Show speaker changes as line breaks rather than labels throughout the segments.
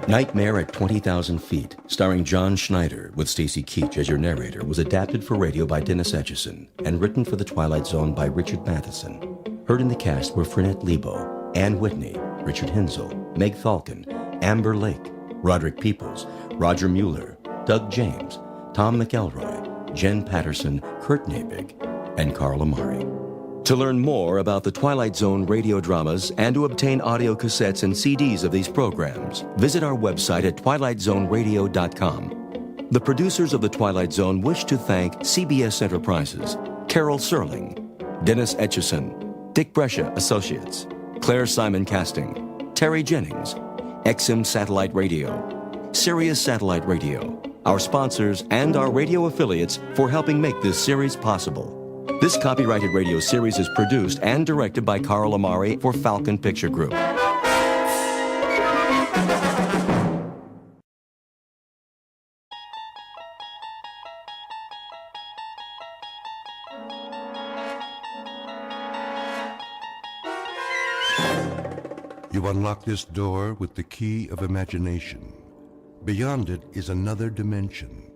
Nightmare at 20,000 Feet, starring John Schneider with Stacy Keach as your narrator, was adapted for radio by Dennis Etchison and written for The Twilight Zone by Richard Matheson. Heard in the cast were Frenette Lebo, Ann Whitney, Richard Hensel, Meg Falcon, Amber Lake, Roderick Peoples, Roger Mueller, Doug James, Tom McElroy, Jen Patterson, Kurt Nabig, and Carl Amari. To learn more about the Twilight Zone radio dramas and to obtain audio cassettes and CDs of these programs, visit our website at twilightzoneradio.com. The producers of The Twilight Zone wish to thank CBS Enterprises, Carol Serling, Dennis Etchison, Dick Brescia Associates, Claire Simon Casting, Terry Jennings, XM Satellite Radio, Sirius Satellite Radio, our sponsors, and our radio affiliates for helping make this series possible. This copyrighted radio series is produced and directed by Carl Amari for Falcon Picture Group.
You unlock this door with the key of imagination. Beyond it is another dimension,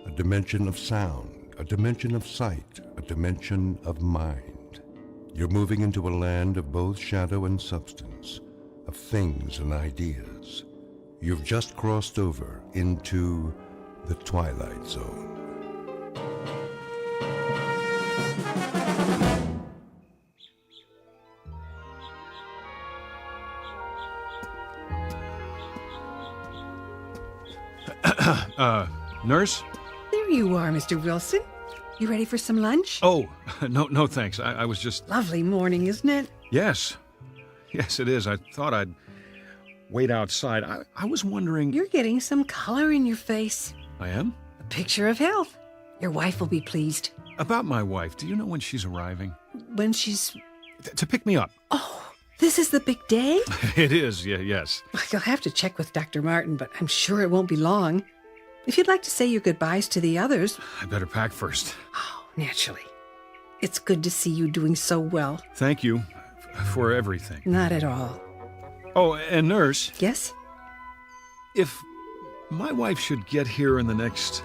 a dimension of sound, a dimension of sight, a dimension of mind. You're moving into a land of both shadow and substance, of things and ideas. You've just crossed over into the Twilight Zone.
Nurse?
There you are, Mr. Wilson. You ready for some lunch?
Oh, no, thanks. I was just...
Lovely morning, isn't it?
Yes, it is. I thought I'd wait outside. I was wondering...
You're getting some color in your face.
I am?
A picture of health. Your wife will be pleased.
About my wife, do you know when she's arriving?
When she's...
To pick me up.
Oh, this is the big day?
It is, yes.
You'll have to check with Dr. Martin, but I'm sure it won't be long. If you'd like to say your goodbyes to the others...
I better pack first.
Oh, naturally. It's good to see you doing so well.
Thank you for everything.
Not at all.
Oh, and nurse...
Yes?
If my wife should get here in the next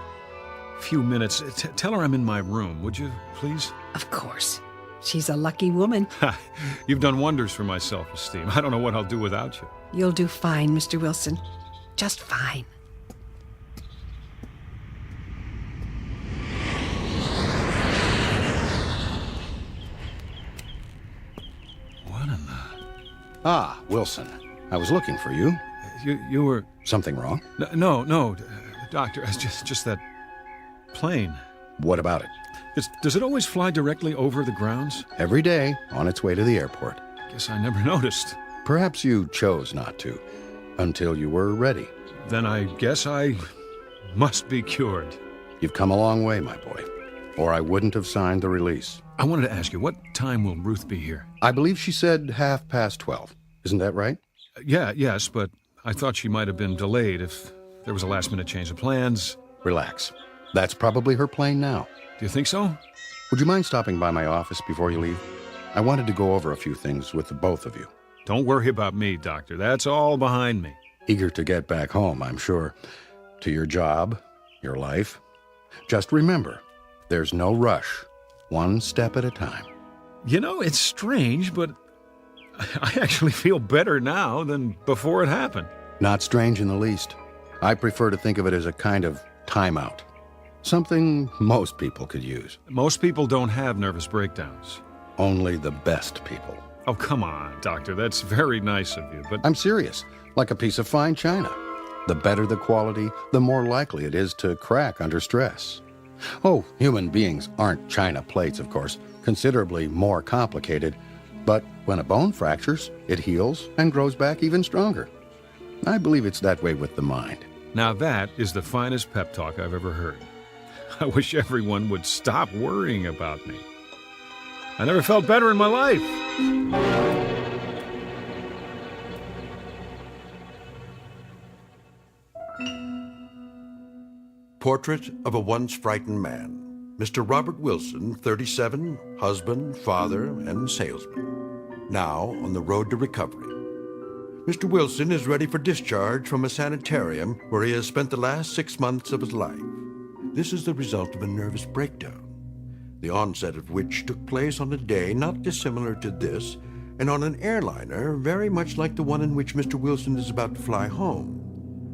few minutes, tell her I'm in my room, would you, please?
Of course. She's a lucky woman.
You've done wonders for my self-esteem. I don't know what I'll do without you.
You'll do fine, Mr. Wilson. Just fine.
What in the...
Ah, Wilson. I was looking for you.
You were...
Something wrong?
No, doctor, it's just that plane.
What about it?
Does it always fly directly over the grounds?
Every day, on its way to the airport.
Guess I never noticed.
Perhaps you chose not to, until you were ready.
Then I guess I must be cured.
You've come a long way, my boy, or I wouldn't have signed the release.
I wanted to ask you, what time will Ruth be here?
I believe she said 12:30. Isn't that right?
Yes, but I thought she might have been delayed if there was a last-minute change of plans.
Relax. That's probably her plane now.
Do you think so?
Would you mind stopping by my office before you leave? I wanted to go over a few things with the both of you.
Don't worry about me, Doctor. That's all behind me.
Eager to get back home, I'm sure. To your job, your life. Just remember, there's no rush. One step at a time.
You know, it's strange, but I actually feel better now than before it happened.
Not strange in the least. I prefer to think of it as a kind of timeout. Something most people could use.
Most people don't have nervous breakdowns.
Only the best people.
Oh, come on, Doctor. That's very nice of you, but...
I'm serious. Like a piece of fine china. The better the quality, the more likely it is to crack under stress. Oh, human beings aren't china plates, of course. Considerably more complicated. But when a bone fractures, it heals and grows back even stronger. I believe it's that way with the mind.
Now that is the finest pep talk I've ever heard. I wish everyone would stop worrying about me. I never felt better in my life.
Portrait of a once frightened man. Mr. Robert Wilson, 37, husband, father, and salesman. Now on the road to recovery. Mr. Wilson is ready for discharge from a sanitarium where he has spent the last 6 months of his life. This is the result of a nervous breakdown, the onset of which took place on a day not dissimilar to this, and on an airliner very much like the one in which Mr. Wilson is about to fly home.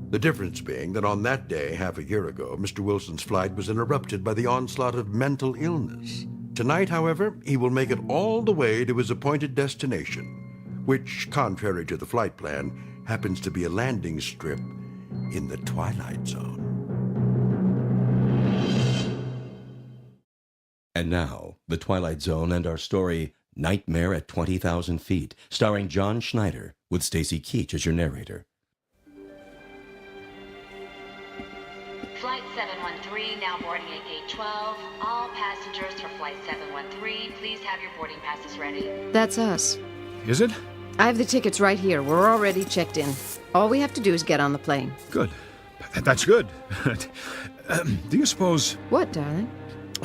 The difference being that on that day, half a year ago, Mr. Wilson's flight was interrupted by the onslaught of mental illness. Tonight, however, he will make it all the way to his appointed destination, which, contrary to the flight plan, happens to be a landing strip in the Twilight Zone.
And now, The Twilight Zone and our story, Nightmare at 20,000 Feet, starring John Schneider, with Stacy Keach as your narrator.
Flight 713 now boarding at gate 12. All passengers for Flight 713, please have your boarding passes ready.
That's us.
Is it?
I have the tickets right here. We're already checked in. All we have to do is get on the plane.
Good. That's good. Do you suppose...
What, darling?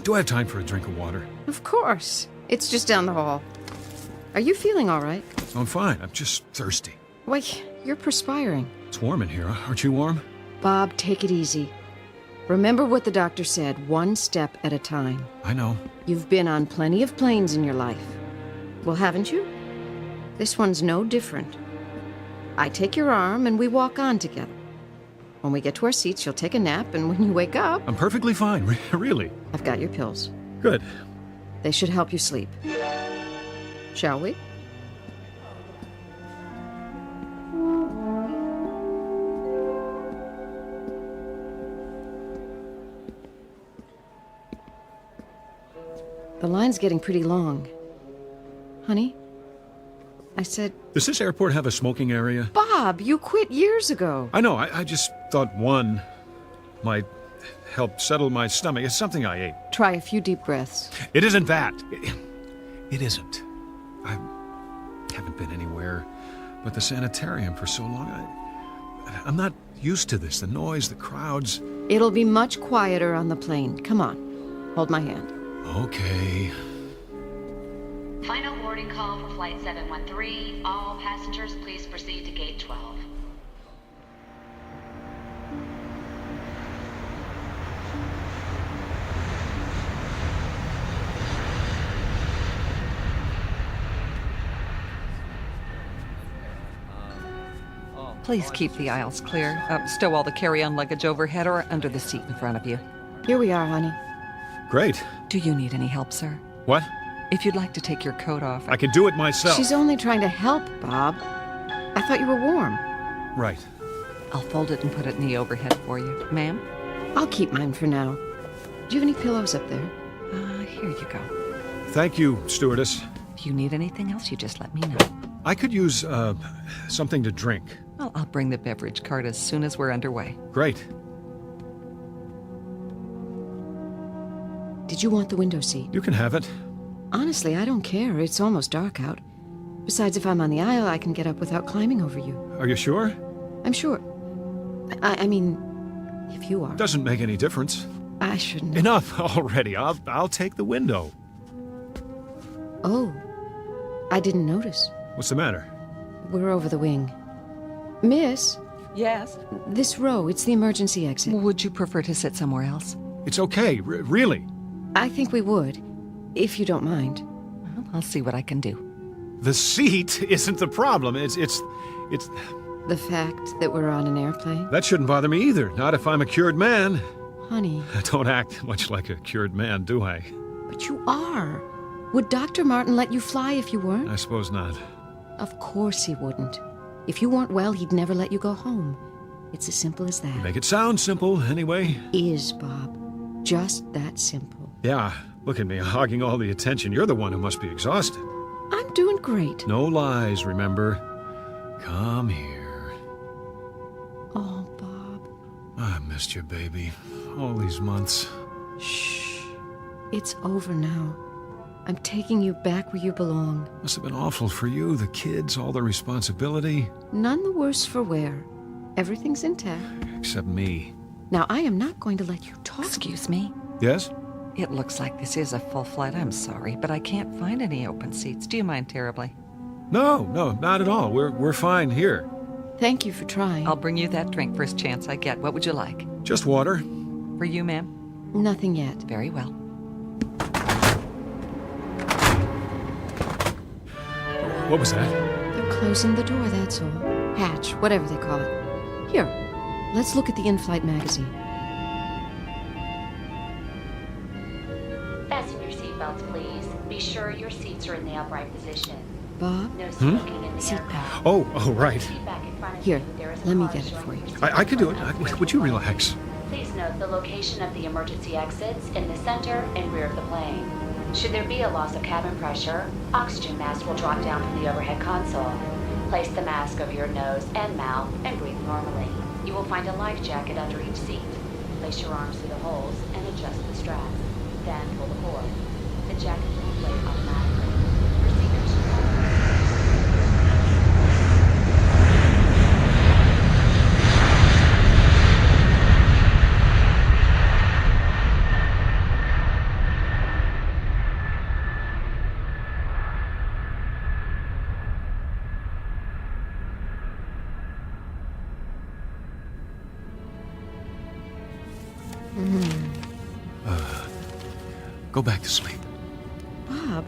Do I have time for a drink of water?
Of course. It's just down the hall. Are you feeling all right?
I'm fine. I'm just thirsty.
Wait, you're perspiring.
It's warm in here. Aren't you warm?
Bob, take it easy. Remember what the doctor said, one step at a time.
I know.
You've been on plenty of planes in your life. Well, haven't you? This one's no different. I take your arm and we walk on together. When we get to our seats, you'll take a nap, and when you wake up...
I'm perfectly fine, really.
I've got your pills.
Good.
They should help you sleep. Shall we? The line's getting pretty long. Honey? I said...
Does this airport have a smoking area?
Bob, you quit years ago.
I know. I just thought one might help settle my stomach. It's something I ate.
Try a few deep breaths.
It isn't that. It isn't. I haven't been anywhere but the sanitarium for so long. I'm not used to this. The noise, the crowds.
It'll be much quieter on the plane. Come on. Hold my hand.
Okay.
Final boarding call for Flight 713. All passengers, please proceed to gate 12.
Please keep the aisles clear. Stow all the carry-on luggage overhead or under the seat in front of you.
Here we are, honey.
Great.
Do you need any help, sir?
What?
If you'd like to take your coat off...
I can do it myself.
She's only trying to help, Bob. I thought you were warm.
Right.
I'll fold it and put it in the overhead for you. Ma'am?
I'll keep mine for now. Do you have any pillows up there?
Here you go.
Thank you, stewardess.
If you need anything else, you just let me know.
I could use, something to drink.
Well, I'll bring the beverage cart as soon as we're underway.
Great.
Did you want the window seat?
You can have it.
Honestly, I don't care. It's almost dark out. Besides, if I'm on the aisle, I can get up without climbing over you.
Are you sure?
I'm sure. I mean, if you are.
Doesn't make any difference.
I shouldn't.
Enough already. I'll take the window.
Oh, I didn't notice.
What's the matter?
We're over the wing. Miss,
Yes?
this row, it's the emergency exit.
Would you prefer to sit somewhere else?
It's okay, really.
I think we would, if you don't mind.
Well, I'll see what I can do.
The seat isn't the problem. It's...
The fact that we're on an airplane?
That shouldn't bother me either. Not if I'm a cured man.
Honey.
I don't act much like a cured man, do I?
But you are. Would Dr. Martin let you fly if you weren't?
I suppose not.
Of course he wouldn't. If you weren't well, he'd never let you go home. It's as simple as that.
Make it sound simple, anyway.
Is, Bob. Just that simple.
Yeah, look at me, hogging all the attention. You're the one who must be exhausted.
I'm doing great.
No lies, remember? Come here.
Oh, Bob.
I missed you, baby. All these months.
Shh. It's over now. I'm taking you back where you belong.
Must have been awful for you, the kids, all the responsibility.
None the worse for wear. Everything's intact.
Except me.
Now, I am not going to let you talk.
Excuse me?
Yes?
It looks like this is a full flight. I'm sorry, but I can't find any open seats. Do you mind terribly?
No, not at all. We're fine here.
Thank you for trying.
I'll bring you that drink first chance I get. What would you like?
Just water.
For you, ma'am?
Nothing yet.
Very well.
What was that?
They're closing the door, that's all. Hatch, whatever they call it. Here, let's look at the in-flight magazine.
Fasten your seatbelts, please. Be sure your seats are in the upright position.
Bob?
No smoking in the
Seat
aircraft.
Oh, right.
Seat back in front of
Here,
you. There is a
let me
car
get it
showing
for you.
your
I can do it.
seatbelt.
Would you relax?
Please note the location of the emergency exits in the center and rear of the plane. Should there be a loss of cabin pressure, oxygen mask will drop down from the overhead console. Place the mask over your nose and mouth and breathe normally. You will find a life jacket under each seat. Place your arms through the holes and adjust the straps. Then pull the cord. The jacket will inflate automatically. Procedures should follow.
Go back to sleep.
Bob,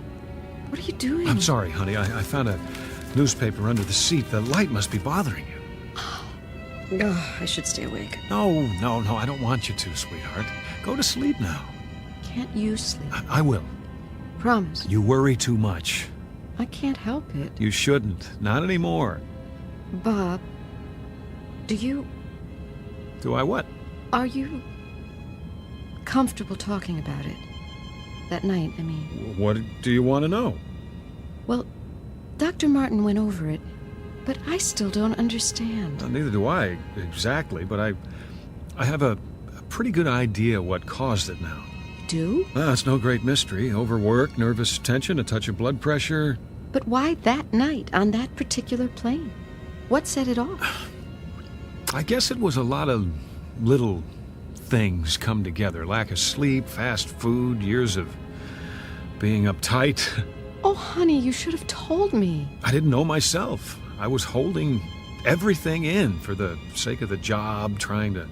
what are you doing?
I'm sorry, honey. I found a newspaper under the seat. The light must be bothering you.
Oh, I should stay awake.
No, I don't want you to, sweetheart. Go to sleep now.
Can't you sleep?
I will.
Promise.
You worry too much.
I can't help it.
You shouldn't. Not anymore.
Bob, do
I what?
are you comfortable talking about it? That night, I mean.
What do you want to know?
Well, Dr. Martin went over it, but I still don't understand.
Well, neither do I, exactly, but I have a pretty good idea what caused it now.
Do?
Well, it's no great mystery. Overwork, nervous tension, a touch of blood pressure.
But why that night on that particular plane? What set it off?
I guess it was a lot of little things come together. Lack of sleep, fast food, years of being uptight.
Oh, honey, you should have told me.
I didn't know myself. I was holding everything in for the sake of the job, trying to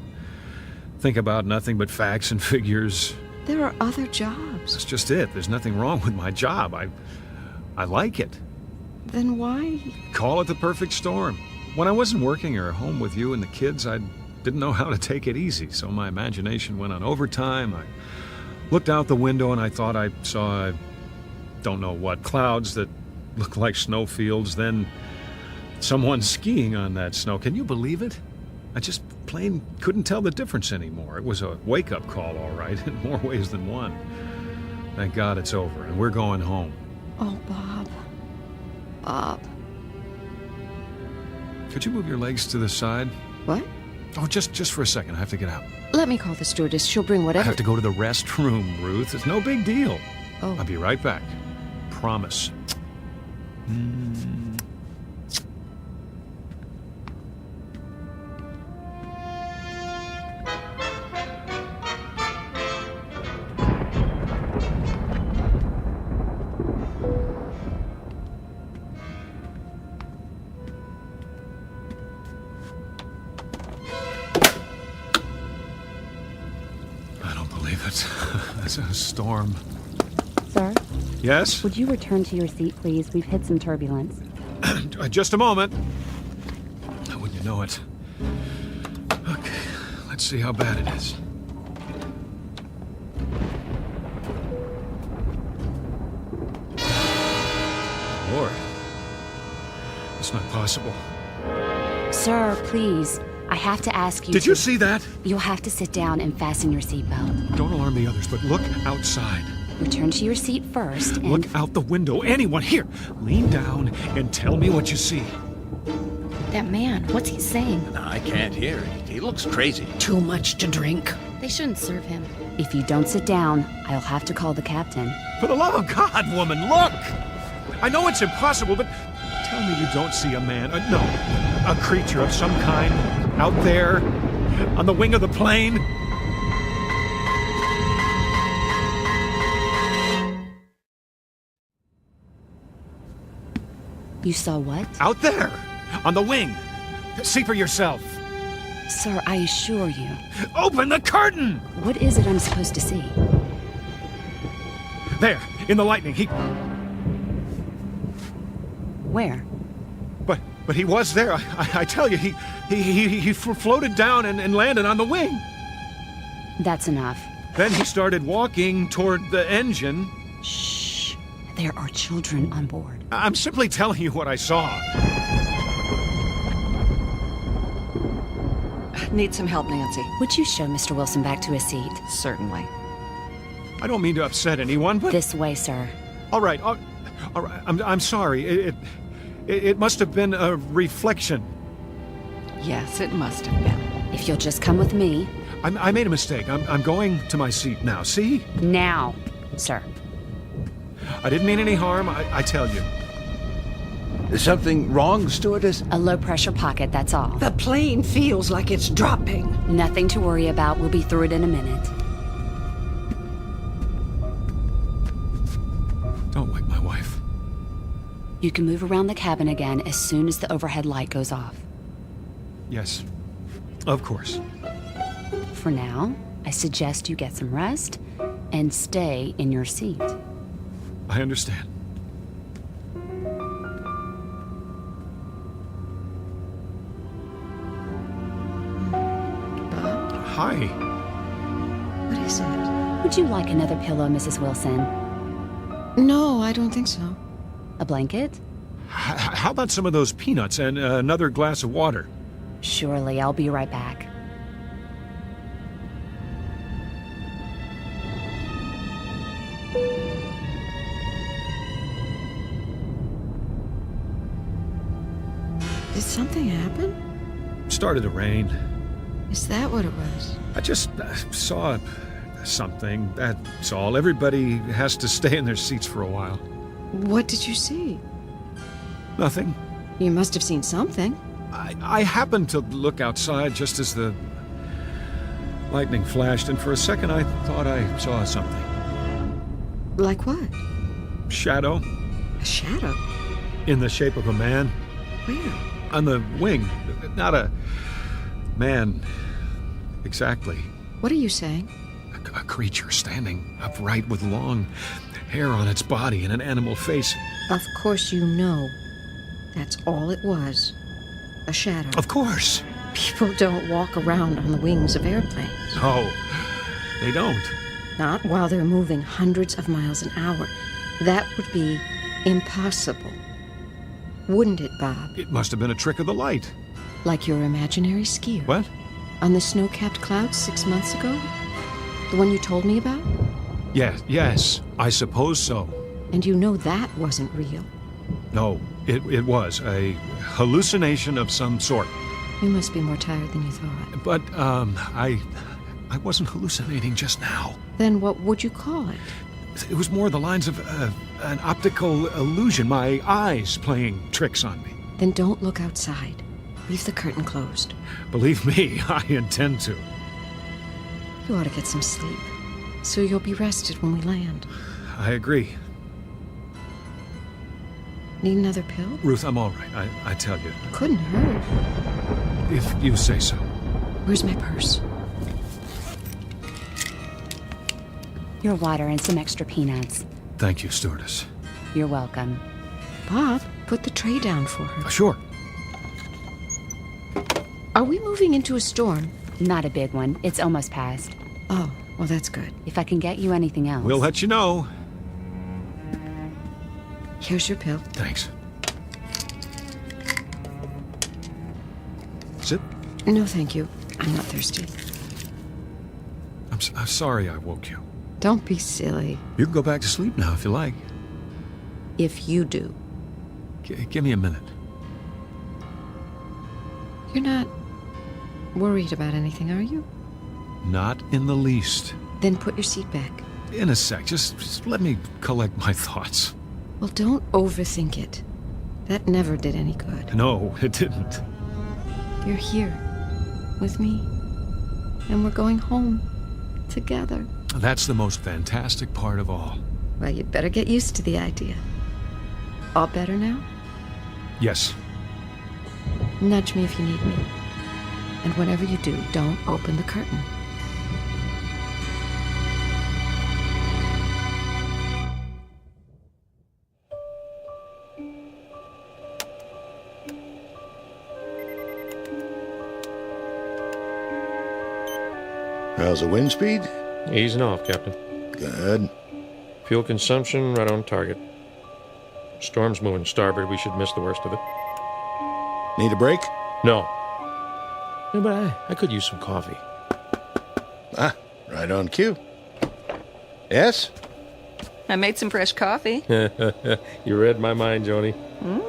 think about nothing but facts and figures.
There are other jobs.
That's just it. There's nothing wrong with my job. I like it.
Then why?
Call it the perfect storm. When I wasn't working or home with you and the kids, I didn't know how to take it easy, so my imagination went on overtime. I looked out the window and I thought I saw, I don't know what, clouds that looked like snowfields, then someone skiing on that snow. Can you believe it? I just plain couldn't tell the difference anymore. It was a wake-up call, all right, in more ways than one. Thank God it's over, and we're going home.
Oh, Bob. Bob.
Could you move your legs to the side?
What?
Oh, just for a second. I have to get out.
Let me call the stewardess. She'll bring
I
whatever.
have to go to the restroom, Ruth. It's no big deal.
Oh.
I'll be right back. Promise. I don't believe it. That's a storm.
Sir,
Yes?
would you return to your seat, please? We've hit some turbulence.
Just a moment. Wouldn't you know it? Okay, let's see how bad it is. Lord. It's not possible.
Sir, please. I have to ask you.
Did you see that?
You'll have to sit down and fasten your seatbelt.
Don't alarm the others, but look outside.
Return to your seat first and.
Look out the window. Anyone here. Lean down and tell me what you see.
That man, what's he saying?
I can't hear it. He looks crazy.
Too much to drink.
They shouldn't serve him. If you don't sit down, I'll have to call the captain.
For the love of God, woman, look! I know it's impossible, but tell me you don't see a man, no, a creature of some kind out there on the wing of the plane.
You saw what?
Out there on the wing. See for yourself.
Sir, I assure you.
Open the curtain!
What is it I'm supposed to see?
There, in the lightning, he...
Where?
But he was there. I tell you, he floated down and landed on the wing.
That's enough.
Then he started walking toward the engine.
Shh. There are children on board.
I'm simply telling you what I saw.
Need some help, Nancy?
Would you show Mr. Wilson back to his seat?
Certainly.
I don't mean to upset anyone, but...
This way, sir.
All right. I'm sorry. It must have been a reflection.
Yes, it must have been.
If you'll just come with me.
I made a mistake. I'm going to my seat now. See?
Now, sir.
I didn't mean any harm, I tell you.
Is something wrong, stewardess?
A low-pressure pocket, that's all.
The plane feels like it's dropping.
Nothing to worry about. We'll be through it in a minute.
Don't wake my wife.
You can move around the cabin again as soon as the overhead light goes off.
Yes, of course.
For now, I suggest you get some rest and stay in your seat.
I understand.
Bob,
Hi.
what is it?
Would you like another pillow, Mrs. Wilson?
No, I don't think so.
A blanket?
How about some of those peanuts and another glass of water?
Surely, I'll be right back.
Did something happen?
Started to rain.
Is that what it was?
I just saw something, that's all. Everybody has to stay in their seats for a while.
What did you see?
Nothing.
You must have seen something.
I happened to look outside just as the lightning flashed, and for a second I thought I saw something.
Like what?
Shadow.
A shadow?
In the shape of a man.
Where?
On the wing. Not a man exactly.
What are you saying?
A creature standing upright with long hair on its body and an animal face.
Of course you know. That's all it was. A shadow.
Of course.
People don't walk around on the wings of airplanes.
No, they don't.
Not while they're moving hundreds of miles an hour. That would be impossible. Wouldn't it, Bob?
It must have been a trick of the light.
Like your imaginary skier.
What?
On the snow-capped clouds 6 months ago? The one you told me about?
Yes, I suppose so.
And you know that wasn't real.
No, it was a hallucination of some sort.
You must be more tired than you thought.
But, I wasn't hallucinating just now.
Then what would you call it?
It was more the lines of an optical illusion, my eyes playing tricks on me.
Then don't look outside. Leave the curtain closed.
Believe me, I intend to.
You ought to get some sleep, so you'll be rested when we land.
I agree.
Need another pill?
Ruth, I'm all right, I tell you.
Couldn't hurt.
If you say so.
Where's my purse?
Your water and some extra peanuts.
Thank you, stewardess.
You're welcome.
Bob, put the tray down for her.
Sure.
Are we moving into a storm?
Not a big one. It's almost past.
Oh, well, that's good.
If I can get you anything else.
We'll let you know.
Here's your pill.
Thanks. Sit.
No, thank you. I'm not thirsty.
I'm sorry I woke you.
Don't be silly.
You can go back to sleep now if you like.
If you do.
Give me a minute.
You're not worried about anything, are you?
Not in the least.
Then put your seat back.
In a sec. Just let me collect my thoughts.
Well, don't overthink it. That never did any good.
No, it didn't.
You're here with me, and we're going home together.
That's the most fantastic part of all.
Well, you'd better get used to the idea. All better now?
Yes.
Nudge me if you need me. And whatever you do, don't open the curtain.
How's the wind speed?
Easing off, Captain.
Good.
Fuel consumption right on target. Storm's moving starboard. We should miss the worst of it.
Need a break?
No. Yeah, but I could use some coffee.
Ah, right on cue. Yes?
I made some fresh coffee.
You read my mind, Joni.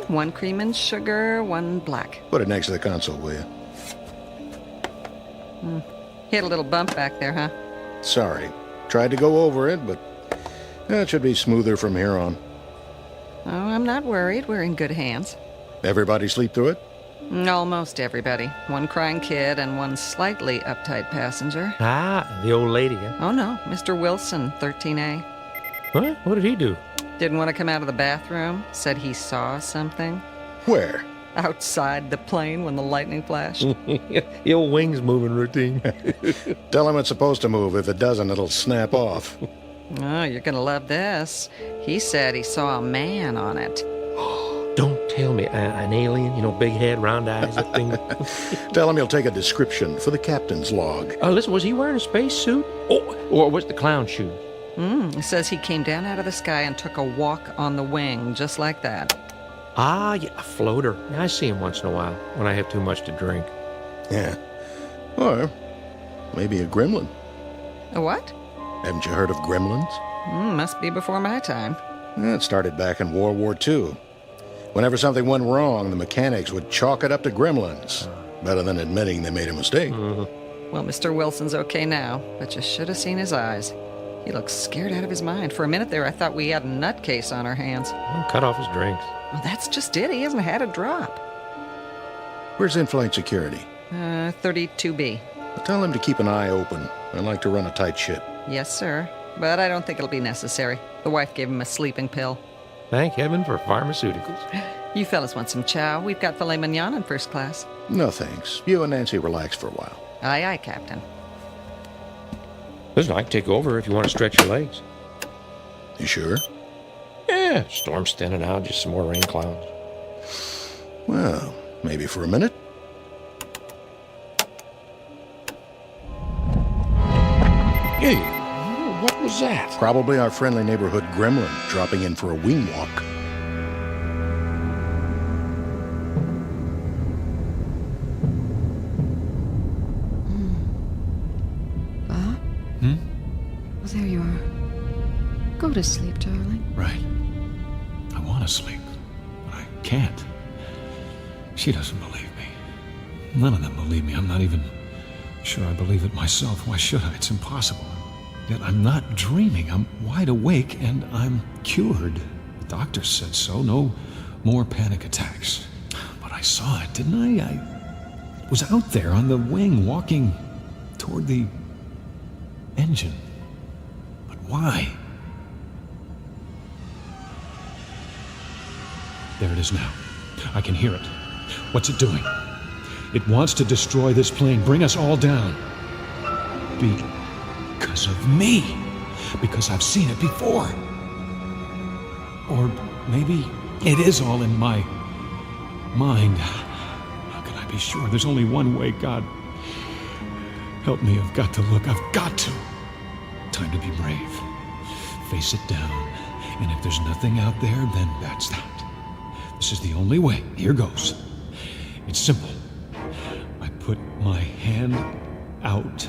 One cream and sugar, one black.
Put it next to the console, will you?
Hit a little bump back there, huh?
Sorry. Tried to go over it, but it should be smoother from here on.
Oh, I'm not worried. We're in good hands.
Everybody sleep through it?
Almost everybody. One crying kid and one slightly uptight passenger.
Ah, the old lady, huh?
Oh, no. Mr. Wilson, 13A.
What? What did he do?
Didn't want to come out of the bathroom. Said he saw something.
Where?
Outside the plane when the lightning flashed.
The old wings moving routine.
Tell him it's supposed to move. If it doesn't, it'll snap off.
Oh, you're going to love this. He said he saw a man on it.
Don't tell me an alien, big head, round eyes, that thing.
Tell him he'll take a description for the captain's log.
Oh, listen, was he wearing a spacesuit? Oh, or was the clown shoes?
It says he came down out of the sky and took a walk on the wing, just like that.
Ah, yeah, a floater. I see him once in a while when I have too much to drink.
Yeah. Or maybe a gremlin.
A what?
Haven't you heard of gremlins?
Must be before my time.
It started back in World War II. Whenever something went wrong, the mechanics would chalk it up to gremlins. Better than admitting they made a mistake.
Well, Mr. Wilson's okay now, but you should have seen his eyes. He looks scared out of his mind. For a minute there, I thought we had a nutcase on our hands.
Well, cut off his drinks.
Well, that's just it. He hasn't had a drop.
Where's in-flight security?
32B.
Tell him to keep an eye open. I like to run a tight ship.
Yes, sir. But I don't think it'll be necessary. The wife gave him a sleeping pill.
Thank heaven for pharmaceuticals.
You fellas want some chow? We've got filet mignon in first class.
No, thanks. You and Nancy relax for a while.
Aye, aye, Captain.
Listen, I can take over if you want to stretch your legs.
You sure?
Yeah, storm's thinning out, just some more rain clouds.
Well, maybe for a minute.
Hey, what was that?
Probably our friendly neighborhood gremlin dropping in for a wing walk.
Bob? Well, there you are. Go to sleep, darling.
Right. I want to sleep, but I can't. She doesn't believe me. None of them believe me. I'm not even sure I believe it myself. Why should I? It's impossible. Yet I'm not dreaming. I'm wide awake and I'm cured. The doctor said so. No more panic attacks. But I saw it, didn't I? I was out there on the wing walking toward the engine. But why? There it is now. I can hear it. What's it doing? It wants to destroy this plane, bring us all down. Because of me. Because I've seen it before. Or maybe it is all in my mind. How can I be sure? There's only one way. God, help me. I've got to look. I've got to. Time to be brave. Face it down. And if there's nothing out there, then that's that. This is the only way. Here goes. It's simple. I put my hand out.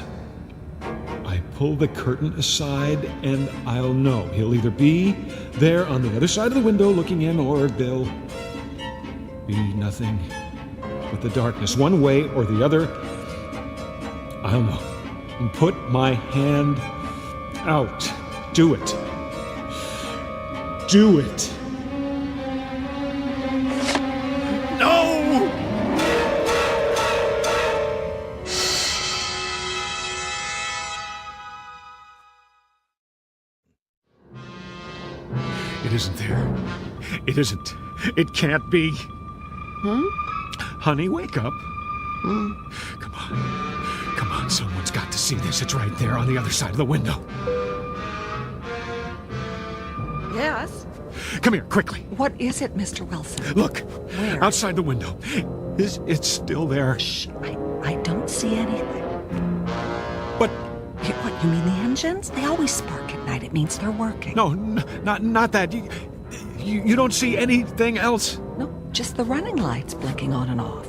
I pull the curtain aside, and I'll know. He'll either be there on the other side of the window looking in, or there'll be nothing but the darkness. One way or the other, I'll know. And put my hand out. Do it. Do it. It isn't there. It isn't. It can't be. Honey, wake up. Come on. Come on, someone's got to see this. It's right there on the other side of the window.
Yes?
Come here, quickly.
What is it, Mr. Wilson?
Look.
Where?
Outside the window. It's still there.
Shh. I don't see anything.
But...
What, you mean the engines? They always spark at night. It means they're working.
No, not that. You don't see anything else?
No, just the running lights blinking on and off.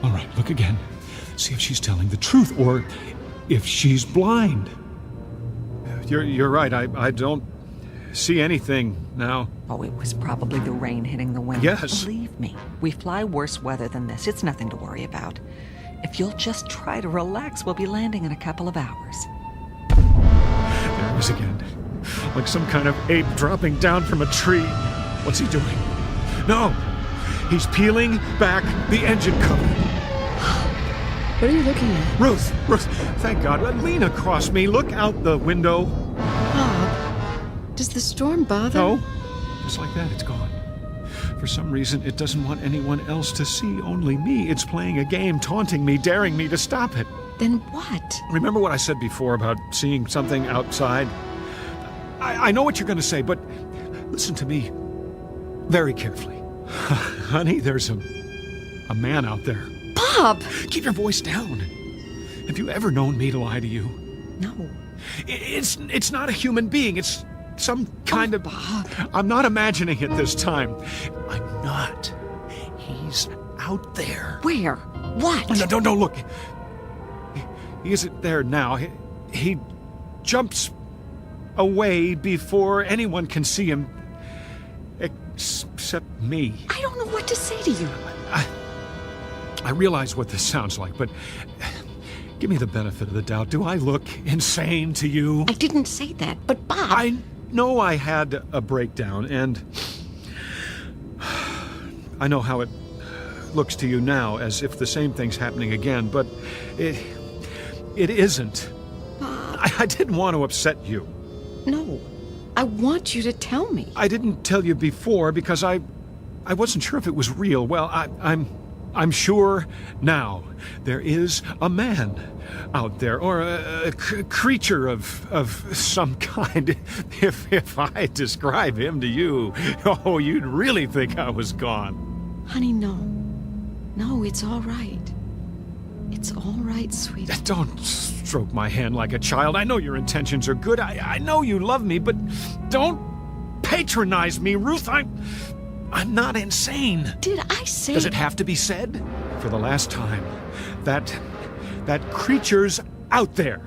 All right, look again. See if she's telling the truth or if she's blind. You're right. I don't see anything now.
Oh, it was probably the rain hitting the window.
Yes.
Believe me, we fly worse weather than this. It's nothing to worry about. If you'll just try to relax, we'll be landing in a couple of hours.
There he is again. Like some kind of ape dropping down from a tree. What's he doing? No! He's peeling back the engine cover.
What are you looking at?
Ruth, thank God. Lean across me. Look out the window.
Bob, does the storm bother?
No. Just like that, it's gone. For some reason, it doesn't want anyone else to see, only me. It's playing a game, taunting me, daring me to stop it.
Then what?
Remember what I said before about seeing something outside? I know what you're going to say, but listen to me very carefully. Honey, there's a man out there.
Bob!
Keep your voice down. Have you ever known me to lie to you?
No.
It's not a human being. It's some kind of...
Bob.
I'm not imagining it this time. I'm not. He's out there.
Where? What?
No, don't look. He isn't there now. He jumps away before anyone can see him. Except me.
I don't know what to say to you.
I realize what this sounds like, but give me the benefit of the doubt. Do I look insane to you?
I didn't say that, but Bob...
I know I had a breakdown, and I know how it looks to you now, as if the same thing's happening again, but it isn't.
Bob.
I didn't want to upset you.
No. I want you to tell me.
I didn't tell you before because I wasn't sure if it was real. Well, I'm sure now. There is a man out there, or a creature of some kind. If I describe him to you, oh, you'd really think I was gone.
Honey, no. No, it's all right. It's all right, sweetie.
Don't stroke my hand like a child. I know your intentions are good. I know you love me, but don't patronize me, Ruth. I'm not insane.
Did I say...
Does it have to be said? For the last time, that creature's out there.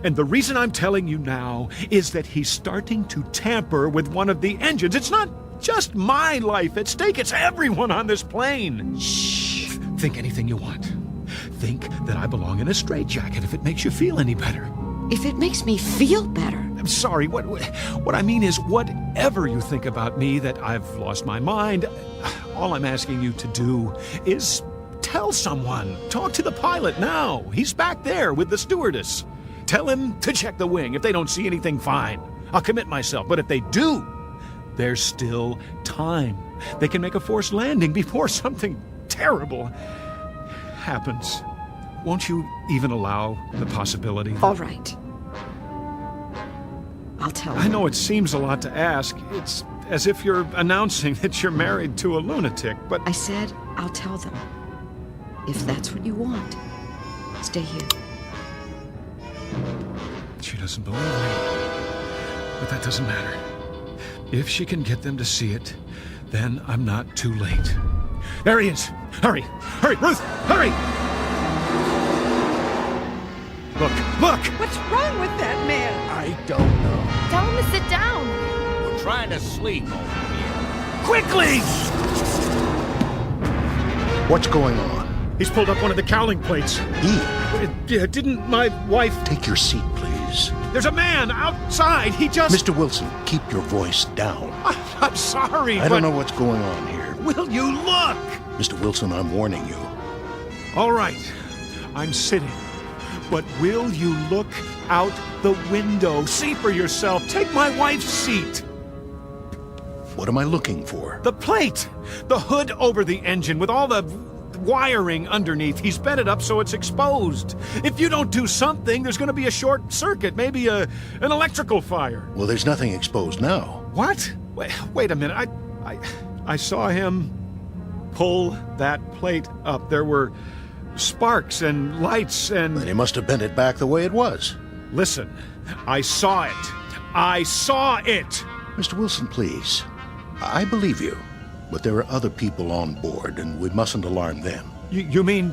And the reason I'm telling you now is that he's starting to tamper with one of the engines. It's not just my life at stake. It's everyone on this plane. Shh. Think anything you want. Think that I belong in a straitjacket if it makes you feel any better.
If it makes me feel better.
I'm sorry. What I mean is, whatever you think about me, that I've lost my mind, all I'm asking you to do is tell someone. Talk to the pilot now. He's back there with the stewardess. Tell him to check the wing. If they don't see anything, fine. I'll commit myself. But if they do, there's still time. They can make a forced landing before something terrible happens. Won't you even allow the possibility?
All right. I'll tell them.
I know it seems a lot to ask. It's as if you're announcing that you're married to a lunatic, but...
I said I'll tell them. If that's what you want. Stay here.
She doesn't believe me. But that doesn't matter. If she can get them to see it, then I'm not too late. There he is. Hurry! Hurry, Ruth! Hurry! Look!
What's wrong with that man?
I don't know.
Tell him to sit down.
We're trying to sleep over here.
Quickly!
What's going on?
He's pulled up one of the cowling plates. Didn't my wife...
Take your seat, please.
There's a man outside. He just...
Mr. Wilson, keep your voice down.
I'm sorry,
I don't know what's going on here.
Will you look?
Mr. Wilson, I'm warning you.
All right. I'm sitting. But will you look out the window? See for yourself. Take my wife's seat.
What am I looking for?
The plate. The hood over the engine with all the wiring underneath. He's bent it up so it's exposed. If you don't do something, there's going to be a short circuit, maybe an electrical fire.
Well, there's nothing exposed now.
What? Wait a minute. I saw him pull that plate up. There were sparks and lights and...
Then he must have bent it back the way it was.
Listen, I saw it. I saw it!
Mr. Wilson, please. I believe you. But there are other people on board, and we mustn't alarm them.
You mean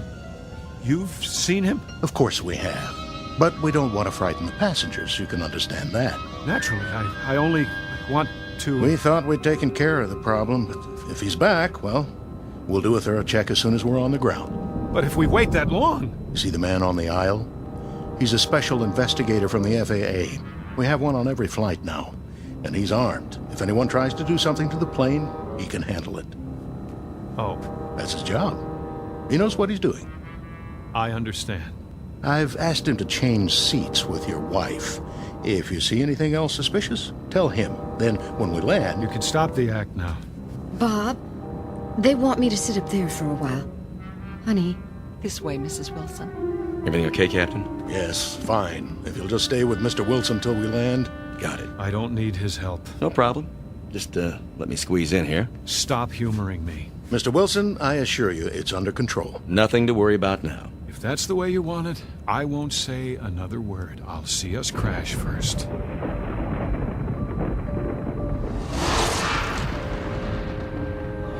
you've seen him?
Of course we have. But we don't want to frighten the passengers. You can understand that.
Naturally. I only want to...
We thought we'd taken care of the problem, but if he's back, well, we'll do a thorough check as soon as we're on the ground.
But if we wait that long...
You see the man on the aisle? He's a special investigator from the FAA. We have one on every flight now. And he's armed. If anyone tries to do something to the plane, he can handle it.
Oh.
That's his job. He knows what he's doing.
I understand.
I've asked him to change seats with your wife. If you see anything else suspicious, tell him. Then, when we land...
You can stop the act now.
Bob, they want me to sit up there for a while. Honey.
This way, Mrs. Wilson.
Everything okay, Captain?
Yes, fine. If you'll just stay with Mr. Wilson till we land...
Got it.
I don't need his help.
No problem. Just, let me squeeze in here.
Stop humoring me.
Mr. Wilson, I assure you, it's under control.
Nothing to worry about now.
If that's the way you want it, I won't say another word. I'll see us crash first.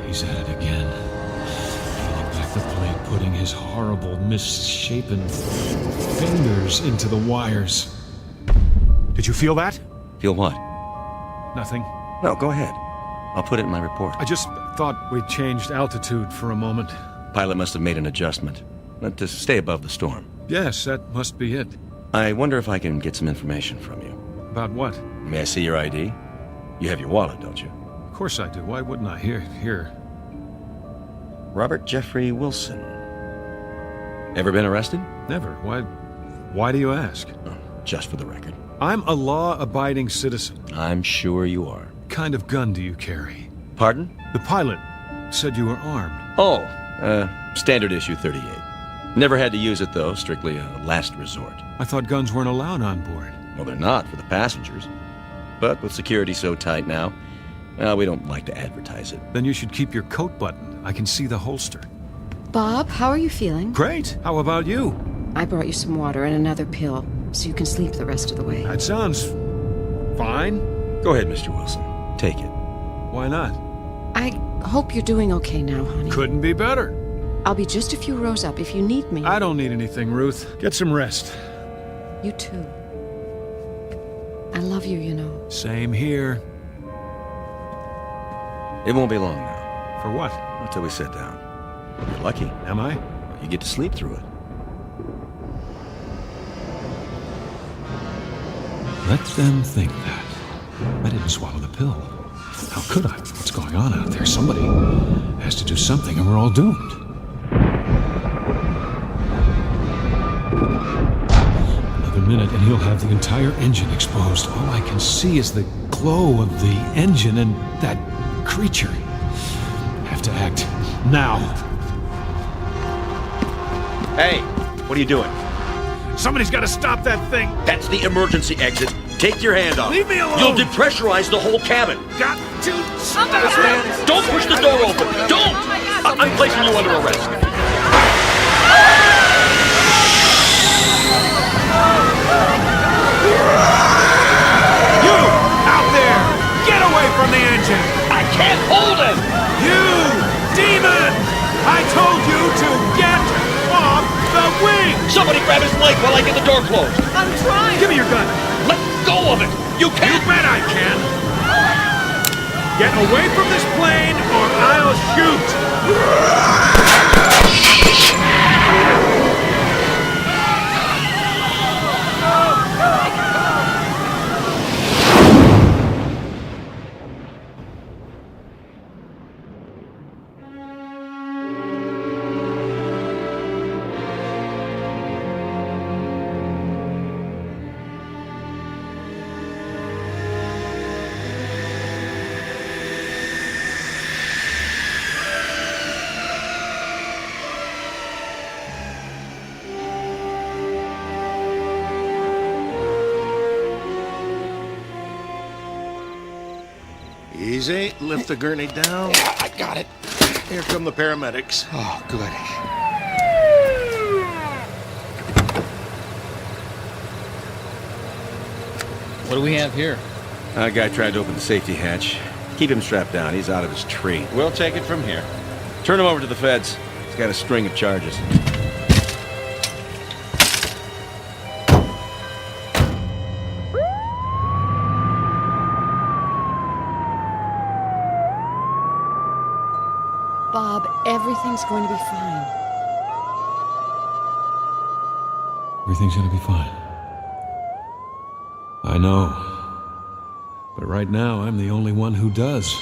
He's at it again. Peeling back the plate, putting his horrible, misshapen fingers into the wires. Did you feel that?
Feel what?
Nothing.
No, go ahead. I'll put it in my report.
I just thought we'd changed altitude for a moment.
Pilot must have made an adjustment. Meant to stay above the storm.
Yes, that must be it.
I wonder if I can get some information from you.
About what?
May I see your ID? You have your wallet, don't you?
Of course I do. Why wouldn't I? Here.
Robert Jeffrey Wilson. Ever been arrested?
Never. Why do you ask?
Oh, just for the record.
I'm a law-abiding citizen.
I'm sure you are.
What kind of gun do you carry?
Pardon?
The pilot said you were armed.
Oh, standard issue 38. Never had to use it, though. Strictly a last resort.
I thought guns weren't allowed on board.
Well, they're not for the passengers. But with security so tight now, well, we don't like to advertise it.
Then you should keep your coat buttoned. I can see the holster.
Bob, how are you feeling?
Great. How about you?
I brought you some water and another pill, so you can sleep the rest of the way.
That sounds fine.
Go ahead, Mr. Wilson. Take it.
Why not?
I hope you're doing okay now, honey.
Couldn't be better.
I'll be just a few rows up if you need me.
I don't need anything, Ruth. Get some rest.
You too. I love you, you know.
Same here.
It won't be long now.
For what?
Until we sit down. You're lucky.
Am I?
You get to sleep through it.
Let them think that. I didn't swallow the pill. How could I? What's going on out there? Somebody has to do something and we're all doomed. Another minute and he'll have the entire engine exposed. All I can see is the glow of the engine and that creature. I have to act now.
Hey, what are you doing?
Somebody's got to stop that thing.
That's the emergency exit. Take your hand off.
Leave me alone.
You'll depressurize the whole cabin.
Got to stop.
Don't push the door open. Don't! I'm placing you under arrest.
You! Out there! Get away from the engine!
I can't hold him!
You! Demon! I told you to get off the wing!
Somebody grab his leg while I get the door closed.
I'm trying! Give me your gun.
Let go of it! You can't!
You bet I can! Get away from this plane or I'll shoot!
Easy. Lift the gurney down.
Yeah, I got it.
Here come the paramedics.
Oh, good.
What do we have here?
A guy tried to open the safety hatch. Keep him strapped down. He's out of his tree. We'll take it from here. Turn him over to the feds. He's got a string of charges.
Bob, everything's going to be fine.
Everything's gonna be fine. I know. But right now, I'm the only one who does.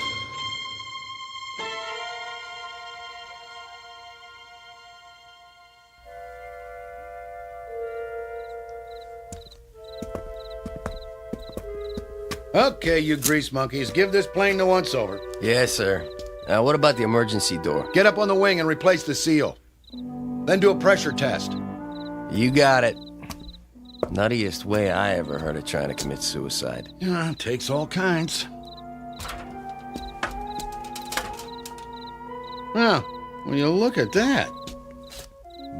Okay, you grease monkeys, give this plane the once-over.
Yes, sir. What about the emergency door?
Get up on the wing and replace the seal. Then do a pressure test.
You got it. Nuttiest way I ever heard of trying to commit suicide.
Yeah, it takes all kinds. Well, when you look at that.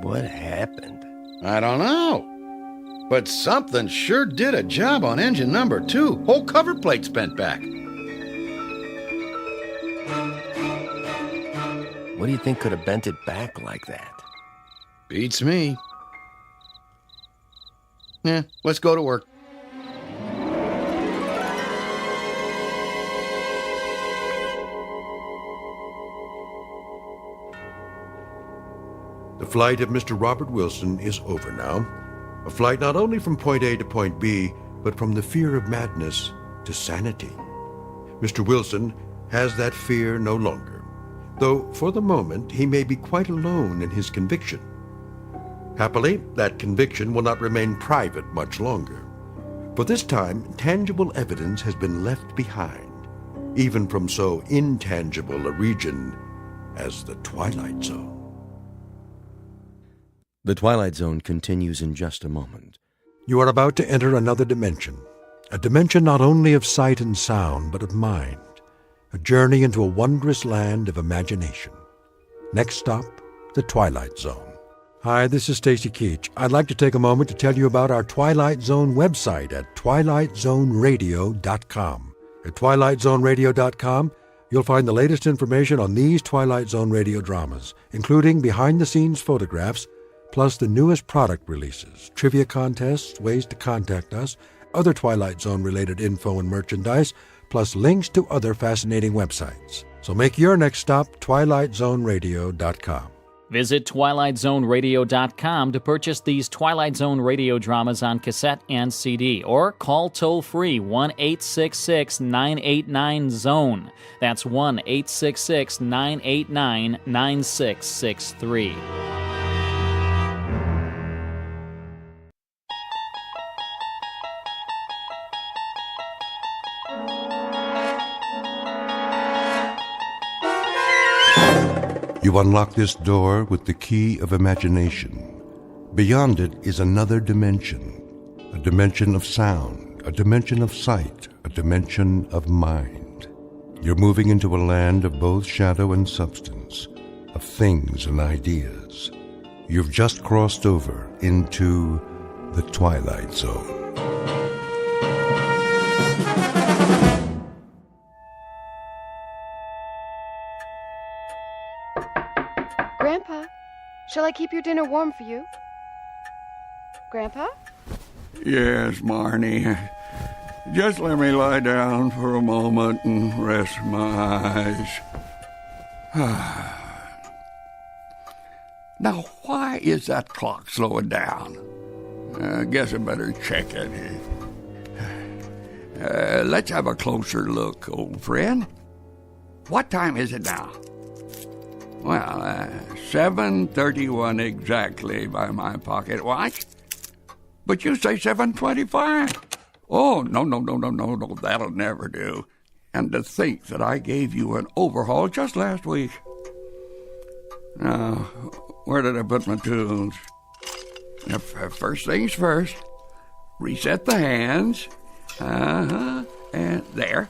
What happened?
I don't know. But something sure did a job on engine number 2. Whole cover plate's bent back.
What do you think could have bent it back like that?
Beats me. Yeah, let's go to work.
The flight of Mr. Robert Wilson is over now. A flight not only from point A to point B, but from the fear of madness to sanity. Mr. Wilson has that fear no longer, though for the moment he may be quite alone in his conviction. Happily, that conviction will not remain private much longer. For this time, tangible evidence has been left behind, even from so intangible a region as the Twilight Zone.
The Twilight Zone continues in just a moment.
You are about to enter another dimension. A dimension not only of sight and sound, but of mind. A journey into a wondrous land of imagination. Next stop, the Twilight Zone. Hi, this is Stacy Keach. I'd like to take a moment to tell you about our Twilight Zone website at twilightzoneradio.com. At twilightzoneradio.com, you'll find the latest information on these Twilight Zone radio dramas, including behind-the-scenes photographs, plus the newest product releases, trivia contests, ways to contact us, other Twilight Zone-related info and merchandise, plus links to other fascinating websites. So make your next stop twilightzoneradio.com.
Visit twilightzoneradio.com to purchase these Twilight Zone radio dramas on cassette and CD, or call toll-free 1-866-989-ZONE. That's 1-866-989-9663.
You unlock this door with the key of imagination. Beyond it is another dimension, a dimension of sound, a dimension of sight, a dimension of mind. You're moving into a land of both shadow and substance, of things and ideas. You've just crossed over into the Twilight Zone.
Grandpa, shall I keep your dinner warm for you? Grandpa?
Yes, Marnie. Just let me lie down for a moment and rest my eyes. Now, why is that clock slowing down? I guess I better check it. Let's have a closer look, old friend. What time is it now? Well, 7:31 exactly by my pocket watch. But you say 7:25. Oh, no, that'll never do. And to think that I gave you an overhaul just last week. Now, where did I put my tools? First things first. Reset the hands. And there.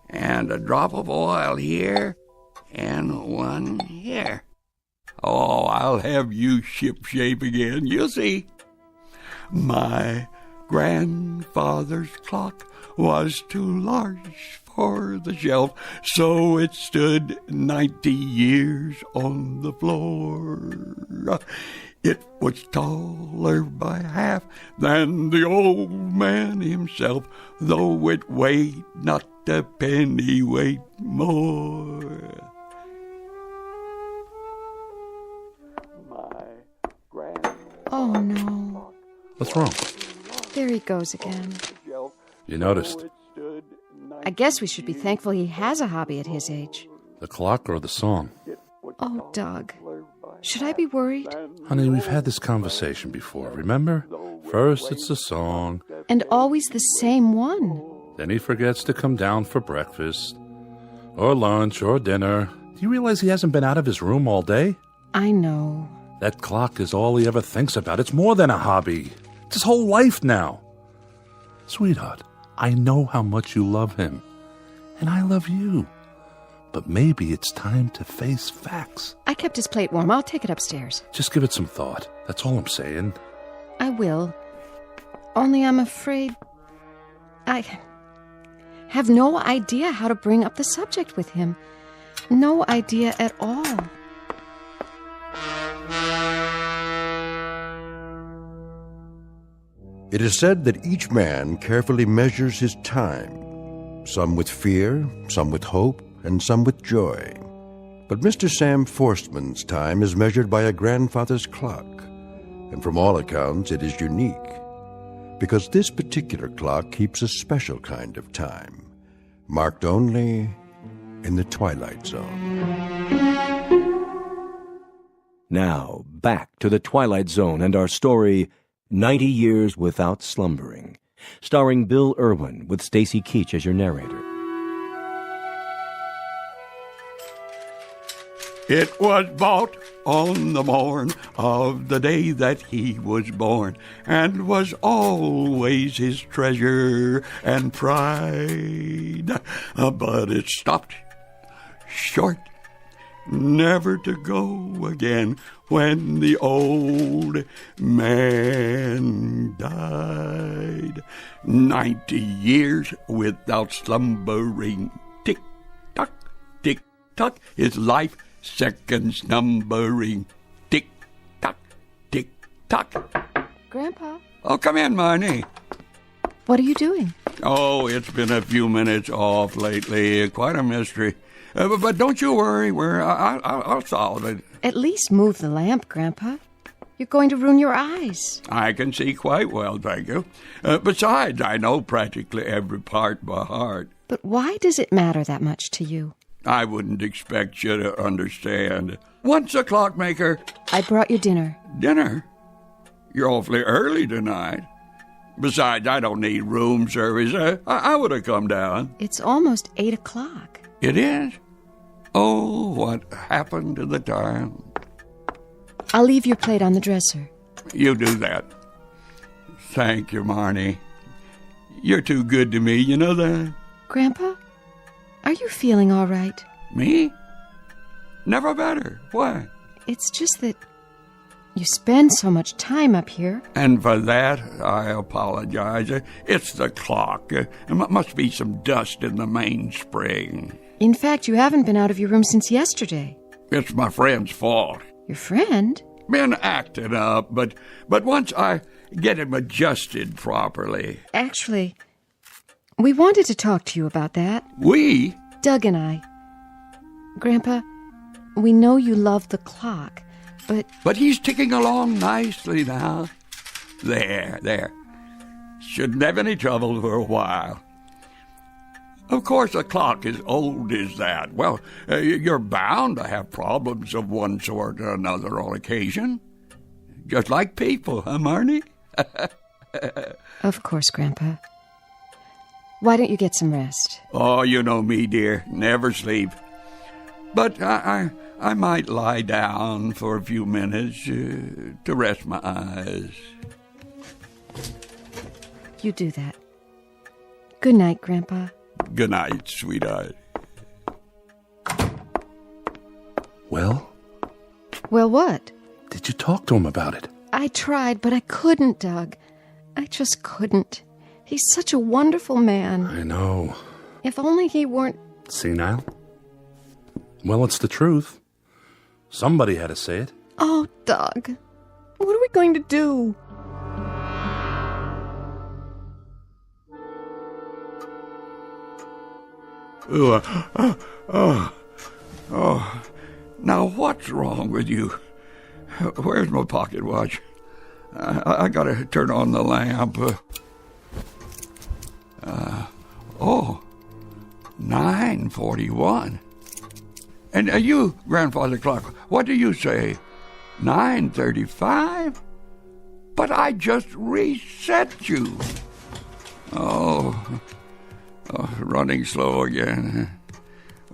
and a drop of oil here, and one here. Oh, I'll have you shipshape again, you'll see. My grandfather's clock was too large for the shelf, so it stood 90 years on the floor. It was taller by half than the old man himself, though it weighed not a pennyweight more.
Oh, no.
What's wrong?
There he goes again.
You noticed?
I guess we should be thankful he has a hobby at his age.
The clock or the song?
Oh, Doug. Should I be worried?
Honey, we've had this conversation before, remember? First it's the song.
And always the same one.
Then he forgets to come down for breakfast. Or lunch, or dinner. Do you realize he hasn't been out of his room all day?
I know.
That clock is all he ever thinks about. It's more than a hobby. It's his whole life now. Sweetheart, I know how much you love him. And I love you. But maybe it's time to face facts.
I kept his plate warm. I'll take it upstairs.
Just give it some thought. That's all I'm saying.
I will. Only I'm afraid I have no idea how to bring up the subject with him. No idea at all.
It is said that each man carefully measures his time, some with fear, some with hope, and some with joy. But Mr. Sam Forstman's time is measured by a grandfather's clock, and from all accounts it is unique, because this particular clock keeps a special kind of time, marked only in the Twilight Zone.
Now, back to the Twilight Zone and our story, 90 Years Without Slumbering, starring Bill Irwin with Stacy Keach as your narrator.
It was bought on the morn of the day that he was born, and was always his treasure and pride. But it stopped short, never to go again, when the old man died. 90 years without slumbering. Tick-tock, tick-tock, his life seconds numbering. Tick-tock, tick-tock.
Grandpa?
Oh, come in, Marnie.
What are you doing?
Oh, it's been a few minutes off lately. Quite a mystery. But don't you worry. I'll solve it.
At least move the lamp, Grandpa. You're going to ruin your eyes.
I can see quite well, thank you. Besides, I know practically every part by heart.
But why does it matter that much to you?
I wouldn't expect you to understand. What's a clockmaker?
I brought you dinner.
Dinner? You're awfully early tonight. Besides, I don't need room service. I would have come down.
It's almost 8 o'clock.
It is? Oh, what happened to the time?
I'll leave your plate on the dresser.
You do that. Thank you, Marnie. You're too good to me, you know that?
Grandpa, are you feeling all right?
Me? Never better. Why?
It's just that you spend so much time up here.
And for that, I apologize. It's the clock. There must be some dust in the mainspring.
In fact, you haven't been out of your room since yesterday.
It's my friend's fault.
Your friend?
Been acting up, but once I get him adjusted properly.
Actually, we wanted to talk to you about that.
We?
Doug and I. Grandpa, we know you love the clock, but...
But he's ticking along nicely now. There. Shouldn't have any trouble for a while. Of course, a clock as old as that, well, you're bound to have problems of one sort or another on occasion. Just like people, huh, Marnie?
Of course, Grandpa. Why don't you get some rest?
Oh, you know me, dear. Never sleep. But I might lie down for a few minutes to rest my eyes.
You do that. Good night, Grandpa.
Good night, sweetheart.
Well?
Well, what?
Did you talk to him about it?
I tried, but I couldn't, Doug. I just couldn't. He's such a wonderful man.
I know.
If only he weren't...
Senile? Well, it's the truth. Somebody had to say it.
Oh, Doug. What are we going to do?
Now, what's wrong with you? Where's my pocket watch? I gotta turn on the lamp. 9:41. And you, Grandfather Clock, what do you say? 9:35? But I just reset you. Oh, running slow again.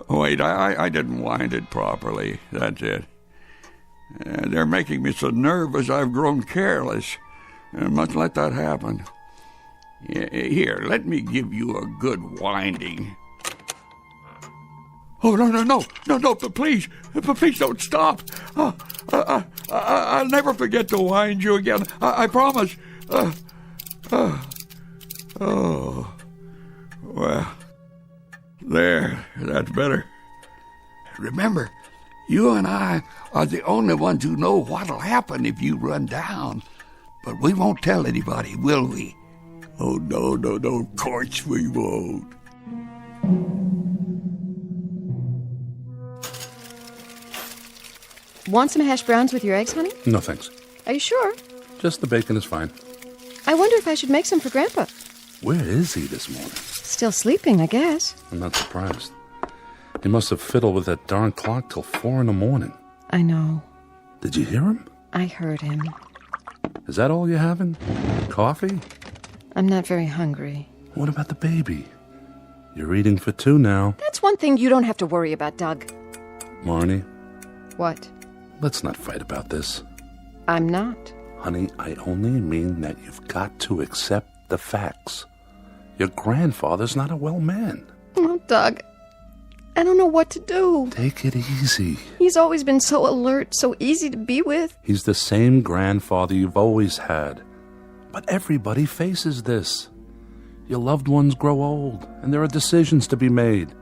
Wait, I didn't wind it properly. That's it. They're making me so nervous I've grown careless. I must let that happen. Here, let me give you a good winding. Oh, no, please don't stop. I'll never forget to wind you again. I promise. Oh, well, there, that's better. Remember, you and I are the only ones who know what'll happen if you run down. But we won't tell anybody, will we? Oh, no, of course we won't.
Want some hash browns with your eggs, honey?
No, thanks.
Are you sure?
Just the bacon is fine.
I wonder if I should make some for Grandpa.
Where is he this morning?
Still sleeping, I guess.
I'm not surprised. He must have fiddled with that darn clock till 4 a.m.
I know.
Did you hear him?
I heard him.
Is that all you're having? Coffee?
I'm not very hungry.
What about the baby? You're eating for 2 now.
That's one thing you don't have to worry about, Doug.
Marnie,
What?
let's not fight about this.
I'm not.
Honey, I only mean that you've got to accept the facts. Your grandfather's not a well man.
Oh, Doug. I don't know what to do.
Take it easy.
He's always been so alert, so easy to be with.
He's the same grandfather you've always had. But everybody faces this. Your loved ones grow old, and there are decisions to be made.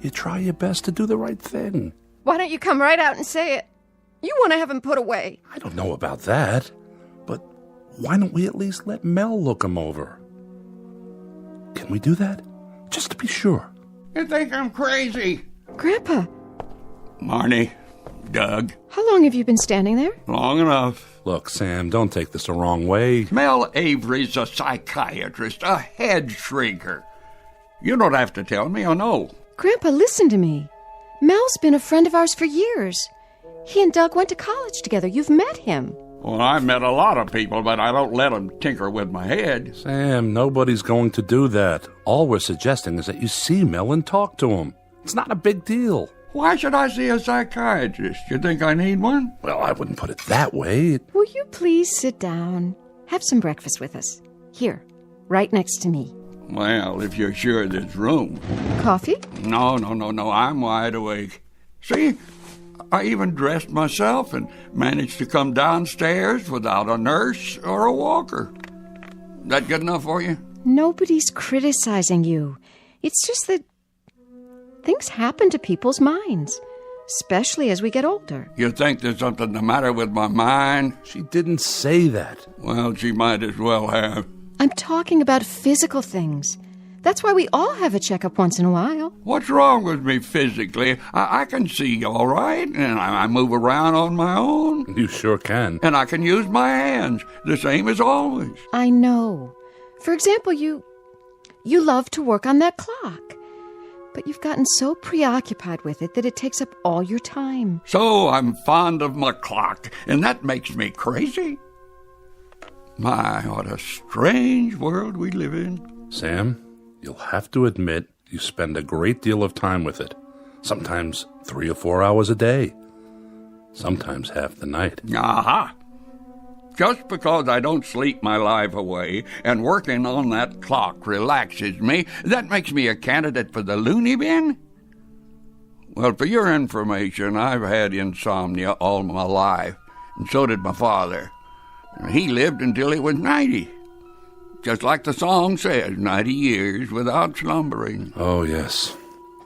You try your best to do the right thing.
Why don't you come right out and say it? You want to have him put away.
I don't know about that, but why don't we at least let Mel look him over? Can we do that? Just to be sure.
You think I'm crazy?
Grandpa.
Marnie, Doug.
How long have you been standing there?
Long enough.
Look, Sam, don't take this the wrong way.
Mel Avery's a psychiatrist, a head shrinker. You don't have to tell me, I know.
Grandpa, listen to me. Mel's been a friend of ours for years. He and Doug went to college together. You've met him.
Well, I've met a lot of people, but I don't let them tinker with my head.
Sam, nobody's going to do that. All we're suggesting is that you see Mel and talk to him. It's not a big deal.
Why should I see a psychiatrist? You think I need one?
Well, I wouldn't put it that way.
Will you please sit down? Have some breakfast with us. Here, right next to me.
Well, if you're sure there's room.
Coffee?
No. I'm wide awake. See, I even dressed myself and managed to come downstairs without a nurse or a walker. That good enough for you?
Nobody's criticizing you. It's just that things happen to people's minds, especially as we get older.
You think there's something the matter with my mind?
She didn't say that.
Well, she might as well have.
I'm talking about physical things. That's why we all have a checkup once in a while.
What's wrong with me physically? I can see all right, and I move around on my own.
You sure can.
And I can use my hands, the same as always.
I know. For example, you love to work on that clock. But you've gotten so preoccupied with it that it takes up all your time.
So I'm fond of my clock, and that makes me crazy? My, what a strange world we live in.
Sam, you'll have to admit you spend a great deal of time with it. Sometimes 3 or 4 hours a day. Sometimes half the night.
Aha! Just because I don't sleep my life away and working on that clock relaxes me, that makes me a candidate for the loony bin? Well, for your information, I've had insomnia all my life, and so did my father. He lived until he was 90. Just like the song says, 90 years without slumbering.
Oh, yes,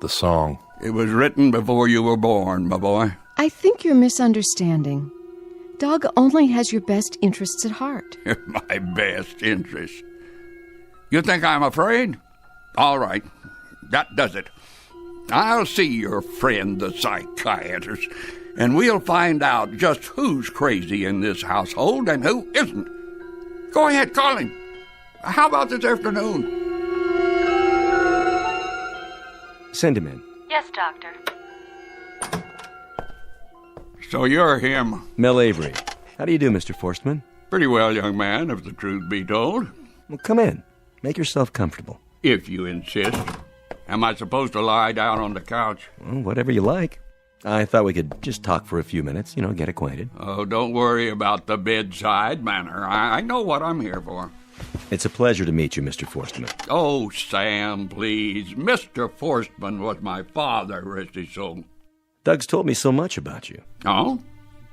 the song.
It was written before you were born, my boy.
I think you're misunderstanding. Doug only has your best interests at heart.
My best interests. You think I'm afraid? All right, that does it. I'll see your friend, the psychiatrist, and we'll find out just who's crazy in this household and who isn't. Go ahead, call him. How about this afternoon?
Send him in.
Yes, Doctor.
So you're him.
Mel Avery. How do you do, Mr. Forstman?
Pretty well, young man, if the truth be told.
Well, come in. Make yourself comfortable.
If you insist. Am I supposed to lie down on the couch?
Well, whatever you like. I thought we could just talk for a few minutes, get acquainted.
Oh, don't worry about the bedside manner. I know what I'm here for.
It's a pleasure to meet you, Mr. Forstman.
Oh, Sam, please. Mr. Forstman was my father, rest his soul.
Doug's told me so much about you.
Oh?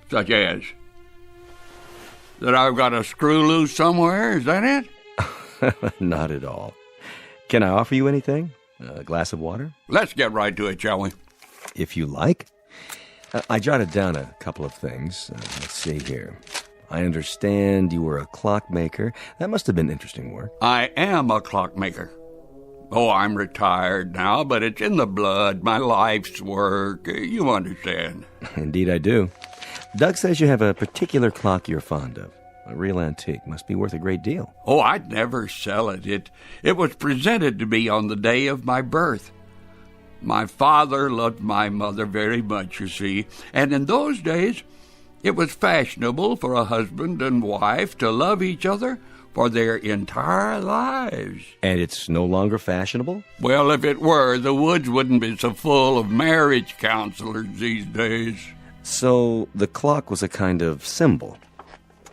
Such as? That I've got a screw loose somewhere, is that it?
Not at all. Can I offer you anything? A glass of water?
Let's get right to it, shall we?
If you like. I jotted down a couple of things. Let's see here. I understand you were a clockmaker. That must have been interesting work.
I am a clockmaker. Oh, I'm retired now, but it's in the blood, my life's work. You understand.
Indeed I do. Doug says you have a particular clock you're fond of. A real antique. Must be worth a great deal.
Oh, I'd never sell it. It was presented to me on the day of my birth. My father loved my mother very much, you see, and in those days it was fashionable for a husband and wife to love each other for their entire lives.
And it's no longer fashionable?
Well, if it were, the woods wouldn't be so full of marriage counselors these days.
So the clock was a kind of symbol.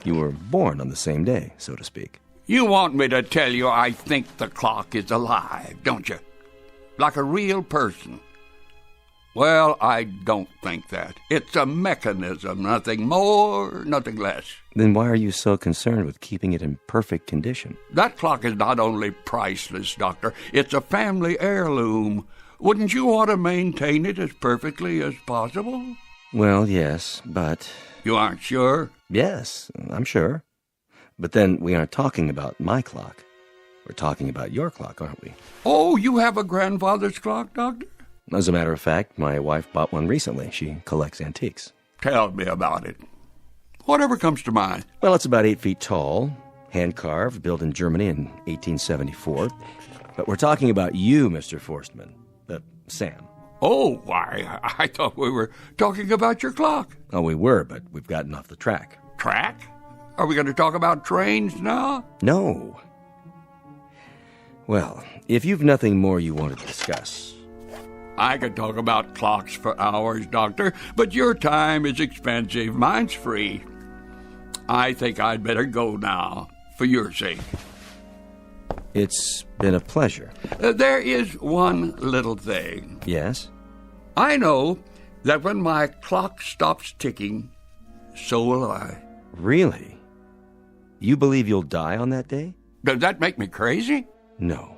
You were born on the same day, so to speak.
You want me to tell you I think the clock is alive, don't you? Like a real person. Well, I don't think that. It's a mechanism, nothing more, nothing less.
Then why are you so concerned with keeping it in perfect condition?
That clock is not only priceless, Doctor, it's a family heirloom. Wouldn't you want to maintain it as perfectly as possible?
Well, yes, but...
You aren't sure?
Yes, I'm sure. But then we aren't talking about my clock. We're talking about your clock, aren't we?
Oh, you have a grandfather's clock, Doctor?
As a matter of fact, my wife bought one recently. She collects antiques.
Tell me about it. Whatever comes to mind.
Well, it's about 8 feet tall, hand-carved, built in Germany in 1874. But we're talking about you, Mr. Forstman. Sam.
Oh, why, I thought we were talking about your clock.
Oh, we were, but we've gotten off the track.
Track? Are we going to talk about trains now?
No. Well, if you've nothing more you want to discuss...
I could talk about clocks for hours, Doctor, but your time is expensive. Mine's free. I think I'd better go now, for your sake.
It's been a pleasure.
There is one little thing.
Yes?
I know that when my clock stops ticking, so will I.
Really? You believe you'll die on that day?
Does that make me crazy?
No.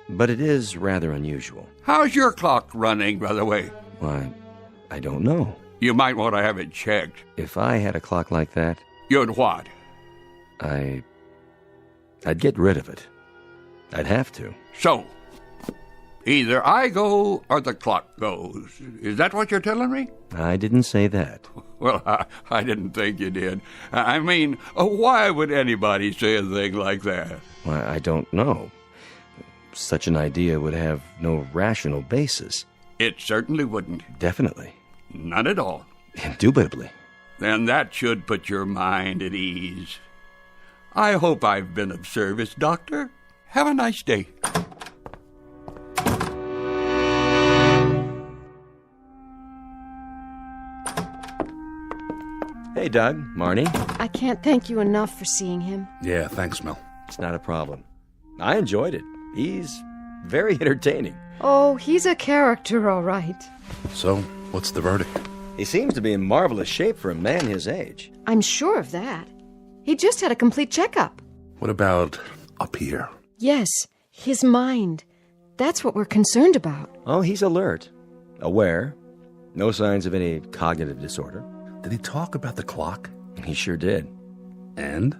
But it is rather unusual.
How's your clock running, by the way?
Why, I don't know.
You might want to have it checked.
If I had a clock like that...
You'd what?
I'd get rid of it. I'd have to.
So, either I go or the clock goes. Is that what you're telling me?
I didn't say that.
Well, I didn't think you did. I mean, why would anybody say a thing like that?
Why, I don't know. Such an idea would have no rational basis.
It certainly wouldn't.
Definitely.
None at all.
Indubitably.
Then that should put your mind at ease. I hope I've been of service, Doctor. Have a nice day.
Hey,
Doug. Marnie.
I can't thank you enough for seeing him.
Yeah, thanks, Mel.
It's not a problem. I enjoyed it. He's very entertaining.
Oh, he's a character, all right.
So, what's the verdict?
He seems to be in marvelous shape for a man his age.
I'm sure of that. He just had a complete checkup.
What about up here?
Yes, his mind. That's what we're concerned about.
Oh, he's alert. Aware. No signs of any cognitive disorder.
Did he talk about the clock?
He sure did.
And?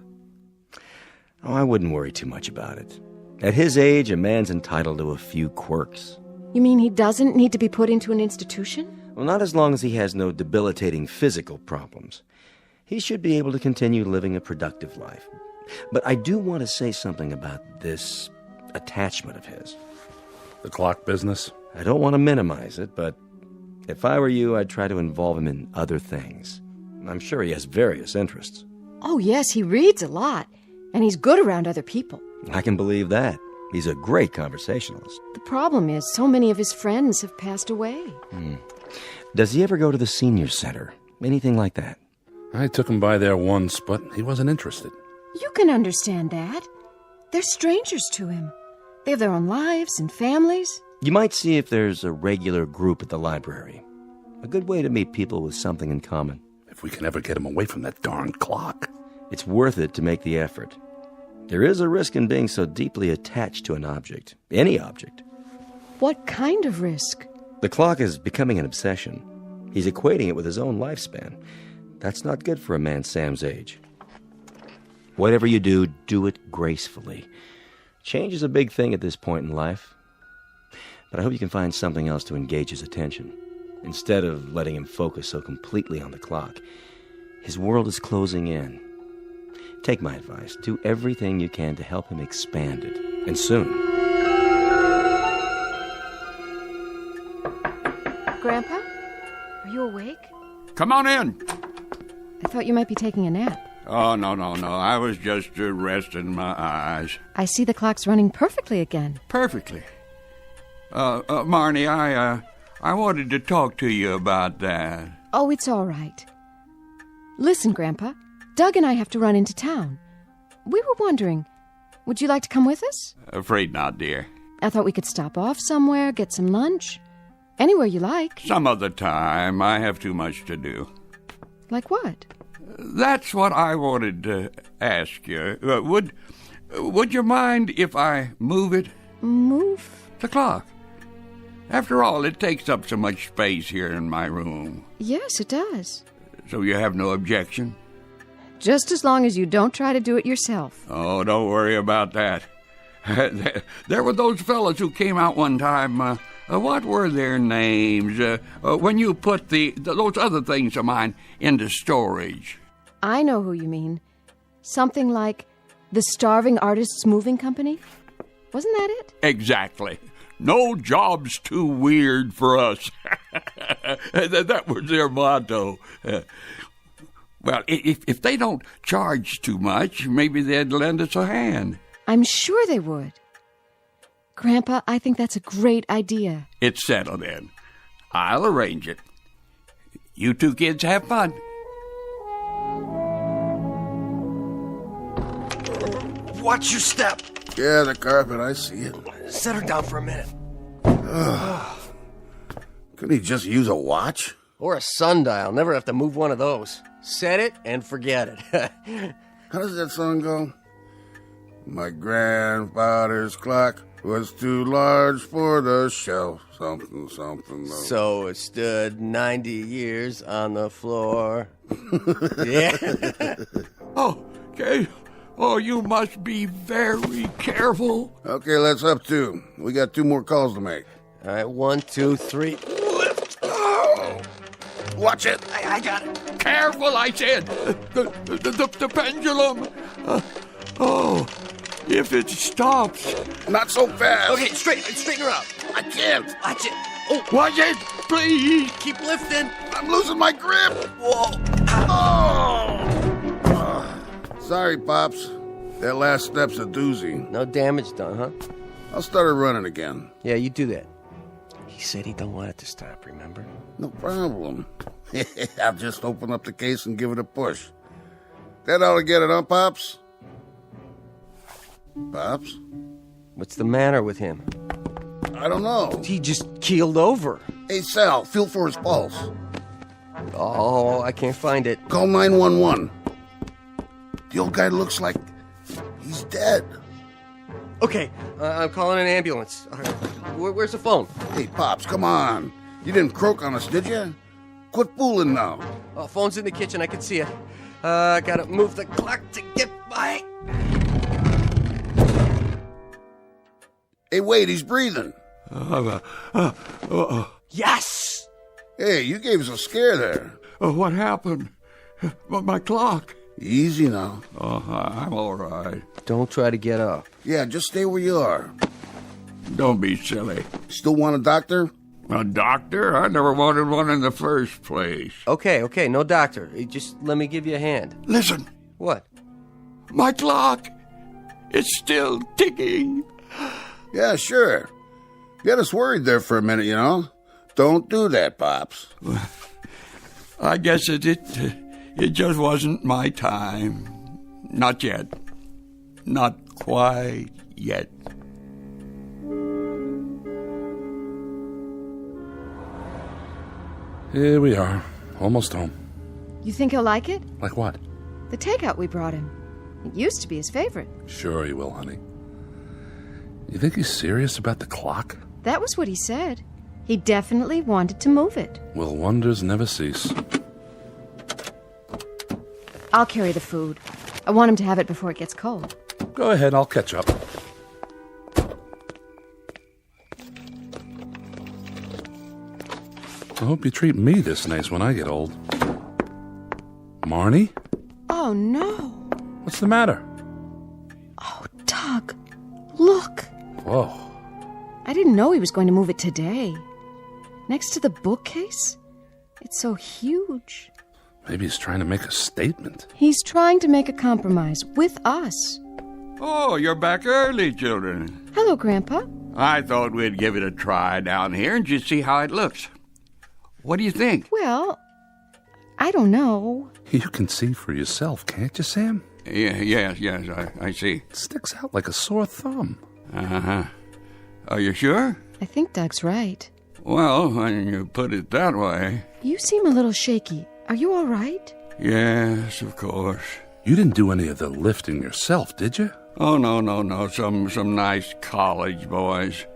Oh, I wouldn't worry too much about it. At his age, a man's entitled to a few quirks.
You mean he doesn't need to be put into an institution?
Well, not as long as he has no debilitating physical problems. He should be able to continue living a productive life. But I do want to say something about this attachment of his.
The clock business?
I don't want to minimize it, but if I were you, I'd try to involve him in other things. I'm sure he has various interests.
Oh, yes, he reads a lot, and he's good around other people.
I can believe that. He's a great conversationalist.
The problem is, so many of his friends have passed away.
Does he ever go to the senior center? Anything like that?
I took him by there once, but he wasn't interested.
You can understand that. They're strangers to him. They have their own lives and families.
You might see if there's a regular group at the library. A good way to meet people with something in common.
If we can ever get him away from that darn clock.
It's worth it to make the effort. There is a risk in being so deeply attached to an object. Any object.
What kind of risk?
The clock is becoming an obsession. He's equating it with his own lifespan. That's not good for a man Sam's age. Whatever you do, do it gracefully. Change is a big thing at this point in life. But I hope you can find something else to engage his attention. Instead of letting him focus so completely on the clock. His world is closing in. Take my advice. Do everything you can to help him expand it. And soon.
Grandpa? Are you awake?
Come on in.
I thought you might be taking a nap.
Oh, no. I was just resting my eyes.
I see the clock's running perfectly again.
Perfectly. Marnie, I wanted to talk to you about that.
Oh, it's all right. Listen, Grandpa. Doug and I have to run into town. We were wondering, would you like to come with us?
Afraid not, dear.
I thought we could stop off somewhere, get some lunch. Anywhere you like.
Some other time. I have too much to do.
Like what?
That's what I wanted to ask you. Would you mind if I move it?
Move?
The clock. After all, it takes up so much space here in my room.
Yes, it does.
So you have no objection?
Just as long as you don't try to do it yourself.
Oh, don't worry about that. There were those fellas who came out one time. What were their names? When you put those other things of mine into storage.
I know who you mean. Something like the Starving Artists Moving Company? Wasn't that it?
Exactly. No job's too weird for us. That was their motto. Well, if they don't charge too much, maybe they'd lend us a hand.
I'm sure they would. Grandpa, I think that's a great idea.
It's settled then. I'll arrange it. You two kids have fun.
Watch your step.
Yeah, the carpet, I see it.
Set her down for a minute.
Couldn't he just use a watch?
Or a sundial. Never have to move one of those. Set it and forget it.
How does that song go? My grandfather's clock was too large for the shelf. Something.
So it stood 90 years on the floor. Yeah.
Oh, okay. Oh, you must be very careful.
Okay, let's up two. We got 2 more calls to make.
All right, 1, 2, 3. Lift.
Oh. Watch it.
I got it.
Careful, I said. The pendulum. Oh, if it stops.
Not so fast.
Okay, straighten her out.
I can't.
Watch it.
Oh, watch it, please.
Keep lifting.
I'm losing my grip.
Whoa.
Sorry, Pops. That last step's a doozy.
No damage done, huh?
I'll start her running again.
Yeah, you do that. He said he don't want it to stop, remember?
No problem. I'll just open up the case and give it a push. That ought to get it, huh, Pops? Pops?
What's the matter with him?
I don't know.
He just keeled over.
Hey, Sal, feel for his pulse.
Oh, I can't find it.
Call 911. The old guy looks like he's dead.
Okay, I'm calling an ambulance. Where's the phone?
Hey, Pops, come on. You didn't croak on us, did you? Quit fooling now.
Oh, phone's in the kitchen. I can see it. Gotta move the clock to get by.
Hey, wait, he's breathing.
Yes!
Hey, you gave us a scare there.
What happened? My clock.
Easy now.
I'm all right.
Don't try to get up.
Yeah, just stay where you are.
Don't be silly.
Still want a doctor?
A doctor? I never wanted one in the first place.
Okay, no doctor. Just let me give you a hand.
Listen.
What?
My clock. It's still ticking.
Yeah, sure. You had us worried there for a minute, you know. Don't do that, Pops.
I guess it just wasn't my time. Not yet. Not quite yet.
Here we are, almost home.
You think he'll like it?
Like what?
The takeout we brought him. It used to be his favorite.
Sure he will, honey. You think he's serious about the clock?
That was what he said. He definitely wanted to move it.
Will wonders never cease?
I'll carry the food. I want him to have it before it gets cold.
Go ahead, I'll catch up. I hope you treat me this nice when I get old. Marnie?
Oh, no.
What's the matter?
Oh, Doug. Look.
Whoa.
I didn't know he was going to move it today. Next to the bookcase? It's so huge.
Maybe he's trying to make a statement.
He's trying to make a compromise with us.
Oh, you're back early, children.
Hello, Grandpa.
I thought we'd give it a try down here and just see how it looks. What do you think?
Well, I don't know.
You can see for yourself, can't you, Sam?
Yes, I see.
It sticks out like a sore thumb.
Uh-huh. Are you sure?
I think Doug's right.
Well, when you put it that way...
You seem a little shaky. Are you all right?
Yes, of course.
You didn't do any of the lifting yourself, did you?
Oh, no. Some nice college boys.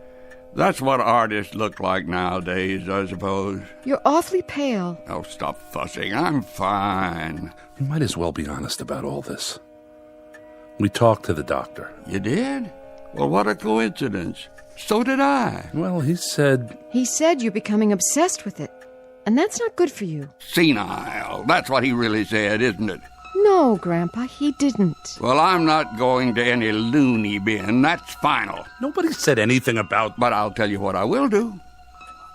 That's what artists look like nowadays, I suppose.
You're awfully pale.
Oh, stop fussing. I'm fine.
You might as well be honest about all this. We talked to the doctor.
You did? Well, what a coincidence. So did I.
Well, he said...
He said you're becoming obsessed with it. And that's not good for you.
Senile. That's what he really said, isn't it?
No, Grandpa, he didn't.
Well, I'm not going to any loony bin. That's final.
Nobody said anything about...
But I'll tell you what I will do.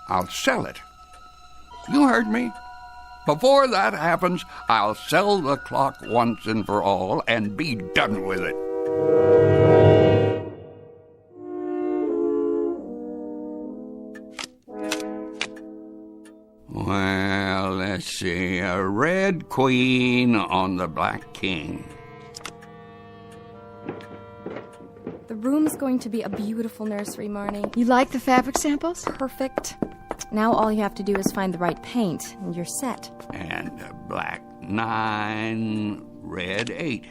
I'll sell it. You heard me. Before that happens, I'll sell the clock once and for all and be done with it. Well, let's see. A red queen on the black king.
The room's going to be a beautiful nursery, Marnie.
You like the fabric samples?
Perfect. Now all you have to do is find the right paint, and you're set.
And a black 9, red 8.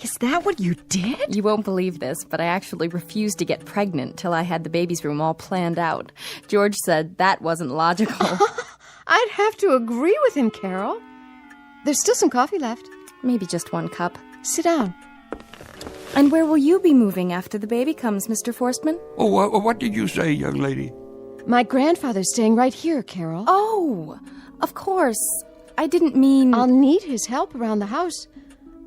Is that what you did?
You won't believe this, but I actually refused to get pregnant till I had the baby's room all planned out. George said that wasn't logical.
I'd have to agree with him, Carol. There's still some coffee left.
Maybe just 1 cup.
Sit down.
And where will you be moving after the baby comes, Mr. Forstman?
Oh, what did you say, young lady?
My grandfather's staying right here, Carol.
Oh, of course. I didn't mean...
I'll need his help around the house.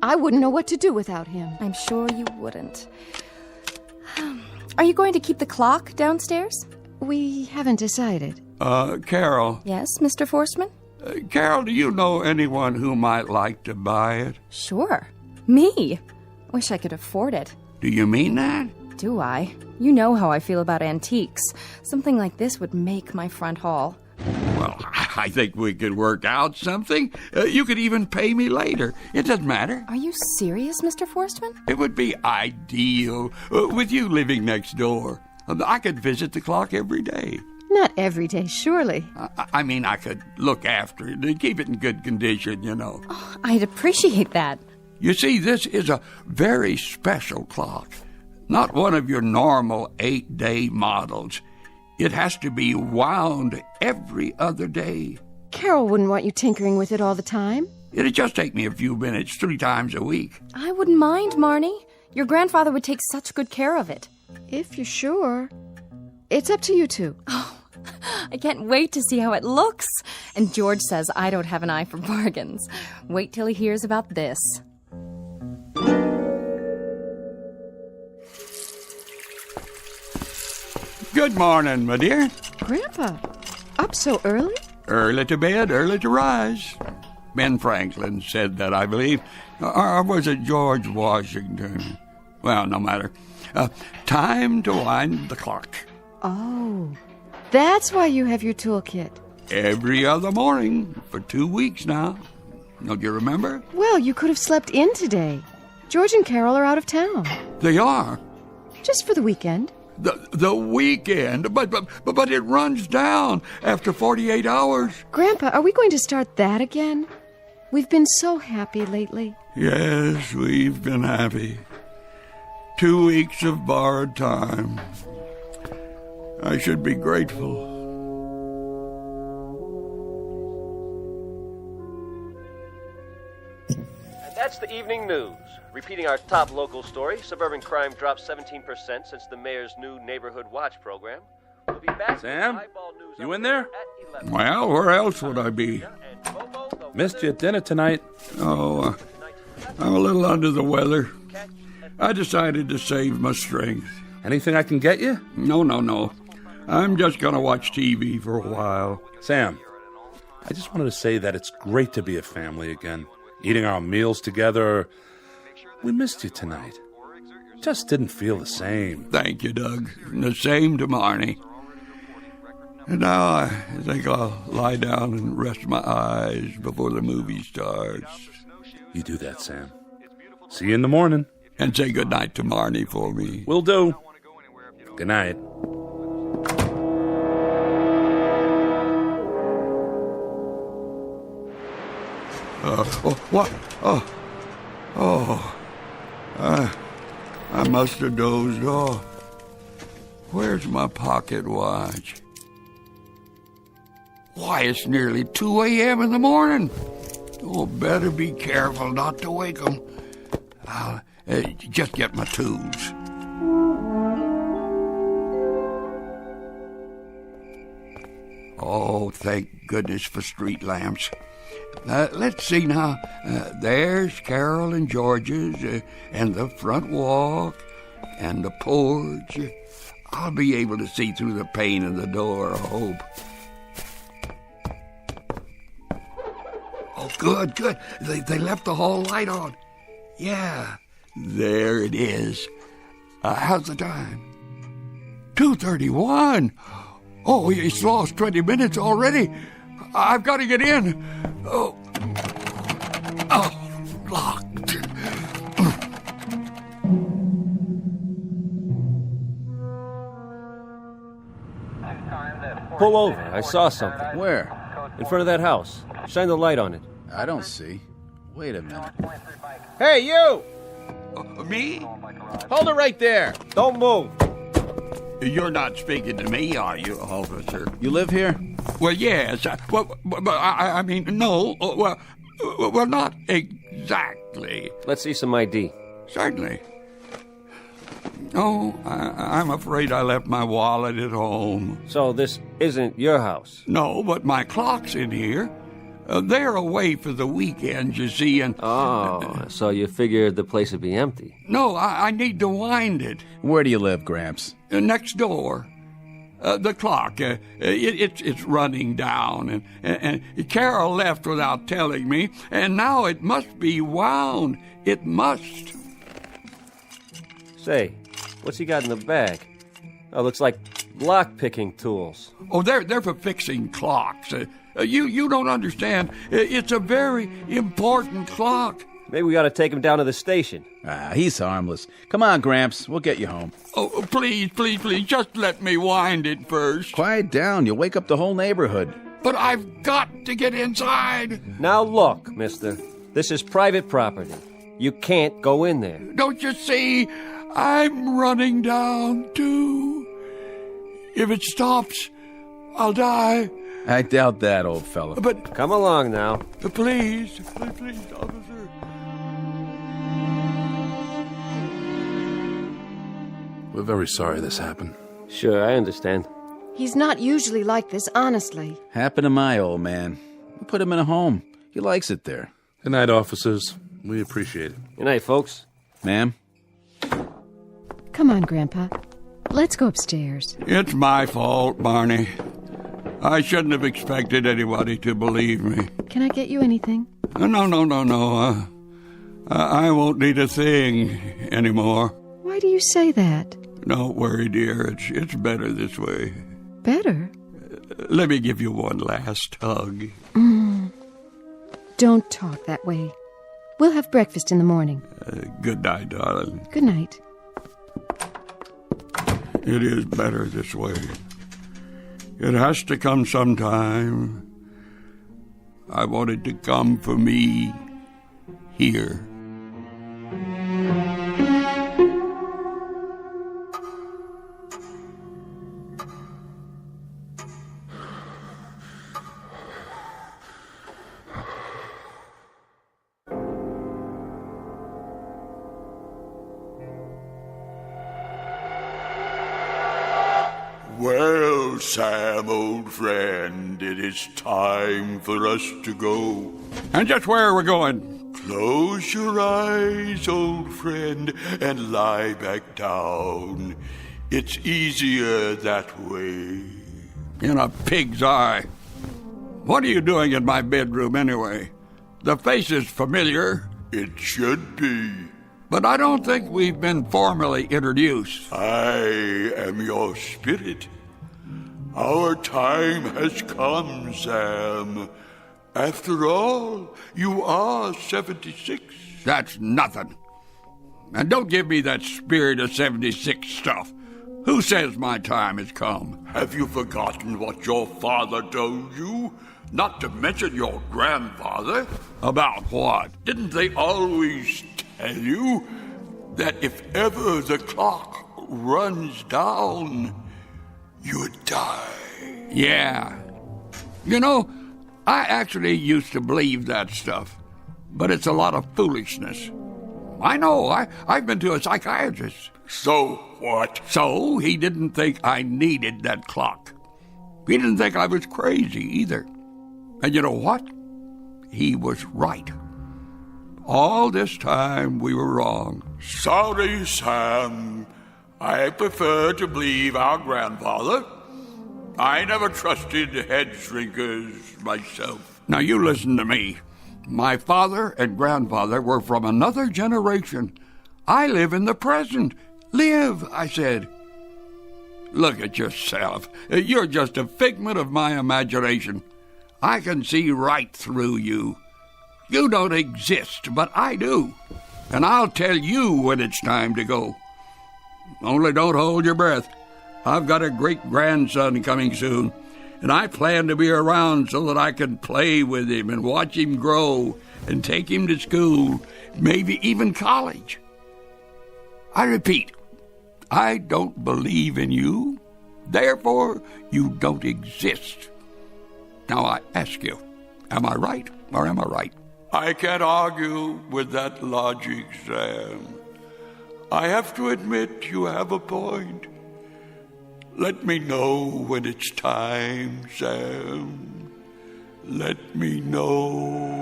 I wouldn't know what to do without him.
I'm sure you wouldn't. Are you going to keep the clock downstairs?
We haven't decided.
Carol.
Yes, Mr. Forstman?
Carol, do you know anyone who might like to buy it?
Sure. Me. Wish I could afford it.
Do you mean that?
Do I? You know how I feel about antiques. Something like this would make my front hall.
Well, Well, I think we could work out something. You could even pay me later. It doesn't matter.
Are you serious, Mr. Forstman?
It would be ideal with you living next door. I could visit the clock every day.
Not every day, surely.
I mean, I could look after it and keep it in good condition, you know.
Oh, I'd appreciate that.
You see, this is a very special clock. Not one of your normal 8-day models. It has to be wound every other day.
Carol wouldn't want you tinkering with it all the time.
It'd just take me a few minutes 3 times a week.
I wouldn't mind, Marnie. Your grandfather would take such good care of it.
If you're sure. It's up to you two.
Oh, I can't wait to see how it looks. And George says I don't have an eye for bargains. Wait till he hears about this.
Good morning, my dear.
Grandpa, up so early?
Early to bed, early to rise. Ben Franklin said that, I believe. Or was it George Washington? Well, no matter. Time to wind the clock.
Oh, that's why you have your toolkit.
Every other morning for 2 weeks now. Don't you remember?
Well, you could have slept in today. George and Carol are out of town.
They are?
Just for the weekend.
The weekend? But it runs down after 48 hours.
Grandpa, are we going to start that again? We've been so happy lately.
Yes, we've been happy. 2 weeks of borrowed time. I should be grateful.
And that's the evening news. Repeating our top local story, suburban crime dropped 17% since the mayor's new Neighborhood Watch program. We'll be back.
Sam, you in there?
Well, where else would I be?
Missed you at dinner tonight.
Oh, I'm a little under the weather. I decided to save my strength.
Anything I can get you?
No. I'm just going to watch TV for a while.
Sam, I just wanted to say that it's great to be a family again. Eating our meals together. We missed you tonight. Just didn't feel the same.
Thank you, Doug. And the same to Marnie. And now I think I'll lie down and rest my eyes before the movie starts.
You do that, Sam. See you in the morning.
And say good night to Marnie for me.
Will do. Good night.
What? I must have dozed off. Where's my pocket watch? Why, it's nearly 2 a.m. in the morning. Oh, better be careful not to wake 'em. I'll just get my tools. Oh, thank goodness for street lamps. Let's see now. There's Carol and George's, and the front walk, and the porch. I'll be able to see through the pane in the door, I hope. Oh, good. They left the hall light on. Yeah, there it is. How's the time? 2:31. Oh, it's lost 20 minutes already. I've got to get in. Oh, locked.
Pull over. I saw something.
Where?
In front of that house. Shine the light on it.
I don't see. Wait a minute.
Hey, you!
Me?
Hold it right there. Don't move.
You're not speaking to me, are you, officer?
You live here?
Well, yes. I mean, no. Well, not exactly.
Let's see some ID.
Certainly. Oh, I'm afraid I left my wallet at home.
So this isn't your house?
No, but my clock's in here. They're away for the weekend, you see, and...
Oh, so you figured the place would be empty?
No, I need to wind it.
Where do you live, Gramps?
Next door. The clock, it's running down, and Carol left without telling me, and now it must be wound. It must.
Say, what's he got in the bag? Oh, looks like Lock-picking tools.
Oh, they're for fixing clocks. You don't understand. It's a very important clock.
Maybe we ought to take him down to the station.
He's harmless. Come on, Gramps. We'll get you home.
Oh, please, just let me wind it first.
Quiet down. You'll wake up the whole neighborhood.
But I've got to get inside.
Now look, mister. This is private property. You can't go in there.
Don't you see? I'm running down, too. If it stops, I'll die.
I doubt that, old fella.
But
come along now.
Please, officer.
We're very sorry this happened.
Sure, I understand.
He's not usually like this, honestly.
Happened to my old man. We put him in a home. He likes it there.
Good night, officers. We appreciate it.
Good night, folks.
Ma'am?
Come on, Grandpa. Let's go upstairs.
It's my fault, Barney. I shouldn't have expected anybody to believe me.
Can I get you anything?
No. I won't need a thing anymore.
Why do you say that?
Don't worry, dear. It's better this way.
Better?
Let me give you one last hug.
Don't talk that way. We'll have breakfast in the morning.
Good night, darling.
Good night.
It is better this way. It has to come sometime. I want it to come for me here.
Well, Sam, old friend, it is time for us to go.
And just where are we going?
Close your eyes, old friend, and lie back down. It's easier that way.
In a pig's eye. What are you doing in my bedroom anyway? The face is familiar.
It should be.
But I don't think we've been formally introduced.
I am your spirit. Our time has come, Sam. After all, you are 76.
That's nothing. And don't give me that spirit of 76 stuff. Who says my time has come?
Have you forgotten what your father told you? Not to mention your grandfather.
About what?
Didn't they always tell you that if ever the clock runs down, you'd die?
Yeah. You know, I actually used to believe that stuff, but it's a lot of foolishness. I know, I've been to a psychiatrist.
So what?
So he didn't think I needed that clock. He didn't think I was crazy either. And you know what? He was right. All this time we were wrong.
Sorry, Sam. I prefer to believe our grandfather. I never trusted head shrinkers myself.
Now you listen to me. My father and grandfather were from another generation. I live in the present. Live, I said. Look at yourself. You're just a figment of my imagination. I can see right through you. You don't exist, but I do. And I'll tell you when it's time to go. Only don't hold your breath. I've got a great-grandson coming soon, and I plan to be around so that I can play with him and watch him grow and take him to school, maybe even college. I repeat, I don't believe in you. Therefore, you don't exist. Now I ask you, am I right or am I right?
I can't argue with that logic, Sam. I have to admit you have a point. Let me know when it's time, Sam. Let me know.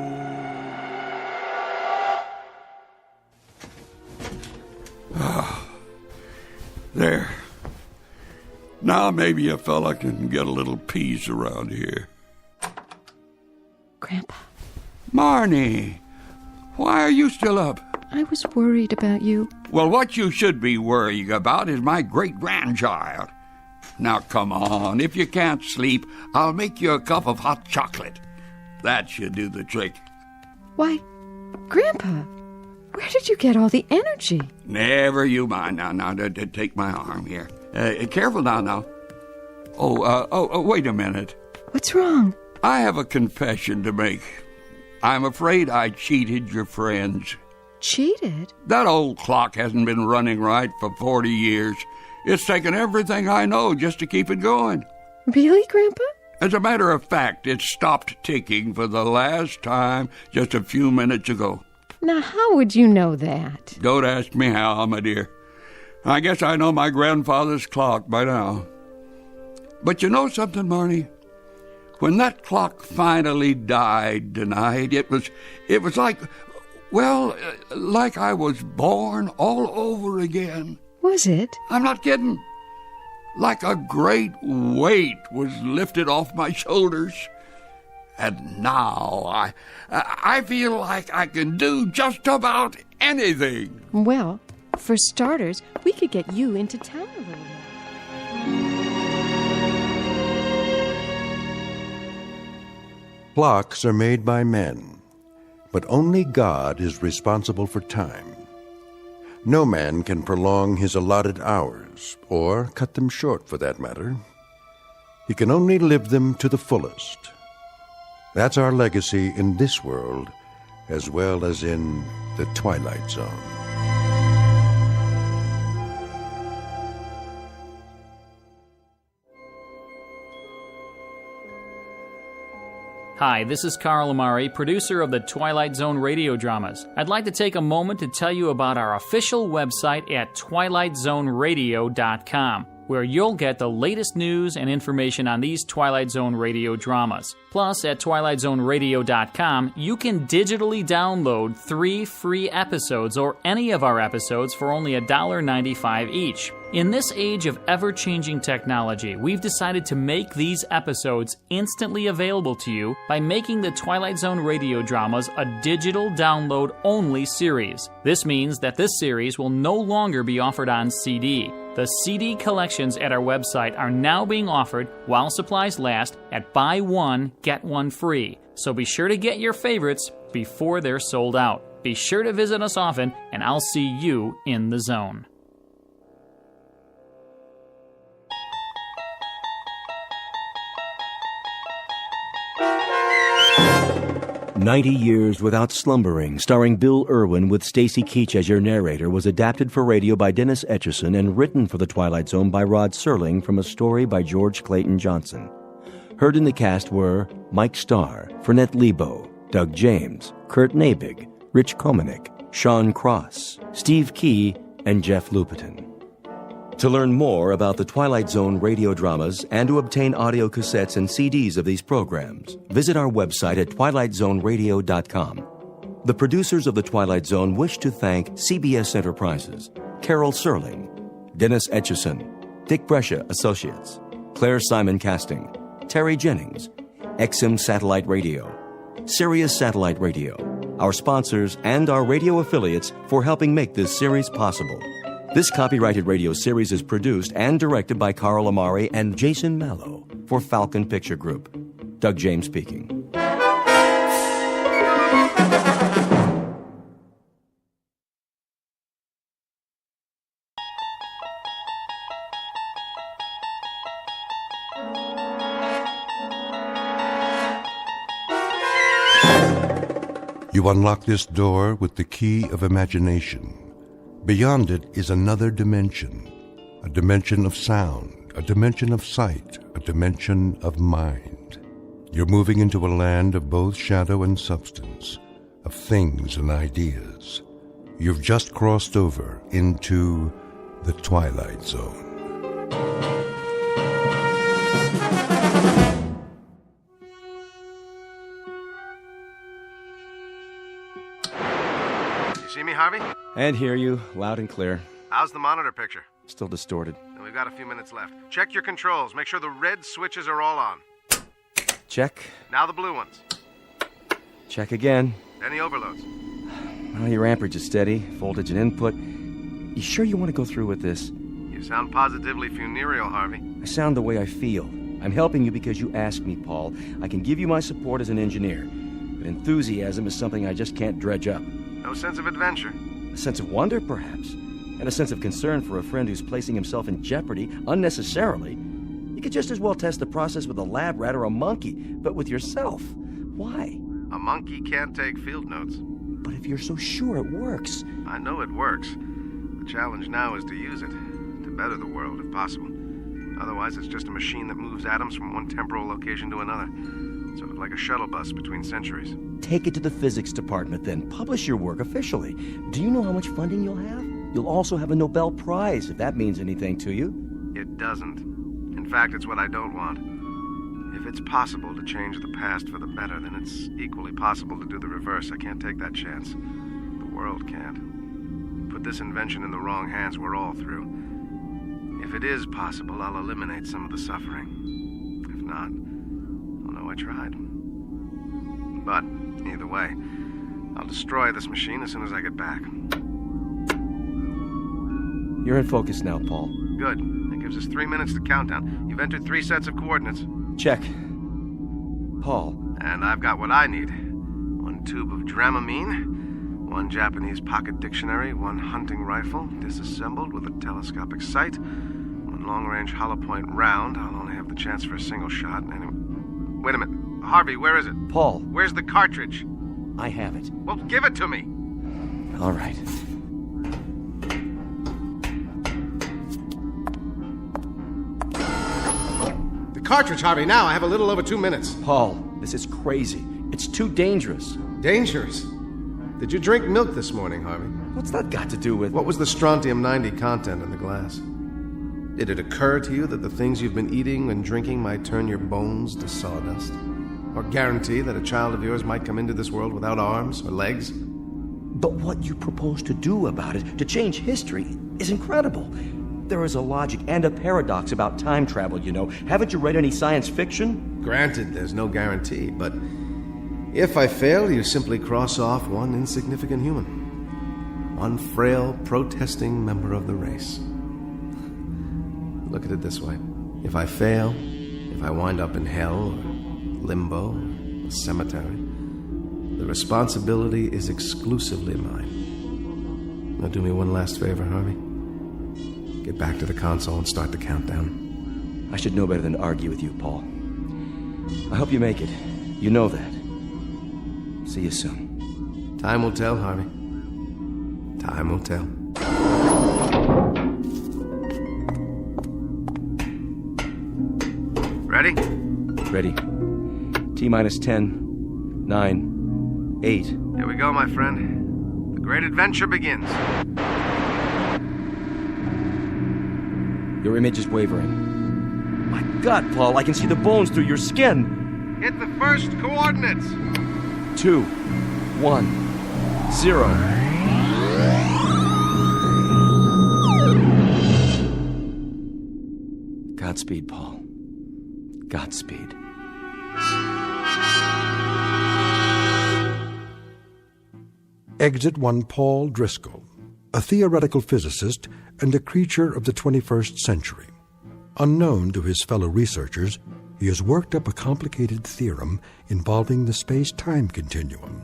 There. Now maybe a fella can get a little peace around here.
Grandpa.
Marnie, why are you still up?
I was worried about you.
Well, what you should be worrying about is my great-grandchild. Now, come on. If you can't sleep, I'll make you a cup of hot chocolate. That should do the trick.
Why, Grandpa, where did you get all the energy?
Never you mind. Now, take my arm here. Careful now. Oh, wait a minute.
What's wrong?
I have a confession to make. I'm afraid I cheated your friends.
Cheated?
That old clock hasn't been running right for 40 years. It's taken everything I know just to keep it going.
Really, Grandpa?
As a matter of fact, it stopped ticking for the last time just a few minutes ago.
Now, how would you know that?
Don't ask me how, my dear. I guess I know my grandfather's clock by now. But you know something, Marnie? When that clock finally died tonight, it was like, well, like I was born all over again.
Was it?
I'm not kidding. Like a great weight was lifted off my shoulders. And now I feel like I can do just about anything.
Well, for starters, we could get you into town a little bit.
Clocks are made by men, but only God is responsible for time. No man can prolong his allotted hours, or cut them short for that matter. He can only live them to the fullest. That's our legacy in this world, as well as in the Twilight Zone.
Hi, this is Carl Amari, producer of the Twilight Zone radio dramas. I'd like to take a moment to tell you about our official website at twilightzoneradio.com, where you'll get the latest news and information on these Twilight Zone radio dramas. Plus, at twilightzoneradio.com, you can digitally download 3 free episodes or any of our episodes for only $1.95 each. In this age of ever-changing technology, we've decided to make these episodes instantly available to you by making the Twilight Zone radio dramas a digital download-only series. This means that this series will no longer be offered on CD. The CD collections at our website are now being offered while supplies last at buy one, get one free. So be sure to get your favorites before they're sold out. Be sure to visit us often, and I'll see you in the zone.
90 Years Without Slumbering, starring Bill Irwin with Stacy Keach as your narrator, was adapted for radio by Dennis Etchison and written for The Twilight Zone by Rod Serling from a story by George Clayton Johnson. Heard in the cast were Mike Starr, Fernette Lebo, Doug James, Kurt Nabig, Rich Komanek, Sean Cross, Steve Key, and Jeff Lupetin. To learn more about the Twilight Zone radio dramas and to obtain audio cassettes and CDs of these programs, visit our website at twilightzoneradio.com. The producers of The Twilight Zone wish to thank CBS Enterprises, Carol Serling, Dennis Etchison, Dick Brescia Associates, Claire Simon Casting, Terry Jennings, XM Satellite Radio, Sirius Satellite Radio, our sponsors, and our radio affiliates for helping make this series possible. This copyrighted radio series is produced and directed by Carl Amari and Jason Mallow for Falcon Picture Group. Doug James speaking.
You unlock this door with the key of imagination. Beyond it is another dimension, a dimension of sound, a dimension of sight, a dimension of mind. You're moving into a land of both shadow and substance, of things and ideas. You've just crossed over into the Twilight Zone.
You see me, Harvey?
And hear you, loud and clear.
How's the monitor picture?
Still distorted.
We've got a few minutes left. Check your controls. Make sure the red switches are all on.
Check.
Now the blue ones.
Check again.
Any overloads?
Well, your amperage is steady, voltage and input. You sure you want to go through with this?
You sound positively funereal, Harvey.
I sound the way I feel. I'm helping you because you asked me, Paul. I can give you my support as an engineer, but enthusiasm is something I just can't dredge up.
No sense of adventure.
A sense of wonder, perhaps, and a sense of concern for a friend who's placing himself in jeopardy unnecessarily. You could just as well test the process with a lab rat or a monkey, but with yourself. Why?
A monkey can't take field notes.
But if you're so sure it works...
I know it works. The challenge now is to use it, to better the world if possible. Otherwise, it's just a machine that moves atoms from one temporal location to another. Sort of like a shuttle bus between centuries.
Take it to the physics department, then. Publish your work officially. Do you know how much funding you'll have? You'll also have a Nobel Prize, if that means anything to you.
It doesn't. In fact, it's what I don't want. If it's possible to change the past for the better, then it's equally possible to do the reverse. I can't take that chance. The world can't. Put this invention in the wrong hands, we're all through. If it is possible, I'll eliminate some of the suffering. If not, I'll know I tried. But, either way, I'll destroy this machine as soon as I get back.
You're in focus now, Paul.
Good. That gives us 3 minutes to countdown. You've entered 3 sets of coordinates.
Check. Paul.
And I've got what I need. 1 tube of Dramamine, 1 Japanese pocket dictionary, 1 hunting rifle, disassembled with a telescopic sight, 1 long-range hollow point round. I'll only have the chance for a single shot. Anyway. Wait a minute. Harvey, where is it?
Paul.
Where's the cartridge?
I have it.
Well, give it to me.
All right.
Cartridge, Harvey, now. I have a little over 2 minutes.
Paul, this is crazy. It's too dangerous.
Dangerous? Did you drink milk this morning, Harvey?
What's that got to do with...
What was the strontium-90 content in the glass? Did it occur to you that the things you've been eating and drinking might turn your bones to sawdust? Or guarantee that a child of yours might come into this world without arms or legs?
But what you propose to do about it, to change history, is incredible. There is a logic and a paradox about time travel, you know. Haven't you read any science fiction?
Granted, there's no guarantee, but if I fail, you simply cross off one insignificant human. One frail, protesting member of the race. Look at it this way. If I fail, if I wind up in hell, or limbo, or a cemetery, the responsibility is exclusively mine. Now do me one last favor, Harvey. Get back to the console and start the countdown.
I should know better than to argue with you, Paul. I hope you make it. You know that. See you soon.
Time will tell, Harvey. Time will tell. Ready?
Ready. T-minus 10, 9, 8.
Here we go, my friend. The great adventure begins.
Your image is wavering. My God, Paul, I can see the bones through your skin.
Hit the first coordinates.
2, 1, 0. Godspeed, Paul. Godspeed.
Exit one Paul Driscoll, a theoretical physicist and a creature of the 21st century. Unknown to his fellow researchers, he has worked up a complicated theorem involving the space-time continuum,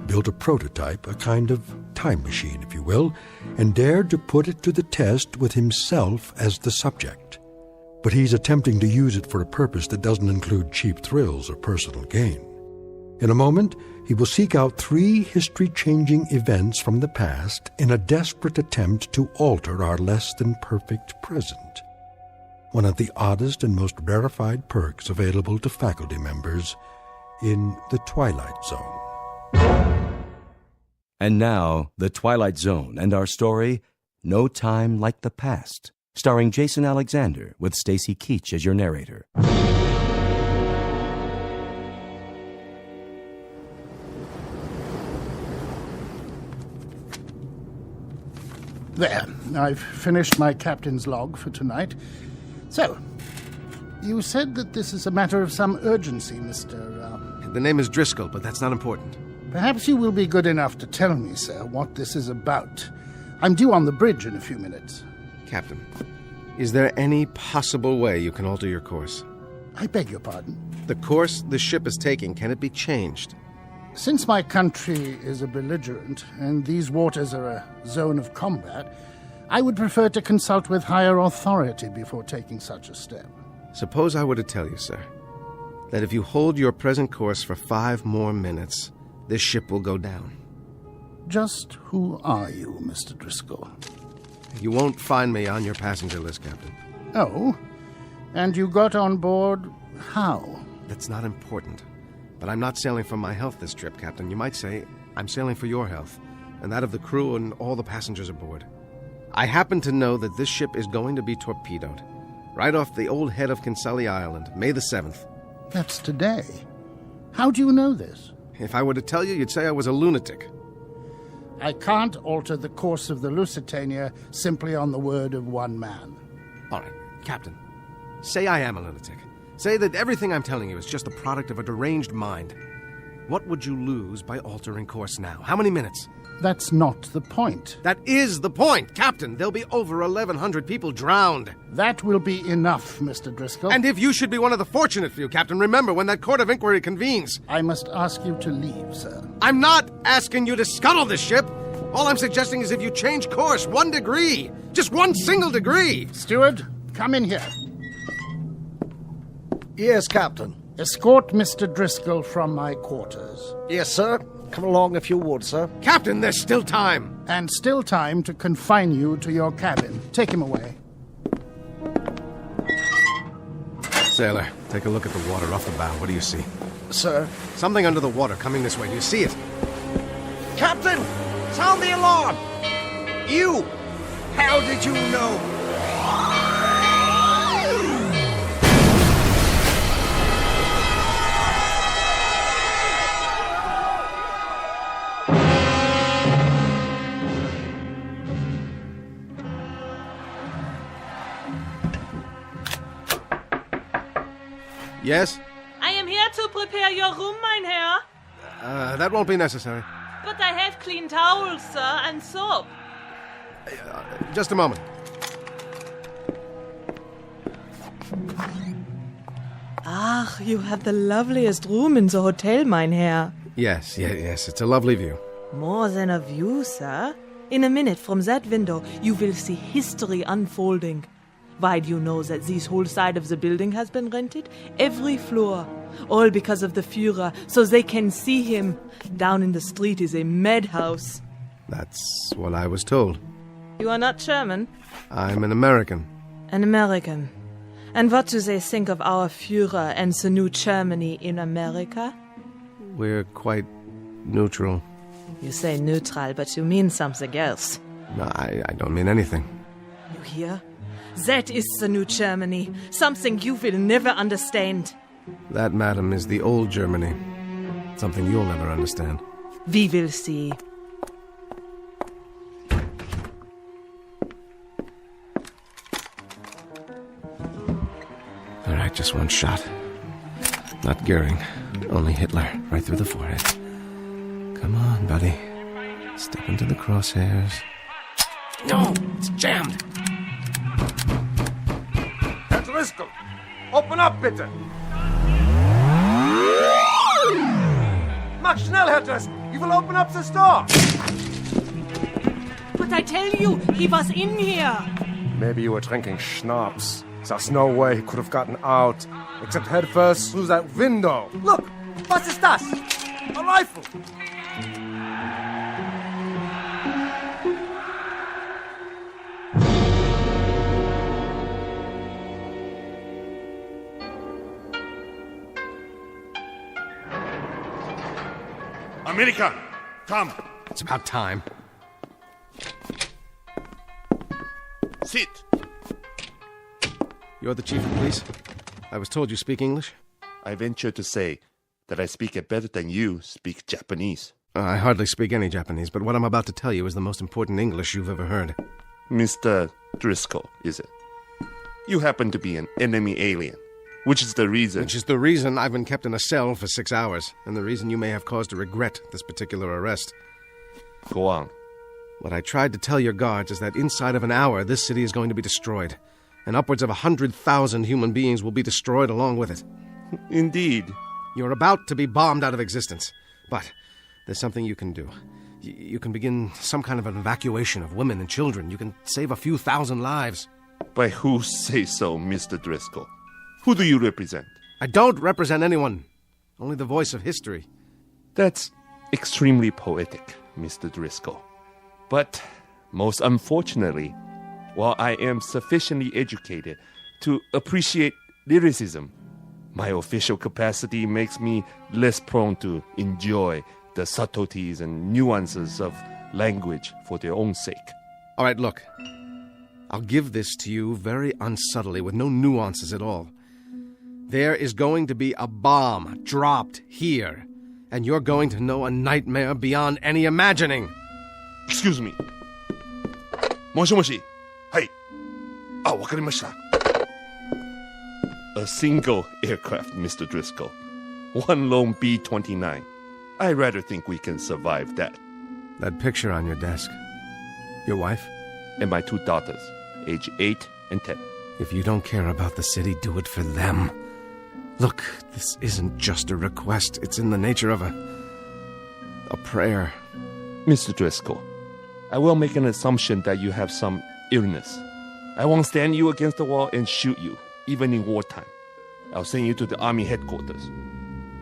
built a prototype, a kind of time machine, if you will, and dared to put it to the test with himself as the subject. But he's attempting to use it for a purpose that doesn't include cheap thrills or personal gain. In a moment, he will seek out 3 history-changing events from the past in a desperate attempt to alter our less-than-perfect present. One of the oddest and most rarefied perks available to faculty members in the Twilight Zone.
And now, the Twilight Zone and our story, No Time Like the Past, starring Jason Alexander with Stacy Keach as your narrator.
There, I've finished my captain's log for tonight. So, you said that this is a matter of some urgency, Mr.
The name is Driscoll, but that's not important.
Perhaps you will be good enough to tell me, sir, what this is about. I'm due on the bridge in a few minutes.
Captain, Is there any possible way you can alter your course?
I beg your pardon?
The course the ship is taking, can it be changed?
Since my country is a belligerent and these waters are a zone of combat, I would prefer to consult with higher authority before taking such a step.
Suppose I were to tell you, sir, that if you hold your present course for 5 more minutes, this ship will go down.
Just who are you, Mr. Driscoll?
You won't find me on your passenger list, Captain.
Oh? And you got on board how?
That's not important. But I'm not sailing for my health this trip, Captain. You might say I'm sailing for your health, and that of the crew and all the passengers aboard. I happen to know that this ship is going to be torpedoed, right off the old head of Kinsale Island, May the 7th.
That's today. How do you know this?
If I were to tell you, you'd say I was a lunatic.
I can't alter the course of the Lusitania simply on the word of one man.
All right, Captain. Say I am a lunatic. Say that everything I'm telling you is just the product of a deranged mind. What would you lose by altering course now? How many minutes?
That's not the point.
That is the point, Captain. There'll be over 1,100 people drowned.
That will be enough, Mr. Driscoll.
And if you should be one of the fortunate few, Captain, remember when that court of inquiry convenes.
I must ask you to leave, sir.
I'm not asking you to scuttle this ship. All I'm suggesting is if you change course 1 degree, just 1 single degree.
Steward, come in here.
Yes, Captain.
Escort Mr. Driscoll from my quarters.
Yes, sir. Come along if you would, sir.
Captain, there's still time.
And still time to confine you to your cabin. Take him away.
Sailor, take a look at the water off the bow. What do you see?
Sir?
Something under the water coming this way. Do you see it?
Captain! Sound the alarm! You! How did you know?
Yes?
I am here to prepare your room, mein Herr.
That won't be necessary.
But I have clean towels, sir, and soap.
Just a moment.
Ach, you have the loveliest room in the hotel, mein Herr.
Yes. It's a lovely view.
More than a view, sir. In a minute from that window, you will see history unfolding. Why do you know that this whole side of the building has been rented? Every floor. All because of the Führer, so they can see him. Down in the street is a madhouse.
That's what I was told.
You are not German?
I'm an American.
An American. And what do they think of our Führer and the new Germany in America?
We're quite neutral.
You say neutral, but you mean something else.
No, I don't mean anything.
You hear? That is the new Germany. Something you will never understand.
That, madam, is the old Germany. Something you'll never understand.
We will see.
All right, just one shot. Not Goering, only Hitler, right through the forehead. Come on, buddy. Step into the crosshairs. No, it's jammed.
Herr Driscoll, open up, bitte. Mach schnell, Herr Driscoll. He will open up the door.
But I tell you, he was in here.
Maybe you were drinking schnapps. There's no way he could have gotten out, except head first through that window.
Look, was ist das? A rifle.
America, come.
It's about time.
Sit.
You're the chief of police? I was told you speak English?
I venture to say that I speak it better than you speak Japanese.
I hardly speak any Japanese, but what I'm about to tell you is the most important English you've ever heard.
Mr. Driscoll, is it? You happen to be an enemy alien, which is the reason...
Which is the reason I've been kept in a cell for 6 hours, and the reason you may have cause to regret this particular arrest.
Go on.
What I tried to tell your guards is that inside of an hour, this city is going to be destroyed.
and upwards of 100,000 human beings will be destroyed along with it.
Indeed.
You're about to be bombed out of existence, but there's something you can do. You can begin some kind of an evacuation of women and children. You can save a few thousand lives.
By who say so, Mr. Driscoll? Who do you represent?
I don't represent anyone. Only the voice of history.
That's extremely poetic, Mr. Driscoll. But, most unfortunately, while I am sufficiently educated to appreciate lyricism, my official capacity makes me less prone to enjoy the subtleties and nuances of language for their own sake.
All right, look. I'll give this to you very unsubtly, with no nuances at all. There is going to be a bomb dropped here, and you're going to know a nightmare beyond any imagining.
Excuse me. Moshi. Hey. Wakarimashita. A single aircraft, Mr. Driscoll. One lone B-29. I rather think we can survive that.
That picture on your desk. Your wife?
And my 2 daughters, age 8 and 10.
If you don't care about the city, do it for them. Look, this isn't just a request. It's in the nature of a prayer.
Mr. Driscoll, I will make an assumption that you have some illness. I won't stand you against the wall and shoot you, even in wartime. I'll send you to the army headquarters,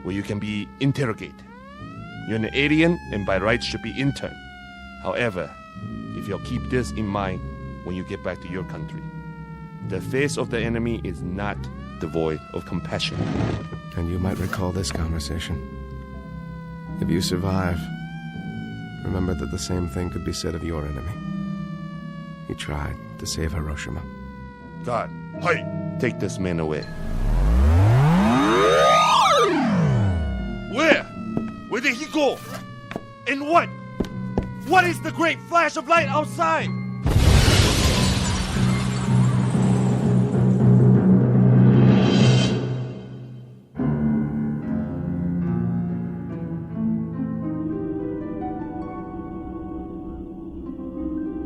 where you can be interrogated. You're an alien and by rights should be interned. However, if you'll keep this in mind when you get back to your country, the face of the enemy is not devoid of compassion.
And you might recall this conversation. If you survive, remember that the same thing could be said of your enemy. He tried to save Hiroshima.
God, hey, take this man away. Where? Where did he go? And what? What is the great flash of light outside?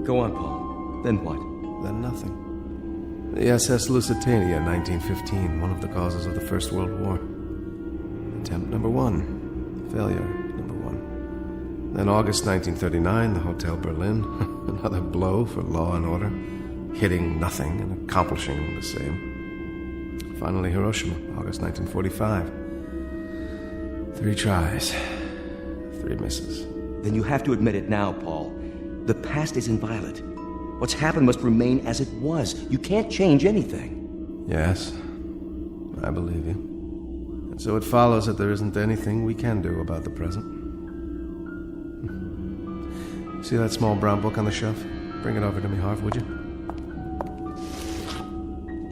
Go on, Paul. Then what?
Then nothing. The SS Lusitania, 1915, one of the causes of the First World War. Attempt number 1. Failure number 1. Then August 1939, the Hotel Berlin. Another blow for law and order. Hitting nothing and accomplishing the same. Finally, Hiroshima, August 1945. 3 tries. 3 misses.
Then you have to admit it now, Paul. The past is inviolate. What's happened must remain as it was. You can't change anything.
Yes, I believe you. And so it follows that there isn't anything we can do about the present. See that small brown book on the shelf? Bring it over to me, Harv, would you?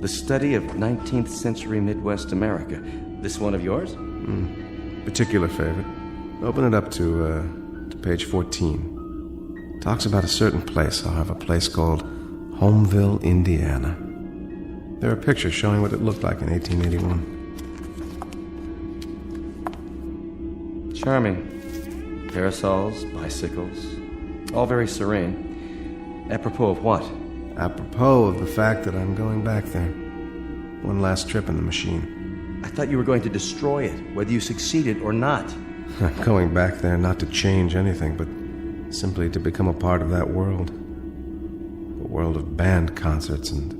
The Study of 19th Century Midwest America. This one of yours?
Particular favorite. Open it up to page 14. Talks about a certain place, Harv, a place called Homeville, Indiana. There are pictures showing what it looked like in 1881.
Charming. Parasols, bicycles, all very serene. Apropos of what?
Apropos of the fact that I'm going back there. One last trip in the machine.
I thought you were going to destroy it, whether you succeeded or not.
I'm going back there not to change anything, but simply to become a part of that world. A world of band concerts and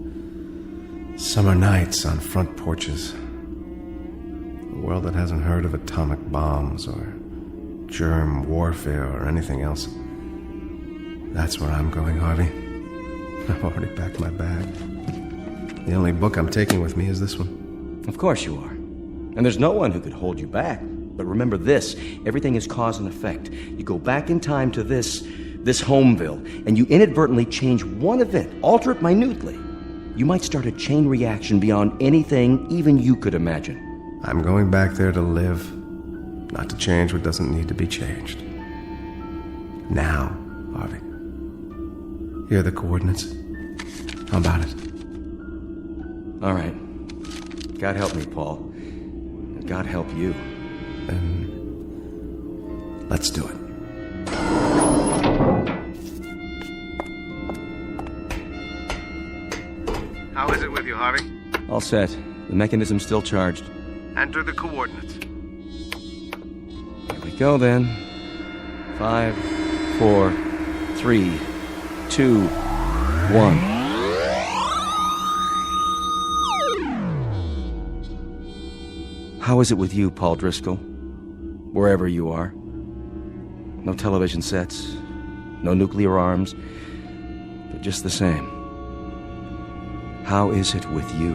summer nights on front porches. A world that hasn't heard of atomic bombs or germ warfare or anything else. That's where I'm going, Harvey. I've already packed my bag. The only book I'm taking with me is this one.
Of course you are. And there's no one who could hold you back. But remember this, everything is cause and effect. You go back in time to this Homeville, and you inadvertently change one event, alter it minutely. You might start a chain reaction beyond anything even you could imagine.
I'm going back there to live, not to change what doesn't need to be changed. Now, Harvey. Here are the coordinates. How about it?
All right. God help me, Paul. And God help you.
Then let's do it.
How is it with you, Harvey?
All set. The mechanism's still charged.
Enter the coordinates.
Here we go, then. 5, 4, 3, 2, 1. How is it with you, Paul Driscoll? Wherever you are. No television sets, no nuclear arms, but just the same. How is it with you?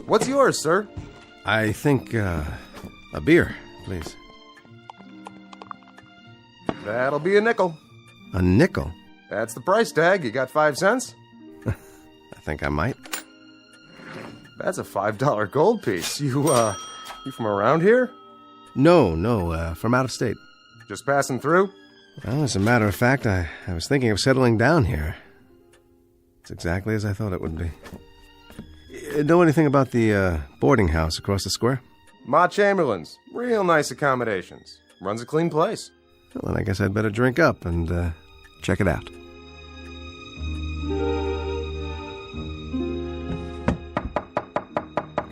What's yours, sir?
I think, a beer, please.
That'll be a nickel.
A nickel?
That's the price tag. You got 5 cents?
I think I might.
That's a $5 gold piece. You from around here?
No, from out of state.
Just passing through?
Well, as a matter of fact, I was thinking of settling down here. It's exactly as I thought it would be. Know anything about the boarding house across the square?
Ma Chamberlain's. Real nice accommodations. Runs a clean place.
Well, then I guess I'd better drink up and check it out.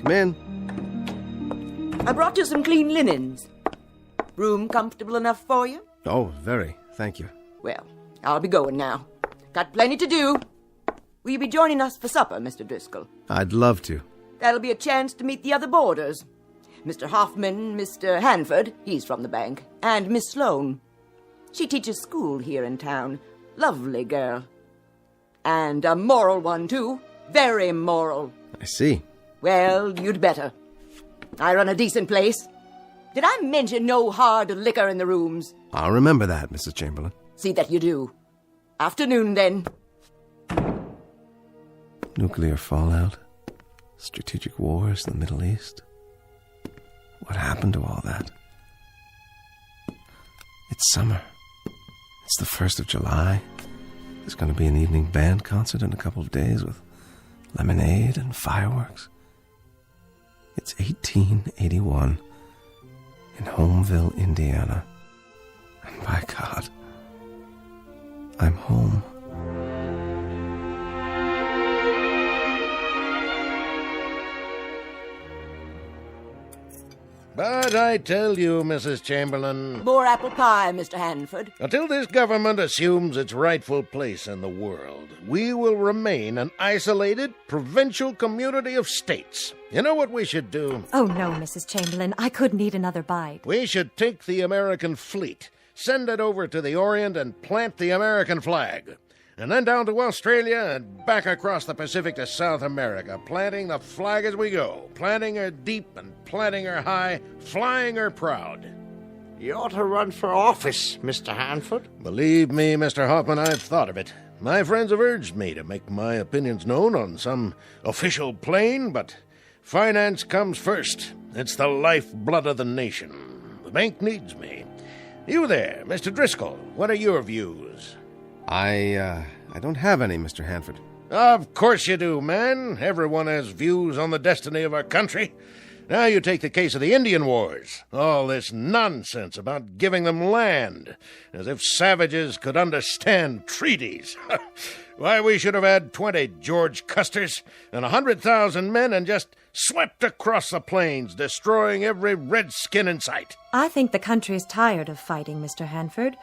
Come in.
I brought you some clean linens. Room comfortable enough for you?
Oh, very. Thank you.
Well, I'll be going now. Got plenty to do. Will you be joining us for supper, Mr. Driscoll?
I'd love to.
That'll be a chance to meet the other boarders. Mr. Hoffman, Mr. Hanford, he's from the bank, and Miss Sloane. She teaches school here in town. Lovely girl. And a moral one, too. Very moral.
I see.
Well, you'd better. I run a decent place. Did I mention no hard liquor in the rooms?
I'll remember that, Mrs. Chamberlain.
See that you do. Afternoon, then.
Nuclear fallout, strategic wars in the Middle East. What happened to all that? It's summer. It's the 1st of July. There's going to be an evening band concert in a couple of days with lemonade and fireworks. It's 1881 in Homeville, Indiana. And by God, I'm home.
But I tell you, Mrs. Chamberlain,
More apple pie, Mr. Hanford.
until this government assumes its rightful place in the world, we will remain an isolated, provincial community of states. You know what we should do?
Oh, no, Mrs. Chamberlain. I couldn't eat another bite.
We should take the American fleet, send it over to the Orient, and plant the American flag. And then down to Australia and back across the Pacific to South America, planting the flag as we go, planting her deep and planting her high, flying her proud.
You ought to run for office, Mr. Hanford.
Believe me, Mr. Hoffman, I've thought of it. My friends have urged me to make my opinions known on some official plane, but finance comes first. It's the lifeblood of the nation. The bank needs me. You there, Mr. Driscoll, what are your views?
I don't have any, Mr. Hanford.
Of course you do, man. Everyone has views on the destiny of our country. Now you take the case of the Indian Wars. All this nonsense about giving them land, as if savages could understand treaties. Why, we should have had 20 George Custers and 100,000 men and just swept across the plains, destroying every redskin in sight.
I think the country is tired of fighting, Mr. Hanford.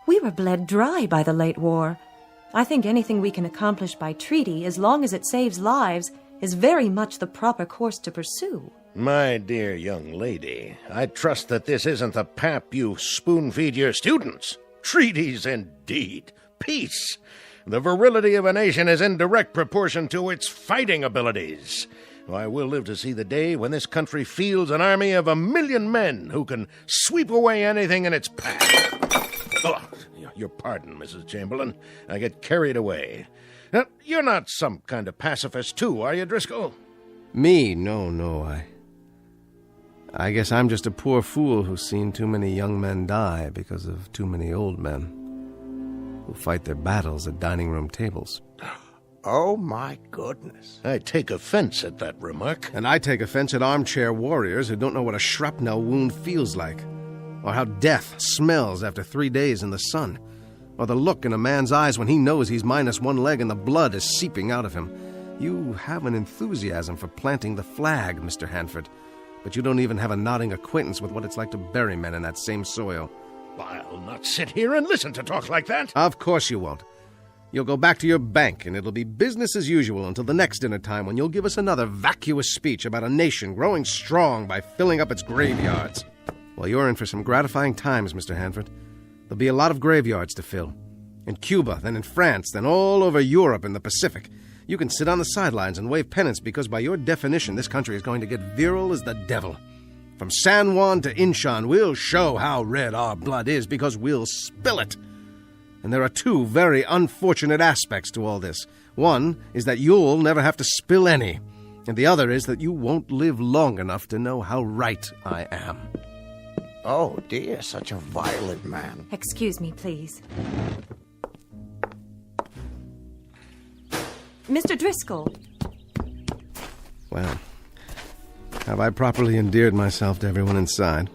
We were bled dry by the late war. I think anything we can accomplish by treaty, as long as it saves lives, is very much the proper course to pursue.
My dear young lady, I trust that this isn't the pap you spoon-feed your students. Treaties, indeed. Peace. The virility of a nation is in direct proportion to its fighting abilities. Why, we'll live to see the day when this country fields an army of 1,000,000 men who can sweep away anything in its path. Oh, your pardon, Mrs. Chamberlain. I get carried away. Now, you're not some kind of pacifist, too, are you, Driscoll?
Me? No. I guess I'm just a poor fool who's seen too many young men die because of too many old men. who fight their battles at dining room tables.
Oh, my goodness. I take offense at that remark.
And I take offense at armchair warriors who don't know what a shrapnel wound feels like, or how death smells after 3 days in the sun, or the look in a man's eyes when he knows he's minus one leg and the blood is seeping out of him. You have an enthusiasm for planting the flag, Mr. Hanford, but you don't even have a nodding acquaintance with what it's like to bury men in that same soil.
I'll not sit here and listen to talk like that.
Of course you won't. You'll go back to your bank, and it'll be business as usual until the next dinner time when you'll give us another vacuous speech about a nation growing strong by filling up its graveyards. Well, you're in for some gratifying times, Mr. Hanford. There'll be a lot of graveyards to fill. In Cuba, then in France, then all over Europe and the Pacific. You can sit on the sidelines and wave pennants because by your definition, this country is going to get virile as the devil. From San Juan to Inchon, we'll show how red our blood is because we'll spill it. And there are two very unfortunate aspects to all this. One is that you'll never have to spill any, and the other is that you won't live long enough to know how right I am.
Oh, dear, such a violent man.
Excuse me, please. Mr. Driscoll.
Well, have I properly endeared myself to everyone inside?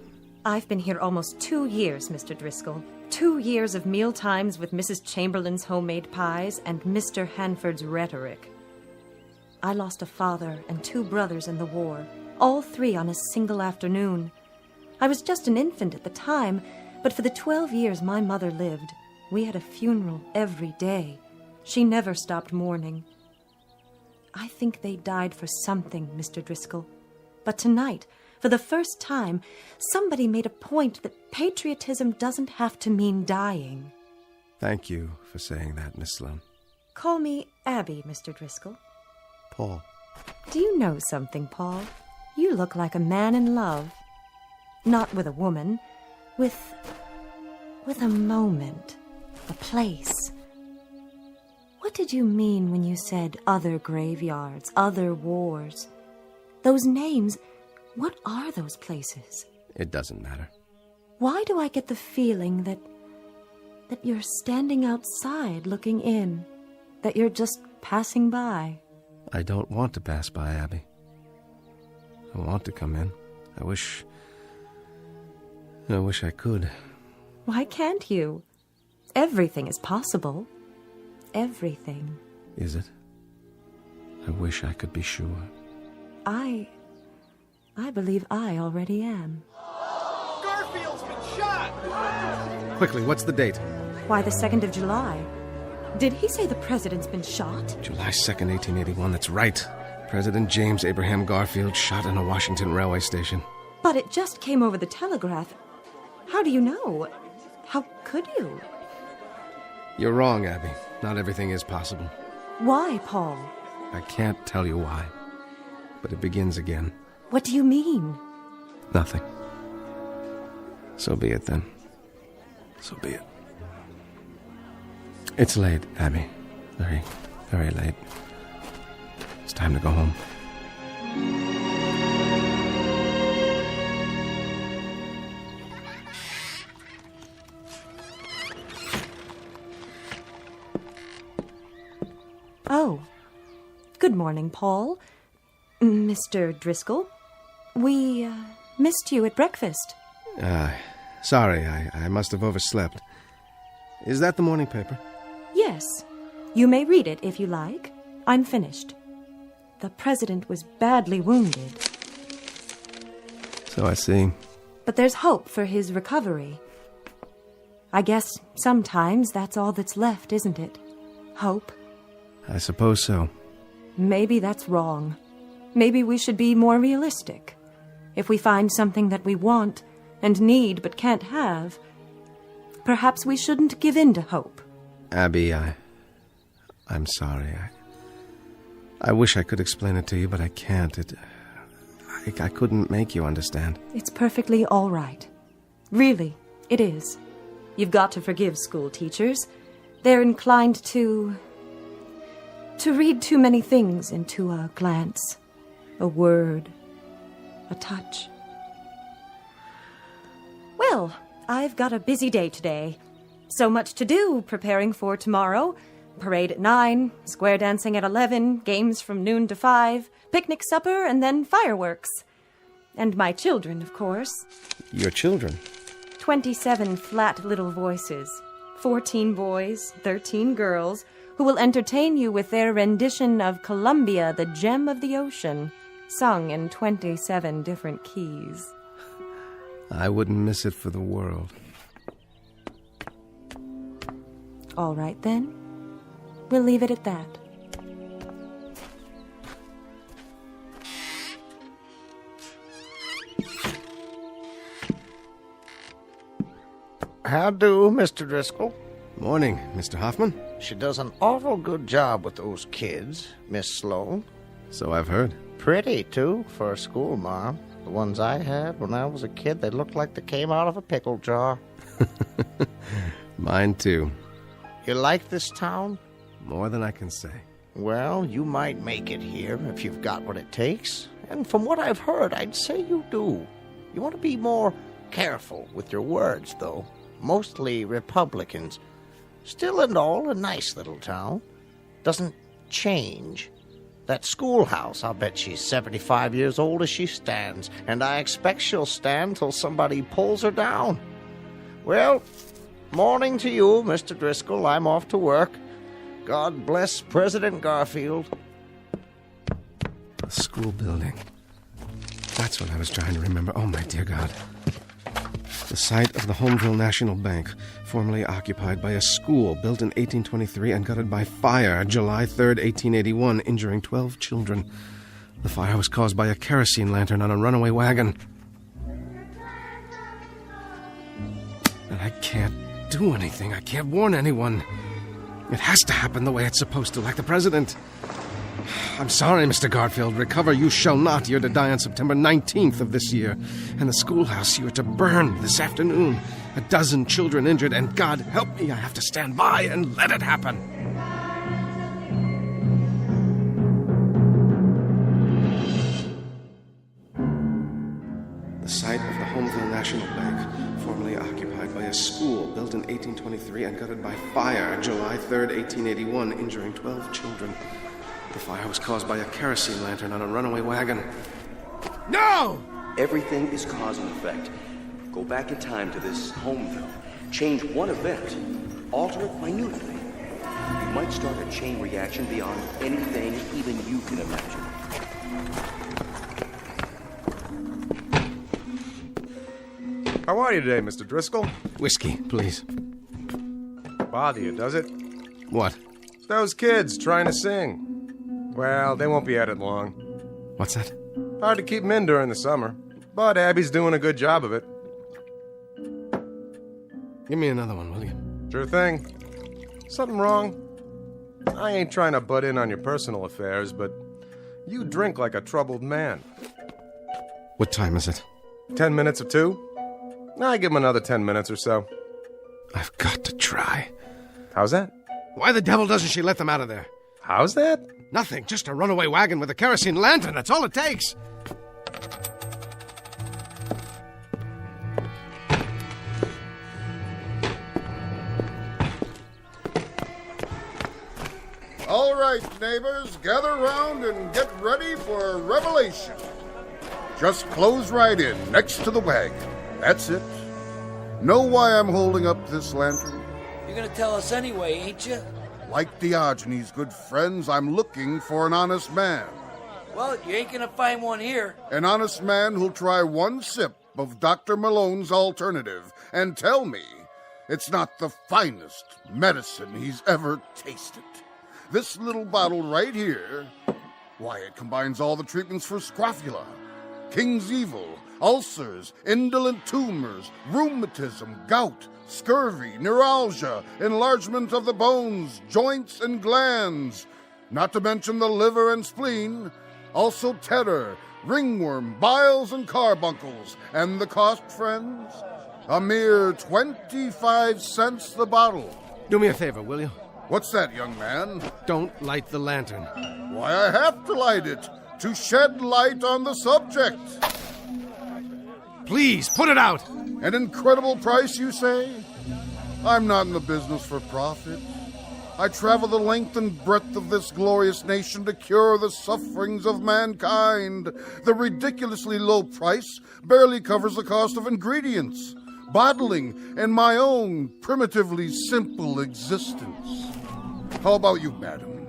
I've been here almost 2 years, Mr. Driscoll. 2 years of meal times with Mrs. Chamberlain's homemade pies and Mr. Hanford's rhetoric. I lost a father and 2 brothers in the war, all 3 on a single afternoon. I was just an infant at the time, but for the 12 years my mother lived, we had a funeral every day. She never stopped mourning. I think they died for something, Mr. Driscoll. But tonight, for the first time, somebody made a point that patriotism doesn't have to mean dying.
Thank you for saying that, Miss Sloane.
Call me Abby, Mr. Driscoll.
Paul.
Do you know something, Paul? You look like a man in love. Not with a woman, with a moment, a place. What did you mean when you said other graveyards, other wars? Those names, what are those places?
It doesn't matter.
Why do I get the feeling that you're standing outside looking in, that you're just passing by?
I don't want to pass by, Abby. I want to come in. I wish I could.
Why can't you? Everything is possible. Everything.
Is it? I wish I could be sure.
I believe I already am.
Garfield's been shot!
Quickly, what's the date?
Why, the 2nd of July. Did he say the president's been shot?
July 2nd, 1881, that's right. President James Abraham Garfield shot in a Washington railway station.
But it just came over the telegraph. How do you know? How could you?
You're wrong, Abby. Not everything is possible.
Why, Paul?
I can't tell you why. But it begins again.
What do you mean?
Nothing. So be it, then. So be it. It's late, Abby. Very, very late. It's time to go home.
Oh. Good morning, Paul. Mr. Driscoll. We missed you at breakfast.
Sorry, I must have overslept. Is that the morning paper?
Yes. You may read it if you like. I'm finished. The president was badly wounded.
So I see.
But there's hope for his recovery. I guess sometimes that's all that's left, isn't it? Hope.
I suppose so.
Maybe that's wrong. Maybe we should be more realistic. If we find something that we want and need but can't have, perhaps we shouldn't give in to hope.
Abby, I'm sorry. I wish I could explain it to you, but I can't. I couldn't make you understand.
It's perfectly all right. Really, it is. You've got to forgive school teachers. They're inclined to read too many things into a glance, a word, a touch. Well, I've got a busy day today. So much to do preparing for tomorrow. Parade at 9, square dancing at 11, games from noon to 5, picnic supper, and then fireworks. And my children, of course.
Your children?
27 flat little voices. 14 boys, 13 girls, who will entertain you with their rendition of Columbia, the Gem of the Ocean, sung in 27 different keys.
I wouldn't miss it for the world.
All right, then. We'll leave it at that.
How do, Mr. Driscoll?
Morning, Mr. Hoffman.
She does an awful good job with those kids, Miss Sloane.
So I've heard.
Pretty, too, for a school mom. The ones I had when I was a kid, they looked like they came out of a pickle jar.
Mine, too.
You like this town?
More than I can say.
Well, you might make it here if you've got what it takes. And from what I've heard, I'd say you do. You want to be more careful with your words, though. Mostly Republicans. Still and all, a nice little town. Doesn't change. That schoolhouse, I'll bet she's 75 years old as she stands, and I expect she'll stand till somebody pulls her down. Well, morning to you, Mr. Driscoll. I'm off to work. God bless President Garfield.
A school building. That's what I was trying to remember. Oh, my dear God. The site of the Homeville National Bank, formerly occupied by a school built in 1823 and gutted by fire July 3rd, 1881, injuring 12 children. The fire was caused by a kerosene lantern on a runaway wagon. And I can't do anything. I can't warn anyone. It has to happen the way it's supposed to, like the president. I'm sorry, Mr. Garfield. Recover you shall not. You're to die on September 19th of this year. And the schoolhouse you are to burn this afternoon. 12 children injured, and God help me, I have to stand by and let it happen. The site of the Homeville National Bank, formerly occupied by a school built in 1823 and gutted by fire July 3rd, 1881, injuring 12 children. The fire was caused by a kerosene lantern on a runaway wagon. No!
Everything is cause and effect. Go back in time to this Homeville. Change one event. Alter it minutely. You might start a chain reaction beyond anything even you can imagine.
How are you today, Mr. Driscoll?
Whiskey, please.
Bother you, does it?
What?
Those kids trying to sing. Well, they won't be at it long.
What's that?
Hard to keep them in during the summer. But Abby's doing a good job of it.
Give me another one, will you?
Sure thing. Something wrong? I ain't trying to butt in on your personal affairs, but you drink like a troubled man.
What time is it?
10 minutes or 2? I give him another 10 minutes or so.
I've got to try.
How's that?
Why the devil doesn't she let them out of there?
How's that?
Nothing. Just a runaway wagon with a kerosene lantern. That's all it takes.
All right, neighbors, gather round and get ready for Revelation. Just close right in, next to the wagon. That's it. Know why I'm holding up this lantern?
You're gonna tell us anyway, ain't you?
Like Diogenes' good friends, I'm looking for an honest man.
Well, you ain't gonna find one here.
An honest man who'll try one sip of Dr. Malone's alternative and tell me it's not the finest medicine he's ever tasted. This little bottle right here, why, it combines all the treatments for scrofula, King's Evil, ulcers, indolent tumors, rheumatism, gout, scurvy, neuralgia, enlargement of the bones, joints, and glands, not to mention the liver and spleen, also terror, ringworm, biles, and carbuncles. And the cost, friends? A mere 25 cents the bottle.
Do me a favor, will you?
What's that, young man?
Don't light the lantern.
Why, I have to light it, to shed light on the subject.
Please, put it out!
An incredible price, you say? I'm not in the business for profit. I travel the length and breadth of this glorious nation to cure the sufferings of mankind. The ridiculously low price barely covers the cost of ingredients, bottling, and my own primitively simple existence. How about you, madam?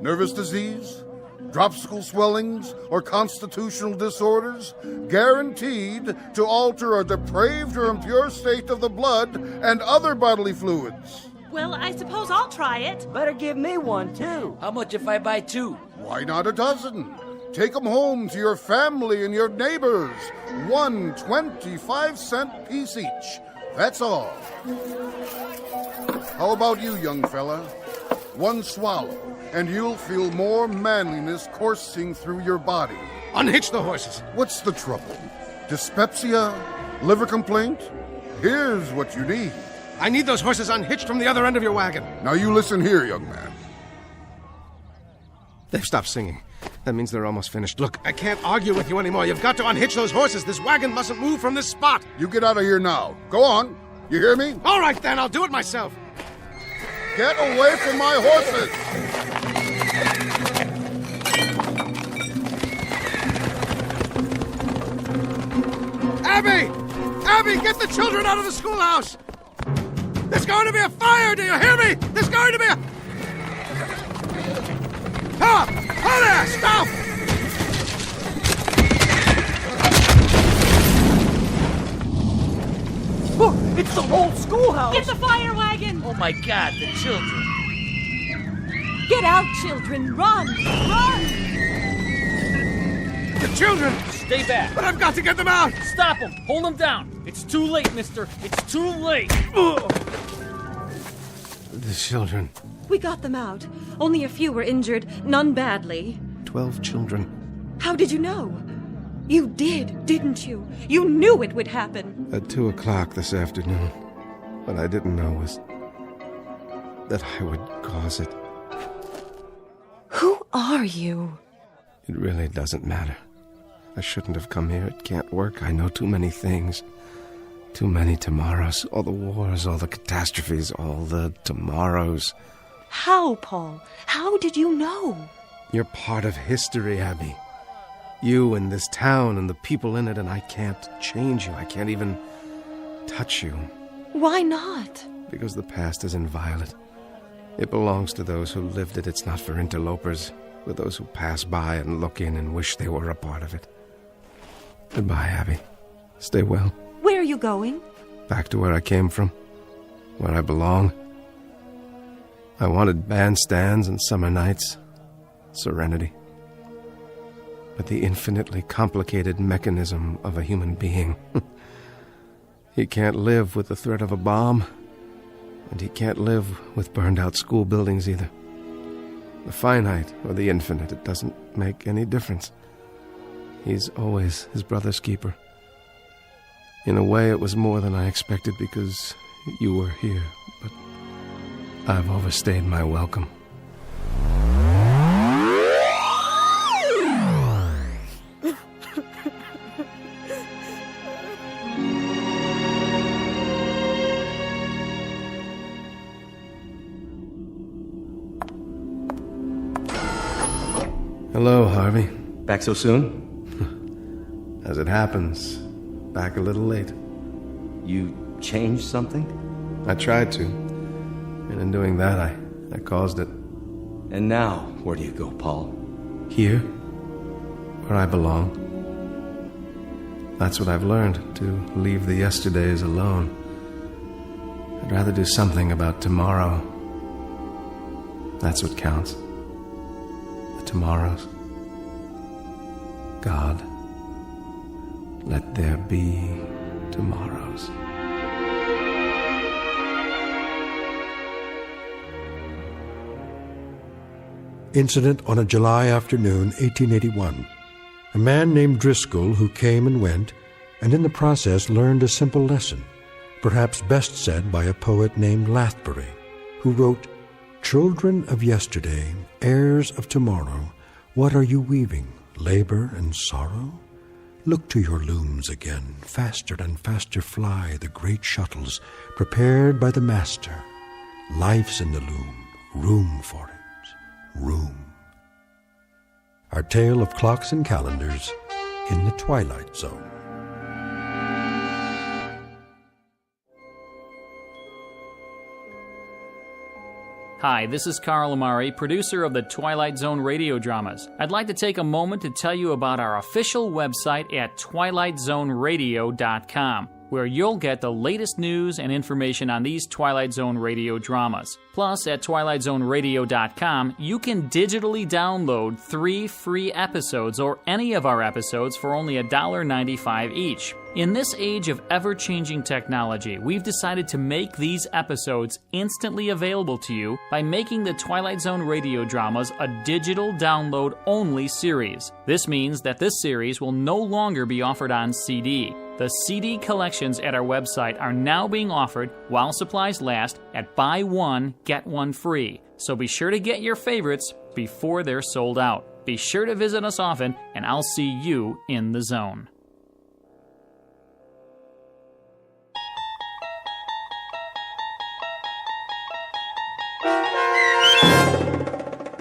Nervous disease, dropsical swellings, or constitutional disorders guaranteed to alter a depraved or impure state of the blood and other bodily fluids.
Well, I suppose I'll try it.
Better give me one, too. How much if I buy 2?
Why not a dozen? Take them home to your family and your neighbors. 1 25-cent piece each. That's all. How about you, young fella? 1 swallow, and you'll feel more manliness coursing through your body.
Unhitch the horses.
What's the trouble? Dyspepsia? Liver complaint? Here's what you need.
I need those horses unhitched from the other end of your wagon.
Now you listen here, young man.
They've stopped singing. That means they're almost finished. Look, I can't argue with you anymore. You've got to unhitch those horses. This wagon mustn't move from this spot.
You get out of here now. Go on. You hear me?
All right, then. I'll do it myself.
Get away from my horses!
Abby! Abby, get the children out of the schoolhouse! There's going to be a fire, do you hear me? There's going to be a... Ah! Oh there! Stop!
Look, it's the whole schoolhouse!
Get the fire wagon!
Oh my God, the children!
Get out, children! Run! Run!
The children!
Stay back!
But I've got to get them out!
Stop them! Hold them down! It's too late, mister! It's too late! Ugh.
The children.
We got them out. Only a few were injured, none badly.
12 children.
How did you know? You did, didn't you? You knew it would happen.
At 2 o'clock this afternoon. What I didn't know was that I would cause it.
Who are you?
It really doesn't matter. I shouldn't have come here. It can't work. I know too many things. Too many tomorrows. All the wars, all the catastrophes, all the tomorrows.
How, Paul? How did you know?
You're part of history, Abby. You and this town and the people in it, and I can't change you. I can't even touch you.
Why not?
Because the past is inviolate. It belongs to those who lived it. It's not for interlopers, for those who pass by and look in and wish they were a part of it. Goodbye, Abby. Stay well.
Where are you going?
Back to where I came from, where I belong. I wanted bandstands and summer nights, serenity. But the infinitely complicated mechanism of a human being. He can't live with the threat of a bomb, and he can't live with burned-out school buildings either. The finite or the infinite, it doesn't make any difference. He's always his brother's keeper. In a way, it was more than I expected because you were here, but I've overstayed my welcome. Hello, Harvey.
Back so soon?
As it happens, back a little late.
You changed something?
I tried to. And in doing that, I caused it.
And now, where do you go, Paul?
Here, where I belong. That's what I've learned, to leave the yesterdays alone. I'd rather do something about tomorrow. That's what counts. The tomorrows. God, let there be tomorrows.
Incident on a July afternoon, 1881. A man named Driscoll who came and went, and in the process learned a simple lesson, perhaps best said by a poet named Lathbury, who wrote, "Children of yesterday, heirs of tomorrow, what are you weaving, labor and sorrow?
Look to your looms again. Faster and faster fly the great shuttles prepared by the master. Life's in the loom, room for it, room. Our tale of clocks and calendars in the Twilight Zone.
Hi, this is Carl Amari, producer of the Twilight Zone radio dramas. I'd like to take a moment to tell you about our official website at twilightzoneradio.com, where you'll get the latest news and information on these Twilight Zone radio dramas. Plus, at twilightzoneradio.com, you can digitally download 3 free episodes or any of our episodes for only $1.95 each. In this age of ever-changing technology, we've decided to make these episodes instantly available to you by making the Twilight Zone radio dramas a digital download-only series. This means that this series will no longer be offered on CD. The CD collections at our website are now being offered while supplies last at buy one, get one free. So be sure to get your favorites before they're sold out. Be sure to visit us often, and I'll see you in the zone.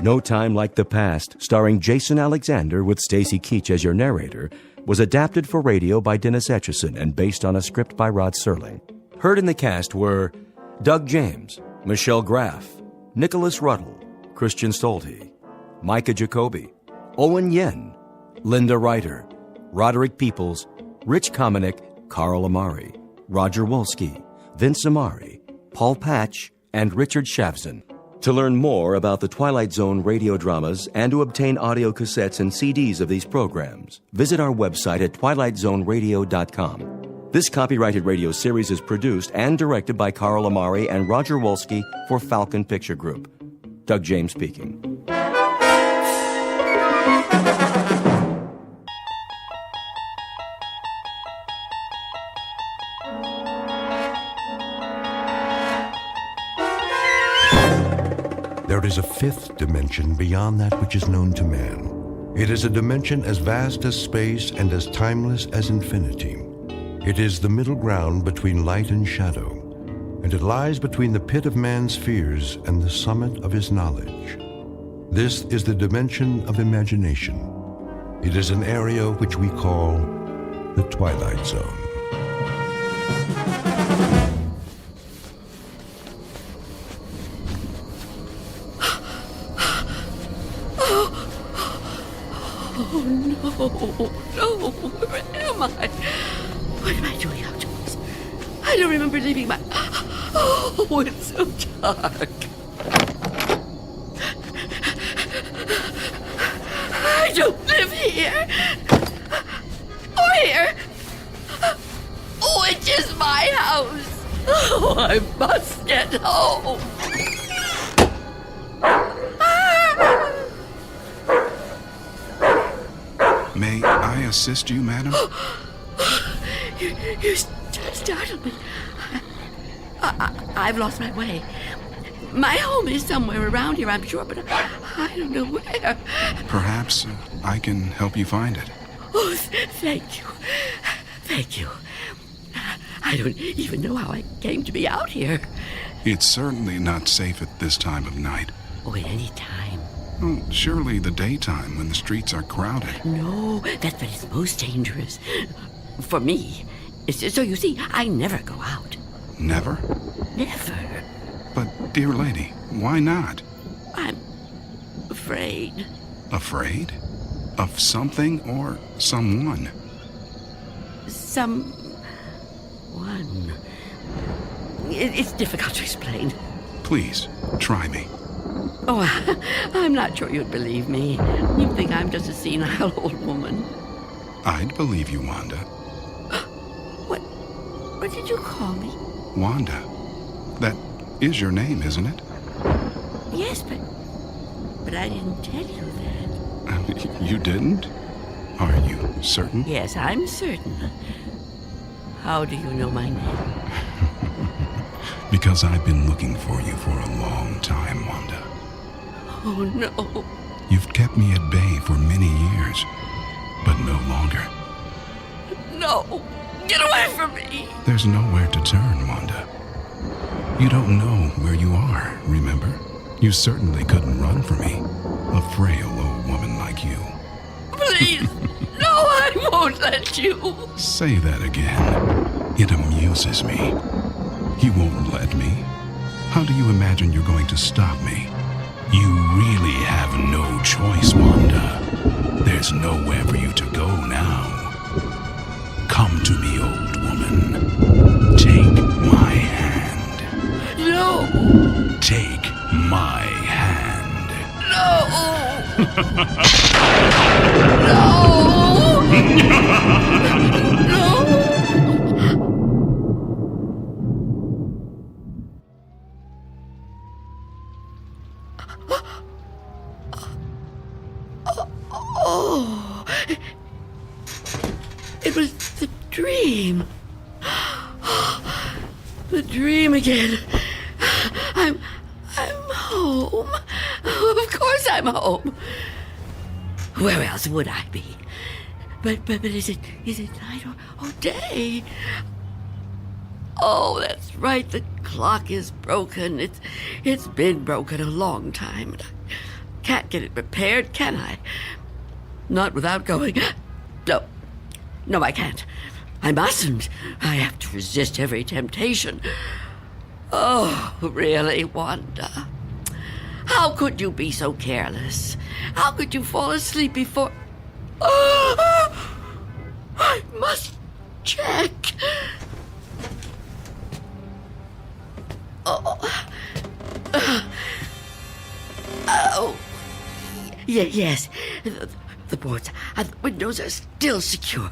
No Time Like the Past, starring Jason Alexander with Stacy Keach as your narrator, was adapted for radio by Dennis Etchison and based on a script by Rod Serling. Heard in the cast were Doug James, Michelle Graff, Nicholas Ruddle, Christian Stolte, Micah Jacoby, Owen Yen, Linda Ryder, Roderick Peoples, Rich Komanek, Carl Amari, Roger Wolski, Vince Amari, Paul Patch, and Richard Shavzin. To learn more about the Twilight Zone radio dramas and to obtain audio cassettes and CDs of these programs, visit our website at twilightzoneradio.com. This copyrighted radio series is produced and directed by Carl Amari and Roger Wolski for Falcon Picture Group. Doug James speaking.
There is a fifth dimension beyond that which is known to man. It is a dimension as vast as space and as timeless as infinity. It is the middle ground between light and shadow, and it lies between the pit of man's fears and the summit of his knowledge. This is the dimension of imagination. It is an area which we call the Twilight Zone.
No, where am I? What am I doing outdoors? I don't remember leaving my... Oh, it's so dark. I don't live here. Or here. Which is my house. Oh, I must get home.
May I assist you, madam?
You startled me. I've lost my way. My home is somewhere around here, I'm sure, but I don't know where.
Perhaps I can help you find it.
Oh, thank you. Thank you. I don't even know how I came to be out here.
It's certainly not safe at this time of night.
Oh, at any time.
Well, surely the daytime when the streets are crowded.
No, that's when it's most dangerous. For me. So you see, I never go out.
Never?
Never.
But, dear lady, why not?
I'm afraid.
Afraid? Of something or someone?
Someone. It's difficult to explain.
Please, try me.
Oh, I'm not sure you'd believe me. You'd think I'm just a senile old woman.
I'd believe you, Wanda.
What did you call me?
Wanda. That is your name, isn't it?
Yes, but I didn't tell you that.
You didn't? Are you certain?
Yes, I'm certain. How do you know my name?
Because I've been looking for you for a long time, Wanda.
Oh, no.
You've kept me at bay for many years, but no longer.
no. Get away from me.
There's nowhere to turn, Wanda. You don't know where you are, remember? You certainly couldn't run from me, a frail old woman like you.
Please. No, I won't let you.
Say that again. It amuses me. You won't let me? How do you imagine you're going to stop me? You really have no choice, Wanda. There's nowhere for you to go now. Come to me, old woman. Take my hand.
No.
Take my hand.
No. Oh, it was the dream. The dream again. I'm home. Of course I'm home. Where else would I be? But is it night or day? Oh, that's right. The clock is broken. It's been broken a long time. And I can't get it repaired, can I? Not without going. No, I can't. I mustn't. I have to resist every temptation. Oh, really, Wanda? How could you be so careless? How could you fall asleep before... I must check. Yes. The boards and the windows are still secure.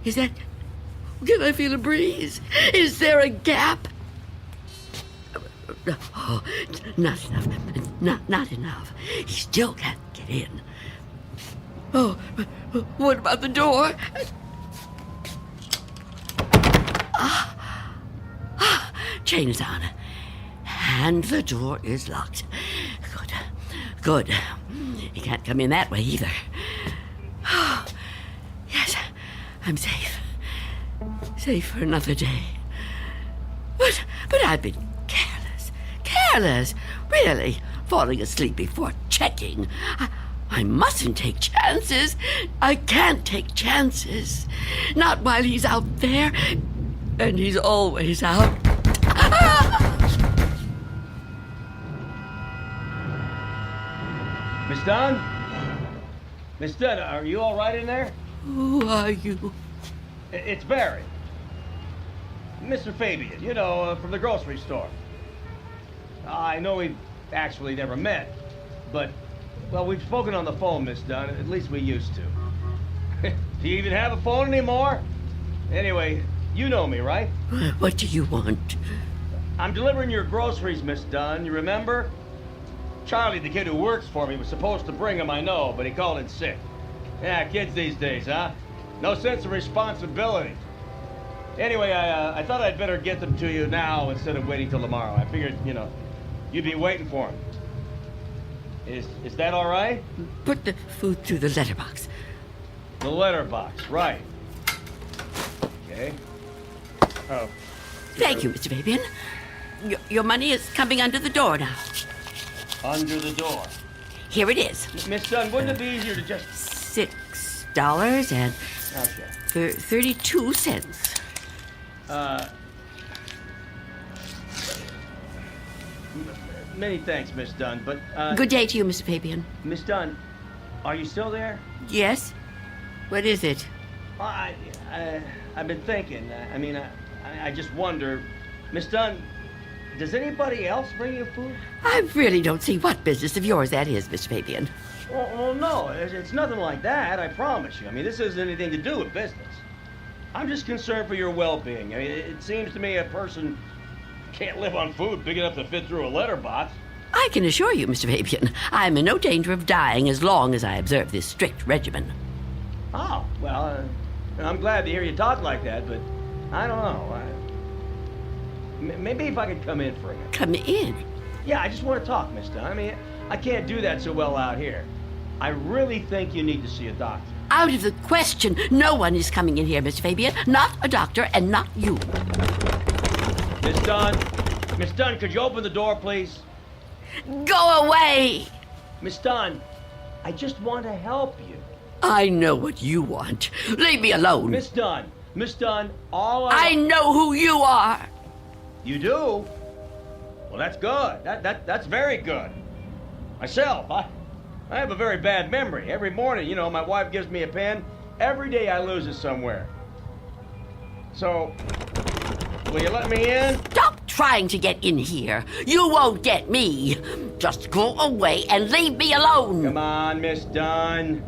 Is that... Can I feel a breeze? Is there a gap? Oh, not enough. Not enough. He still can't get in. Oh, what about the door? Chain is on. And the door is locked. Good. He can't come in that way either. Yes, I'm safe. Safe for another day. But I've been careless. Really, falling asleep before checking. I mustn't take chances. I can't take chances. Not while he's out there. And he's always out.
Miss Dunn? Miss Dunn, are you all right in there?
Who are you?
It's Barry. Mr. Fabian, from the grocery store. I know we've actually never met, but, well, we've spoken on the phone, Miss Dunn. At least we used to. Do you even have a phone anymore? Anyway, you know me, right?
What do you want?
I'm delivering your groceries, Miss Dunn. You remember? Charlie, the kid who works for me, was supposed to bring them, I know, but he called in sick. Yeah, kids these days, huh? No sense of responsibility. Anyway, I thought I'd better get them to you now instead of waiting till tomorrow. I figured, you'd be waiting for them. Is that all right?
Put the food through the letterbox.
The letterbox, right. Okay. Oh.
Thank you, Mr. Fabian. Your money is coming under the door now.
Under the door?
Here it is.
Miss Dunn, wouldn't it be easier to just...
$6 and...
Okay.
32 cents.
Many thanks, Miss Dunn, but,
Good day to you, Mr. Fabian.
Miss Dunn, are you still there?
Yes? What is it?
Well, I've been thinking. I just wonder, Miss Dunn, does anybody else bring you food?
I really don't see what business of yours that is, Mr. Fabian.
Well, no, it's nothing like that, I promise you. This isn't anything to do with business. I'm just concerned for your well-being. It seems to me a person can't live on food big enough to fit through a letterbox.
I can assure you, Mr. Fabian, I'm in no danger of dying as long as I observe this strict regimen.
Oh, well, I'm glad to hear you talk like that, but I don't know. Maybe if I could come in for a minute.
Come in?
Yeah, I just want to talk, Miss Dunn. I can't do that so well out here. I really think you need to see a doctor.
Out of the question. No one is coming in here, Miss Fabian. Not a doctor, and not you.
Miss Dunn. Miss Dunn, could you open the door, please?
Go away!
Miss Dunn, I just want to help you.
I know what you want. Leave me alone.
Miss Dunn, all
I know who you are.
You do? Well, that's good. That's very good. Myself, I have a very bad memory. Every morning, my wife gives me a pen. Every day I lose it somewhere. So, will you let me in?
Stop trying to get in here. You won't get me. Just go away and leave me alone.
Come on, Miss Dunn.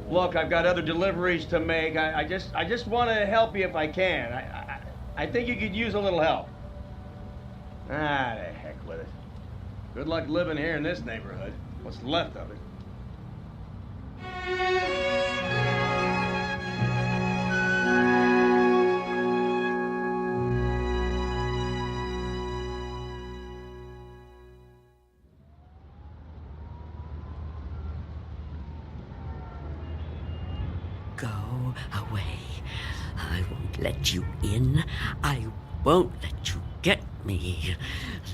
Look, I've got other deliveries to make. I just want to help you if I can. I think you could use a little help. Ah, the heck with it. Good luck living here in this neighborhood. What's left of it.
Go away. I won't let you in. I won't let you get me.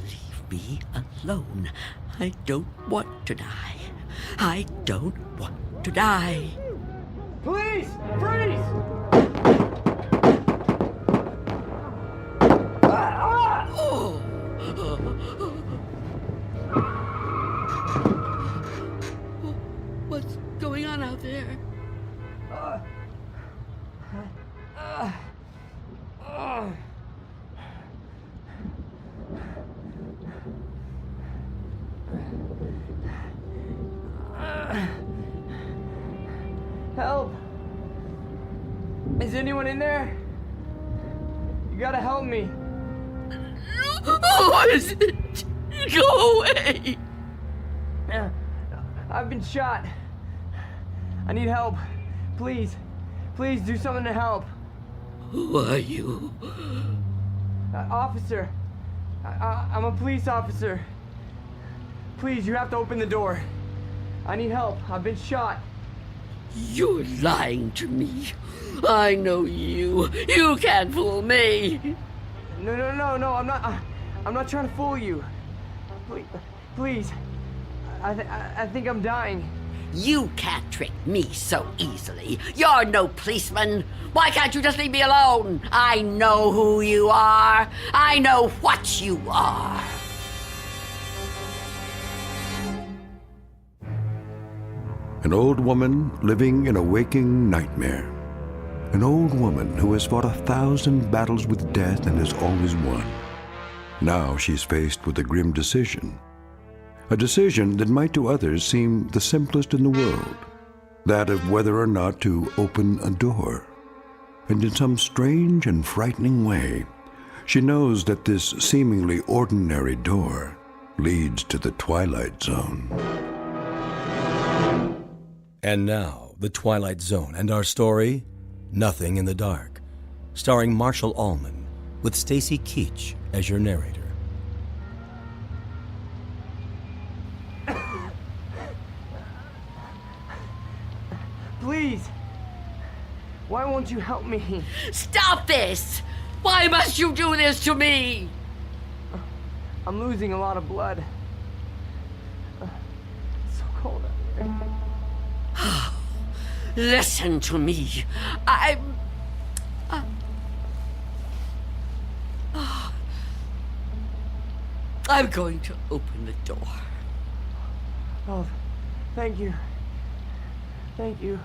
Leave me alone. I don't want to die. I don't want to die.
Please, freeze!
Oh. What's going on out there?
Help! Is anyone in there? You gotta help me.
What is it? Go away!
I've been shot. I need help. Please. Please do something to help.
Who are you?
Officer. I'm a police officer. Please, you have to open the door. I need help. I've been shot.
You're lying to me. I know you. You can't fool me.
No, I'm not trying to fool you. Please. I think I'm dying.
You can't trick me so easily. You're no policeman. Why can't you just leave me alone? I know who you are. I know what you are.
An old woman living in a waking nightmare. An old woman who has fought 1,000 battles with death and has always won. Now she's faced with a grim decision. A decision that might to others seem the simplest in the world. That of whether or not to open a door. And in some strange and frightening way, she knows that this seemingly ordinary door leads to the Twilight Zone.
And now, The Twilight Zone and our story, Nothing in the Dark, starring Marshall Allman, with Stacy Keach as your narrator.
Please. Why won't you help me?
Stop this! Why must you do this to me?
I'm losing a lot of blood. It's so cold out here.
Listen to me. I'm going to open the door.
Oh, thank you. Thank you.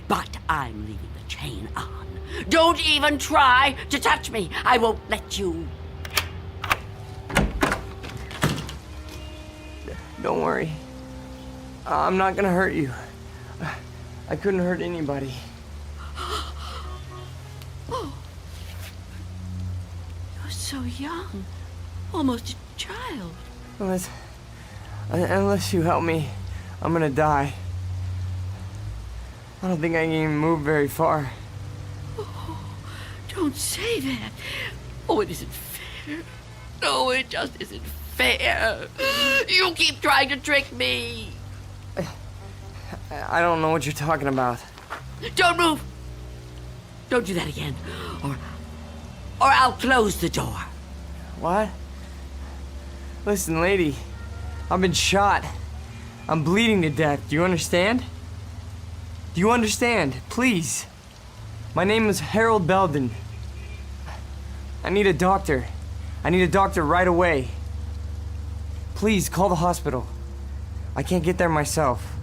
But I'm leaving the chain on. Don't even try to touch me. I won't let you.
Don't worry. I'm not gonna hurt you. I couldn't hurt anybody.
Oh. You're so young. Almost a child.
Unless you help me, I'm gonna die. I don't think I can even move very far.
Oh, don't say that. Oh, it isn't fair. No, it just isn't fair. You keep trying to trick me.
I don't know what you're talking about.
Don't move! Don't do that again, or I'll close the door.
What? Listen, lady, I've been shot. I'm bleeding to death. Do you understand? Do you understand? Please. My name is Harold Belden. I need a doctor. I need a doctor right away. Please, call the hospital. I can't get there myself.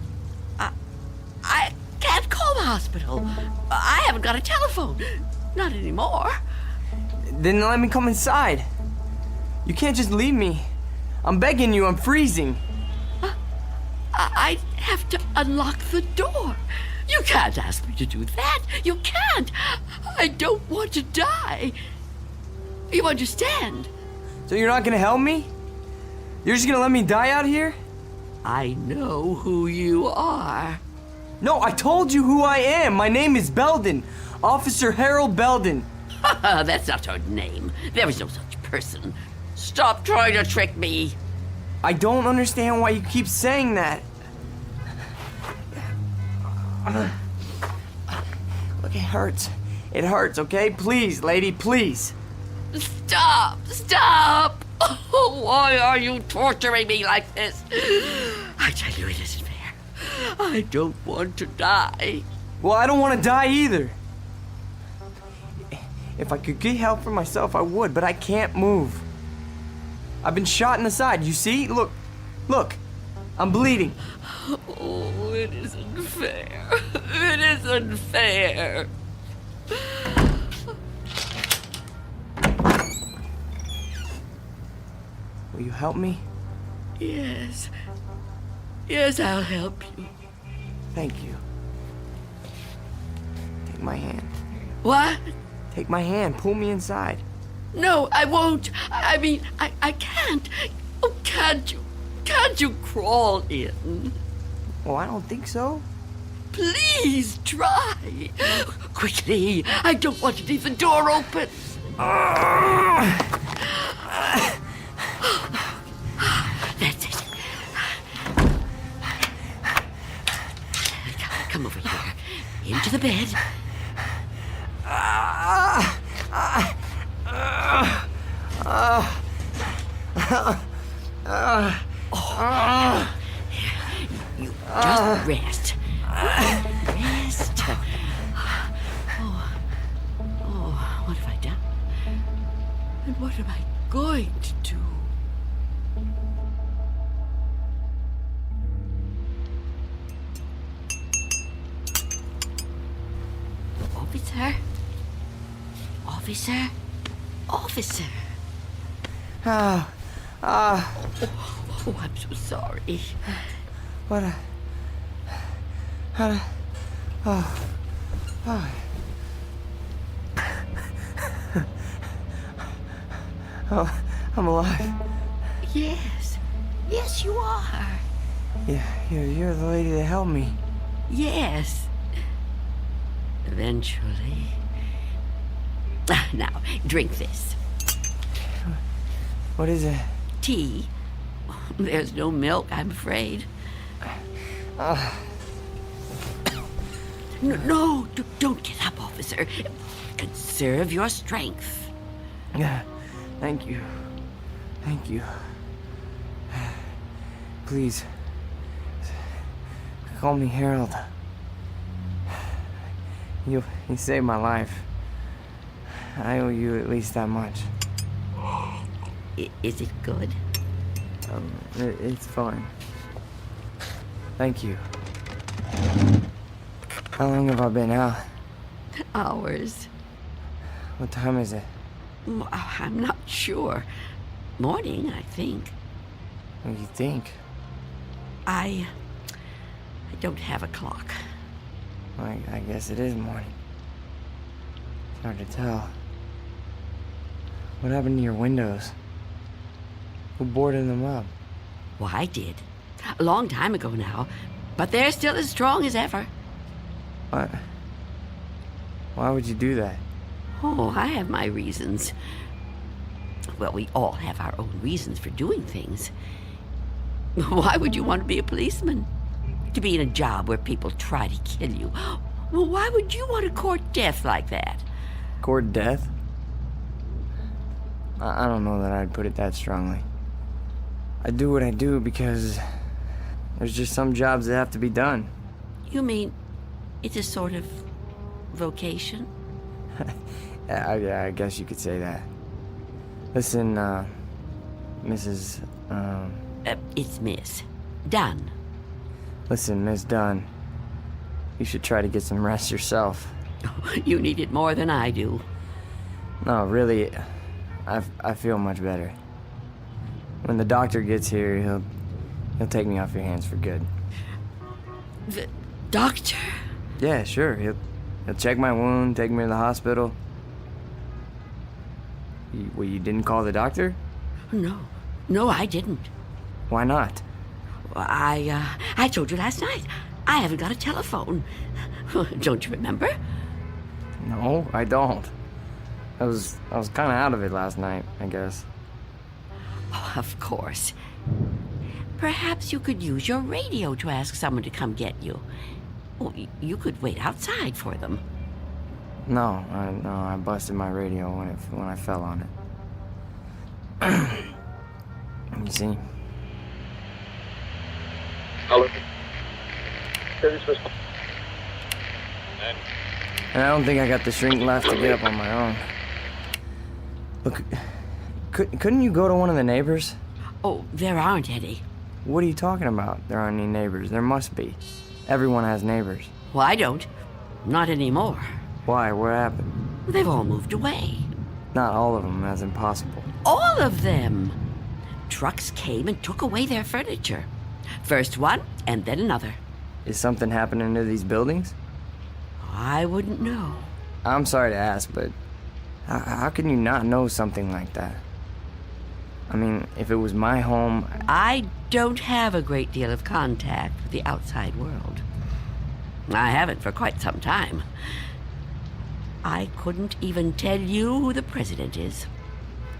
I can't call the hospital. I haven't got a telephone. Not anymore.
Then let me come inside. You can't just leave me. I'm begging you, I'm freezing.
I have to unlock the door. You can't ask me to do that. You can't. I don't want to die. You understand?
So you're not gonna help me? You're just gonna let me die out here?
I know who you are.
No, I told you who I am. My name is Belden. Officer Harold Belden.
That's not her name. There is no such person. Stop trying to trick me.
I don't understand why you keep saying that. Look, it hurts. It hurts, okay? Please, lady, please.
Stop! Stop! Oh, why are you torturing me like this? I tell you, it isn't fair. I don't want to die.
Well, I don't want to die either. If I could get help for myself, I would, but I can't move. I've been shot in the side, you see? Look, look, I'm bleeding.
Oh, it isn't fair. It isn't fair.
Will you help me?
Yes. Yes, I'll help you.
Thank you. Take my hand.
What?
Take my hand. Pull me inside.
No, I won't. I mean, I can't. Oh, can't you? Can't you crawl in?
Oh, I don't think so.
Please try. Quickly. I don't want to leave the door open. That's it. Come over here. Into the bed. You just rest. Rest. Oh, what have I done? And what am I going to do? Officer? Officer? Officer?
Oh,
I'm so sorry.
What a... Oh, I'm alive.
Yes. Yes, you are.
Yeah, you're the lady that helped me.
Yes. Eventually. Now, drink this.
What is it?
Tea. There's no milk, I'm afraid. No, don't get up, officer. Conserve your strength.
Yeah, thank you. Thank you. Please, call me Harold. You saved my life. I owe you at least that much.
Is it good?
It's fine. Thank you. How long have I been out?
Hours.
What time is it?
I'm not sure. Morning, I think.
What do you think?
I don't have a clock.
I guess it is morning. It's hard to tell. What happened to your windows? Who boarded them up?
Well, I did. A long time ago now. But they're still as strong as ever.
What? Why would you do that?
Oh, I have my reasons. Well, we all have our own reasons for doing things. Why would you want to be a policeman? to be in a job where people try to kill you. Well, why would you want to court death like that?
Court death? I don't know that I'd put it that strongly. I do what I do because there's just some jobs that have to be done.
You mean it's a sort of vocation?
I guess you could say that. Listen, Mrs.
It's Miss Dunn.
Listen, Miss Dunn. You should try to get some rest yourself.
You need it more than I do.
No, really, I feel much better. When the doctor gets here, he'll take me off your hands for good.
The doctor?
Yeah, sure. He'll check my wound, take me to the hospital. You didn't call the doctor?
No, I didn't.
Why not?
I told you last night. I haven't got a telephone. Don't you remember?
No, I don't. I was kind of out of it last night, I guess.
Oh, of course. Perhaps you could use your radio to ask someone to come get you. Oh, you could wait outside for them.
No, I busted my radio when I fell on it. You see?
Hello.
And I don't think I got the shrink left to get up on my own. Look, couldn't you go to one of the neighbors?
Oh, there aren't any.
What are you talking about? There aren't any neighbors. There must be. Everyone has neighbors.
Well, I don't. Not anymore.
Why? What happened?
They've all moved away.
Not all of them. That's impossible.
All of them! Trucks came and took away their furniture. First one, and then another.
Is something happening to these buildings?
I wouldn't know.
I'm sorry to ask, but how can you not know something like that? I mean, if it was my home...
I don't have a great deal of contact with the outside world. I haven't for quite some time. I couldn't even tell you who the president is.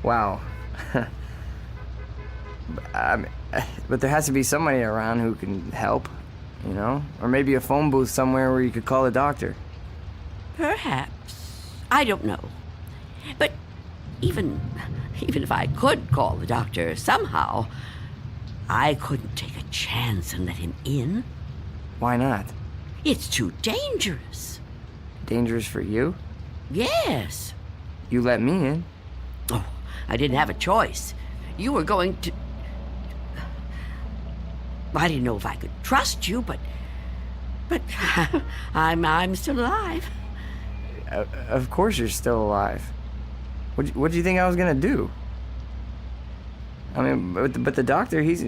Wow. But there has to be somebody around who can help, you know? Or maybe a phone booth somewhere where you could call a doctor.
Perhaps. I don't know. But even if I could call the doctor somehow, I couldn't take a chance and let him in.
Why not?
It's too dangerous.
Dangerous for you?
Yes.
You let me in.
Oh, I didn't have a choice. You were going to... I didn't know if I could trust you, but I'm still alive.
Of course you're still alive. What do you think I was gonna do? I mean, but the doctor, he's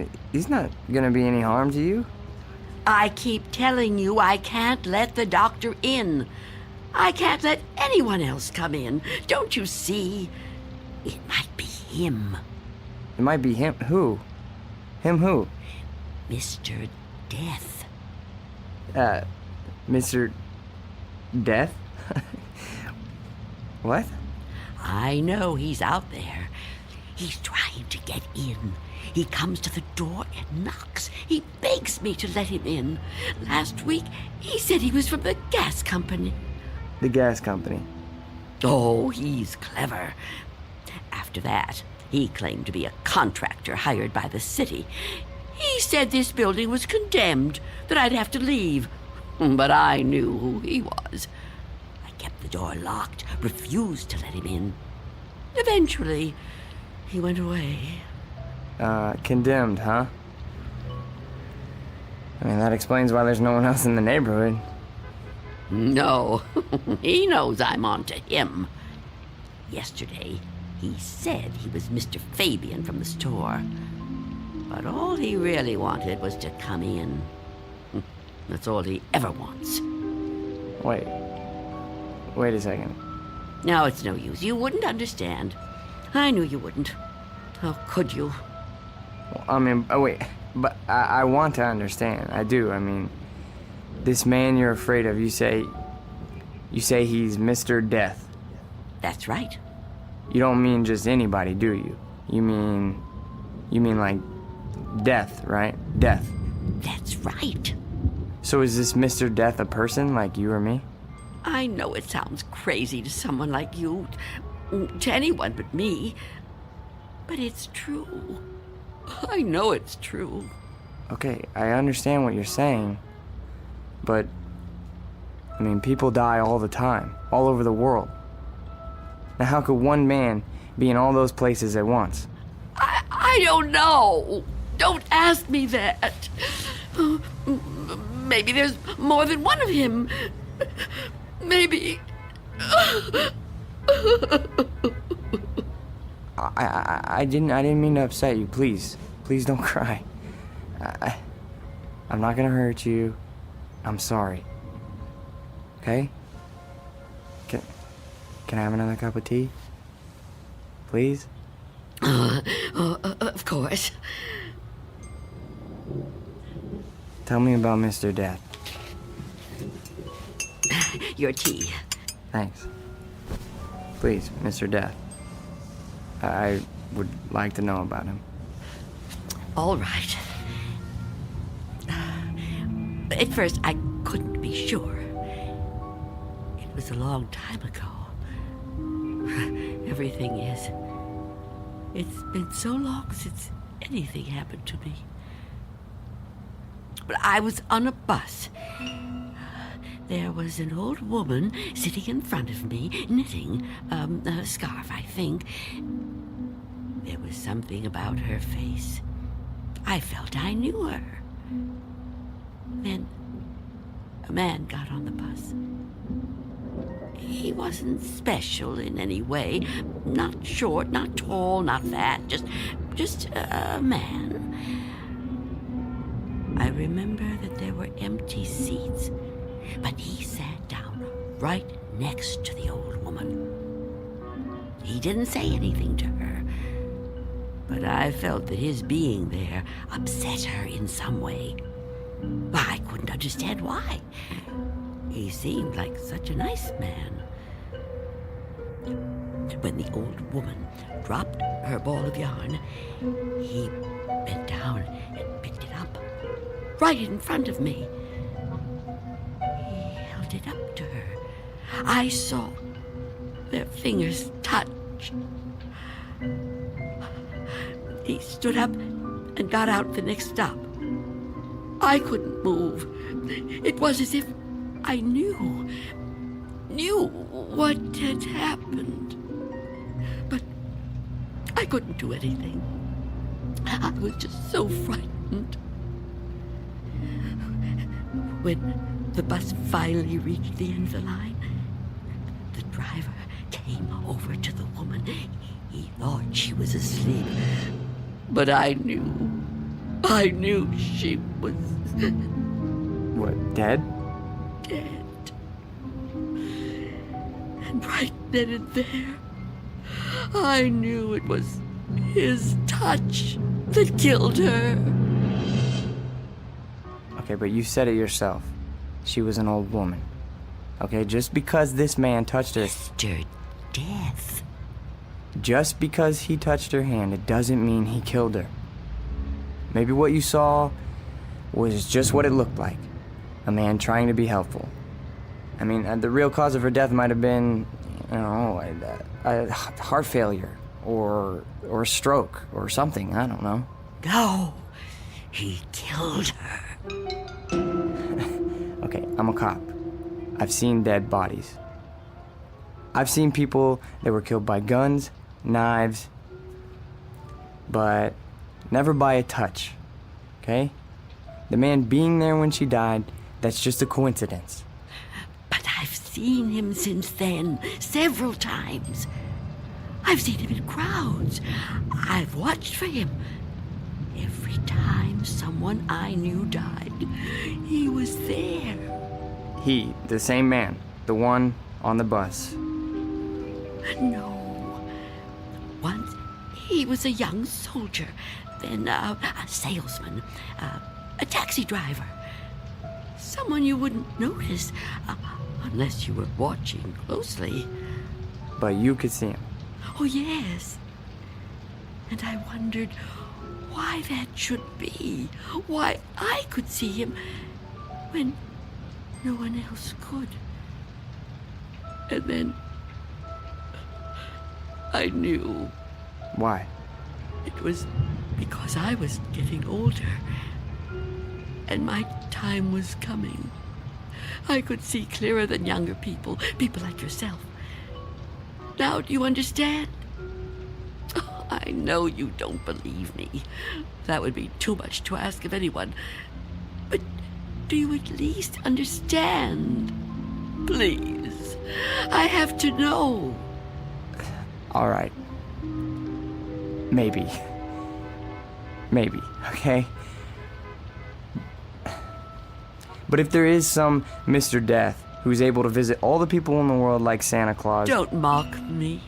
not gonna be any harm to you.
I keep telling you I can't let the doctor in. I can't let anyone else come in. Don't you see? It might be him.
It might be him. Who? Him who?
Mr. Death.
Mr. Death? What?
I know he's out there. He's trying to get in. He comes to the door and knocks. He begs me to let him in. Last week, he said he was from the gas company.
The gas company?
Oh, he's clever. After that, he claimed to be a contractor hired by the city. He said this building was condemned, that I'd have to leave. But I knew who he was. I kept the door locked, refused to let him in. Eventually, he went away.
Condemned, huh? I mean, that explains why there's no one else in the neighborhood.
No, he knows I'm on to him. Yesterday, he said he was Mr. Fabian from the store. But all he really wanted was to come in. That's all he ever wants.
Wait a second.
No, it's no use. You wouldn't understand. I knew you wouldn't. How could you?
Well, I mean, wait. But I want to understand. I do. I mean, this man you're afraid of, you say he's Mr. Death.
That's right.
You don't mean just anybody, do you? You mean like Death, right? Death.
That's right.
So is this Mr. Death a person like you or me?
I know it sounds crazy to someone like you, to anyone but me, but it's true. I know it's true.
Okay, I understand what you're saying, but, I mean, people die all the time, all over the world. Now how could one man be in all those places at once?
I don't know. Don't ask me that. Maybe there's more than one of him. Maybe.
I didn't mean to upset you. Please don't cry. I'm not gonna hurt you. I'm sorry. Okay? Can I have another cup of tea? Please?
Of course.
Tell me about Mr. Death.
Your tea.
Thanks. Please, Mr. Death. I would like to know about him.
All right. At first, I couldn't be sure. It was a long time ago. Everything is. It's been so long since anything happened to me. But I was on a bus. There was an old woman sitting in front of me, knitting a scarf, I think. There was something about her face. I felt I knew her. Then a man got on the bus. He wasn't special in any way. Not short, not tall, not fat. Just a man. I remember that there were empty seats, but he sat down right next to the old woman. He didn't say anything to her, but I felt that his being there upset her in some way. I couldn't understand why. He seemed like such a nice man. When the old woman dropped her ball of yarn, he bent down and picked it up, right in front of me. He held it up to her. I saw their fingers touch. He stood up and got out the next stop. I couldn't move. It was as if I knew what had happened. But I couldn't do anything. I was just so frightened. When the bus finally reached the end of the line, the driver came over to the woman. He thought she was asleep, but I knew she was...
What, dead?
Dead. And right then and there, I knew it was his touch that killed her.
Okay, but you said it yourself. She was an old woman. Okay, just because this man touched her...
Mr. Death.
Just because he touched her hand, it doesn't mean he killed her. Maybe what you saw was just what it looked like. A man trying to be helpful. I mean, the real cause of her death might have been, you know, a heart failure or a stroke or something. I don't know.
No, he killed her.
Okay, I'm a cop. I've seen dead bodies. I've seen people that were killed by guns, knives, but never by a touch, okay? The man being there when she died, that's just a coincidence.
But I've seen him since then, several times. I've seen him in crowds. I've watched for him. Every time someone I knew died, he was there.
He, the same man, the one on the bus.
No. Once he was a young soldier, then a salesman, a taxi driver. Someone you wouldn't notice unless you were watching closely.
But you could see him.
Oh, yes. And I wondered why that should be. Why I could see him when no one else could. And then I knew.
Why?
It was because I was getting older, and my time was coming. I could see clearer than younger people like yourself. Now do you understand? Oh, I know you don't believe me. That would be too much to ask of anyone. But do you at least understand? Please, I have to know.
All right. Maybe. Maybe, okay? But if there is some Mr. Death who's able to visit all the people in the world like Santa Claus...
Don't mock me.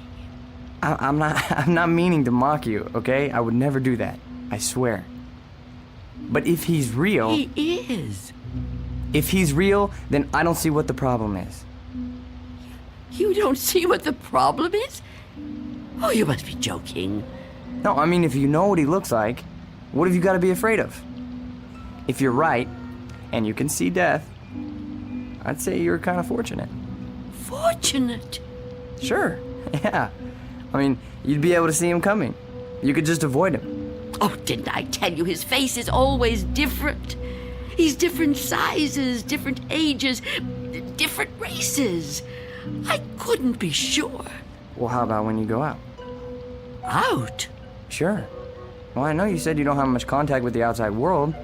I'm not meaning to mock you, okay? I would never do that. I swear. But if he's real...
He is.
If he's real, then I don't see what the problem is.
You don't see what the problem is? Oh, you must be joking.
No, I mean, if you know what he looks like, what have you got to be afraid of? If you're right, and you can see death, I'd say you're kind of fortunate.
Fortunate?
Sure, yeah. I mean, you'd be able to see him coming. You could just avoid him.
Oh, didn't I tell you his face is always different? He's different sizes, different ages, different races. I couldn't be sure.
Well, how about when you go out?
Out?
Sure. Well, I know you said you don't have much contact with the outside world,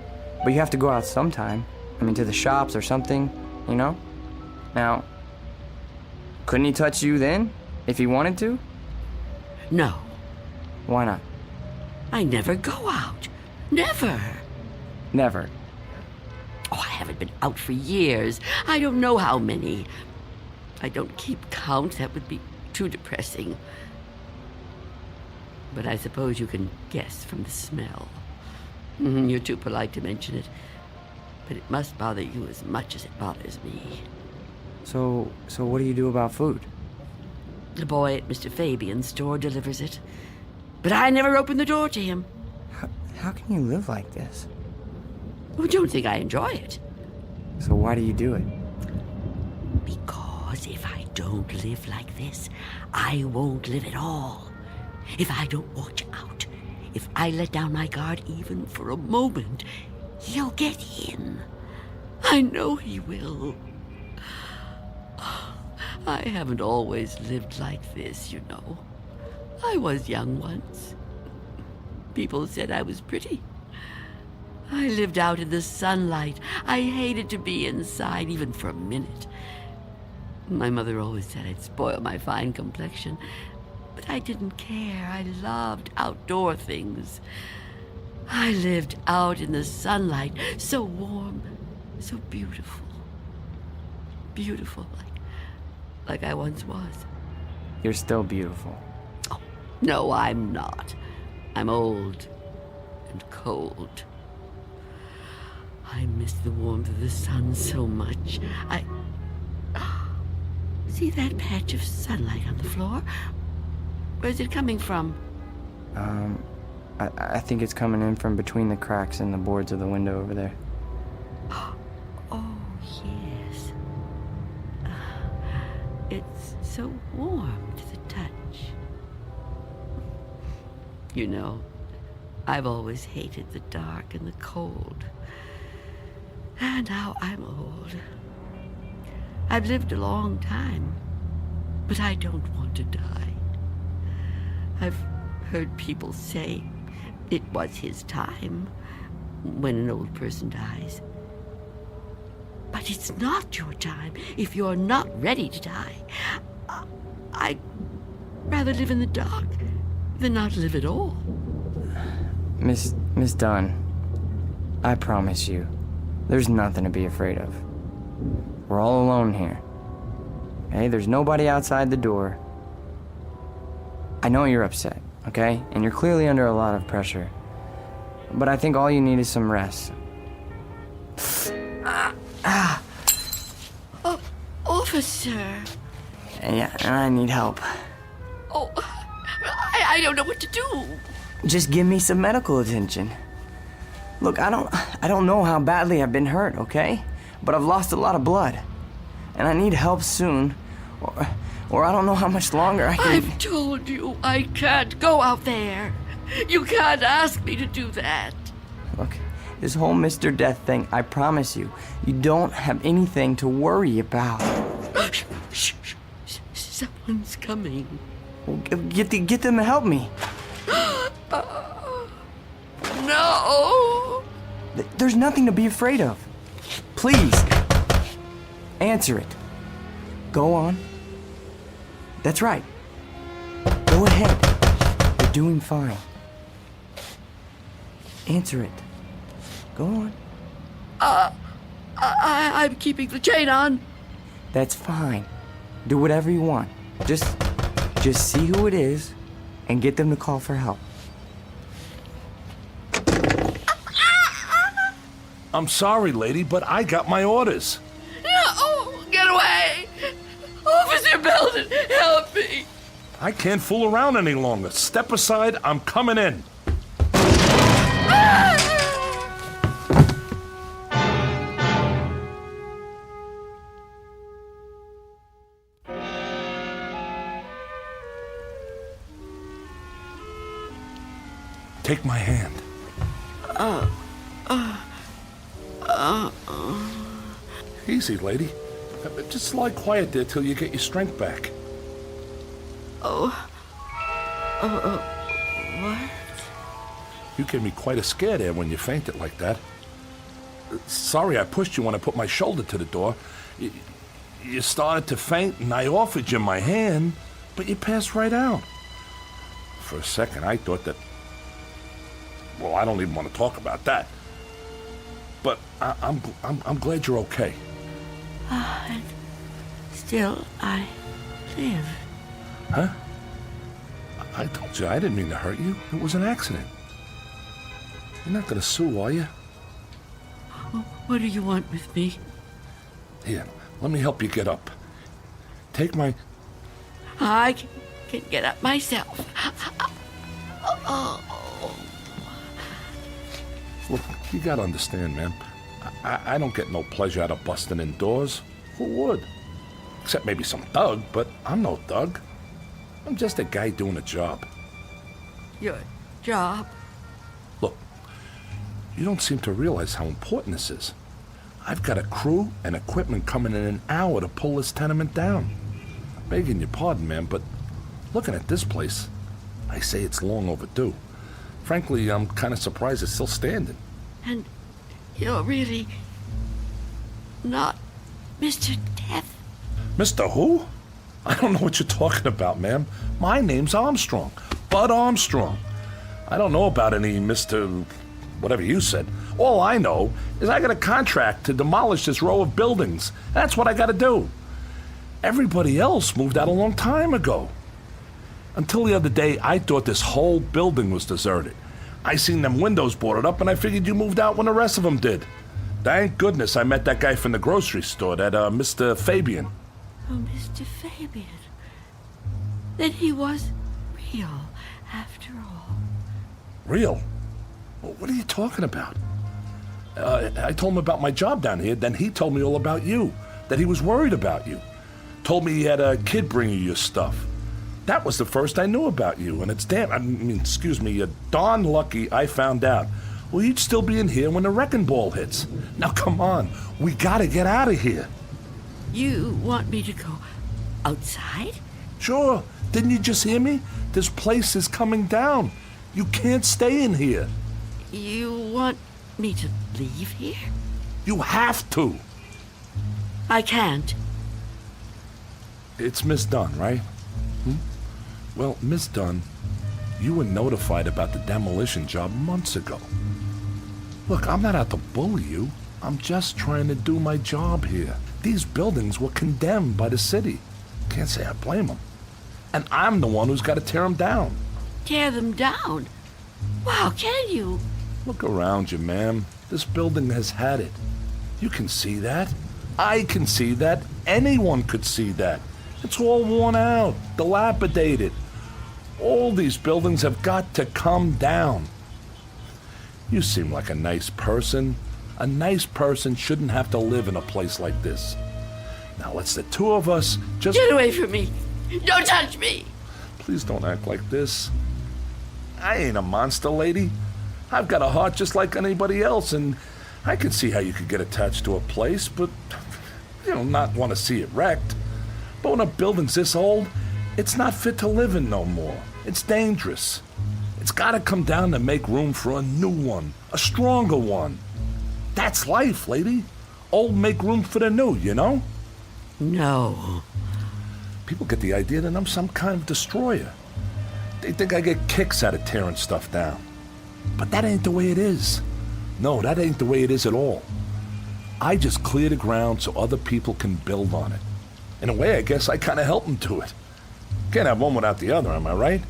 but you have to go out sometime. I mean, to the shops or something, you know? Now, couldn't he touch you then, if he wanted to?
No.
Why not?
I never go out. Never.
Never.
Oh, I haven't been out for years. I don't know how many. I don't keep count. That would be too depressing. But I suppose you can guess from the smell. You're too polite to mention it. But it must bother you as much as it bothers me.
So what do you do about food?
The boy at Mr. Fabian's store delivers it. But I never open the door to him.
How can you live like this?
Oh, don't think I enjoy it.
So why do you do it?
Because if I don't live like this, I won't live at all. If I don't watch out, if I let down my guard even for a moment, he'll get in. I know he will. I haven't always lived like this, you know. I was young once. People said I was pretty. I lived out in the sunlight. I hated to be inside, even for a minute. My mother always said I'd spoil my fine complexion, but I didn't care. I loved outdoor things. I lived out in the sunlight, so warm, so beautiful. Beautiful, like I once was.
You're still beautiful.
Oh, no, I'm not. I'm old and cold. I miss the warmth of the sun so much. See that patch of sunlight on the floor? Where's it coming from?
I think it's coming in from between the cracks in the boards of the window over there.
Oh, yes. It's so warm to the touch. You know, I've always hated the dark and the cold. And now I'm old. I've lived a long time, but I don't want to die. I've heard people say it was his time when an old person dies. But it's not your time if you're not ready to die. I'd rather live in the dark than not live at all.
Miss Dunn, I promise you, there's nothing to be afraid of. We're all alone here. Okay? There's nobody outside the door. I know you're upset, okay? And you're clearly under a lot of pressure. But I think all you need is some rest.
Oh, officer.
Yeah, I need help.
Oh, I don't know what to do.
Just give me some medical attention. Look, I don't know how badly I've been hurt, okay? but I've lost a lot of blood. And I need help soon, or I don't know how much longer I can...
I've told you I can't go out there. You can't ask me to do that.
Look, this whole Mr. Death thing, I promise you, you don't have anything to worry about.
Shh. Someone's coming.
Well, get them to help me.
No!
There's nothing to be afraid of. Please, answer it. Go on. That's right. Go ahead. You're doing fine. Answer it. Go on.
I'm keeping the chain on.
That's fine. Do whatever you want. Just see who it is and get them to call for help.
I'm sorry, lady, but I got my orders.
No! Get away! Officer Belden, help me!
I can't fool around any longer. Step aside, I'm coming in. Take my hand. Easy, lady. Just lie quiet there till you get your strength back.
What?
You gave me quite a scare there when you fainted like that. Sorry I pushed you when I put my shoulder to the door. You started to faint and I offered you my hand, but you passed right out. For a second I thought that... Well, I don't even want to talk about that. But I'm glad you're okay.
And still I live.
Huh? I told you I didn't mean to hurt you. It was an accident. You're not gonna sue, are you?
What do you want with me?
Here, let me help you get up. Take my...
I can get up myself.
Look, you gotta understand, man. I don't get no pleasure out of busting in doors. Who would? Except maybe some thug, but I'm no thug. I'm just a guy doing a job.
Your job?
Look, you don't seem to realize how important this is. I've got a crew and equipment coming in an hour to pull this tenement down. Begging your pardon, man, but looking at this place, I say it's long overdue. Frankly, I'm kind of surprised it's still standing.
And you're really not Mr. Death?
Mr. Who? I don't know what you're talking about, ma'am. My name's Armstrong. Bud Armstrong. I don't know about any Mr. whatever you said. All I know is I got a contract to demolish this row of buildings. That's what I got to do. Everybody else moved out a long time ago. Until the other day, I thought this whole building was deserted. I seen them windows boarded up, and I figured you moved out when the rest of them did. Thank goodness I met that guy from the grocery store, that Mr. Fabian.
Oh, Mr. Fabian. Then he was real, after all.
Real? What are you talking about? I told him about my job down here, then he told me all about you, that he was worried about you. Told me he had a kid bring you your stuff. That was the first I knew about you, and it's you're darn lucky I found out. Well, you'd still be in here when the wrecking ball hits. Now, come on, we gotta get out of here.
You want me to go outside?
Sure. Didn't you just hear me? This place is coming down. You can't stay in here.
You want me to leave here?
You have to.
I can't.
It's Miss Dunn, right? Well, Miss Dunn, you were notified about the demolition job months ago. Look, I'm not out to bully you. I'm just trying to do my job here. These buildings were condemned by the city. Can't say I blame them. And I'm the one who's got to tear them down.
Tear them down? Wow, can you?
Look around you, ma'am. This building has had it. You can see that. I can see that. Anyone could see that. It's all worn out, dilapidated. All these buildings have got to come down. You seem like a nice person. A nice person shouldn't have to live in a place like this. Now let's the two of us just...
Get away from me! Don't touch me!
Please don't act like this. I ain't a monster, lady. I've got a heart just like anybody else, and I can see how you could get attached to a place, but, not want to see it wrecked. But when a building's this old, it's not fit to live in no more. It's dangerous. It's gotta come down to make room for a new one, a stronger one. That's life, lady. Old make room for the new, you know?
No.
People get the idea that I'm some kind of destroyer. They think I get kicks out of tearing stuff down. But that ain't the way it is. No, that ain't the way it is at all. I just clear the ground so other people can build on it. In a way, I guess I kind of help them to it. Can't have one without the other, am I right?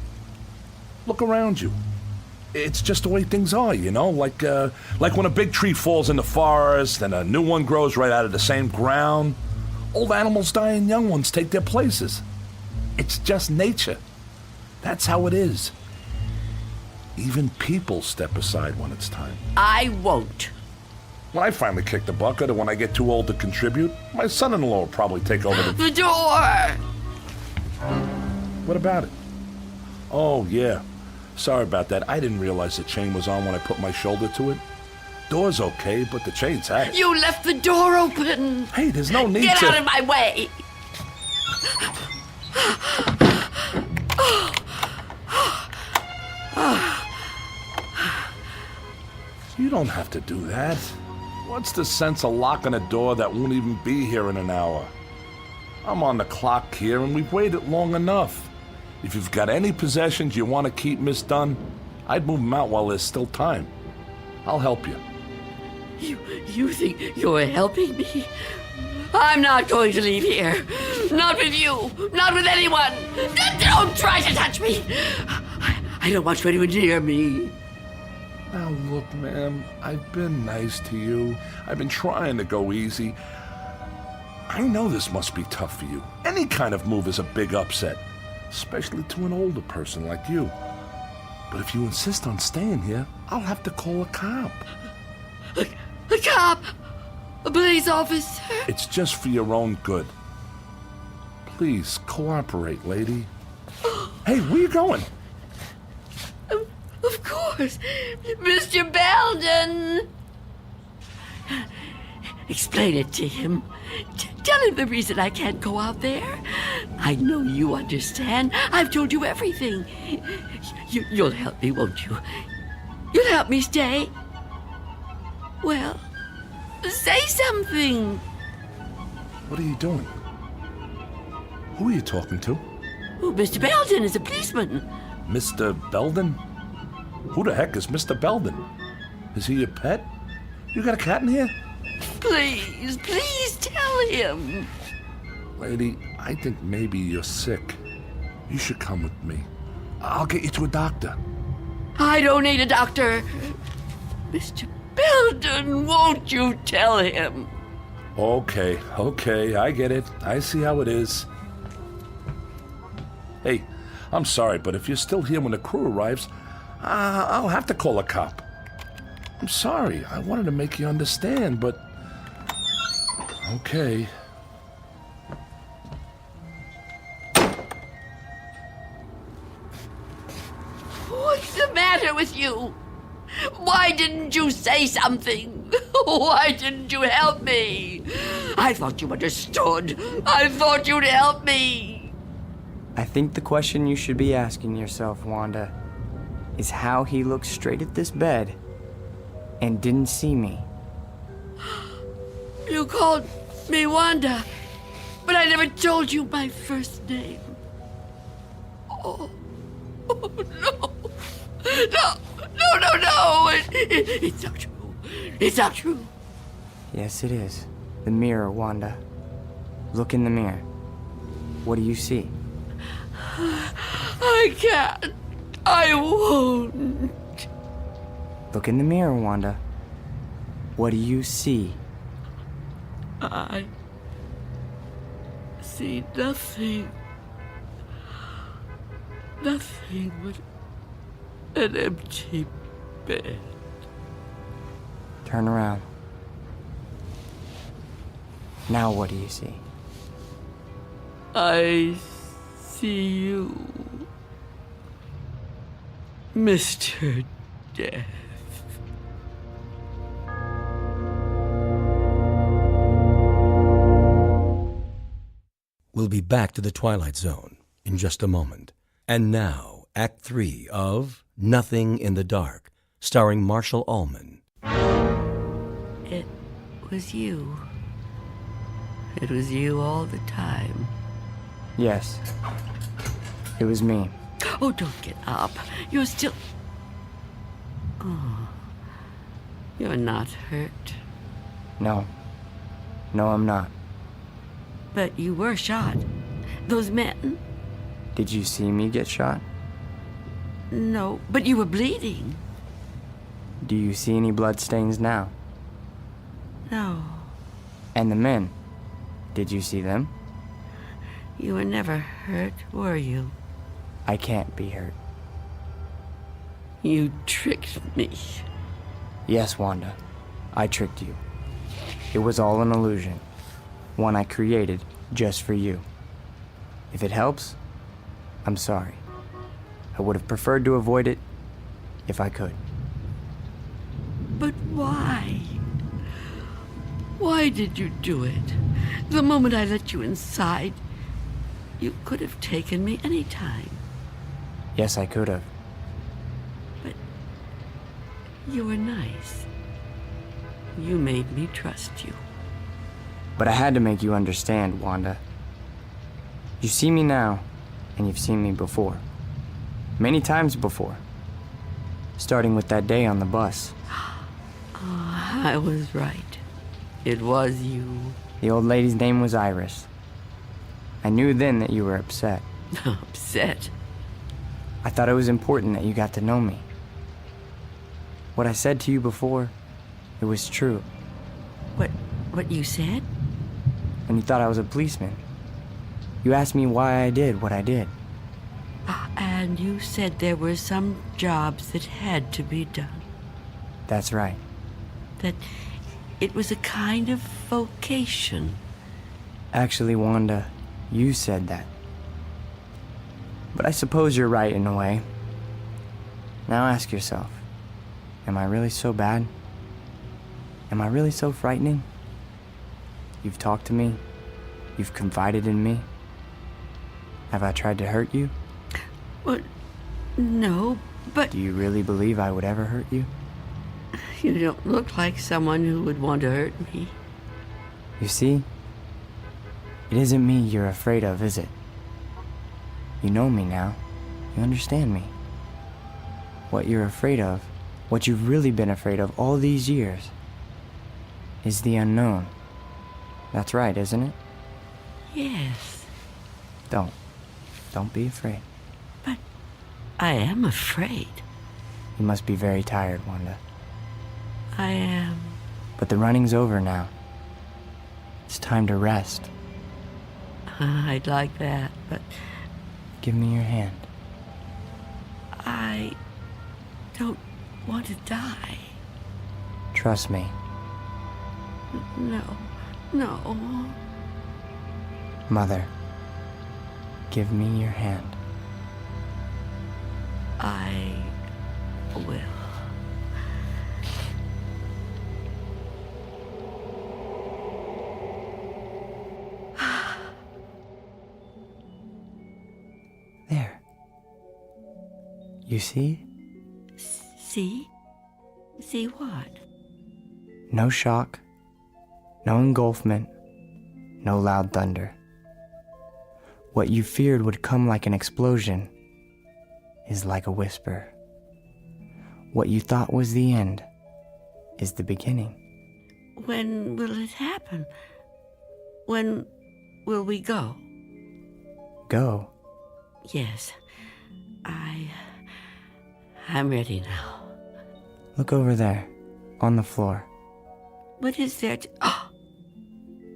Look around you. It's just the way things are, like when a big tree falls in the forest and a new one grows right out of the same ground. Old animals die and young ones take their places. It's just nature. That's how it is. Even people step aside when it's time.
I won't.
When I finally kick the bucket, or when I get too old to contribute, my son-in-law will probably take over
The door!
What about it? Oh, yeah. Sorry about that. I didn't realize the chain was on when I put my shoulder to it. Door's okay, but the chain's out.
You left the door open!
Hey, there's no need
Get
to...
out of my way!
You don't have to do that. What's the sense of locking a door that won't even be here in an hour? I'm on the clock here, and we've waited long enough. If you've got any possessions you want to keep, Miss Dunn, I'd move them out while there's still time. I'll help you.
You think you're helping me? I'm not going to leave here. Not with you. Not with anyone. Don't try to touch me. I don't want anyone near me.
Now look, ma'am, I've been nice to you. I've been trying to go easy. I know this must be tough for you. Any kind of move is a big upset, especially to an older person like you. But if you insist on staying here, I'll have to call a cop.
A cop? A police officer?
It's just for your own good. Please, cooperate, lady. Hey, where you going?
Of course. Mr. Belden! Explain it to him. Tell him the reason I can't go out there. I know you understand. I've told you everything. You'll help me, won't you? You'll help me stay. Well, say something.
What are you doing? Who are you talking to?
Oh, Mr. Belden is a policeman.
Mr. Belden? Who the heck is Mr. Belden? Is he your pet? You got a cat in here?
Please tell him.
Lady, I think maybe you're sick. You should come with me. I'll get you to a doctor.
I don't need a doctor. Mr. Belden, won't you tell him?
Okay, I get it. I see how it is. Hey, I'm sorry, but if you're still here when the crew arrives, I'll have to call a cop. I'm sorry. I wanted to make you understand, but... Okay.
What's the matter with you? Why didn't you say something? Why didn't you help me? I thought you understood. I thought you'd help me.
I think the question you should be asking yourself, Wanda, is how he looked straight at this bed and didn't see me.
You called me Wanda, but I never told you my first name. Oh no. No. It's not true. It's not true.
Yes, it is. The mirror, Wanda. Look in the mirror. What do you see?
I can't. I won't.
Look in the mirror, Wanda. What do you see?
I see nothing. Nothing but an empty bed.
Turn around. Now what do you see?
I see you, Mr. Death.
We'll be back to the Twilight Zone in just a moment. And now, Act 3 of Nothing in the Dark, starring Marshall Allman.
It was you. It was you all the time.
Yes. It was me.
Oh, don't get up. You're still... Oh. You're not hurt.
No. No, I'm not.
But you were shot. Those men...
Did you see me get shot?
No, but you were bleeding.
Do you see any bloodstains now?
No.
And the men? Did you see them?
You were never hurt, were you?
I can't be hurt.
You tricked me.
Yes, Wanda. I tricked you. It was all an illusion. One I created just for you. If it helps, I'm sorry. I would have preferred to avoid it if I could.
But why? Why did you do it? The moment I let you inside, you could have taken me any time.
Yes, I could have.
But you were nice. You made me trust you.
But I had to make you understand, Wanda. You see me now, and you've seen me before. Many times before. Starting with that day on the bus.
Oh, I was right. It was you.
The old lady's name was Iris. I knew then that you were upset.
Upset?
I thought it was important that you got to know me. What I said to you before, it was true.
What you said?
And you thought I was a policeman. You asked me why I did what I did.
And you said there were some jobs that had to be done.
That's right.
That it was a kind of vocation.
Actually, Wanda, you said that. But I suppose you're right in a way. Now ask yourself, am I really so bad? Am I really so frightening? You've talked to me. You've confided in me. Have I tried to hurt you?
Well, no, but...
Do you really believe I would ever hurt you?
You don't look like someone who would want to hurt me.
You see? It isn't me you're afraid of, is it? You know me now. You understand me. What you're afraid of, what you've really been afraid of all these years, is the unknown. That's right, isn't it?
Yes.
Don't be afraid.
But I am afraid.
You must be very tired, Wanda.
I am.
But the running's over now. It's time to rest.
I'd like that, but...
Give me your hand.
I don't want to die.
Trust me.
No.
Mother, give me your hand.
I will.
There. You see?
See? See what?
No shock, no engulfment, no loud thunder. What you feared would come like an explosion is like a whisper. What you thought was the end is the beginning.
When will it happen? When will we go?
Go?
Yes. I'm ready now.
Look over there, on the floor.
What is there to...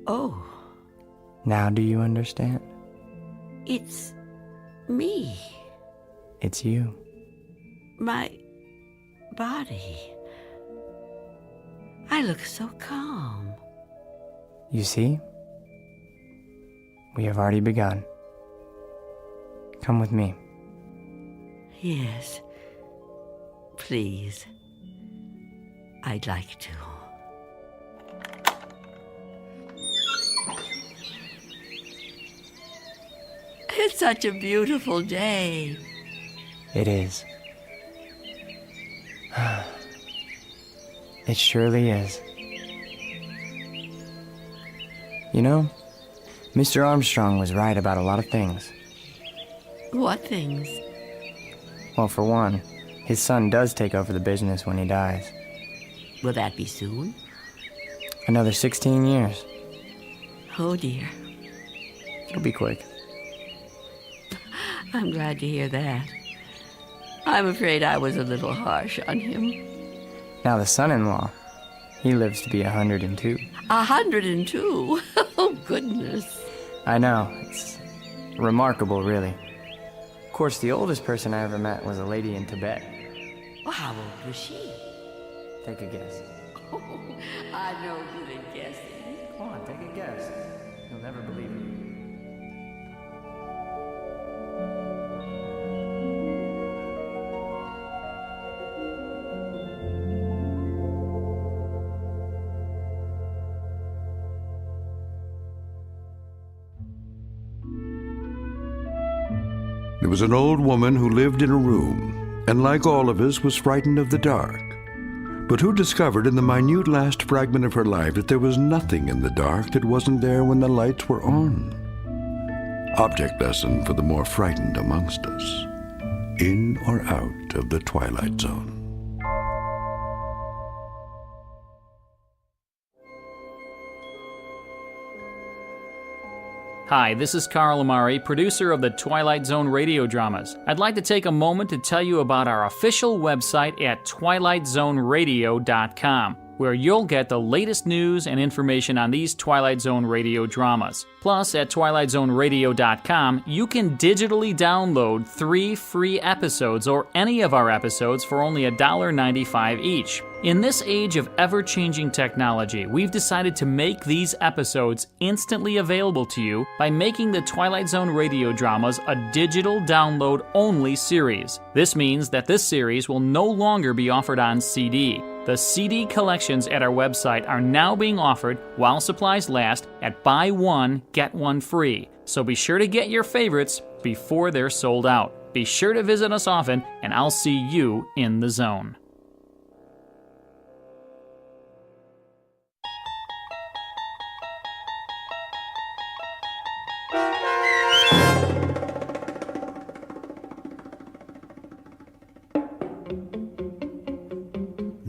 Oh.
Now do you understand?
It's me.
It's you.
My body. I look so calm.
You see? We have already begun. Come with me.
Yes. Please. I'd like to. It's such a beautiful day.
It is. It surely is. You know, Mr. Armstrong was right about a lot of things.
What things?
Well, for one, his son does take over the business when he dies.
Will that be soon?
Another 16 years.
Oh, dear.
It'll be quick.
I'm glad to hear that. I'm afraid I was a little harsh on him.
Now the son-in-law, he lives to be 102.
102? Oh, goodness.
I know. It's remarkable, really. Of course, the oldest person I ever met was a lady in Tibet.
Well, how old was she?
Take a guess.
Oh, I know good at guessing.
Come on, take a guess. You'll never believe it.
There was an old woman who lived in a room, and like all of us, was frightened of the dark, but who discovered in the minute last fragment of her life that there was nothing in the dark that wasn't there when the lights were on. Object lesson for the more frightened amongst us. In or out of the Twilight Zone.
Hi, this is Carl Amari, producer of the Twilight Zone radio dramas. I'd like to take a moment to tell you about our official website at twilightzoneradio.com, where you'll get the latest news and information on these Twilight Zone radio dramas. Plus, at twilightzoneradio.com, you can digitally download 3 free episodes or any of our episodes for only $1.95 each. In this age of ever-changing technology, we've decided to make these episodes instantly available to you by making the Twilight Zone radio dramas a digital download-only series. This means that this series will no longer be offered on CD. The CD collections at our website are now being offered while supplies last at buy one, get one free. So be sure to get your favorites before they're sold out. Be sure to visit us often, and I'll see you in the zone.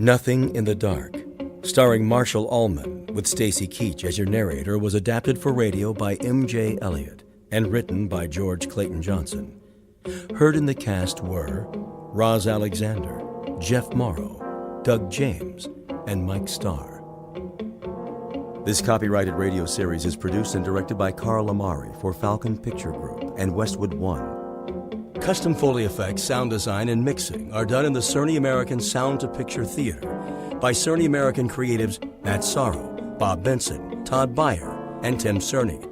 Nothing in the Dark, starring Marshall Ullman with Stacy Keach as your narrator, was adapted for radio by M.J. Elliott and written by George Clayton Johnson. Heard in the cast were Roz Alexander, Jeff Morrow, Doug James, and Mike Starr. This copyrighted radio series is produced and directed by Carl Amari for Falcon Picture Group and Westwood One. Custom Foley effects, sound design, and mixing are done in the Cerny American Sound to Picture Theater by Cerny American creatives Matt Sorrow, Bob Benson, Todd Beyer, and Tim Cerny.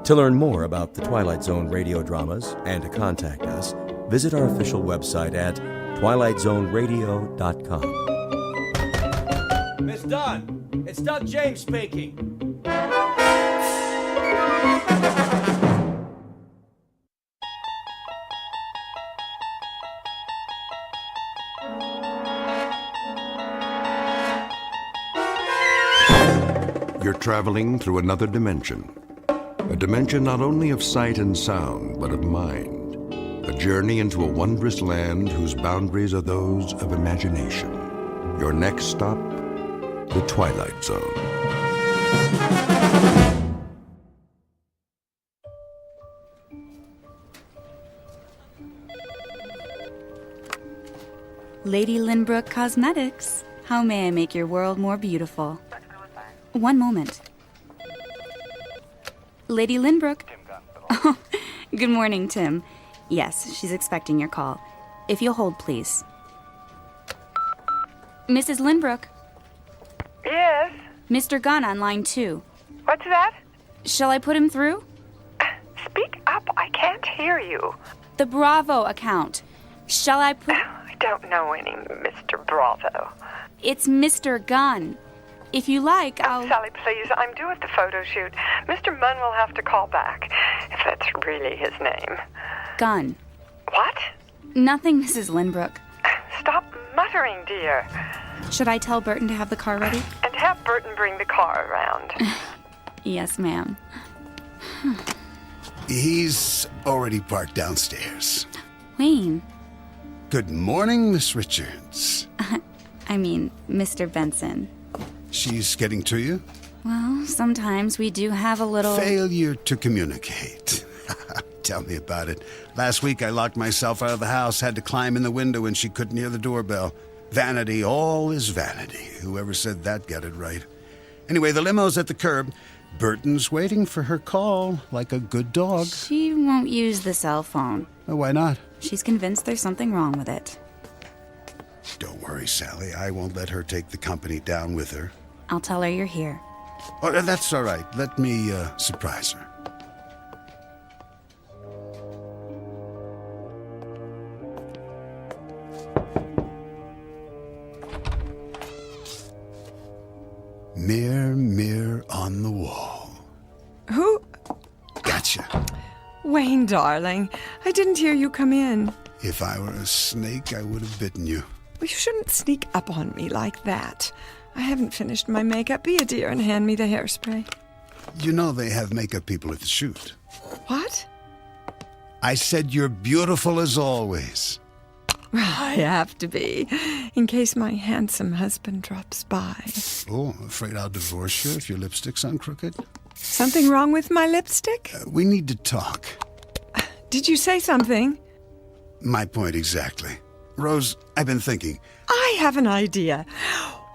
To learn more about the Twilight Zone radio dramas and to contact us, visit our official website at twilightzoneradio.com.
Miss Dunn, it's Doug James speaking.
You're traveling through another dimension. A dimension not only of sight and sound, but of mind. A journey into a wondrous land whose boundaries are those of imagination. Your next stop, the Twilight Zone.
Lady Lynbrook Cosmetics. How may I make your world more beautiful? One moment. Lady Lynbrook. Oh, good morning, Tim. Yes, she's expecting your call. If you'll hold, please. Mrs. Lynbrook.
Yes?
Mr. Gunn on line 2.
What's that?
Shall I put him through?
Speak up. I can't hear you.
The Bravo account. Shall I put...
I don't know any Mr. Bravo.
It's Mr. Gunn. If you like, I'll...
Sally, please. I'm due at the photo shoot. Mr. Munn will have to call back, if that's really his name.
Gunn.
What?
Nothing, Mrs. Lindbrook.
Stop muttering, dear.
Should I tell Burton to have the car ready?
And have Burton bring the car around.
Yes, ma'am.
He's already parked downstairs.
Wayne.
Good morning, Miss Richards.
I mean, Mr. Benson.
She's getting to you?
Well, sometimes we do have a little...
Failure to communicate. Tell me about it. Last week I locked myself out of the house, had to climb in the window, and she couldn't hear the doorbell. Vanity, all is vanity. Whoever said that got it right. Anyway, the limo's at the curb. Burton's waiting for her call, like a good dog.
She won't use the cell phone.
Oh, why not?
She's convinced there's something wrong with it.
Don't worry, Sally. I won't let her take the company down with her.
I'll tell her you're here.
Oh, that's all right. Let me surprise her. Mirror, mirror on the wall.
Who?
Gotcha.
Wayne, darling, I didn't hear you come in.
If I were a snake, I would have bitten you.
Well, you shouldn't sneak up on me like that. I haven't finished my makeup. Be a dear and hand me the hairspray.
You know they have makeup people at the shoot.
What?
I said you're beautiful as always.
I have to be, in case my handsome husband drops by.
Oh, afraid I'll divorce you if your lipstick's on crooked?
Something wrong with my lipstick?
We need to talk.
Did you say something?
My point exactly. Rose, I've been thinking.
I have an idea.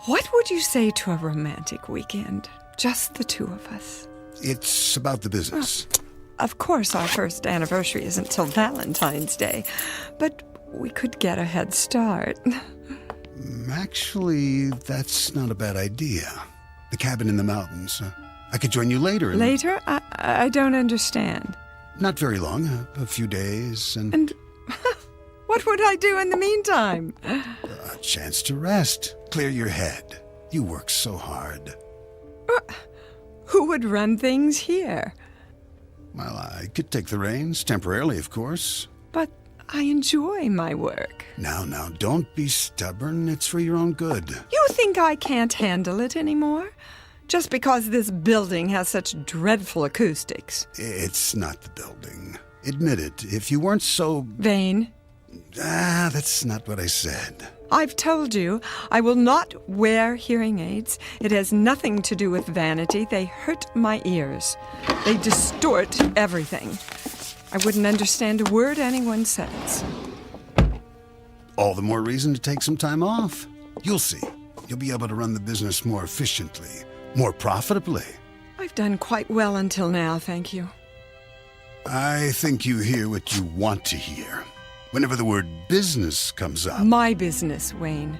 What would you say to a romantic weekend? Just the two of us.
It's about the business.
Of course, our first anniversary isn't till Valentine's Day, but we could get a head start.
Actually, that's not a bad idea. The cabin in the mountains. I could join you later.
Later? I don't understand.
Not very long. A few days and...
And what would I do in the meantime?
A chance to rest. Clear your head. You work so hard.
Who would run things here?
Well, I could take the reins, temporarily, of course.
But I enjoy my work.
Now, don't be stubborn. It's for your own good.
You think I can't handle it anymore? Just because this building has such dreadful acoustics.
It's not the building. Admit it. If you weren't so...
vain?
That's not what I said.
I've told you, I will not wear hearing aids. It has nothing to do with vanity. They hurt my ears. They distort everything. I wouldn't understand a word anyone says.
All the more reason to take some time off. You'll see. You'll be able to run the business more efficiently, more profitably.
I've done quite well until now, thank you.
I think you hear what you want to hear. Whenever the word business comes up.
My business, Wayne.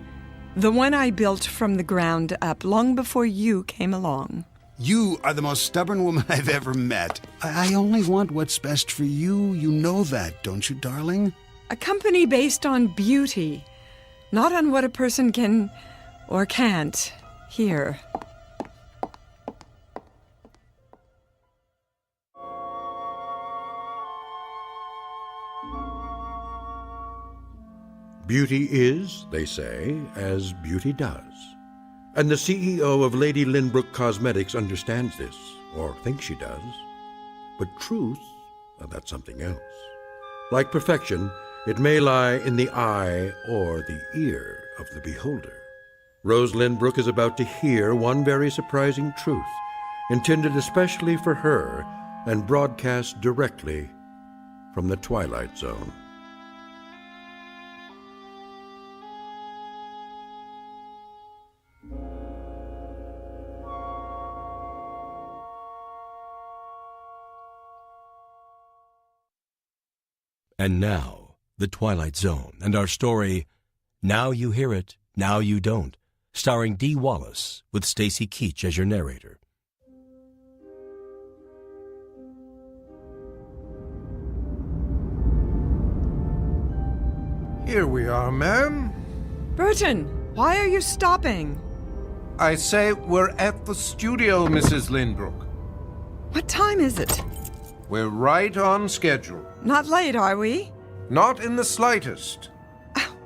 The one I built from the ground up long before you came along.
You are the most stubborn woman I've ever met. I only want what's best for you. You know that, don't you, darling?
A company based on beauty, not on what a person can or can't hear.
Beauty is, they say, as beauty does. And the CEO of Lady Lynbrook Cosmetics understands this, or thinks she does. But truth, that's something else. Like perfection, it may lie in the eye or the ear of the beholder. Rose Lynbrook is about to hear one very surprising truth, intended especially for her and broadcast directly from the Twilight Zone.
And now, The Twilight Zone and our story, Now You Hear It, Now You Don't, starring Dee Wallace with Stacy Keach as your narrator.
Here we are, ma'am.
Burton, why are you stopping?
I say we're at the studio, Mrs. Lindbrook.
What time is it?
We're right on schedule.
Not late, are we?
Not in the slightest.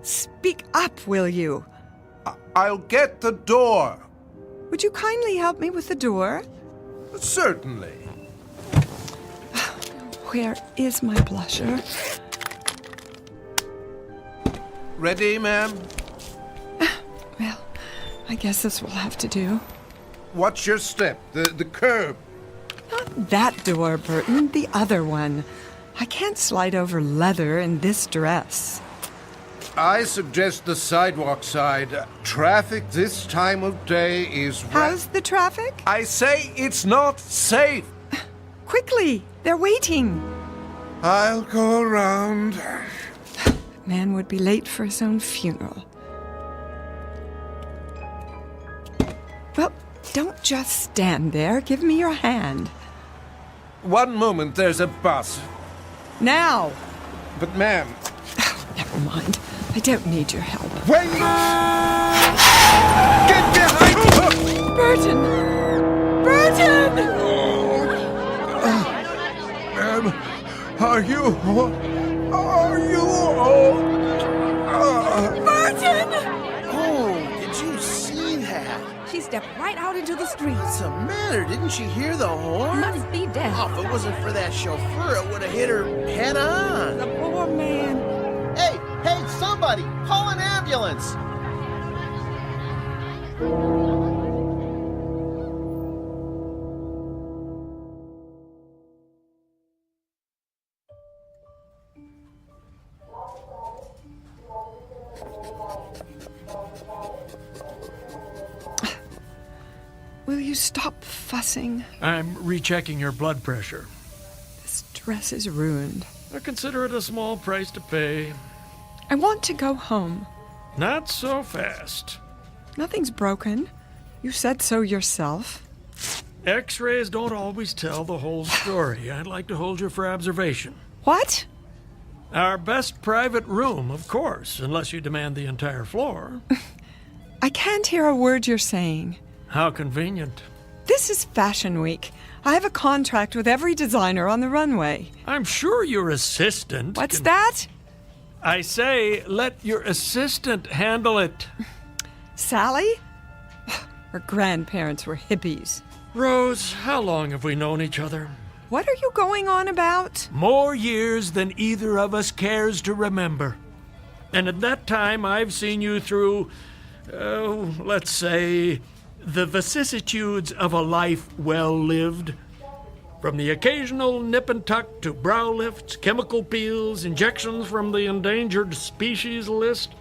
Speak up, will you?
I'll get the door.
Would you kindly help me with the door?
Certainly.
Where is my blusher?
Ready, ma'am?
Well, I guess this will have to do.
Watch your step. The curb.
Not that door, Burton. The other one. I can't slide over leather in this dress.
I suggest the sidewalk side. Traffic this time of day is...
How's the traffic?
I say it's not safe.
Quickly! They're waiting.
I'll go around.
Man would be late for his own funeral. Well, don't just stand there. Give me your hand.
One moment, there's a bus.
Now!
But, ma'am...
Never mind. I don't need your help.
Wait! Get behind me!
Burton! Burton!
Ma'am, are you...
Burton!
Oh, did you see that?
She stepped right out into the street.
What's the matter? Didn't she hear the horn?
Must be deaf.
Oh, if it wasn't for that chauffeur, it would have hit her head on.
The poor man.
Hey, somebody! Call an ambulance!
Will you stop fussing?
I'm rechecking your blood pressure.
This dress is ruined.
I consider it a small price to pay.
I want to go home.
Not so fast.
Nothing's broken. You said so yourself.
X-rays don't always tell the whole story. I'd like to hold you for observation.
What?
Our best private room, of course, unless you demand the entire floor.
I can't hear a word you're saying.
How convenient.
This is Fashion Week. I have a contract with every designer on the runway.
I'm sure your assistant...
What's that?
I say, let your assistant handle it.
Sally? Her grandparents were hippies.
Rose, how long have we known each other?
What are you going on about?
More years than either of us cares to remember. And at that time, I've seen you through, let's say, the vicissitudes of a life well lived. From the occasional nip and tuck to brow lifts, chemical peels, injections from the endangered species list.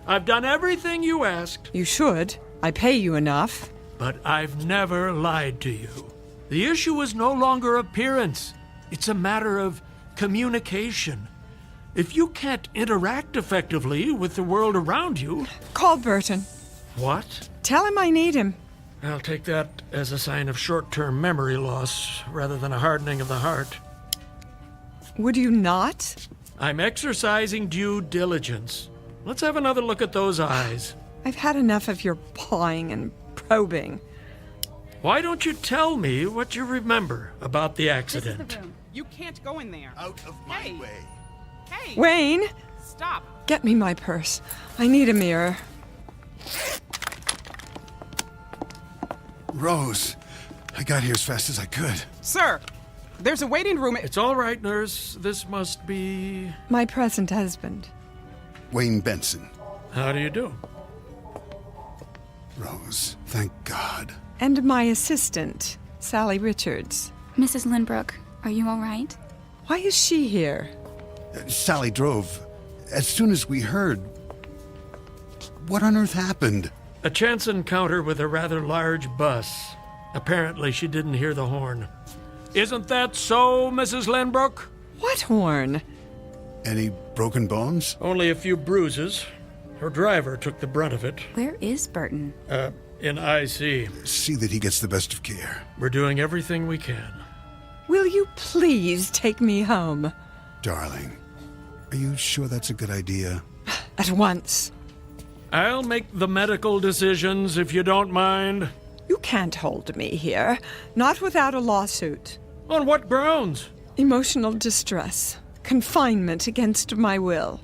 I've done everything you asked.
You should. I pay you enough.
But I've never lied to you. The issue is no longer appearance. It's a matter of communication. If you can't interact effectively with the world around you...
Call Burton.
What?
Tell him I need him.
I'll take that as a sign of short-term memory loss rather than a hardening of the heart.
Would you not?
I'm exercising due diligence. Let's have another look at those eyes.
I've had enough of your pawing and probing.
Why don't you tell me what you remember about the accident?
This is the room. You can't go in there.
Out of my way.
Hey!
Wayne!
Stop.
Get me my purse. I need a mirror.
Rose, I got here as fast as I could.
Sir, there's a waiting room.
It's all right, nurse. This must be...
My present husband.
Wayne Benson.
How do you do?
Rose, thank God.
And my assistant, Sally Richards.
Mrs. Lindbrook, are you all right?
Why is she here?
Sally drove. As soon as we heard... What on earth happened?
A chance encounter with a rather large bus. Apparently she didn't hear the horn. Isn't that so, Mrs. Lindbrook?
What horn?
Any broken bones?
Only a few bruises. Her driver took the brunt of it.
Where is Burton?
In IC.
See that he gets the best of care.
We're doing everything we can.
Will you please take me home?
Darling, are you sure that's a good idea?
At once.
I'll make the medical decisions if you don't mind.
You can't hold me here. Not without a lawsuit.
On what grounds?
Emotional distress. Confinement against my will.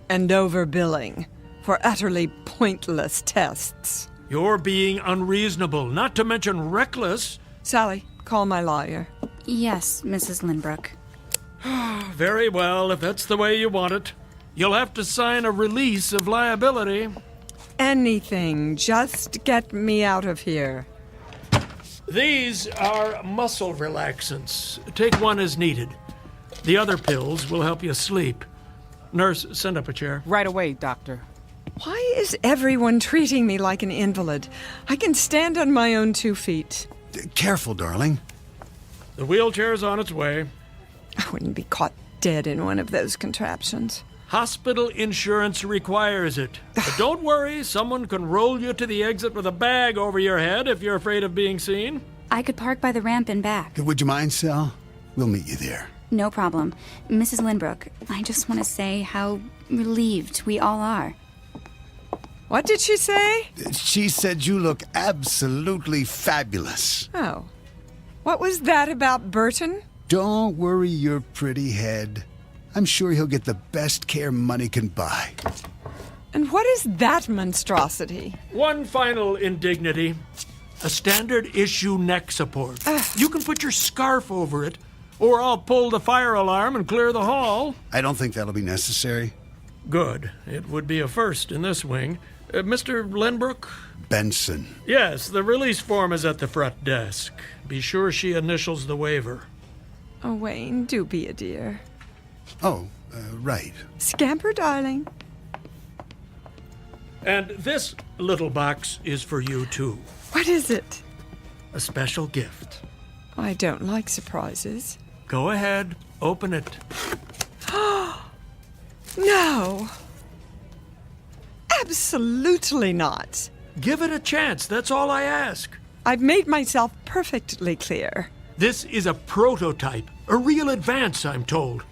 And overbilling for utterly pointless tests.
You're being unreasonable, not to mention reckless.
Sally, call my lawyer.
Yes, Mrs. Lynbrook.
Very well, if that's the way you want it. You'll have to sign a release of liability.
Anything, just get me out of here.
These are muscle relaxants. Take one as needed. The other pills will help you sleep. Nurse, send up a chair.
Right away, doctor.
Why is everyone treating me like an invalid? I can stand on my own 2 feet.
Careful, darling.
The wheelchair's on its way.
I wouldn't be caught dead in one of those contraptions.
Hospital insurance requires it. But don't worry, someone can roll you to the exit with a bag over your head if you're afraid of being seen.
I could park by the ramp and back.
Would you mind, Sal? We'll meet you there.
No problem. Mrs. Lynbrook, I just want to say how relieved we all are.
What did she say?
She said you look absolutely fabulous.
Oh. What was that about Burton?
Don't worry your pretty head. I'm sure he'll get the best care money can buy.
And what is that monstrosity?
One final indignity. A standard issue neck support. You can put your scarf over it, or I'll pull the fire alarm and clear the hall.
I don't think that'll be necessary.
Good. It would be a first in this wing. Mr. Lynbrook?
Benson.
Yes, the release form is at the front desk. Be sure she initials the waiver.
Oh, Wayne, do be a dear.
Oh, right.
Scamper, darling.
And this little box is for you, too.
What is it?
A special gift.
I don't like surprises.
Go ahead. Open it.
No. Absolutely not.
Give it a chance. That's all I ask.
I've made myself perfectly clear.
This is a prototype. A real advance, I'm told.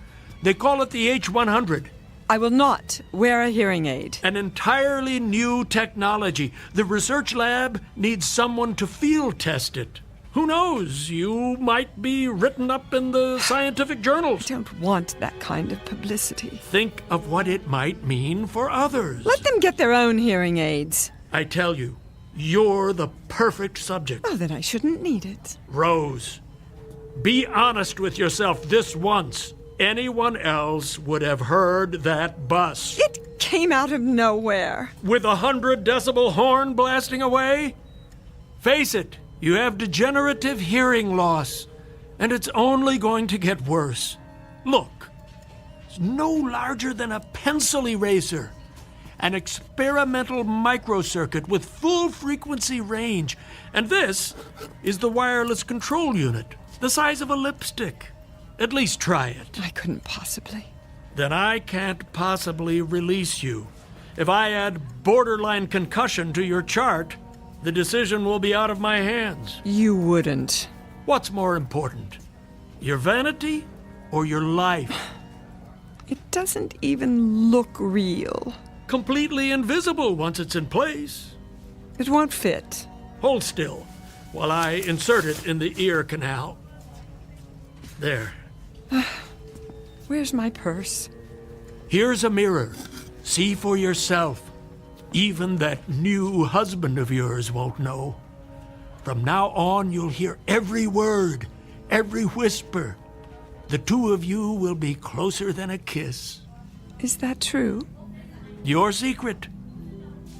They call it the H100.
I will not wear a hearing aid.
An entirely new technology. The research lab needs someone to field test it. Who knows? You might be written up in the scientific journals.
I don't want that kind of publicity.
Think of what it might mean for others.
Let them get their own hearing aids.
I tell you, you're the perfect subject.
Oh, then I shouldn't need it.
Rose, be honest with yourself this once. Anyone else would have heard that bus.
It came out of nowhere.
With 100 decibel horn blasting away? Face it, you have degenerative hearing loss, and it's only going to get worse. Look, it's no larger than a pencil eraser. An experimental microcircuit with full frequency range. And this is the wireless control unit, the size of a lipstick. At least try it.
I couldn't possibly.
Then I can't possibly release you. If I add borderline concussion to your chart, the decision will be out of my hands.
You wouldn't.
What's more important? Your vanity or your life?
It doesn't even look real.
Completely invisible once it's in place.
It won't fit.
Hold still while I insert it in the ear canal. There.
Where's my purse?
Here's a mirror. See for yourself. Even that new husband of yours won't know. From now on, you'll hear every word, every whisper. The two of you will be closer than a kiss.
Is that true?
Your secret.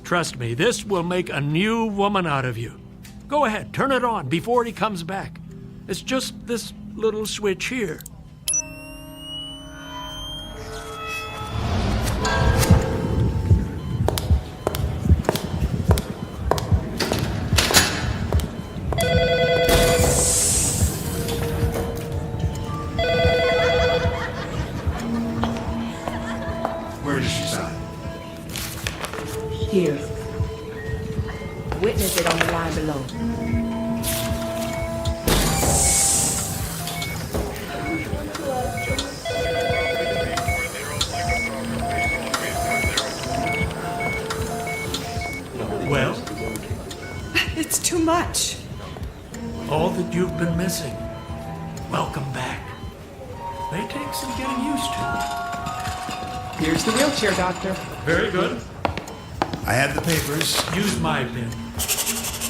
Trust me, this will make a new woman out of you. Go ahead, turn it on before he comes back. It's just this little switch here.
Where does she sign?
Here. Witness it on the line below.
too much.
All that you've been missing. Welcome back. May take some getting used to.
Here's the wheelchair, Doctor.
Very good.
I have the papers.
Use my pen.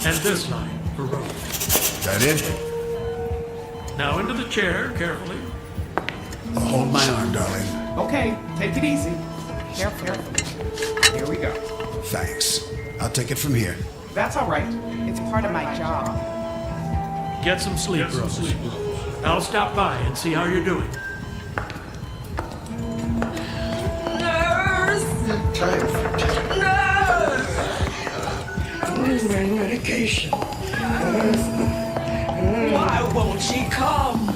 And this line for Rose.
That it?
Now into the chair, carefully.
Hold my arm, darling.
Okay, take it easy. Careful. Here we go.
Thanks. I'll take it from here.
That's all right. It's part of my job.
Get some sleep, Rose. I'll stop by and see how you're doing.
Nurse! Nurse! Where's my medication? Why won't she come?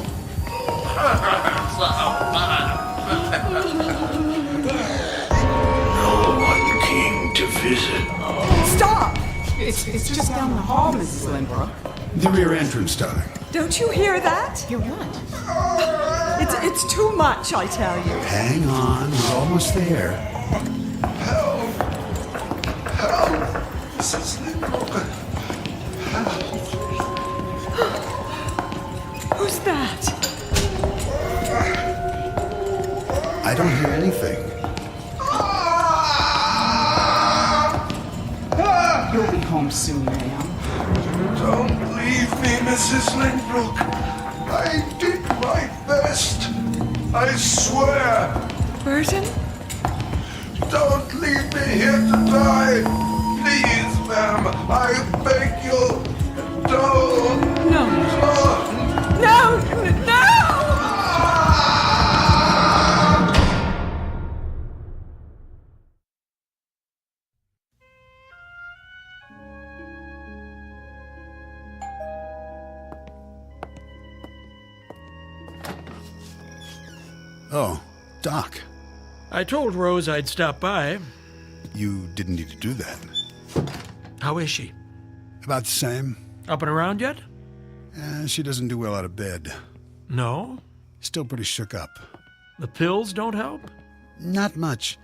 No one came to visit.
Stop!
It's just down the hall, Mrs. Lindbrook.
The rear entrance, darling.
Don't you hear that?
Hear what?
It's too much, I tell you.
Hang on, we're almost there.
Help! Mrs. Lindbrook.
Who's that?
I don't hear anything.
You'll be home soon, ma'am.
Don't leave me, Mrs. Lindbrook. I did my best. I swear.
Burton?
Don't leave me here to die. Please, ma'am. I beg you. Don't.
No. No!
Oh, Doc.
I told Rose I'd stop by.
You didn't need to do that.
How is she?
About the same.
Up and around yet?
She doesn't do well out of bed.
No?
Still pretty shook up.
The pills don't help?
Not much.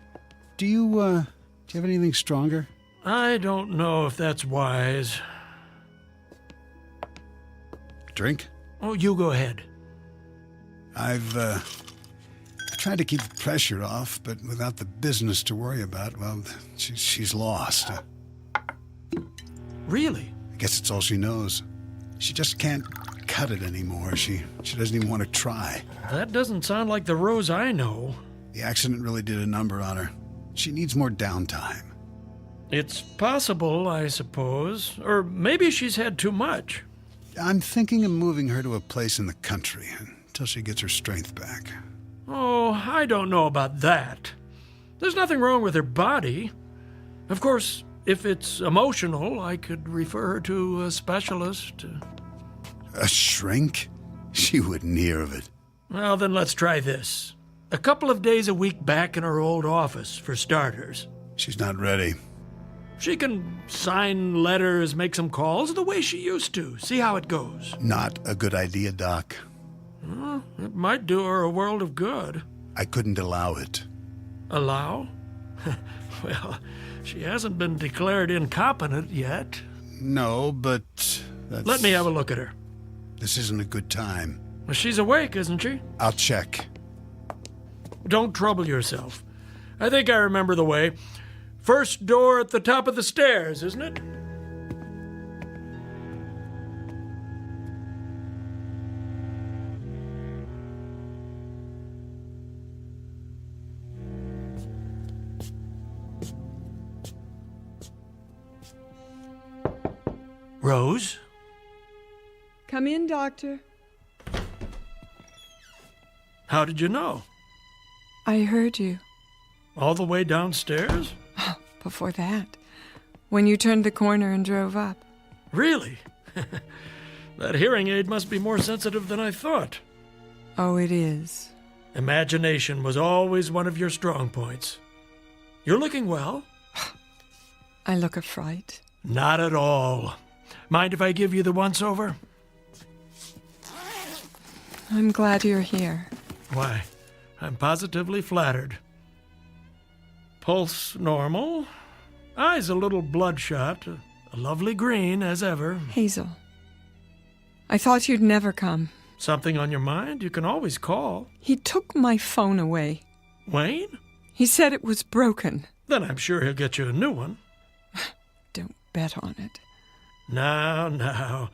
Do you have anything stronger?
I don't know if that's wise.
Drink?
Oh, you go ahead.
I've tried to keep the pressure off, but without the business to worry about, well, she's lost.
Really?
I guess it's all she knows. She just can't cut it anymore. She doesn't even want to try.
That doesn't sound like the Rose I know.
The accident really did a number on her. She needs more downtime.
It's possible, I suppose. Or maybe she's had too much.
I'm thinking of moving her to a place in the country until she gets her strength back.
Oh, I don't know about that. There's nothing wrong with her body. Of course, if it's emotional, I could refer her to a specialist.
A shrink? She wouldn't hear of it.
Well, then let's try this. A couple of days a week back in her old office, for starters.
She's not ready.
She can sign letters, make some calls the way she used to. See how it goes.
Not a good idea, Doc.
Well, it might do her a world of good.
I couldn't allow it.
Allow? Well, she hasn't been declared incompetent yet.
No, but that's...
Let me have a look at her.
This isn't a good time.
Well, she's awake, isn't she?
I'll check.
Don't trouble yourself. I think I remember the way. First door at the top of the stairs, isn't it? Rose?
Come in, Doctor.
How did you know?
I heard you.
All the way downstairs?
Before that, when you turned the corner and drove up.
Really? That hearing aid must be more sensitive than I thought.
Oh, it is.
Imagination was always one of your strong points. You're looking well.
I look a fright.
Not at all. Mind if I give you the once-over?
I'm glad you're here.
Why, I'm positively flattered. Pulse normal. Eyes a little bloodshot. A lovely green, as ever.
Hazel, I thought you'd never come.
Something on your mind? You can always call.
He took my phone away.
Wayne?
He said it was broken.
Then I'm sure he'll get you a new one.
Don't bet on it.
Now.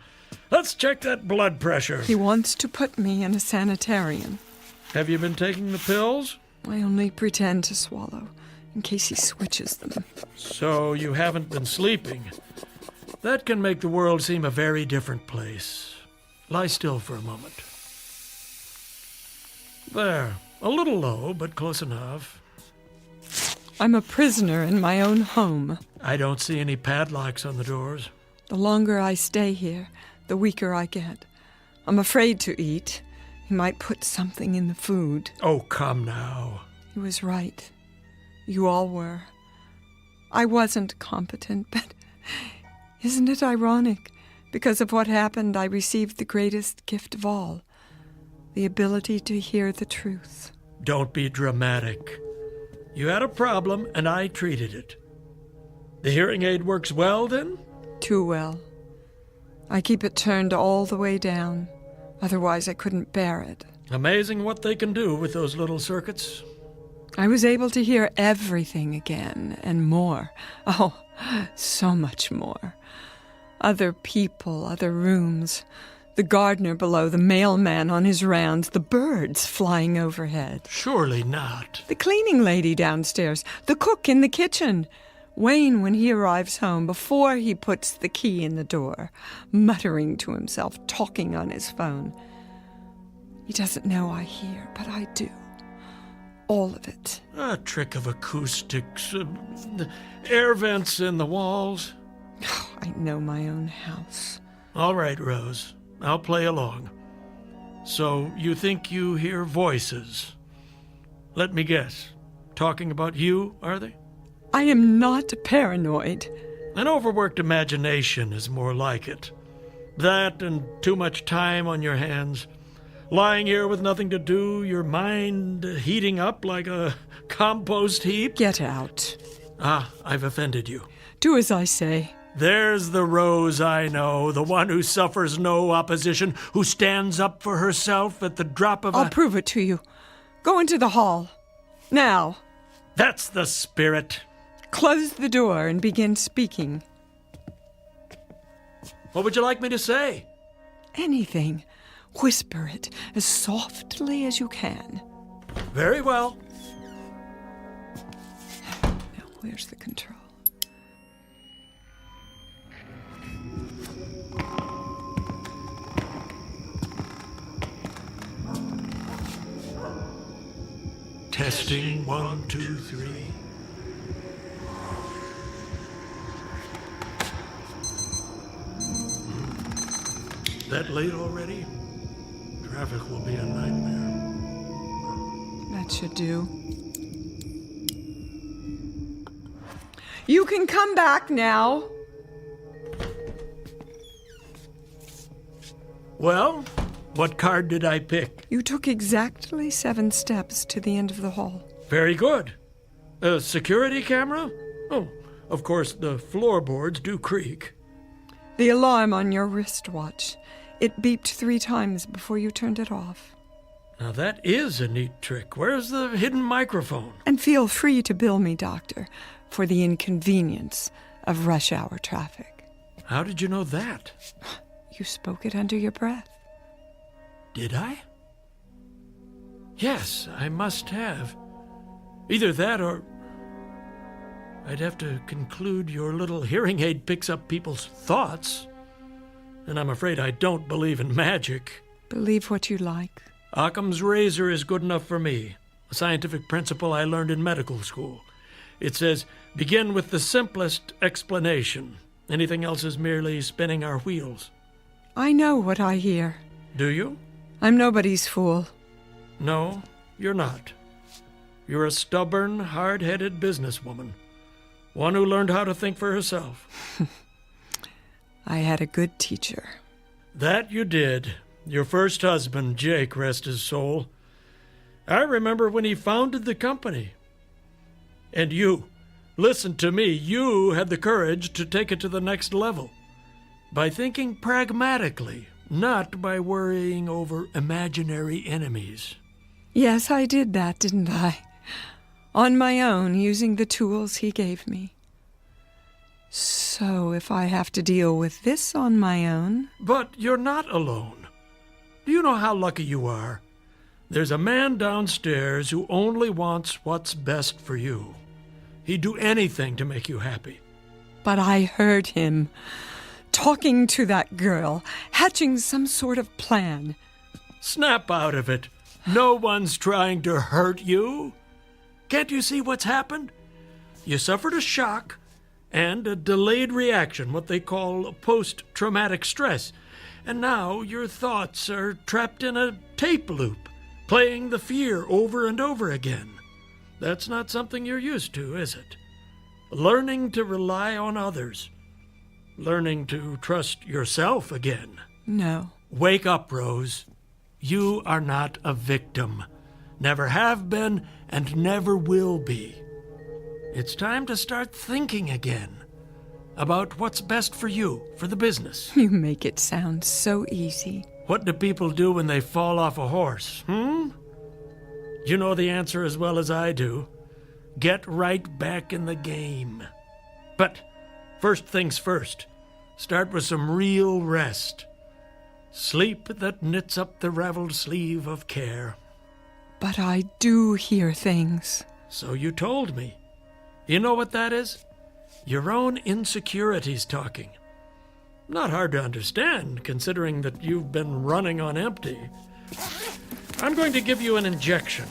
Let's check that blood pressure.
He wants to put me in a sanitarium.
Have you been taking the pills?
I only pretend to swallow, in case he switches them.
So you haven't been sleeping. That can make the world seem a very different place. Lie still for a moment. There. A little low, but close enough.
I'm a prisoner in my own home.
I don't see any padlocks on the doors.
The longer I stay here, the weaker I get. I'm afraid to eat. He might put something in the food.
Oh, come now.
He was right. You all were. I wasn't competent, but isn't it ironic? Because of what happened, I received the greatest gift of all, the ability to hear the truth.
Don't be dramatic. You had a problem, and I treated it. The hearing aid works well, then?
Too well. I keep it turned all the way down. Otherwise, I couldn't bear it.
Amazing what they can do with those little circuits.
I was able to hear everything again, and more. Oh, so much more. Other people, other rooms. The gardener below, the mailman on his rounds, the birds flying overhead.
Surely not.
The cleaning lady downstairs, the cook in the kitchen. Wayne, when he arrives home, before he puts the key in the door, muttering to himself, talking on his phone. He doesn't know I hear, but I do. All of it.
A trick of acoustics, air vents in the walls.
I know my own house.
All right, Rose. I'll play along. So, you think you hear voices? Let me guess. Talking about you, are they?
I am not paranoid.
An overworked imagination is more like it. That and too much time on your hands. Lying here with nothing to do, your mind heating up like a compost heap.
Get out.
Ah, I've offended you.
Do as I say.
There's the Rose I know, the one who suffers no opposition, who stands up for herself at the drop of
I'll prove it to you. Go into the hall. Now.
That's the spirit.
Close the door and begin speaking.
What would you like me to say?
Anything. Whisper it as softly as you can.
Very well.
Now, where's the control?
Testing 1, 2, 3. That late already? Traffic will be a nightmare.
That should do. You can come back now.
Well, what card did I pick?
You took exactly 7 steps to the end of the hall.
Very good. A security camera? Oh, of course, the floorboards do creak.
The alarm on your wristwatch. It beeped 3 times before you turned it off.
Now that is a neat trick. Where's the hidden microphone?
And feel free to bill me, Doctor, for the inconvenience of rush hour traffic.
How did you know that?
You spoke it under your breath.
Did I? Yes, I must have. Either that or I'd have to conclude your little hearing aid picks up people's thoughts. And I'm afraid I don't believe in magic.
Believe what you like.
Occam's razor is good enough for me. A scientific principle I learned in medical school. It says, begin with the simplest explanation. Anything else is merely spinning our wheels.
I know what I hear.
Do you?
I'm nobody's fool.
No, you're not. You're a stubborn, hard-headed businesswoman. One who learned how to think for herself.
I had a good teacher.
That you did. Your first husband, Jake, rest his soul. I remember when he founded the company. And you, Listen to me, you had the courage to take it to the next level. By thinking pragmatically, not by worrying over imaginary enemies.
Yes, I did that, didn't I? On my own, using the tools he gave me. So if I have to deal with this on my own...
But you're not alone. Do you know how lucky you are? There's a man downstairs who only wants what's best for you. He'd do anything to make you happy.
But I heard him talking to that girl, hatching some sort of plan.
Snap out of it. No one's trying to hurt you. Can't you see what's happened? You suffered a shock and a delayed reaction, what they call post-traumatic stress. And now your thoughts are trapped in a tape loop, playing the fear over and over again. That's not something you're used to, is it? Learning to rely on others. Learning to trust yourself again.
No.
Wake up, Rose. You are not a victim. Never have been and never will be. It's time to start thinking again about what's best for you, for the business.
You make it sound so easy.
What do people do when they fall off a horse, You know the answer as well as I do. Get right back in the game. But first things first. Start with some real rest. Sleep that knits up the raveled sleeve of care.
But I do hear things.
So you told me. You know what that is? Your own insecurities talking. Not hard to understand, considering that you've been running on empty. I'm going to give you an injection,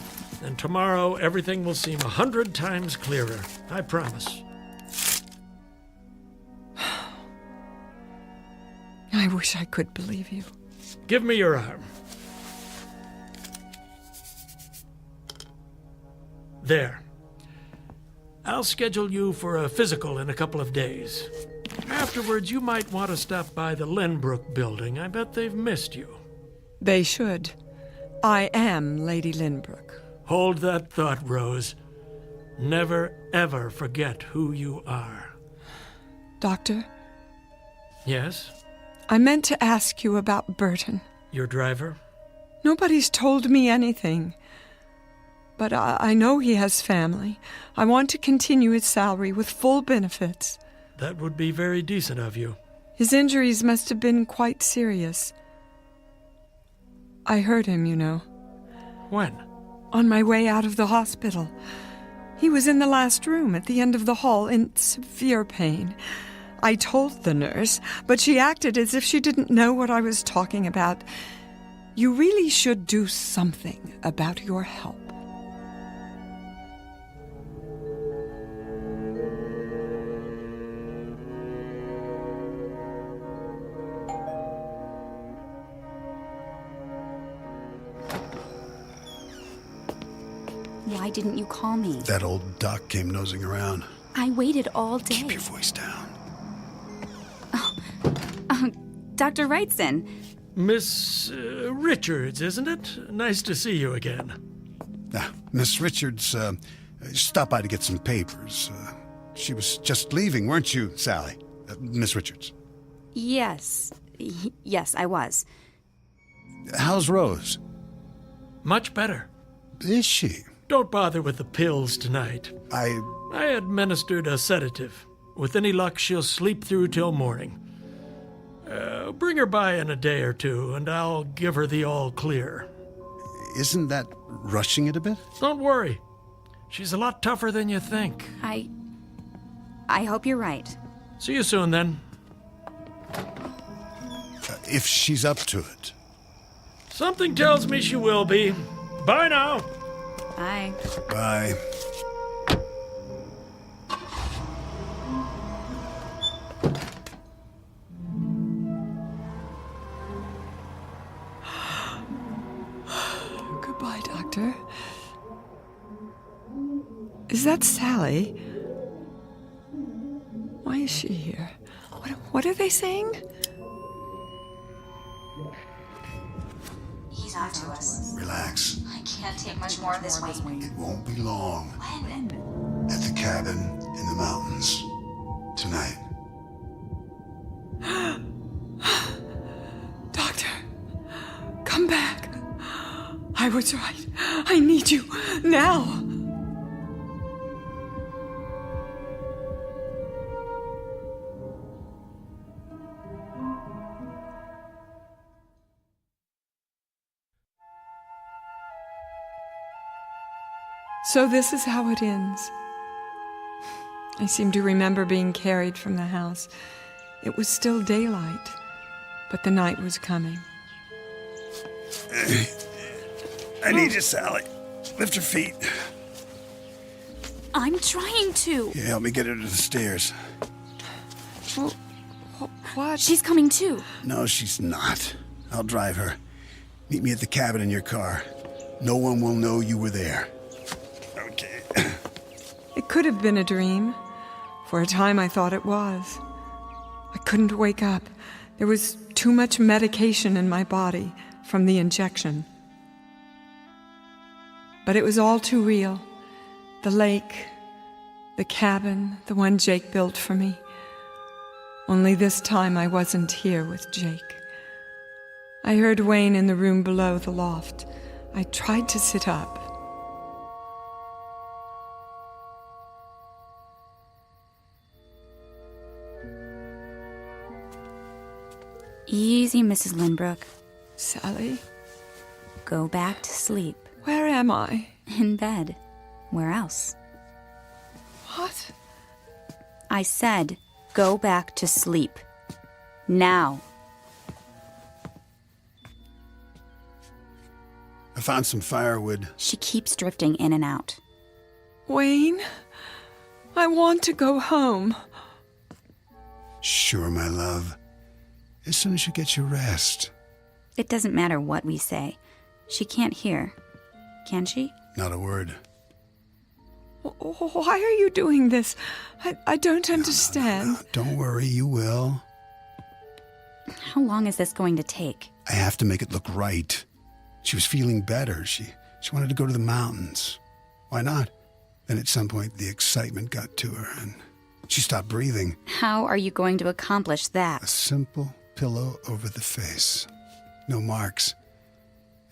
and tomorrow everything will seem 100 times clearer. I promise.
I wish I could believe you.
Give me your arm. There. I'll schedule you for a physical in a couple of days. Afterwards, you might want to stop by the Lynbrook building. I bet they've missed you.
They should. I am Lady Lynbrook.
Hold that thought, Rose. Never, ever forget who you are.
Doctor?
Yes?
I meant to ask you about Burton.
Your driver?
Nobody's told me anything. But I know he has family. I want to continue his salary with full benefits.
That would be very decent of you.
His injuries must have been quite serious. I heard him, you know.
When?
On my way out of the hospital. He was in the last room at the end of the hall in severe pain. I told the nurse, but she acted as if she didn't know what I was talking about. You really should do something about your help.
Why didn't you call me?
That old duck came nosing around.
I waited all day.
Keep your voice down.
Dr. Wrightson.
Miss Richards, isn't it? Nice to see you again.
Miss Richards stopped by to get some papers. She was just leaving, weren't you, Sally? Miss Richards.
Yes. Yes, I was.
How's Rose?
Much better.
Is she?
Don't bother with the pills tonight. I administered a sedative. With any luck, she'll sleep through till morning. Bring her by in a day or two, and I'll give her the all clear.
Isn't that rushing it a bit?
Don't worry. She's a lot tougher than you think.
I hope you're right.
See you soon, then.
If she's up to it.
Something tells me she will be. Bye now.
Bye.
Bye.
Goodbye, Doctor. Is that Sally? Why is she here? What are they saying?
He's on to us.
Relax.
I can't take much more of this waiting.
It won't be long.
When?
At the cabin in the mountains. Tonight.
Doctor, come back. I was right. I need you now. So this is how it ends. I seem to remember being carried from the house. It was still daylight, but the night was coming.
I need you, Sally. Lift your feet.
I'm trying to.
Yeah, help me get her to the stairs.
Well, what?
She's coming too.
No, she's not. I'll drive her. Meet me at the cabin in your car. No one will know you were there. Okay.
It could have been a dream. For a time I thought it was. I couldn't wake up. There was too much medication in my body from the injection. But it was all too real. The lake, the cabin, the one Jake built for me. Only this time I wasn't here with Jake. I heard Wayne in the room below the loft. I tried to sit up.
Easy, Mrs. Lindbrook.
Sally?
Go back to sleep.
Where am I?
In bed. Where else?
What?
I said, go back to sleep. Now.
I found some firewood.
She keeps drifting in and out.
Wayne, I want to go home.
Sure, my love. As soon as you get your rest.
It doesn't matter what we say. She can't hear. Can she?
Not a word.
Why are you doing this? I don't understand.
No. Don't worry, you will.
How long is this going to take?
I have to make it look right. She was feeling better. She wanted to go to the mountains. Why not? Then at some point the excitement got to her and she stopped breathing.
How are you going to accomplish that?
A simple pillow over the face. No marks.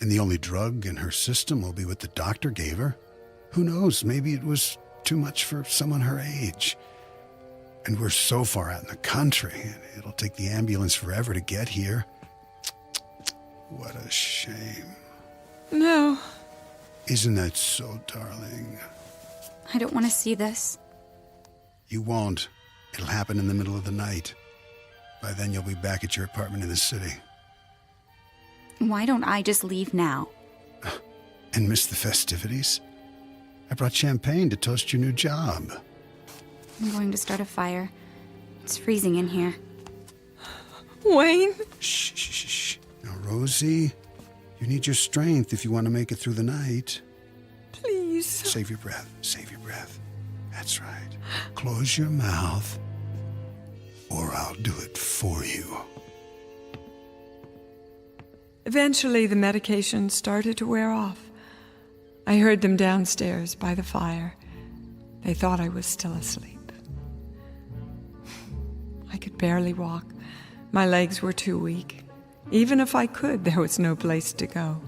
And the only drug in her system will be what the doctor gave her. Who knows? Maybe it was too much for someone her age. And we're so far out in the country. It'll take the ambulance forever to get here. What a shame.
No.
Isn't that so, darling?
I don't want to see this.
You won't. It'll happen in the middle of the night. By then you'll be back at your apartment in the city.
Why don't I just leave now?
And miss the festivities? I brought champagne to toast your new job.
I'm going to start a fire. It's freezing in here.
Wayne?
Shh, shh, shh, shh. Now, Rosie, you need your strength if you want to make it through the night.
Please.
Save your breath. Save your breath. That's right. Close your mouth, or I'll do it for you.
Eventually, the medication started to wear off. I heard them downstairs by the fire. They thought I was still asleep. I could barely walk. My legs were too weak. Even if I could, there was no place to go.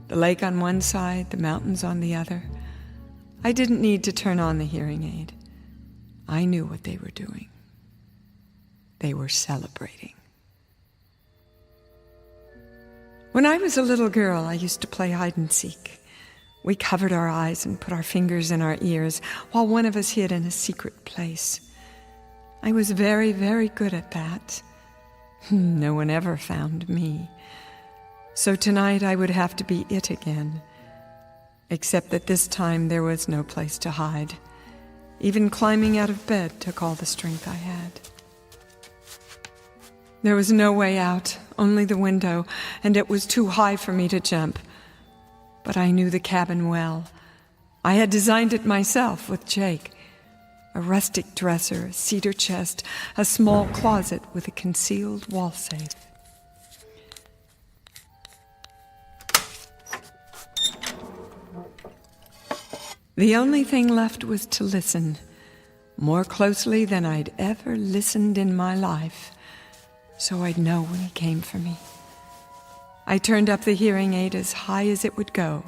The lake on one side, the mountains on the other. I didn't need to turn on the hearing aid. I knew what they were doing. They were celebrating. When I was a little girl, I used to play hide and seek. We covered our eyes and put our fingers in our ears while one of us hid in a secret place. I was very, very good at that. No one ever found me. So tonight I would have to be it again. Except that this time there was no place to hide. Even climbing out of bed took all the strength I had. There was no way out, only the window, and it was too high for me to jump. But I knew the cabin well. I had designed it myself with Jake. A rustic dresser, a cedar chest, a small closet with a concealed wall safe. The only thing left was to listen. more closely than I'd ever listened in my life, so I'd know when he came for me. I turned up the hearing aid as high as it would go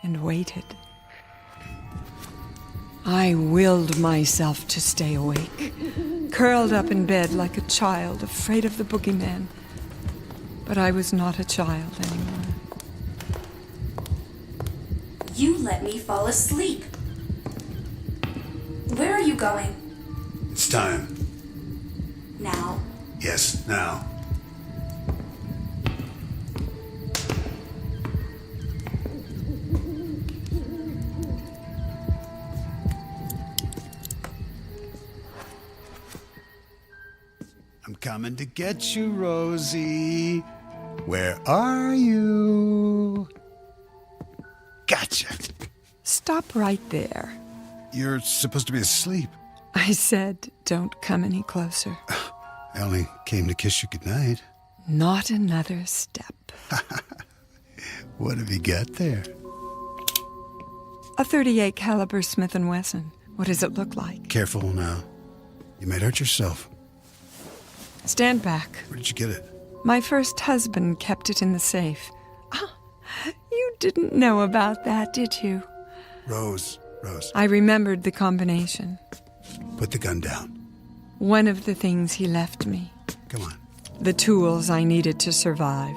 and waited. I willed myself to stay awake, curled up in bed like a child, afraid of the boogeyman. But I was not a child anymore.
You let me fall asleep. Where are you going?
It's time.
Now?
Yes, now. I'm coming to get you, Rosie. Where are you? Gotcha.
Stop right there.
You're supposed to be asleep.
I said, don't come any closer.
I only came to kiss you goodnight.
Not another step.
What have you got there?
A .38 caliber Smith & Wesson. What does it look like?
Careful now. You might hurt yourself.
Stand back.
Where did you get it?
My first husband kept it in the safe. Ah, you didn't know about that, did you?
Rose.
I remembered the combination.
Put the gun down.
One of the things he left me.
Come on.
The tools I needed to survive.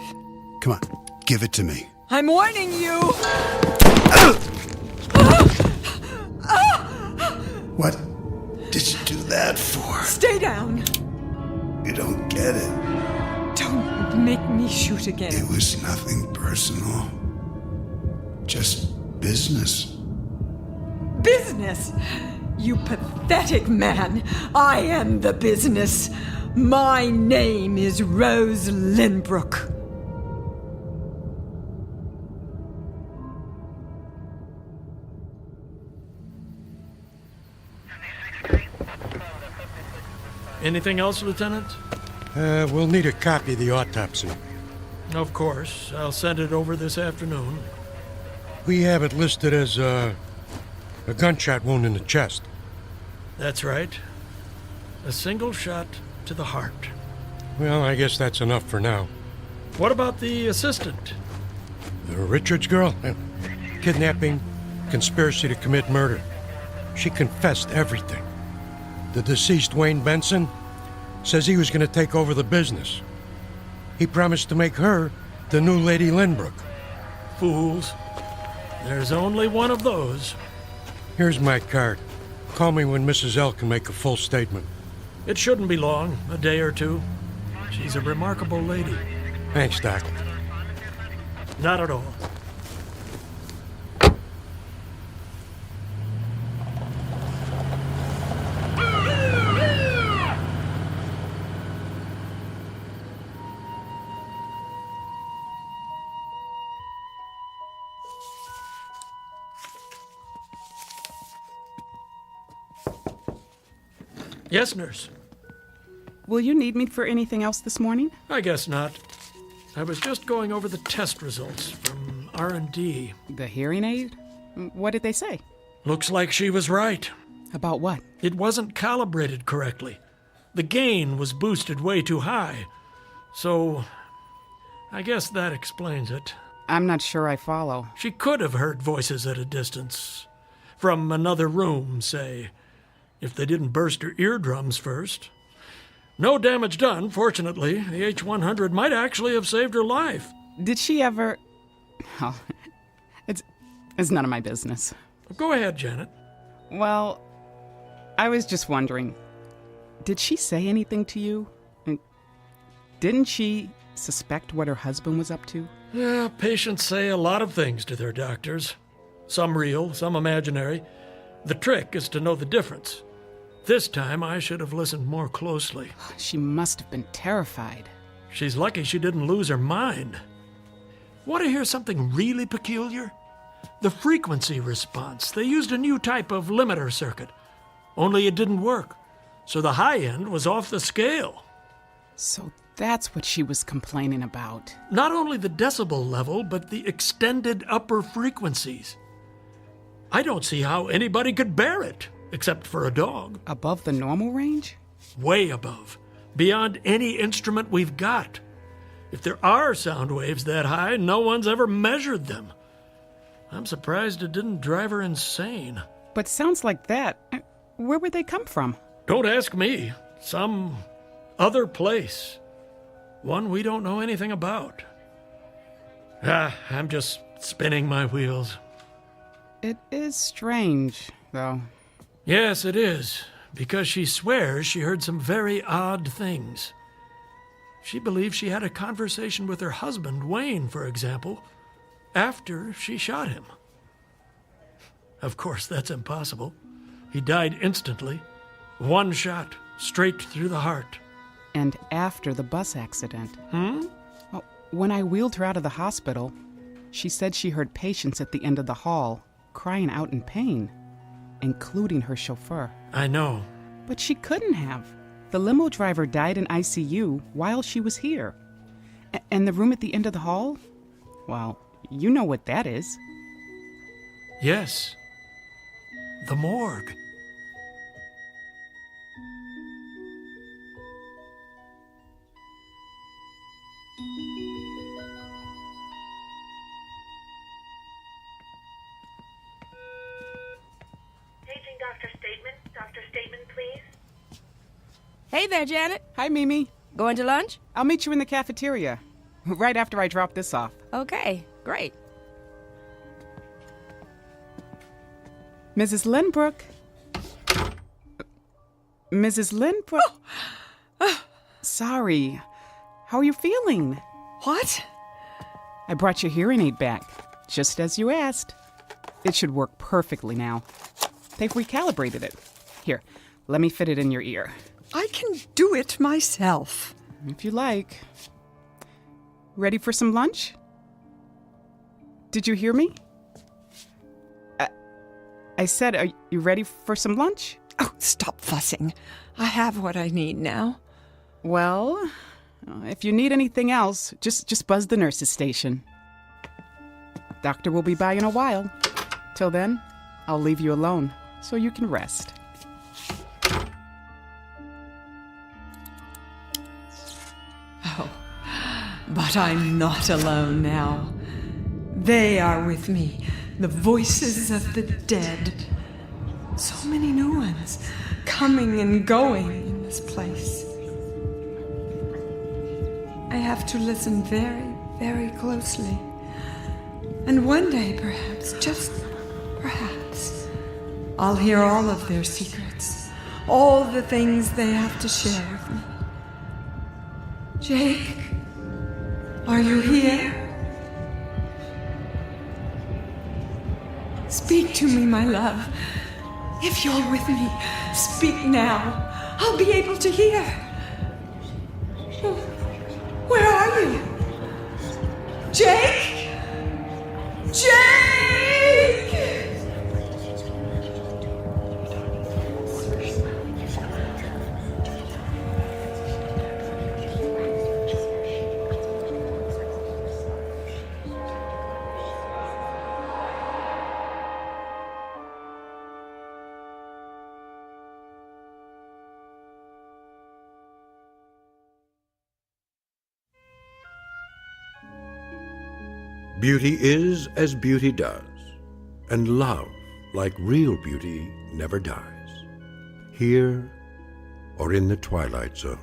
Come on. Give it to me.
I'm warning you!
What did you do that for?
Stay down!
You don't get it.
Don't make me shoot again.
It was nothing personal. Just business.
Business? You pathetic man. I am the business. My name is Rose Lynbrook.
Anything else, Lieutenant?
We'll need a copy of the autopsy.
Of course. I'll send it over this afternoon.
We have it listed as a gunshot wound in the chest.
That's right. A single shot to the heart.
Well, I guess that's enough for now.
What about the assistant?
The Richards girl? Kidnapping, conspiracy to commit murder. She confessed everything. The deceased Wayne Benson says he was going to take over the business. He promised to make her the new Lady Lynbrook.
Fools. There's only one of those.
Here's my card. Call me when Mrs. L can make a full statement.
It shouldn't be long, a day or two. She's a remarkable lady.
Thanks, Doc.
Not at all. Yes, nurse.
Will you need me for anything else this morning?
I guess not. I was just going over the test results from R&D.
The hearing aid? What did they say?
Looks like she was right.
About what?
It wasn't calibrated correctly. The gain was boosted way too high. So, I guess that explains it.
I'm not sure I follow.
She could have heard voices at a distance. From another room, say. If they didn't burst her eardrums first. No damage done, fortunately. The H-100 might actually have saved her life.
Did she ever... Oh, it's none of my business.
Go ahead, Janet.
Well, I was just wondering, did she say anything to you? Didn't she suspect what her husband was up to?
Yeah, patients say a lot of things to their doctors. Some real, some imaginary. The trick is to know the difference. This time, I should have listened more closely.
She must have been terrified.
She's lucky she didn't lose her mind. Want to hear something really peculiar? The frequency response. They used a new type of limiter circuit. Only it didn't work. So the high end was off the scale.
So that's what she was complaining about.
Not only the decibel level, but the extended upper frequencies. I don't see how anybody could bear it. except for a dog.
Above the normal range?
Way above. Beyond any instrument we've got. If there are sound waves that high, no one's ever measured them. I'm surprised it didn't drive her insane.
But sounds like that, where would they come from?
Don't ask me. Some other place. One we don't know anything about. I'm just spinning my wheels.
It is strange, though.
Yes, it is. Because she swears she heard some very odd things. She believes she had a conversation with her husband, Wayne, for example, after she shot him. Of course, that's impossible. He died instantly. One shot, straight through the heart.
And after the bus accident.
Hmm?
Well, when I wheeled her out of the hospital, she said she heard patients at the end of the hall crying out in pain, including her chauffeur.
I know.
But she couldn't have. The limo driver died in ICU while she was here. And the room at the end of the hall? Well, you know what that is.
Yes. The morgue.
Paging Dr. Stateman. Dr. Stateman, please.
Hey there, Janet.
Hi, Mimi.
Going to lunch?
I'll meet you in the cafeteria, right after I drop this off.
Okay, great.
Mrs. Lynbrook. Mrs. Lynbrook. Sorry. How are you feeling?
What?
I brought your hearing aid back, just as you asked. It should work perfectly now. They've recalibrated it. Here, let me fit it in your ear.
I can do it myself.
If you like. Ready for some lunch? Did you hear me? I said, are you ready for some lunch?
Oh, stop fussing. I have what I need now.
Well, if you need anything else, just buzz the nurse's station. Doctor will be by in a while. Till then, I'll leave you alone so you can rest.
Oh, but I'm not alone now. They are with me, the voices of the dead. So many new ones, coming and going in this place. I have to listen very, very closely. And one day, perhaps, just perhaps, I'll hear all of their secrets, all the things they have to share with me. Jake, are you here? Speak to me, my love. If you're with me, speak now. I'll be able to hear. Where are you? Jake? Jake!
Beauty is as beauty does, and love, like real beauty, never dies. Here or in the Twilight Zone.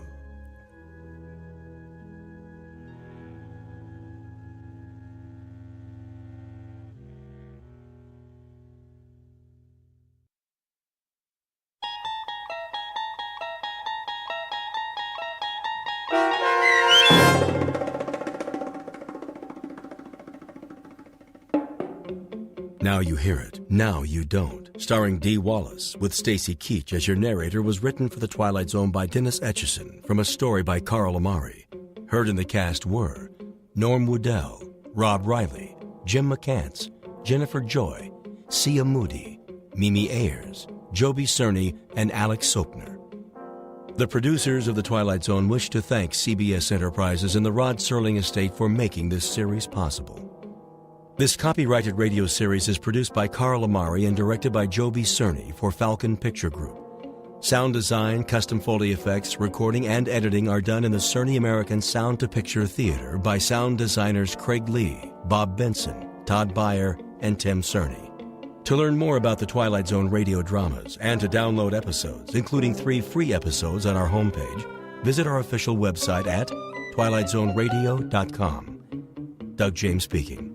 Now You Hear It, Now You Don't, starring Dee Wallace, with Stacy Keach as your narrator, was written for The Twilight Zone by Dennis Etchison from a story by Carl Amari. Heard in the cast were Norm Woodell, Rob Riley, Jim McCants, Jennifer Joy, Sia Moody, Mimi Ayers, Joby Cerny, and Alex Sopner. The producers of The Twilight Zone wish to thank CBS Enterprises and the Rod Serling Estate for making this series possible. This copyrighted radio series is produced by Carl Amari and directed by Joby Cerny for Falcon Picture Group. Sound design, custom Foley effects, recording, and editing are done in the Cerny American Sound to Picture Theater by sound designers Craig Lee, Bob Benson, Todd Beyer, and Tim Cerny. To learn more about the Twilight Zone radio dramas and to download episodes, including 3 free episodes on our homepage, visit our official website at twilightzoneradio.com. Doug James speaking.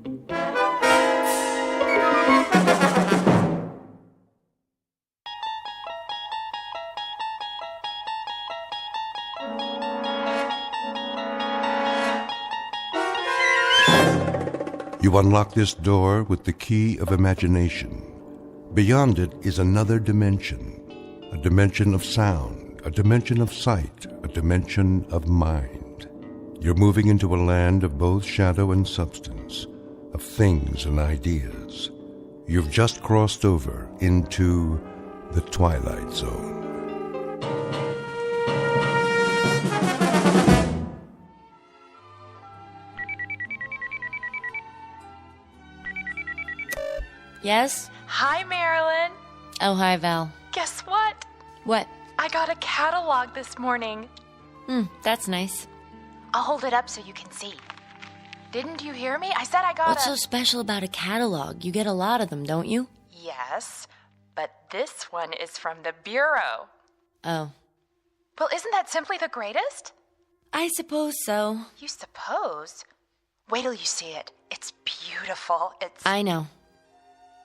You unlock this door with the key of imagination. Beyond it is another dimension, a dimension of sound, a dimension of sight, a dimension of mind. You're moving into a land of both shadow and substance, of things and ideas. You've just crossed over into the Twilight Zone.
Yes?
Hi, Marilyn.
Oh, hi, Val.
Guess what?
What?
I got a catalog this morning.
That's nice.
I'll hold it up so you can see. Didn't you hear me? I said I got
What's so special about a catalog? You get a lot of them, don't you?
Yes, but this one is from the Bureau.
Oh.
Well, isn't that simply the greatest?
I suppose so.
You suppose? Wait till you see it. It's beautiful.
I know.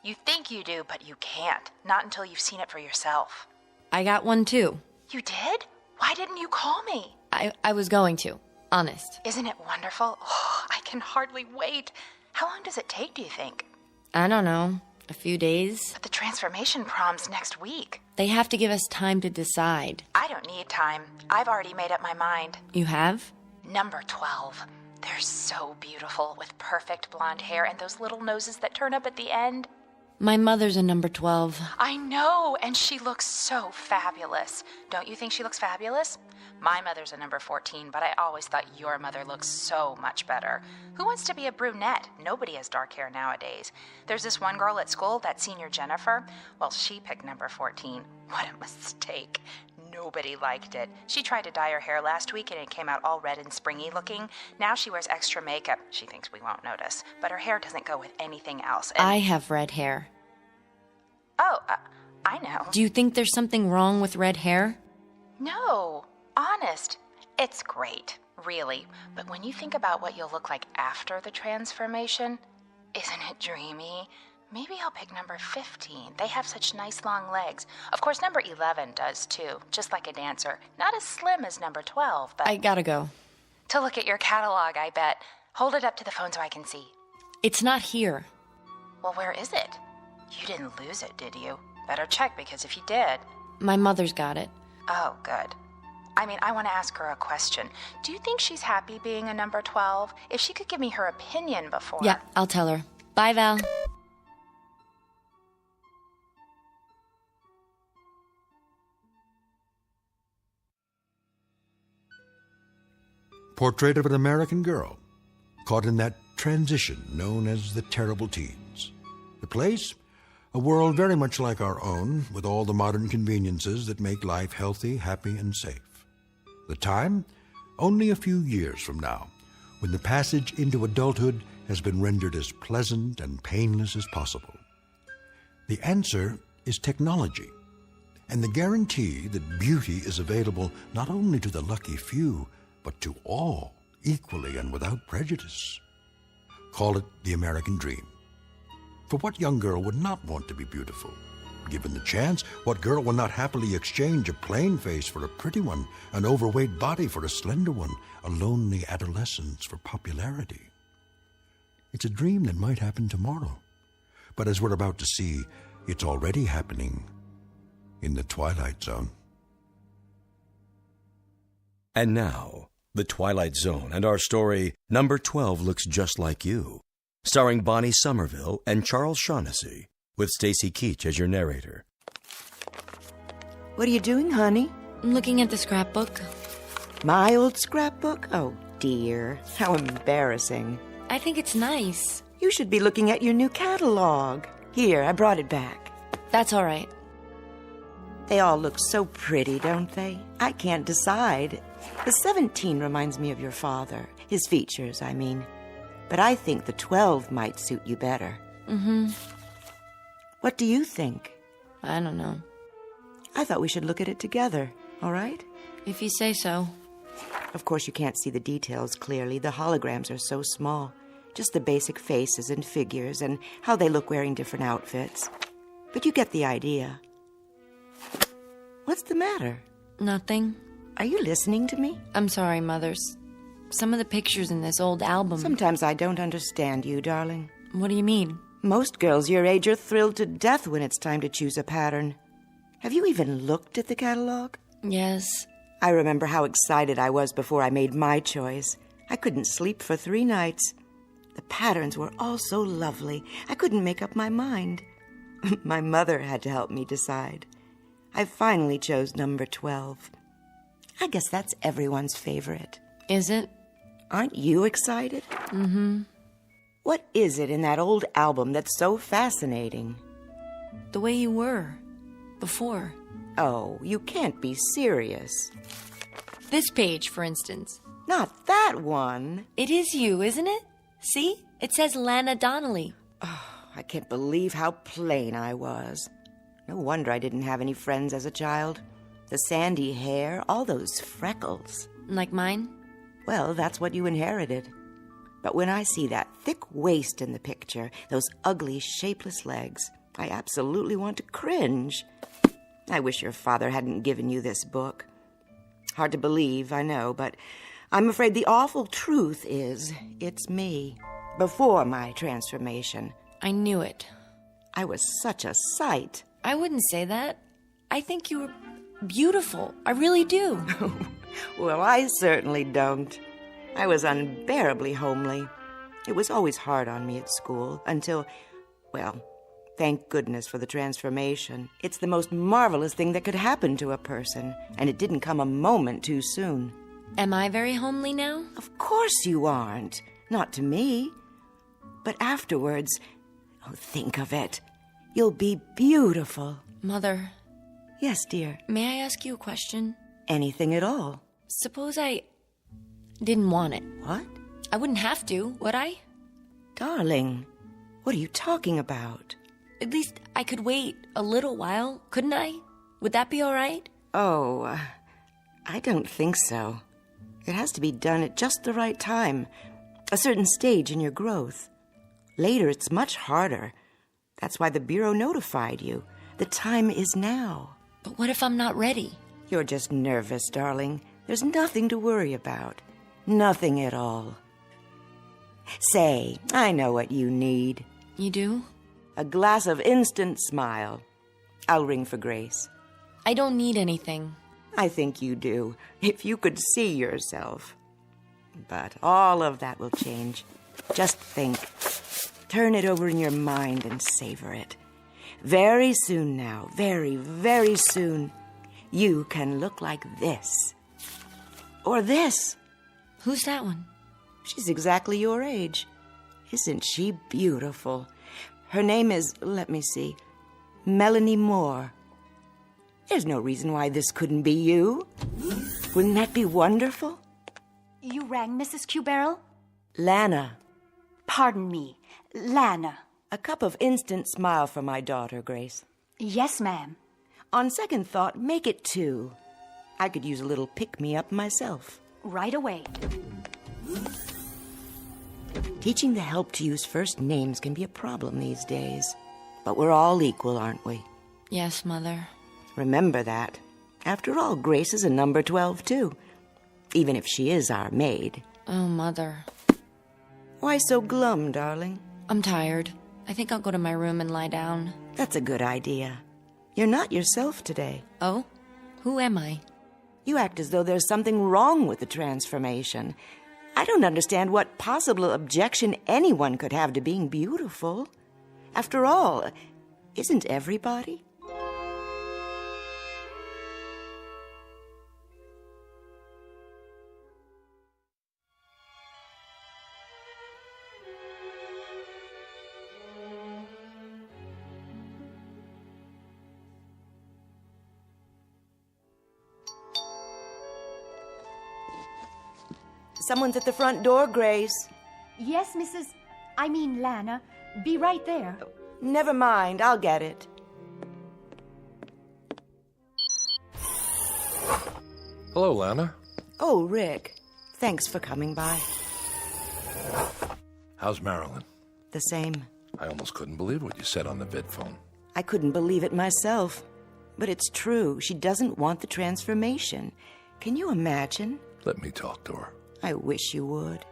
You think you do, but you can't. Not until you've seen it for yourself.
I got one, too.
You did? Why didn't you call me?
I was going to. Honest.
Isn't it wonderful? Oh, I can hardly wait. How long does it take, do you think?
I don't know. A few days.
But the transformation prom's next week.
They have to give us time to decide.
I don't need time. I've already made up my mind.
You have?
Number 12. They're so beautiful, with perfect blonde hair and those little noses that turn up at the end.
My mother's a number 12.
I know, and she looks so fabulous. Don't you think she looks fabulous? My mother's a number 14, but I always thought your mother looks so much better. Who wants to be a brunette? Nobody has dark hair nowadays. There's this one girl at school, that senior Jennifer. Well, she picked number 14. What a mistake. Nobody liked it. She tried to dye her hair last week and it came out all red and springy looking. Now she wears extra makeup. She thinks we won't notice, but her hair doesn't go with anything else. And...
I have red hair.
Oh, I know.
Do you think there's something wrong with red hair?
No, honest. It's great, really. But when you think about what you'll look like after the transformation, isn't it dreamy? Maybe I'll pick number 15. They have such nice long legs. Of course, number 11 does too, just like a dancer. Not as slim as number 12, but...
I gotta go.
To look at your catalog, I bet. Hold it up to the phone so I can see.
It's not here.
Well, where is it? You didn't lose it, did you? Better check, because if you did...
My mother's got it.
Oh, good. I mean, I want to ask her a question. Do you think she's happy being a number 12? If she could give me her opinion before...
Yeah, I'll tell her. Bye, Val.
Portrait of an American girl caught in that transition known as the terrible teens. The place? A world very much like our own, with all the modern conveniences that make life healthy, happy, and safe. The time? Only a few years from now, when the passage into adulthood has been rendered as pleasant and painless as possible. The answer is technology, and the guarantee that beauty is available not only to the lucky few, but to all, equally and without prejudice. Call it the American dream. For what young girl would not want to be beautiful? Given the chance, what girl will not happily exchange a plain face for a pretty one, an overweight body for a slender one, a lonely adolescence for popularity? It's a dream that might happen tomorrow. But as we're about to see, it's already happening in the Twilight Zone.
And now, The Twilight Zone and our story, Number 12 Looks Just Like You, starring Bonnie Somerville and Charles Shaughnessy, with Stacy Keach as your narrator.
What are you doing, honey?
I'm looking at the scrapbook.
My old scrapbook? Oh, dear. How embarrassing.
I think it's nice.
You should be looking at your new catalog. Here, I brought it back.
That's all right.
They all look so pretty, don't they? I can't decide. The 17 reminds me of your father. His features, I mean. But I think the 12 might suit you better.
Mm-hmm.
What do you think?
I don't know.
I thought we should look at it together, all right?
If you say so.
Of course, you can't see the details clearly. The holograms are so small. Just the basic faces and figures and how they look wearing different outfits. But you get the idea. What's the matter?
Nothing.
Are you listening to me?
I'm sorry, Mothers. Some of the pictures in this old album...
Sometimes I don't understand you, darling.
What do you mean?
Most girls your age are thrilled to death when it's time to choose a pattern. Have you even looked at the catalog?
Yes.
I remember how excited I was before I made my choice. I couldn't sleep for 3 nights. The patterns were all so lovely. I couldn't make up my mind. My mother had to help me decide. I finally chose number 12. I guess that's everyone's favorite.
Is it?
Aren't you excited?
Mm-hmm.
What is it in that old album that's so fascinating?
The way you were. Before.
Oh, you can't be serious.
This page, for instance.
Not that one.
It is you, isn't it? See? It says Lana Donnelly.
Oh, I can't believe how plain I was. No wonder I didn't have any friends as a child. The sandy hair, all those freckles.
Like mine?
Well, that's what you inherited. But when I see that thick waist in the picture, those ugly, shapeless legs, I absolutely want to cringe. I wish your father hadn't given you this book. Hard to believe, I know, but I'm afraid the awful truth is it's me, before my transformation.
I knew it.
I was such a sight.
I wouldn't say that. I think you were beautiful. I really do.
Well, I certainly don't. I was unbearably homely. It was always hard on me at school until, well, thank goodness for the transformation. It's the most marvelous thing that could happen to a person, and it didn't come a moment too soon.
Am I very homely now?
Of course you aren't. Not to me. But afterwards, oh, think of it. You'll be beautiful.
Mother.
Yes, dear.
May I ask you a question?
Anything at all.
Suppose I didn't want it.
What?
I wouldn't have to, would I?
Darling, what are you talking about?
At least I could wait a little while, couldn't I? Would that be all right?
Oh, I don't think so. It has to be done at just the right time, a certain stage in your growth. Later, it's much harder. That's why the Bureau notified you. The time is now.
But what if I'm not ready?
You're just nervous, darling. There's nothing to worry about. Nothing at all. Say, I know what you need.
You do?
A glass of instant smile. I'll ring for Grace.
I don't need anything.
I think you do, if you could see yourself. But all of that will change. Just think. Turn it over in your mind and savor it. Very soon now, very, very soon, you can look like this. Or this.
Who's that one?
She's exactly your age. Isn't she beautiful? Her name is, let me see, Melanie Moore. There's no reason why this couldn't be you. Wouldn't that be wonderful?
You rang, Mrs. Q-Barrel?
Lana.
Pardon me, Lana.
A cup of instant smile for my daughter, Grace.
Yes, ma'am.
On second thought, make it 2. I could use a little pick-me-up myself.
Right away.
Teaching the help to use first names can be a problem these days. But we're all equal, aren't we?
Yes, Mother.
Remember that. After all, Grace is a number 12, too. Even if she is our maid.
Oh, Mother.
Why so glum, darling?
I'm tired. I think I'll go to my room and lie down.
That's a good idea. You're not yourself today.
Oh? Who am I?
You act as though there's something wrong with the transformation. I don't understand what possible objection anyone could have to being beautiful. After all, isn't everybody? Someone's at the front door, Grace.
Yes, Lana. Be right there.
Never mind, I'll get it.
Hello, Lana.
Oh, Rick. Thanks for coming by.
How's Marilyn?
The same.
I almost couldn't believe what you said on the vidphone.
I couldn't believe it myself. But it's true. She doesn't want the transformation. Can you imagine?
Let me talk to her.
I wish you would.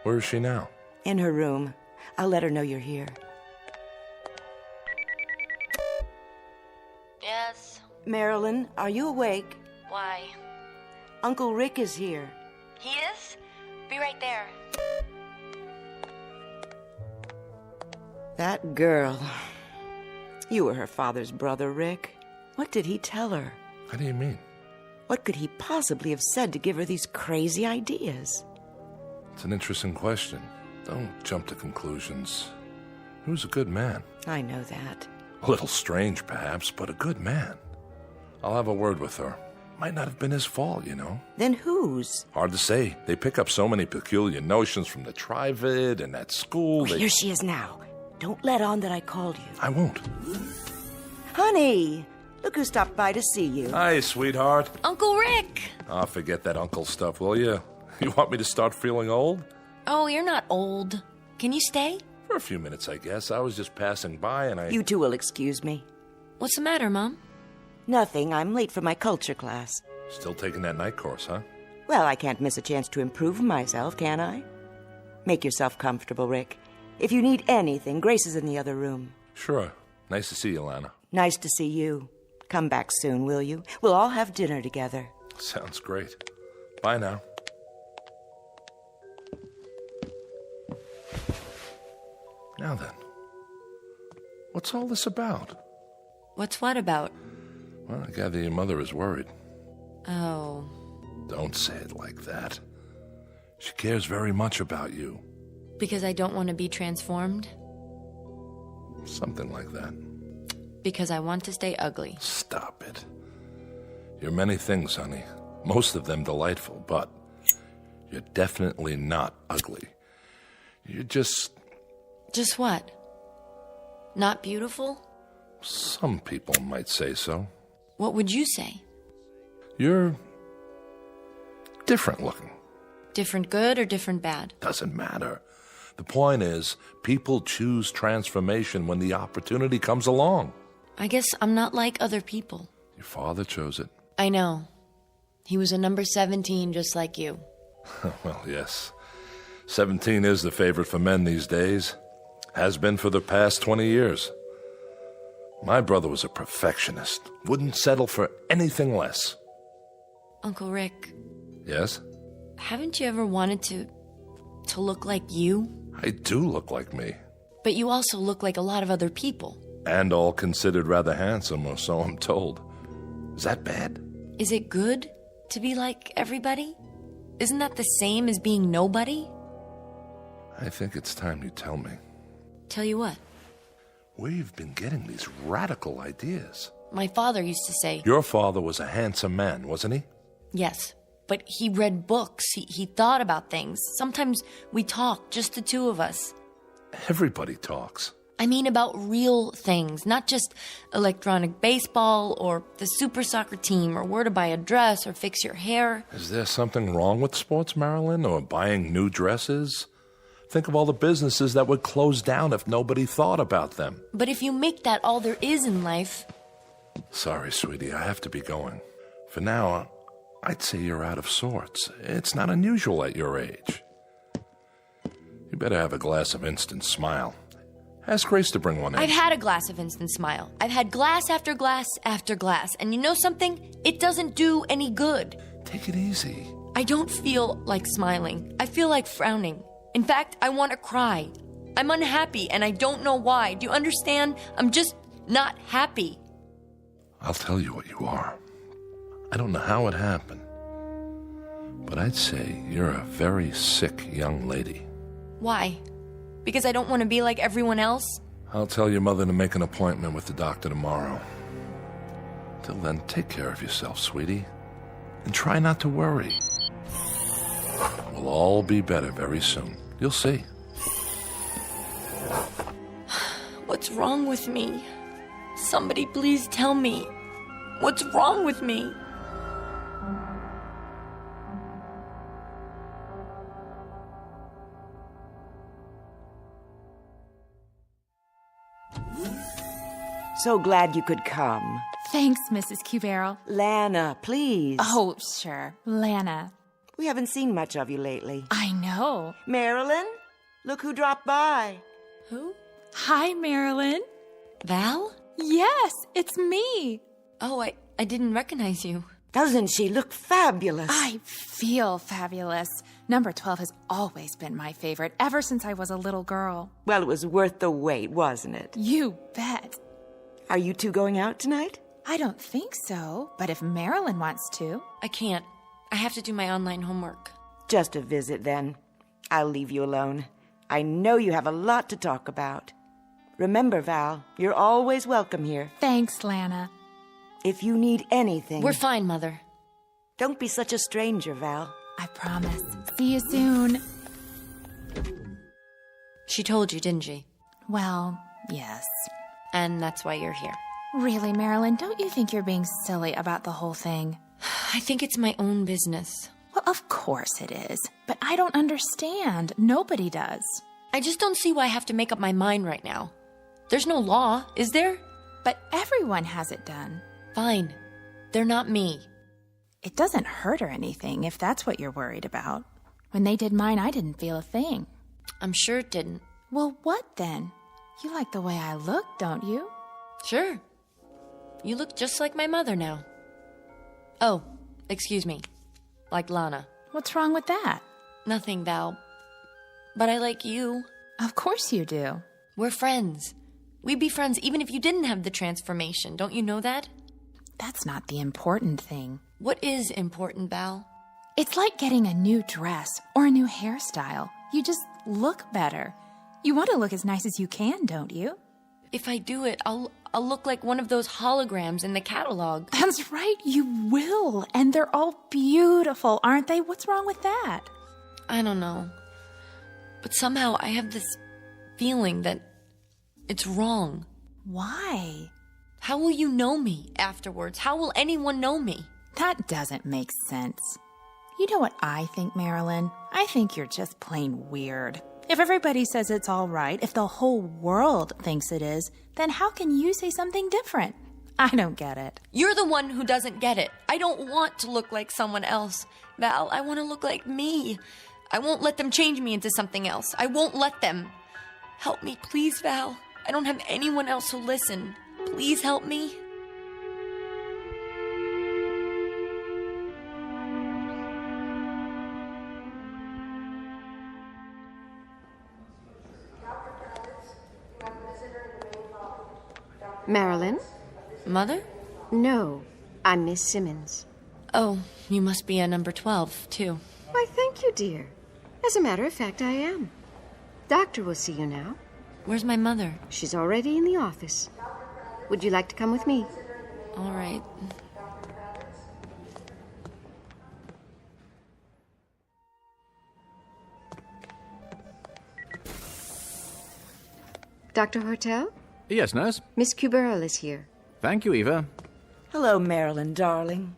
Where is she now?
In her room. I'll let her know you're here.
Yes.
Marilyn, are you awake?
Why?
Uncle Rick is here.
He is? Be right there.
That girl. You were her father's brother, Rick. What did he tell her?
How do you mean?
What could he possibly have said to give her these crazy ideas?
It's an interesting question. Don't jump to conclusions. He was a good man.
I know that.
A little strange, perhaps, but a good man. I'll have a word with her. Might not have been his fault, you know.
Then whose?
Hard to say. They pick up so many peculiar notions from the Trivid and at school.
Oh, here she is now. Don't let on that I called you.
I won't.
Honey, look who stopped by to see you.
Hi, sweetheart.
Uncle Rick!
Oh, forget that uncle stuff, will you? You want me to start feeling old?
Oh, you're not old. Can you stay?
For a few minutes, I guess. I was just passing by and I...
You two will excuse me.
What's the matter, Mom?
Nothing. I'm late for my culture class.
Still taking that night course, huh?
Well, I can't miss a chance to improve myself, can I? Make yourself comfortable, Rick. If you need anything, Grace is in the other room.
Sure. Nice to see you, Lana.
Nice to see you. Come back soon, will you? We'll all have dinner together.
Sounds great. Bye now. Now then, what's all this about?
What's what about?
Well, I gather your mother is worried.
Oh.
Don't say it like that. She cares very much about you.
Because I don't want to be transformed?
Something like that.
Because I want to stay ugly.
Stop it. You're many things, honey. Most of them delightful, but you're definitely not ugly. You're just...
Just what? Not beautiful?
Some people might say so.
What would you say?
You're different looking.
Different good or different bad?
Doesn't matter. The point is, people choose transformation when the opportunity comes along.
I guess I'm not like other people.
Your father chose it.
I know. He was a number 17 just like you.
Well, yes. 17 is the favorite for men these days. Has been for the past 20 years. My brother was a perfectionist. Wouldn't settle for anything less.
Uncle Rick.
Yes?
Haven't you ever wanted to look like you?
I do look like me.
But you also look like a lot of other people.
And all considered rather handsome, or so I'm told. Is that bad?
Is it good to be like everybody? Isn't that the same as being nobody?
I think it's time you tell me.
Tell you what?
Where you've been getting these radical ideas.
My father used to say...
Your father was a handsome man, wasn't he?
Yes, but he read books. He thought about things. Sometimes we talk, just the two of us.
Everybody talks.
I mean about real things, not just electronic baseball or the super soccer team or where to buy a dress or fix your hair.
Is there something wrong with sports, Marilyn, or buying new dresses? Think of all the businesses that would close down if nobody thought about them.
But if you make that all there is in life...
Sorry, sweetie, I have to be going. For now, I'd say you're out of sorts. It's not unusual at your age. You better have a glass of instant smile. Ask Grace to bring one in.
I've had a glass of instant smile. I've had glass after glass after glass. And you know something? It doesn't do any good.
Take it easy.
I don't feel like smiling. I feel like frowning. In fact, I want to cry. I'm unhappy, and I don't know why. Do you understand? I'm just not happy.
I'll tell you what you are. I don't know how it happened, but I'd say you're a very sick young lady.
Why? Because I don't want to be like everyone else?
I'll tell your mother to make an appointment with the doctor tomorrow. Till then, take care of yourself, sweetie, and try not to worry. It'll all be better very soon. You'll see.
What's wrong with me? Somebody please tell me. What's wrong with me?
So glad you could come.
Thanks, Mrs. Q-Barrel.
Lana, please.
Oh, sure. Lana.
We haven't seen much of you lately.
I know.
Marilyn, look who dropped by.
Who?
Hi, Marilyn.
Val?
Yes, it's me.
Oh, I didn't recognize you.
Doesn't she look fabulous?
I feel fabulous. Number 12 has always been my favorite, ever since I was a little girl.
Well, it was worth the wait, wasn't it?
You bet.
Are you two going out tonight?
I don't think so, but if Marilyn wants to.
I can't. I have to do my online homework.
Just a visit, then. I'll leave you alone. I know you have a lot to talk about. Remember, Val, you're always welcome here.
Thanks, Lana.
If you need anything...
We're fine, Mother.
Don't be such a stranger, Val.
I promise. See you soon.
She told you, didn't she?
Well, yes.
And that's why you're here.
Really, Marilyn, don't you think you're being silly about the whole thing?
I think it's my own business.
Well, of course it is. But I don't understand. Nobody does.
I just don't see why I have to make up my mind right now. There's no law, is there?
But everyone has it done.
Fine. They're not me.
It doesn't hurt or anything if that's what you're worried about. When they did mine, I didn't feel a thing.
I'm sure it didn't.
Well, what then? You like the way I look, don't you?
Sure. You look just like my mother now. Oh, excuse me. Like Lana.
What's wrong with that?
Nothing, Val. But I like you.
Of course you do.
We're friends. We'd be friends even if you didn't have the transformation. Don't you know that?
That's not the important thing.
What is important, Val?
It's like getting a new dress or a new hairstyle. You just look better. You want to look as nice as you can, don't you?
If I do it, I'll look like one of those holograms in the catalog.
That's right, you will. And they're all beautiful, aren't they? What's wrong with that?
I don't know. But somehow I have this feeling that it's wrong.
Why?
How will you know me afterwards? How will anyone know me?
That doesn't make sense. You know what I think, Marilyn? I think you're just plain weird. If everybody says it's all right, if the whole world thinks it is, then how can you say something different? I don't get it.
You're the one who doesn't get it. I don't want to look like someone else. Val, I want to look like me. I won't let them change me into something else. I won't let them. Help me, please, Val. I don't have anyone else who'll listen. Please help me.
Marilyn?
Mother?
No, I'm Miss Simmons.
Oh, you must be a number 12, too.
Why, thank you, dear. As a matter of fact, I am. Doctor will see you now.
Where's my mother?
She's already in the office. Would you like to come with me?
All right.
Dr. Hortel?
Yes, nurse?
Miss Q-Barrel is here.
Thank you, Eva.
Hello, Marilyn, darling.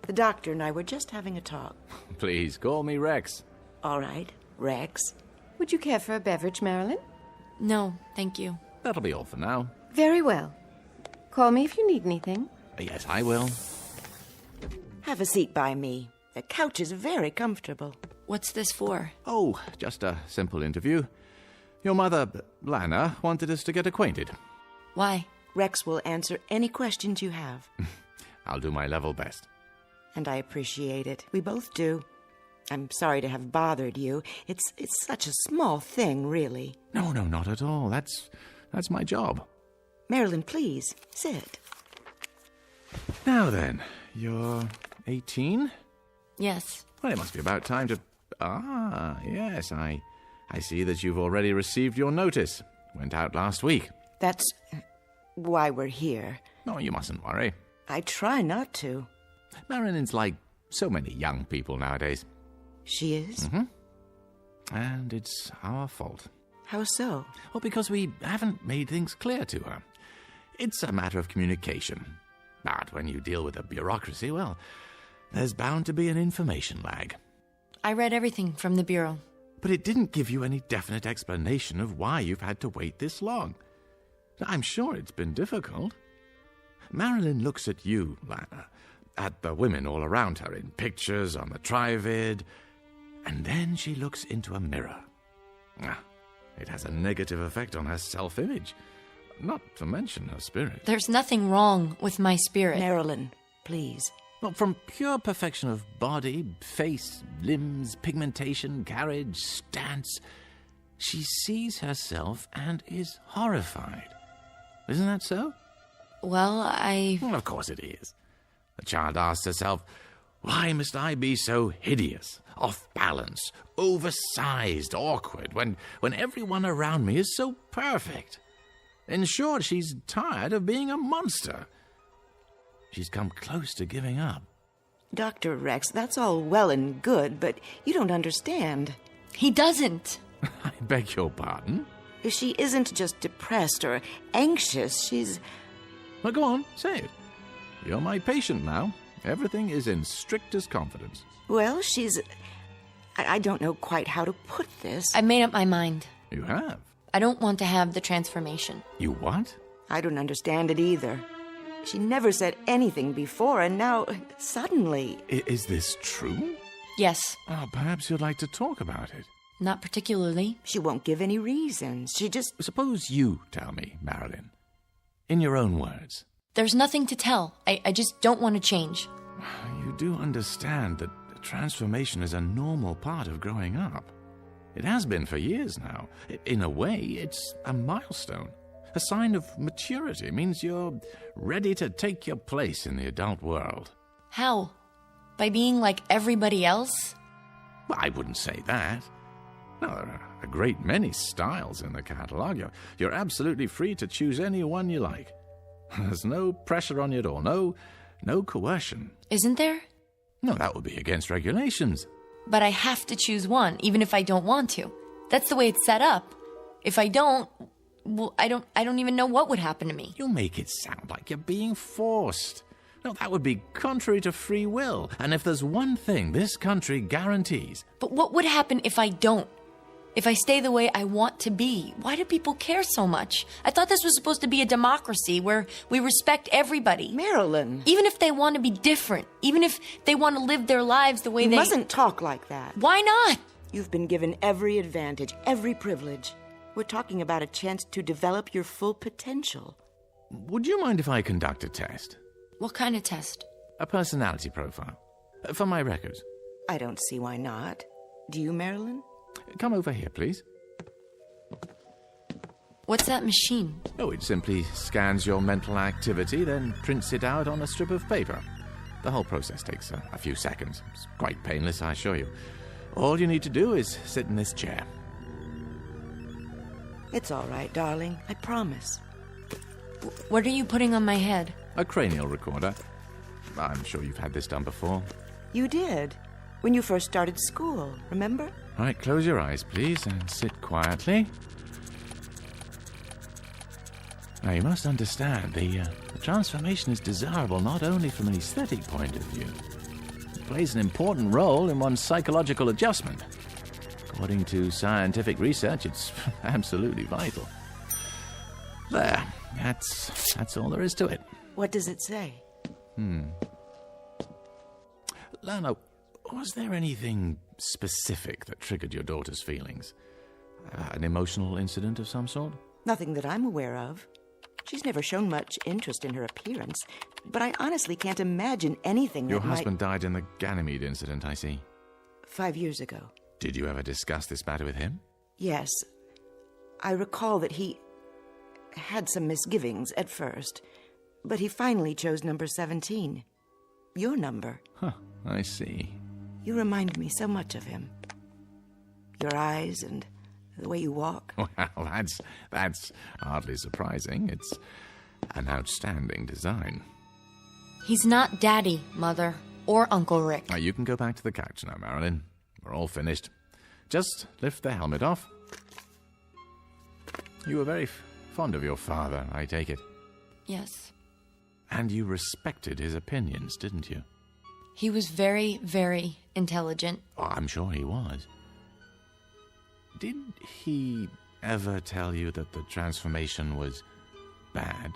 The doctor and I were just having a talk.
Please, call me Rex.
All right, Rex.
Would you care for a beverage, Marilyn?
No, thank you.
That'll be all for now.
Very well. Call me if you need anything.
Yes, I will.
Have a seat by me. The couch is very comfortable.
What's this for?
Oh, just a simple interview. Your mother, Lana, wanted us to get acquainted.
Why?
Rex will answer any questions you have.
I'll do my level best.
And I appreciate it. We both do. I'm sorry to have bothered you. It's such a small thing, really.
No, not at all. That's my job.
Marilyn, please, sit.
Now then, you're 18?
Yes.
Well, it must be about time to... Ah, yes, I see that you've already received your notice. Went out last week.
That's why we're here.
No, you mustn't worry.
I try not to.
Marilyn's like so many young people nowadays.
She is?
Mm-hmm. And it's our fault.
How so?
Well, because we haven't made things clear to her. It's a matter of communication. But when you deal with a bureaucracy, well, there's bound to be an information lag.
I read everything from the Bureau.
But it didn't give you any definite explanation of why you've had to wait this long. I'm sure it's been difficult. Marilyn looks at you, Lana, at the women all around her in pictures on the Trivid, and then she looks into a mirror. It has a negative effect on her self-image, not to mention her spirit.
There's nothing wrong with my spirit.
Marilyn, please.
Well, from pure perfection of body, face, limbs, pigmentation, carriage, stance, she sees herself and is horrified. Isn't that so?
Well,
Well, of course it is. The child asks herself, why must I be so hideous, off balance, oversized, awkward, when everyone around me is so perfect? In short, she's tired of being a monster. She's come close to giving up.
Dr. Rex, that's all well and good, but you don't understand.
He doesn't.
I beg your pardon?
She isn't just depressed or anxious, she's...
Well, go on, say it. You're my patient now. Everything is in strictest confidence.
Well, she's... I don't know quite how to put this.
I made up my mind.
You have?
I don't want to have the transformation.
You what?
I don't understand it either. She never said anything before, and now, suddenly...
Is this true?
Yes.
Oh, perhaps you'd like to talk about it.
Not particularly.
She won't give any reasons. She just...
Suppose you tell me, Marilyn. In your own words.
There's nothing to tell. I just don't want to change.
You do understand that transformation is a normal part of growing up. It has been for years now. In a way, it's a milestone. A sign of maturity. It means you're ready to take your place in the adult world.
How? By being like everybody else?
Well, I wouldn't say that. No, there are a great many styles in the catalogue. You're absolutely free to choose any one you like. There's no pressure on you at all. No coercion.
Isn't there?
No, that would be against regulations.
But I have to choose one, even if I don't want to. That's the way it's set up. If I don't, well, I don't even know what would happen to me.
You make it sound like you're being forced. No, that would be contrary to free will. And if there's one thing this country guarantees...
But what would happen if I don't? If I stay the way I want to be? Why do people care so much? I thought this was supposed to be a democracy where we respect everybody.
Marilyn.
Even if they want to be different. Even if they want to live their lives the way
You
they...
mustn't talk like that.
Why not?
You've been given every advantage, every privilege. We're talking about a chance to develop your full potential.
Would you mind if I conduct a test?
What kind of test?
A personality profile. For my records.
I don't see why not. Do you, Marilyn?
Come over here, please.
What's that machine?
Oh, it simply scans your mental activity, then prints it out on a strip of paper. The whole process takes a few seconds. It's quite painless, I assure you. All you need to do is sit in this chair.
It's all right, darling. I promise.
What are you putting on my head?
A cranial recorder. I'm sure you've had this done before.
You did. When you first started school, remember?
All right, close your eyes, please, and sit quietly. Now, you must understand, the transformation is desirable not only from an aesthetic point of view. It plays an important role in one's psychological adjustment. According to scientific research, it's absolutely vital. There, that's all there is to it.
What does it say?
Lana, was there anything specific that triggered your daughter's feelings? An emotional incident of some sort?
Nothing that I'm aware of. She's never shown much interest in her appearance, but I honestly can't imagine anything that
Your husband died in the Ganymede incident, I see.
5 years ago.
Did you ever discuss this matter with him?
Yes. I recall that he had some misgivings at first, but he finally chose number 17. Your number.
Huh, I see.
You remind me so much of him. Your eyes and the way you walk.
Well, that's hardly surprising. It's an outstanding design.
He's not Daddy, Mother, or Uncle Rick.
Now, you can go back to the couch now, Marilyn. We're all finished. Just lift the helmet off. You were very fond of your father, I take it.
Yes.
And you respected his opinions, didn't you?
He was very, very intelligent.
Oh, I'm sure he was. Did he ever tell you that the transformation was bad?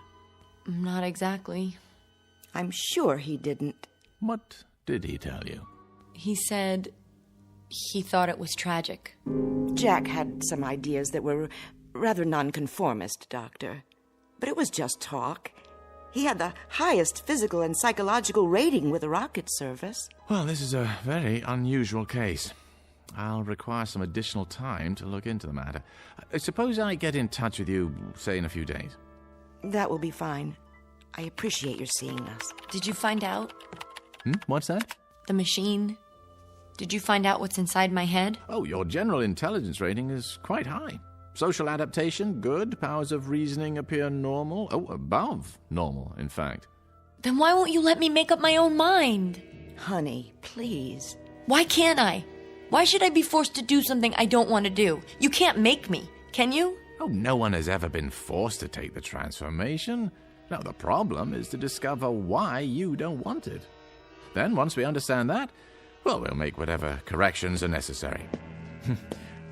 Not exactly.
I'm sure he didn't.
What did he tell you?
He said he thought it was tragic.
Jack had some ideas that were rather nonconformist, Doctor. But it was just talk. He had the highest physical and psychological rating with the rocket service.
Well, this is a very unusual case. I'll require some additional time to look into the matter. Suppose I get in touch with you, say, in a few days.
That will be fine. I appreciate your seeing us.
Did you find out?
What's that?
The machine. Did you find out what's inside my head?
Oh, your general intelligence rating is quite high. Social adaptation, good. Powers of reasoning appear normal. Oh, above normal, in fact.
Then why won't you let me make up my own mind?
Honey, please.
Why can't I? Why should I be forced to do something I don't want to do? You can't make me, can you?
Oh, no one has ever been forced to take the transformation. Now, the problem is to discover why you don't want it. Then, once we understand that, well, we'll make whatever corrections are necessary.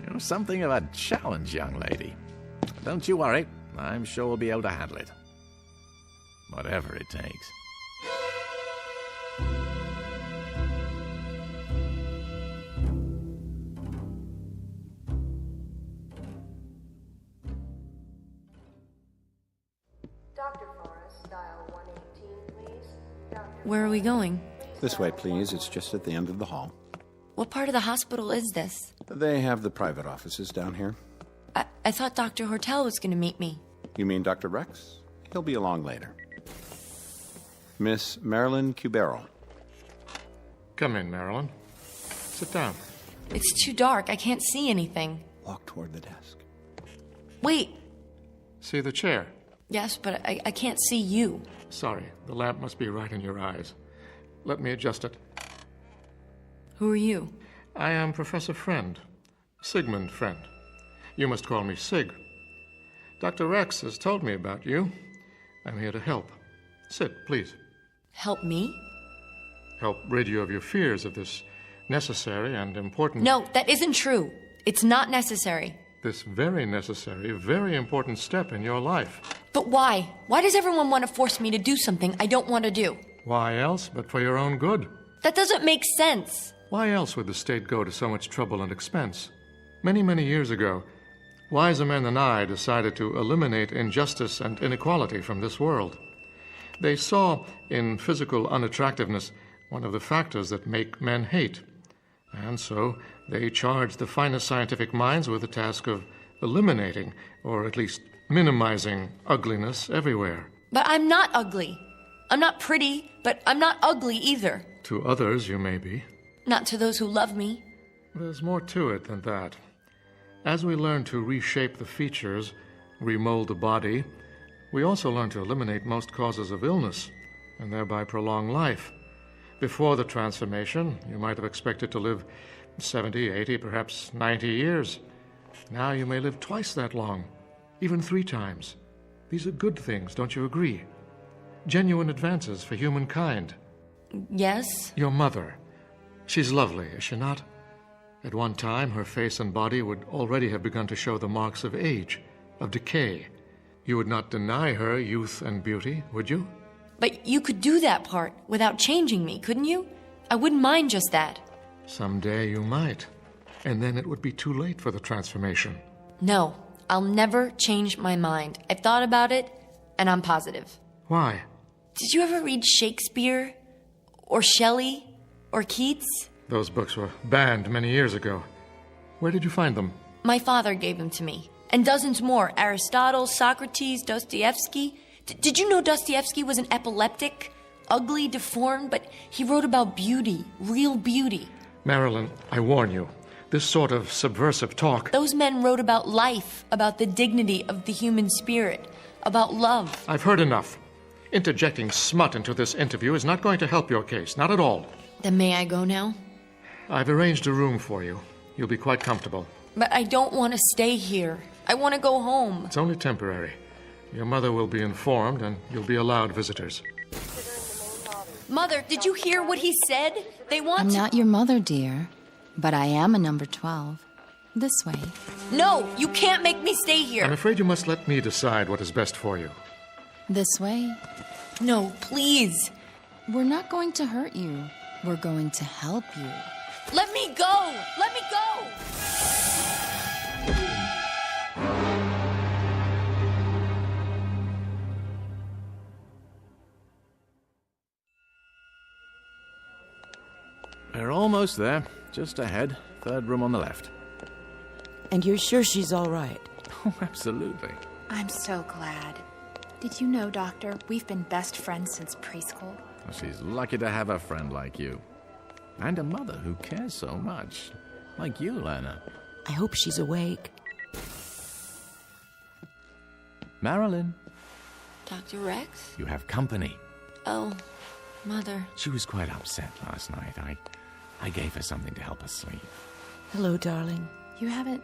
You're something of a challenge, young lady. Don't you worry. I'm sure we'll be able to handle it. Whatever it takes.
Dr. Forrest, dial 118, please.
Where are we going?
This way, please. It's just at the end of the hall.
What part of the hospital is this?
They have the private offices down here.
I thought Dr. Hortel was going to meet me.
You mean Dr. Rex? He'll be along later. Miss Marilyn Cubero.
Come in, Marilyn. Sit down.
It's too dark. I can't see anything.
Walk toward the desk.
Wait.
See the chair?
Yes, but I can't see you.
Sorry, the lamp must be right in your eyes. Let me adjust it.
Who are you?
I am Professor Friend, Sigmund Friend. You must call me Sig. Dr. Rex has told me about you. I'm here to help. Sit, please.
Help me?
Help rid you of your fears of this necessary and important...
No, that isn't true. It's not necessary.
This very necessary, very important step in your life.
But why? Why does everyone want to force me to do something I don't want to do?
Why else but for your own good?
That doesn't make sense.
Why else would the state go to so much trouble and expense? Many, many years ago, wiser men than I decided to eliminate injustice and inequality from this world. They saw in physical unattractiveness one of the factors that make men hate. And so they charged the finest scientific minds with the task of eliminating, or at least minimizing, ugliness everywhere.
But I'm not ugly. I'm not pretty, but I'm not ugly either.
To others, you may be.
Not to those who love me.
There's more to it than that. As we learn to reshape the features, remold the body, we also learn to eliminate most causes of illness, and thereby prolong life. Before the transformation, you might have expected to live 70, 80, perhaps 90 years. Now you may live twice that long, even 3 times. These are good things, don't you agree? Genuine advances for humankind.
Yes?
Your mother. She's lovely, is she not? At one time, her face and body would already have begun to show the marks of age, of decay. You would not deny her youth and beauty, would you?
But you could do that part without changing me, couldn't you? I wouldn't mind just that.
Someday you might. And then it would be too late for the transformation.
No, I'll never change my mind. I've thought about it, and I'm positive.
Why?
Did you ever read Shakespeare? Or Shelley? Or Keats?
Those books were banned many years ago. Where did you find them?
My father gave them to me. And dozens more. Aristotle, Socrates, Dostoevsky. Did you know Dostoevsky was an epileptic? Ugly, deformed, but he wrote about beauty. Real beauty.
Marilyn, I warn you. This sort of subversive talk...
Those men wrote about life, about the dignity of the human spirit, about love.
I've heard enough. Interjecting smut into this interview is not going to help your case, not at all.
Then may I go now?
I've arranged a room for you.
You'll be quite comfortable.
But I don't want to stay here. I want to go home.
It's only temporary. Your mother will be informed, and you'll be allowed visitors.
Mother, did you hear what he said? They want
I'm not your mother, dear, but I am a number 12. This way.
No, you can't make me stay here.
I'm afraid you must let me decide what is best for you.
This way.
No, please.
We're not going to hurt you. We're going to help you.
Let me go! Let me go!
We're almost there. Just ahead. Third room on the left.
And you're sure she's all right?
Oh, absolutely.
I'm so glad. Did you know, Doctor, we've been best friends since preschool?
Well, she's lucky to have a friend like you. And a mother who cares so much. Like you, Lana.
I hope she's awake.
Marilyn,
Dr. Rex?
you have company.
Oh, Mother.
She was quite upset last night. I gave her something to help her sleep.
Hello, darling.
You haven't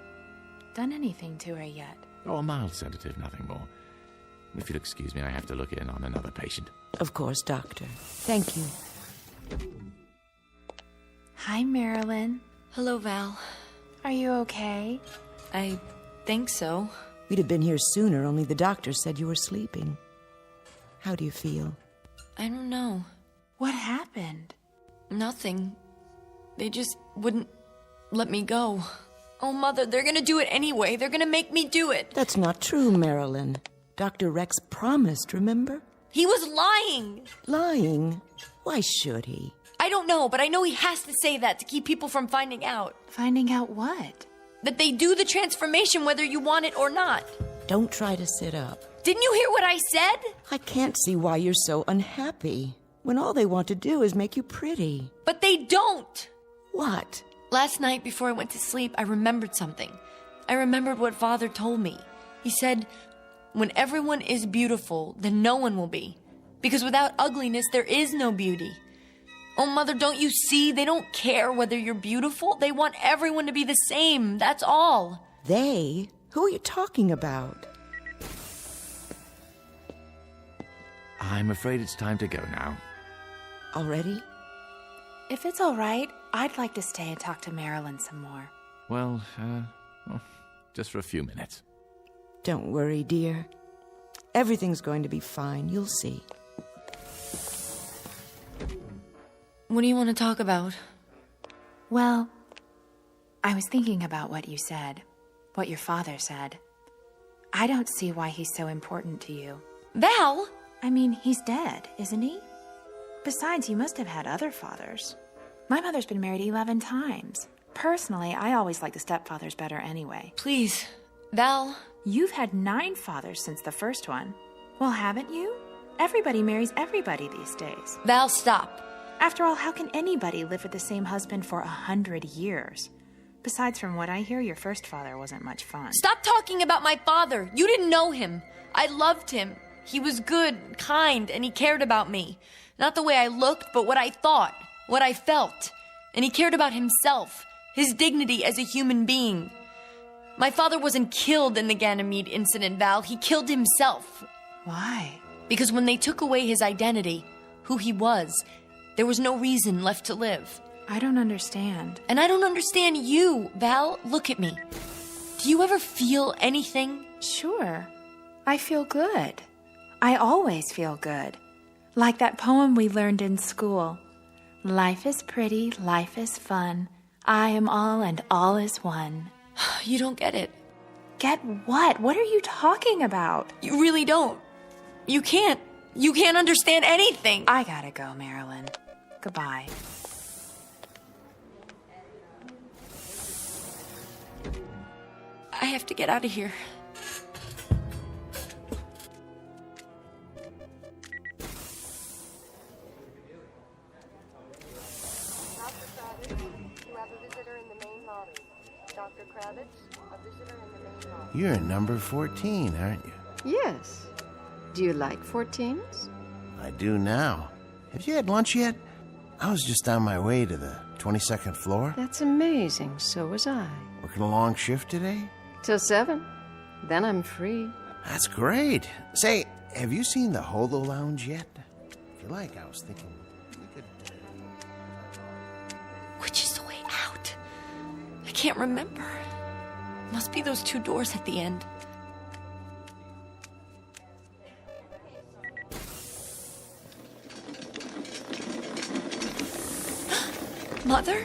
done anything to her yet.
Oh, a mild sedative, nothing more. If you'll excuse me, I have to look in on another patient.
Of course, Doctor. Thank you.
Hi, Marilyn.
Hello, Val.
Are you okay?
I think so.
We'd have been here sooner, only the doctor said you were sleeping. How do you feel?
I don't know.
What happened?
Nothing. They just wouldn't let me go. Oh, Mother, they're gonna do it anyway. They're gonna make me do it.
That's not true, Marilyn. Dr. Rex promised, remember?
He was lying.
Lying? Why should he?
I don't know, but I know he has to say that to keep people from finding out.
Finding out what?
That they do the transformation whether you want it or not.
Don't try to sit up.
Didn't you hear what I said?
I can't see why you're so unhappy, when all they want to do is make you pretty.
But they don't.
What?
Last night before I went to sleep, I remembered something. I remembered what Father told me. He said, when everyone is beautiful, then no one will be. Because without ugliness, there is no beauty. Oh, Mother, don't you see? They don't care whether you're beautiful. They want everyone to be the same. That's all.
They? Who are you talking about?
I'm afraid it's time to go now.
Already?
If it's all right, I'd like to stay and talk to Marilyn some more.
Well, just for a few minutes.
Don't worry, dear. Everything's going to be fine. You'll see.
What do you want to talk about?
Well, I was thinking about what you said, what your father said. I don't see why he's so important to you.
Val!
I mean, he's dead, isn't he? Besides, you must have had other fathers. My mother's been married 11 times. Personally, I always like the stepfathers better anyway.
Please, Val.
You've had 9 fathers since the first one. Well, haven't you? Everybody marries everybody these days.
Val, stop.
After all, how can anybody live with the same husband for 100 years? Besides, from what I hear, your first father wasn't much fun.
Stop talking about my father. You didn't know him. I loved him. He was good, kind, and he cared about me. Not the way I looked, but what I thought, what I felt. And he cared about himself, his dignity as a human being. My father wasn't killed in the Ganymede incident, Val. He killed himself.
Why?
Because when they took away his identity, who he was, there was no reason left to live.
I don't understand.
And I don't understand you, Val. Look at me. Do you ever feel anything?
Sure. I feel good. I always feel good. Like that poem we learned in school. Life is pretty, life is fun. I am all and all is one.
You don't get it.
Get what? What are you talking about?
You really don't. You can't. You can't understand anything.
I gotta go, Marilyn. Goodbye.
I have to get out of here.
You're number 14, aren't you?
Yes. Do you like 14s?
I do now. Have you had lunch yet? I was just on my way to the 22nd floor?
That's amazing. So was I.
Working a long shift today?
Till 7. Then I'm free.
That's great. Say, have you seen the Holo Lounge yet? If you like, I was thinking we could...
Which is the way out? I can't remember. Must be those 2 doors at the end. Mother?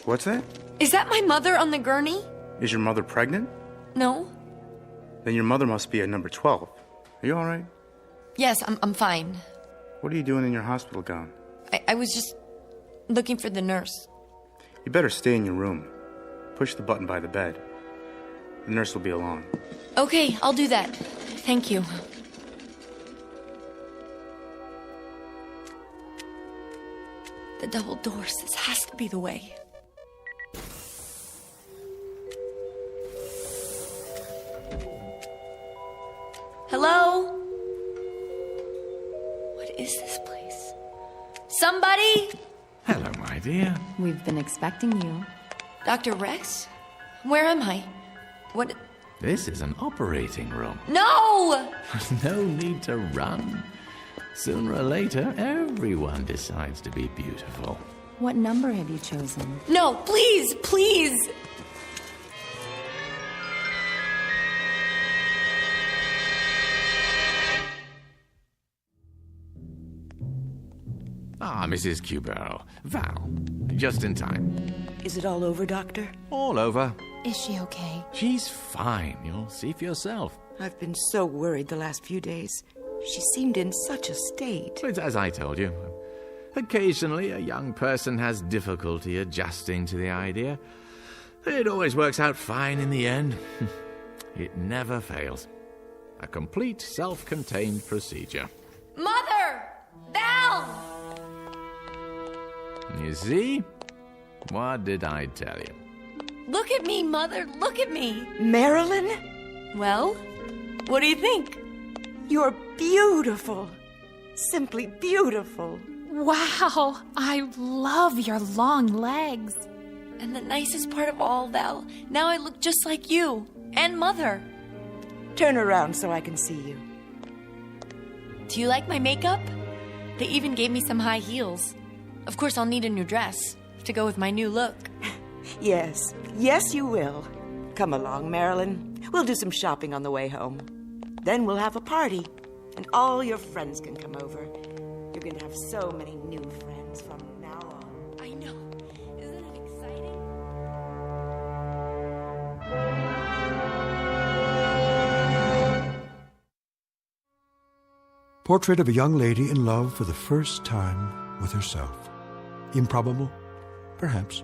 What's that?
Is that my mother on the gurney?
Is your mother pregnant?
No.
Then your mother must be at number 12. Are you all right?
Yes, I'm fine.
What are you doing in your hospital gown?
I was just looking for the nurse.
You better stay in your room. Push the button by the bed. The nurse will be along.
Okay, I'll do that. Thank you. The double doors. This has to be the way. Hello? What is this place? Somebody?
Hello, my dear.
We've been expecting you.
Dr. Rex? Where am I? What?
This is an operating room.
No!
No need to run. Sooner or later, everyone decides to be beautiful.
What number have you chosen?
No, please, please!
Ah, Mrs. Cubero. Val, just in time.
Is it all over, Doctor?
All over.
Is she okay?
She's fine. You'll see for yourself.
I've been so worried the last few days. She seemed in such a state.
It's as I told you. Occasionally, a young person has difficulty adjusting to the idea. It always works out fine in the end. It never fails. A complete self-contained procedure.
Mother! Val!
You see? What did I tell you?
Look at me, Mother. Look at me.
Marilyn?
Well, what do you think?
You're beautiful. Simply beautiful.
Wow, I love your long legs.
And the nicest part of all, Val, now I look just like you and Mother.
Turn around so I can see you.
Do you like my makeup? They even gave me some high heels. Of course, I'll need a new dress to go with my new look.
Yes, yes you will. Come along, Marilyn. We'll do some shopping on the way home. Then we'll have a party, and all your friends can come over. You're going to have so many new friends from now on.
I know. Isn't it exciting?
Portrait of a young lady in love for the first time with herself. Improbable? Perhaps.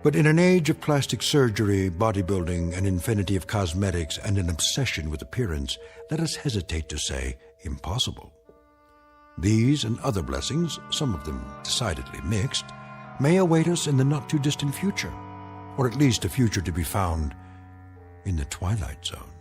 But in an age of plastic surgery, bodybuilding, an infinity of cosmetics, and an obsession with appearance, let us hesitate to say impossible. These and other blessings, some of them decidedly mixed, may await us in the not-too-distant future, or at least a future to be found in the Twilight Zone.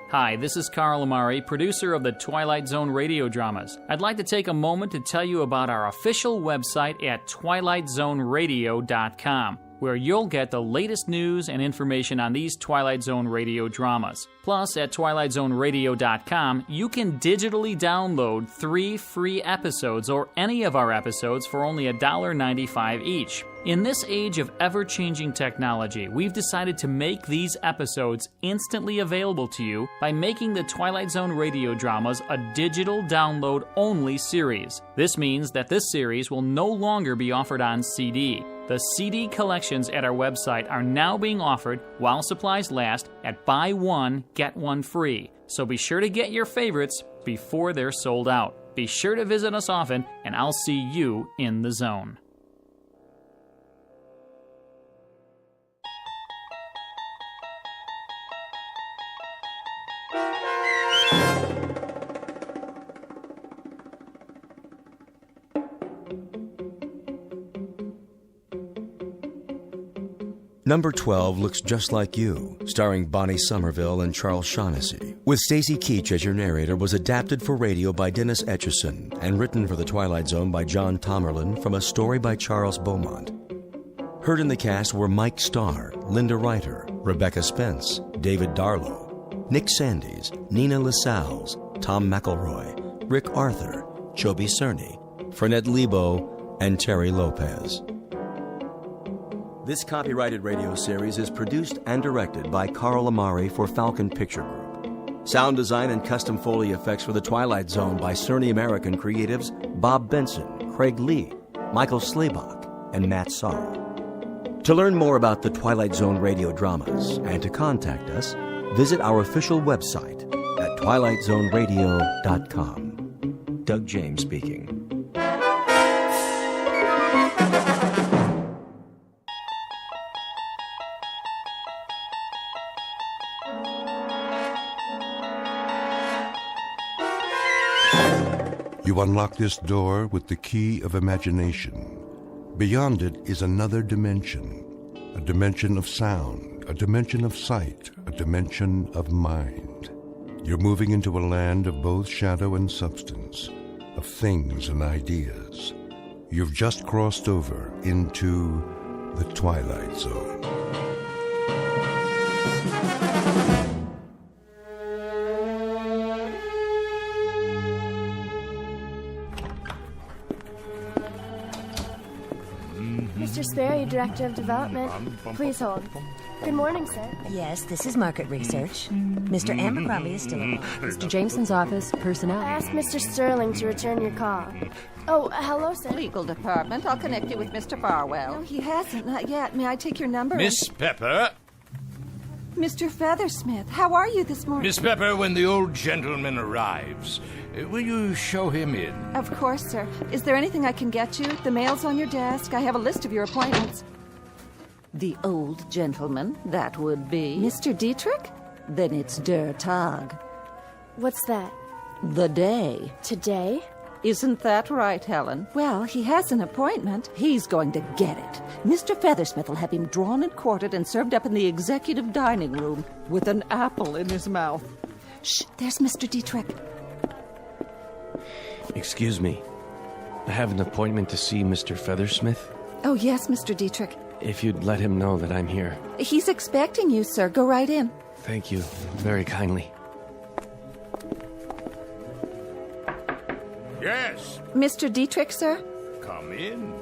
Hi, this is Carl Amari, producer of the Twilight Zone radio dramas. I'd like to take a moment to tell you about our official website at twilightzoneradio.com, where you'll get the latest news and information on these Twilight Zone radio dramas. Plus, at twilightzoneradio.com, you can digitally download 3 free episodes or any of our episodes for only $1.95 each. In this age of ever-changing technology, we've decided to make these episodes instantly available to you by making the Twilight Zone radio dramas a digital download-only series. This means that this series will no longer be offered on CD. The CD collections at our website are now being offered while supplies last at buy one, get one free. So be sure to get your favorites before they're sold out. Be sure to visit us often, and I'll see you in the zone.
Number 12 Looks Just Like You, starring Bonnie Somerville and Charles Shaughnessy, with Stacy Keach as your narrator, was adapted for radio by Dennis Etchison and written for The Twilight Zone by John Tomerlin from a story by Charles Beaumont. Heard in the cast were Mike Starr, Linda Reiter, Rebecca Spence, David Darlow, Nick Sandys, Nina Lascelles, Tom McElroy, Rick Arthur, Chobi Cerny, Fernette Lebo, and Terry Lopez. This copyrighted radio series is produced and directed by Carl Amari for Falcon Picture Group. Sound design and custom Foley effects for The Twilight Zone by Cerny American creatives Bob Benson, Craig Lee, Michael Slaybach, and Matt Sorrow. To learn more about the Twilight Zone radio dramas and to contact us, visit our official website at twilightzoneradio.com. Doug James speaking.
You unlock this door with the key of imagination. Beyond it is another dimension, a dimension of sound, a dimension of sight, a dimension of mind. You're moving into a land of both shadow and substance, of things and ideas. You've just crossed over into the Twilight Zone.
Mr. Sperry, Director of Development. Please hold. Good morning, sir.
Yes, this is market research. Mr. Abercrombie is still at
Mr. Jameson's office, personnel. I asked Mr. Sterling to return your call. Oh, hello, sir.
Legal department. I'll connect you with Mr. Farwell.
No, he hasn't. Not yet. May I take your number?
Miss Pepper.
Mr. Feathersmith, how are you this morning?
Miss Pepper, when the old gentleman arrives, will you show him in?
Of course, sir. Is there anything I can get you? The mail's on your desk. I have a list of your appointments.
The old gentleman, that would be...
Mr. Dietrich?
Then it's Der Tag.
What's that?
The day.
Today?
Isn't that right, Helen?
Well, he has an appointment.
He's going to get it. Mr. Feathersmith will have him drawn and quartered and served up in the executive dining room with an apple in his mouth.
Shh, there's Mr. Dietrich.
Excuse me. I have an appointment to see Mr. Feathersmith.
Oh, yes, Mr. Dietrich.
If you'd let him know that I'm here.
He's expecting you, sir. Go right in.
Thank you very kindly.
Yes.
Mr. Dietrich, sir?
Come in.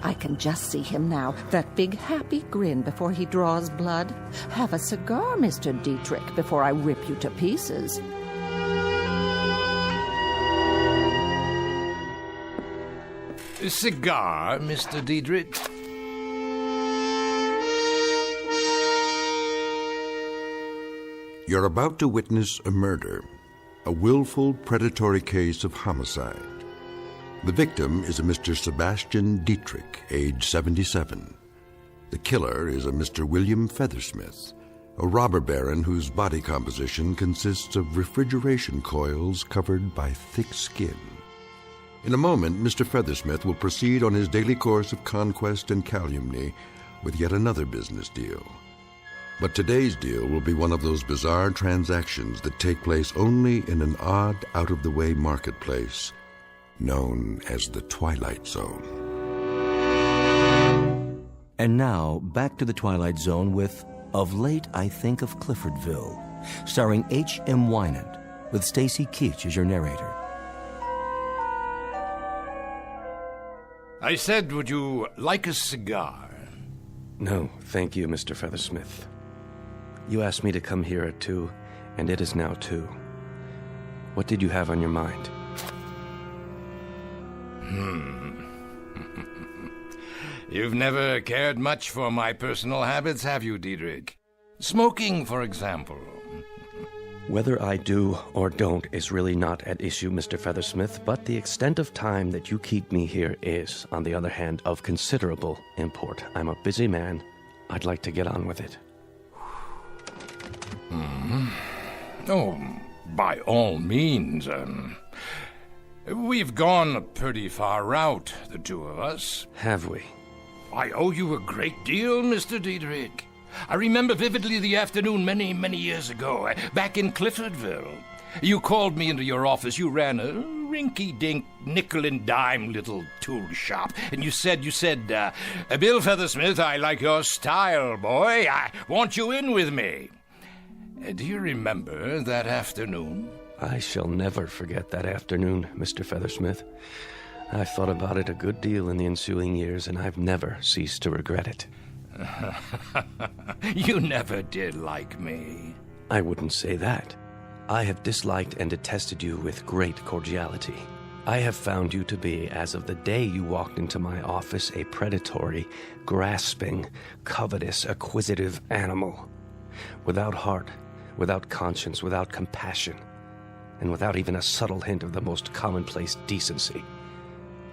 I can just see him now, that big happy grin before he draws blood. Have a cigar, Mr. Dietrich, before I rip you to pieces.
A cigar, Mr. Dietrich?
You're about to witness a murder, a willful, predatory case of homicide. The victim is a Mr. Sebastian Dietrich, age 77. The killer is a Mr. William Feathersmith, a robber baron whose body composition consists of refrigeration coils covered by thick skin. In a moment, Mr. Feathersmith will proceed on his daily course of conquest and calumny with yet another business deal. But today's deal will be one of those bizarre transactions that take place only in an odd, out-of-the-way marketplace known as the Twilight Zone.
And now, back to the Twilight Zone with Of Late I Think of Cliffordville, starring H.M. Wynant, with Stacy Keach as your narrator.
I said, would you like a cigar?
No, thank you, Mr. Feathersmith. You asked me to come here at 2, and it is now 2. What did you have on your mind?
You've never cared much for my personal habits, have you, Dietrich? Smoking, for example.
Whether I do or don't is really not at issue, Mr. Feathersmith, but the extent of time that you keep me here is, on the other hand, of considerable import. I'm a busy man. I'd like to get on with it.
Oh, by all means. We've gone a pretty far route, the two of us.
Have we?
I owe you a great deal, Mr. Diedrich. I remember vividly the afternoon many, many years ago, back in Cliffordville. You called me into your office. You ran a rinky-dink, nickel-and-dime little tool shop. And you said, Bill Feathersmith, I like your style, boy. I want you in with me. Do you remember that afternoon?
I shall never forget that afternoon, Mr. Feathersmith. I've thought about it a good deal in the ensuing years, and I've never ceased to regret it.
You never did like me.
I wouldn't say that. I have disliked and detested you with great cordiality. I have found you to be, as of the day you walked into my office, a predatory, grasping, covetous, acquisitive animal. Without heart, without conscience, without compassion, and without even a subtle hint of the most commonplace decency.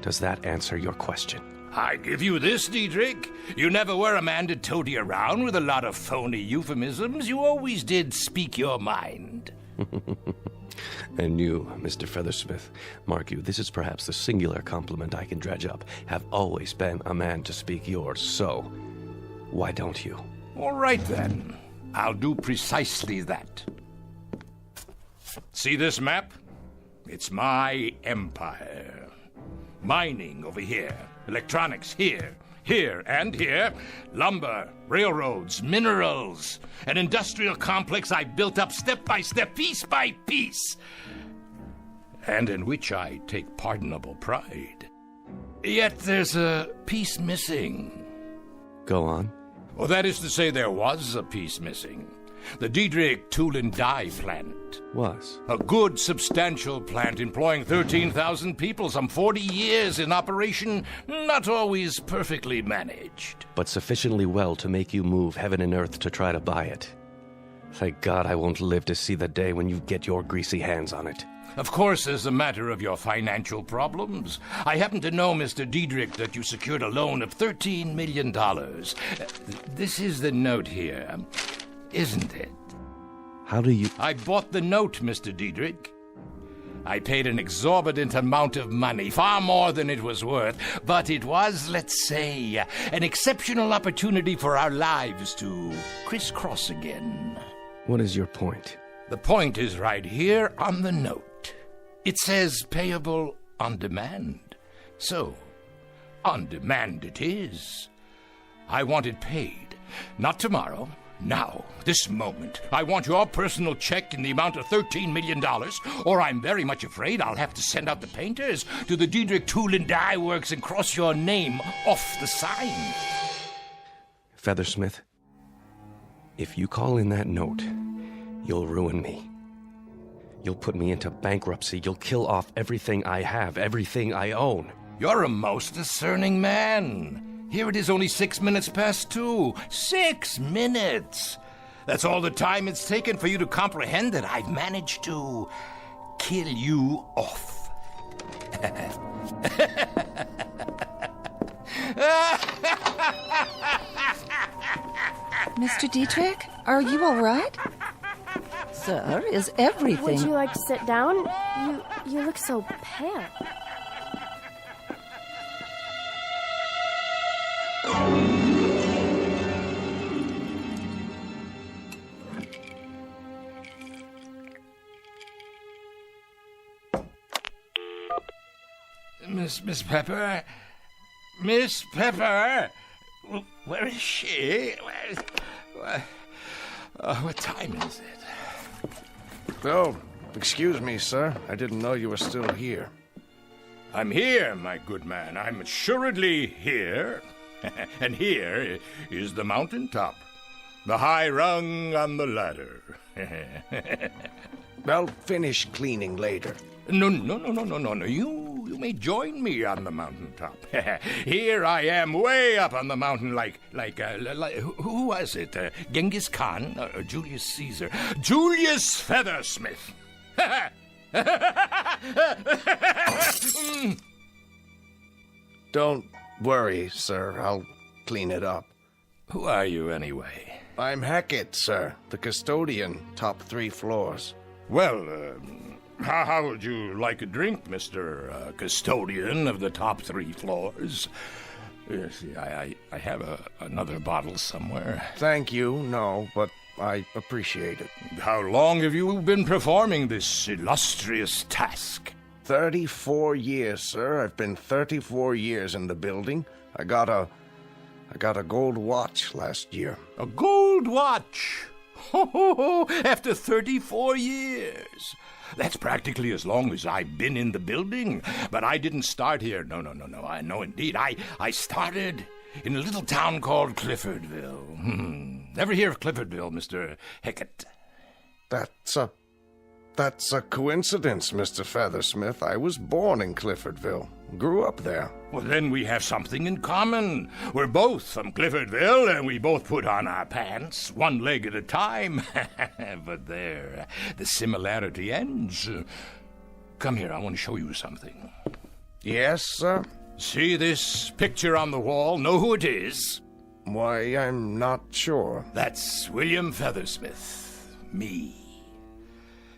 Does that answer your question?
I give you this, Diedrich. You never were a man to toady around with a lot of phony euphemisms. You always did speak your mind.
And you, Mr. Feathersmith, mark you, this is perhaps the singular compliment I can dredge up, have always been a man to speak yours, so why don't you?
All right, then. I'll do precisely that. See this map? It's my empire. Mining over here, electronics here, here and here, lumber, railroads, minerals, an industrial complex I built up step by step, piece by piece, and in which I take pardonable pride. Yet there's a piece missing.
Go on.
Well, that is to say, there was a piece missing. The Diedrich Tool and Die plant.
Was?
A good, substantial plant employing 13,000 people, some 40 years in operation, not always perfectly managed.
But sufficiently well to make you move heaven and earth to try to buy it. Thank God I won't live to see the day when you get your greasy hands on it.
Of course, as a matter of your financial problems, I happen to know, Mr. Diedrich, that you secured a loan of $13 million. This is the note here. Isn't it?
How do you...
I bought the note, Mr. Diedrich. I paid an exorbitant amount of money, far more than it was worth, but it was, let's say, an exceptional opportunity for our lives to crisscross again.
What is your point?
The point is right here on the note. It says payable on demand. So, on demand it is. I want it paid, not tomorrow. Now, this moment, I want your personal check in the amount of $13 million, or I'm very much afraid I'll have to send out the painters to the Diedrich Tool and Die Works and cross your name off the sign.
Feathersmith, if you call in that note, you'll ruin me. You'll put me into bankruptcy. You'll kill off everything I have, everything I own.
You're a most discerning man. Here it is only 6 minutes past 2. 6 minutes! That's all the time it's taken for you to comprehend that I've managed to kill you off.
Mr. Diedrich, are you all right?
Sir, is everything...
Would you like to sit down? You look so pale.
Miss Pepper? Miss Pepper? Where is she? What time is it?
Oh, excuse me, sir. I didn't know you were still here.
I'm here, my good man. I'm assuredly here. And here is the mountaintop. The high rung on the ladder.
I'll finish cleaning later.
No. You may join me on the mountaintop. Here I am, way up on the mountain, like who was it? Genghis Khan or Julius Caesar? Julius Feathersmith.
Don't worry, sir. I'll clean it up.
Who are you, anyway?
I'm Hackett, sir. The custodian, top 3 floors.
Well, How would you like a drink, Mr. Custodian of the top 3 floors? Yes, I have another bottle somewhere.
Thank you, no, but I appreciate it.
How long have you been performing this illustrious task?
34 years, sir. I've been 34 years in the building. I got a gold watch last year.
A gold watch? Ho! After 34 years. That's practically as long as I've been in the building. But I didn't start here. No. No, indeed. I started in a little town called Cliffordville. Ever hear of Cliffordville, Mr. Hackett?
That's a coincidence, Mr. Feathersmith. I was born in Cliffordville. Grew up there.
Well, then we have something in common. We're both from Cliffordville, and we both put on our pants, one leg at a time. But there, the similarity ends. Come here, I want to show you something.
Yes, sir?
See this picture on the wall? Know who it is?
Why, I'm not sure.
That's William Feathersmith. Me.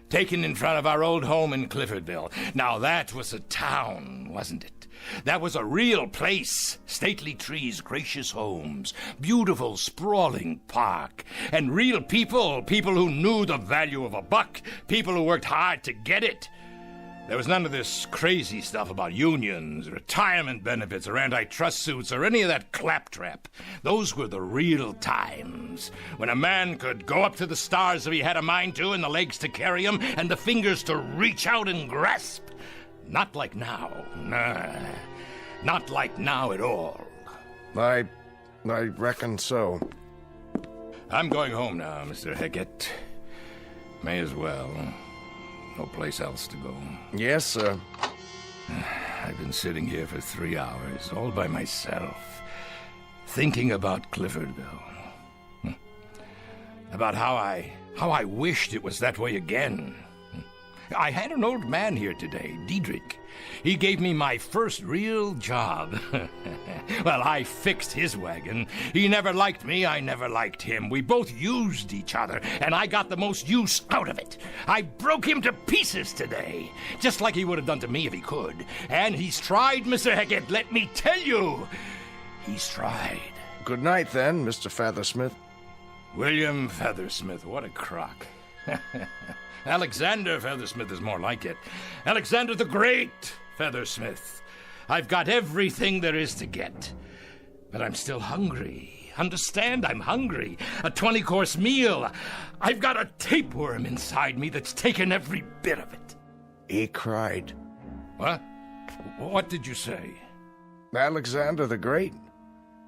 Taken in front of our old home in Cliffordville. Now that was a town, wasn't it? That was a real place. Stately trees, gracious homes, beautiful sprawling park, and real people who knew the value of a buck, people who worked hard to get it. There was none of this crazy stuff about unions, retirement benefits, or antitrust suits, or any of that claptrap. Those were the real times, when a man could go up to the stars if he had a mind to, and the legs to carry him, and the fingers to reach out and grasp. Not like now. Nah, not like now at all.
I reckon so.
I'm going home now, Mr. Hackett. May as well. No place else to go.
Yes, sir.
I've been sitting here for 3 hours, all by myself, thinking about Cliffordville. About how I wished it was that way again. I had an old man here today, Dietrich. He gave me my first real job. Well, I fixed his wagon. He never liked me, I never liked him. We both used each other, and I got the most use out of it. I broke him to pieces today, just like he would have done to me if he could. And he's tried, Mr. Hackett, let me tell you. He's tried.
Good night, then, Mr. Feathersmith.
William Feathersmith, what a crock. Alexander Feathersmith is more like it. Alexander the Great Feathersmith. I've got everything there is to get. But I'm still hungry. Understand? I'm hungry. A 20-course meal. I've got a tapeworm inside me that's taken every bit of it.
He cried.
What? What did you say?
Alexander the Great.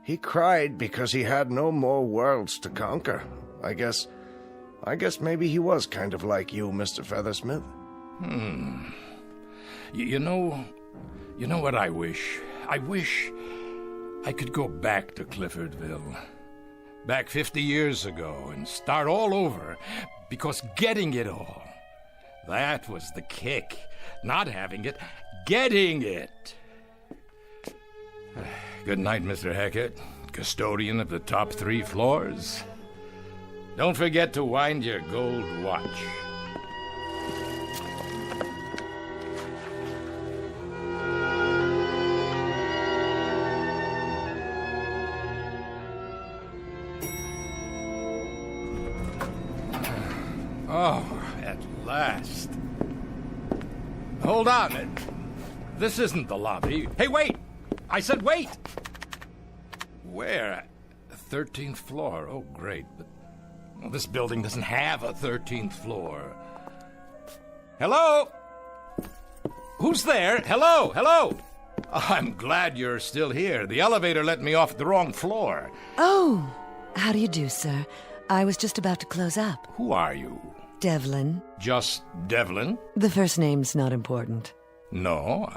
He cried because he had no more worlds to conquer. I guess maybe he was kind of like you, Mr. Feathersmith.
You know what I wish? I wish I could go back to Cliffordville. Back 50 years ago and start all over. Because getting it all, that was the kick. Not having it, getting it. Good night, Mr. Hackett, custodian of the top 3 floors. Don't forget to wind your gold watch. Oh, at last. Hold on. This isn't the lobby. Hey, wait! I said wait! Where? 13th floor. Oh, great. But well, this building doesn't have a 13th floor. Hello? Who's there? Hello? Oh, I'm glad you're still here. The elevator let me off at the wrong floor.
Oh, how do you do, sir? I was just about to close up.
Who are you?
Devlin.
Just Devlin?
The first name's not important.
No.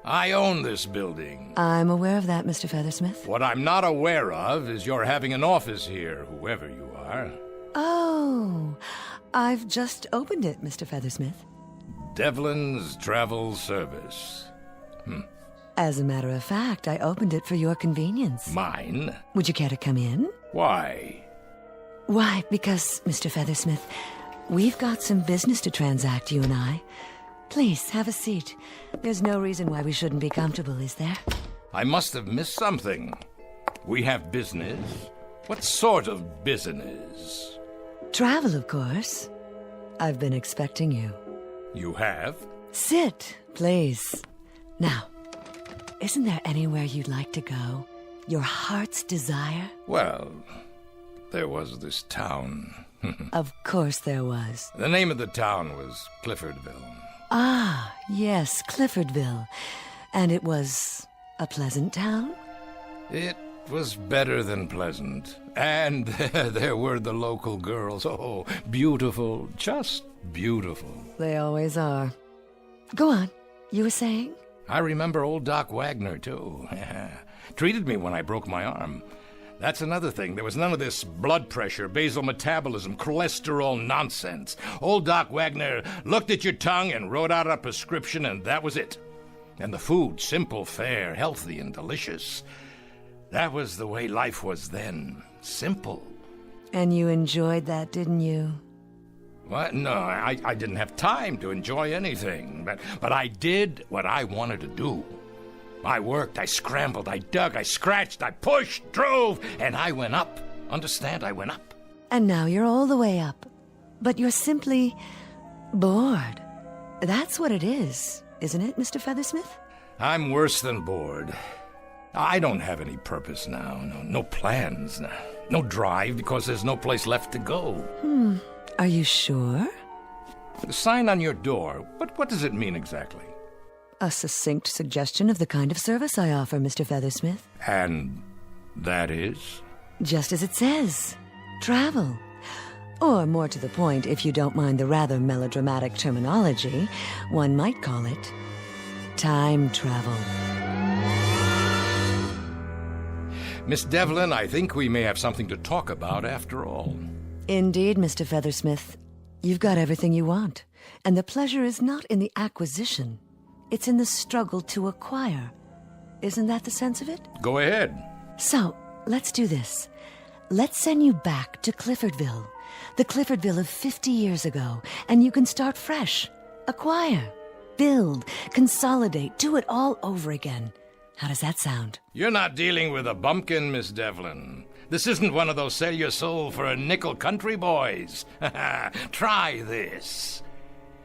I own this building.
I'm aware of that, Mr. Feathersmith.
What I'm not aware of is you're having an office here, whoever you are.
Oh, I've just opened it, Mr. Feathersmith.
Devlin's Travel Service.
As a matter of fact, I opened it for your convenience.
Mine?
Would you care to come in?
Why?
Why, because, Mr. Feathersmith, We've got some business to transact, you and I. Please, have a seat. There's no reason why we shouldn't be comfortable, is there?
I must have missed something. We have business? What sort of business?
Travel, of course. I've been expecting you.
You have?
Sit, please. Now, isn't there anywhere you'd like to go? Your heart's desire?
Well, there was this town.
Of course there was.
The name of the town was Cliffordville.
Ah, yes, Cliffordville. And it was a pleasant town?
It was better than pleasant. And there were the local girls. Oh, beautiful, just beautiful.
They always are. Go on. You were saying?
I remember old Doc Wagner, too. Treated me when I broke my arm. That's another thing. There was none of this blood pressure, basal metabolism, cholesterol nonsense. Old Doc Wagner looked at your tongue and wrote out a prescription, and that was it. And the food, simple, fair, healthy, and delicious. That was the way life was then. Simple.
And you enjoyed that, didn't you?
What? No, I didn't have time to enjoy anything. But I did what I wanted to do. I worked, I scrambled, I dug, I scratched, I pushed, drove, and I went up. Understand? I went up.
And now you're all the way up. But you're simply bored. That's what it is, isn't it, Mr. Feathersmith?
I'm worse than bored. I don't have any purpose now. No plans. No drive because there's no place left to go.
Are you sure?
The sign on your door, what does it mean exactly?
A succinct suggestion of the kind of service I offer, Mr. Feathersmith.
And that is?
Just as it says. Travel. Or, more to the point, if you don't mind the rather melodramatic terminology, one might call it time travel.
Miss Devlin, I think we may have something to talk about after all.
Indeed, Mr. Feathersmith. You've got everything you want. And the pleasure is not in the acquisition. It's in the struggle to acquire. Isn't that the sense of it?
Go ahead.
So, let's do this. Let's send you back to Cliffordville. The Cliffordville of 50 years ago. And you can start fresh. Acquire. Build. Consolidate. Do it all over again. How does that sound?
You're not dealing with a bumpkin, Miss Devlin. This isn't one of those sell your soul for a nickel country boys. Try this.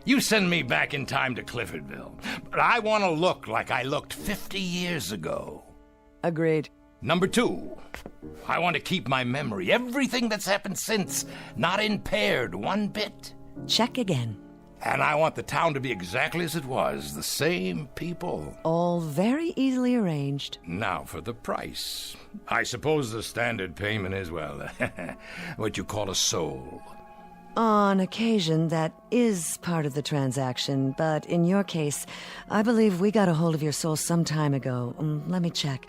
You send me back in time to Cliffordville, but I want to look like I looked 50 years ago.
Agreed.
Number 2, I want to keep my memory, everything that's happened since, not impaired one bit.
Check again.
And I want the town to be exactly as it was, the same people.
All very easily arranged.
Now for the price. I suppose the standard payment is, well, what you call a soul.
On occasion, that is part of the transaction, but in your case, I believe we got a hold of your soul some time ago. Let me check.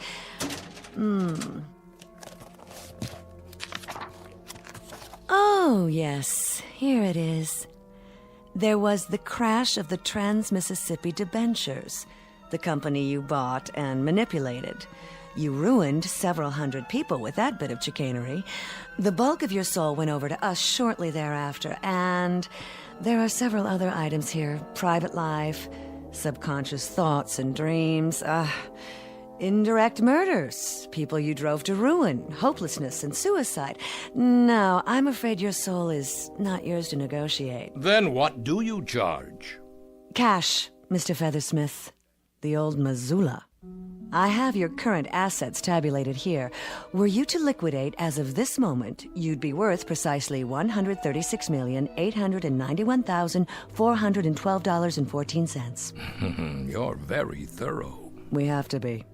Oh, yes, here it is. There was the crash of the Trans-Mississippi debentures, the company you bought and manipulated. You ruined several hundred people with that bit of chicanery. The bulk of your soul went over to us shortly thereafter, and there are several other items here. Private life, subconscious thoughts and dreams, indirect murders, people you drove to ruin, hopelessness and suicide. No, I'm afraid your soul is not yours to negotiate.
Then what do you charge?
Cash, Mr. Feathersmith. The old Missoula. I have your current assets tabulated here. Were you to liquidate as of this moment, you'd be worth precisely $136,891,412.14.
You're very thorough.
We have to be.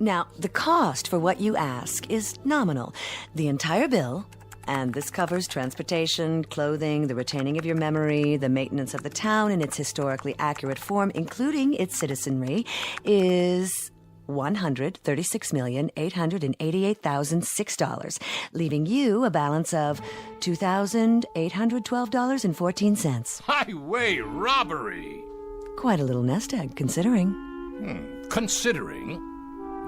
Now, the cost for what you ask is nominal. The entire bill, and this covers transportation, clothing, the retaining of your memory, the maintenance of the town in its historically accurate form, including its citizenry, is $136,888,006, leaving you a balance of $2,812.14.
Highway robbery!
Quite a little nest egg, considering.
Considering?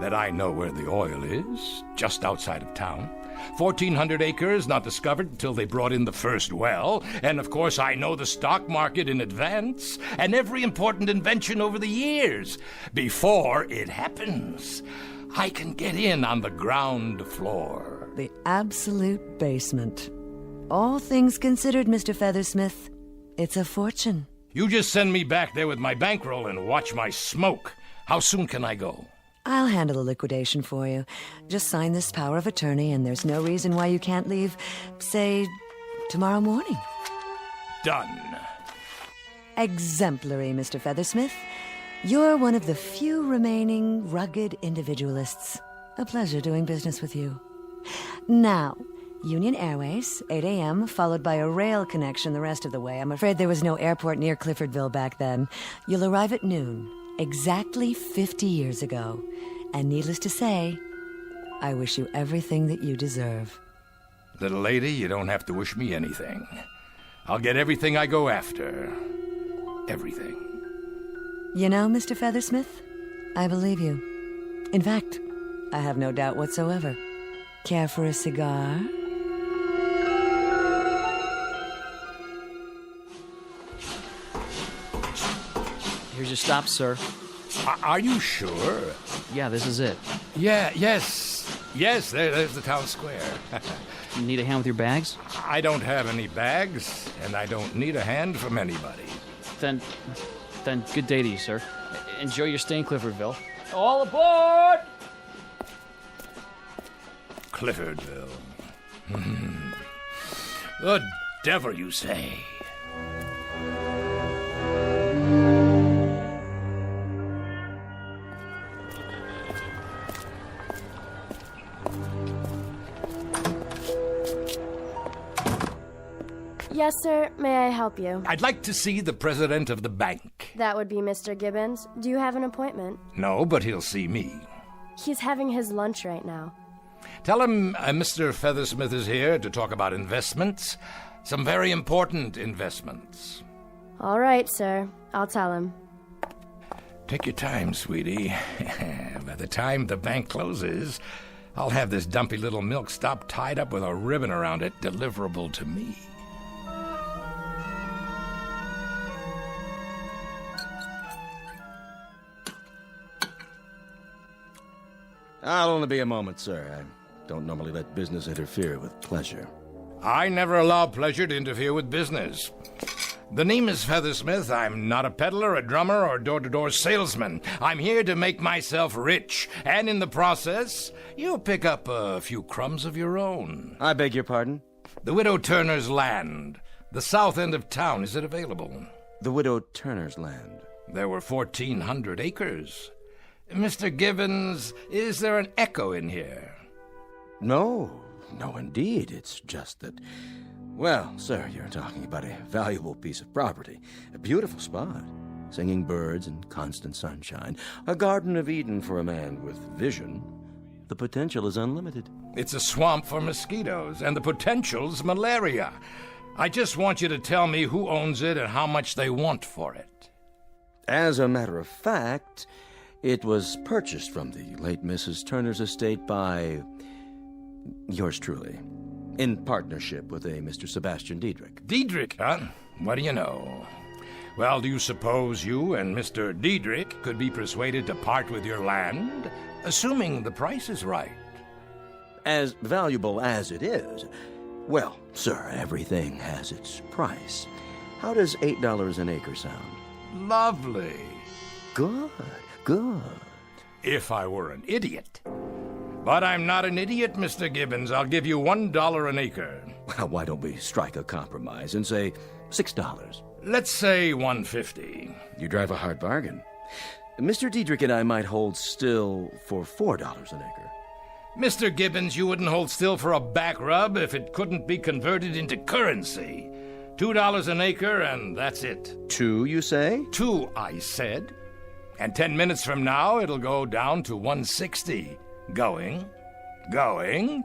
that I know where the oil is, just outside of town. 1,400 acres not discovered until they brought in the first well. And of course I know the stock market in advance and every important invention over the years. Before it happens, I can get in on the ground floor.
The absolute basement. All things considered, Mr. Feathersmith, it's a fortune.
You just send me back there with my bankroll and watch my smoke. How soon can I go?
I'll handle the liquidation for you. Just sign this power of attorney, and there's no reason why you can't leave, say, tomorrow morning.
Done.
Exemplary, Mr. Feathersmith. You're one of the few remaining rugged individualists. A pleasure doing business with you. Now, Union Airways, 8 a.m., followed by a rail connection the rest of the way. I'm afraid there was no airport near Cliffordville back then. You'll arrive at noon. Exactly 50 years ago. And needless to say, I wish you everything that you deserve.
Little lady, you don't have to wish me anything. I'll get everything I go after. Everything.
You know, Mr. Feathersmith, I believe you. In fact, I have no doubt whatsoever. Care for a cigar?
Here's your stop, sir.
Are you sure?
Yeah, this is it.
Yes, there's the town square.
You need a hand with your bags?
I don't have any bags, and I don't need a hand from anybody.
Then good day to you, sir. Enjoy your stay in Cliffordville. All aboard!
Cliffordville. The devil, you say?
Yes, sir. May I help you?
I'd like to see the president of the bank.
That would be Mr. Gibbons. Do you have an appointment?
No, but he'll see me.
He's having his lunch right now.
Tell him Mr. Feathersmith is here to talk about investments. Some very important investments.
All right, sir. I'll tell him.
Take your time, sweetie. By the time the bank closes, I'll have this dumpy little milk stop tied up with a ribbon around it, deliverable to me.
I'll only be a moment, sir. I don't normally let business interfere with pleasure.
I never allow pleasure to interfere with business. The name is Feathersmith. I'm not a peddler, a drummer, or door-to-door salesman. I'm here to make myself rich, and in the process, you'll pick up a few crumbs of your own.
I beg your pardon?
The Widow Turner's land. The south end of town. Is it available?
The Widow Turner's land.
There were 1,400 acres. Mr. Gibbons, is there an echo in here?
No, indeed. It's just that... Well, sir, you're talking about a valuable piece of property. A beautiful spot. Singing birds and constant sunshine. A Garden of Eden for a man with vision. The potential is unlimited.
It's a swamp for mosquitoes, and the potential's malaria. I just want you to tell me who owns it and how much they want for it.
As a matter of fact, it was purchased from the late Mrs. Turner's estate by yours truly, in partnership with a Mr. Sebastian Diedrich.
Diedrich, huh? What do you know? Well, do you suppose you and Mr. Diedrich could be persuaded to part with your land, assuming the price is right?
As valuable as it is, well, sir, everything has its price. How does $8 an acre sound?
Lovely.
Good.
If I were an idiot. But I'm not an idiot, Mr. Gibbons. I'll give you $1 an acre.
Well, why don't we strike a compromise and say $6?
Let's say $1.50.
You drive a hard bargain. Mr. Diedrich and I might hold still for $4 an acre.
Mr. Gibbons, you wouldn't hold still for a back rub if it couldn't be converted into currency. $2 an acre, and that's it.
2, you say?
2, I said. And 10 minutes from now, it'll go down to $1.60. Going. Gone,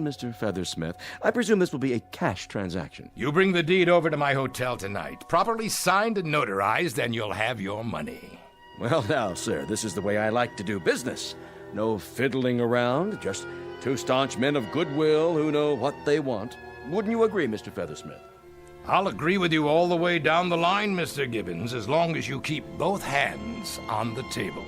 Mr. Feathersmith. I presume this will be a cash transaction.
You bring the deed over to my hotel tonight. Properly signed and notarized, and you'll have your money.
Well, now, sir, this is the way I like to do business.
No fiddling around, just two staunch men of goodwill who know what they want. Wouldn't you agree, Mr. Feathersmith?
I'll agree with you all the way down the line, Mr. Gibbons, as long as you keep both hands on the table.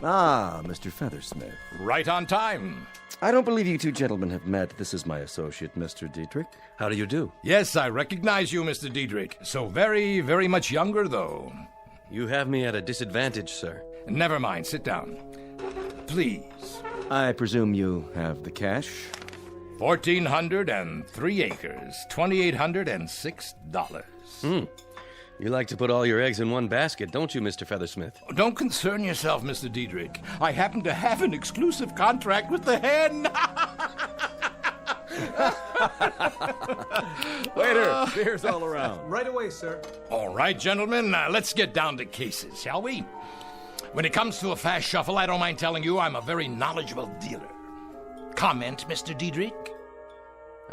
Ah, Mr. Feathersmith.
Right on time.
I don't believe you two gentlemen have met. This is my associate, Mr. Dietrich. How do you do?
Yes, I recognize you, Mr. Dietrich. So very, very much younger, though.
You have me at a disadvantage, sir.
Never mind. Sit down. Please.
I presume you have the cash?
1,403 acres, $2,806.
You like to put all your eggs in one basket, don't you, Mr. Feathersmith?
Don't concern yourself, Mr. Dietrich. I happen to have an exclusive contract with the hen.
Waiter, beer's all around.
Right away, sir.
All right, gentlemen, let's get down to cases, shall we? When it comes to a fast shuffle, I don't mind telling you I'm a very knowledgeable dealer. Comment, Mr. Dietrich?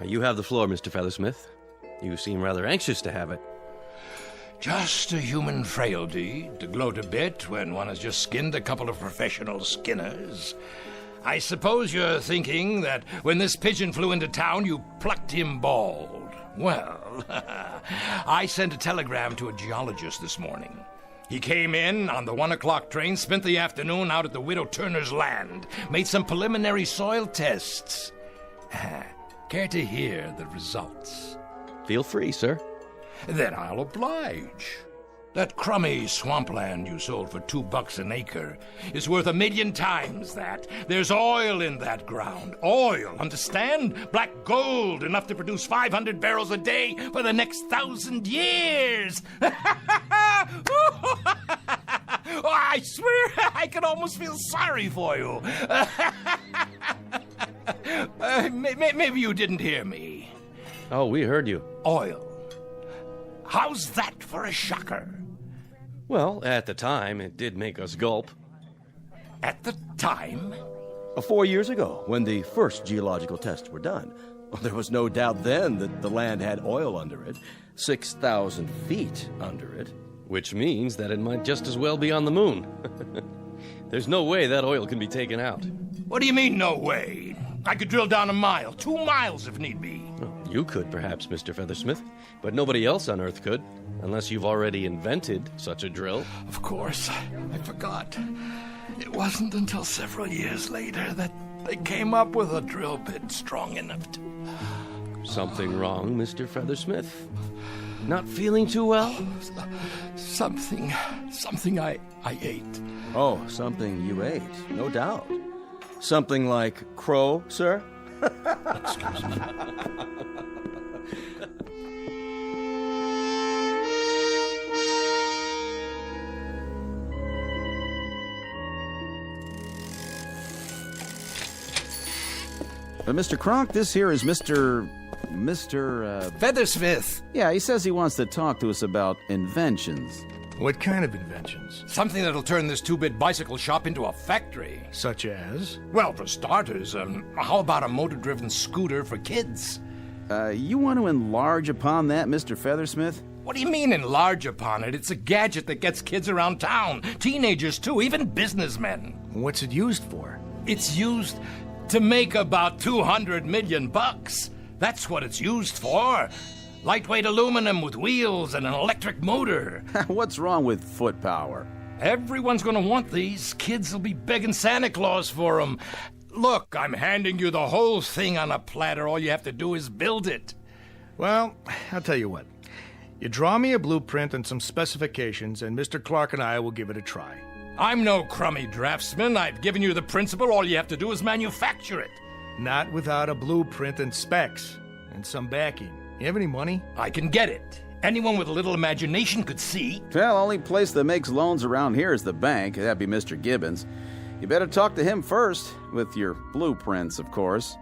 You have the floor, Mr. Feathersmith. You seem rather anxious to have it.
Just a human frailty to gloat a bit when one has just skinned a couple of professional skinners. I suppose you're thinking that when this pigeon flew into town, you plucked him bald. Well, I sent a telegram to a geologist this morning. He came in on the 1 o'clock train, spent the afternoon out at the Widow Turner's land, made some preliminary soil tests. Care to hear the results?
Feel free, sir.
Then I'll oblige. That crummy swampland you sold for $2 an acre is worth 1,000,000 times that. There's oil in that ground. Oil, understand? Black gold, enough to produce 500 barrels a day for the next 1,000 years. Oh, I swear I can almost feel sorry for you. Maybe you didn't hear me.
Oh, we heard you.
Oil. How's that for a shocker?
Well, at the time, it did make us gulp.
At the time?
4 years ago, when the first geological tests were done. Well, there was no doubt then that the land had oil under it, 6,000 feet under it.
Which means that it might just as well be on the moon. There's no way that oil can be taken out.
What do you mean, no way? I could drill down 1 mile, 2 miles if need be.
You could, perhaps, Mr. Feathersmith, but nobody else on Earth could, unless you've already invented such a drill.
Of course, I forgot. It wasn't until several years later that they came up with a drill bit strong enough to...
Something wrong, Mr. Feathersmith? Not feeling too well?
Something I ate.
Oh, something you ate, no doubt. Something like crow, sir?
Excuse me.
Mr. Kronk, this here is Mr.
Feathersmith.
Yeah, he says he wants to talk to us about inventions.
What kind of inventions?
Something that'll turn this 2-bit bicycle shop into a factory.
Such as?
Well, for starters, how about a motor-driven scooter for kids?
You want to enlarge upon that, Mr. Feathersmith?
What do you mean enlarge upon it? It's a gadget that gets kids around town. Teenagers, too, even businessmen.
What's it used for?
It's used to make about $200 million. That's what it's used for. Lightweight aluminum with wheels and an electric motor.
What's wrong with foot power?
Everyone's going to want these. Kids will be begging Santa Claus for them. Look, I'm handing you the whole thing on a platter. All you have to do is build it.
Well, I'll tell you what. You draw me a blueprint and some specifications, and Mr. Clark and I will give it a try.
I'm no crummy draftsman. I've given you the principle. All you have to do is manufacture it.
Not without a blueprint and specs and some backing. You have any money?
I can get it. Anyone with a little imagination could see.
Well, only place that makes loans around here is the bank. That'd be Mr. Gibbons. You better talk to him first, with your blueprints, of course.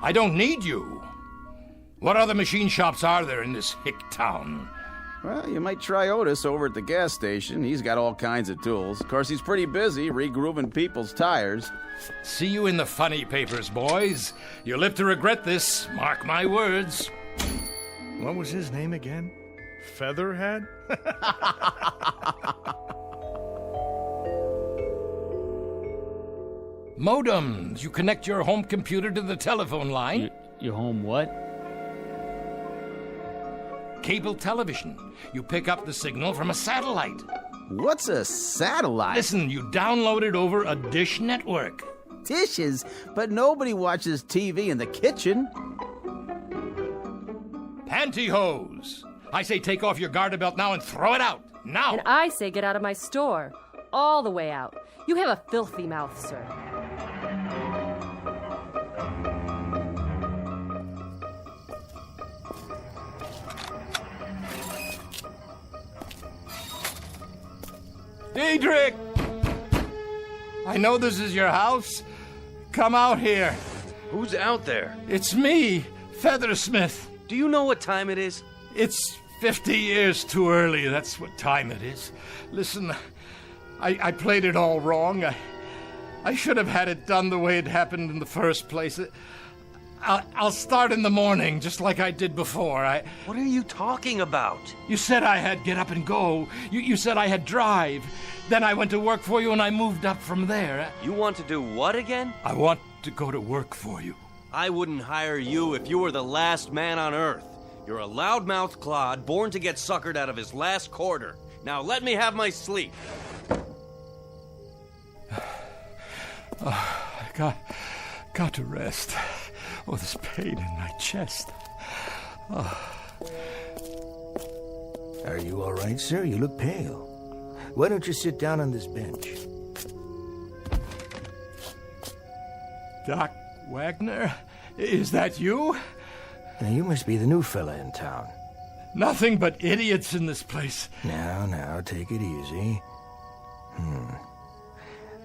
I don't need you. What other machine shops are there in this hick town?
Well, you might try Otis over at the gas station. He's got all kinds of tools. Of course, he's pretty busy regrooving people's tires.
See you in the funny papers, boys. You'll live to regret this. Mark my words.
What was his name again? Featherhead?
Modems. You connect your home computer to the telephone line.
Your home what?
Cable television. You pick up the signal from a satellite.
What's a satellite?
Listen, you download it over a dish network.
Dishes? But nobody watches TV in the kitchen.
Pantyhose. I say take off your garter belt now and throw it out. Now.
And I say get out of my store. All the way out. You have a filthy mouth, sir.
Diedrich! I know this is your house. Come out here.
Who's out there?
It's me, Feathersmith.
Do you know what time it is?
It's 50 years too early. That's what time it is. Listen, I played it all wrong. I should have had it done the way it happened in the first place. I'll start in the morning, just like I did before.
What are you talking about?
You said I had get up and go. You said I had drive. Then I went to work for you and I moved up from there.
You want to do what again?
I want to go to work for you.
I wouldn't hire you if you were the last man on Earth. You're a loudmouth clod born to get suckered out of his last quarter. Now let me have my sleep.
I got to rest. Oh, this pain in my chest.
Are you all right, sir? You look pale. Why don't you sit down on this bench?
Doc Wagner? Is that you?
Now, you must be the new fella in town.
Nothing but idiots in this place.
Now, take it easy.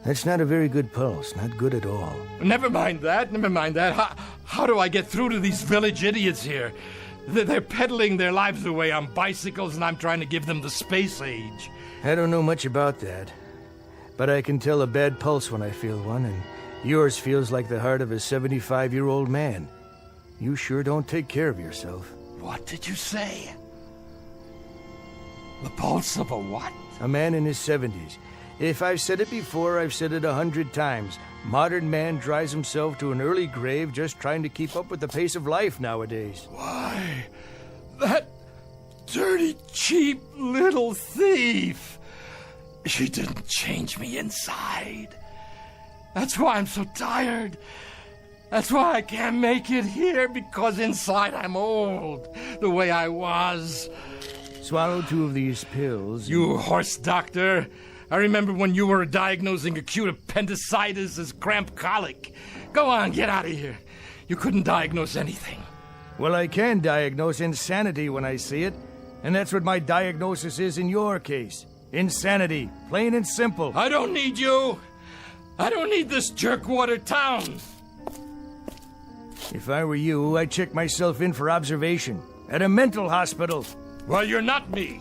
That's not a very good pulse. Not good at all.
Never mind that. How do I get through to these village idiots here? They're peddling their lives away on bicycles, and I'm trying to give them the space age.
I don't know much about that. But I can tell a bad pulse when I feel one, and yours feels like the heart of a 75-year-old man. You sure don't take care of yourself.
What did you say? The pulse of a what?
A man in his 70s. If I've said it before, I've said it 100 times. Modern man drives himself to an early grave just trying to keep up with the pace of life nowadays.
Why, that dirty, cheap little thief. She didn't change me inside. That's why I'm so tired. That's why I can't make it here, because inside I'm old, the way I was.
Swallow 2 of these pills.
You horse doctor. I remember when you were diagnosing acute appendicitis as cramp colic. Go on, get out of here. You couldn't diagnose anything.
Well, I can diagnose insanity when I see it. And that's what my diagnosis is in your case. Insanity. Plain and simple.
I don't need you. I don't need this jerkwater town.
If I were you, I'd check myself in for observation. At a mental hospital.
Well, you're not me.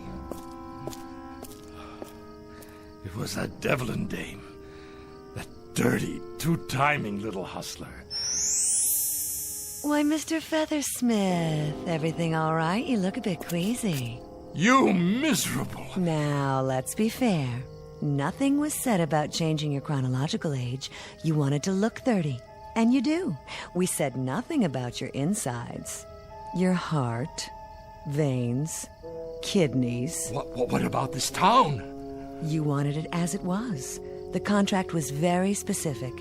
It was that Devlin dame. That dirty, two-timing little hustler.
Why, Mr. Feathersmith, everything all right? You look a bit queasy.
You miserable.
Now, let's be fair. Nothing was said about changing your chronological age. You wanted to look 30. And you do. We said nothing about your insides. Your heart, veins, kidneys.
What about this town?
You wanted it as it was. The contract was very specific.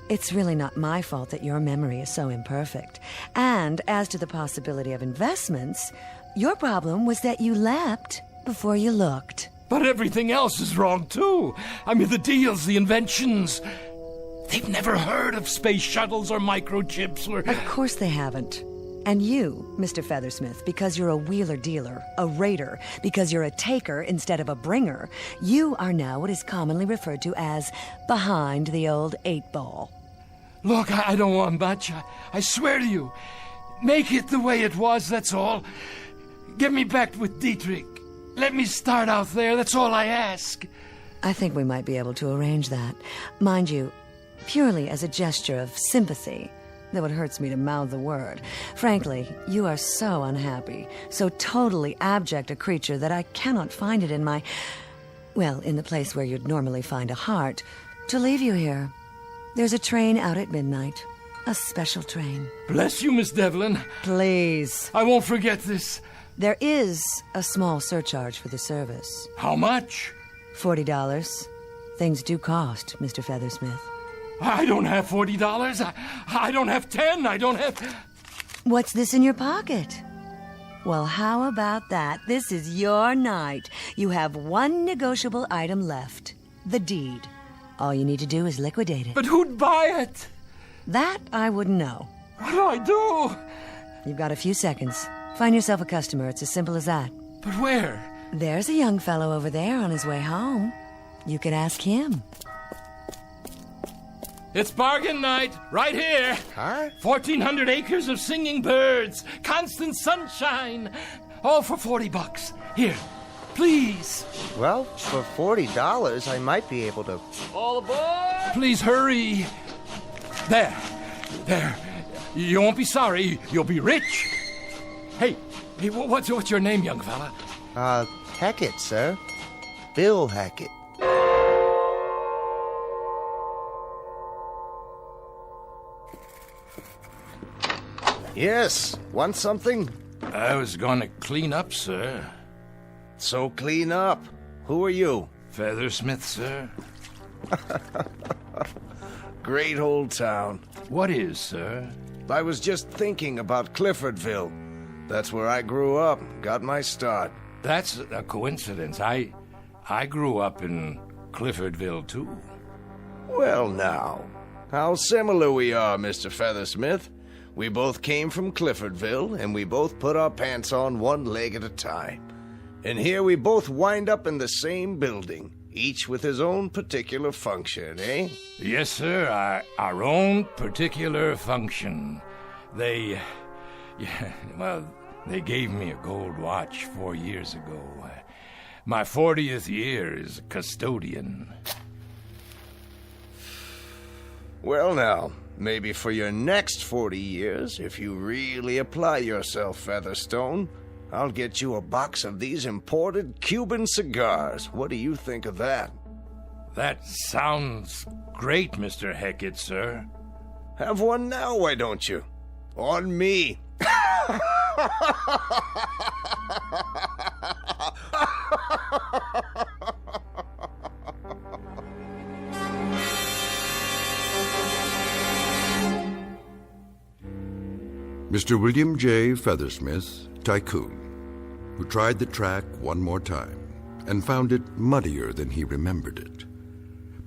It's really not my fault that your memory is so imperfect. And as to the possibility of investments, your problem was that you leapt before you looked.
But everything else is wrong, too. I mean, the deals, the inventions. They've never heard of space shuttles or microchips or...
Of course they haven't. And you, Mr. Feathersmith, because you're a wheeler-dealer, a raider, because you're a taker instead of a bringer, you are now what is commonly referred to as behind the old 8-ball.
Look, I don't want much. I swear to you. Make it the way it was, that's all. Get me back with Dietrich. Let me start out there, that's all I ask.
I think we might be able to arrange that. Mind you, purely as a gesture of sympathy. though it hurts me to mouth the word. Frankly, you are so unhappy, so totally abject a creature that I cannot find it in my... well, in the place where you'd normally find a heart, to leave you here. There's a train out at midnight. A special train.
Bless you, Miss Devlin.
Please.
I won't forget this.
There is a small surcharge for the service.
How much?
$40. Things do cost, Mr. Feathersmith.
I don't have $40. I don't have 10. I don't have...
What's this in your pocket? Well, how about that? This is your night. You have one negotiable item left. The deed. All you need to do is liquidate it.
But who'd buy it?
That I wouldn't know.
What do I do?
You've got a few seconds. Find yourself a customer. It's as simple as that.
But where?
There's a young fellow over there on his way home. You could ask him.
It's bargain night, right here.
Huh?
1,400 acres of singing birds, constant sunshine, all for $40. Here, please.
Well, for $40, I might be able to...
All aboard! Please hurry. There. You won't be sorry. You'll be rich. Hey, what's your name, young fella?
Hackett, sir. Bill Hackett.
Yes, want something?
I was going to clean up, sir.
So clean up. Who are you?
Feathersmith, sir.
Great old town.
What is, sir?
I was just thinking about Cliffordville. That's where I grew up, got my start.
That's a coincidence. I grew up in Cliffordville, too.
Well, now, how similar we are, Mr. Feathersmith. We both came from Cliffordville, and we both put our pants on one leg at a time. And here we both wind up in the same building, each with his own particular function, eh?
Yes, sir, our own particular function. They gave me a gold watch 4 years ago. My 40th year as custodian.
Well, now, maybe for your next 40 years, if you really apply yourself, Featherstone, I'll get you a box of these imported Cuban cigars. What do you think of that?
That sounds great, Mr. Hackett, sir.
Have one now, why don't you? On me.
Mr. William J. Feathersmith, tycoon, who tried the track one more time and found it muddier than he remembered it,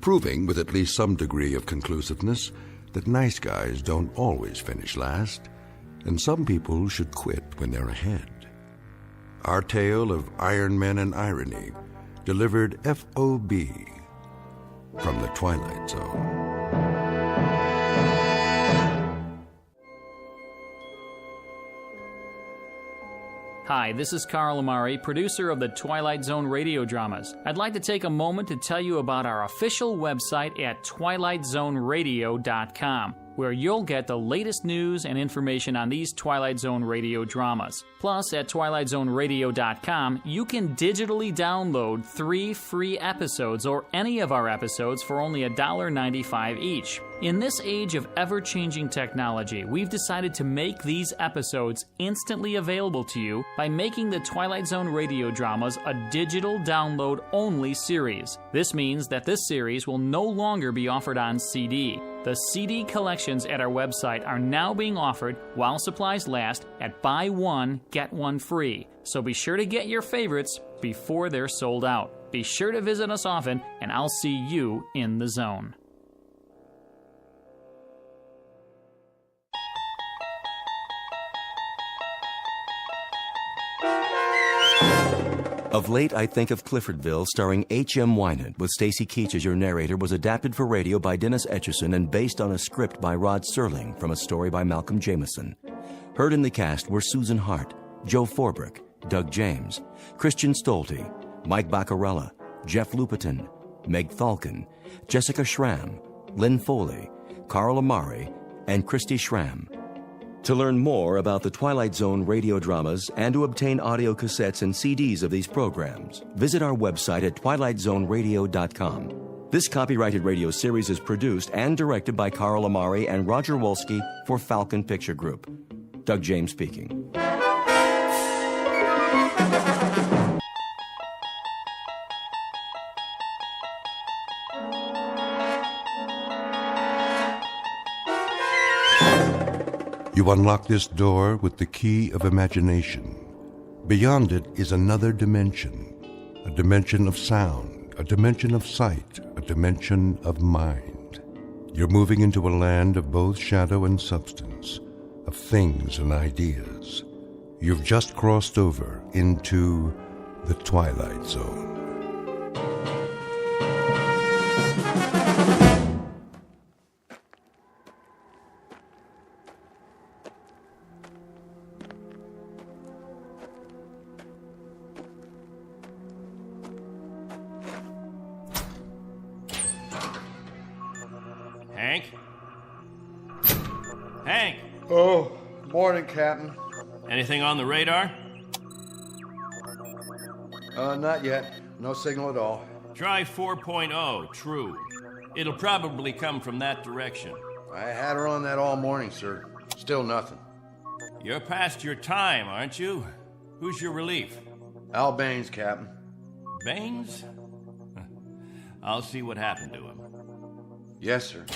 proving with at least some degree of conclusiveness that nice guys don't always finish last, and some people should quit when they're ahead. Our tale of Iron Men and Irony, delivered FOB from the Twilight Zone.
Hi, this is Carl Amari, producer of the Twilight Zone radio dramas. I'd like to take a moment to tell you about our official website at twilightzoneradio.com, where you'll get the latest news and information on these Twilight Zone radio dramas. Plus, at twilightzoneradio.com, you can digitally download 3 free episodes or any of our episodes for only $1.95 each. In this age of ever-changing technology, we've decided to make these episodes instantly available to you by making the Twilight Zone radio dramas a digital download-only series. This means that this series will no longer be offered on CD. The CD collections at our website are now being offered while supplies last at buy one, get one free. So be sure to get your favorites before they're sold out. Be sure to visit us often, and I'll see you in the zone.
Of late, I Think of Cliffordville, starring H.M. Wynant, with Stacy Keach as your narrator, was adapted for radio by Dennis Etchison and based on a script by Rod Serling from a story by Malcolm Jameson. Heard in the cast were Susan Hart, Joe Forbrick, Doug James, Christian Stolte, Mike Baccarella, Jeff Lupetin, Meg Thalken, Jessica Schramm, Lynn Foley, Carl Amari, and Christy Schramm. To learn more about the Twilight Zone radio dramas and to obtain audio cassettes and CDs of these programs, visit our website at twilightzoneradio.com. This copyrighted radio series is produced and directed by Carl Amari and Roger Wolski for Falcon Picture Group. Doug James speaking.
You unlock this door with the key of imagination. Beyond it is another dimension, a dimension of sound, a dimension of sight, a dimension of mind. You're moving into a land of both shadow and substance, of things and ideas. You've just crossed over into the Twilight Zone.
Hank? Hank!
Oh, morning, Captain.
Anything on the radar?
Not yet. No signal at all.
Try 4.0, true. It'll probably come from that direction.
I had her on that all morning, sir. Still nothing.
You're past your time, aren't you? Who's your relief?
Al Baines, Captain.
Baines? I'll see what happened to him.
Yes, sir.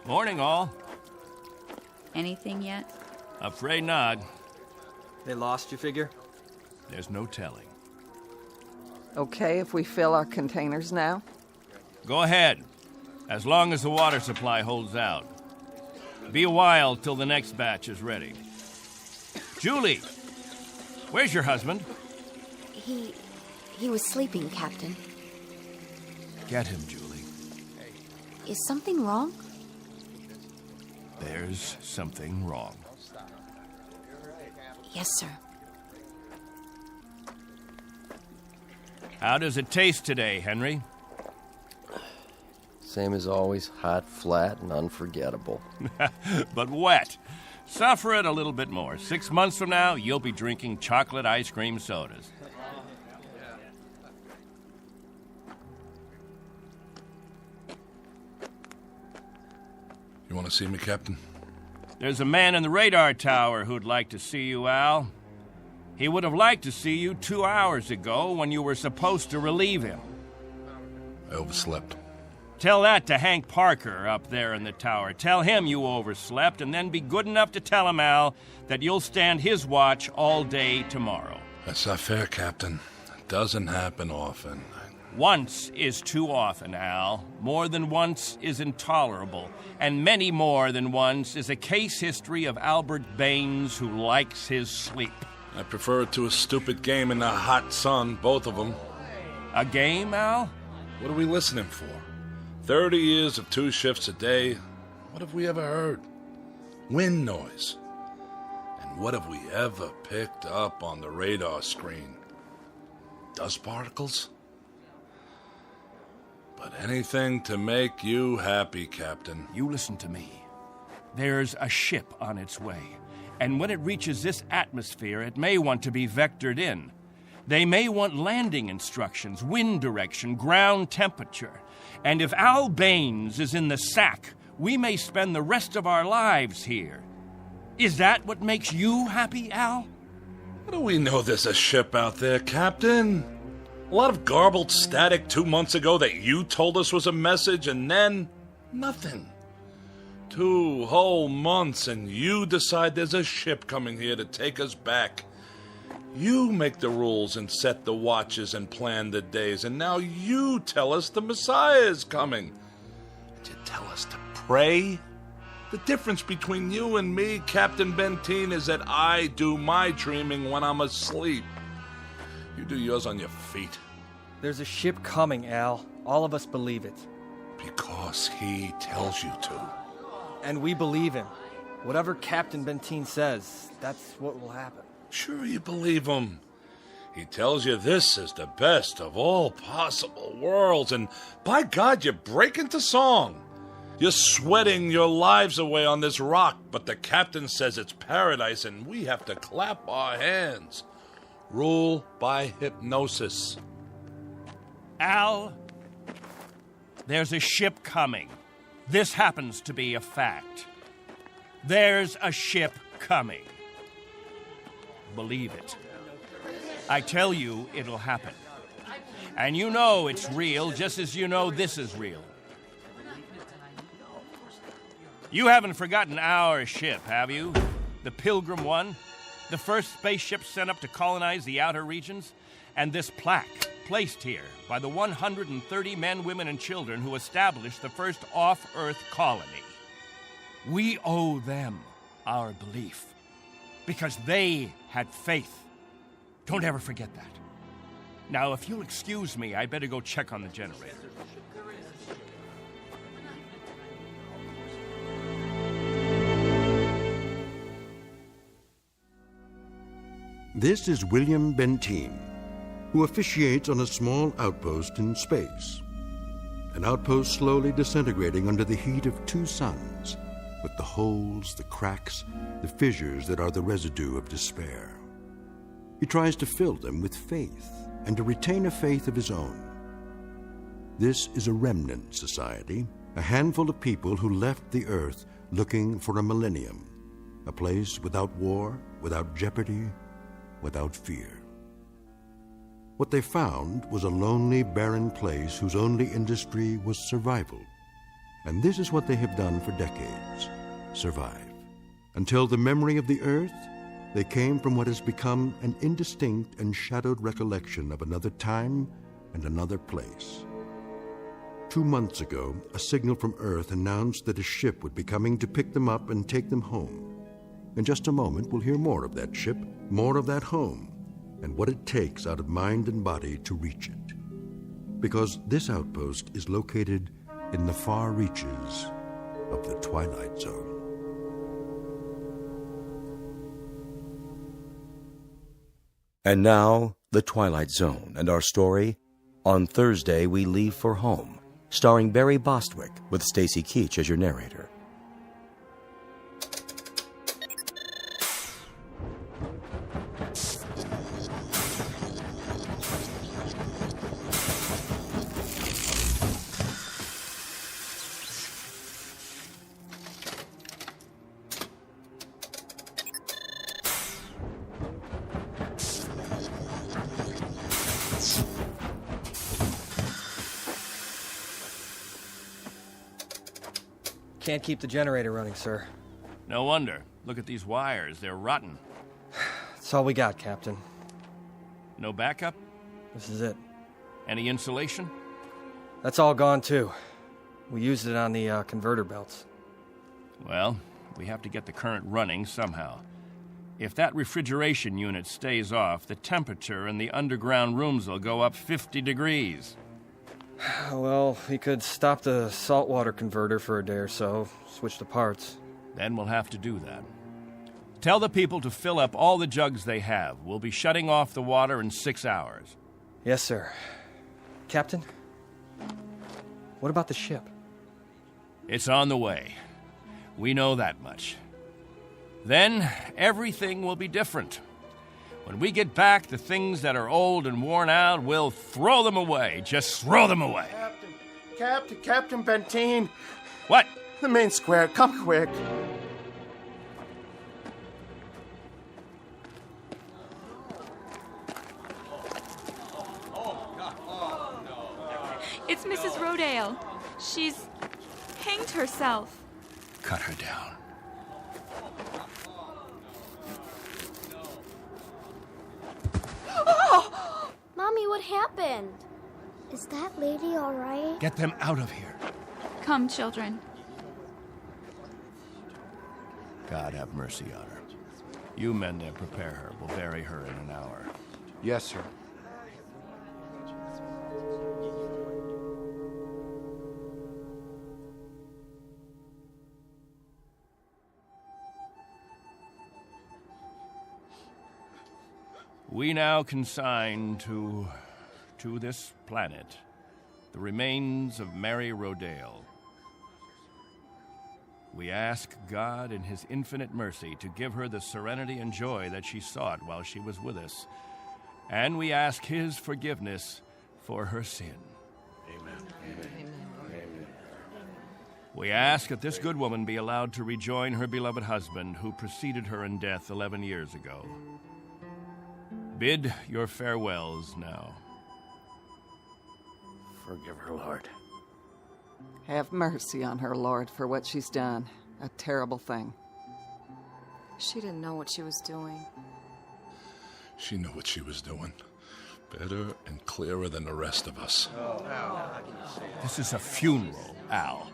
Morning, all.
Anything yet?
Afraid not.
They lost, you figure?
There's no telling.
Okay if we fill our containers now?
Go ahead, as long as the water supply holds out. Be a while till the next batch is ready. Julie, where's your husband?
He was sleeping, Captain.
Get him, Julie.
Is something wrong?
There's something wrong.
Yes, sir.
How does it taste today, Henry?
Same as always, hot, flat, and unforgettable.
But wet. Suffer it a little bit more. 6 months from now, you'll be drinking chocolate ice cream sodas.
You want to see me, Captain?
There's a man in the radar tower who'd like to see you, Al. He would have liked to see you 2 hours ago when you were supposed to relieve him.
I overslept.
Tell that to Hank Parker up there in the tower. Tell him you overslept, and then be good enough to tell him, Al, that you'll stand his watch all day tomorrow.
That's not fair, Captain. It doesn't happen often.
Once is too often, Al. More than once is intolerable. And many more than once is a case history of Albert Baines who likes his sleep.
I prefer it to a stupid game in the hot sun, both of them.
A game, Al?
What are we listening for? 30 years of 2 shifts a day. What have we ever heard? Wind noise. And what have we ever picked up on the radar screen? Dust particles? But anything to make you happy, Captain.
You listen to me. There's a ship on its way, and when it reaches this atmosphere, it may want to be vectored in. They may want landing instructions, wind direction, ground temperature. And if Al Baines is in the sack, we may spend the rest of our lives here. Is that what makes you happy, Al?
How do we know there's a ship out there, Captain? A lot of garbled static 2 months ago that you told us was a message, and then nothing. 2 whole months, and you decide there's a ship coming here to take us back. You make the rules and set the watches and plan the days, and now you tell us the Messiah is coming. And you tell us to pray? The difference between you and me, Captain Benteen, is that I do my dreaming when I'm asleep. You do yours on your feet.
There's a ship coming, Al. All of us believe it.
Because he tells you to.
And we believe him. Whatever Captain Benteen says, that's what will happen.
Sure you believe him. He tells you this is the best of all possible worlds, and by God, you break into song. You're sweating your lives away on this rock, but the captain says it's paradise, and we have to clap our hands. Rule by hypnosis.
Al, there's a ship coming. This happens to be a fact. There's a ship coming. Believe it. I tell you, it'll happen. And you know it's real, just as you know this is real. You haven't forgotten our ship, have you? The Pilgrim One? The first spaceship sent up to colonize the outer regions? And this plaque, placed here by the 130 men, women, and children who established the first off-Earth colony. We owe them our belief, because they had faith. Don't ever forget that. Now, if you'll excuse me, I better go check on the generator.
This is William Benteen, who officiates on a small outpost in space. An outpost slowly disintegrating under the heat of two suns, with the holes, the cracks, the fissures that are the residue of despair. He tries to fill them with faith and to retain a faith of his own. This is a remnant society, a handful of people who left the earth looking for a millennium, a place without war, without jeopardy, without fear. What they found was a lonely, barren place whose only industry was survival. And this is what they have done for decades, survive. Until the memory of the earth, they came from what has become an indistinct and shadowed recollection of another time and another place. 2 months ago, a signal from Earth announced that a ship would be coming to pick them up and take them home. In just a moment, we'll hear more of that ship, more of that home, and what it takes out of mind and body to reach it. Because this outpost is located in the far reaches of the Twilight Zone.
And now, The Twilight Zone and our story, On Thursday We Leave for Home, starring Barry Bostwick with Stacy Keach as your narrator.
Can't keep the generator running, sir.
No wonder. Look at these wires. They're rotten.
That's all we got, Captain.
No backup?
This is it.
Any insulation?
That's all gone, too. We used it on the converter belts.
Well, we have to get the current running somehow. If that refrigeration unit stays off, the temperature in the underground rooms will go up 50 degrees.
Well, we could stop the saltwater converter for a day or so, switch the parts.
Then we'll have to do that. Tell the people to fill up all the jugs they have. We'll be shutting off the water in 6 hours.
Yes, sir. Captain, what about the ship?
It's on the way. We know that much. Then everything will be different. When we get back, the things that are old and worn out, we'll throw them away. Just throw them away.
Captain Benteen.
What?
The main square. Come quick.
It's Mrs. Rodale. She's hanged herself.
Cut her down.
Oh! Mommy, what happened? Is that lady all right?
Get them out of here.
Come, children.
God have mercy on her.
You men there prepare her. We'll bury her in an hour.
Yes, sir.
We now consign to this planet the remains of Mary Rodale. We ask God in his infinite mercy to give her the serenity and joy that she sought while she was with us. And we ask his forgiveness for her sin.
Amen. Amen.
We ask that this good woman be allowed to rejoin her beloved husband who preceded her in death 11 years ago. Bid your farewells now.
Forgive her, Lord.
Have mercy on her, Lord, for what she's done. A terrible thing.
She didn't know what she was doing.
She knew what she was doing. Better and clearer than the rest of us.
This is a funeral, Al.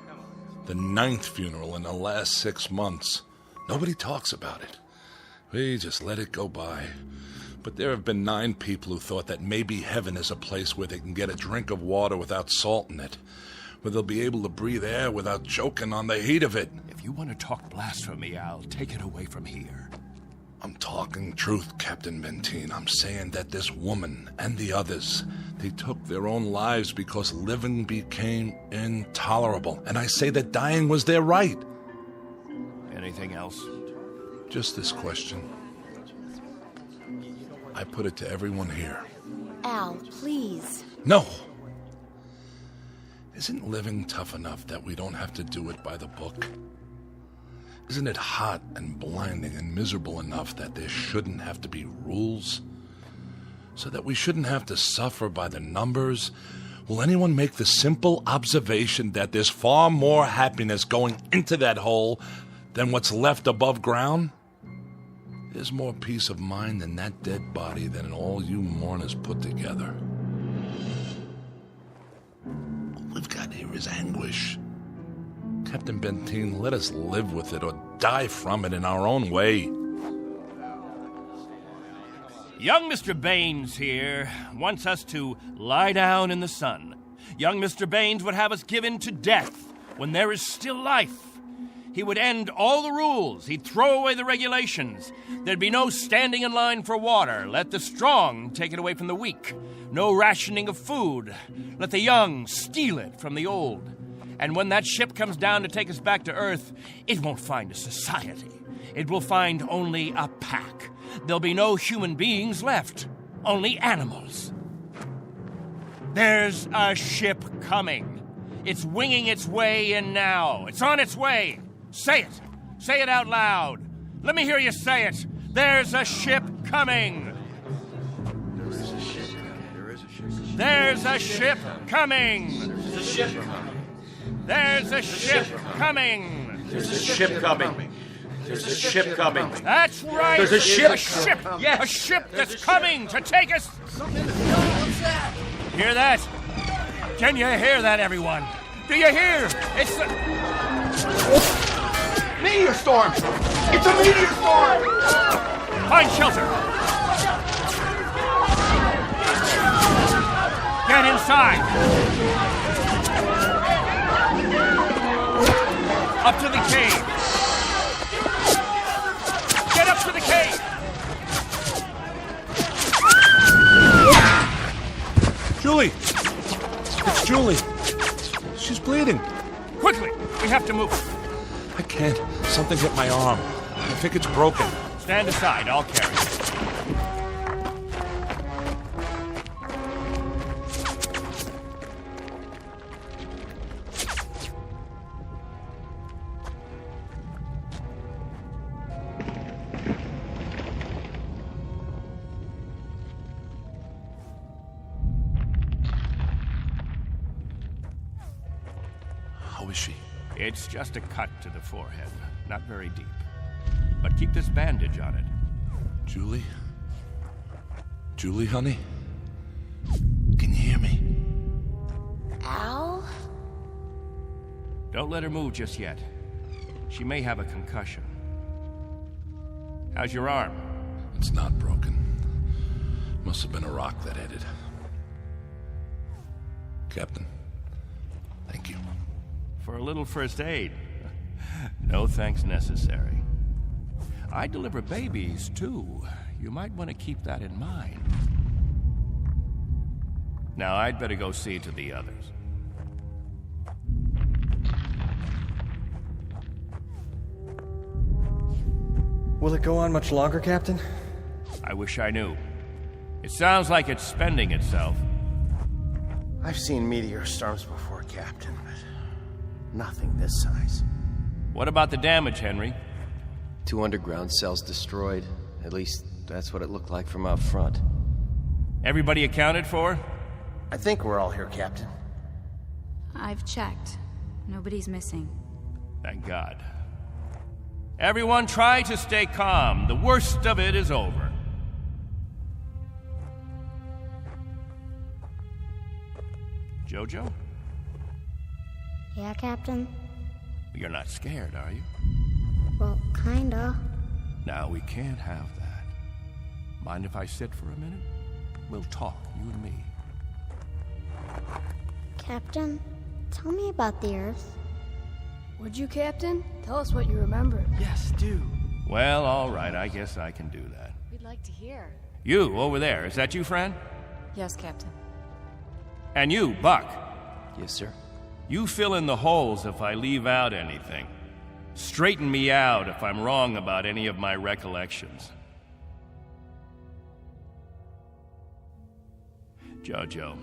The 9th funeral in the last 6 months. Nobody talks about it. We just let it go by. But there have been 9 people who thought that maybe heaven is a place where they can get a drink of water without salt in it, where they'll be able to breathe air without choking on the heat of it.
If you want to talk blasphemy, Al, take it away from here.
I'm talking truth, Captain Benteen. I'm saying that this woman and the others, they took their own lives because living became intolerable. And I say that dying was their right.
Anything else?
Just this question. I put it to everyone here.
Al, please.
No! Isn't living tough enough that we don't have to do it by the book? Isn't it hot and blinding and miserable enough that there shouldn't have to be rules? So that we shouldn't have to suffer by the numbers? Will anyone make the simple observation that there's far more happiness going into that hole than what's left above ground? There's more peace of mind in that dead body than in all you mourners put together. All we've got here is anguish. Captain Benteen, let us live with it or die from it in our own way.
Young Mr. Baines here wants us to lie down in the sun. Young Mr. Baines would have us given to death when there is still life. He would end all the rules. He'd throw away the regulations. There'd be no standing in line for water. Let the strong take it away from the weak. No rationing of food. Let the young steal it from the old. And when that ship comes down to take us back to Earth, it won't find a society. It will find only a pack. There'll be no human beings left. Only animals. There's a ship coming. It's winging its way in now. It's on its way. Say it. Say it out loud. Let me hear you say it. There's a ship coming.
There's a ship coming.
There's a ship coming.
There's a ship coming.
There's a ship coming.
There's a ship coming. There's a ship coming.
That's right.
There's a ship.
A ship.
Yes.
A ship that's coming to take us. Hear that? Can you hear that, everyone? Do you hear? It's the...
Meteor storm! It's a meteor storm!
Find shelter. Get inside. Up to the cave. Get up to the cave.
Julie! It's Julie. She's bleeding.
Quickly, we have to move.
I can't. Something hit my arm. I think it's broken.
Stand aside, I'll carry it.
How is she?
It's just a cut to the forehead, not very deep. But keep this bandage on it.
Julie? Julie, honey? Can you hear me?
Al?
Don't let her move just yet. She may have a concussion. How's your arm?
It's not broken. Must have been a rock that hit it. Captain, thank you.
For a little first aid. No thanks necessary. I deliver babies, too. you might want to keep that in mind. Now, I'd better go see to the others.
Will it go on much longer, Captain?
I wish I knew. It sounds like it's spending itself.
I've seen meteor storms before, Captain, but nothing this size.
What about the damage, Henry?
2 underground cells destroyed. At least, that's what it looked like from out front.
Everybody accounted for?
I think we're all here, Captain.
I've checked. Nobody's missing.
Thank God. Everyone try to stay calm. The worst of it is over. Jojo?
Yeah, Captain?
You're not scared, are you?
Well, kinda.
Now, we can't have that. Mind if I sit for a minute? We'll talk, you and me.
Captain, tell me about the Earth.
Would you, Captain? Tell us what you remember.
Yes, do.
Well, all right, I guess I can do that.
We'd like to hear.
You, over there, is that you, Fran?
Yes, Captain.
And you, Buck.
Yes, sir.
You fill in the holes if I leave out anything. Straighten me out if I'm wrong about any of my recollections. Jojo,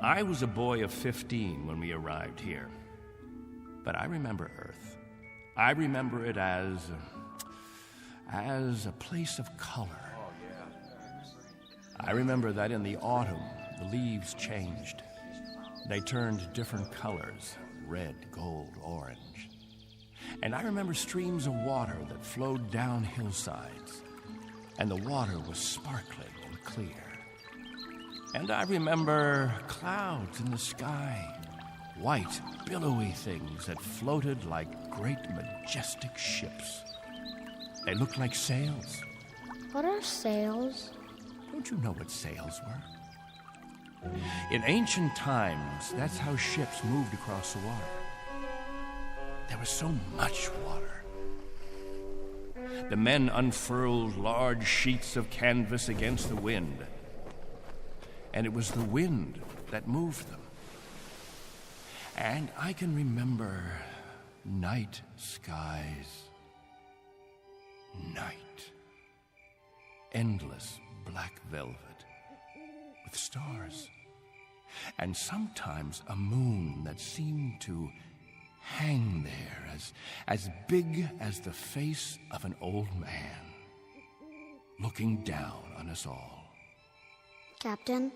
I was a boy of 15 when we arrived here. But I remember Earth. I remember it as a place of color. I remember that in the autumn, the leaves changed. They turned different colors, red, gold, orange. And I remember streams of water that flowed down hillsides, and the water was sparkling and clear. And I remember clouds in the sky, white, billowy things that floated like great, majestic ships. They looked like sails.
What are sails?
Don't you know what sails were? In ancient times, that's how ships moved across the water. There was so much water. The men unfurled large sheets of canvas against the wind, and it was the wind that moved them. And I can remember night skies. Night. Endless black velvet with stars. And sometimes a moon that seemed to hang there as big as the face of an old man, looking down on us all.
Captain,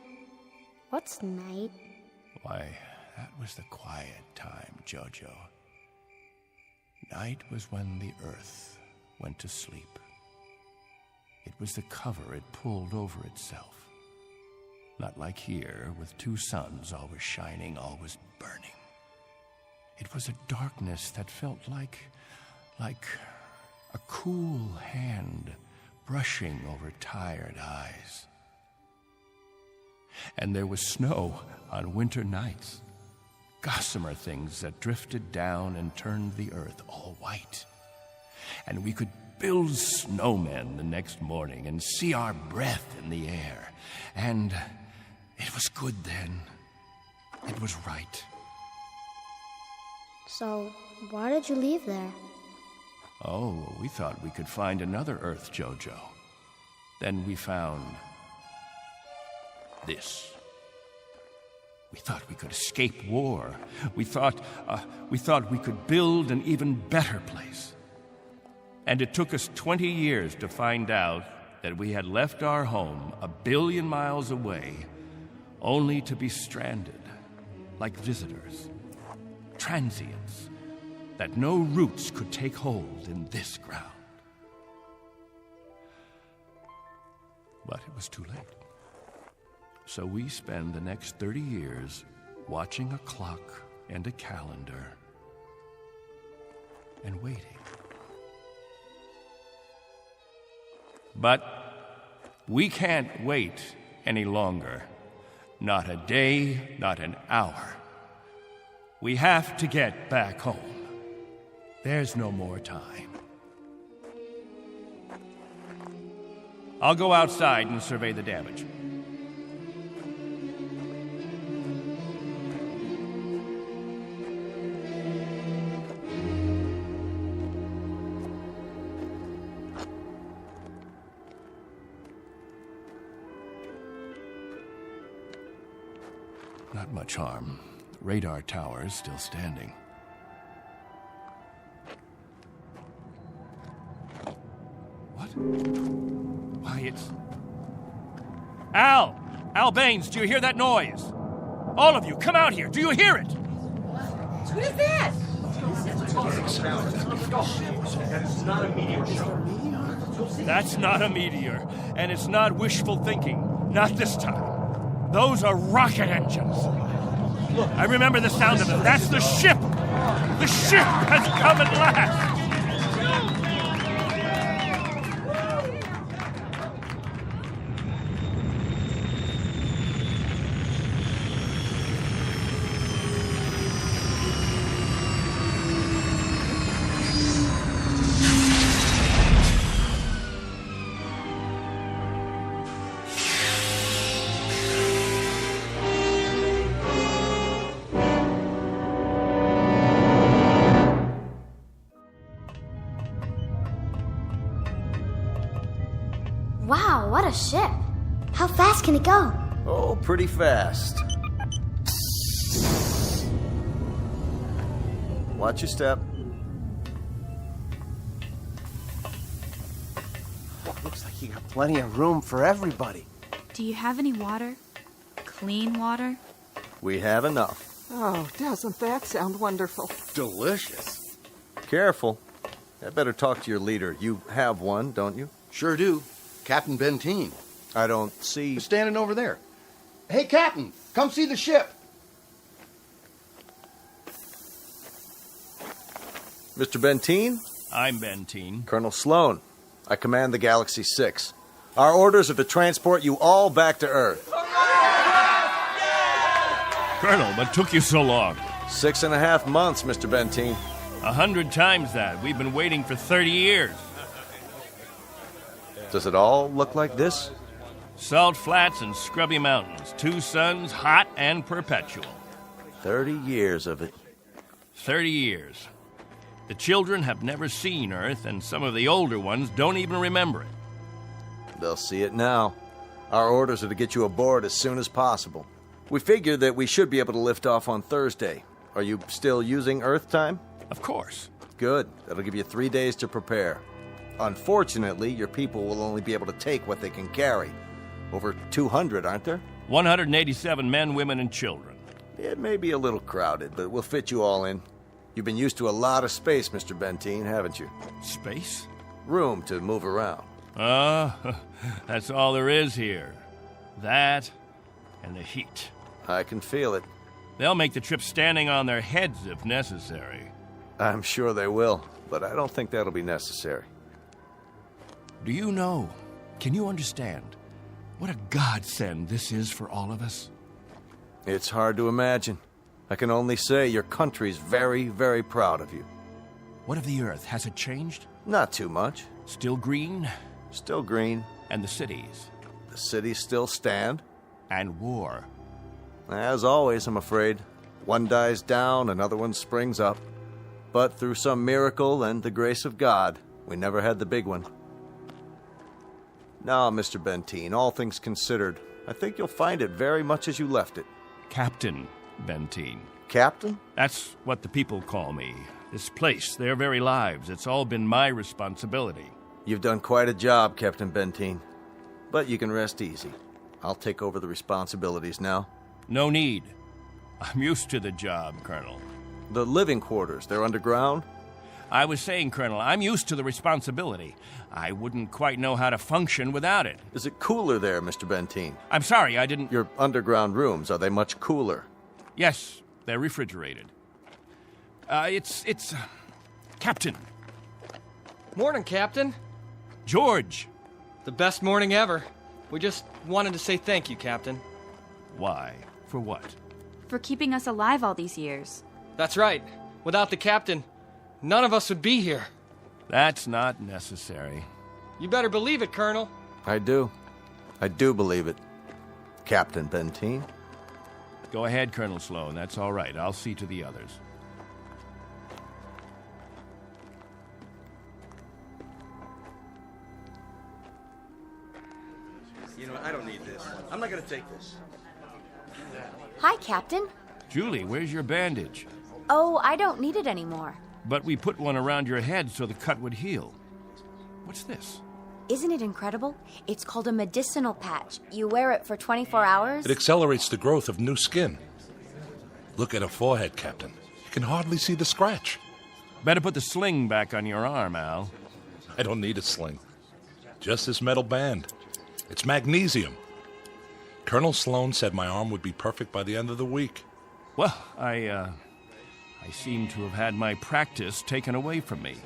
what's night?
Why, that was the quiet time, Jojo. Night was when the earth went to sleep. It was the cover it pulled over itself. Not like here, with 2 suns always shining, always burning. It was a darkness that felt like a cool hand brushing over tired eyes. And there was snow on winter nights. Gossamer things that drifted down and turned the earth all white. And we could build snowmen the next morning and see our breath in the air. And it was good then. It was right.
So, why did you leave there?
Oh, we thought we could find another Earth, Jojo. Then we found this. We thought we could escape war. We thought we could build an even better place. And it took us 20 years to find out that we had left our home 1 billion miles away, only to be stranded, like visitors, transients, that no roots could take hold in this ground. But it was too late. So we spend the next 30 years watching a clock and a calendar and waiting. But we can't wait any longer. Not a day, not an hour. We have to get back home. There's no more time. I'll go outside and survey the damage. Not much harm. Radar tower is still standing. What? Why, it's... Al! Al Baines, do you hear that noise? All of you, come out here. Do you hear it?
What is that?
That's not a meteor, and it's not wishful thinking. Not this time. Those are rocket engines. Look, I remember the sound of it. That's the ship! The ship has come at last!
Wow, what a ship. How fast can it go?
Oh, pretty fast. Watch your step.
Looks like you got plenty of room for everybody.
Do you have any water? Clean water?
We have enough.
Oh, doesn't that sound wonderful?
Delicious.
Careful. I better talk to your leader. You have one, don't you?
Sure do. Captain Benteen.
I don't see...
He's standing over there. Hey, Captain, come see the ship.
Mr. Benteen?
I'm Benteen.
Colonel Sloan. I command the Galaxy 6. Our orders are to transport you all back to Earth.
Colonel, what took you so long?
6.5 months, Mr. Benteen.
100 times that. We've been waiting for 30 years.
Does it all look like this?
Salt flats and scrubby mountains. 2 suns, hot and perpetual.
30 years of it.
30 years. The children have never seen Earth, and some of the older ones don't even remember it.
They'll see it now. Our orders are to get you aboard as soon as possible. We figured that we should be able to lift off on Thursday. Are you still using Earth time?
Of course.
Good. That'll give you 3 days to prepare. Unfortunately, your people will only be able to take what they can carry. Over 200, aren't there?
187 men, women, and children.
It may be a little crowded, but we'll fit you all in. You've been used to a lot of space, Mr. Benteen, haven't you?
Space?
Room to move around.
That's all there is here. That and the heat.
I can feel it.
They'll make the trip standing on their heads if necessary.
I'm sure they will, but I don't think that'll be necessary.
Do you know, can you understand, what a godsend this is for all of us?
It's hard to imagine. I can only say your country's very, very proud of you.
What of the Earth? Has it changed?
Not too much.
Still green?
Still green.
And the cities?
The cities still stand.
And war?
As always, I'm afraid. One dies down, another one springs up. But through some miracle and the grace of God, we never had the big one. Now, Mr. Benteen, all things considered, I think you'll find it very much as you left it.
Captain Benteen.
Captain?
That's what the people call me. This place, their very lives, it's all been my responsibility.
You've done quite a job, Captain Benteen. But you can rest easy. I'll take over the responsibilities now.
No need. I'm used to the job, Colonel.
The living quarters, they're underground?
I was saying, Colonel, I'm used to the responsibility. I wouldn't quite know how to function without it.
Is it cooler there, Mr. Benteen?
I'm sorry, I didn't...
Your underground rooms, are they much cooler?
Yes, they're refrigerated. It's... Captain.
Morning, Captain.
George.
The best morning ever. We just wanted to say thank you, Captain.
Why? For what?
For keeping us alive all these years.
That's right. Without the captain, none of us would be here.
That's not necessary.
You better believe it, Colonel.
I do. I do believe it. Captain Benteen.
Go ahead, Colonel Sloan. That's all right. I'll see to the others.
You know, I don't need this. I'm not gonna take this.
Hi, Captain.
Julie, where's your bandage?
Oh, I don't need it anymore.
But we put one around your head so the cut would heal. What's this?
Isn't it incredible? It's called a medicinal patch. You wear it for 24 hours.
It accelerates the growth of new skin. Look at her forehead, Captain. You can hardly see the scratch.
Better put the sling back on your arm, Al.
I don't need a sling. Just this metal band. It's magnesium. Colonel Sloan said my arm would be perfect by the end of the week.
Well, I seem to have had my practice taken away from me.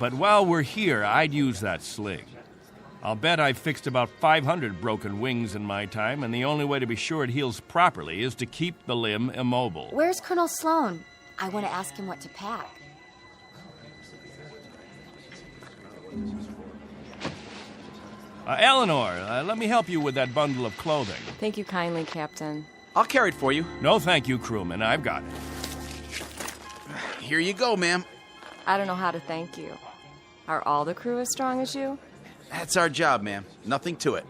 But while we're here, I'd use that sling. I'll bet I've fixed about 500 broken wings in my time, and the only way to be sure it heals properly is to keep the limb immobile.
Where's Colonel Sloan? I want to ask him what to pack.
Eleanor, let me help you with that bundle of clothing.
Thank you kindly, Captain.
I'll carry it for you.
No, thank you, crewman. I've got it.
Here you go, ma'am.
I don't know how to thank you. Are all the crew as strong as you?
That's our job, ma'am. Nothing to it.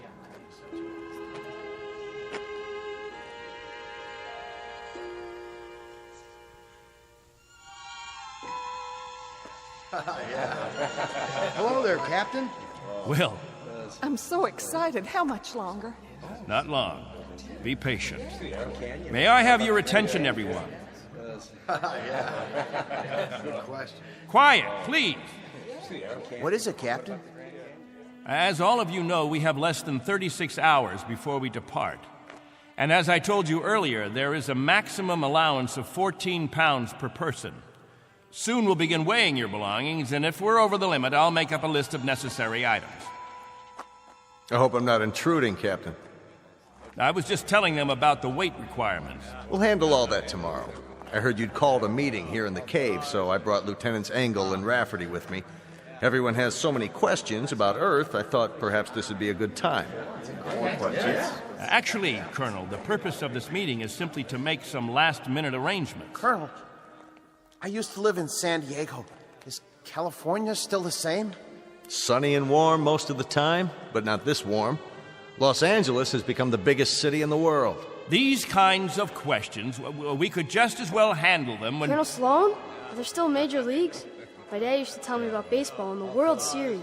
Hello there, Captain.
Will.
I'm so excited. How much longer?
Not long. Be patient. May I have your attention, everyone?
Good question.
Quiet, please.
What is it, Captain?
As all of you know, we have less than 36 hours before we depart. And as I told you earlier, there is a maximum allowance of 14 pounds per person. Soon we'll begin weighing your belongings, and if we're over the limit, I'll make up a list of necessary items.
I hope I'm not intruding, Captain.
I was just telling them about the weight requirements.
We'll handle all that tomorrow. I heard you'd called a meeting here in the cave, so I brought Lieutenants Engel and Rafferty with me. Everyone has so many questions about Earth, I thought perhaps this would be a good time.
Actually, Colonel, the purpose of this meeting is simply to make some last-minute arrangements.
Colonel, I used to live in San Diego. Is California still the same?
Sunny and warm most of the time, but not this warm. Los Angeles has become the biggest city in the world.
These kinds of questions, we could just as well handle them when...
Colonel Sloan? Are there still major leagues? My dad used to tell me about baseball and the World Series.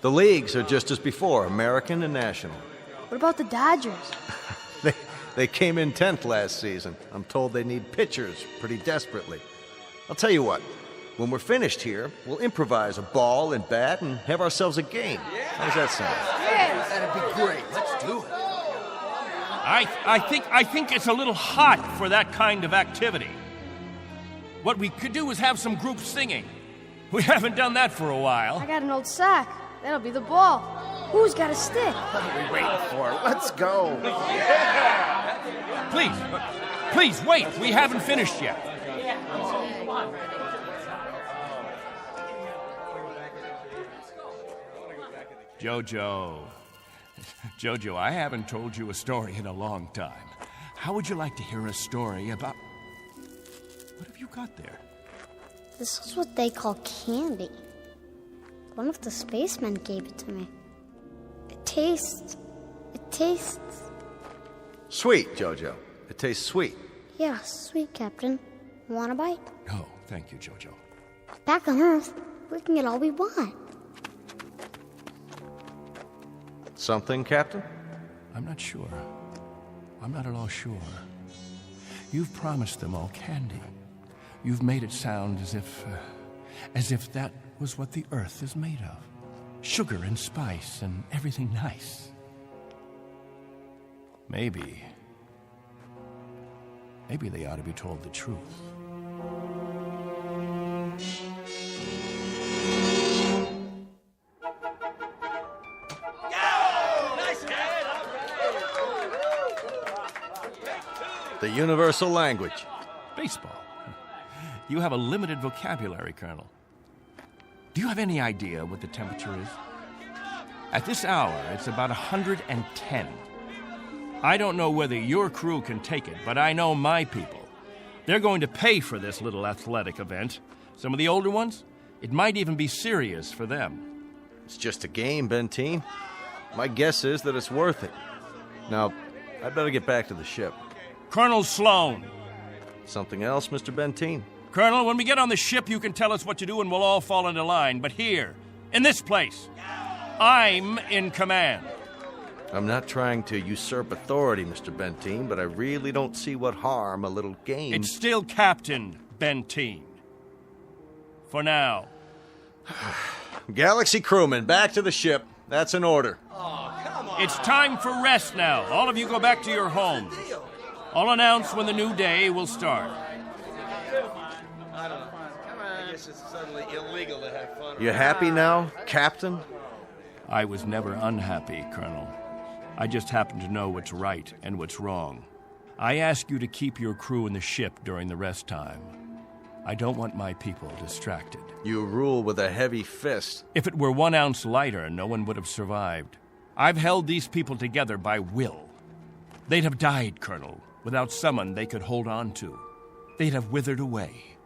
The leagues are just as before, American and national.
What about the Dodgers?
They came in 10th last season. I'm told they need pitchers pretty desperately. I'll tell you what, when we're finished here, we'll improvise a ball and bat and have ourselves a game. How does that sound?
Yeah, that'd be great. Let's do it.
I think it's a little hot for that kind of activity. What we could do is have some group singing. We haven't done that for a while.
I got an old sack. That'll be the ball. Who's got a stick?
What are we waiting for? Let's go.
Yeah. Please, wait. We haven't finished yet. Jojo, I haven't told you a story in a long time. How would you like to hear a story about... What have you got there?
This is what they call candy. One of the spacemen gave it to me. It tastes...
Sweet, Jojo. It tastes sweet.
Yeah, sweet, Captain. Want a bite?
Oh, thank you, Jojo.
Back on Earth, we can get all we want.
Something, Captain?
I'm not sure. I'm not at all sure. You've promised them all candy. You've made it sound as if that was what the Earth is made of. Sugar and spice and everything nice. Maybe they ought to be told the truth.
The universal language.
Baseball. You have a limited vocabulary, Colonel. Do you have any idea what the temperature is? At this hour, it's about 110. I don't know whether your crew can take it, but I know my people. They're going to pay for this little athletic event. Some of the older ones, it might even be serious for them.
It's just a game, Benteen. My guess is that it's worth it. Now, I'd better get back to the ship.
Colonel Sloan.
Something else, Mr. Benteen?
Colonel, when we get on the ship, you can tell us what to do and we'll all fall into line. But here, in this place, I'm in command.
I'm not trying to usurp authority, Mr. Benteen, but I really don't see what harm a little game...
It's still Captain Benteen. For now.
Galaxy crewmen, back to the ship. That's an order.
It's time for rest now. All of you go back to your homes. I'll announce when the new day will start.
I don't know. I guess it's suddenly illegal to have fun.
You happy now, Captain?
I was never unhappy, Colonel. I just happen to know what's right and what's wrong. I ask you to keep your crew in the ship during the rest time. I don't want my people distracted.
You rule with a heavy fist.
If it were 1 ounce lighter, no one would have survived. I've held these people together by will. They'd have died, Colonel, without someone they could hold on to. They'd have withered away.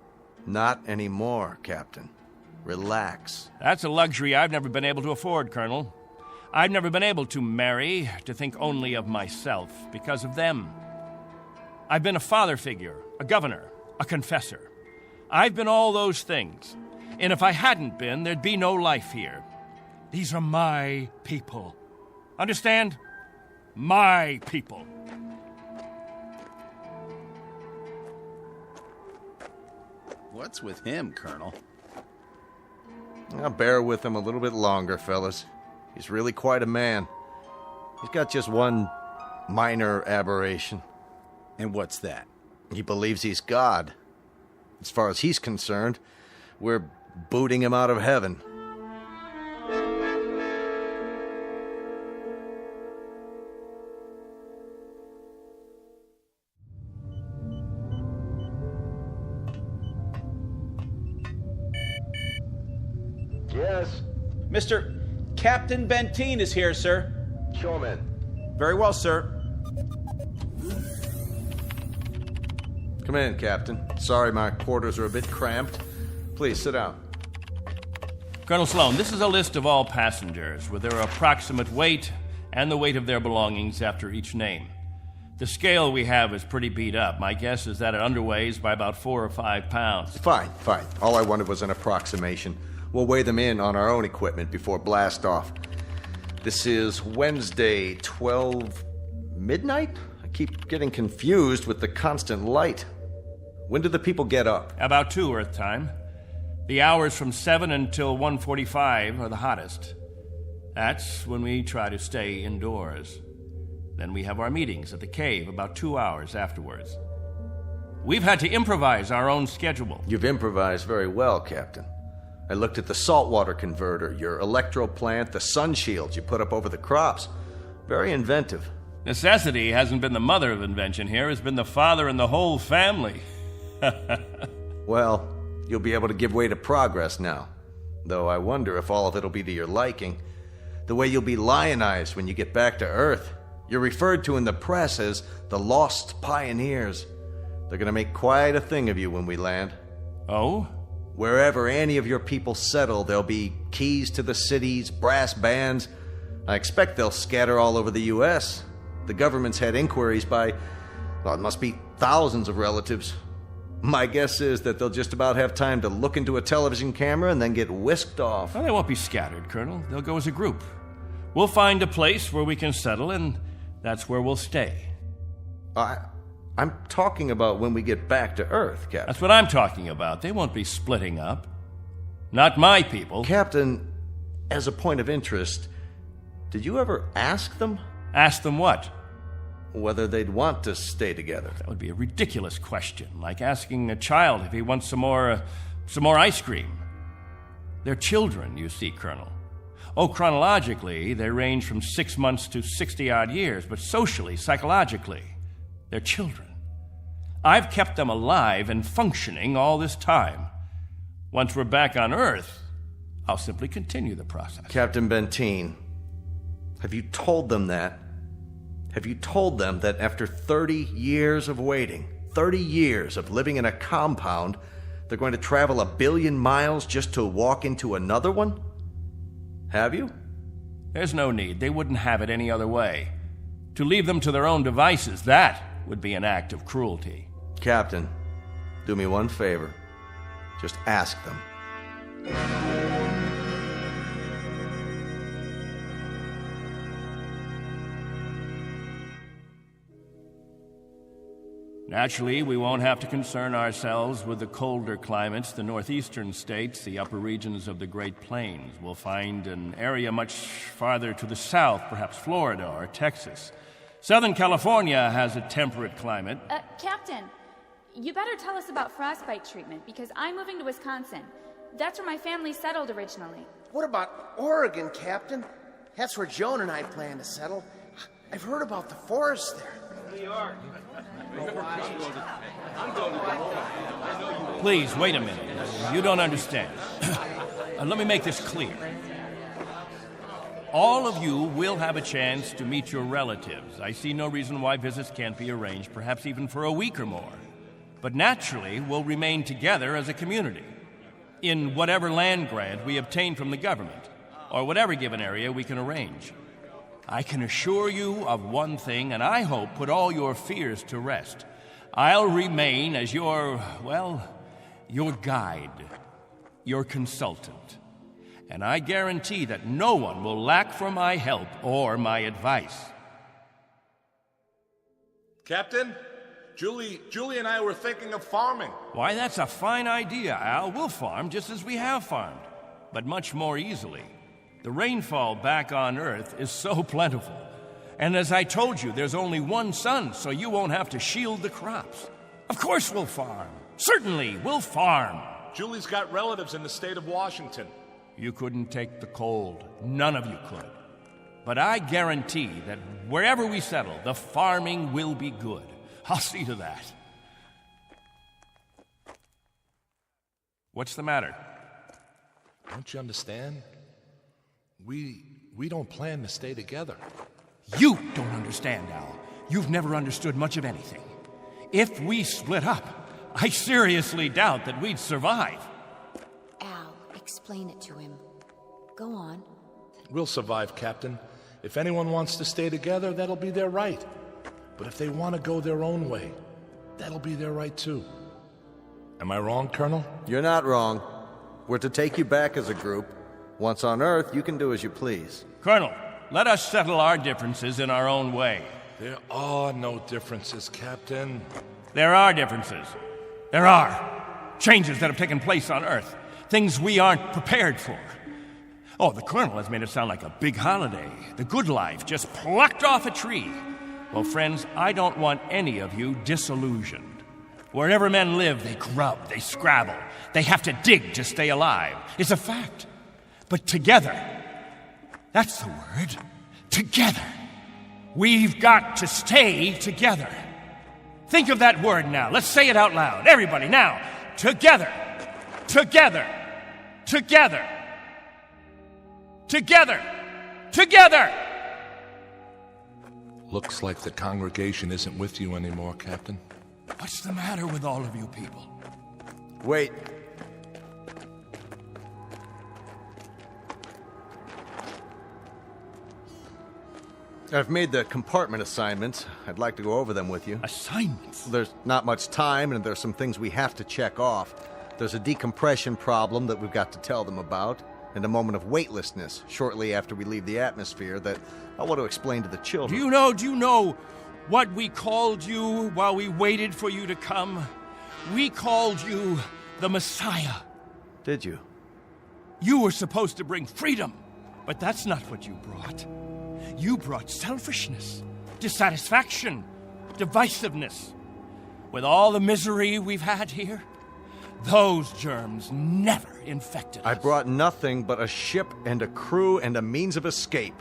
Not anymore, Captain. Relax.
That's a luxury I've never been able to afford, Colonel. I've never been able to marry, to think only of myself, because of them. I've been a father figure, a governor, a confessor. I've been all those things. And if I hadn't been, there'd be no life here. These are my people. Understand? My people.
What's with him, Colonel?
I'll bear with him a little bit longer, fellas. He's really quite a man. He's got just one minor aberration.
And what's that?
He believes he's God. As far as he's concerned, we're booting him out of heaven.
Yes? Mr. Captain Benteen is here, sir.
Show him in.
Very well, sir.
Come in, Captain. Sorry my quarters are a bit cramped. Please, sit down.
Colonel Sloan, this is a list of all passengers with their approximate weight and the weight of their belongings after each name. The scale we have is pretty beat up. My guess is that it underweighs by about 4 or 5 pounds.
Fine. All I wanted was an approximation. We'll weigh them in on our own equipment before blast off. This is Wednesday, 12 midnight? I keep getting confused with the constant light. When do the people get up?
About 2 Earth time. The hours from 7 until 1:45 are the hottest. That's when we try to stay indoors. Then we have our meetings at the cave about 2 hours afterwards. We've had to improvise our own schedule.
You've improvised very well, Captain. I looked at the saltwater converter, your electro plant, the sun shields you put up over the crops. Very inventive.
Necessity hasn't been the mother of invention here. It's been the father and the whole family.
Well, you'll be able to give way to progress now. Though I wonder if all of it'll be to your liking. The way you'll be lionized when you get back to Earth. You're referred to in the press as the Lost Pioneers. They're gonna make quite a thing of you when we land.
Oh?
Wherever any of your people settle, there'll be keys to the cities, brass bands. I expect they'll scatter all over the U.S. The government's had inquiries by, well, it must be thousands of relatives. My guess is that they'll just about have time to look into a television camera and then get whisked off.
Well, they won't be scattered, Colonel. They'll go as a group. We'll find a place where we can settle, and that's where we'll stay.
I'm talking about when we get back to Earth, Captain.
That's what I'm talking about. They won't be splitting up. Not my people.
Captain, as a point of interest, did you ever ask them?
Ask them what?
Whether they'd want to stay together.
That would be a ridiculous question, like asking a child if he wants some more ice cream. They're children, you see, Colonel. Oh, chronologically, they range from 6 months to 60-odd years, but socially, psychologically, they're children. I've kept them alive and functioning all this time. Once we're back on Earth, I'll simply continue the process.
Captain Benteen, Have you told them that? Have you told them that after 30 years of waiting, 30 years of living in a compound, they're going to travel 1 billion miles just to walk into another one? Have you?
There's no need. They wouldn't have it any other way. To leave them to their own devices, that would be an act of cruelty.
Captain, do me one favor. Just ask them.
Naturally, we won't have to concern ourselves with the colder climates. The northeastern states, the upper regions of the Great Plains. We'll find an area much farther to the south, perhaps Florida or Texas. Southern California has a temperate climate.
Captain, you better tell us about frostbite treatment, because I'm moving to Wisconsin. That's where my family settled originally.
What about Oregon, Captain? That's where Joan and I plan to settle. I've heard about the forest there. New York.
Please, wait a minute. You don't understand. Let me make this clear. All of you will have a chance to meet your relatives. I see no reason why visits can't be arranged, perhaps even for a week or more. But naturally, we'll remain together as a community in whatever land grant we obtain from the government, or whatever given area we can arrange. I can assure you of one thing, and I hope put all your fears to rest. I'll remain as your guide, your consultant. And I guarantee that no one will lack for my help or my advice.
Captain, Julie and I were thinking of farming.
Why, that's a fine idea, Al. We'll farm just as we have farmed, but much more easily. The rainfall back on Earth is so plentiful. And as I told you, there's only one sun, so you won't have to shield the crops. Of course we'll farm. Certainly, we'll farm.
Julie's got relatives in the state of Washington.
You couldn't take the cold. None of you could. But I guarantee that wherever we settle, the farming will be good. I'll see to that. What's the matter?
Don't you understand? We don't plan to stay together.
You don't understand, Al. You've never understood much of anything. If we split up, I seriously doubt that we'd survive.
Al, explain it to him. Go on.
We'll survive, Captain. If anyone wants to stay together, that'll be their right. But if they want to go their own way, that'll be their right too. Am I wrong, Colonel?
You're not wrong. We're to take you back as a group. Once on Earth, you can do as you please.
Colonel, let us settle our differences in our own way.
There are no differences, Captain.
There are differences. There are. Changes that have taken place on Earth. Things we aren't prepared for. Oh, the Colonel has made it sound like a big holiday. The good life just plucked off a tree. Well, friends, I don't want any of you disillusioned. Wherever men live, they grub, they scrabble. They have to dig to stay alive. It's a fact. But together, that's the word, together. We've got to stay together. Think of that word now. Let's say it out loud. Everybody, now. Together. Together. Together. Together. Together.
Looks like the congregation isn't with you anymore, Captain.
What's the matter with all of you people?
Wait. I've made the compartment assignments. I'd like to go over them with you.
Assignments?
There's not much time, and there's some things we have to check off. There's a decompression problem that we've got to tell them about, and a moment of weightlessness shortly after we leave the atmosphere that I want to explain to the children.
Do you know what we called you while we waited for you to come? We called you the Messiah.
Did you?
You were supposed to bring freedom, but that's not what you brought. You brought selfishness, dissatisfaction, divisiveness. With all the misery we've had here, those germs never infected us.
I brought nothing but a ship and a crew and a means of escape.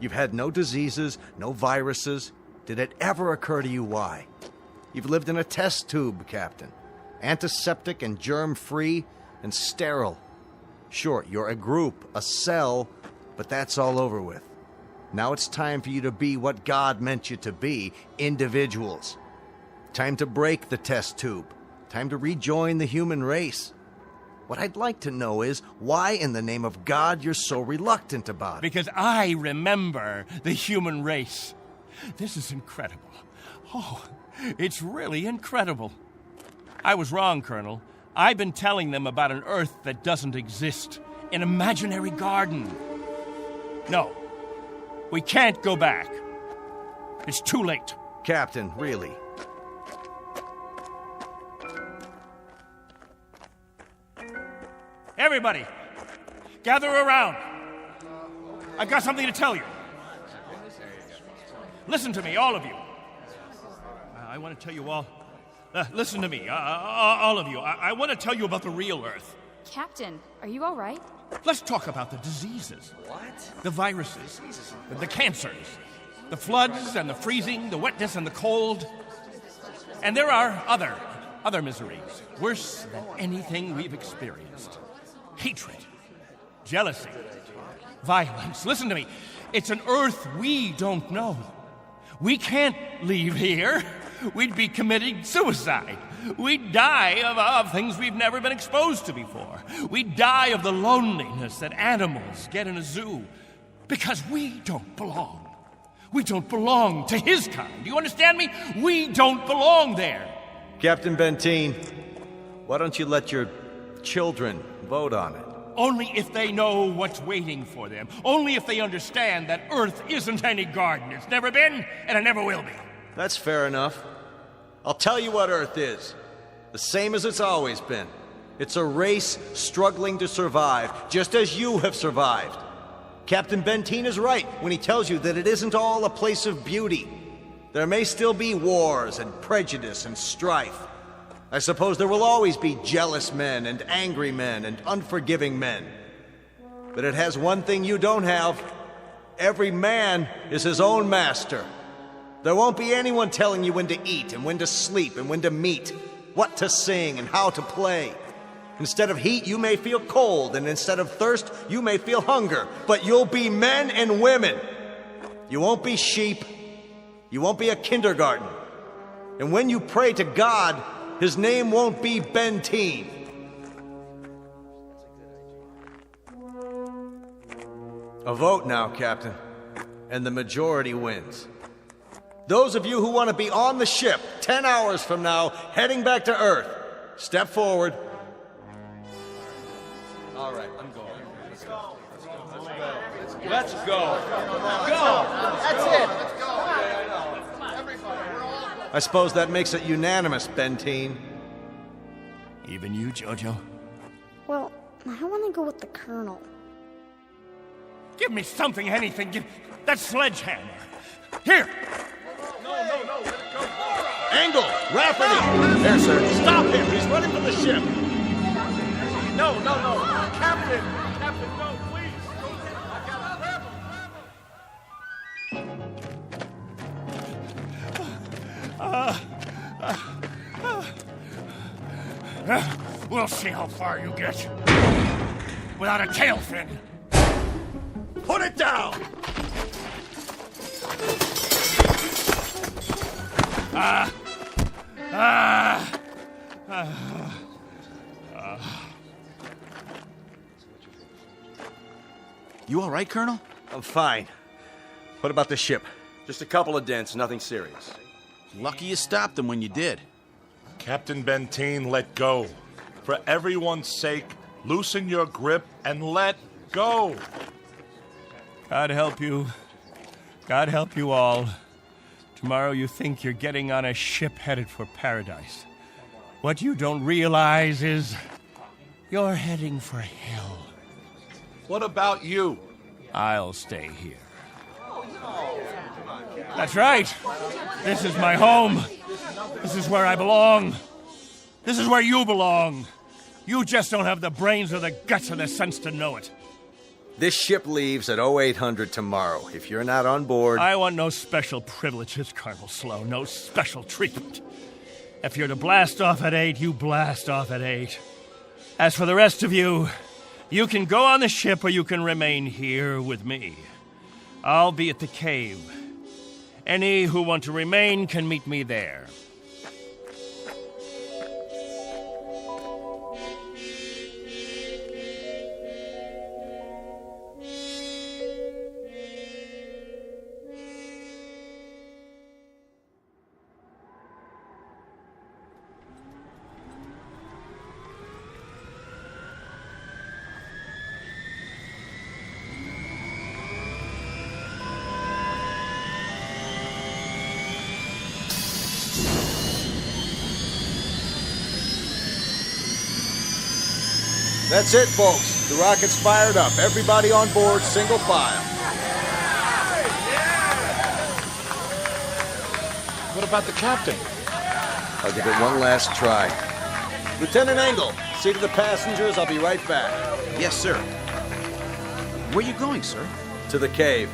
You've had no diseases, no viruses. Did it ever occur to you why? You've lived in a test tube, Captain. Antiseptic and germ-free and sterile. Sure, you're a group, a cell, but that's all over with. Now it's time for you to be what God meant you to be, individuals. Time to break the test tube. Time to rejoin the human race. What I'd like to know is why in the name of God you're so reluctant about it.
Because I remember the human race. This is incredible. Oh, it's really incredible. I was wrong, Colonel. I've been telling them about an Earth that doesn't exist. An imaginary garden. No, we can't go back. It's too late.
Captain, really?
Everybody, gather around. I've got something to tell you. Listen to me, all of you. I want to tell you all. Listen to me, all of you. I want to tell you about the real Earth.
Captain, are you all right?
Let's talk about the diseases. What? The viruses, the cancers, the floods and the freezing, the wetness and the cold. And there are other miseries, worse than anything we've experienced. Hatred, jealousy, violence. Listen to me. It's an Earth we don't know. We can't leave here. We'd be committing suicide. We'd die of things we've never been exposed to before. We'd die of the loneliness that animals get in a zoo. Because we don't belong. We don't belong to his kind. Do you understand me? We don't belong there.
Captain Benteen, why don't you let your children vote on it?
Only if they know what's waiting for them. Only if they understand that Earth isn't any garden. It's never been, and it never will be.
That's fair enough. I'll tell you what Earth is. The same as it's always been. It's a race struggling to survive, just as you have survived. Captain Benteen is right when he tells you that it isn't all a place of beauty. There may still be wars and prejudice and strife. I suppose there will always be jealous men and angry men and unforgiving men. But it has one thing you don't have. Every man is his own master. There won't be anyone telling you when to eat and when to sleep and when to meet, what to sing and how to play. Instead of heat, you may feel cold, and instead of thirst, you may feel hunger. But you'll be men and women. You won't be sheep. You won't be a kindergarten. And when you pray to God, his name won't be Benteen. A vote now, Captain, and the majority wins. Those of you who want to be on the ship 10 hours from now, heading back to Earth, step forward. All right, I'm going. Let's go.
Let's go.
Go. That's it.
I suppose that makes it unanimous, Benteen.
Even you, Jojo?
Well, I want to go with the Colonel.
Give me something, anything. Give that sledgehammer. Here!
No, let it go.
Angle! Rafferty! There, sir. Stop him! He's running from the ship!
No. Captain, no, please.
We'll see how far you get. Without a tail fin.
Put it down!
You all right, Colonel?
I'm fine. What about the ship?
Just a couple of dents, nothing serious.
Lucky you stopped them when you did.
Captain Benteen, let go. For everyone's sake, loosen your grip and let go.
God help you. God help you all. Tomorrow you think you're getting on a ship headed for paradise. What you don't realize is you're heading for hell.
What about you?
I'll stay here. That's right. This is my home. This is where I belong. This is where you belong. You just don't have the brains or the guts or the sense to know it.
This ship leaves at 0800 tomorrow. If you're not on board...
I want no special privileges, Colonel Slow. No special treatment. If you're to blast off at 8, you blast off at 8. As for the rest of you, you can go on the ship or you can remain here with me. I'll be at the cave. Any who want to remain can meet me there.
That's it, folks. The rocket's fired up. Everybody on board, single file.
What about the captain?
I'll give it one last try. Lieutenant Engel, see to the passengers. I'll be right back.
Yes, sir. Where are you going, sir?
To the cave.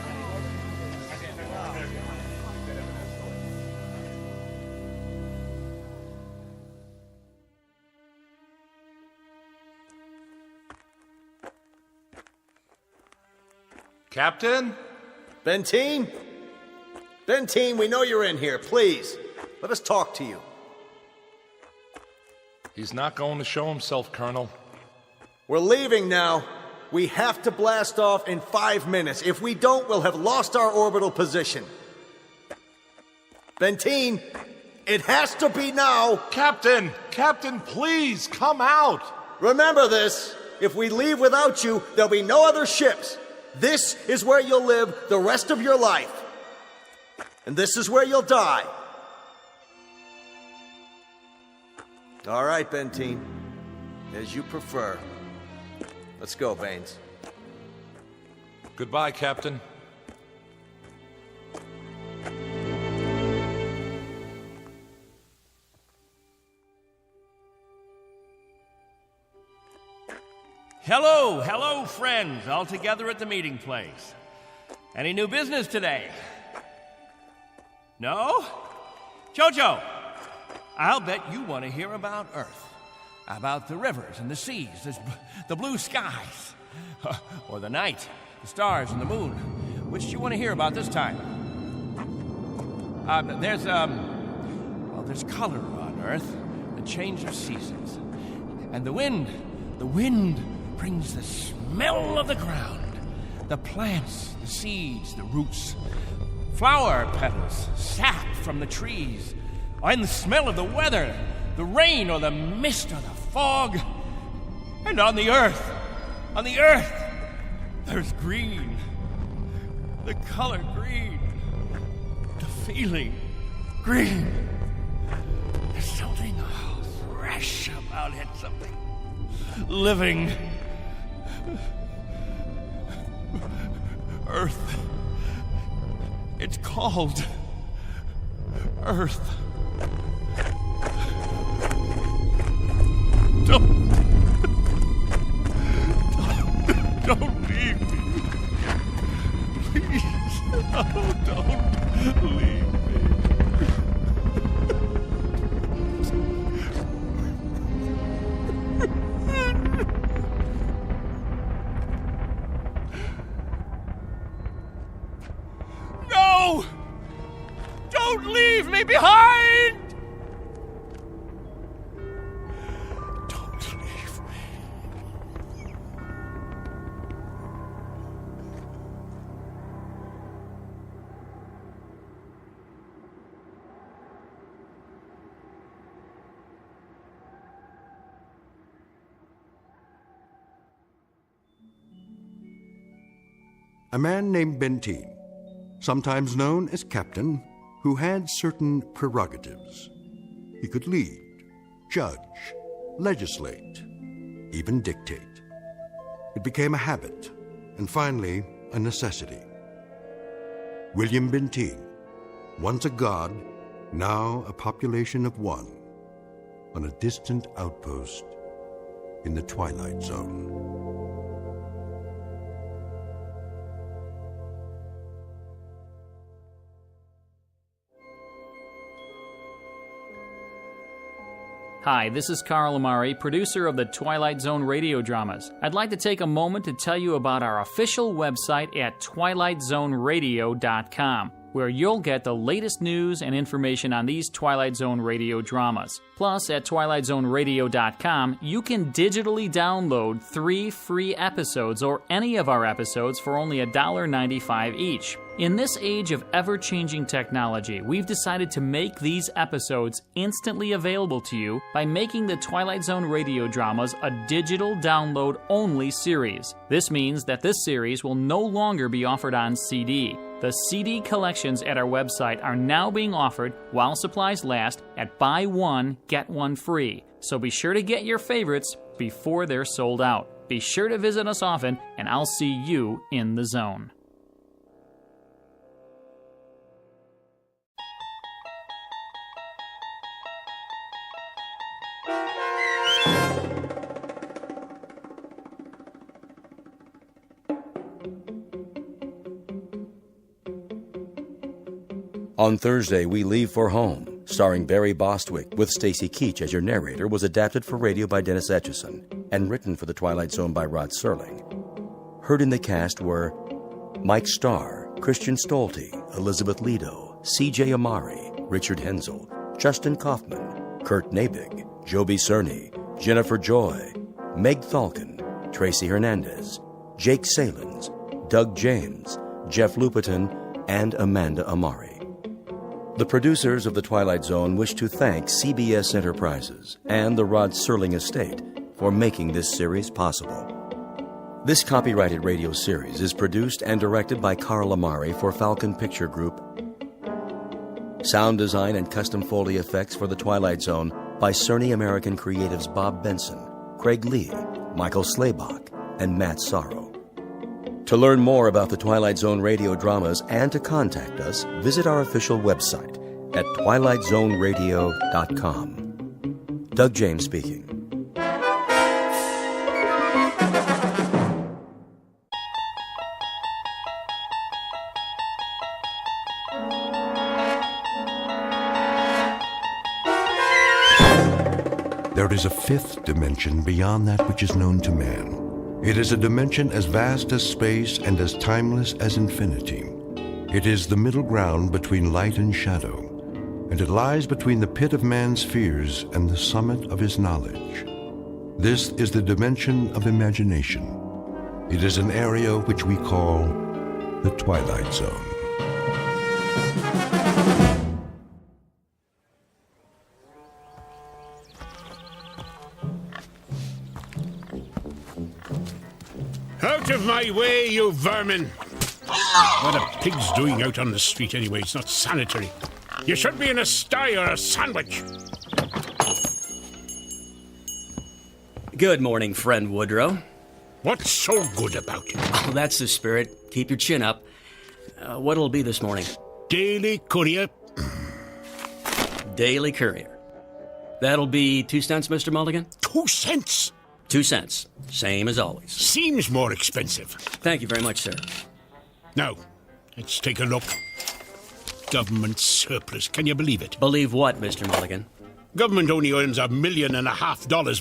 Captain?
Benteen? Benteen, we know you're in here. Please, let us talk to you.
He's not going to show himself, Colonel.
We're leaving now. We have to blast off in 5 minutes. If we don't, we'll have lost our orbital position. Benteen, it has to be now.
Captain, please, come out.
Remember this. If we leave without you, there'll be no other ships. This is where you'll live the rest of your life. And this is where you'll die. All right, Benteen. As you prefer. Let's go, Baines.
Goodbye, Captain.
Hello, friends, all together at the meeting place. Any new business today? No? Jojo, I'll bet you want to hear about Earth. About the rivers and the seas, the blue skies, or the night, the stars and the moon. Which do you want to hear about this time? There's color on Earth, the change of seasons. And the wind brings the smell of the ground, the plants, the seeds, the roots, flower petals, sap from the trees, and the smell of the weather, the rain or the mist or the fog. And on the earth, there's green, the color green, the feeling green. There's something fresh about it, something living. Earth. It's called Earth. Don't leave me. Please. Oh, don't leave me. No! Don't leave me behind! Don't leave me.
A man named Benteen, sometimes known as Captain, who had certain prerogatives. He could lead, judge, legislate, even dictate. It became a habit, and finally, a necessity. William Benteen, once a god, now a population of one, on a distant outpost in the Twilight Zone.
Hi, this is Carl Amari, producer of the Twilight Zone radio dramas. I'd like to take a moment to tell you about our official website at twilightzoneradio.com, where you'll get the latest news and information on these Twilight Zone radio dramas. Plus, at twilightzoneradio.com, you can digitally download 3 free episodes or any of our episodes for only $1.95 each. In this age of ever-changing technology, we've decided to make these episodes instantly available to you by making the Twilight Zone radio dramas a digital download-only series. This means that this series will no longer be offered on CD. The CD collections at our website are now being offered while supplies last at buy one, get one free. So be sure to get your favorites before they're sold out. Be sure to visit us often, and I'll see you in the zone.
On Thursday, We Leave for Home, starring Barry Bostwick with Stacy Keach as your narrator, was adapted for radio by Dennis Etchison and written for The Twilight Zone by Rod Serling. Heard in the cast were Mike Starr, Christian Stolte, Elizabeth Lido, C.J. Amari, Richard Hensel, Justin Kaufman, Kurt Nabig, Joby Cerny, Jennifer Joy, Meg Thalken, Tracy Hernandez, Jake Salins, Doug James, Jeff Lupetin, and Amanda Amari. The producers of The Twilight Zone wish to thank CBS Enterprises and the Rod Serling Estate for making this series possible. This copyrighted radio series is produced and directed by Carl Amari for Falcon Picture Group. Sound design and custom Foley effects for The Twilight Zone by Cerny American Creatives Bob Benson, Craig Lee, Michael Slaybach, and Matt Sorrow. To learn more about the Twilight Zone radio dramas and to contact us, visit our official website at twilightzoneradio.com. Doug James speaking.
There is a fifth dimension beyond that which is known to man. It is a dimension as vast as space and as timeless as infinity. It is the middle ground between light and shadow, and it lies between the pit of man's fears and the summit of his knowledge. This is the dimension of imagination. It is an area which we call the Twilight Zone.
Out of my way, you vermin! What are pigs doing out on the street anyway? It's not sanitary. You should be in a sty or a sandwich.
Good morning, friend Woodrow.
What's so good about it?
Oh, that's the spirit. Keep your chin up. What'll it be this morning?
Daily Courier.
Daily Courier. That'll be 2 cents, Mr. Mulligan?
2 cents?
2 cents. Same as always.
Seems more expensive.
Thank you very much, sir.
Now, let's take a look. Government surplus. Can you believe it?
Believe what, Mr. Mulligan?
Government only earns $1.5 million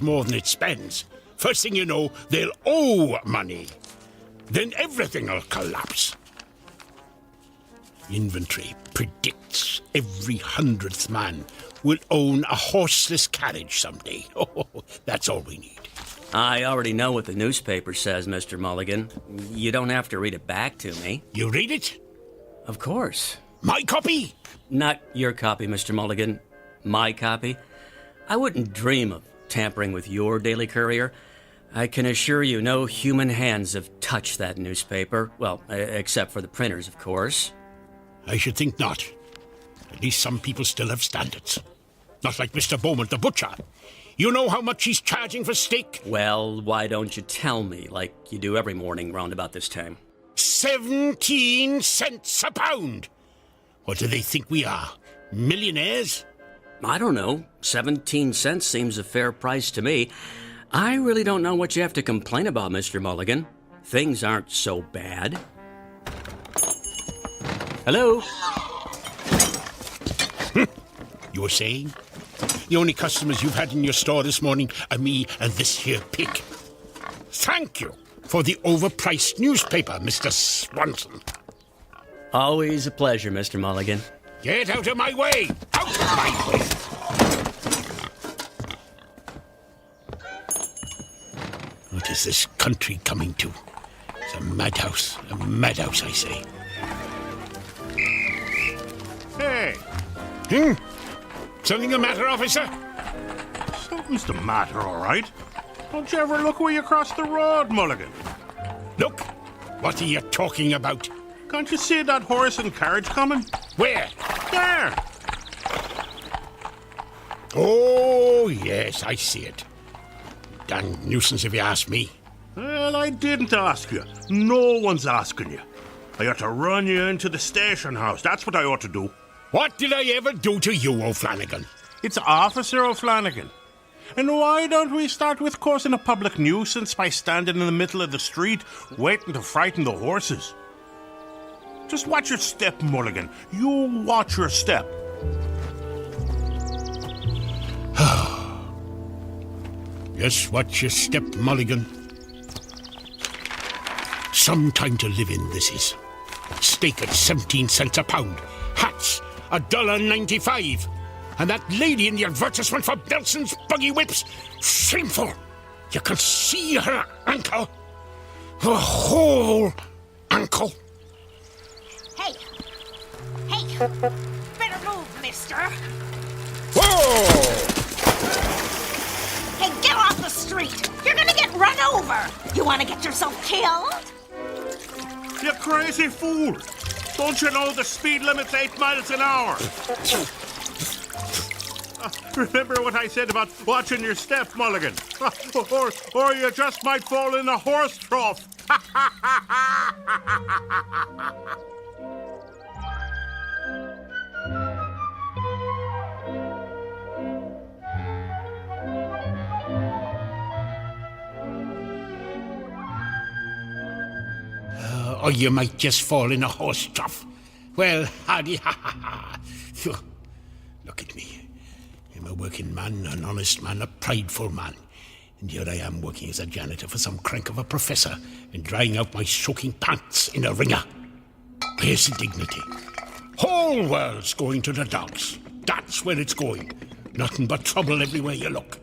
more than it spends. First thing you know, they'll owe money. Then everything will collapse. Inventory predicts every 100th man will own a horseless carriage someday. Oh, that's all we need.
I already know what the newspaper says, Mr. Mulligan. You don't have to read it back to me.
You read it?
Of course.
My copy?
Not your copy, Mr. Mulligan. My copy. I wouldn't dream of tampering with your Daily Courier. I can assure you no human hands have touched that newspaper. Well, except for the printers, of course.
I should think not. At least some people still have standards. Not like Mr. Beaumont, the butcher. You know how much he's charging for steak?
Well, why don't you tell me, like you do every morning round about this time?
17 cents a pound! What do they think we are? Millionaires?
I don't know. 17 cents seems a fair price to me. I really don't know what you have to complain about, Mr. Mulligan. Things aren't so bad. Hello?
You were saying? The only customers you've had in your store this morning are me and this here pig. Thank you for the overpriced newspaper, Mr. Swanson.
Always a pleasure, Mr. Mulligan.
Get out of my way! Out of my way! What is this country coming to? It's a madhouse, I say. Hey! Something the matter, officer?
Something's the matter, all right. Don't you ever look where you cross the road, Mulligan?
Look! What are you talking about?
Can't you see that horse and carriage coming?
Where?
There!
Oh, yes, I see it. Dang nuisance if you ask me.
Well, I didn't ask you. No one's asking you. I ought to run you into the station house. That's what I ought to do.
What did I ever do to you, O'Flanagan?
It's Officer O'Flanagan. And why don't we start with causing a public nuisance by standing in the middle of the street waiting to frighten the horses? Just watch your step, Mulligan. You watch your step.
Just watch your step, Mulligan. Some time to live in, this is. Steak at 17 cents a pound. Hats, $1.95. And that lady in the advertisement for Nelson's buggy whips. Shameful. You can see her ankle. Her whole ankle.
Hey! Better move, mister!
Whoa!
Hey, get off the street! You're gonna get run over! You wanna get yourself killed?
You crazy fool! Don't you know the speed limit's 8 miles an hour? Remember what I said about watching your step, Mulligan? Or you just might fall in a horse trough.
Or you might just fall in a horse trough. Well, howdy, ha ha ha. Look at me. I'm a working man, an honest man, a prideful man. And here I am working as a janitor for some crank of a professor and drying out my soaking pants in a wringer. Where's the dignity? Whole world's going to the dogs. That's where it's going. Nothing but trouble everywhere you look.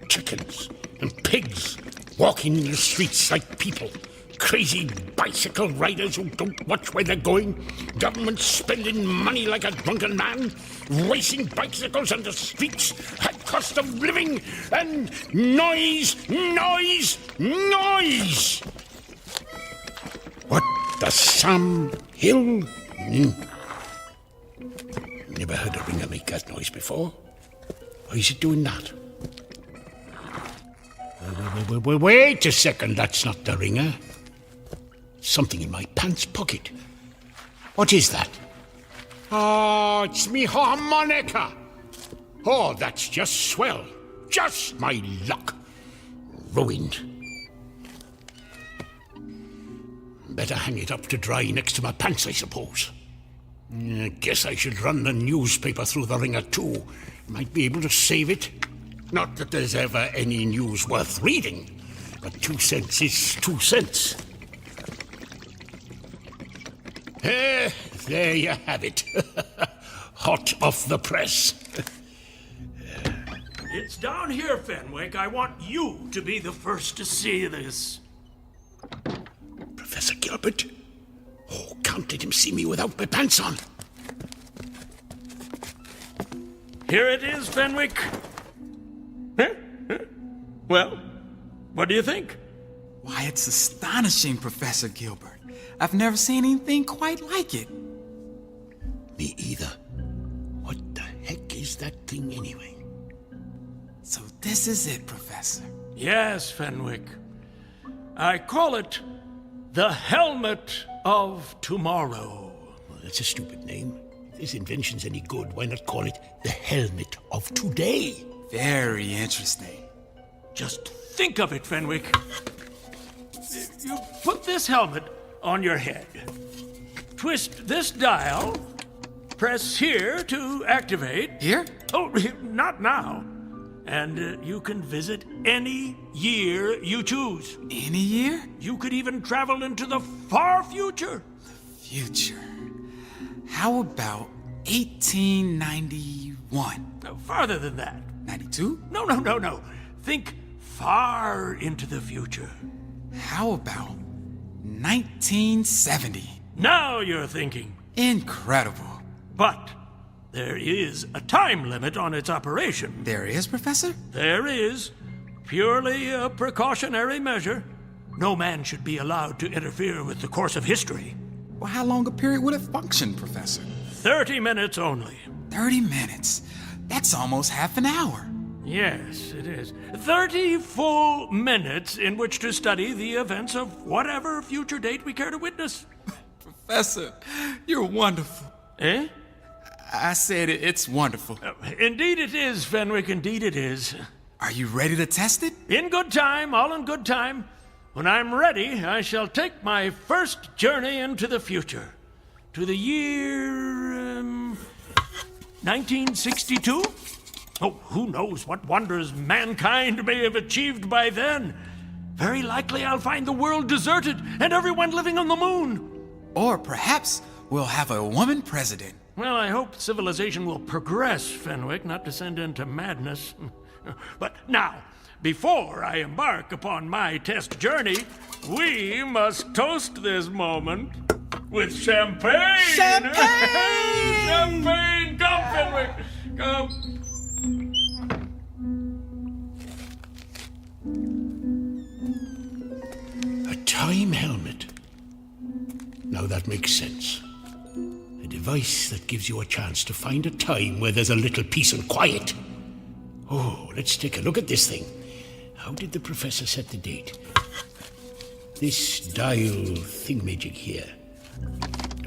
Chickens and pigs walking in the streets like people. Crazy bicycle riders who don't watch where they're going. Government spending money like a drunken man. Racing bicycles on the streets at cost of living. And noise. What the Sam Hill? Never heard a ringer make that noise before. Why is it doing that? Wait a second, that's not the ringer. Something in my pants pocket. What is that? Oh, it's me harmonica. Oh, that's just swell. Just my luck. Ruined. Better hang it up to dry next to my pants, I suppose. I guess I should run the newspaper through the ringer too. Might be able to save it. Not that there's ever any news worth reading, but 2 cents is 2 cents. There you have it. Hot off the press.
It's down here, Fenwick. I want you to be the first to see this.
Professor Gilbert? Oh, can't let him see me without my pants on.
Here it is, Fenwick. Well, what do you think?
Why, it's astonishing, Professor Gilbert. I've never seen anything quite like it.
Me either. What the heck is that thing anyway?
So this is it, Professor.
Yes, Fenwick. I call it the Helmet of Tomorrow.
Well, that's a stupid name. If this invention's any good, why not call it the Helmet of Today?
Very interesting.
Just think of it, Fenwick. You put this helmet on your head. Twist this dial. Press here to activate.
Here?
Oh, not now. And you can visit any year you choose.
Any year?
You could even travel into the far future.
Future. How about 1891?
No, farther than that.
92?
No. Think far into the future.
How about 1970?
Now you're thinking.
Incredible.
But there is a time limit on its operation.
There is, Professor?
There is. Purely a precautionary measure. No man should be allowed to interfere with the course of history.
Well, how long a period would it function, Professor?
30 minutes only.
30 minutes? That's almost half an hour.
Yes, it is. 30 full minutes in which to study the events of whatever future date we care to witness.
Professor, you're wonderful.
Eh?
I said it's wonderful.
Indeed it is, Fenwick, indeed it is.
Are you ready to test it?
In good time, all in good time. When I'm ready, I shall take my first journey into the future. To the year... 1962? Oh, who knows what wonders mankind may have achieved by then. Very likely I'll find the world deserted and everyone living on the moon.
Or perhaps we'll have a woman president.
Well, I hope civilization will progress, Fenwick, not descend into madness. But now, before I embark upon my test journey, we must toast this moment with champagne!
Champagne!
Champagne! Come, Fenwick! Come!
A time helmet. Now that makes sense. A device that gives you a chance to find a time where there's a little peace and quiet. Oh, let's take a look at this thing. How did the professor set the date? This dial thingamajig here.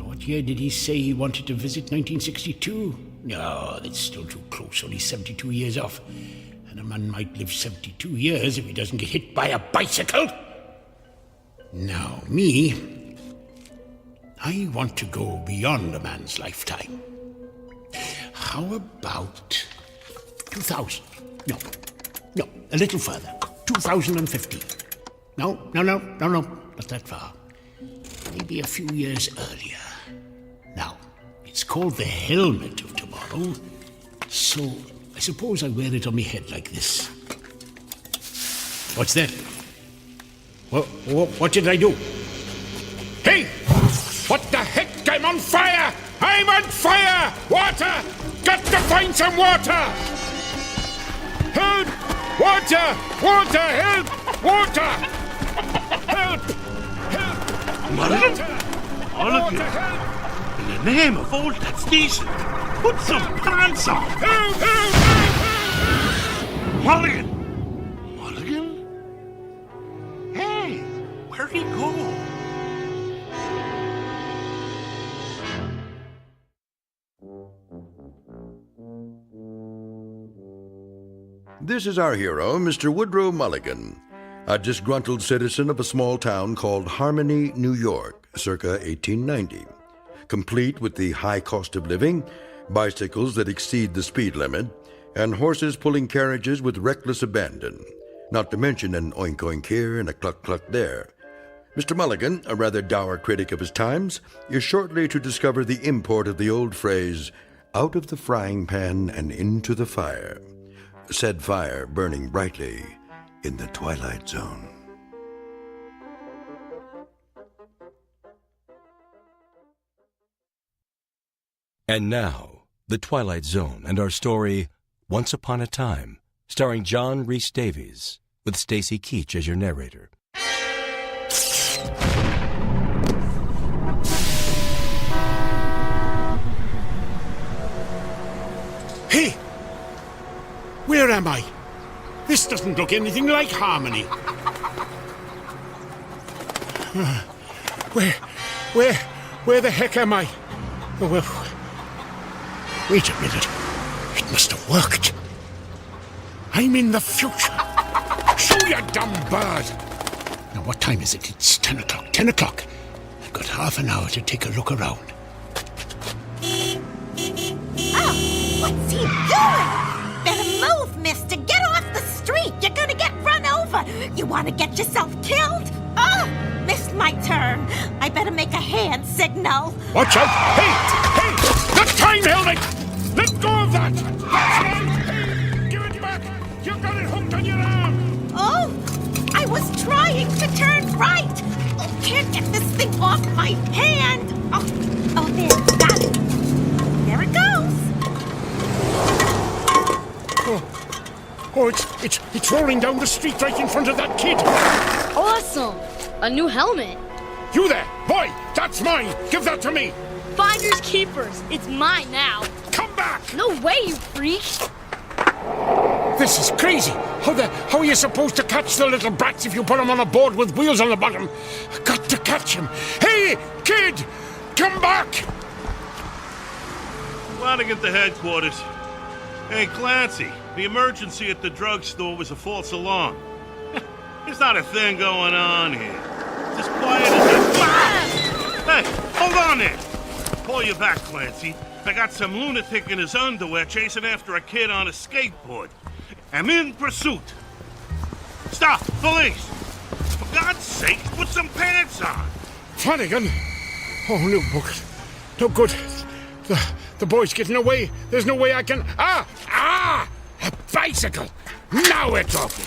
What year did he say he wanted to visit 1962? No, that's still too close, only 72 years off. And a man might live 72 years if he doesn't get hit by a bicycle. Now, me, I want to go beyond a man's lifetime. How about 2000? No, a little further. 2015. No, not that far. Maybe a few years earlier. Now, it's called the helmet of tomorrow, so I suppose I wear it on my head like this. What's that? What did I do? Hey! What the heck? I'm on fire! I'm on fire! Water! Got to find some water! Help! Water! Water! Help! Water! Help! Help!
Mulligan? Mulligan? In the name of all that's decent, put some pants on!
Help! Help! Help!
Mulligan? Mulligan? Hey, where'd he go?
This is our hero, Mr. Woodrow Mulligan, a disgruntled citizen of a small town called Harmony, New York, circa 1890. Complete with the high cost of living, bicycles that exceed the speed limit, and horses pulling carriages with reckless abandon, not to mention an oink-oink here and a cluck-cluck there. Mr. Mulligan, a rather dour critic of his times, is shortly to discover the import of the old phrase, out of the frying pan and into the fire. Said fire burning brightly in the Twilight Zone.
And now, The Twilight Zone and our story, Once Upon a Time, starring John Rhys Davies, with Stacy Keach as your narrator.
Hey! Where am I? This doesn't look anything like Harmony. Where the heck am I? Oh, well, wait a minute. It must have worked. I'm in the future. Shoo, you dumb bird! Now, what time is it? It's 10 o'clock. 10 o'clock. I've got half an hour to take a look around.
Oh, what's he doing? to get yourself killed? Oh, missed my turn. I better make a hand signal.
Watch out! Hey! The time helmet! Let go of that! That's mine! Hey, give it back! You've got it hooked on your arm!
Oh, I was trying to turn right. Oh, can't get this thing off my hand. Oh, there, got it. There it goes.
Oh, it's rolling down the street right in front of that kid.
Awesome! A new helmet.
You there, boy! That's mine. Give that to me.
Finders keepers. It's mine now.
Come back!
No way, you freak!
This is crazy. How are you supposed to catch the little brats if you put them on a board with wheels on the bottom? I've got to catch him. Hey, kid! Come back!
Flanagan to headquarters. Hey, Clancy, the emergency at the drugstore was a false alarm. There's not a thing going on here. It's as quiet as a... Hey, hold on there! Pull you back, Clancy. I got some lunatic in his underwear chasing after a kid on a skateboard. I'm in pursuit. Stop! Police! For God's sake, put some pants on!
Flanagan? Oh, no, no good. The boy's getting away. There's no way I can... Ah! A bicycle! Now we're talking.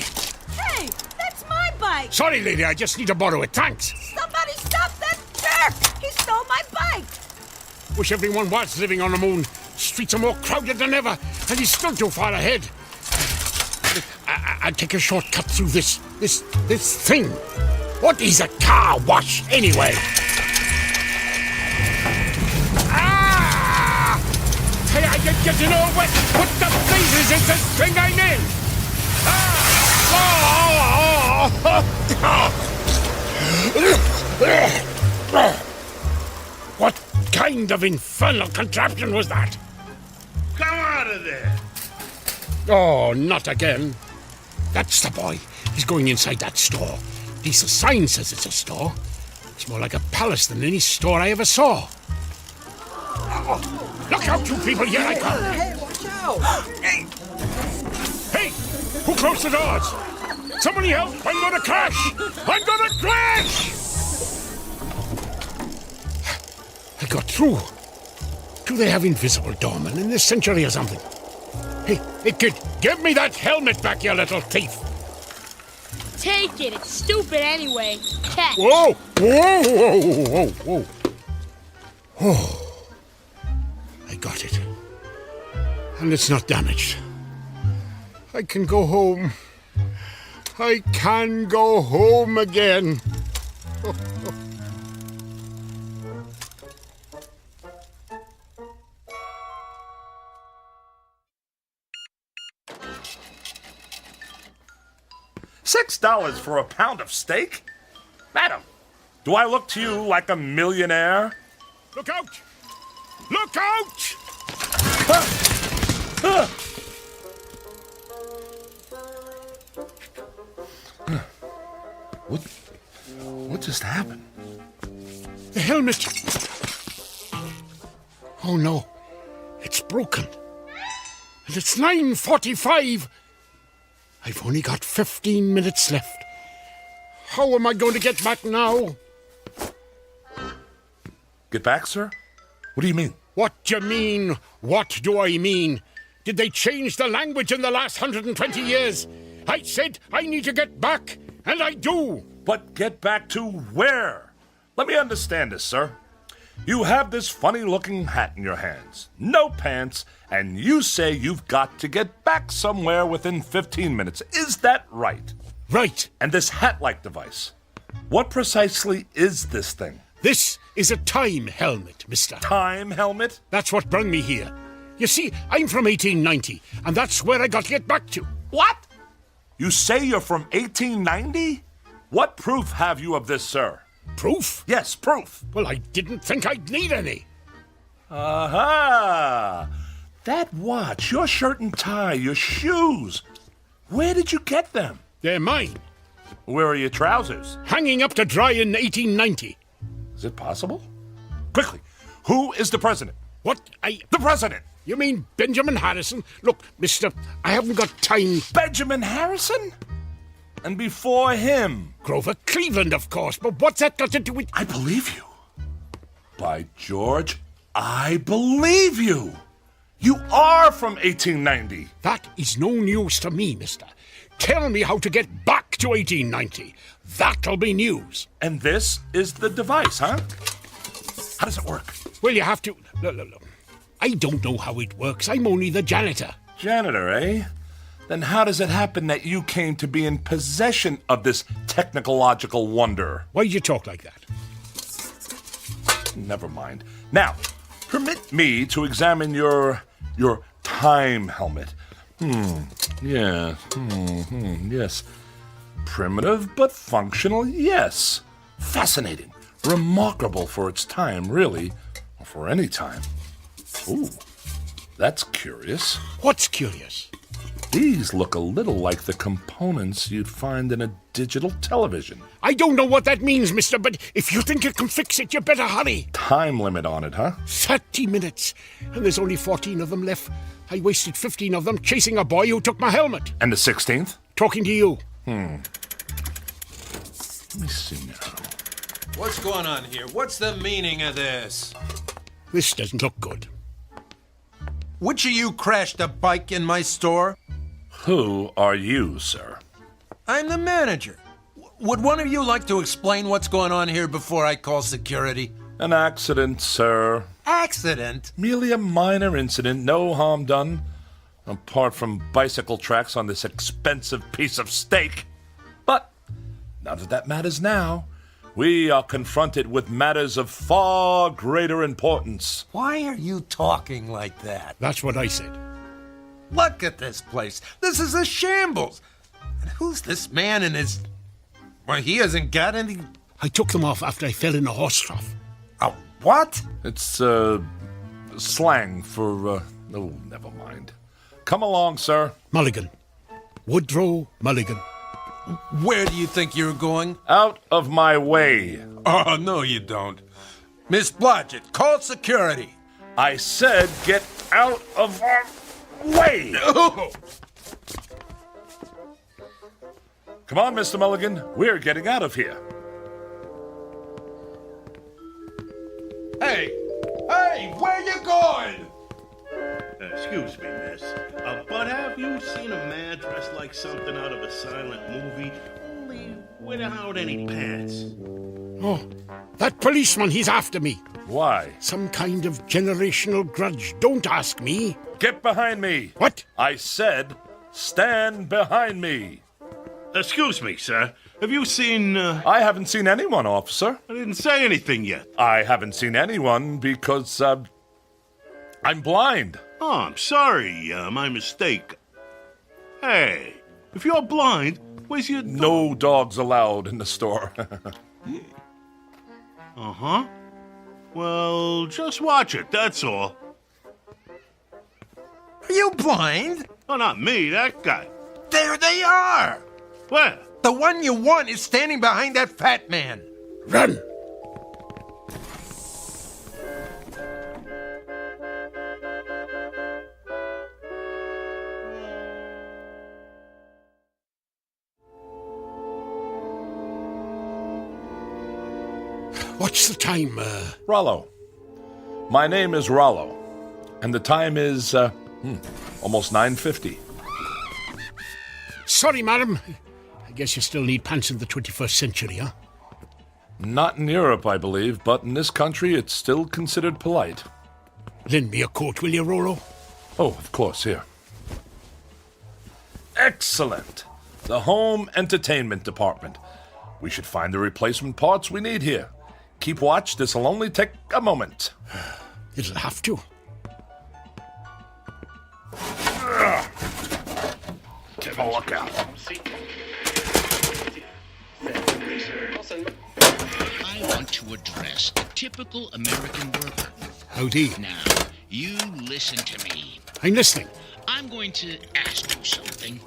Hey, that's my bike.
Sorry, lady, I just need to borrow it. Thanks.
Somebody stop that jerk! He stole my bike.
Wish everyone was living on the moon. Streets are more crowded than ever, and he's still too far ahead. I'll take a shortcut through this thing. What is a car wash, anyway? Hey, I get getting all wet. What the blazes is this thing I'm in? What kind of infernal contraption was that?
Come out of there!
Oh, not again. That's the boy. He's going inside that store. At least the sign says it's a store. It's more like a palace than any store I ever saw. Oh, look out, you people! Here I come!
Hey, watch out!
Hey! Who closed the doors? Somebody help! I'm gonna crash! I'm gonna crash! I got through. Do they have invisible doormen in this century or something? Hey, kid, give me that helmet back, you little thief!
Take it. It's stupid anyway. Catch.
Whoa! Oh, I got it. And it's not damaged. I can go home. I can go home again.
$6 for a pound of steak? Madam, do I look to you like a millionaire?
Look out! Look out!
What just happened?
The helmet! Oh no, it's broken. And it's 9:45. I've only got 15 minutes left. How am I going to get back now?
Get back, sir? What do you mean?
What do you mean? What do I mean? Did they change the language in the last 120 years? I said I need to get back, and I do.
But get back to where? Let me understand this, sir. You have this funny-looking hat in your hands, no pants, and you say you've got to get back somewhere within 15 minutes. Is that right?
Right.
And this hat-like device, what precisely is this thing?
This is a time helmet, mister.
Time helmet?
That's what brought me here. You see, I'm from 1890, and that's where I got to get back to.
What? You say you're from 1890? What proof have you of this, sir?
Proof?
Yes, proof.
Well, I didn't think I'd need any.
Aha! That watch, your shirt and tie, your shoes. Where did you get them?
They're mine.
Where are your trousers?
Hanging up to dry in 1890.
Is it possible? Quickly, who is the president?
What?
The president!
You mean Benjamin Harrison? Look, mister, I haven't got time.
Benjamin Harrison? And before him.
Grover Cleveland, of course, but what's that got to do with...
I believe you. By George, I believe you. You are from 1890.
That is no news to me, mister. Tell me how to get back to 1890. That'll be news.
And this is the device, huh? How does it work?
Well, you have to... Look. I don't know how it works. I'm only the janitor.
Janitor, eh? Then how does it happen that you came to be in possession of this technological wonder?
Why do you talk like that?
Never mind. Now, permit me to examine your time helmet. Yes. Yes. Primitive but functional, yes. Fascinating. Remarkable for its time, really. Or for any time. Ooh, that's curious.
What's curious?
These look a little like the components you'd find in a digital television.
I don't know what that means, mister, but if you think you can fix it, you better hurry.
Time limit on it, huh?
30 minutes. And there's only 14 of them left. I wasted 15 of them chasing a boy who took my helmet.
And the 16th?
Talking to you.
Let me see now.
What's going on here? What's the meaning of this?
This doesn't look good.
Which of you crashed a bike in my store?
Who are you, sir?
I'm the manager. Would one of you like to explain what's going on here before I call security?
An accident, sir.
Accident?
Merely a minor incident, no harm done. Apart from bicycle tracks on this expensive piece of steak. But none of that matters now. We are confronted with matters of far greater importance.
Why are you talking like that?
That's what I said.
Look at this place. This is a shambles. And who's this man in his... Well, he hasn't got any...
I took them off after I fell in a horse trough.
A what?
It's, slang for, oh, never mind. Come along, sir.
Mulligan. Woodrow Mulligan.
Where do you think you're going?
Out of my way.
Oh, no, you don't. Miss Blodgett, call security.
I said get out of our way.
No.
Come on, Mr. Mulligan. We're getting out of here.
Hey, where you going?
Excuse me, miss. But have you seen a man dressed like something out of a silent movie, only without any pants?
Oh, that policeman, he's after me.
Why?
Some kind of generational grudge. Don't ask me.
Get behind me.
What?
I said, stand behind me.
Excuse me, sir. Have you seen...
I haven't seen anyone, officer.
I didn't say anything yet.
I haven't seen anyone because, I'm blind.
Oh, I'm sorry. My mistake. Hey, if you're blind, where's your dog?
No dogs allowed in the store.
Uh-huh. Well, just watch it, that's all.
Are you blind?
Oh, not me, that guy.
There they are!
Where?
The one you want is standing behind that fat man.
Run! What's the time,
Rollo. My name is Rollo, and the time is, almost 9:50.
Sorry, madam. I guess you still need pants in the 21st century, huh?
Not in Europe, I believe, but in this country it's still considered polite.
Lend me a coat, will you, Rollo?
Oh, of course, here. Excellent! The home entertainment department. We should find the replacement parts we need here. Keep watch, this'll only take a moment.
It'll have to.
Keep a lookout.
I want to address the typical American worker.
Howdy.
Now, you listen to me.
I'm listening.
I'm going to ask you something.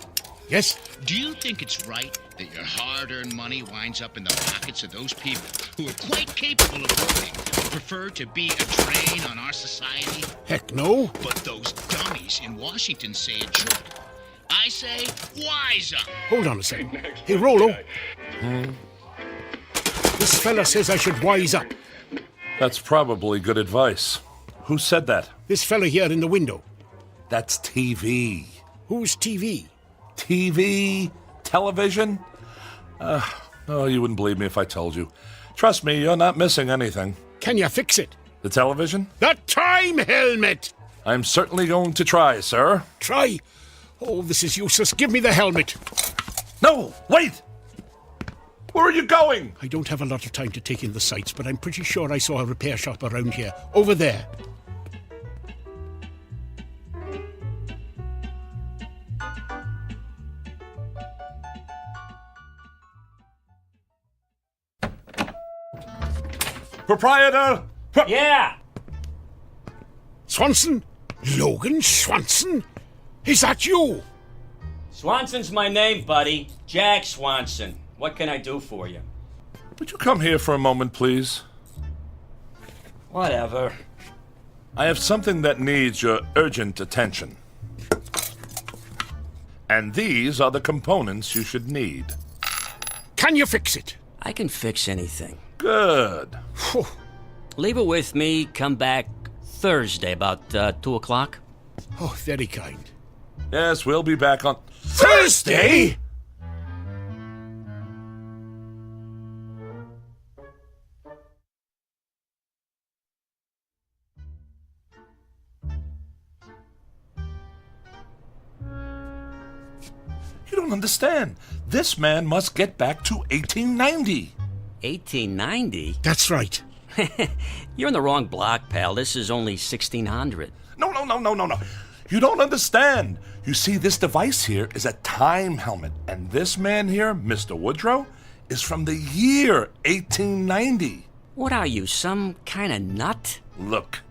Yes?
Do you think it's right that your hard-earned money winds up in the pockets of those people who are quite capable of working but prefer to be a drain on our society?
Heck no.
But those dummies in Washington say it should. I say say, wise up.
Hold on a second. Hey, Rolo. This fella says I should wise up.
That's probably good advice. Who said that?
This fella here in the window.
That's TV.
Who's TV?
TV? Television? Oh, you wouldn't believe me if I told you. Trust me, you're not missing anything.
Can you fix it?
The television?
The time helmet!
I'm certainly going to try, sir.
Try? Oh, this is useless. Give me the helmet.
No, wait! Where are you going?
I don't have a lot of time to take in the sights, but I'm pretty sure I saw a repair shop around here. Over there.
Proprietor!
Yeah!
Swanson? Logan Swanson? Is that you?
Swanson's my name, buddy. Jack Swanson. What can I do for you?
Would you come here for a moment, please?
Whatever.
I have something that needs your urgent attention. And these are the components you should need.
Can you fix it?
I can fix anything.
Good.
Leave it with me. Come back Thursday about 2 o'clock.
Oh, very kind.
Yes, we'll be back on Thursday? You don't understand. This man must get back to 1890.
1890?
That's right.
You're in the wrong block, pal. This is only 1600.
No. You don't understand. You see, this device here is a time helmet. And this man here, Mr. Woodrow, is from the year 1890.
What are you, some kind of nut?
Look,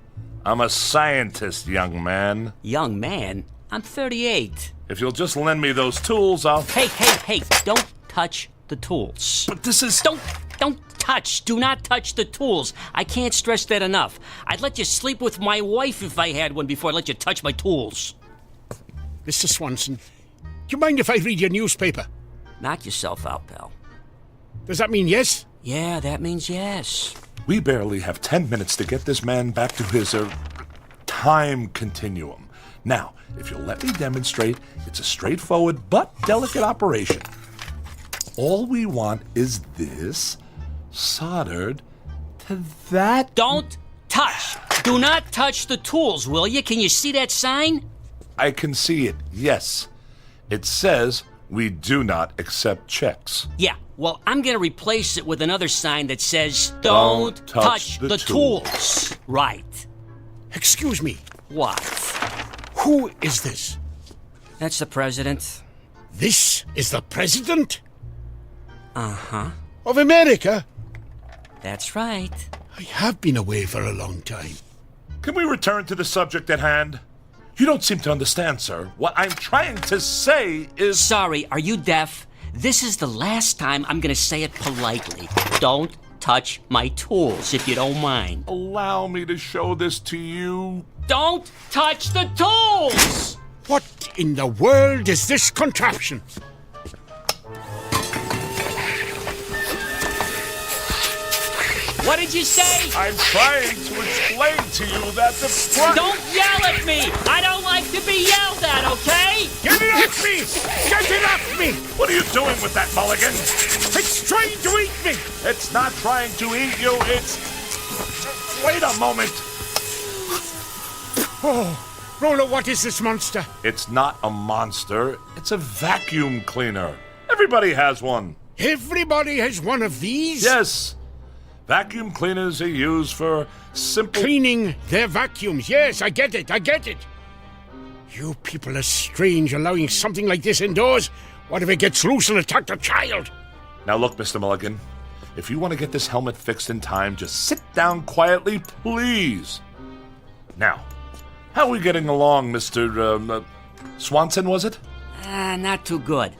I'm a scientist, young man.
Young man? I'm 38.
If you'll just lend me those tools, I'll...
Hey, don't touch the tools.
But this is...
Don't touch. Do not touch the tools. I can't stress that enough. I'd let you sleep with my wife if I had one before I let you touch my tools.
Mr. Swanson, do you mind if I read your newspaper?
Knock yourself out, pal.
Does that mean yes?
Yeah, that means yes.
We barely have 10 minutes to get this man back to his, time continuum. Now, if you'll let me demonstrate, it's a straightforward but delicate operation. All we want is this soldered to that...
Don't touch! Do not touch the tools, will you? Can you see that sign?
I can see it, yes. It says we do not accept checks.
Yeah, well, I'm going to replace it with another sign that says, Don't touch the tools. Right.
Excuse me.
What?
Who is this?
That's the president.
This is the president?
Uh-huh.
Of America?
That's right.
I have been away for a long time.
Can we return to the subject at hand? You don't seem to understand, sir. What I'm trying to say is...
Sorry, are you deaf? This is the last time I'm going to say it politely. Don't touch my tools, if you don't mind.
Allow me to show this to you.
Don't touch the tools!
What in the world is this contraption?
What did you say?
I'm trying to explain to you that the front...
Don't yell at me! I don't like to be yelled at, okay?
Get it off me! Get it off me!
What are you doing with that, Mulligan?
It's trying to eat me!
It's not trying to eat you, it's... Wait a moment!
Oh, Rolo, what is this monster?
It's not a monster. It's a vacuum cleaner. Everybody has one.
Everybody has one of these?
Yes. Vacuum cleaners are used for simple...
Cleaning their vacuums. Yes, I get it. You people are strange, allowing something like this indoors. What if it gets loose and attacks a child?
Now look, Mr. Mulligan. If you want to get this helmet fixed in time, just sit down quietly, please. Now, how are we getting along, Mr. Swanson, was it?
Not too good.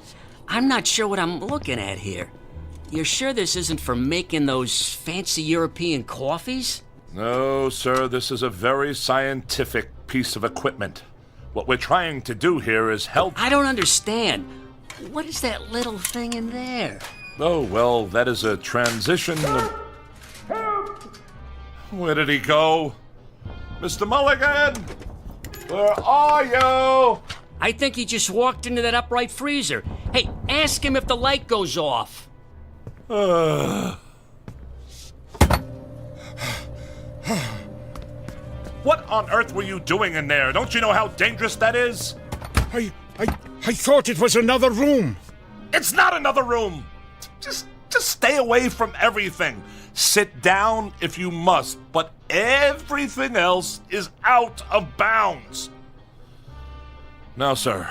I'm not sure what I'm looking at here. You're sure this isn't for making those fancy European coffees?
No, sir. This is a very scientific piece of equipment. What we're trying to do here is help...
I don't understand. What is that little thing in there?
Oh, well, that is a transition... Where did he go? Mr. Mulligan! Where are you?
I think he just walked into that upright freezer. Hey, ask him if the light goes off.
What on earth were you doing in there? Don't you know how dangerous that is?
I thought it was another room.
It's not another room. Just stay away from everything. Sit down if you must, but everything else is out of bounds. Now, sir,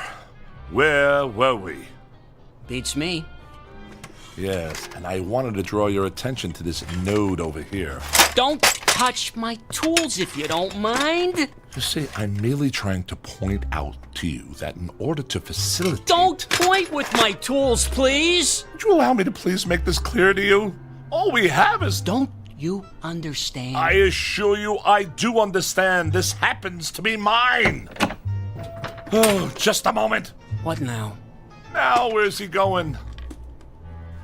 where were we?
Beats me.
Yes, and I wanted to draw your attention to this node over here.
Don't touch my tools if you don't mind.
You see, I'm merely trying to point out to you that in order to facilitate...
Don't point with my tools, please!
Would you allow me to please make this clear to you? All we have is...
Don't you understand?
I assure you I do understand. This happens to be mine. Oh, just a moment.
What now?
Now, where's he going?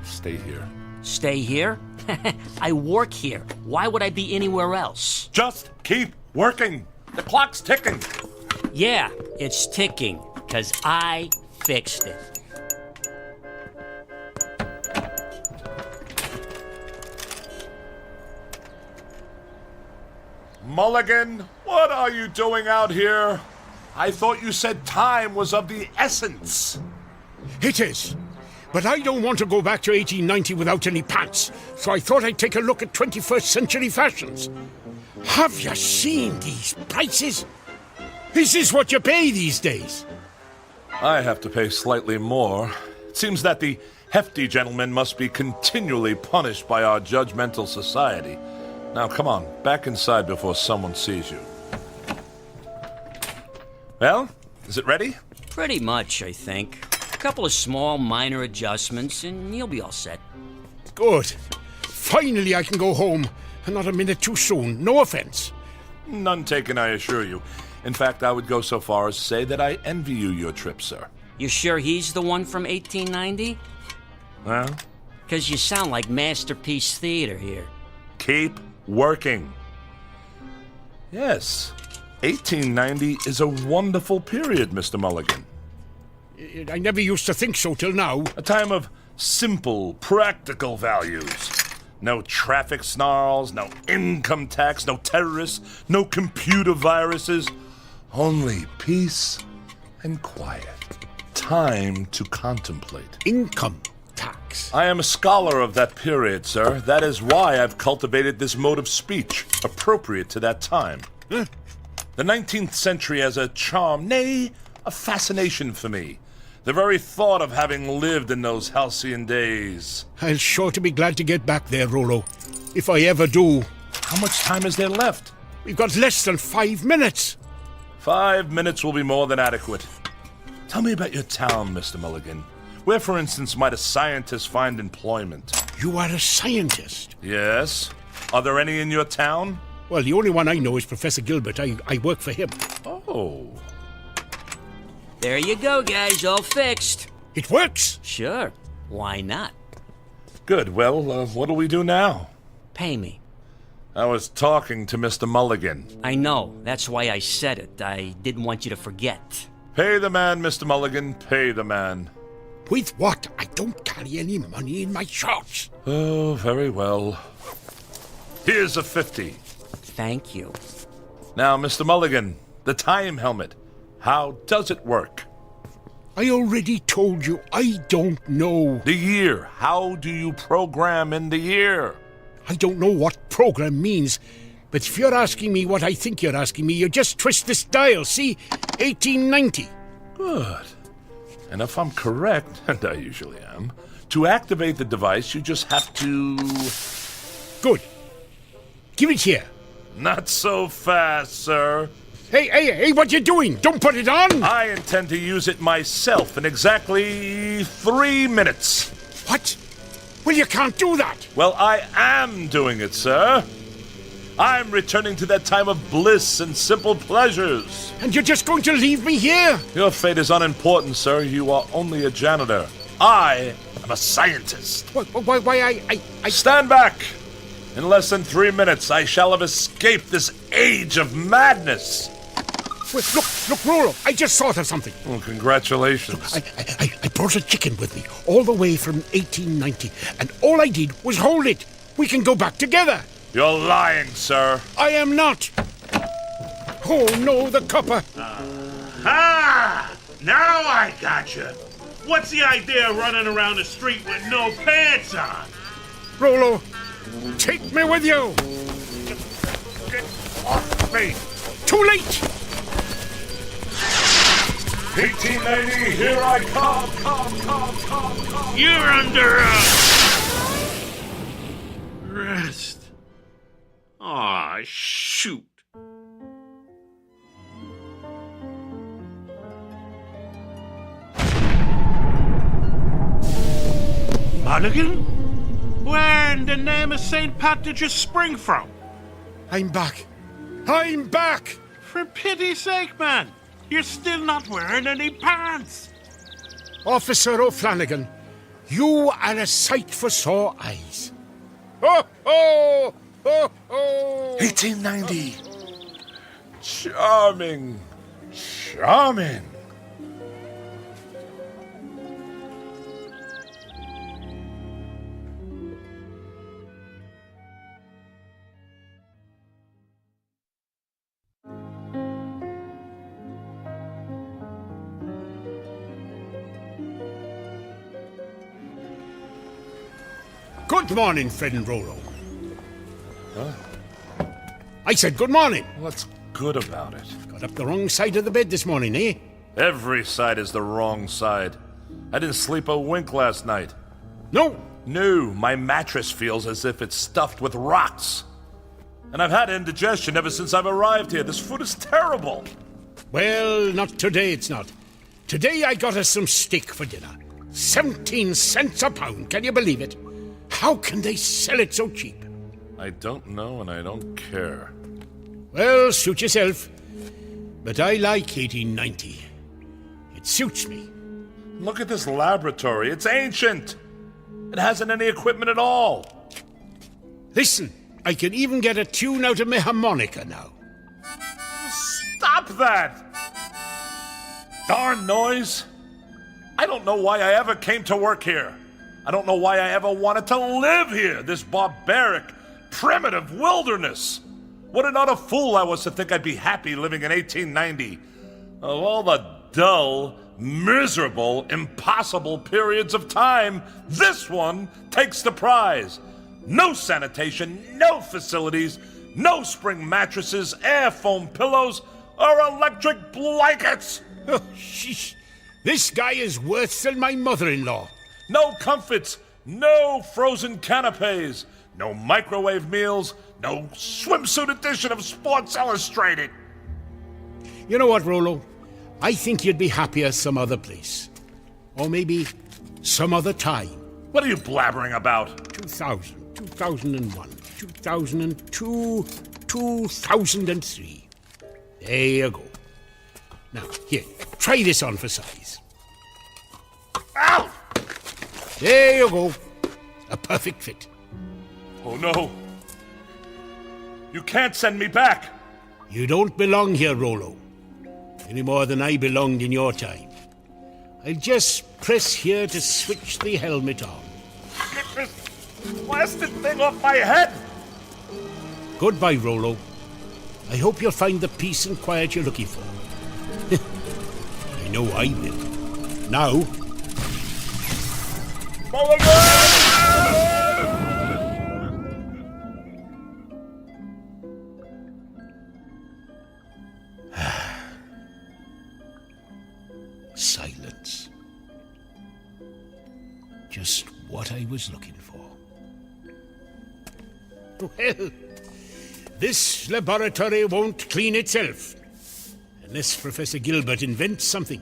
Stay here.
Stay here? I work here. Why would I be anywhere else?
Just keep working. The clock's ticking.
Yeah, it's ticking, because I fixed it.
Mulligan, what are you doing out here? I thought you said time was of the essence.
It is. But I don't want to go back to 1890 without any pants, so I thought I'd take a look at 21st century fashions. Have you seen these prices? Is this what you pay these days?
I have to pay slightly more. It seems that the hefty gentleman must be continually punished by our judgmental society. Now, come on, back inside before someone sees you. Well, is it ready?
Pretty much, I think. A couple of small, minor adjustments, and you'll be all set.
Good. Finally, I can go home, and not a minute too soon. No offense.
None taken, I assure you. In fact, I would go so far as to say that I envy you your trip, sir.
You sure he's the one from 1890?
Well?
Because you sound like Masterpiece Theater here.
Keep working. Yes, 1890 is a wonderful period, Mr. Mulligan.
I never used to think so till now.
A time of simple, practical values. No traffic snarls, no income tax, no terrorists, no computer viruses. Only peace and quiet. Time to contemplate.
Income tax.
I am a scholar of that period, sir. That is why I've cultivated this mode of speech, appropriate to that time.
Huh?
The 19th century has a charm, nay, a fascination for me. The very thought of having lived in those halcyon days.
I'll sure to be glad to get back there, Rollo. If I ever do.
How much time is there left?
We've got less than 5 minutes.
5 minutes will be more than adequate. Tell me about your town, Mr. Mulligan. Where, for instance, might a scientist find employment?
You are a scientist?
Yes. Are there any in your town?
Well, the only one I know is Professor Gilbert. I work for him.
Oh.
There you go, guys, all fixed.
It works?
Sure. Why not?
Good. Well, what do we do now?
Pay me.
I was talking to Mr. Mulligan.
I know. That's why I said it. I didn't want you to forget.
Pay the man, Mr. Mulligan. Pay the man.
With what? I don't carry any money in my shorts.
Oh, very well. Here's a 50.
Thank you.
Now, Mr. Mulligan, the time helmet. How does it work?
I already told you, I don't know.
The year. How do you program in the year?
I don't know what program means, but if you're asking me what I think you're asking me, you just twist this dial, see? 1890.
Good. And if I'm correct, and I usually am, to activate the device, you just have to...
Good. Give it here.
Not so fast, sir.
Hey, what you doing? Don't put it on!
I intend to use it myself in exactly 3 minutes.
What? Well, you can't do that.
Well, I am doing it, sir. I'm returning to that time of bliss and simple pleasures.
And you're just going to leave me here?
Your fate is unimportant, sir. You are only a janitor. I am a scientist.
Why, I...
Stand back! In less than 3 minutes, I shall have escaped this age of madness.
Wait, look, Rollo, I just thought of something.
Well, congratulations.
Look, I brought a chicken with me, all the way from 1890, and all I did was hold it. We can go back together.
You're lying, sir.
I am not. Oh, no, the copper.
Ha! Now I gotcha. What's the idea of running around the street with no pants on?
Rollo, take me with you. Get off me. Too late.
1890, here I come.
You're under arrest. Aw, shoot. Mulligan? Where in the name of St. Pat did you spring from?
I'm back. I'm back!
For pity's sake, man. You're still not wearing any pants.
Officer O'Flanagan, you are a sight for sore eyes. Ho, ho! Ho, ho!
1890. Charming. Charming.
Good morning, Fred and Rollo.
Huh?
I said good morning.
What's good about it?
Got up the wrong side of the bed this morning, eh?
Every side is the wrong side. I didn't sleep a wink last night.
No?
No, my mattress feels as if it's stuffed with rocks. And I've had indigestion ever since I've arrived here. This food is terrible.
Well, not today, it's not. Today I got us some steak for dinner. 17 cents a pound, can you believe it? How can they sell it so cheap?
I don't know and I don't care.
Well, suit yourself. But I like 1890. It suits me.
Look at this laboratory. It's ancient. It hasn't any equipment at all.
Listen, I can even get a tune out of my harmonica now.
Stop that! Darn noise. I don't know why I ever came to work here. I don't know why I ever wanted to live here, this barbaric, primitive wilderness. What an utter fool I was to think I'd be happy living in 1890. Of all the dull, miserable, impossible periods of time, this one takes the prize. No sanitation, no facilities, no spring mattresses, air foam pillows, or electric blankets.
Oh, sheesh. This guy is worse than my mother-in-law.
No comforts, no frozen canapes, no microwave meals, no swimsuit edition of Sports Illustrated.
You know what, Rollo? I think you'd be happier some other place. Or maybe some other time.
What are you blabbering about?
2000, 2001, 2002, 2003. There you go. Now, here, try this on for size.
Ow!
There you go. A perfect fit.
Oh, no. You can't send me back.
You don't belong here, Rollo. Any more than I belonged in your time. I'll just press here to switch the helmet on.
Get this blasted thing off my head!
Goodbye, Rollo. I hope you'll find the peace and quiet you're looking for. I know I will. Now... Silence. Just what I was looking for. Well, this laboratory won't clean itself, unless Professor Gilbert invents something.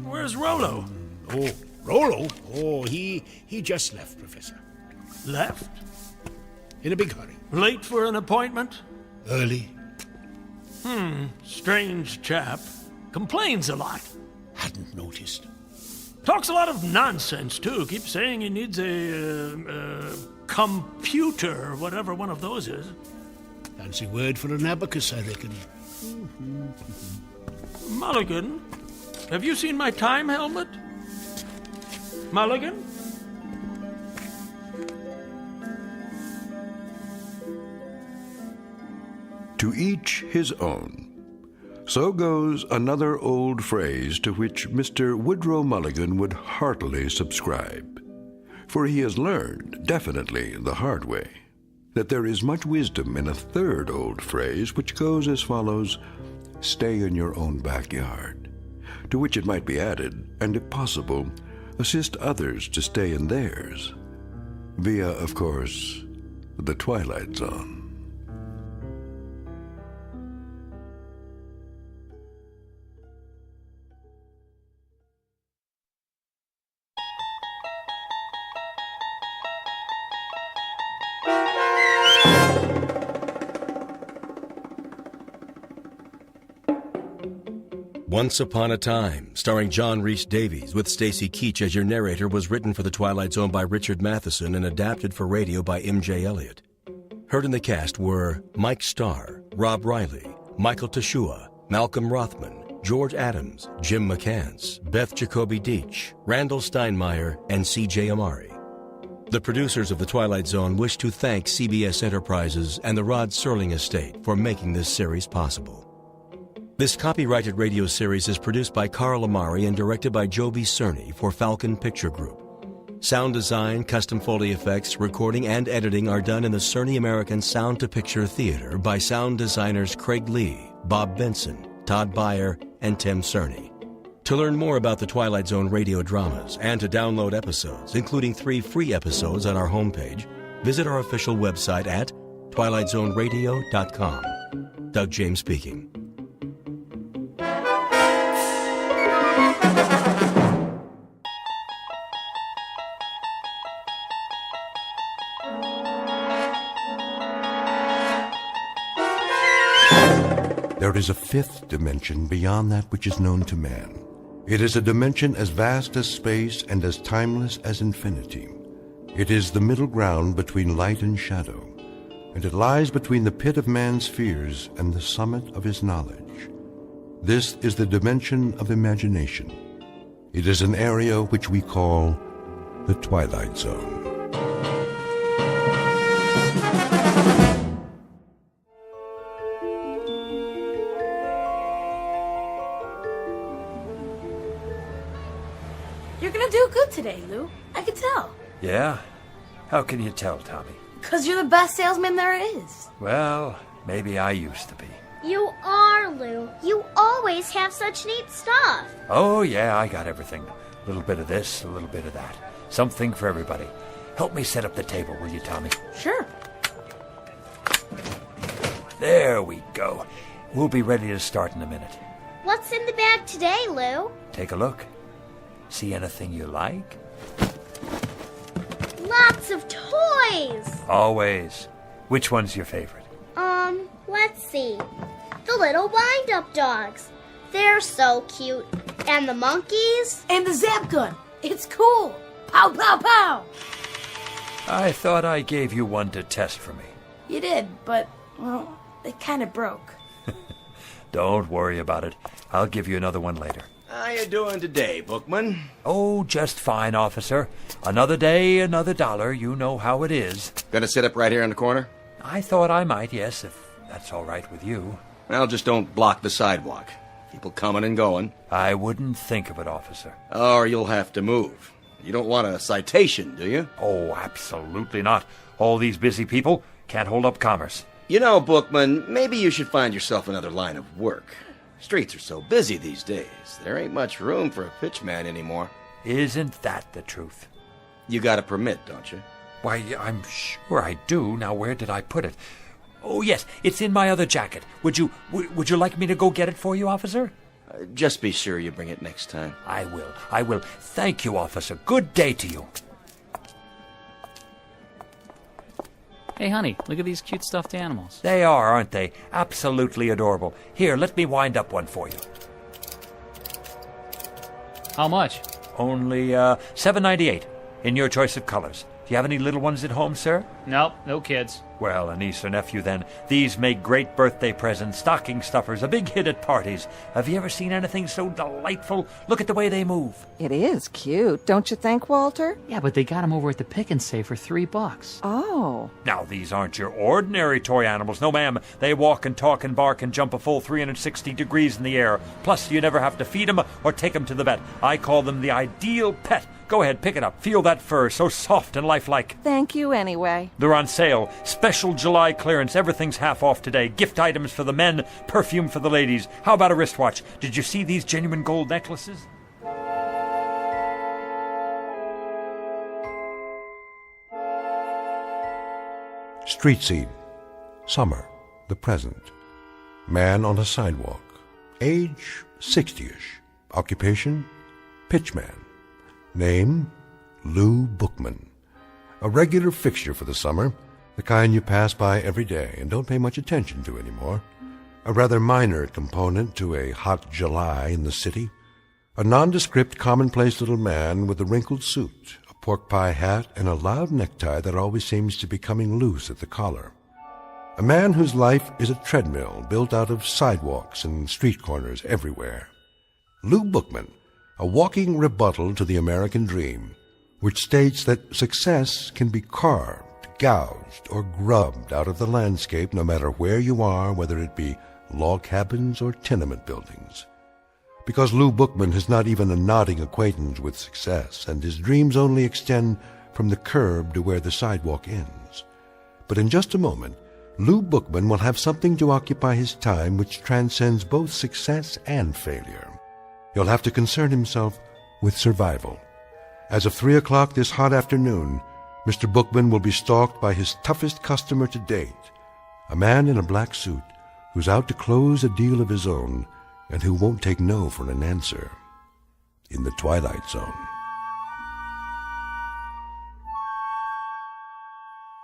Where's
Where's Rollo?
Oh, Rollo? Oh, he just left, Professor.
Left?
In a big hurry.
Late for an appointment?
Early.
Strange chap. Complains a lot.
Hadn't noticed.
Talks a lot of nonsense, too. Keeps saying he needs a computer, whatever one of those is.
Fancy word for an abacus, I reckon.
Mulligan, have you seen my time helmet? Mulligan?
To each his own. So goes another old phrase to which Mr. Woodrow Mulligan would heartily subscribe. For he has learned, definitely the hard way, that there is much wisdom in a third old phrase which goes as follows: stay in your own backyard. To which it might be added, and if possible, assist others to stay in theirs. Via, of course, the Twilight Zone.
Once Upon a Time, starring John Rhys Davies with Stacy Keach as your narrator, was written for The Twilight Zone by Richard Matheson and adapted for radio by M.J. Elliott. Heard in the cast were Mike Starr, Rob Riley, Michael Teshua, Malcolm Rothman, George Adams, Jim McCants, Beth Jacoby Deach, Randall Steinmeier, and C.J. Amari. The producers of The Twilight Zone wish to thank CBS Enterprises and the Rod Serling Estate for making this series possible. This copyrighted radio series is produced by Carl Amari and directed by Joby Cerny for Falcon Picture Group. Sound design, custom Foley effects, recording, and editing are done in the Cerny American Sound to Picture Theater by sound designers Craig Lee, Bob Benson, Todd Beyer, and Tim Cerny. To learn more about the Twilight Zone radio dramas and to download episodes, including 3 free episodes on our homepage, visit our official website at twilightzoneradio.com. Doug James speaking.
There is a fifth dimension beyond that which is known to man. It is a dimension as vast as space and as timeless as infinity. It is the middle ground between light and shadow, and it lies between the pit of man's fears and the summit of his knowledge. This is the dimension of imagination. It is an area which we call the Twilight Zone.
You're gonna do good today, Lou. I can tell.
Yeah? How can you tell, Tommy?
'Cause you're the best salesman there is.
Well, maybe I used to be.
You are, Lou. You always have such neat stuff.
Oh, yeah, I got everything. A little bit of this, a little bit of that. Something for everybody. Help me set up the table, will you, Tommy?
Sure.
There we go. We'll be ready to start in a minute.
What's in the bag today, Lou?
Take a look. See anything you like?
Lots of toys.
Always. Which one's your favorite?
Let's see. The little wind-up dogs. They're so cute. And the monkeys.
And the zap gun. It's cool. Pow, pow, pow.
I thought I gave you one to test for me.
You did, but, well, it kind of broke.
Don't worry about it. I'll give you another one later.
How you doing today, Bookman?
Oh, just fine, officer. Another day, another dollar. You know how it is.
Gonna sit up right here in the corner?
I thought I might, yes, if that's all right with you.
Well, just don't block the sidewalk. People coming and going.
I wouldn't think of it, officer.
Or you'll have to move. You don't want a citation, do you?
Oh, absolutely not. All these busy people can't hold up commerce.
You know, Bookman, maybe you should find yourself another line of work. Streets are so busy these days. There ain't much room for a pitchman anymore.
Isn't that the truth?
You got a permit, don't you?
Why, I'm sure I do. Now, where did I put it? Oh, yes, it's in my other jacket. Would you like me to go get it for you, officer?
Just be sure you bring it next time.
I will. I will. Thank you, officer. Good day to you.
Hey, honey, look at these cute stuffed animals.
They are, aren't they? Absolutely adorable. Here, let me wind up one for you.
How much?
Only $7.98 in your choice of colors. Do you have any little ones at home, sir?
Nope, no kids.
Well, a niece or nephew, then. These make great birthday presents, stocking stuffers, a big hit at parties. Have you ever seen anything so delightful? Look at the way they move.
It is cute, don't you think, Walter?
Yeah, but they got them over at the Pick and Save for $3.
Oh.
Now, these aren't your ordinary toy animals. No, ma'am. They walk and talk and bark and jump a full 360 degrees in the air. Plus, you never have to feed them or take them to the vet. I call them the ideal pet. Go ahead, pick it up. Feel that fur, so soft and lifelike.
Thank you anyway.
They're on sale. Special July clearance. Everything's half off today. Gift items for the men, perfume for the ladies. How about a wristwatch? Did you see these genuine gold necklaces?
Street scene. Summer. The present. Man on a sidewalk. Age 60-ish. Occupation pitchman. Name Lou Bookman. A regular fixture for the summer, the kind you pass by every day and don't pay much attention to anymore. A rather minor component to a hot July in the city. A nondescript, commonplace little man with a wrinkled suit, a pork pie hat, and a loud necktie that always seems to be coming loose at the collar. A man whose life is a treadmill built out of sidewalks and street corners everywhere. Lou Bookman, a walking rebuttal to the American dream, which states that success can be carved, gouged, or grubbed out of the landscape no matter where you are, whether it be log cabins or tenement buildings. Because Lou Bookman has not even a nodding acquaintance with success, and his dreams only extend from the curb to where the sidewalk ends. But in just a moment, Lou Bookman will have something to occupy his time which transcends both success and failure. He'll have to concern himself with survival. As of 3 o'clock this hot afternoon, Mr. Bookman will be stalked by his toughest customer to date, a man in a black suit who's out to close a deal of his own and who won't take no for an answer. In the Twilight Zone.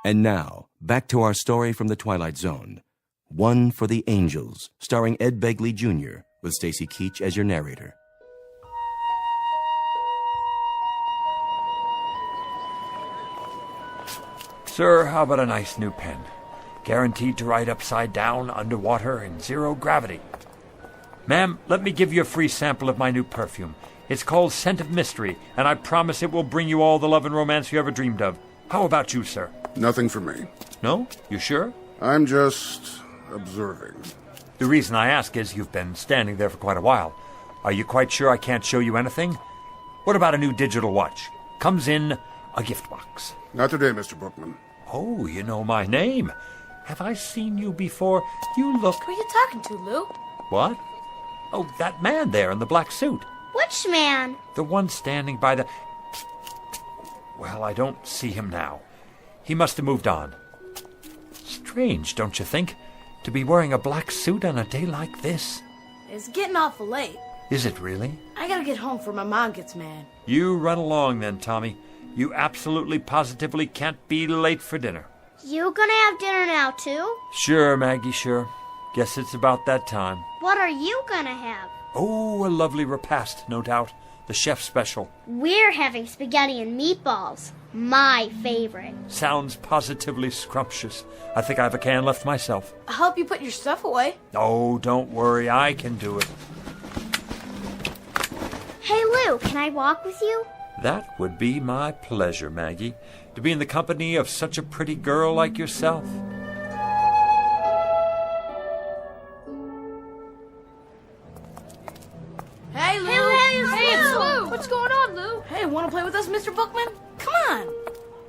And now, back to our story from the Twilight Zone. One for the Angels, starring Ed Begley Jr., with Stacy Keach as your narrator.
Sir, how about a nice new pen? Guaranteed to write upside down, underwater, in zero gravity. Ma'am, let me give you a free sample of my new perfume. It's called Scent of Mystery, and I promise it will bring you all the love and romance you ever dreamed of. How about you, sir?
Nothing for me.
No? You sure?
I'm just observing.
The reason I ask is you've been standing there for quite a while. Are you quite sure I can't show you anything? What about a new digital watch? Comes in a gift box.
Not today, Mr. Bookman.
Oh, you know my name. Have I seen you before? You look...
Who are you talking to, Lou?
What? Oh, that man there in the black suit.
Which man?
The one standing by the... Well, I don't see him now. He must have moved on. Strange, don't you think? To be wearing a black suit on a day like this.
It's getting awful late.
Is it really?
I gotta get home before my mom gets mad.
You run along then, Tommy. You absolutely positively can't be late for dinner.
You gonna have dinner now, too?
Sure, Maggie, sure. Guess it's about that time.
What are you gonna have?
Oh, a lovely repast, no doubt. The chef's special.
We're having spaghetti and meatballs. My favorite.
Sounds positively scrumptious. I think I have a can left myself.
I'll help you put your stuff away.
Oh, don't worry. I can do it.
Hey, Lou, can I walk with you?
That would be my pleasure, Maggie, to be in the company of such a pretty girl like yourself.
Hey, Lou!
Hey, it's Lou! What's going on, Lou?
Hey, wanna play with us, Mr. Bookman? Come on!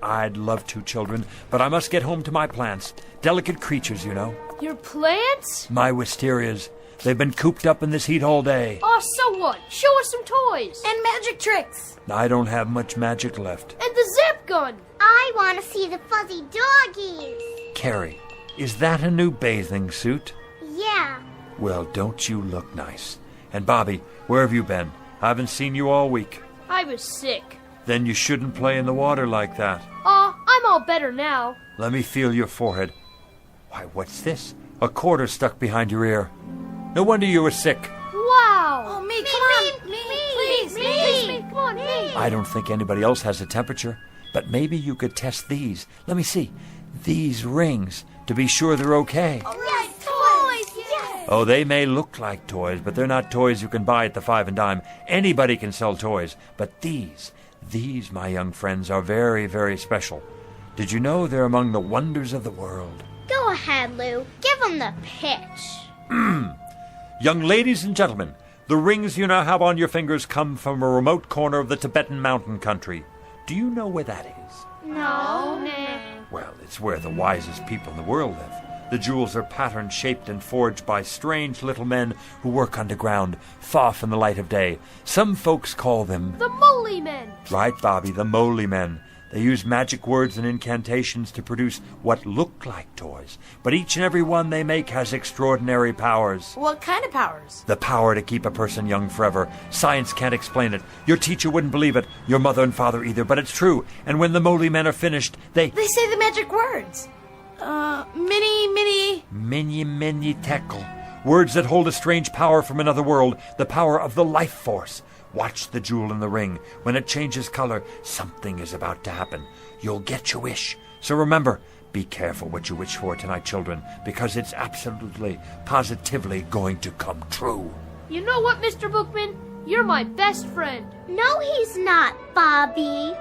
I'd love to, children, but I must get home to my plants. Delicate creatures, you know.
Your plants?
My wisterias. They've been cooped up in this heat all day.
Oh, so what? Show us some toys.
And magic tricks.
I don't have much magic left.
And the zip gun.
I want to see the fuzzy doggies.
Carrie, is that a new bathing suit?
Yeah.
Well, don't you look nice? And Bobby, where have you been? I haven't seen you all week.
I was sick.
Then you shouldn't play in the water like that.
I'm all better now.
Let me feel your forehead. Why, what's this? A quarter stuck behind your ear. No wonder you were sick.
Wow!
Oh, me, come on. Me.
Come on, me.
I don't think anybody else has a temperature, but maybe you could test these. Let me see. These rings, to be sure they're okay.
Yes, toys, yes.
Oh, they may look like toys, but they're not toys you can buy at the 5 and dime. Anybody can sell toys, but these, my young friends, are very, very special. Did you know they're among the wonders of the world?
Go ahead, Lou. Give him the pitch.
Young ladies and gentlemen, the rings you now have on your fingers come from a remote corner of the Tibetan mountain country. Do you know where that is?
No.
Well, it's where the wisest people in the world live. The jewels are patterned, shaped, and forged by strange little men who work underground, far from the light of day. Some folks call them...
The Moly Men.
Right, Bobby, the Moly Men. They use magic words and incantations to produce what look like toys. But each and every one they make has extraordinary powers.
What kind of powers?
The power to keep a person young forever. Science can't explain it. Your teacher wouldn't believe it. Your mother and father either. But it's true. And when the Moly Men are finished, they
say the magic words.
Mini tekel. Words that hold a strange power from another world. The power of the life force. Watch the jewel in the ring. When it changes color, something is about to happen. You'll get your wish. So remember, be careful what you wish for tonight, children, because it's absolutely, positively going to come true.
You know what, Mr. Bookman? You're my best friend.
No, he's not, Bobby.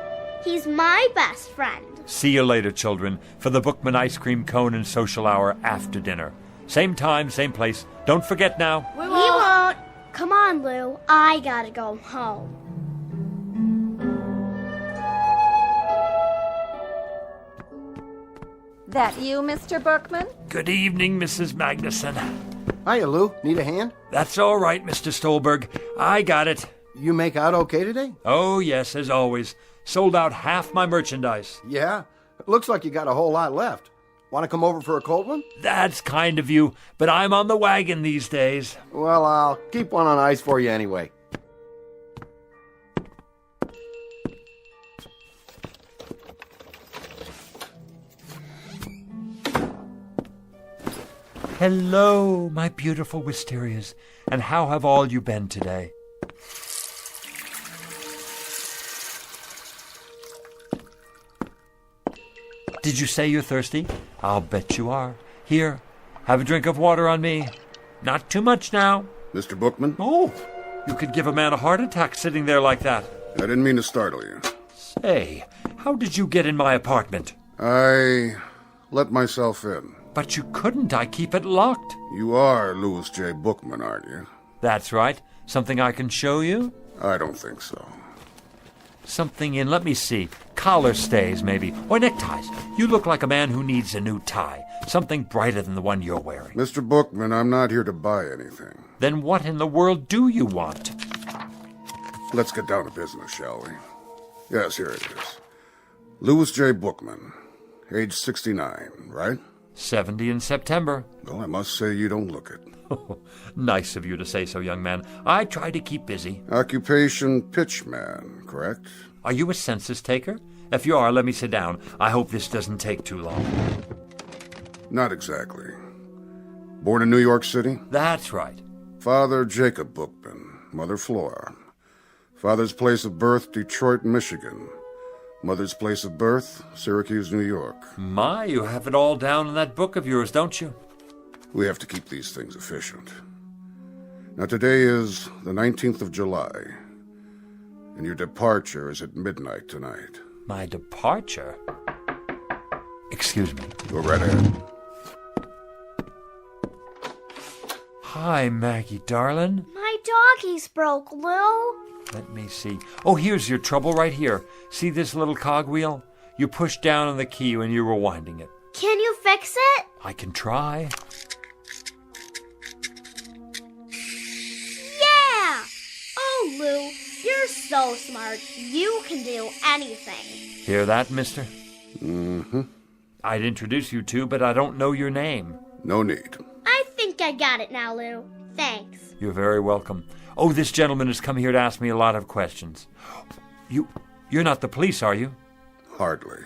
He's my best friend.
See you later, children, for the Bookman ice cream cone and social hour after dinner. Same time, same place. Don't forget now.
We won't. Come on, Lou. I gotta go home.
That you, Mr. Bookman?
Good evening, Mrs. Magnuson.
Hiya, Lou. Need a hand?
That's all right, Mr. Stolberg. I got it.
You make out okay today?
Oh, yes, as always. Sold out half my merchandise.
Yeah. Looks like you got a whole lot left. Want to come over for a cold one?
That's kind of you, but I'm on the wagon these days.
Well, I'll keep one on ice for you anyway.
Hello, my beautiful wisterias, and how have all you been today? Did you say you're thirsty? I'll bet you are. Here, have a drink of water on me. Not too much now.
Mr. Bookman?
Oh, you could give a man a heart attack sitting there like that.
I didn't mean to startle you.
Say, how did you get in my apartment?
I let myself in.
But you couldn't. I keep it locked.
You are Louis J. Bookman, aren't you?
That's right. Something I can show you?
I don't think so.
Something in, let me see, collar stays maybe, or neckties. You look like a man who needs a new tie, something brighter than the one you're wearing.
Mr. Bookman, I'm not here to buy anything.
Then what in the world do you want?
Let's get down to business, shall we? Yes, here it is. Louis J. Bookman, age 69, right?
70 in September.
Well, I must say you don't look it.
Nice of you to say so, young man. I try to keep busy.
Occupation pitchman, correct?
Are you a census taker? If you are, let me sit down. I hope this doesn't take too long.
Not exactly. Born in New York City?
That's right.
Father Jacob Bookman, Mother Flora. Father's place of birth, Detroit, Michigan. Mother's place of birth, Syracuse, New York.
My, you have it all down in that book of yours, don't you?
We have to keep these things efficient. Now, today is the 19th of July, and your departure is at midnight tonight.
My departure? Excuse me.
Go right ahead.
Hi, Maggie, darling.
My doggies broke, Lou.
Let me see. Oh, here's your trouble right here. See this little cogwheel? You pushed down on the key when you were winding it.
Can you fix it?
I can try.
Yeah! Oh, Lou, you're so smart. You can do anything.
Hear that, mister?
Mm-hmm.
I'd introduce you to, but I don't know your name.
No need.
I think I got it now, Lou.
Thanks.
You're very welcome. Oh, this gentleman has come here to ask me a lot of questions. You're not the police, are you?
Hardly.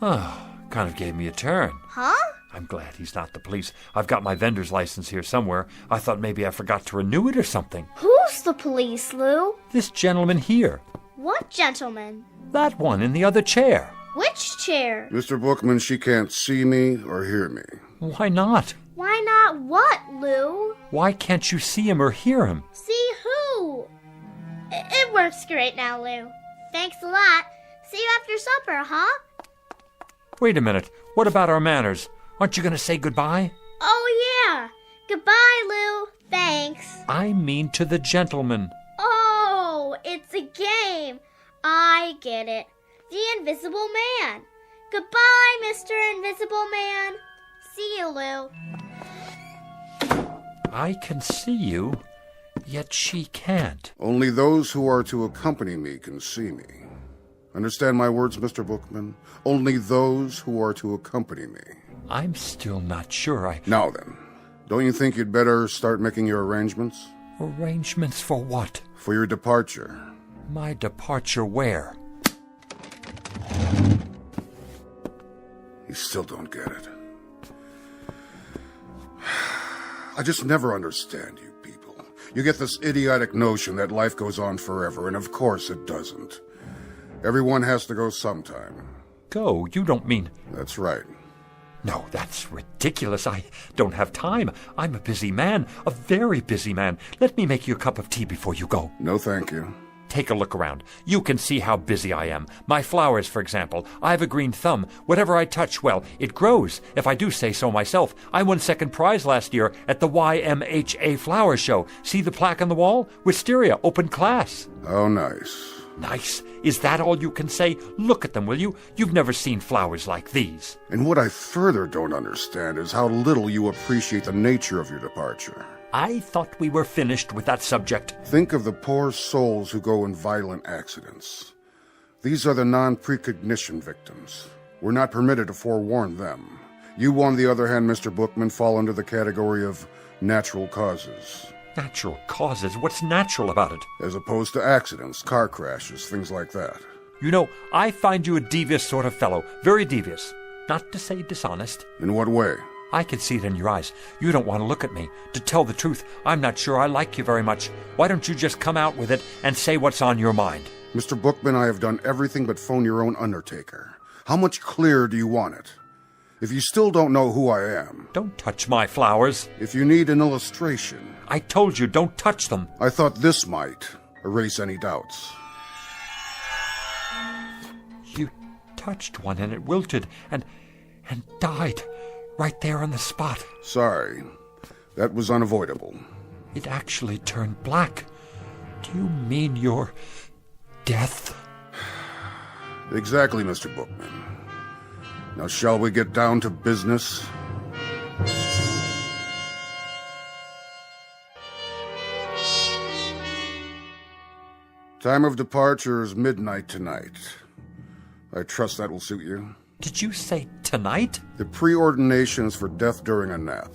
Oh, kind of gave me a turn.
Huh?
I'm glad he's not the police. I've got my vendor's license here somewhere. I thought maybe I forgot to renew it or something.
Who's the police, Lou?
This gentleman here.
What gentleman?
That one in the other chair.
Which chair?
Mr. Bookman, she can't see me or hear me.
Why not?
Why not what, Lou?
Why can't you see him or hear him?
See who? It works great now, Lou. Thanks a lot. See you after supper, huh?
Wait a minute. What about our manners? Aren't you going to say goodbye?
Oh, yeah. Goodbye, Lou. Thanks.
I mean to the gentleman.
Oh, it's a game. I get it. The Invisible Man. Goodbye, Mr. Invisible Man. See you, Lou.
I can see you, yet she can't.
Only those who are to accompany me can see me. Understand my words, Mr. Bookman? Only those who are to accompany me.
I'm still not sure
Now then, don't you think you'd better start making your arrangements?
Arrangements for what?
For your departure.
My departure where?
You still don't get it. I just never understand you people. You get this idiotic notion that life goes on forever, and of course it doesn't. Everyone has to go sometime.
Go? You don't mean...
That's right.
No, that's ridiculous. I don't have time. I'm a busy man, a very busy man. Let me make you a cup of tea before you go.
No, thank you.
Take a look around. You can see how busy I am. My flowers, for example. I have a green thumb. Whatever I touch, well, it grows, if I do say so myself. I won second prize last year at the YMHA Flower Show. See the plaque on the wall? Wisteria, open class.
Oh, nice.
Nice? Is that all you can say? Look at them, will you? You've never seen flowers like these.
And what I further don't understand is how little you appreciate the nature of your departure.
I thought we were finished with that subject.
Think of the poor souls who go in violent accidents. These are the non-precognition victims. We're not permitted to forewarn them. You, on the other hand, Mr. Bookman, fall under the category of natural causes.
Natural causes? What's natural about it?
As opposed to accidents, car crashes, things like that.
You know, I find you a devious sort of fellow. Very devious. Not to say dishonest.
In what way?
I can see it in your eyes. You don't want to look at me. To tell the truth, I'm not sure I like you very much. Why don't you just come out with it and say what's on your mind?
Mr. Bookman, I have done everything but phone your own undertaker. How much clearer do you want it? If you still don't know who I am...
Don't touch my flowers.
If you need an illustration...
I told you, don't touch them.
I thought this might erase any doubts.
You touched one and it wilted and died right there on the spot.
Sorry. That was unavoidable.
It actually turned black. Do you mean your death?
Exactly, Mr. Bookman. Now, shall we get down to business? Time of departure is midnight tonight. I trust that will suit you.
Did you say tonight?
The preordination is for death during a nap.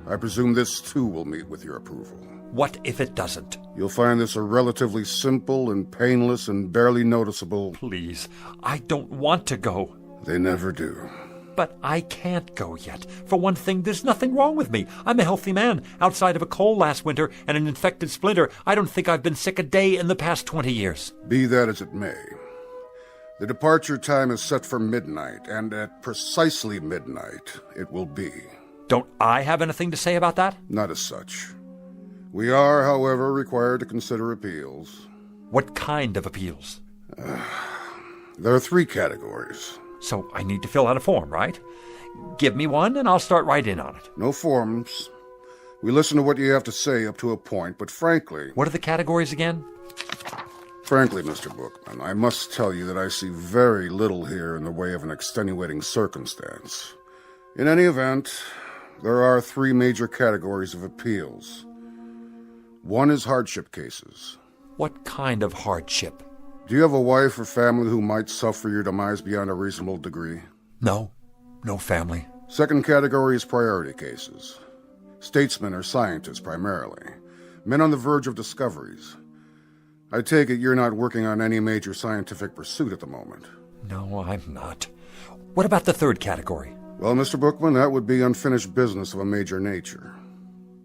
I presume this, too, will meet with your approval.
What if it doesn't?
You'll find this a relatively simple and painless and barely noticeable...
Please, I don't want to go.
They never do.
But I can't go yet. For one thing, there's nothing wrong with me. I'm a healthy man. Outside of a cold last winter and an infected splinter, I don't think I've been sick a day in the past 20 years.
Be that as it may. The departure time is set for midnight, and at precisely midnight it will be.
Don't I have anything to say about that?
Not as such. We are, however, required to consider appeals.
What kind of appeals?
There are 3 categories.
So I need to fill out a form, right? Give me one and I'll start right in on it.
No forms. We listen to what you have to say up to a point, but frankly...
What are the categories again?
Frankly, Mr. Bookman, I must tell you that I see very little here in the way of an extenuating circumstance. In any event, there are 3 major categories of appeals. One is hardship cases.
What kind of hardship?
Do you have a wife or family who might suffer your demise beyond a reasonable degree?
No. No family.
Second category is priority cases. Statesmen or scientists, primarily. Men on the verge of discoveries. I take it you're not working on any major scientific pursuit at the moment.
No, I'm not. What about the third category?
Well, Mr. Bookman, that would be unfinished business of a major nature.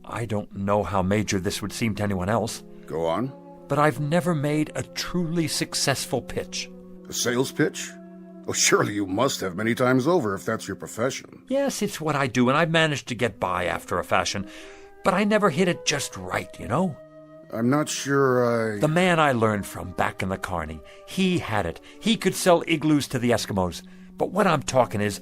I don't know how major this would seem to anyone else.
Go on.
But I've never made a truly successful pitch.
A sales pitch? Well, surely you must have many times over if that's your profession.
Yes, it's what I do, and I've managed to get by after a fashion. But I never hit it just right, you know?
I'm not sure
The man I learned from back in the Carney, he had it. He could sell igloos to the Eskimos. But what I'm talking is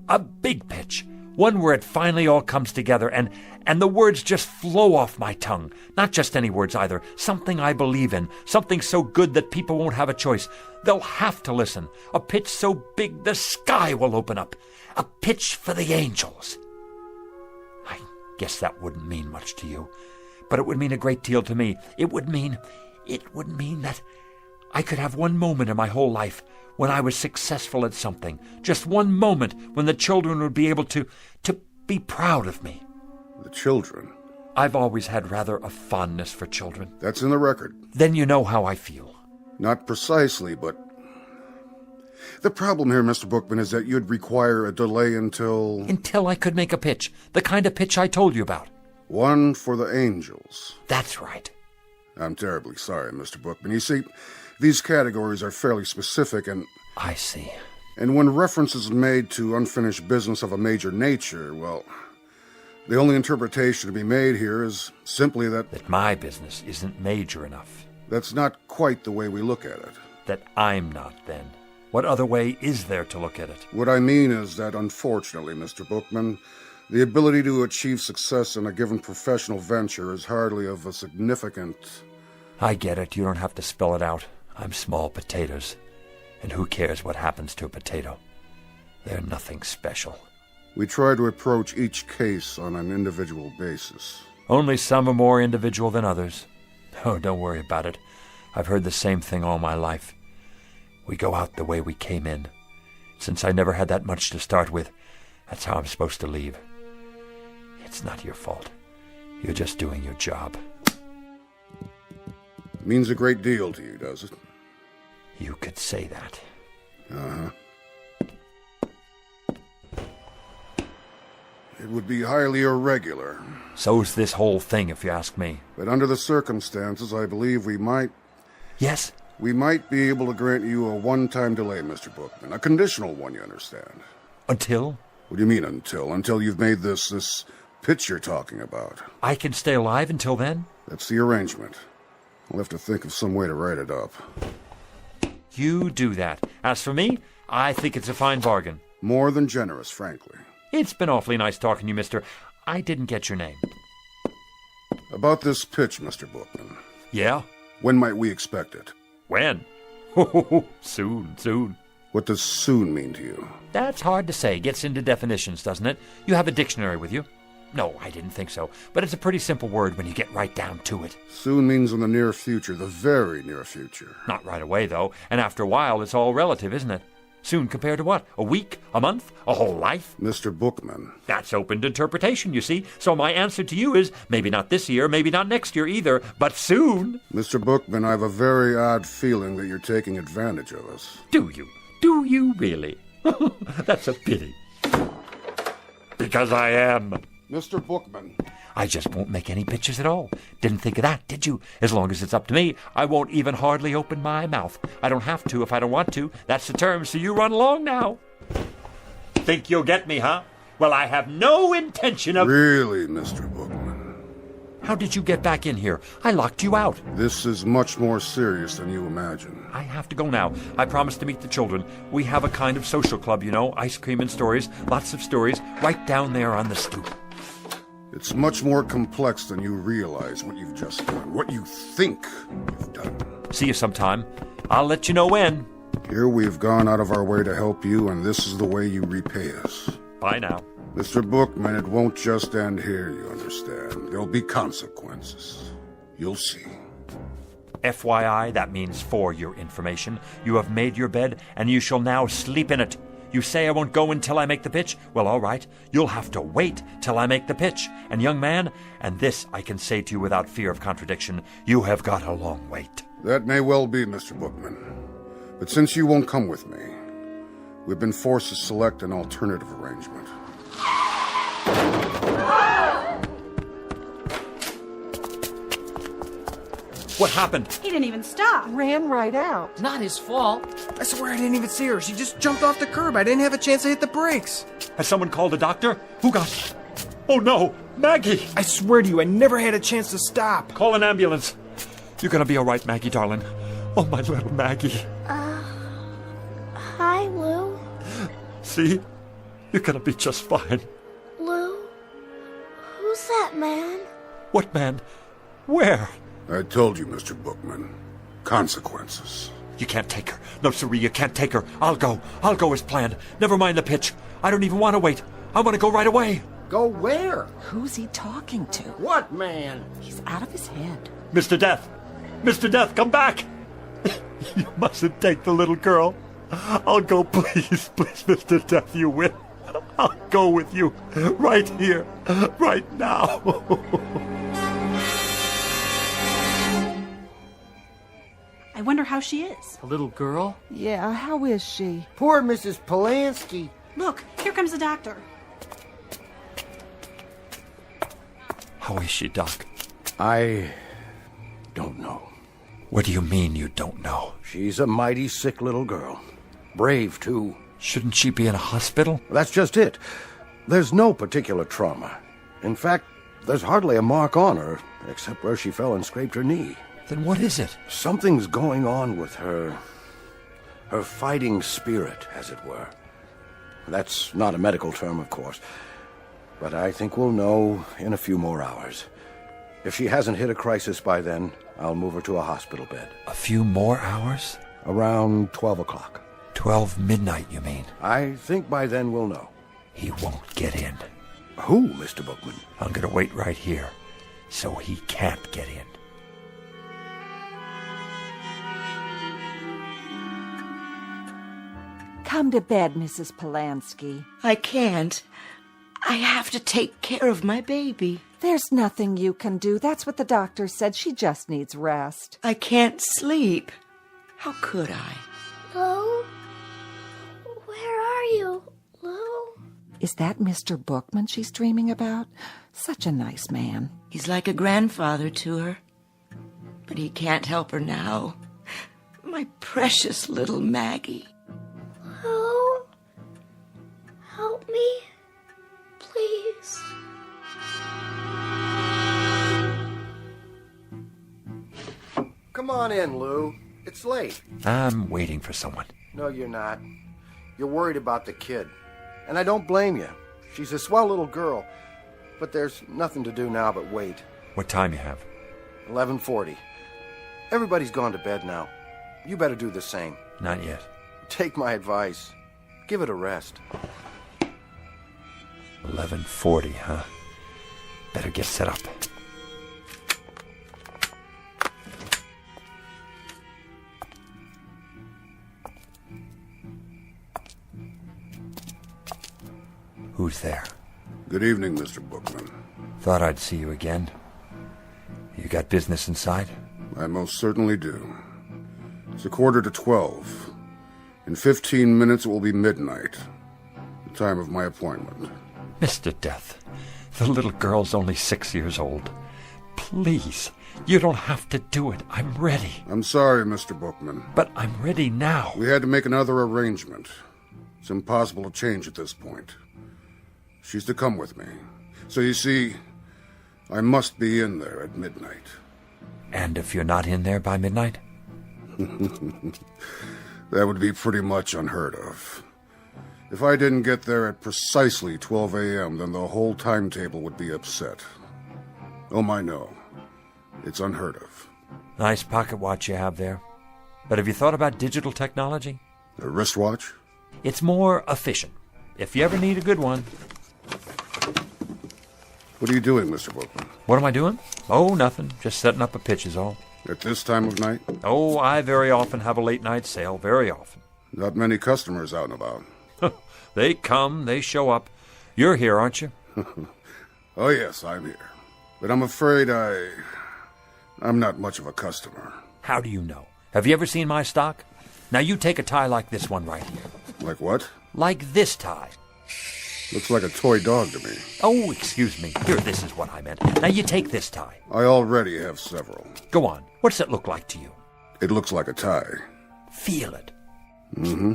a big pitch. One where it finally all comes together and the words just flow off my tongue. Not just any words either. Something I believe in. Something so good that people won't have a choice. They'll have to listen. A pitch so big the sky will open up. A pitch for the angels. I guess that wouldn't mean much to you. But it would mean a great deal to me. It would mean that I could have one moment in my whole life when I was successful at something. Just one moment when the children would be able to be proud of me.
The children?
I've always had rather a fondness for children.
That's in the record.
Then you know how I feel.
Not precisely, but... The problem here, Mr. Bookman, is that you'd require a delay until...
Until I could make a pitch. The kind of pitch I told you about.
One for the angels.
That's right.
I'm terribly sorry, Mr. Bookman. You see, these categories are fairly specific and...
I see.
And when reference is made to unfinished business of a major nature, well, the only interpretation to be made here is simply that...
That my business isn't major enough.
That's not quite the way we look at it.
That I'm not, then. What other way is there to look at it?
What I mean is that, unfortunately, Mr. Bookman, the ability to achieve success in a given professional venture is hardly of a significant...
I get it. You don't have to spell it out. I'm small potatoes. And who cares what happens to a potato? They're nothing special.
We try to approach each case on an individual basis.
Only some are more individual than others. Oh, don't worry about it. I've heard the same thing all my life. We go out the way we came in. Since I never had that much to start with, that's how I'm supposed to leave. It's not your fault. You're just doing your job.
Means a great deal to you, does it?
You could say that.
Uh-huh. It would be highly irregular.
So's this whole thing, if you ask me.
But under the circumstances, I believe we might...
Yes?
We might be able to grant you a one-time delay, Mr. Bookman. A conditional one, you understand.
Until?
What do you mean, until? Until you've made this pitch you're talking about.
I can stay alive until then?
That's the arrangement. I'll have to think of some way to write it up.
You do that. As for me, I think it's a fine bargain.
More than generous, frankly.
It's been awfully nice talking to you, mister. I didn't get your name.
About this pitch, Mr. Bookman.
Yeah?
When might we expect it?
When? Soon.
What does soon mean to you?
That's hard to say. Gets into definitions, doesn't it? You have a dictionary with you? No, I didn't think so. But it's a pretty simple word when you get right down to it.
Soon means in the near future, the very near future.
Not right away, though. And after a while, it's all relative, isn't it? Soon compared to what? A week? A month? A whole life?
Mr. Bookman.
That's open to interpretation, you see. So my answer to you is maybe not this year, maybe not next year either, but soon.
Mr. Bookman, I have a very odd feeling that you're taking advantage of us.
Do you? Do you really? That's a pity. Because I am.
Mr. Bookman.
I just won't make any pitches at all. Didn't think of that, did you? As long as it's up to me, I won't even hardly open my mouth. I don't have to if I don't want to. That's the term, so you run along now. Think you'll get me, huh? Well, I have no intention of...
Really, Mr. Bookman?
How did you get back in here? I locked you out.
This is much more serious than you imagine.
I have to go now. I promised to meet the children. We have a kind of social club, you know. Ice cream and stories. Lots of stories. Right down there on the stoop.
It's much more complex than you realize what you've just done. What you think you've done.
See you sometime. I'll let you know when.
Here we've gone out of our way to help you, and this is the way you repay us.
Bye now.
Mr. Bookman, it won't just end here, you understand. There'll be consequences. You'll see.
FYI, that means for your information. You have made your bed, and you shall now sleep in it. You say I won't go until I make the pitch? Well, all right. You'll have to wait till I make the pitch. And young man, and this I can say to you without fear of contradiction, you have got a long wait.
That may well be, Mr. Bookman. But since you won't come with me, we've been forced to select an alternative arrangement.
What happened?
He didn't even stop.
Ran right out.
Not his fault.
I swear I didn't even see her. She just jumped off the curb. I didn't have a chance to hit the brakes.
Has someone called a doctor? Who got... Oh, no! Maggie!
I swear to you, I never had a chance to stop.
Call an ambulance. You're gonna be all right, Maggie, darling. Oh, my little Maggie.
Hi, Lou.
See? You're gonna be just fine.
Lou? Who's that man?
What man? Where?
I told you, Mr. Bookman. Consequences.
You can't take her. No, siree, you can't take her. I'll go. I'll go as planned. Never mind the pitch. I don't even want to wait. I want to go right away.
Go where?
Who's he talking to?
What man?
He's out of his head.
Mr. Death! Mr. Death, come back! You mustn't take the little girl. I'll go, please, please, Mr. Death, you will. I'll go with you. Right here. Right now.
I wonder how she is.
A little girl?
Yeah, how is she?
Poor Mrs. Polanski.
Look, here comes the doctor.
How is she, Doc?
I don't know.
What do you mean you don't know?
She's a mighty sick little girl. Brave, too.
Shouldn't she be in a hospital?
That's just it. There's no particular trauma. In fact, there's hardly a mark on her, except where she fell and scraped her knee.
Then what is it?
Something's going on with her fighting spirit, as it were. That's not a medical term, of course. But I think we'll know in a few more hours. If she hasn't hit a crisis by then, I'll move her to a hospital bed.
A few more hours?
Around 12 o'clock.
12 midnight, you mean?
I think by then we'll know.
He won't get in.
Who, Mr. Bookman?
I'm gonna wait right here, so he can't get in.
Come to bed, Mrs. Polanski.
I can't. I have to take care of my baby.
There's nothing you can do. That's what the doctor said. She just needs rest.
I can't sleep. How could I?
Lou? Where are you, Lou?
Is that Mr. Bookman she's dreaming about? Such a nice man.
He's like a grandfather to her. But he can't help her now. My precious little Maggie.
Lou? Help me, please.
Come on in, Lou. It's late.
I'm waiting for someone.
No, you're not. You're worried about the kid. And I don't blame you. She's a swell little girl. But there's nothing to do now but wait.
What time you have?
11:40. Everybody's gone to bed now. You better do the same.
Not yet.
Take my advice. Give it a rest.
11:40, huh? Better get set up. Who's there?
Good evening, Mr. Bookman.
Thought I'd see you again. You got business inside?
I most certainly do. It's 11:45. In 15 minutes it will be midnight, the time of my appointment.
Mr. Death, the little girl's only 6 years old. Please, you don't have to do it. I'm ready.
I'm sorry, Mr. Bookman.
But I'm ready now.
We had to make another arrangement. It's impossible to change at this point. She's to come with me. So you see, I must be in there at midnight.
And if you're not in there by midnight?
That would be pretty much unheard of. If I didn't get there at precisely 12 a.m., then the whole timetable would be upset. Oh, I know. It's unheard of.
Nice pocket watch you have there. But have you thought about digital technology?
A wristwatch?
It's more efficient. If you ever need a good one.
What are you doing, Mr. Bookman?
What am I doing? Oh, nothing. Just setting up a pitch is all.
At this time of night?
Oh, I very often have a late night sale. Very often.
Not many customers out and about.
They come, they show up. You're here, aren't you?
Oh, yes, I'm here. But I'm afraid I'm not much of a customer.
How do you know? Have you ever seen my stock? Now you take a tie like this one right here.
Like what?
Like this tie.
Looks like a toy dog to me.
Oh, excuse me. Here, this is what I meant. Now you take this tie.
I already have several.
Go on. What's it look like to you?
It looks like a tie.
Feel it.
Mm-hmm.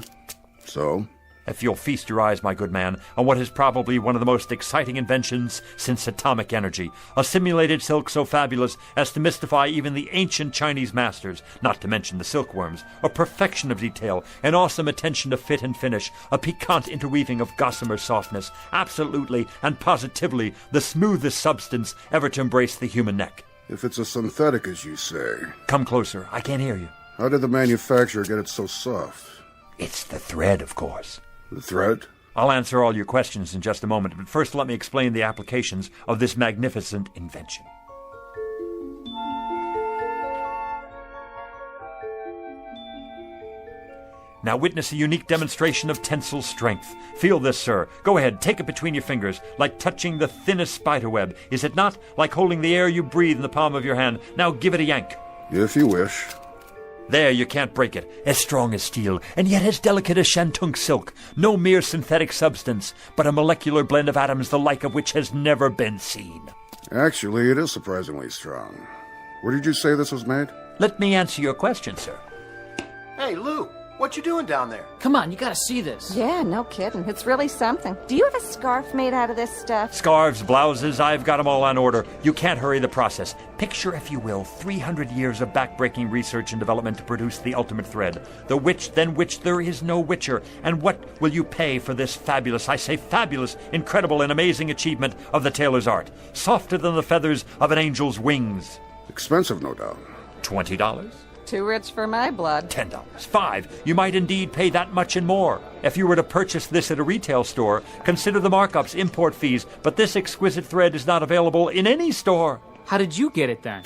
So?
If you'll feast your eyes, my good man, on what is probably one of the most exciting inventions since atomic energy, a simulated silk so fabulous as to mystify even the ancient Chinese masters, not to mention the silkworms, a perfection of detail, an awesome attention to fit and finish, a piquant interweaving of gossamer softness, absolutely and positively the smoothest substance ever to embrace the human neck.
If it's a synthetic, as you say...
Come closer, I can't hear you.
How did the manufacturer get it so soft?
It's the thread, of course.
The thread?
I'll answer all your questions in just a moment, but first let me explain the applications of this magnificent invention. Now witness a unique demonstration of tensile strength. Feel this, sir. Go ahead, take it between your fingers, like touching the thinnest spiderweb. Is it not? Like holding the air you breathe in the palm of your hand. Now give it a yank.
If you wish.
There, you can't break it. As strong as steel, and yet as delicate as shantung silk. No mere synthetic substance, but a molecular blend of atoms the like of which has never been seen.
Actually, it is surprisingly strong. Where did you say this was made?
Let me answer your question, sir.
Hey, Lou, what you doing down there?
Come on, you gotta see this. Yeah, no kidding. It's really something. Do you have a scarf made out of this stuff?
Scarves, blouses, I've got them all on order. You can't hurry the process. Picture, if you will, 300 years of backbreaking research and development to produce the ultimate thread. The which, than which there is no witcher. And what will you pay for this fabulous, I say fabulous, incredible and amazing achievement of the tailor's art? Softer than the feathers of an angel's wings.
Expensive, no doubt.
$20?
Too rich for my blood.
$10. $5. You might indeed pay that much and more. If you were to purchase this at a retail store, consider the markups, import fees, but this exquisite thread is not available in any store.
How did you get it then?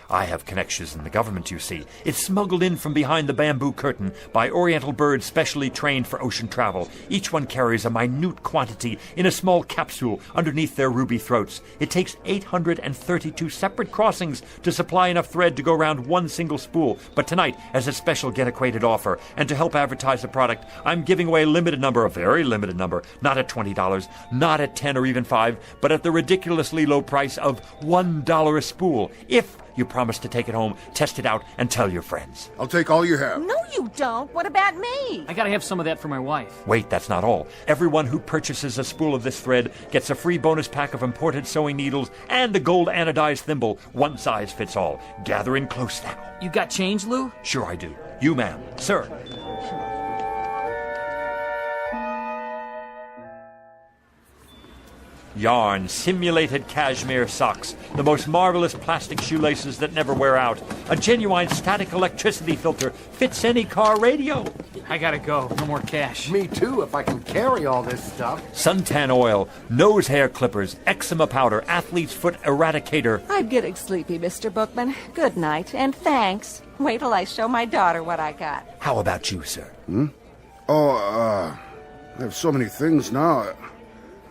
I have connections in the government, you see. It's smuggled in from behind the bamboo curtain by Oriental birds specially trained for ocean travel. Each one carries a minute quantity in a small capsule underneath their ruby throats. It takes 832 separate crossings to supply enough thread to go around one single spool. But tonight, as a special get-acquainted offer, and to help advertise the product, I'm giving away a very limited number, not at $20, not at $10 or even $5, but at the ridiculously low price of $1 a spool. If you promise to take it home, test it out, and tell your friends.
I'll take all you have.
No, you don't. What about me?
I gotta have some of that for my wife.
Wait, that's not all. Everyone who purchases a spool of this thread gets a free bonus pack of imported sewing needles and a gold anodized thimble. One size fits all. Gather in close now.
You got change, Lou?
Sure I do. You, ma'am. Sir. Yarn, simulated cashmere socks, the most marvelous plastic shoelaces that never wear out, a genuine static electricity filter, fits any car radio.
I gotta go. No more cash.
Me too, if I can carry all this stuff.
Suntan oil, nose hair clippers, eczema powder, athlete's foot eradicator.
I'm getting sleepy, Mr. Bookman. Good night, and thanks. Wait till I show my daughter what I got.
How about you, sir?
I have so many things now.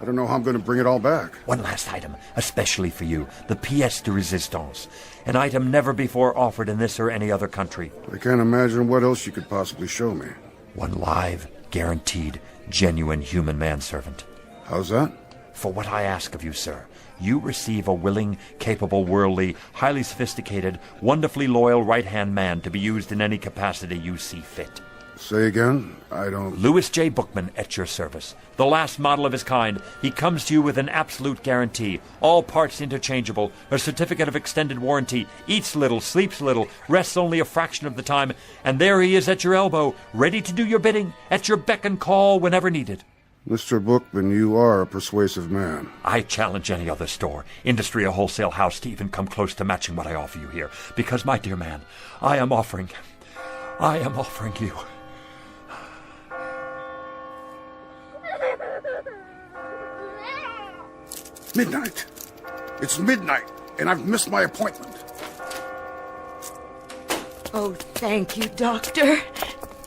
I don't know how I'm going to bring it all back.
One last item, especially for you, the pièce de résistance, an item never before offered in this or any other country.
I can't imagine what else you could possibly show me.
One live, guaranteed, genuine human manservant.
How's that?
For what I ask of you, sir, you receive a willing, capable, worldly, highly sophisticated, wonderfully loyal right-hand man to be used in any capacity you see fit.
Say again? I don't...
Louis J. Bookman at your service. The last model of his kind. He comes to you with an absolute guarantee. All parts interchangeable. A certificate of extended warranty. Eats little, sleeps little, rests only a fraction of the time. And there he is at your elbow, ready to do your bidding, at your beck and call whenever needed.
Mr. Bookman, you are a persuasive man.
I challenge any other store, industry or wholesale house to even come close to matching what I offer you here. Because, my dear man, I am offering you...
Midnight. It's midnight, and I've missed my appointment.
Oh, thank you, Doctor.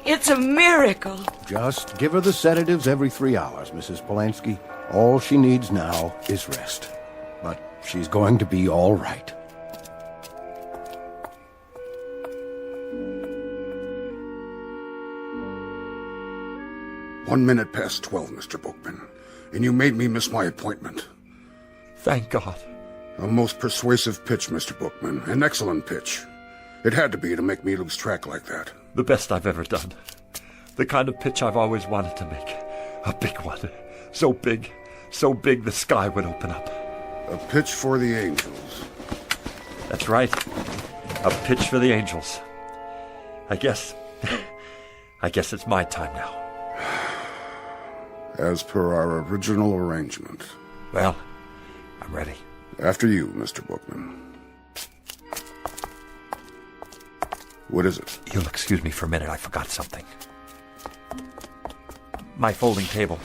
It's a miracle.
Just give her the sedatives every 3 hours, Mrs. Polanski. All she needs now is rest. But she's going to be all right.
"1 minute past 12, Mr. Bookman, and you made me miss my appointment."
Thank God.
A most persuasive pitch, Mr. Bookman. An excellent pitch. It had to be to make me lose track like that.
The best I've ever done. The kind of pitch I've always wanted to make. A big one. So big the sky would open up.
A pitch for the angels.
That's right. A pitch for the angels. I guess it's my time now.
As per our original arrangement.
Well, I'm ready.
After you, Mr. Bookman. What is it?
You'll excuse me for a minute. I forgot something. My folding table.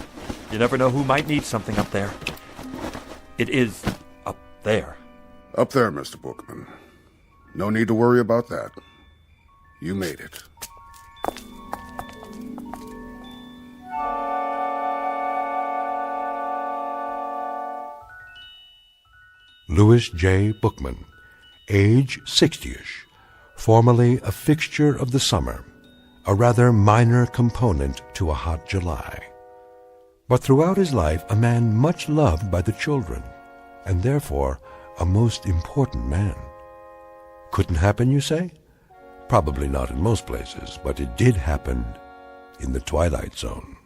You never know who might need something up there. It is up there.
Up there, Mr. Bookman. No need to worry about that. You made it.
Louis J. Bookman, age 60-ish, formerly a fixture of the summer, a rather minor component to a hot July. But throughout his life, a man much loved by the children, and therefore a most important man. Couldn't happen, you say? Probably not in most places, but it did happen in the Twilight Zone.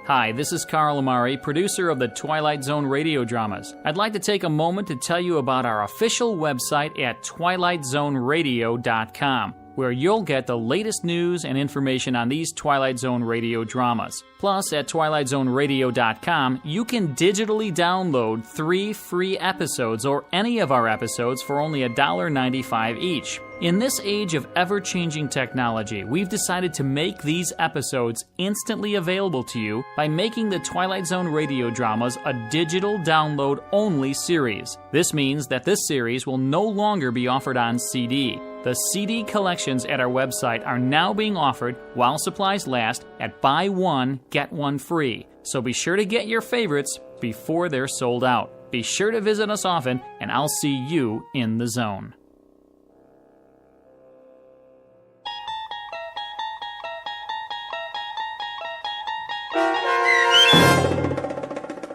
Hi, this is Carl Amari, producer of the Twilight Zone radio dramas. I'd like to take a moment to tell you about our official website at twilightzoneradio.com, where you'll get the latest news and information on these Twilight Zone radio dramas. Plus, at twilightzoneradio.com, you can digitally download 3 free episodes or any of our episodes for only $1.95 each. In this age of ever-changing technology, we've decided to make these episodes instantly available to you by making the Twilight Zone radio dramas a digital download-only series. This means that this series will no longer be offered on CD. The CD collections at our website are now being offered, while supplies last, at buy one, get one free. So be sure to get your favorites before they're sold out. Be sure to visit us often, and I'll see you in the zone.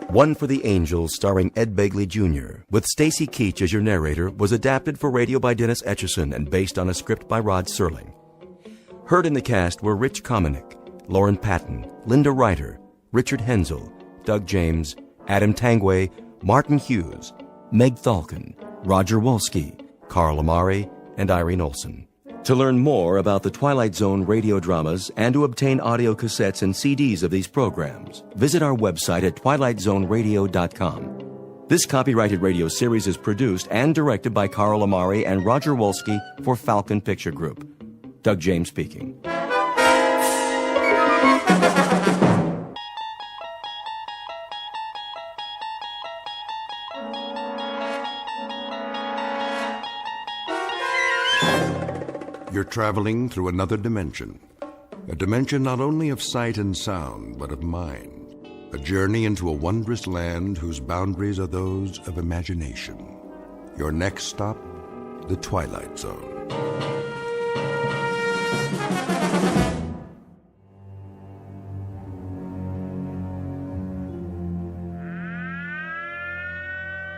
One for the Angels, starring Ed Begley Jr., with Stacy Keach as your narrator, was adapted for radio by Dennis Etchison and based on a script by Rod Serling. Heard in the cast were Rich Kominick, Lauren Patton, Linda Ryder, Richard Hensel, Doug James, Adam Tangway, Martin Hughes, Meg Thalken, Roger Wolski, Carl Amari, and Irene Olsen. To learn more about the Twilight Zone radio dramas and to obtain audio cassettes and CDs of these programs, visit our website at twilightzoneradio.com. This copyrighted radio series is produced and directed by Carl Amari and Roger Wolski for Falcon Picture Group. Doug James speaking.
You're traveling through another dimension. A dimension not only of sight and sound, but of mind. A journey into a wondrous land whose boundaries are those of imagination. Your next stop, the Twilight Zone.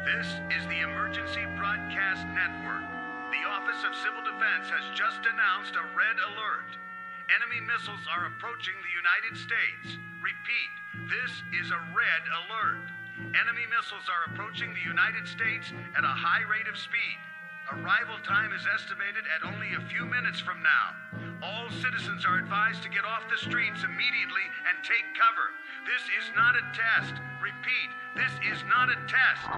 This is the Emergency Broadcast Network. The Office of Civil Defense has just announced a red alert. Enemy missiles are approaching the United States. Repeat, this is a red alert. Enemy missiles are approaching the United States at a high rate of speed. Arrival time is estimated at only a few minutes from now. All citizens are advised to get off the streets immediately and take cover. This is not a test. Repeat, this is not a test.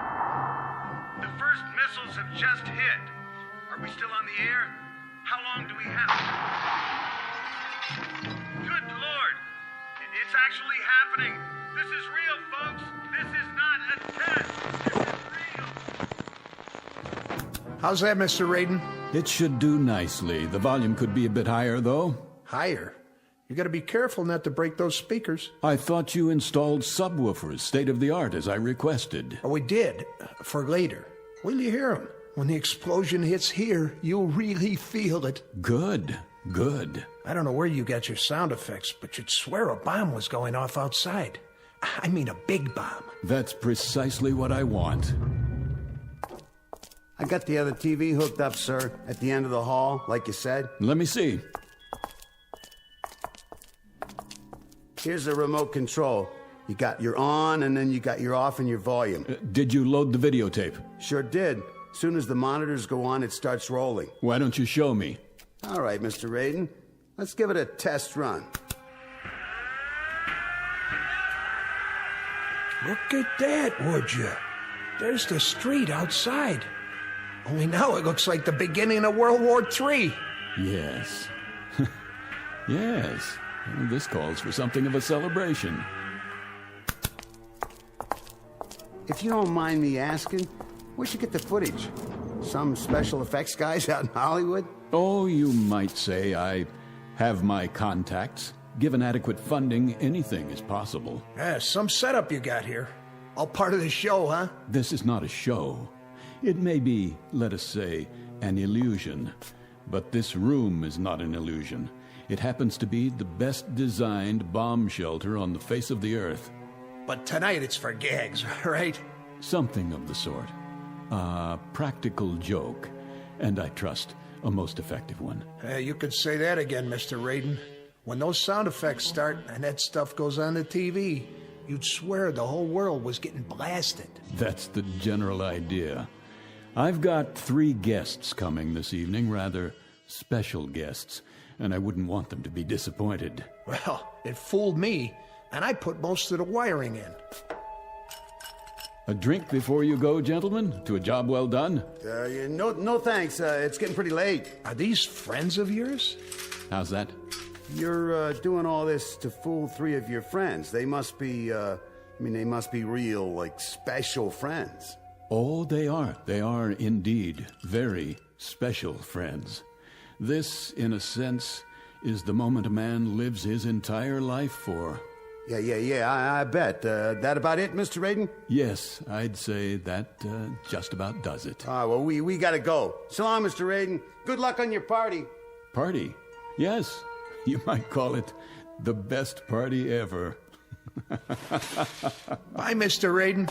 The first missiles have just hit. Are we still on the air? How long do we have? Good Lord! It's actually happening! This is real, folks! This is not a test! This is real!
How's that, Mr. Raiden?
It should do nicely. The volume could be a bit higher, though.
Higher? You gotta be careful not to break those speakers.
I thought you installed subwoofers, state-of-the-art, as I requested.
Oh, we did. For later. Wait till you hear them. When the explosion hits here, you'll really feel it.
Good. Good.
I don't know where you got your sound effects, but you'd swear a bomb was going off outside. I mean a big bomb.
That's precisely what I want.
I got the other TV hooked up, sir, at the end of the hall, like you said.
Let me see.
Here's the remote control. You got your on, and then you got your off and your volume.
Did you load the videotape?
Sure did. As soon as the monitors go on, it starts rolling.
Why don't you show me?
All right, Mr. Raiden. Let's give it a test run.
Look at that, would you? There's the street outside. Only now it looks like the beginning of World War III.
Yes. Yes. This calls for something of a celebration.
If you don't mind me asking, where'd you get the footage? Some special effects guys out in Hollywood?
Oh, you might say I have my contacts. Given adequate funding, anything is possible.
Yeah, some setup you got here. All part of the show, huh?
This is not a show. It may be, let us say, an illusion. But this room is not an illusion. It happens to be the best designed bomb shelter on the face of the earth.
But tonight it's for gags, right?
Something of the sort. A practical joke, and I trust a most effective one.
You could say that again, Mr. Raiden. When those sound effects start and that stuff goes on the TV, you'd swear the whole world was getting blasted.
That's the general idea. I've got 3 guests coming this evening, rather special guests, and I wouldn't want them to be disappointed.
Well, it fooled me, and I put most of the wiring in.
A drink before you go, gentlemen? To a job well done?
No thanks. It's getting pretty late.
Are these friends of yours?
How's that?
You're doing all this to fool 3 of your friends. They must be, they must be real, like, special friends.
Oh, they are. They are indeed very special friends. This, in a sense, is the moment a man lives his entire life for.
Yeah, I bet. That about it, Mr. Raiden?
Yes, I'd say that just about does it.
Well, we gotta go. So long, Mr. Raiden. Good luck on your party.
Party? Yes, you might call it the best party ever.
Bye, Mr. Raiden.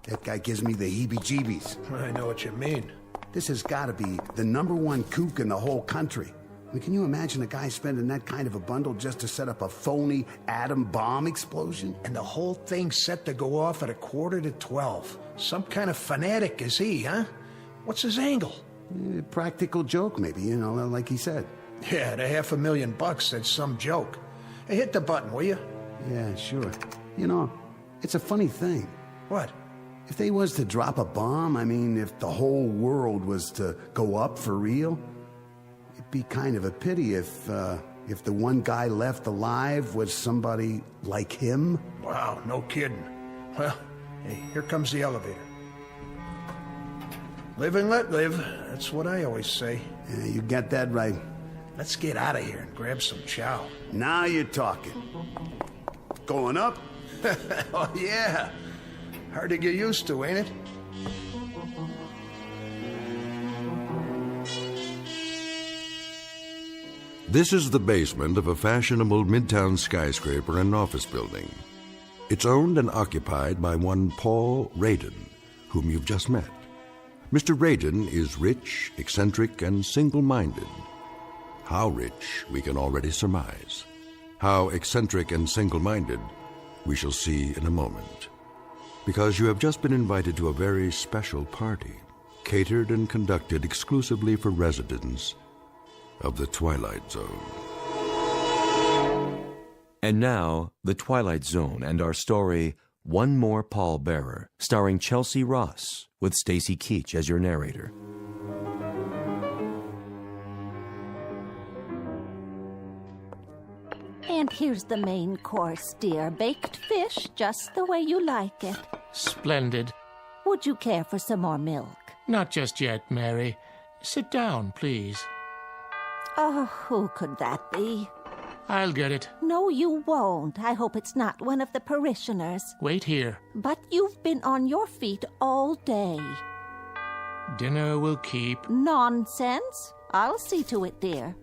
That guy gives me the heebie-jeebies.
I know what you mean.
This has got to be the #1 kook in the whole country. I mean, can you imagine a guy spending that kind of a bundle just to set up a phony atom bomb explosion?
And the whole thing's set to go off at 11:45. Some kind of fanatic is he, huh? What's his angle?
Practical joke, maybe, like he said.
Yeah, the $500,000, that's some joke. Hey, hit the button, will you?
Yeah, sure. It's a funny thing.
What?
If they was to drop a bomb, if the whole world was to go up for real, it'd be kind of a pity if the one guy left alive was somebody like him.
Wow, no kidding. Well, hey, here comes the elevator. Live and let live. That's what I always say.
Yeah, you got that right.
Let's get out of here and grab some chow.
Now you're talking. Going up?
Oh, yeah. Hard to get used to, ain't it?
This is the basement of a fashionable midtown skyscraper and office building. It's owned and occupied by one Paul Raiden, whom you've just met. Mr. Raiden is rich, eccentric, and single-minded. How rich, we can already surmise. How eccentric and single-minded, we shall see in a moment. Because you have just been invited to a very special party, catered and conducted exclusively for residents of the Twilight Zone.
And now, The Twilight Zone and our story, One More Pallbearer, starring Chelsea Ross, with Stacy Keach as your narrator.
And here's the main course, dear. Baked fish, just the way you like it.
Splendid.
Would you care for some more milk?
Not just yet, Mary. Sit down, please.
Oh, who could that be?
I'll get it.
No, you won't. I hope it's not one of the parishioners.
Wait here.
But you've been on your feet all day.
Dinner will keep.
Nonsense. I'll see to it, dear.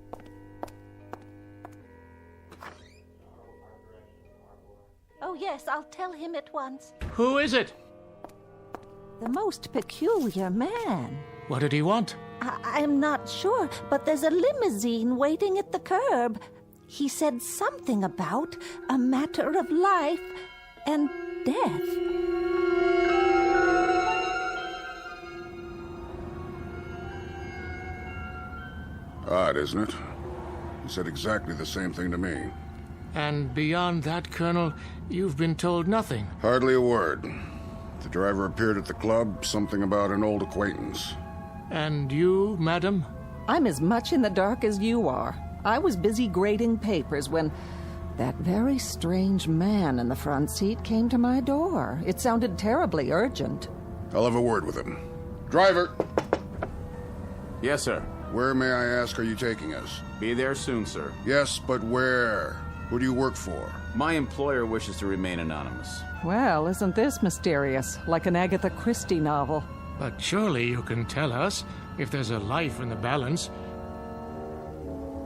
Oh, yes, I'll tell him at once.
Who is it?
The most peculiar man.
What did he want?
I'm not sure, but there's a limousine waiting at the curb. He said something about a matter of life and death.
Odd, isn't it? He said exactly the same thing to me.
And beyond that, Colonel, you've been told nothing.
Hardly a word. The driver appeared at the club, something about an old acquaintance.
And you, madam?
I'm as much in the dark as you are. I was busy grading papers when that very strange man in the front seat came to my door. It sounded terribly urgent.
I'll have a word with him. Driver!
Yes, sir.
Where, may I ask, are you taking us?
Be there soon, sir.
Yes, but where? Who do you work for?
My employer wishes to remain anonymous.
Well, isn't this mysterious? Like an Agatha Christie novel.
But surely you can tell us if there's a life in the balance.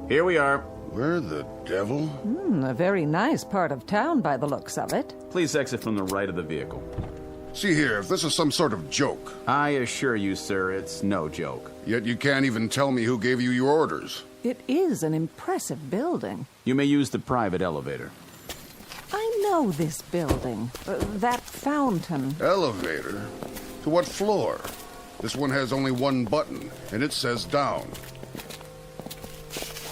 Here we are.
Where the devil?
A very nice part of town by the looks of it.
Please exit from the right of the vehicle.
See here, if this is some sort of joke.
I assure you, sir, it's no joke.
Yet you can't even tell me who gave you your orders.
It is an impressive building.
You may use the private elevator.
I know this building. That fountain.
Elevator? To what floor? This one has only one button, and it says down.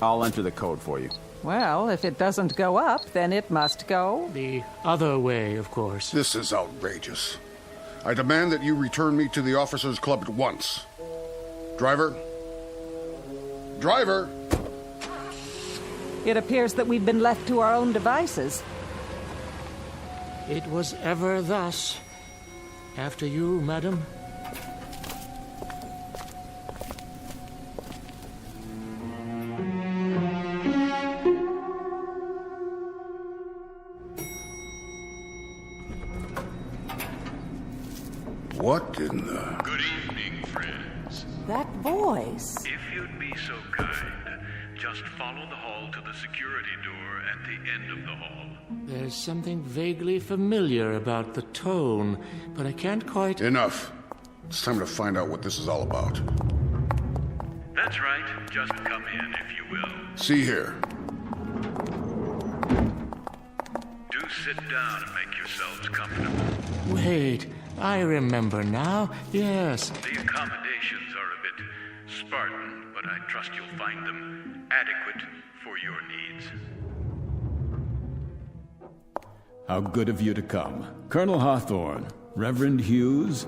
I'll enter the code for you.
Well, if it doesn't go up, then it must go
the other way, of course.
This is outrageous. I demand that you return me to the officers' club at once. Driver? Driver!
It appears that we've been left to our own devices.
It was ever thus. After you, madam.
What in the...
Good evening, friends.
That voice.
If you'd be so kind, just follow the hall to the security door at the end of the hall.
There's something vaguely familiar about the tone, but I can't quite...
Enough. It's time to find out what this is all about.
That's right. Just come in, if you will.
See here.
Do sit down and make yourselves comfortable.
Wait, I remember now. Yes.
The accommodations are a bit Spartan, but I trust you'll find them adequate for your needs.
How good of you to come. Colonel Hawthorne, Reverend Hughes,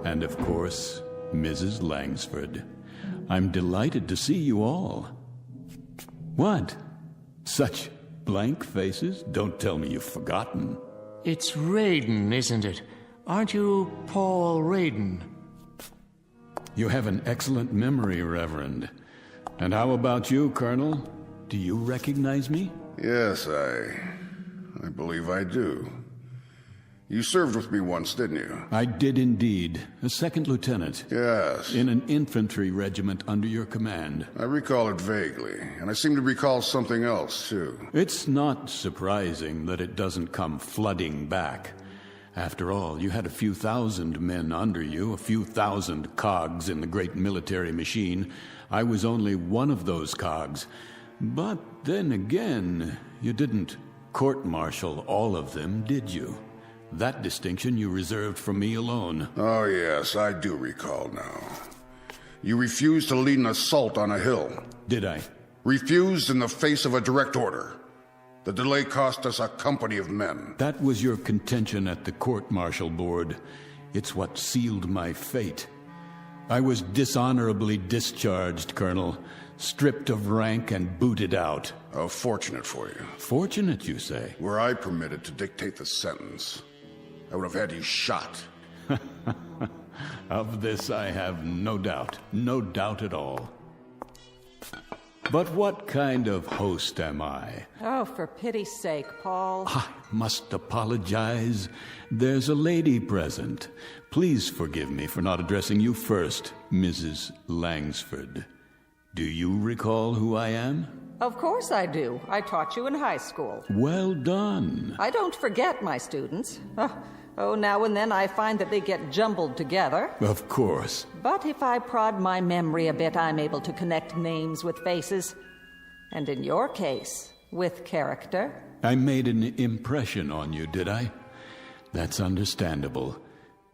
and of course, Mrs. Langsford. I'm delighted to see you all. What? Such blank faces? Don't tell me you've forgotten.
It's Raiden, isn't it? Aren't you Paul Raiden?
You have an excellent memory, Reverend. And how about you, Colonel? Do you recognize me?
Yes, I believe I do. You served with me once, didn't you?
I did indeed. A second lieutenant.
Yes.
In an infantry regiment under your command.
I recall it vaguely, and I seem to recall something else, too.
It's not surprising that it doesn't come flooding back. After all, you had a few thousand men under you, a few thousand cogs in the great military machine. I was only one of those cogs. But then again, you didn't court-martial all of them, did you? That distinction you reserved for me alone.
Oh, yes, I do recall now. You refused to lead an assault on a hill.
Did I?
Refused in the face of a direct order. The delay cost us a company of men.
That was your contention at the court-martial board. It's what sealed my fate. I was dishonorably discharged, Colonel, stripped of rank and booted out.
Oh, fortunate for you.
Fortunate, you say?
Were I permitted to dictate the sentence, I would have had you shot.
Of this I have no doubt. No doubt at all. But what kind of host am I?
Oh, for pity's sake, Paul.
I must apologize. There's a lady present. Please forgive me for not addressing you first, Mrs. Langsford. Do you recall who I am?
Of course I do. I taught you in high school.
Well done.
I don't forget my students. Oh, now and then I find that they get jumbled together.
Of course.
But if I prod my memory a bit, I'm able to connect names with faces. And in your case, with character.
I made an impression on you, did I? That's understandable.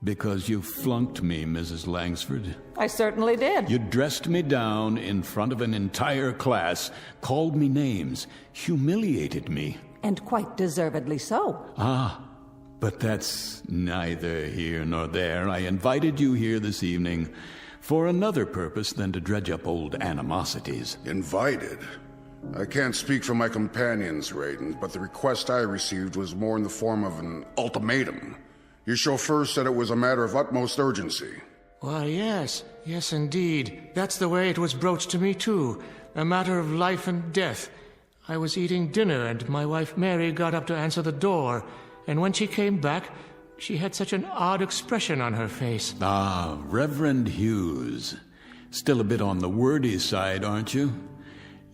Because you flunked me, Mrs. Langsford.
I certainly did.
You dressed me down in front of an entire class, called me names, humiliated me.
And quite deservedly so.
Ah, but that's neither here nor there. I invited you here this evening for another purpose than to dredge up old animosities.
Invited? I can't speak for my companions, Raiden, but the request I received was more in the form of an ultimatum. Your chauffeur said it was a matter of utmost urgency.
Why, yes. Yes, indeed. That's the way it was broached to me, too. A matter of life and death. I was eating dinner, and my wife Mary got up to answer the door. And when she came back, she had such an odd expression on her face.
Ah, Reverend Hughes. Still a bit on the wordy side, aren't you?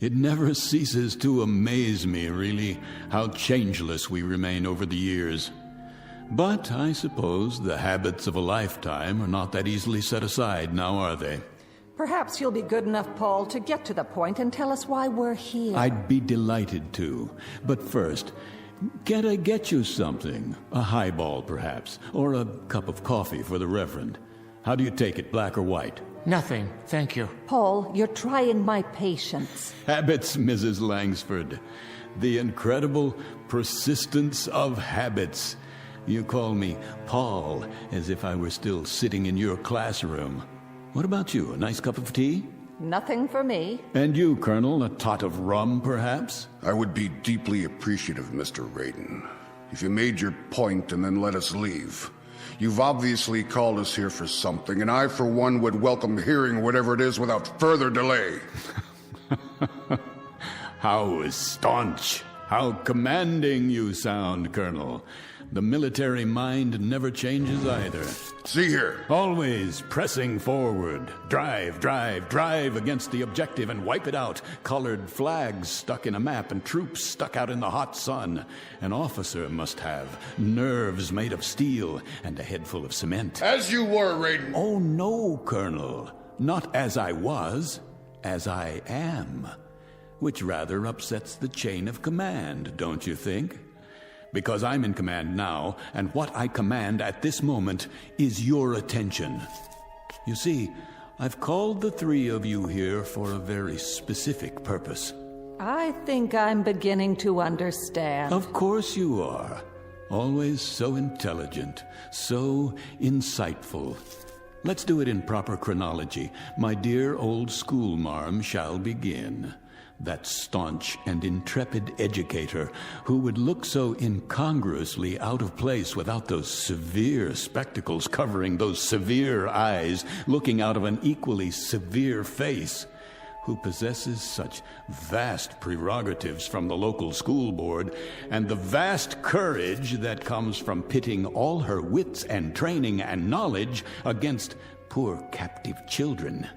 It never ceases to amaze me, really, how changeless we remain over the years. But I suppose the habits of a lifetime are not that easily set aside now, are they?
Perhaps you'll be good enough, Paul, to get to the point and tell us why we're here.
I'd be delighted to. But first, can I get you something? A highball, perhaps, or a cup of coffee for the Reverend. How do you take it, black or white?
Nothing, thank you.
Paul, you're trying my patience.
Habits, Mrs. Langsford. The incredible persistence of habits. You call me Paul, as if I were still sitting in your classroom. What about you, a nice cup of tea?
Nothing for me.
And you, Colonel, a tot of rum, perhaps?
I would be deeply appreciative, Mr. Raiden, if you made your point and then let us leave. You've obviously called us here for something, and I, for one, would welcome hearing whatever it is without further delay.
How staunch, how commanding you sound, Colonel. The military mind never changes either.
See here.
Always pressing forward. Drive, drive, drive against the objective and wipe it out. Colored flags stuck in a map and troops stuck out in the hot sun. An officer must have nerves made of steel and a head full of cement.
As you were, Raiden.
Oh, no, Colonel. Not as I was, as I am. Which rather upsets the chain of command, don't you think? Because I'm in command now, and what I command at this moment is your attention. You see, I've called the three of you here for a very specific purpose.
I think I'm beginning to understand.
Of course you are. Always so intelligent, so insightful. Let's do it in proper chronology. My dear old schoolmarm shall begin. That staunch and intrepid educator who would look so incongruously out of place without those severe spectacles covering those severe eyes looking out of an equally severe face, who possesses such vast prerogatives from the local school board and the vast courage that comes from pitting all her wits and training and knowledge against poor captive children.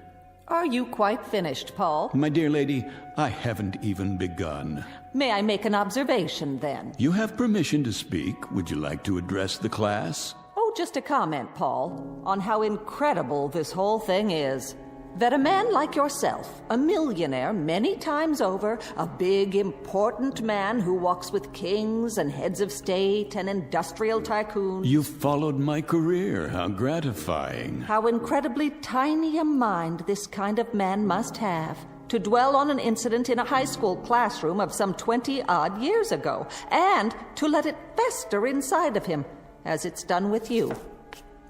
Are you quite finished, Paul?
My dear lady, I haven't even begun.
May I make an observation, then?
You have permission to speak. Would you like to address the class?
Oh, just a comment, Paul, on how incredible this whole thing is. That a man like yourself, a millionaire many times over, a big, important man who walks with kings and heads of state and industrial tycoons...
You followed my career. How gratifying.
How incredibly tiny a mind this kind of man must have to dwell on an incident in a high school classroom of some 20-odd years ago, and to let it fester inside of him, as it's done with you.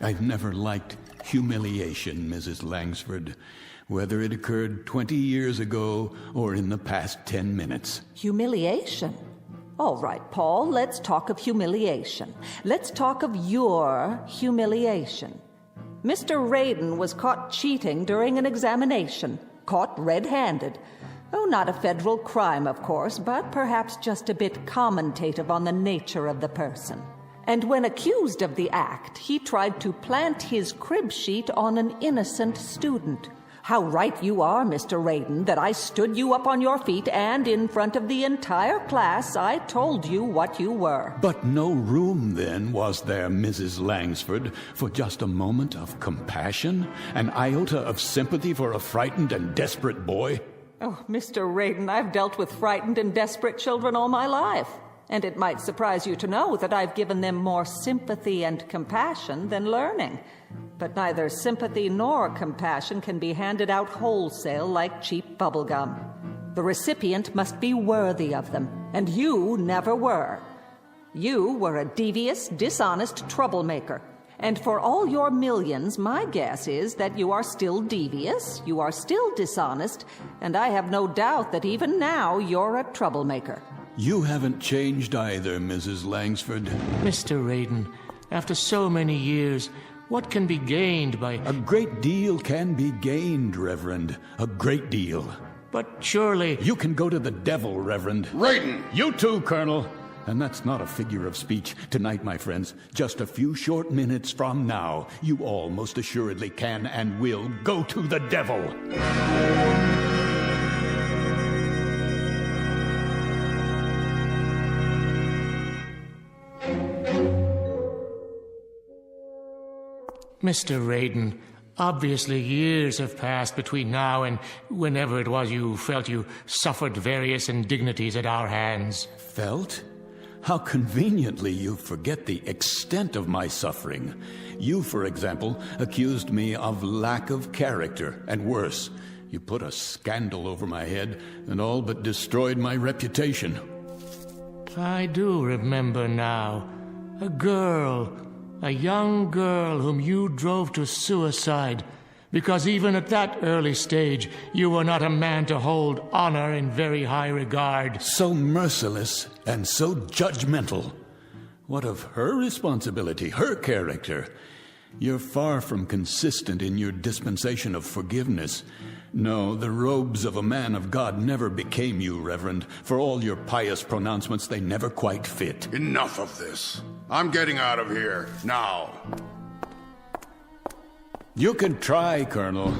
I've never liked humiliation, Mrs. Langsford. whether it occurred 20 years ago or in the past 10 minutes.
Humiliation? All right, Paul, let's talk of humiliation. Let's talk of your humiliation. Mr. Raiden was caught cheating during an examination, caught red-handed. Oh, not a federal crime, of course, but perhaps just a bit commentative on the nature of the person. And when accused of the act, he tried to plant his crib sheet on an innocent student. How right you are, Mr. Raiden, that I stood you up on your feet and in front of the entire class I told you what you were.
But no room then, was there, Mrs. Langsford, for just a moment of compassion? An iota of sympathy for a frightened and desperate boy?
Oh, Mr. Raiden, I've dealt with frightened and desperate children all my life. And it might surprise you to know that I've given them more sympathy and compassion than learning. But neither sympathy nor compassion can be handed out wholesale like cheap bubblegum. The recipient must be worthy of them, and you never were. You were a devious, dishonest troublemaker. And for all your millions, my guess is that you are still devious, you are still dishonest, and I have no doubt that even now you're a troublemaker.
You haven't changed either, Mrs. Langsford.
Mr. Raiden, after so many years, what can be gained by...
A great deal can be gained, Reverend. A great deal.
But surely...
You can go to the devil, Reverend.
Raiden!
You too, Colonel. And that's not a figure of speech. Tonight, my friends, just a few short minutes from now, you all most assuredly can and will go to the devil.
Mr. Raiden, obviously years have passed between now and whenever it was you felt you suffered various indignities at our hands.
Felt? How conveniently you forget the extent of my suffering. You, for example, accused me of lack of character, and worse, you put a scandal over my head and all but destroyed my reputation.
I do remember now. A young girl whom you drove to suicide, because even at that early stage you were not a man to hold honor in very high regard.
So merciless and so judgmental. What of her responsibility, her character? You're far from consistent in your dispensation of forgiveness. No, the robes of a man of God never became you, Reverend. For all your pious pronouncements, they never quite fit.
Enough of this. I'm getting out of here, now.
You can try, Colonel.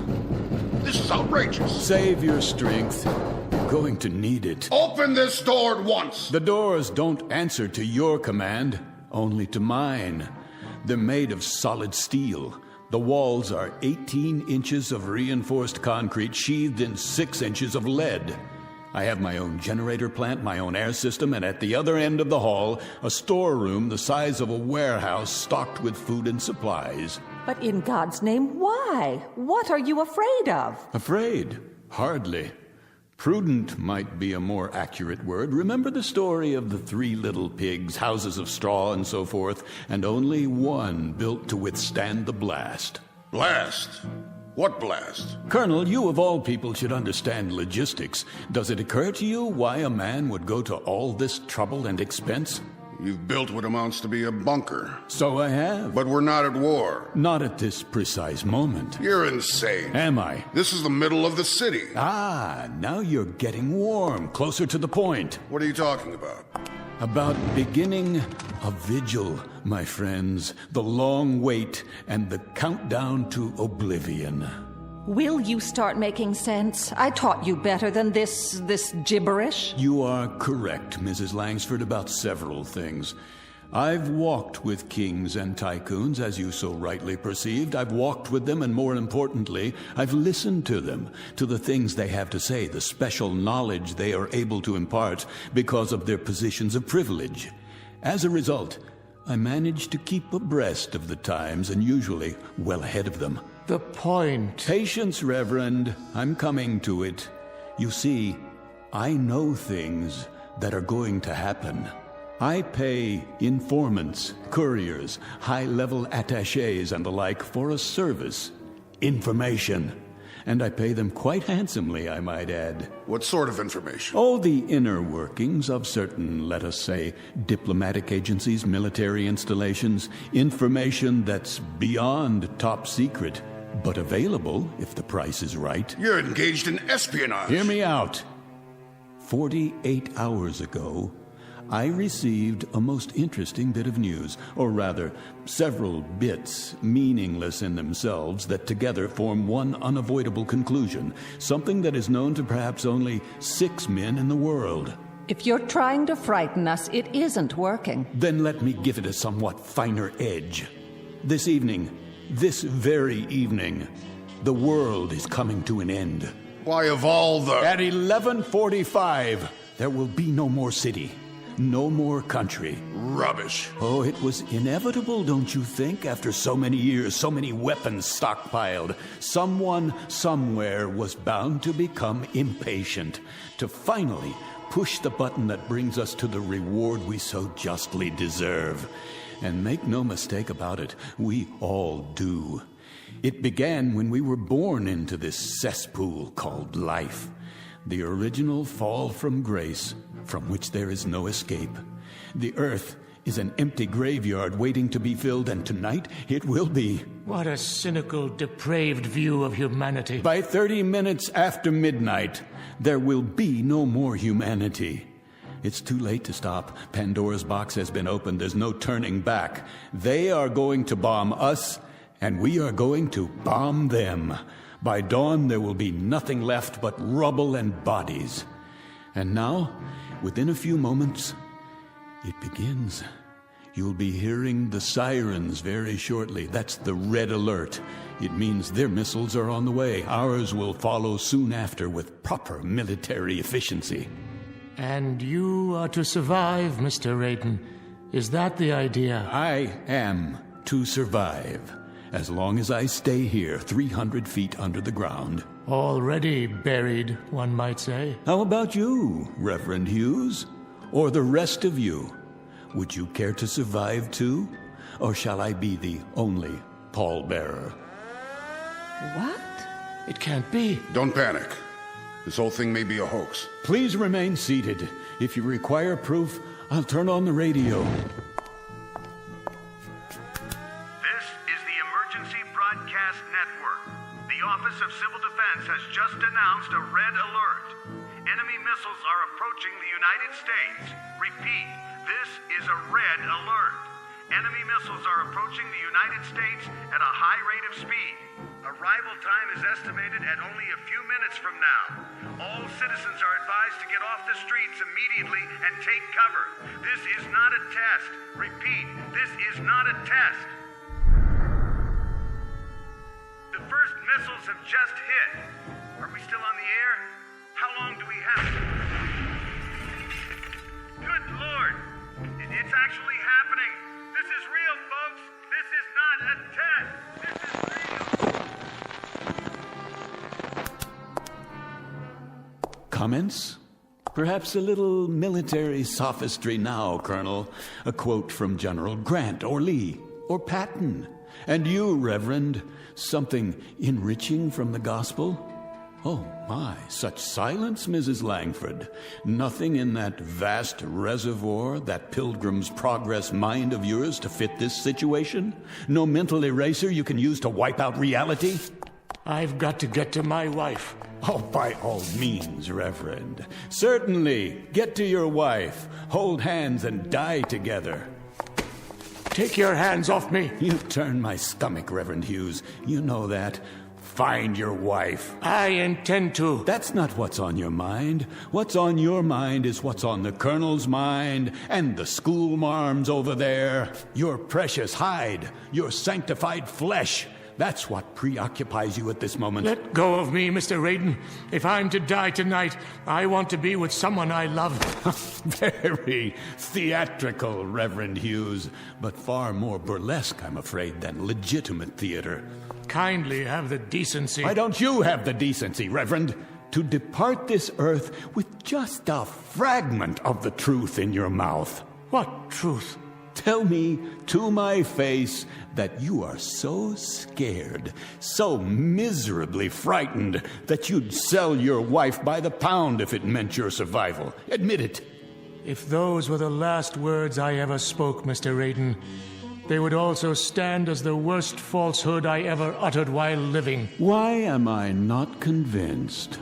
This is outrageous.
Save your strength. You're going to need it.
Open this door at once.
The doors don't answer to your command, only to mine. They're made of solid steel. The walls are 18 inches of reinforced concrete sheathed in 6 inches of lead. I have my own generator plant, my own air system, and at the other end of the hall, a storeroom the size of a warehouse stocked with food and supplies.
But in God's name, why? What are you afraid of?
Afraid? Hardly. Prudent might be a more accurate word. Remember the story of the 3 little pigs, houses of straw and so forth, and only one built to withstand the blast.
Blast? What blast?
Colonel, you of all people should understand logistics. Does it occur to you why a man would go to all this trouble and expense?
You've built what amounts to be a bunker.
So I have.
But we're not at war.
Not at this precise moment.
You're insane.
Am I?
This is the middle of the city.
Ah, now you're getting warm, closer to the point.
What are you talking about?
About beginning a vigil, my friends. The long wait and the countdown to oblivion.
Will you start making sense? I taught you better than this gibberish.
You are correct, Mrs. Langsford, about several things. I've walked with kings and tycoons, as you so rightly perceived. I've walked with them, and more importantly, I've listened to them, to the things they have to say, the special knowledge they are able to impart because of their positions of privilege. As a result, I manage to keep abreast of the times and usually well ahead of them.
The point.
Patience, Reverend. I'm coming to it. You see, I know things that are going to happen. I pay informants, couriers, high-level attachés and the like for a service. Information. And I pay them quite handsomely, I might add.
What sort of information?
Oh, the inner workings of certain, let us say, diplomatic agencies, military installations, information that's beyond top secret, but available if the price is right.
You're engaged in espionage.
Hear me out. 48 hours ago, I received a most interesting bit of news, or rather, several bits, meaningless in themselves, that together form one unavoidable conclusion, something that is known to perhaps only 6 men in the world.
If you're trying to frighten us, it isn't working.
Then let me give it a somewhat finer edge. This evening, this very evening, the world is coming to an end.
Why, of all the...
At 11:45, there will be no more city. No more country.
Rubbish.
Oh, it was inevitable, don't you think? After so many years, so many weapons stockpiled, someone somewhere was bound to become impatient, to finally push the button that brings us to the reward we so justly deserve. And make no mistake about it, we all do. It began when we were born into this cesspool called life. The original fall from grace, from which there is no escape. The earth is an empty graveyard waiting to be filled, and tonight it will be.
What a cynical, depraved view of humanity.
By 30 minutes after midnight, there will be no more humanity. It's too late to stop. Pandora's box has been opened. There's no turning back. They are going to bomb us, and we are going to bomb them. By dawn, there will be nothing left but rubble and bodies. And now, within a few moments, it begins. You'll be hearing the sirens very shortly. That's the red alert. It means their missiles are on the way. Ours will follow soon after with proper military efficiency.
And you are to survive, Mr. Raiden. Is that the idea?
I am to survive. As long as I stay here 300 feet under the ground.
Already buried, one might say.
How about you, Reverend Hughes? Or the rest of you? Would you care to survive too? Or shall I be the only pallbearer?
What?
It can't be.
Don't panic. This whole thing may be a hoax.
Please remain seated. If you require proof, I'll turn on the radio.
Broadcast Network. The Office of Civil Defense has just announced a red alert. Enemy missiles are approaching the United States. Repeat, this is a red alert. Enemy missiles are approaching the United States at a high rate of speed. Arrival time is estimated at only a few minutes from now. All citizens are advised to get off the streets immediately and take cover. This is not a test. Repeat, this is not a test. The first missiles have just hit. Are we still on the air? How long do we have? Good Lord! It's actually happening. This is real, folks. This is not a test. This is real.
Comments? Perhaps a little military sophistry now, Colonel. A quote from General Grant or Lee or Patton. And you, Reverend, something enriching from the gospel? Oh, my, such silence, Mrs. Langford. Nothing in that vast reservoir, that Pilgrim's Progress mind of yours to fit this situation? No mental eraser you can use to wipe out reality?
I've got to get to my wife.
Oh, by all means, Reverend. Certainly, get to your wife. Hold hands and die together.
Take your hands off me.
You turn my stomach, Reverend Hughes. You know that. Find your wife.
I intend to.
That's not what's on your mind. What's on your mind is what's on the Colonel's mind and the school marms over there. Your precious hide, your sanctified flesh. That's what preoccupies you at this moment.
Let go of me, Mr. Raiden. If I'm to die tonight, I want to be with someone I love.
Very theatrical, Reverend Hughes, but far more burlesque, I'm afraid, than legitimate theater.
Kindly have the decency.
Why don't you have the decency, Reverend, to depart this earth with just a fragment of the truth in your mouth?
What truth?
Tell me to my face that you are so scared, so miserably frightened, that you'd sell your wife by the pound if it meant your survival. Admit it.
If those were the last words I ever spoke, Mr. Raiden, they would also stand as the worst falsehood I ever uttered while living.
Why am I not convinced?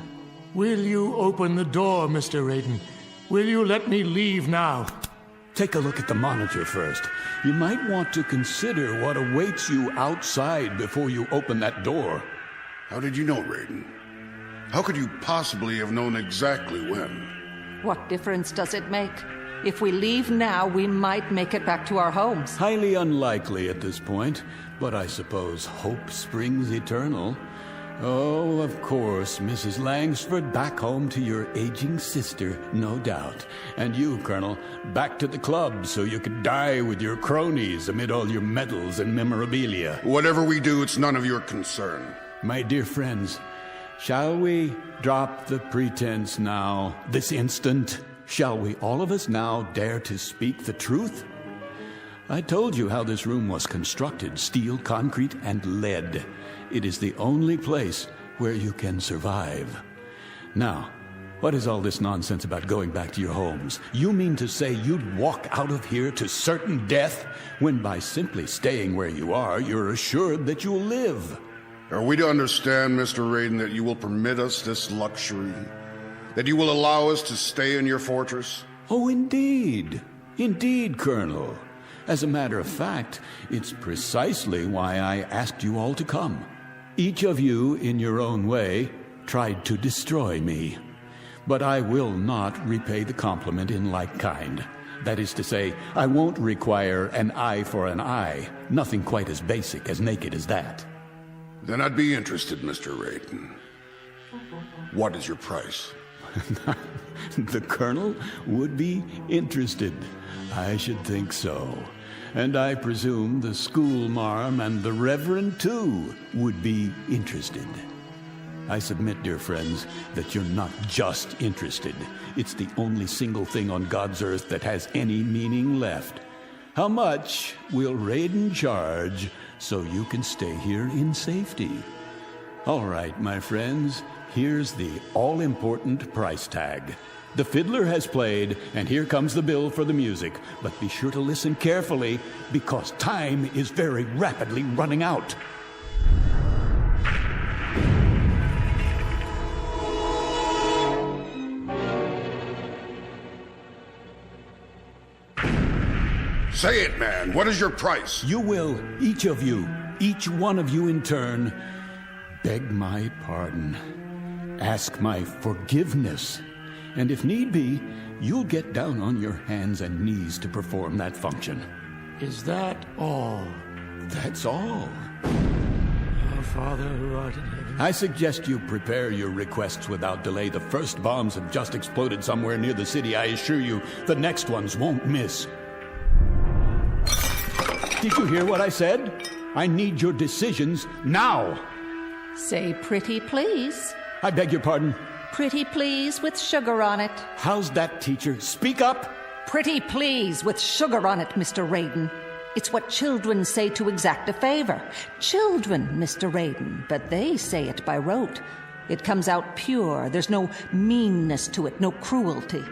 Will you open the door, Mr. Raiden? Will you let me leave now?
Take a look at the monitor first. You might want to consider what awaits you outside before you open that door.
How did you know, Raiden? How could you possibly have known exactly when?
What difference does it make? If we leave now, we might make it back to our homes.
Highly unlikely at this point, but I suppose hope springs eternal. Oh, of course, Mrs. Langsford, back home to your aging sister, no doubt. And you, Colonel, back to the club so you could die with your cronies amid all your medals and memorabilia.
Whatever we do, it's none of your concern.
My dear friends, shall we drop the pretense now, this instant? Shall we all of us now dare to speak the truth? I told you how this room was constructed, steel, concrete, and lead. It is the only place where you can survive. Now, what is all this nonsense about going back to your homes? You mean to say you'd walk out of here to certain death, when by simply staying where you are, you're assured that you'll live?
Are we to understand, Mr. Raiden, that you will permit us this luxury? That you will allow us to stay in your fortress?
Oh, indeed. Indeed, Colonel. As a matter of fact, it's precisely why I asked you all to come. Each of you, in your own way, tried to destroy me. But I will not repay the compliment in like kind. That is to say, I won't require an eye for an eye. Nothing quite as basic, as naked as that.
Then I'd be interested, Mr. Raiden. What is your price?
The Colonel would be interested. I should think so. And I presume the schoolmarm and the Reverend, too, would be interested. I submit, dear friends, that you're not just interested. It's the only single thing on God's earth that has any meaning left. How much will Raiden charge so you can stay here in safety? All right, my friends, here's the all-important price tag. The fiddler has played, and here comes the bill for the music. But be sure to listen carefully, because time is very rapidly running out.
Say it, man. What is your price?
You will, each of you, each one of you in turn, beg my pardon, ask my forgiveness. And if need be, you'll get down on your hands and knees to perform that function.
Is that all?
That's all.
Our Father who art in heaven.
I suggest you prepare your requests without delay. The first bombs have just exploded somewhere near the city. I assure you, the next ones won't miss. Did you hear what I said? I need your decisions now.
Say pretty please.
I beg your pardon?
Pretty please with sugar on it.
How's that, teacher? Speak up!
Pretty please with sugar on it, Mr. Raiden. It's what children say to exact a favor. Children, Mr. Raiden, but they say it by rote. It comes out pure. There's no meanness to it, no cruelty.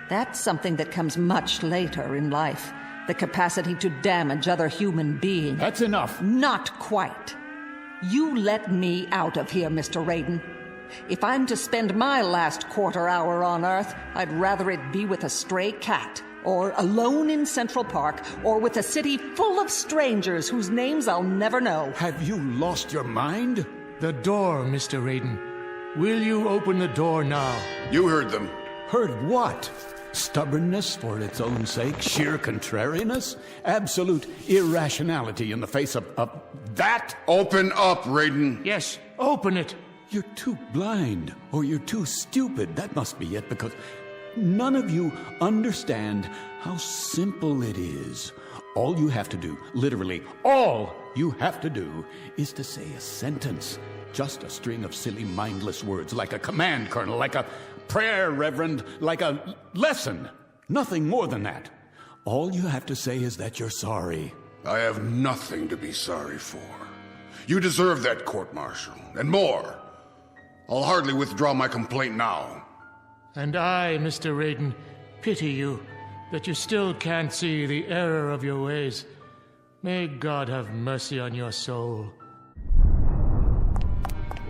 That's something that comes much later in life. The capacity to damage other human beings.
That's enough.
Not quite. You let me out of here, Mr. Raiden. If I'm to spend my last quarter hour on Earth, I'd rather it be with a stray cat, or alone in Central Park, or with a city full of strangers whose names I'll never know.
Have you lost your mind?
The door, Mr. Raiden. Will you open the door now?
You heard them.
Heard what? Stubbornness for its own sake? Sheer contrariness? Absolute irrationality in the face of that?
Open up, Raiden.
Yes, open it.
You're too blind, or you're too stupid. That must be it, because none of you understand how simple it is. All you have to do, literally all you have to do, is to say a sentence. Just a string of silly, mindless words, like a command, Colonel, like a prayer, Reverend, like a lesson. Nothing more than that. All you have to say is that you're sorry.
I have nothing to be sorry for. You deserve that, court-martial, and more. I'll hardly withdraw my complaint now.
And I, Mr. Raiden, pity you that you still can't see the error of your ways. May God have mercy on your soul.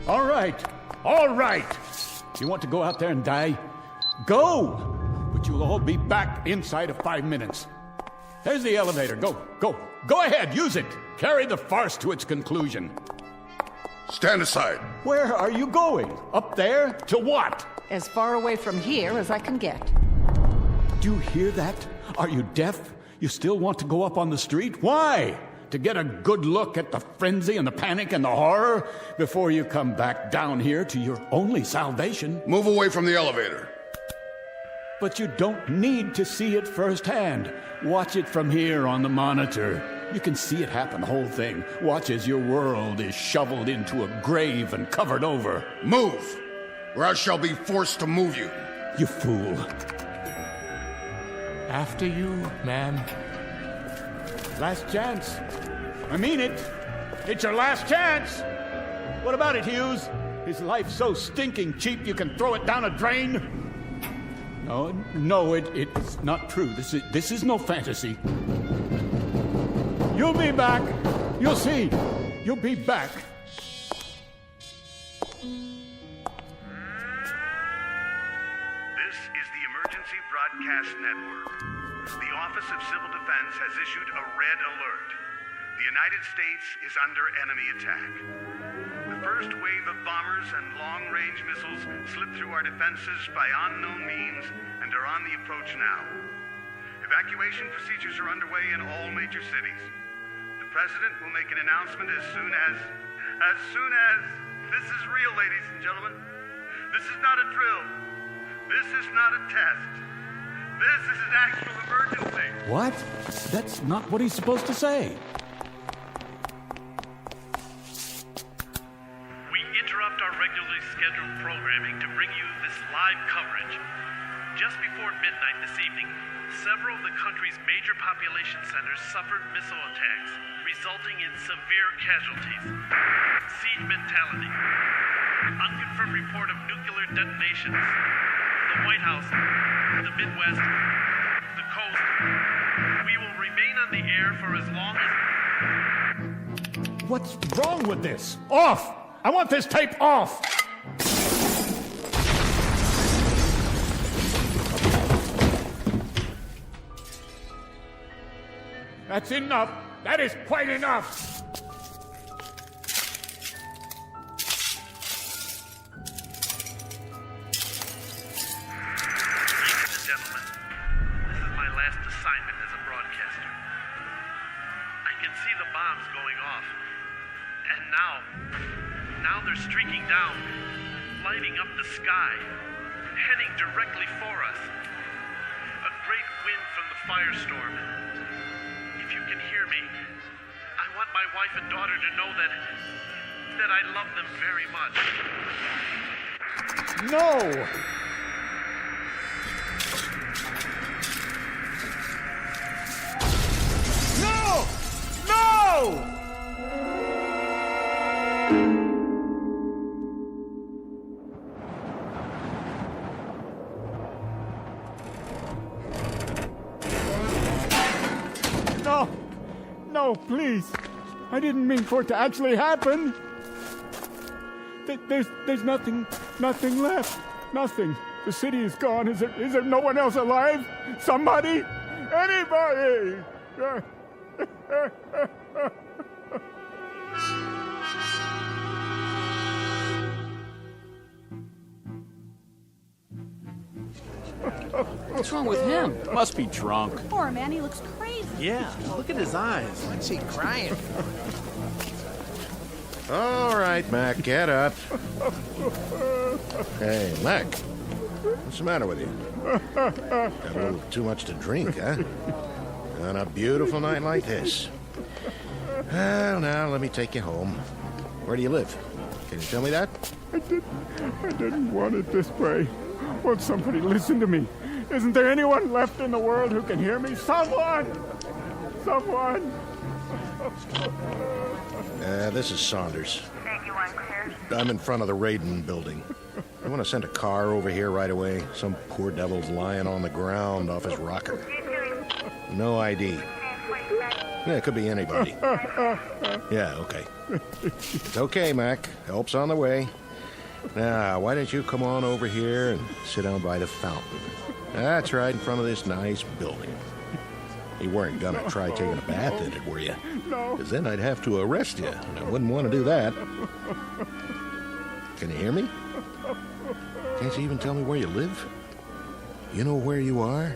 All right. You want to go out there and die? Go! But you'll all be back inside of 5 minutes. There's the elevator. Go ahead, use it. Carry the farce to its conclusion.
Stand aside.
Where are you going? Up there? To what?
As far away from here as I can get.
Do you hear that? Are you deaf? You still want to go up on the street? Why? To get a good look at the frenzy and the panic and the horror before you come back down here to your only salvation?
Move away from the elevator.
But you don't need to see it firsthand. Watch it from here on the monitor. You can see it happen, the whole thing. Watch as your world is shoveled into a grave and covered over.
Move, or I shall be forced to move you.
You fool.
After you, ma'am.
Last chance. I mean it. It's your last chance. What about it, Hughes? Is life so stinking cheap you can throw it down a drain? No, it's not true. This is no fantasy. You'll be back. You'll see. You'll be back.
This is the Emergency Broadcast Network. The Office of Civil Defense has issued a red alert. The United States is under enemy attack. The first wave of bombers and long-range missiles slipped through our defenses by unknown means and are on the approach now. Evacuation procedures are underway in all major cities. The President will make an announcement as soon as this is real, ladies and gentlemen. This is not a drill. This is not a test. This is an actual emergency.
What? That's not what he's supposed to say.
We interrupt our regularly scheduled programming to bring you this live coverage. Just before midnight this evening, several of the country's major population centers suffered missile attacks, resulting in severe casualties. Siege mentality. Unconfirmed report of nuclear detonations. The White House, the Midwest, the coast. We will remain on the air for as long as...
What's wrong with this? Off! I want this tape off! That's enough. That is quite enough.
Ladies and gentlemen, this is my last assignment as a broadcaster. I can see the bombs going off. And now they're streaking down, lighting up the sky, heading directly for us. A great wind from the firestorm. If you can hear me, I want my wife and daughter to know that I love them very much.
No! No! No! No, please. I didn't mean for it to actually happen. There's nothing left. Nothing. The city is gone. Is there no one else alive? Somebody? Anybody?
What's wrong with him?
Must be drunk.
Poor man, he looks crazy.
Yeah, look at his eyes. What's he crying?
All right, Mac, get up. Hey, Mac, what's the matter with you? Got a little too much to drink, huh? On a beautiful night like this. Well, now, let me take you home. Where do you live? Can you tell me that?
I didn't want it this way. Won't somebody listen to me?
Isn't there anyone left in the world who can hear me? Someone! Someone!
This is Saunders. I'm in front of the Raiden building. I want to send a car over here right away. Some poor devil's lying on the ground off his rocker. No ID. Yeah, it could be anybody. Yeah, okay. It's okay, Mac. Help's on the way. Now, why don't you come on over here and sit down by the fountain? That's right, in front of this nice building. You weren't gonna try taking a bath in it, were you?
No.
Because then I'd have to arrest you, and I wouldn't want to do that. Can you hear me? Can't you even tell me where you live? You know where you are?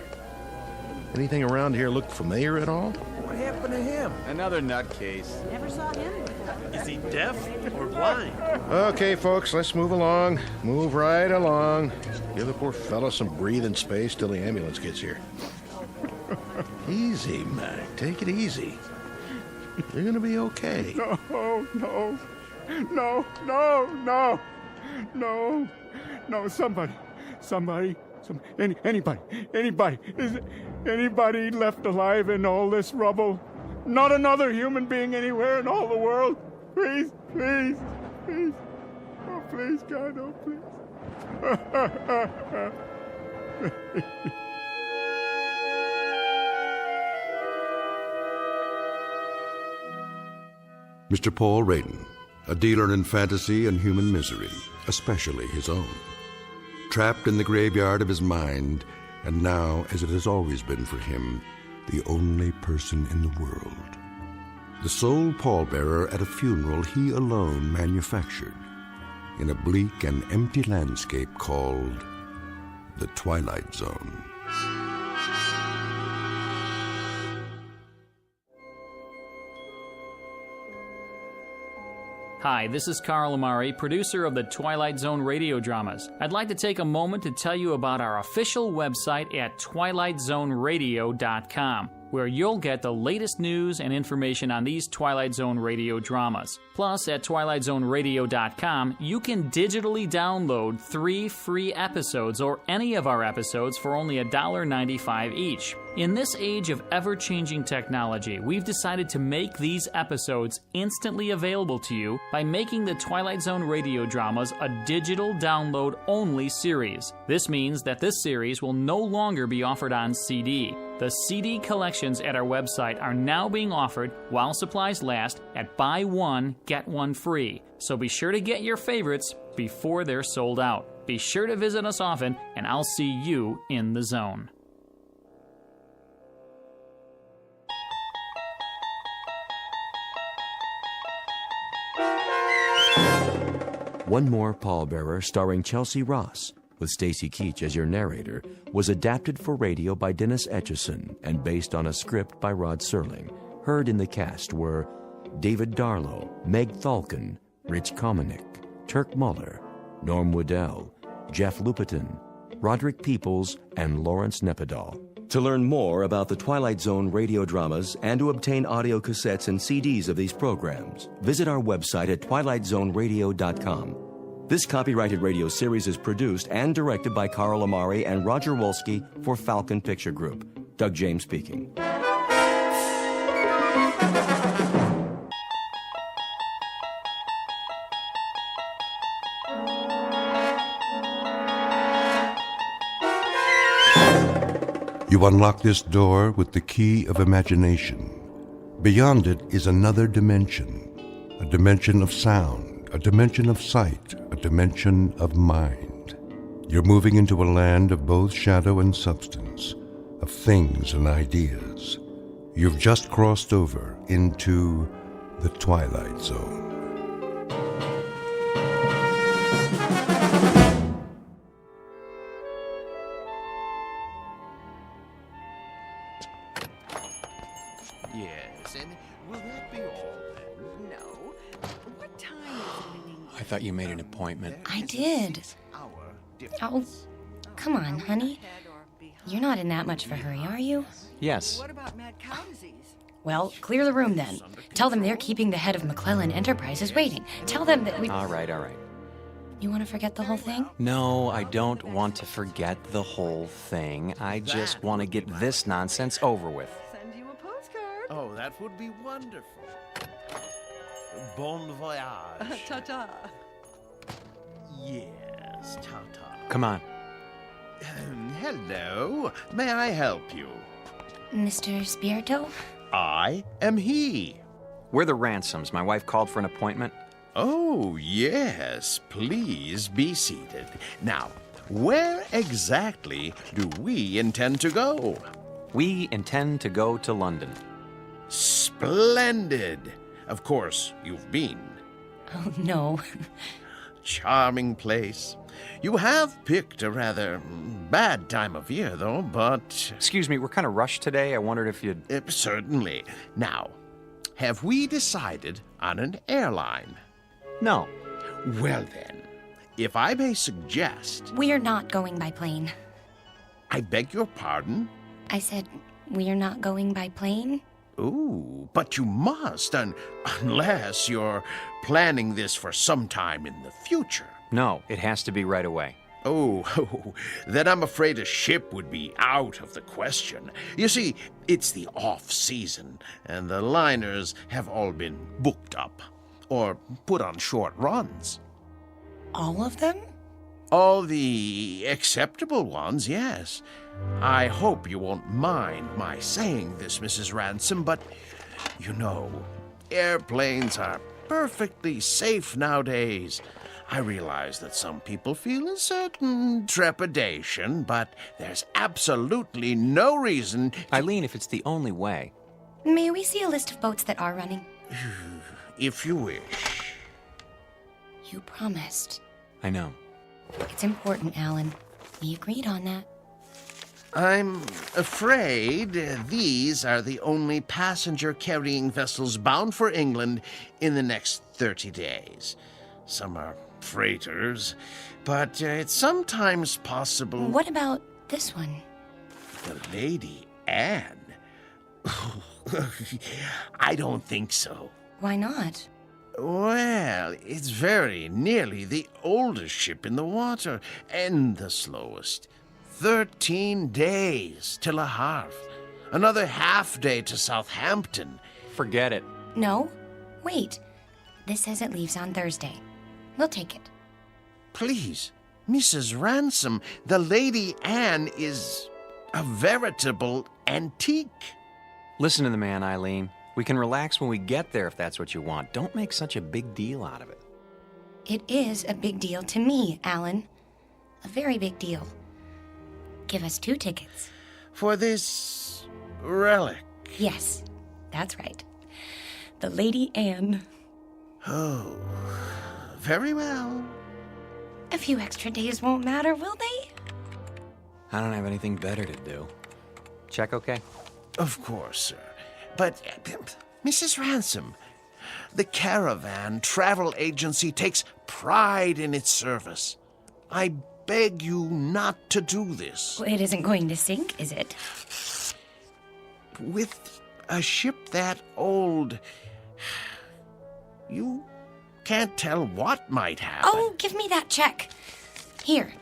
Anything around here look familiar at all?
What happened to him?
Another nutcase.
Never saw him before.
Is he deaf or blind?
Okay, folks, let's move along. Move right along. Give the poor fella some breathing space till the ambulance gets here. Easy, Mac. Take it easy. You're gonna be okay.
No. Somebody. Anybody. Is anybody left alive in all this rubble? Not another human being anywhere in all the world. Please. Oh, please, God, oh, please.
Mr. Paul Raiden, a dealer in fantasy and human misery, especially his own. Trapped in the graveyard of his mind, and now, as it has always been for him, the only person in the world. The sole pallbearer at a funeral he alone manufactured, in a bleak and empty landscape called the Twilight Zone.
Hi, this is Carl Amari, producer of the Twilight Zone radio dramas. I'd like to take a moment to tell you about our official website at twilightzoneradio.com, where you'll get the latest news and information on these Twilight Zone radio dramas. Plus, at twilightzoneradio.com, you can digitally download 3 free episodes or any of our episodes for only $1.95 each. In this age of ever-changing technology, we've decided to make these episodes instantly available to you by making the Twilight Zone radio dramas a digital download-only series. This means that this series will no longer be offered on CD. The CD collections at our website are now being offered while supplies last at buy one, get one free. So be sure to get your favorites before they're sold out. Be sure to visit us often, and I'll see you in the zone.
One More Pallbearer, starring Chelsea Ross, with Stacy Keach as your narrator, was adapted for radio by Dennis Etchison and based on a script by Rod Serling. Heard in the cast were David Darlow, Meg Thalken, Rich Komanik, Turk Muller, Norm Woodell, Jeff Lupiton, Roderick Peoples, and Lawrence Nepidal. To learn more about the Twilight Zone radio dramas and to obtain audio cassettes and CDs of these programs, visit our website at twilightzoneradio.com. This copyrighted radio series is produced and directed by Carl Amari and Roger Wolski for Falcon Picture Group. Doug James speaking.
You unlock this door with the key of imagination. Beyond it is another dimension, a dimension of sound, a dimension of sight, a dimension of mind. You're moving into a land of both shadow and substance, of things and ideas. You've just crossed over into the Twilight Zone.
Yes, and will that be all then?
No. What time is it?
I thought you made an appointment.
I did. Oh, come on, honey. You're not in that much of a hurry, are you?
Yes.
Well, clear the room then. Tell them they're keeping the head of McClellan Enterprises waiting. Tell them that we...
All right.
You want to forget the whole thing?
No, I don't want to forget the whole thing. I just want to get this nonsense over with.
Oh, that would be wonderful. Bon voyage.
Ta-ta.
Yes, ta-ta.
Come on.
Hello. May I help you?
Mr. Spirito?
I am he.
We're the Ransoms. My wife called for an appointment.
Oh, yes. Please be seated. Now, where exactly do we intend to go?
We intend to go to London.
Splendid. Of course, you've been.
Oh, no.
Charming place. You have picked a rather bad time of year, though, but...
Excuse me, we're kind of rushed today. I wondered if you'd...
Certainly. Now, have we decided on an airline?
No.
Well, then, if I may suggest...
We're not going by plane.
I beg your pardon?
I said, we're not going by plane?
Ooh, but you must, unless you're planning this for some time in the future.
No, it has to be right away.
Oh, then I'm afraid a ship would be out of the question. You see, it's the off-season, and the liners have all been booked up, or put on short runs.
All of them?
All the acceptable ones, yes. I hope you won't mind my saying this, Mrs. Ransom, but, you know, airplanes are perfectly safe nowadays. I realize that some people feel a certain trepidation, but there's absolutely no reason...
Eileen, if it's the only way...
May we see a list of boats that are running?
If you wish.
You promised.
I know.
It's important, Alan. We agreed on that.
I'm afraid these are the only passenger-carrying vessels bound for England in the next 30 days. Some are freighters, but it's sometimes possible...
What about this one?
The Lady Anne? I don't think so.
Why not?
Well, it's very nearly the oldest ship in the water, and the slowest. 13 days to Le Havre. Another half day to Southampton.
Forget it.
No. Wait. This says it leaves on Thursday. We'll take it.
Please, Mrs. Ransom, the Lady Anne is a veritable antique.
Listen to the man, Eileen. We can relax when we get there if that's what you want. Don't make such a big deal out of it.
It is a big deal to me, Alan. A very big deal. Give us 2 tickets.
For this relic?
Yes, that's right. The Lady Anne.
Oh, very well.
A few extra days won't matter, will they?
I don't have anything better to do. Check okay?
Of course, sir. But, Mrs. Ransom, the Caravan Travel Agency takes pride in its service. I beg you not to do this.
Well, it isn't going to sink, is it?
With a ship that old, you can't tell what might happen.
Oh, give me that check. Here.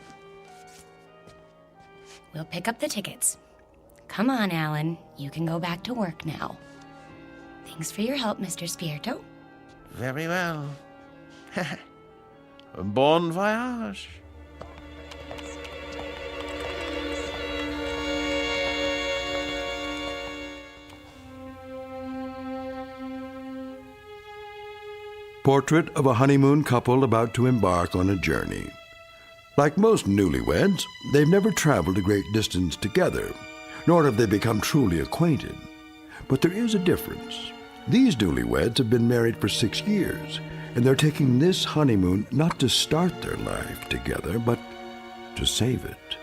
We'll pick up the tickets. Come on, Alan. You can go back to work now. Thanks for your help, Mr. Spirito.
Very well. Bon voyage.
Portrait of a honeymoon couple about to embark on a journey. Like most newlyweds, they've never traveled a great distance together, nor have they become truly acquainted. But there is a difference. These newlyweds have been married for 6 years, and they're taking this honeymoon not to start their life together, but to save it.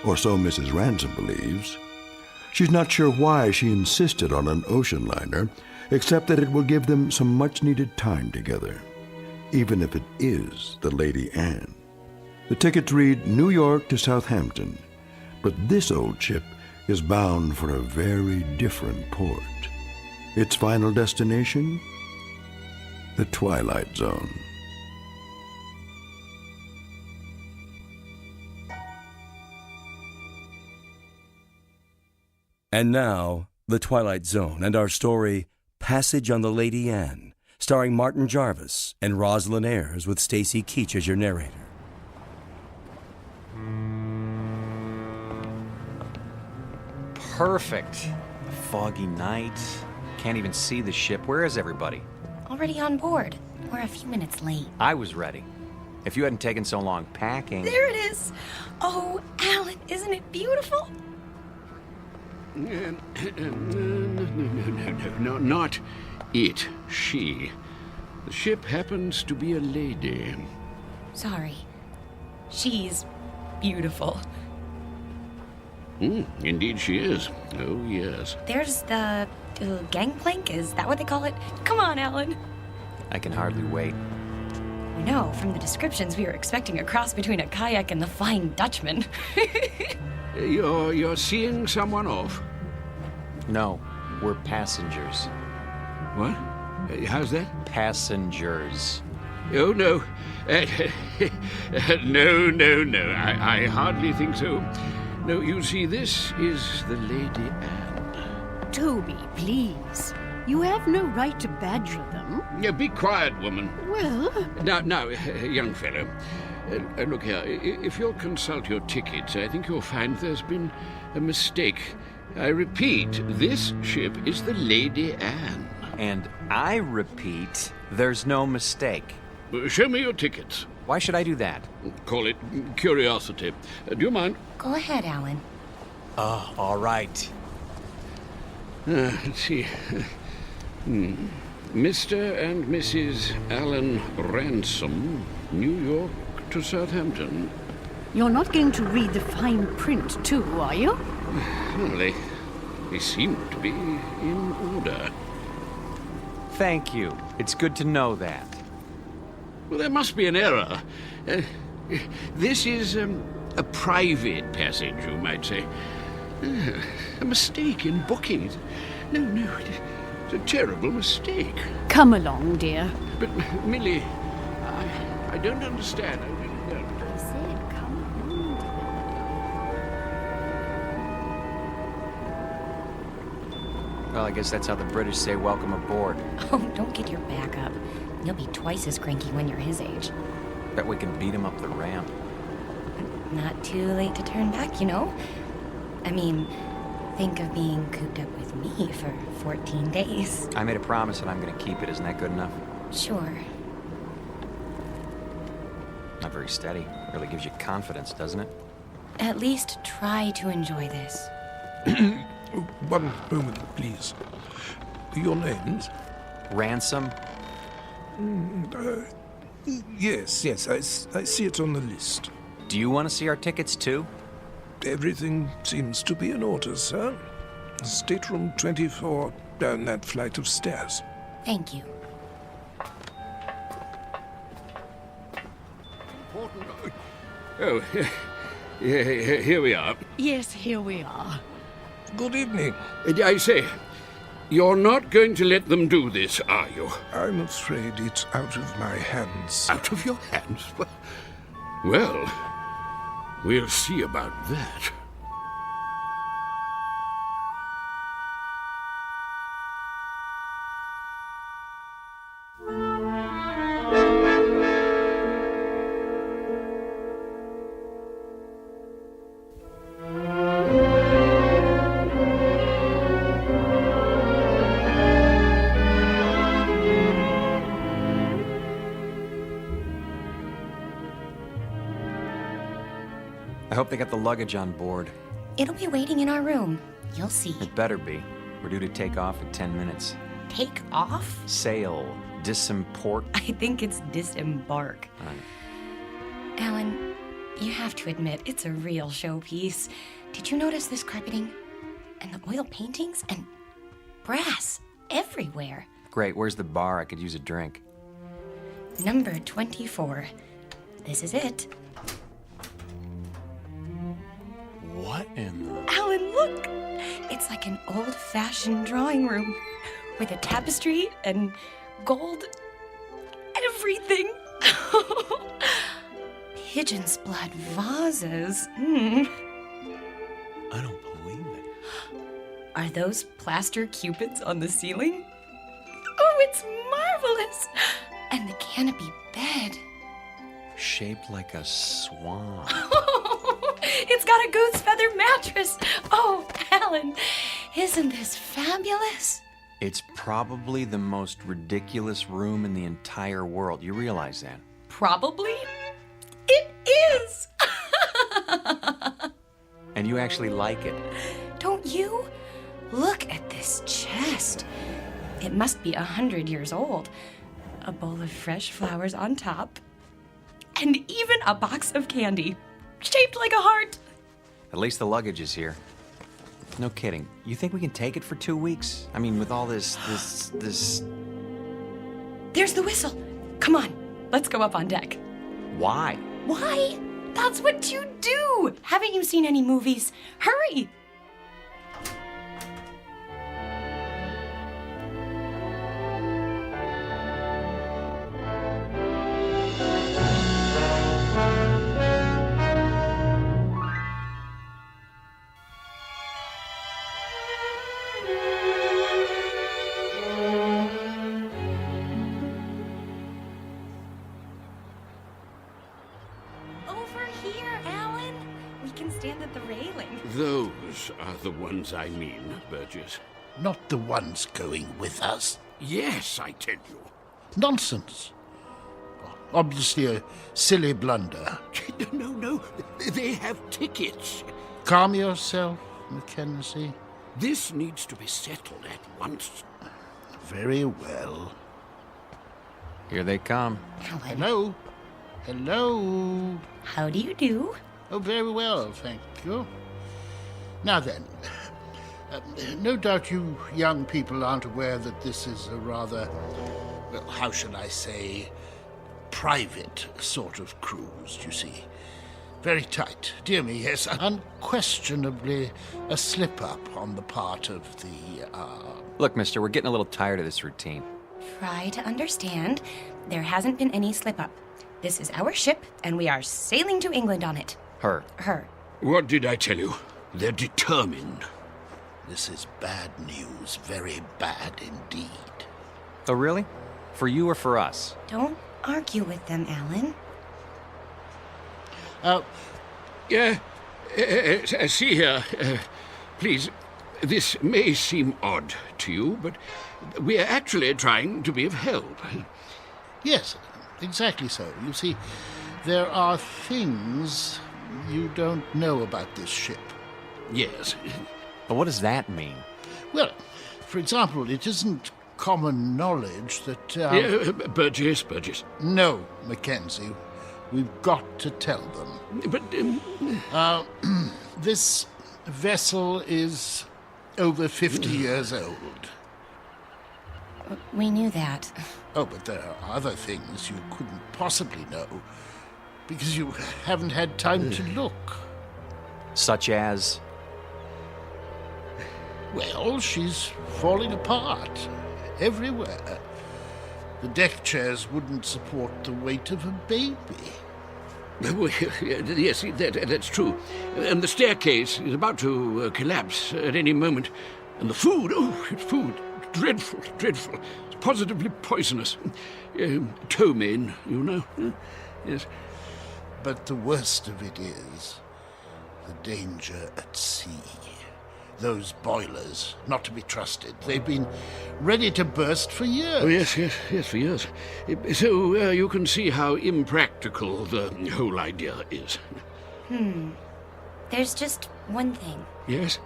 Or so Mrs. Ransom believes. She's not sure why she insisted on an ocean liner, except that it will give them some much-needed time together, even if it is the Lady Anne. The tickets read New York to Southampton, but this old ship is bound for a very different port. Its final destination? The Twilight Zone.
And now, The Twilight Zone and our story, Passage on the Lady Anne, starring Martin Jarvis and Rosalind Ayers with Stacy Keach as your narrator.
Perfect. A foggy night. Can't even see the ship. Where is everybody?
Already on board. We're a few minutes late.
I was ready. If you hadn't taken so long packing...
There it is! Oh, Alan, isn't it beautiful?
No, not it. She. The ship happens to be a lady.
Sorry. She's beautiful.
Indeed she is. Oh, yes.
There's the gangplank, is that what they call it? Come on, Alan.
I can hardly wait.
You know, from the descriptions, we were expecting a cross between a kayak and the Flying Dutchman.
You're seeing someone off?
No, we're passengers.
What? How's that?
Passengers.
Oh, no. No. I hardly think so. No, you see, this is the Lady Anne.
Toby, please. You have no right to badger them.
Yeah, be quiet, woman.
Well...
Now, young fellow. Look here, if you'll consult your tickets, I think you'll find there's been a mistake. I repeat, this ship is the Lady Anne.
And I repeat, there's no mistake.
Show me your tickets.
Why should I do that?
Call it curiosity. Do you mind?
Go ahead, Alan.
Oh, all right.
Let's see. Mr. and Mrs. Alan Ransom, New York to Southampton.
You're not going to read the fine print, too, are you?
Well, they seem to be in order.
Thank you. It's good to know that.
Well, there must be an error. This is a private passage, you might say. A mistake in booking. No, it's a terrible mistake.
Come along, dear.
But, Millie, I don't understand. I really don't.
I said come along, dear.
Well, I guess that's how the British say welcome aboard.
Oh, don't get your back up. You'll be twice as cranky when you're his age.
Bet we can beat him up the ramp.
Not too late to turn back, you know? I mean, think of being cooped up with me for 14 days.
I made a promise and I'm going to keep it. Isn't that good enough?
Sure.
Not very steady. Really gives you confidence, doesn't it?
At least try to enjoy this.
One moment, please. Your names?
Ransom?
Yes, I see it on the list.
Do you want to see our tickets, too?
Everything seems to be in order, sir. Stateroom 24, down that flight of stairs.
Thank you.
Oh, here we are.
Yes, here we are.
Good evening.
I say, you're not going to let them do this, are you?
I'm afraid it's out of my hands.
Out of your hands? Well, we'll see about that.
I hope they got the luggage on board.
It'll be waiting in our room. You'll see.
It better be. We're due to take off in 10 minutes.
Take off?
Sail. Disimport.
I think it's disembark.
Right.
Alan, you have to admit, it's a real showpiece. Did you notice this carpeting? And the oil paintings? And brass everywhere.
Great. Where's the bar? I could use a drink.
Number 24. This is it.
What in the...
Alan, look! It's like an old-fashioned drawing room with a tapestry and gold everything. Pigeon's blood vases.
I don't believe it.
Are those plaster cupids on the ceiling? Oh, it's marvelous! And the canopy bed.
Shaped like a swan.
It's got a goose feather mattress. Oh, Alan, isn't this fabulous?
It's probably the most ridiculous room in the entire world. You realize that?
Probably. It is.
And you actually like it.
Don't you? Look at this chest. It must be 100 years old. A bowl of fresh flowers on top. And even a box of candy, shaped like a heart.
At least the luggage is here. No kidding. You think we can take it for 2 weeks? I mean, with all this...
There's the whistle. Come on, let's go up on deck.
Why?
Why? That's what you do. Haven't you seen any movies? Hurry.
Those are the ones I mean, Burgess.
Not the ones going with us.
Yes, I tell you.
Nonsense. Obviously a silly blunder.
No. They have tickets.
Calm yourself, Mackenzie.
This needs to be settled at once.
Very well.
Here they come.
Hello. Hello.
How do you do?
Oh, very well, thank you. Now then, no doubt you young people aren't aware that this is a rather, well, how shall I say, private sort of cruise, you see. Very tight. Dear me, yes, unquestionably a slip-up on the part of the,
Look, mister, we're getting a little tired of this routine.
Try to understand. There hasn't been any slip-up. This is our ship, and we are sailing to England on it.
Her.
What did I tell you? They're determined.
This is bad news, very bad indeed.
Oh, really? For you or for us?
Don't argue with them, Alan.
See here, please, this may seem odd to you, but we are actually trying to be of help.
Yes, exactly so. You see, there are things you don't know about this ship.
Yes.
But what does that mean?
Well, for example, it isn't common knowledge that...
Burgess.
No, Mackenzie. We've got to tell them.
But...
this vessel is over 50 years old.
We knew that.
Oh, but there are other things you couldn't possibly know, because you haven't had time to look.
Such as?
Well, she's falling apart everywhere. The deck chairs wouldn't support the weight of a baby.
Yes, that's true. And the staircase is about to collapse at any moment. And the food, dreadful. It's positively poisonous. Ptomaine, you know. Yes.
But the worst of it is the danger at sea. Those boilers, not to be trusted. They've been ready to burst for years.
Oh, yes, for years. So you can see how impractical the whole idea is.
There's just one thing.
Yes?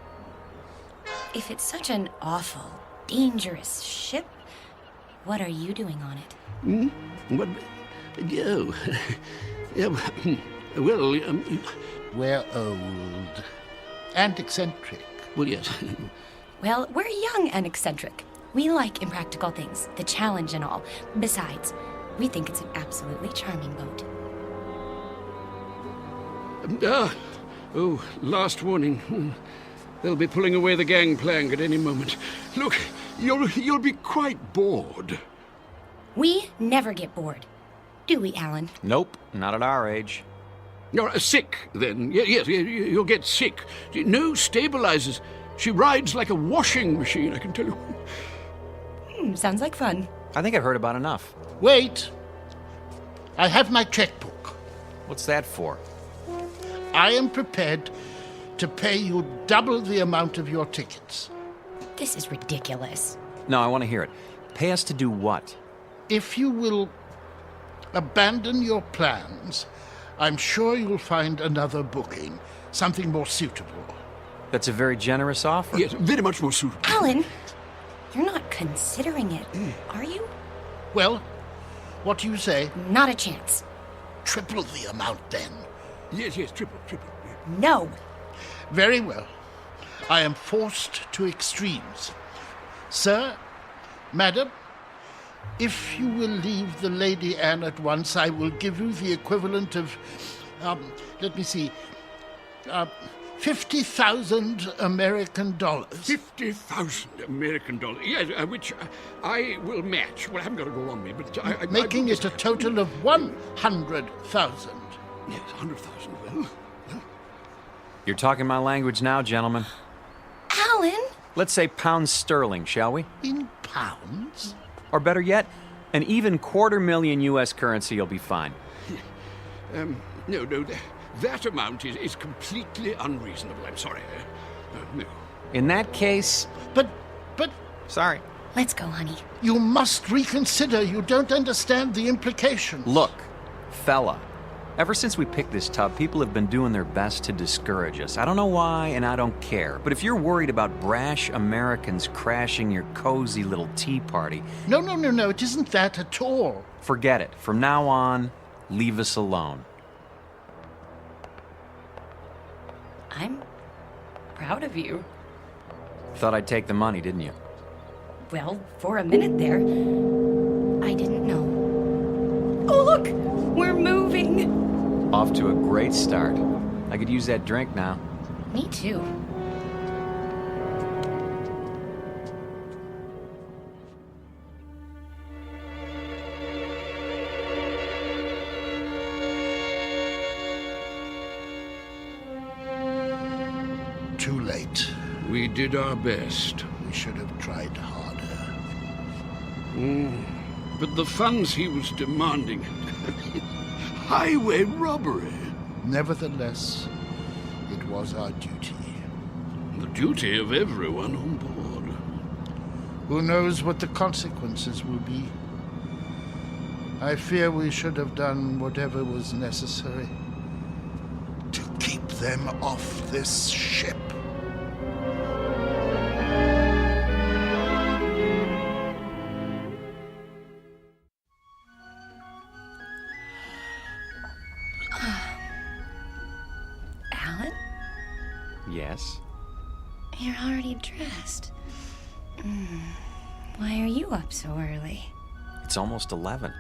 If it's such an awful, dangerous ship, what are you doing on it?
What? Well,
we're old and eccentric.
Well, yes.
Well, we're young and eccentric. We like impractical things, the challenge and all. Besides, we think it's an absolutely charming boat.
Last warning. They'll be pulling away the gangplank at any moment. Look, you'll be quite bored.
We never get bored. Do we, Alan?
Nope, not at our age.
You're sick, then. Yes, you'll get sick. No stabilizers. She rides like a washing machine, I can tell you.
Sounds like fun.
I think I've heard about enough.
Wait. I have my checkbook.
What's that for?
I am prepared to pay you double the amount of your tickets.
This is ridiculous.
No, I want to hear it. Pay us to do what?
If you will abandon your plans, I'm sure you'll find another booking, something more suitable.
That's a very generous offer.
Yes, very much more suitable.
Alan, you're not considering it, are you?
Well, what do you say?
Not a chance.
Triple the amount, then.
Yes, triple.
No.
Very well. I am forced to extremes. Sir, madam, if you will leave the Lady Anne at once, I will give you the equivalent of, let me see, 50,000 American dollars.
50,000 American dollars. Yes, which I will match. Well, I haven't got it all on me, but
making it a total of 100,000.
Yes, 100,000. Well.
You're talking my language now, gentlemen.
Alan?
Let's say pounds sterling, shall we?
In pounds?
Or better yet, an even $250,000 U.S. currency will be fine.
No, that amount is completely unreasonable. I'm sorry. No.
In that case...
But...
Sorry.
Let's go, honey.
You must reconsider. You don't understand the implications.
Look, fella. Ever since we picked this tub, people have been doing their best to discourage us. I don't know why, and I don't care. But if you're worried about brash Americans crashing your cozy little tea party...
No, it isn't that at all.
Forget it. From now on, leave us alone.
I'm proud of you.
Thought I'd take the money, didn't you?
Well, for a minute there, I didn't know. Oh, look! We're moving!
Off to a great start. I could use that drink now.
Me too.
Too late.
We did our best.
We should have tried harder.
But the funds he was demanding... highway robbery.
Nevertheless, it was our duty.
The duty of everyone on board.
Who knows what the consequences will be? I fear we should have done whatever was necessary to keep them off this ship.
Alan?
Yes?
You're already dressed. Why are you up so early?
It's almost 11.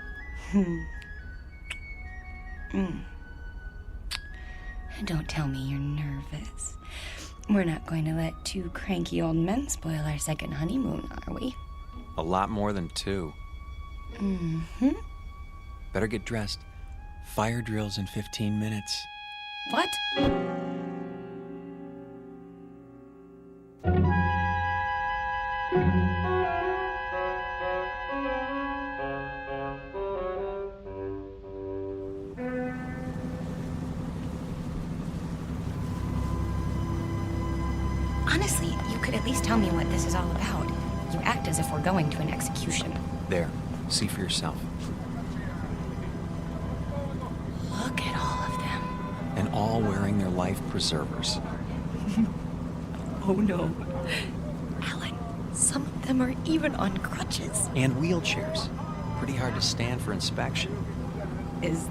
Don't tell me you're nervous. We're not going to let two cranky old men spoil our second honeymoon, are we?
A lot more than 2. Better get dressed. Fire drill's in 15 minutes.
What? Honestly, you could at least tell me what this is all about. You act as if we're going to an execution.
There. See for yourself.
Look at all of them.
And all wearing their life preservers.
Oh no. Alan, some of them are even on crutches.
And wheelchairs. Pretty hard to stand for inspection.
Is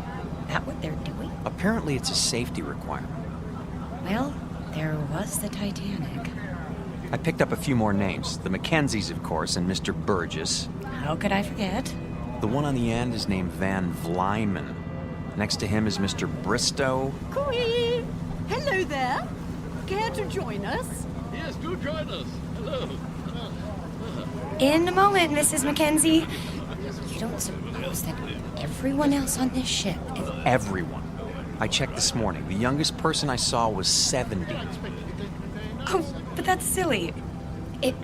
that what they're doing?
Apparently it's a safety requirement.
Well, there was the Titanic.
I picked up a few more names. The Mackenzies, of course, and Mr. Burgess.
How could I forget?
The one on the end is named Van Vlyman. Next to him is Mr. Bristow.
Queen! Hello there. Care to join us?
Yes, do join us. Hello.
In a moment, Mrs. Mackenzie. You don't suppose that everyone else on this ship is...
Everyone. I checked this morning. The youngest person I saw was 70.
Oh, but that's silly. It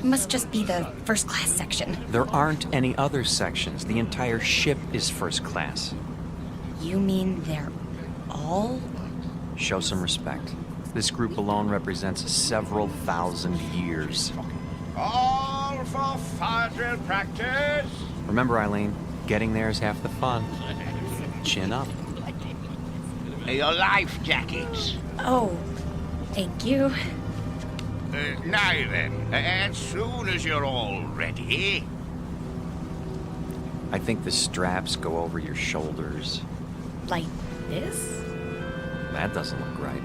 must just be the first class section.
There aren't any other sections. The entire ship is first class.
You mean they're all?
Show some respect. This group alone represents several thousand years.
All for fire drill practice.
Remember, Eileen, getting there is half the fun. Chin up.
Your life jackets.
Oh, thank you.
Now then, as soon as you're all ready.
I think the straps go over your shoulders.
Like this?
That doesn't look right.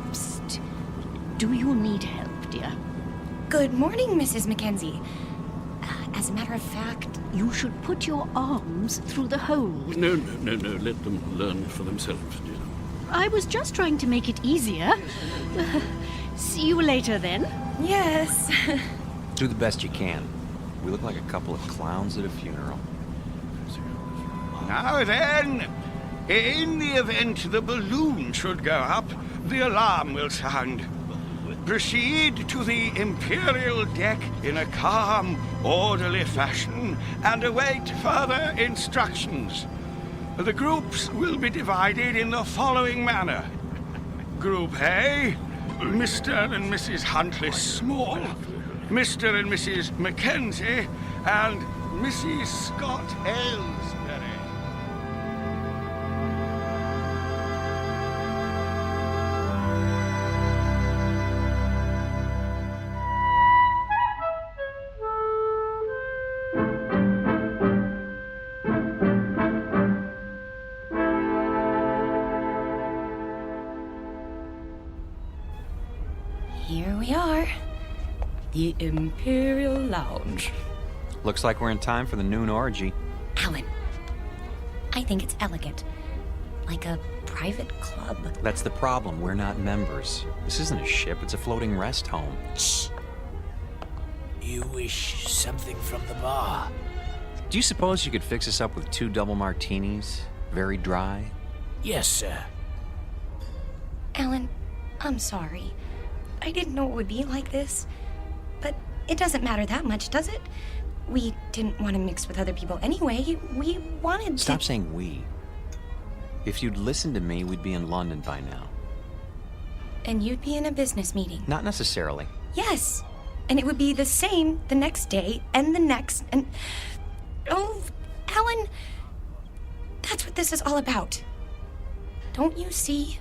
Psst. Do you need help, dear?
Good morning, Mrs. Mackenzie. As a matter of fact...
You should put your arms through the hole.
No. Let them learn for themselves, dear.
I was just trying to make it easier. See you later, then.
Yes.
Do the best you can. We look like a couple of clowns at a funeral.
Now then, in the event the balloon should go up, the alarm will sound. Proceed to the Imperial deck in a calm, orderly fashion and await further instructions. The groups will be divided in the following manner. Group A, Mr. and Mrs. Huntley Small, Mr. and Mrs. Mackenzie, and Mrs. Scott Aylesbury.
Here we are. The Imperial Lounge.
Looks like we're in time for the noon orgy.
Alan, I think it's elegant. Like a private club.
That's the problem. We're not members. This isn't a ship. It's a floating rest home.
Shh.
You wish something from the bar?
Do you suppose you could fix us up with 2 double martinis? Very dry?
Yes, sir.
Alan, I'm sorry. I didn't know it would be like this. But it doesn't matter that much, does it? We didn't want to mix with other people anyway. We wanted to...
Stop saying we. If you'd listened to me, we'd be in London by now.
And you'd be in a business meeting.
Not necessarily.
Yes. And it would be the same the next day and the next and... Oh, Alan, that's what this is all about. Don't you see?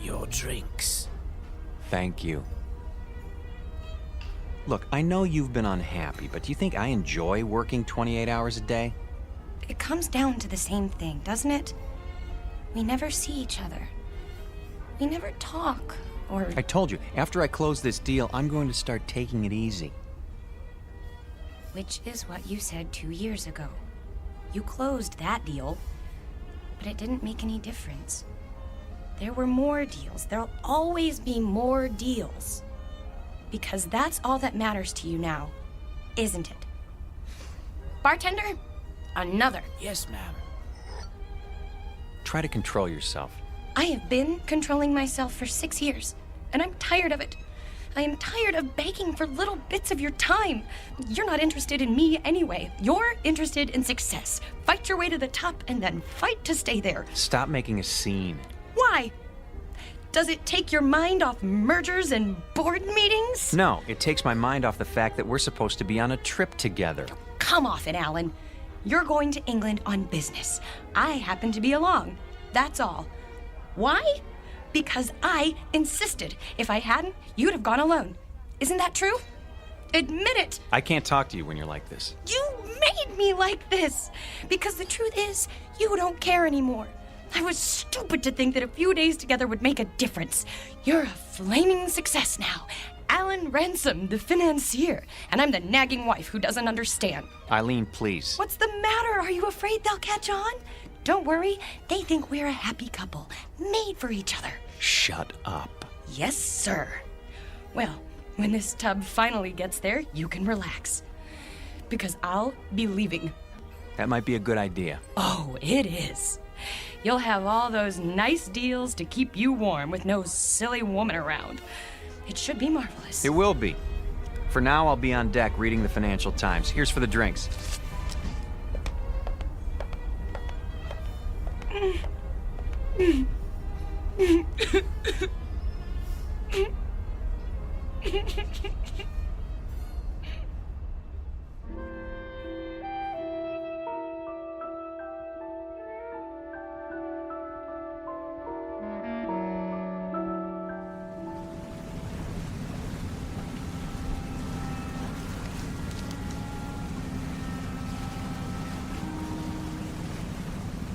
Your drinks.
Thank you. Look, I know you've been unhappy, but do you think I enjoy working 28 hours a day?
It comes down to the same thing, doesn't it? We never see each other. We never talk, or...
I told you, after I close this deal, I'm going to start taking it easy.
Which is what you said 2 years ago. You closed that deal, but it didn't make any difference. There were more deals. There'll always be more deals. Because that's all that matters to you now, isn't it? Bartender, another.
Yes, ma'am.
Try to control yourself.
I have been controlling myself for 6 years, and I'm tired of it. I am tired of begging for little bits of your time. You're not interested in me anyway. You're interested in success. Fight your way to the top and then fight to stay there.
Stop making a scene.
Why? Does it take your mind off mergers and board meetings?
No, it takes my mind off the fact that we're supposed to be on a trip together.
Come off it, Alan. You're going to England on business. I happen to be along. That's all. Why? Because I insisted. If I hadn't, you'd have gone alone. Isn't that true? Admit it.
I can't talk to you when you're like this.
You made me like this. Because the truth is, you don't care anymore. I was stupid to think that a few days together would make a difference. You're a flaming success now. Alan Ransom, the financier. And I'm the nagging wife who doesn't understand.
Eileen, please.
What's the matter? Are you afraid they'll catch on? Don't worry. They think we're a happy couple, made for each other.
Shut up.
Yes, sir. Well, when this tub finally gets there, you can relax. Because I'll be leaving.
That might be a good idea.
Oh, it is. you'll have all those nice deals to keep you warm with no silly woman around. It should be marvelous.
It will be. For now, I'll be on deck reading the Financial Times. Here's for the drinks.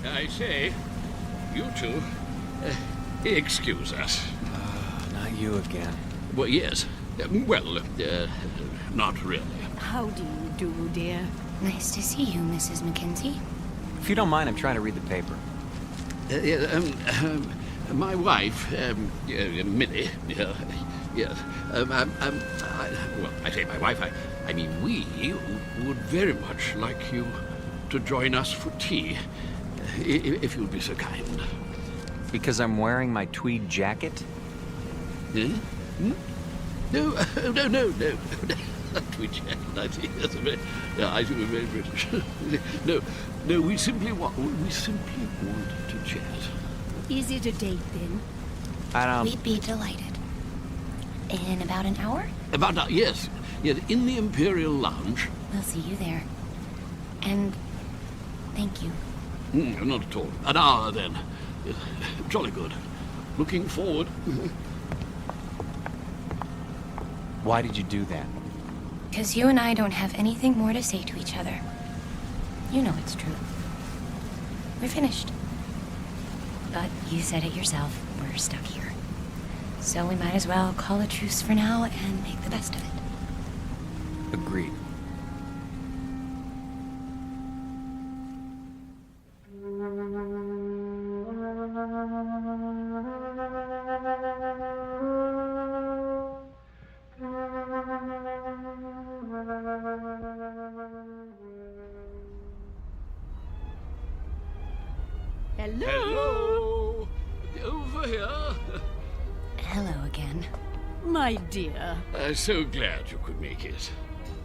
I say, you two, excuse us.
Not you again.
Well, yes. Not really.
How do you do, dear?
Nice to see you, Mrs. Mackenzie.
If you don't mind, I'm trying to read the paper.
My wife, Millie, yes. I say my wife, I mean we would very much like you to join us for tea, if you'd be so kind.
Because I'm wearing my tweed jacket?
No. Tweed jacket, I think that's I think we're very British. No, we simply want to chat.
Is it a date, then?
We'd be delighted. In about an hour?
Yes, in the Imperial Lounge.
We'll see you there. And thank you.
Not at all. An hour, then. Jolly good. Looking forward.
Why did you do that?
Because you and I don't have anything more to say to each other. You know it's true. We're finished. But you said it yourself, we're stuck here. So we might as well call a truce for now and make the best of it.
Agreed.
Hello. Over here.
Hello again.
My dear.
So glad you could make it.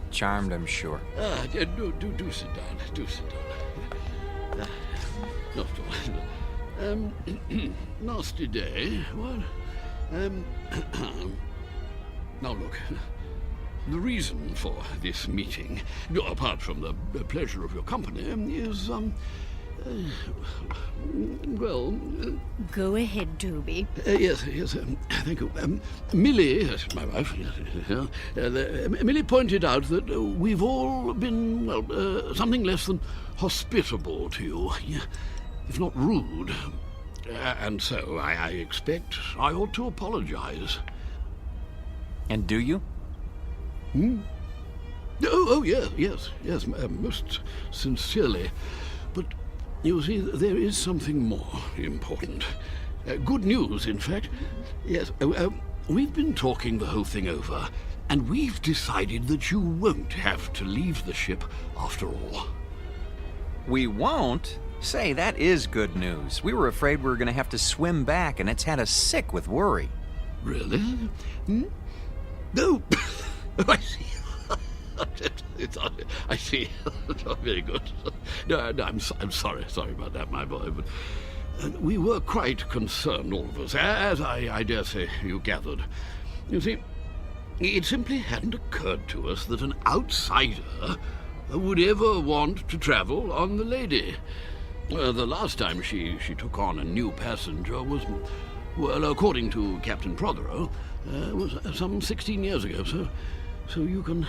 Charmed, I'm sure.
Do sit down. Do sit down. Not at all. Nasty day. What? Now look. The reason for this meeting, apart from the pleasure of your company, is
Go ahead, Toby.
Yes, thank you. Millie, my wife, Millie pointed out that we've all been, something less than hospitable to you, if not rude. And so I expect I ought to apologize.
And do you?
Oh, yes, most sincerely. But you see, there is something more important. Good news, in fact. Yes, we've been talking the whole thing over, and we've decided that you won't have to leave the ship after all.
We won't? Say, that is good news. We were afraid we were going to have to swim back, and it's had us sick with worry.
Really? No. I see. I see. Very good. No, I'm sorry about that, my boy. But we were quite concerned, all of us, as I dare say you gathered. You see, it simply hadn't occurred to us that an outsider would ever want to travel on the Lady. The last time she took on a new passenger was, well, according to Captain Prothero, was some 16 years ago. So you can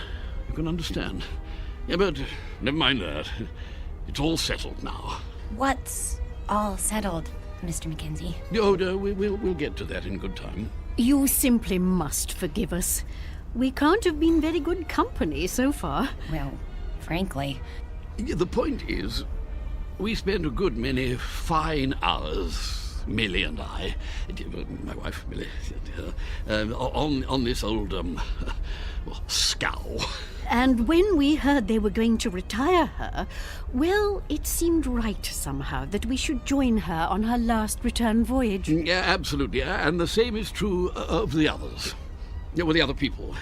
understand. Yeah, but never mind that. It's all settled now.
What's all settled, Mr. Mackenzie?
Oh, no, we'll get to that in good time.
You simply must forgive us. We can't have been very good company so far.
Well, frankly.
The point is, we spent a good many fine hours Millie and I, my wife Millie, on this old scow.
And when we heard they were going to retire her, well, it seemed right somehow that we should join her on her last return voyage.
Yeah, absolutely. And the same is true of the others. Yeah, well, the other people.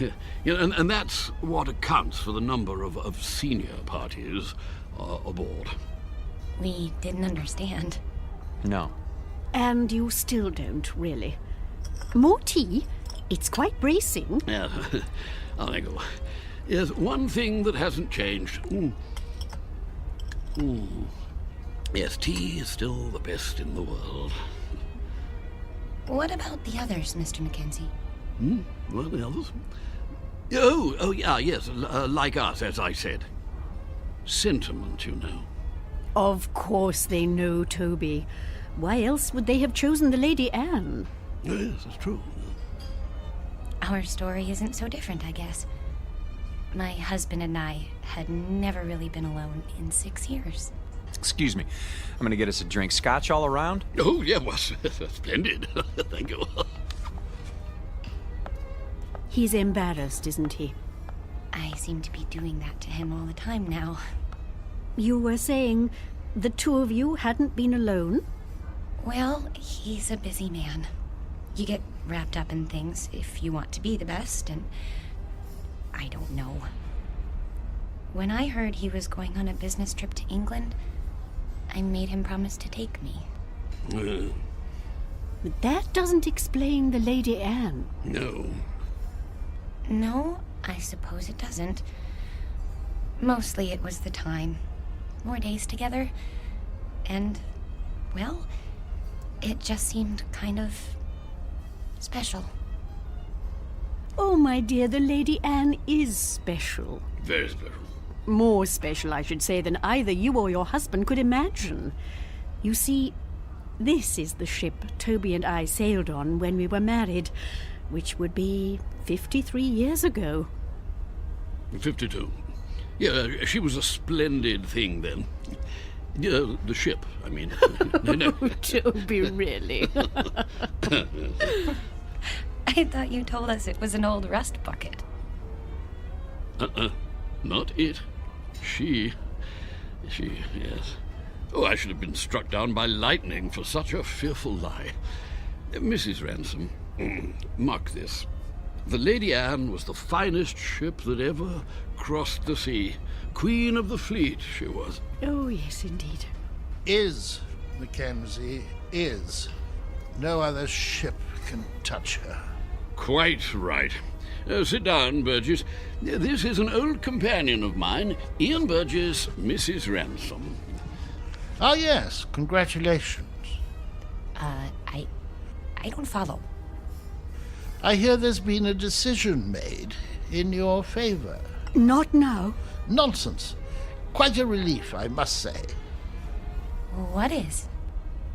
And that's what accounts for the number of senior parties aboard.
We didn't understand.
No.
And you still don't, really. More tea? It's quite bracing.
Yeah, there you go. Yes, one thing that hasn't changed. Yes, tea is still the best in the world.
What about the others, Mr. Mackenzie?
What are the others? Oh, yeah, yes, like us, as I said. Sentiment, you know.
Of course they know, Toby. Why else would they have chosen the Lady Anne?
Yes, that's true.
Our story isn't so different, I guess. My husband and I had never really been alone in 6 years.
Excuse me. I'm going to get us a drink. Scotch all around?
Oh, yeah, well, splendid. Thank you.
He's embarrassed, isn't he?
I seem to be doing that to him all the time now.
You were saying the two of you hadn't been alone?
Well, he's a busy man. You get wrapped up in things if you want to be the best, and I don't know. When I heard he was going on a business trip to England, I made him promise to take me.
But that doesn't explain the Lady Anne.
No.
No, I suppose it doesn't. Mostly it was the time. More days together. And, well, it just seemed kind of special.
Oh, my dear, the Lady Anne is special.
Very special.
More special, I should say, than either you or your husband could imagine. You see, this is the ship Toby and I sailed on when we were married, which would be 53 years ago.
52. Yeah, she was a splendid thing then. The ship, I mean. No.
Toby, really?
I thought you told us it was an old rust bucket.
Not it. She, yes. Oh, I should have been struck down by lightning for such a fearful lie. Mrs. Ransom, mark this. The Lady Anne was the finest ship that ever crossed the sea. Queen of the fleet, she was.
Oh, yes, indeed.
Is, Mackenzie, is. No other ship can touch her.
Quite right. Sit down, Burgess. This is an old companion of mine, Ian Burgess, Mrs. Ransom.
Ah, yes. Congratulations.
I don't follow.
I hear there's been a decision made in your favor.
Not now.
Nonsense. Quite a relief, I must say.
What is?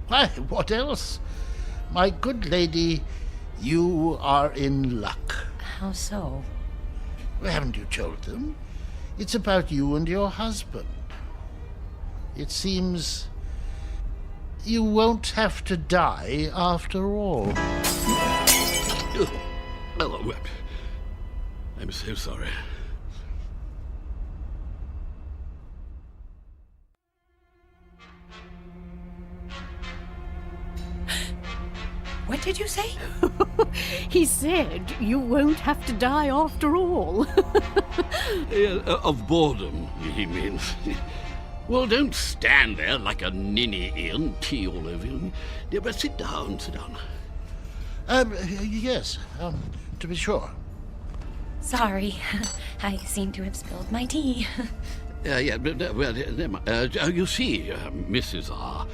Why, what else? My good lady, you are in luck.
How so?
Well, haven't you told them? It's about you and your husband. It seems you won't have to die after all.
Oh, I'm so sorry.
What did you say?
He said you won't have to die after all.
Of boredom, he means. Well, don't stand there like a ninny, Ian, tea all over you. Yeah, but sit down, sit down.
Yes, to be sure.
Sorry, I seem to have spilled my tea.
Yeah, but, well, you see, Mrs. R.,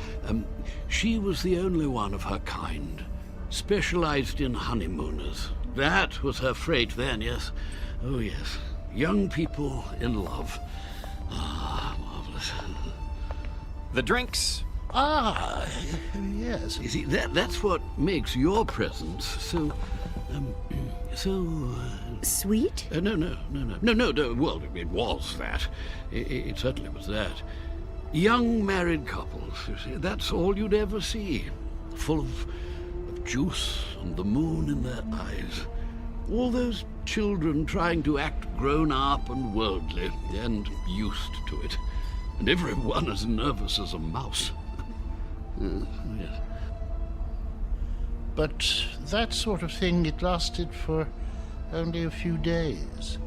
she was the only one of her kind, specialized in honeymooners. That was her freight then, yes. Oh, yes. Young people in love. Ah, marvelous.
The drinks.
Ah, yes.
You see, that's what makes your presence so...
Sweet?
No. Well, it was that. It certainly was that. Young married couples, you see, that's all you'd ever see. full of juice and the moon in their eyes. All those children trying to act grown-up and worldly and used to it. And everyone as nervous as a mouse. Yes.
But that sort of thing, it lasted for only a few days.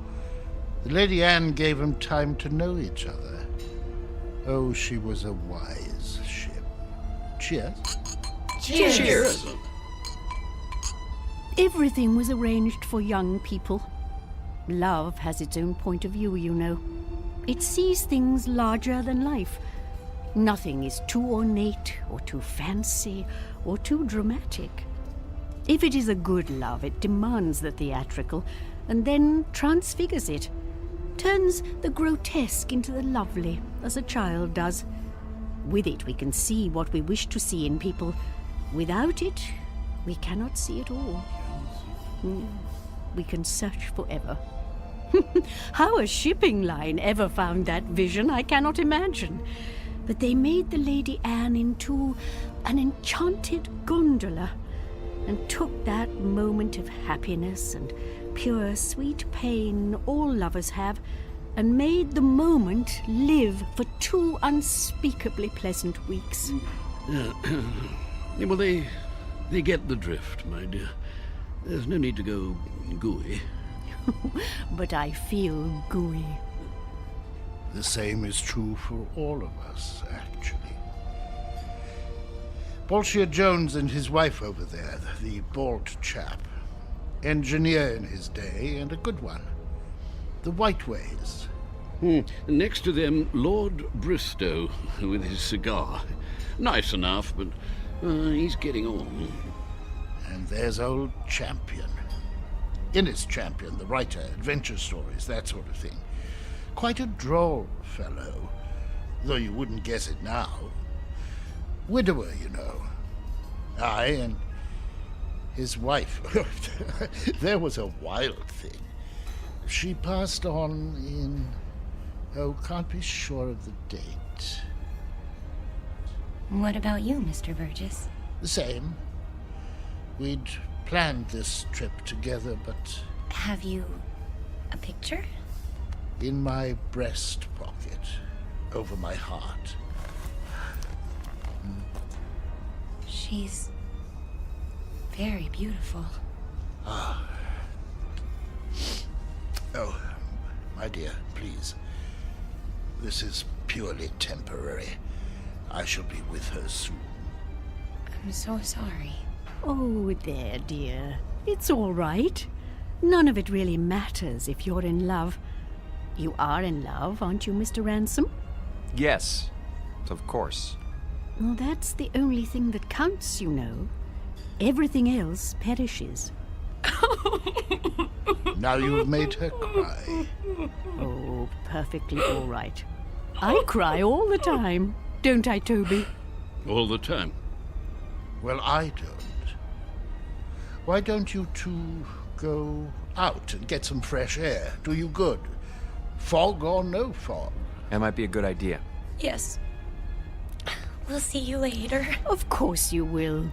The Lady Anne gave them time to know each other. Oh, she was a wise ship. Cheers.
Cheers.
Cheers.
Everything was arranged for young people. Love has its own point of view, you know. It sees things larger than life. Nothing is too ornate or too fancy or too dramatic. If it is a good love, it demands the theatrical and then transfigures it. Turns the grotesque into the lovely, as a child does. With it, we can see what we wish to see in people. Without it, we cannot see at all. We can search forever. How a shipping line ever found that vision, I cannot imagine. But they made the Lady Anne into an enchanted gondola and took that moment of happiness and pure sweet pain all lovers have and made the moment live for 2 unspeakably pleasant weeks.
Well, they get the drift, my dear. There's no need to go gooey.
But I feel gooey.
The same is true for all of us, actually. Bolshia Jones and his wife over there, the bald chap. Engineer in his day, and a good one. The Whiteways.
Next to them, Lord Bristow, with his cigar. Nice enough, but he's getting on.
And there's old Champion. Innes Champion, the writer, adventure stories, that sort of thing. Quite a droll fellow, though you wouldn't guess it now. Widower, you know. Aye, and his wife. There was a wild thing. She passed on in... Oh, can't be sure of the date.
What about you, Mr. Burgess?
The same. We'd planned this trip together, but...
Have you a picture?
In my breast pocket, over my heart.
She's very beautiful.
Ah. Oh, my dear, please. This is purely temporary. I shall be with her soon.
I'm so sorry.
Oh, there, dear. It's all right. None of it really matters if you're in love. You are in love, aren't you, Mr. Ransom?
Yes, of course.
Well, that's the only thing that counts, you know. Everything else perishes.
Now you've made her cry.
Oh, perfectly all right. I cry all the time, don't I, Toby?
All the time.
Well, I don't. Why don't you two go out and get some fresh air? Do you good. Fog or no fog.
That might be a good idea.
Yes. We'll see you later.
Of course you will.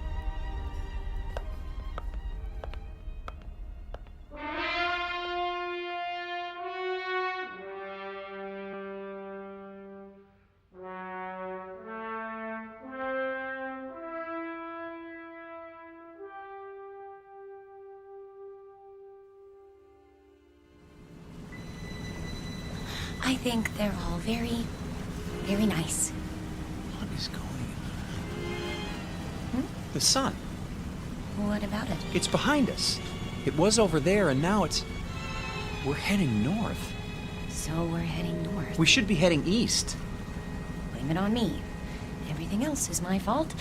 I think they're all very, very nice.
What is going on? The sun.
What about it?
It's behind us. It was over there, and now it's... We're heading north.
So we're heading north.
We should be heading east.
Blame it on me. Everything else is my fault.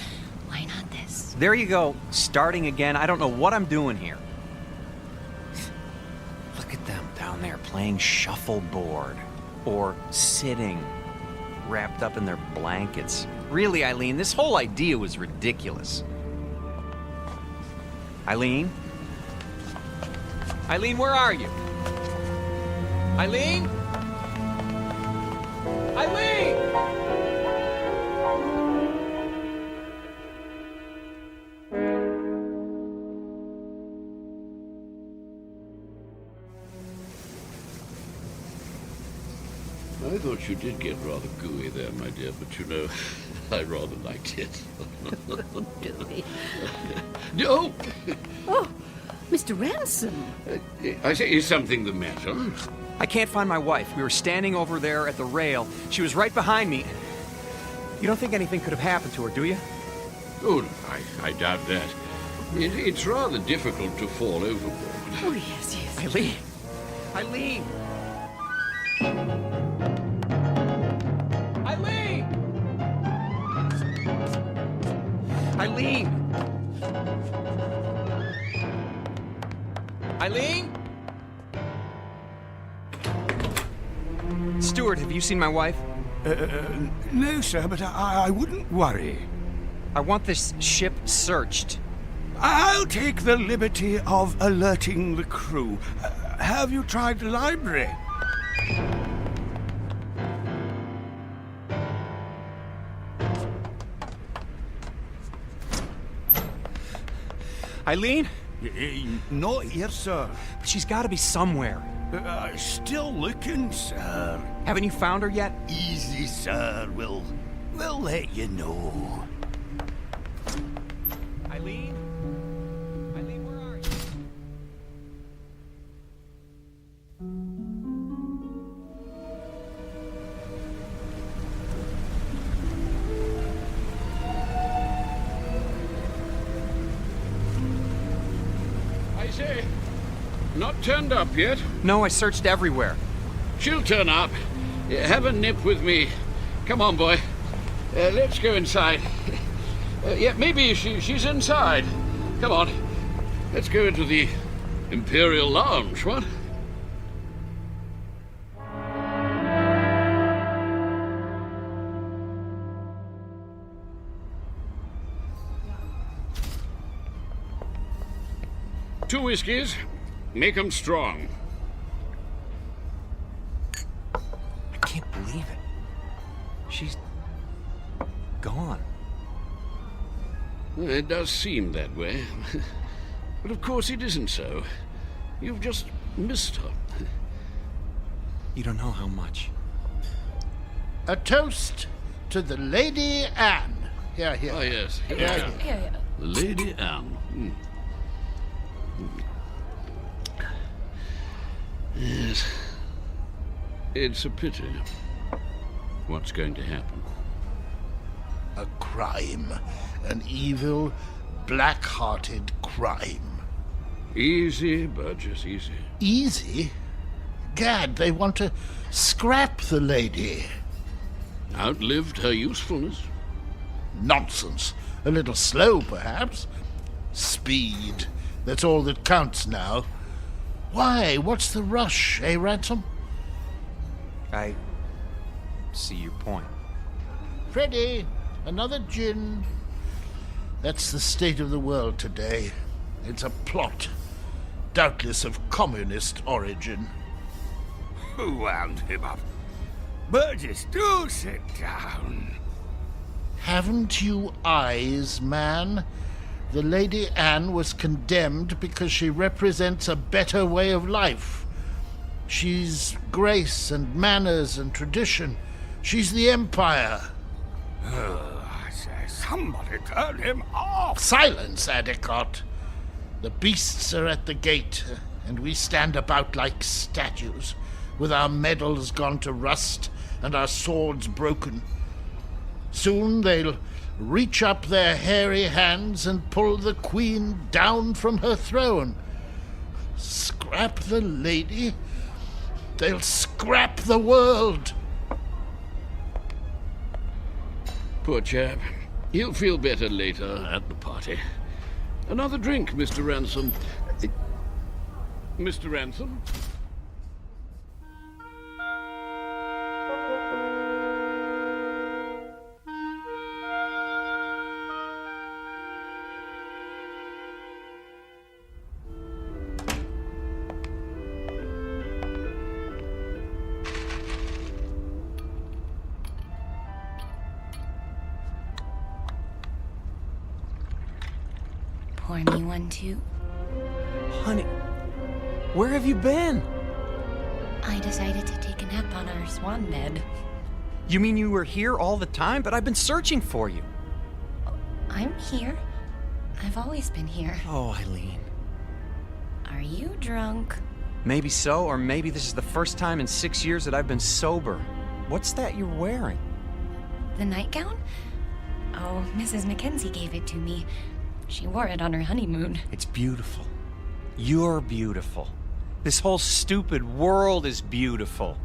Why not this?
There you go. Starting again. I don't know what I'm doing here. Look at them down there playing shuffleboard. Or sitting, wrapped up in their blankets. Really, Eileen, this whole idea was ridiculous. Eileen? Eileen, where are you? Eileen? Eileen!
I thought you did get rather gooey there, my dear, but you know, I rather liked it.
Gooey.
No!
Oh, Mr. Ransom.
I say, is something the matter?
I can't find my wife. We were standing over there at the rail. She was right behind me. You don't think anything could have happened to her, do you?
Oh, I doubt that. It's rather difficult to fall overboard.
Oh, yes, yes.
Eileen! Eileen! Eileen! Eileen! Eileen? Stuart, have you seen my wife?
No, sir, but I wouldn't worry.
I want this ship searched.
I'll take the liberty of alerting the crew. Have you tried the library?
Eileen?
Not here, sir.
She's got to be somewhere.
Still looking, sir.
Haven't you found her yet?
Easy, sir. We'll let you know.
Eileen? Eileen, where are you?
I say, not turned up yet?
No, I searched everywhere.
She'll turn up. Have a nip with me. Come on, boy. Let's go inside. Yeah, maybe she's inside. Come on. Let's go into the Imperial Lounge, what? Two whiskeys. Make 'em strong.
I can't believe it. She's gone.
It does seem that way. But of course it isn't so. You've just missed her.
You don't know how much.
A toast to the Lady Anne. Here, here.
Oh, yes.
Here,
Yeah.
here.
Lady Anne. Yes. It's a pity. What's going to happen?
A crime. An evil, black-hearted crime.
Easy, Burgess, easy.
Easy? Gad, they want to scrap the lady.
Outlived her usefulness.
Nonsense. A little slow, perhaps. Speed. That's all that counts now. Why? What's the rush, eh, Ransom?
I see your point.
Freddie, another gin. That's the state of the world today. It's a plot, doubtless of communist origin.
Who wound him up? Burgess, do sit down.
Haven't you eyes, man? The Lady Anne was condemned because she represents a better way of life. She's grace and manners and tradition. She's the empire.
I say, somebody turn him off.
Silence, Adicott. The beasts are at the gate, and we stand about like statues, with our medals gone to rust and our swords broken. Soon they'll reach up their hairy hands and pull the queen down from her throne. Scrap the lady? They'll scrap the world.
Poor chap. He'll feel better later at the party. Another drink, Mr. Ransom. Mr. Ransom?
Pour me one, too.
Honey, where have you been?
I decided to take an nap on our swan bed.
You mean you were here all the time? But I've been searching for you.
I'm here. I've always been here.
Oh, Eileen.
Are you drunk?
Maybe so, or maybe this is the first time in 6 years that I've been sober. What's that you're wearing?
The nightgown? Oh, Mrs. Mackenzie gave it to me. She wore it on her honeymoon.
It's beautiful. You're beautiful. This whole stupid world is beautiful.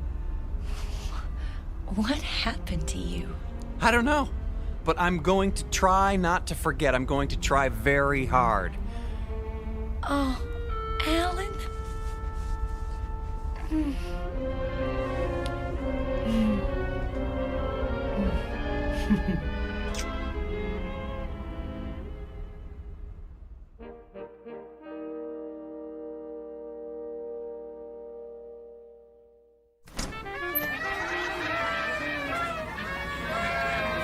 What happened to you?
I don't know, but I'm going to try not to forget. I'm going to try very hard.
Oh, Alan?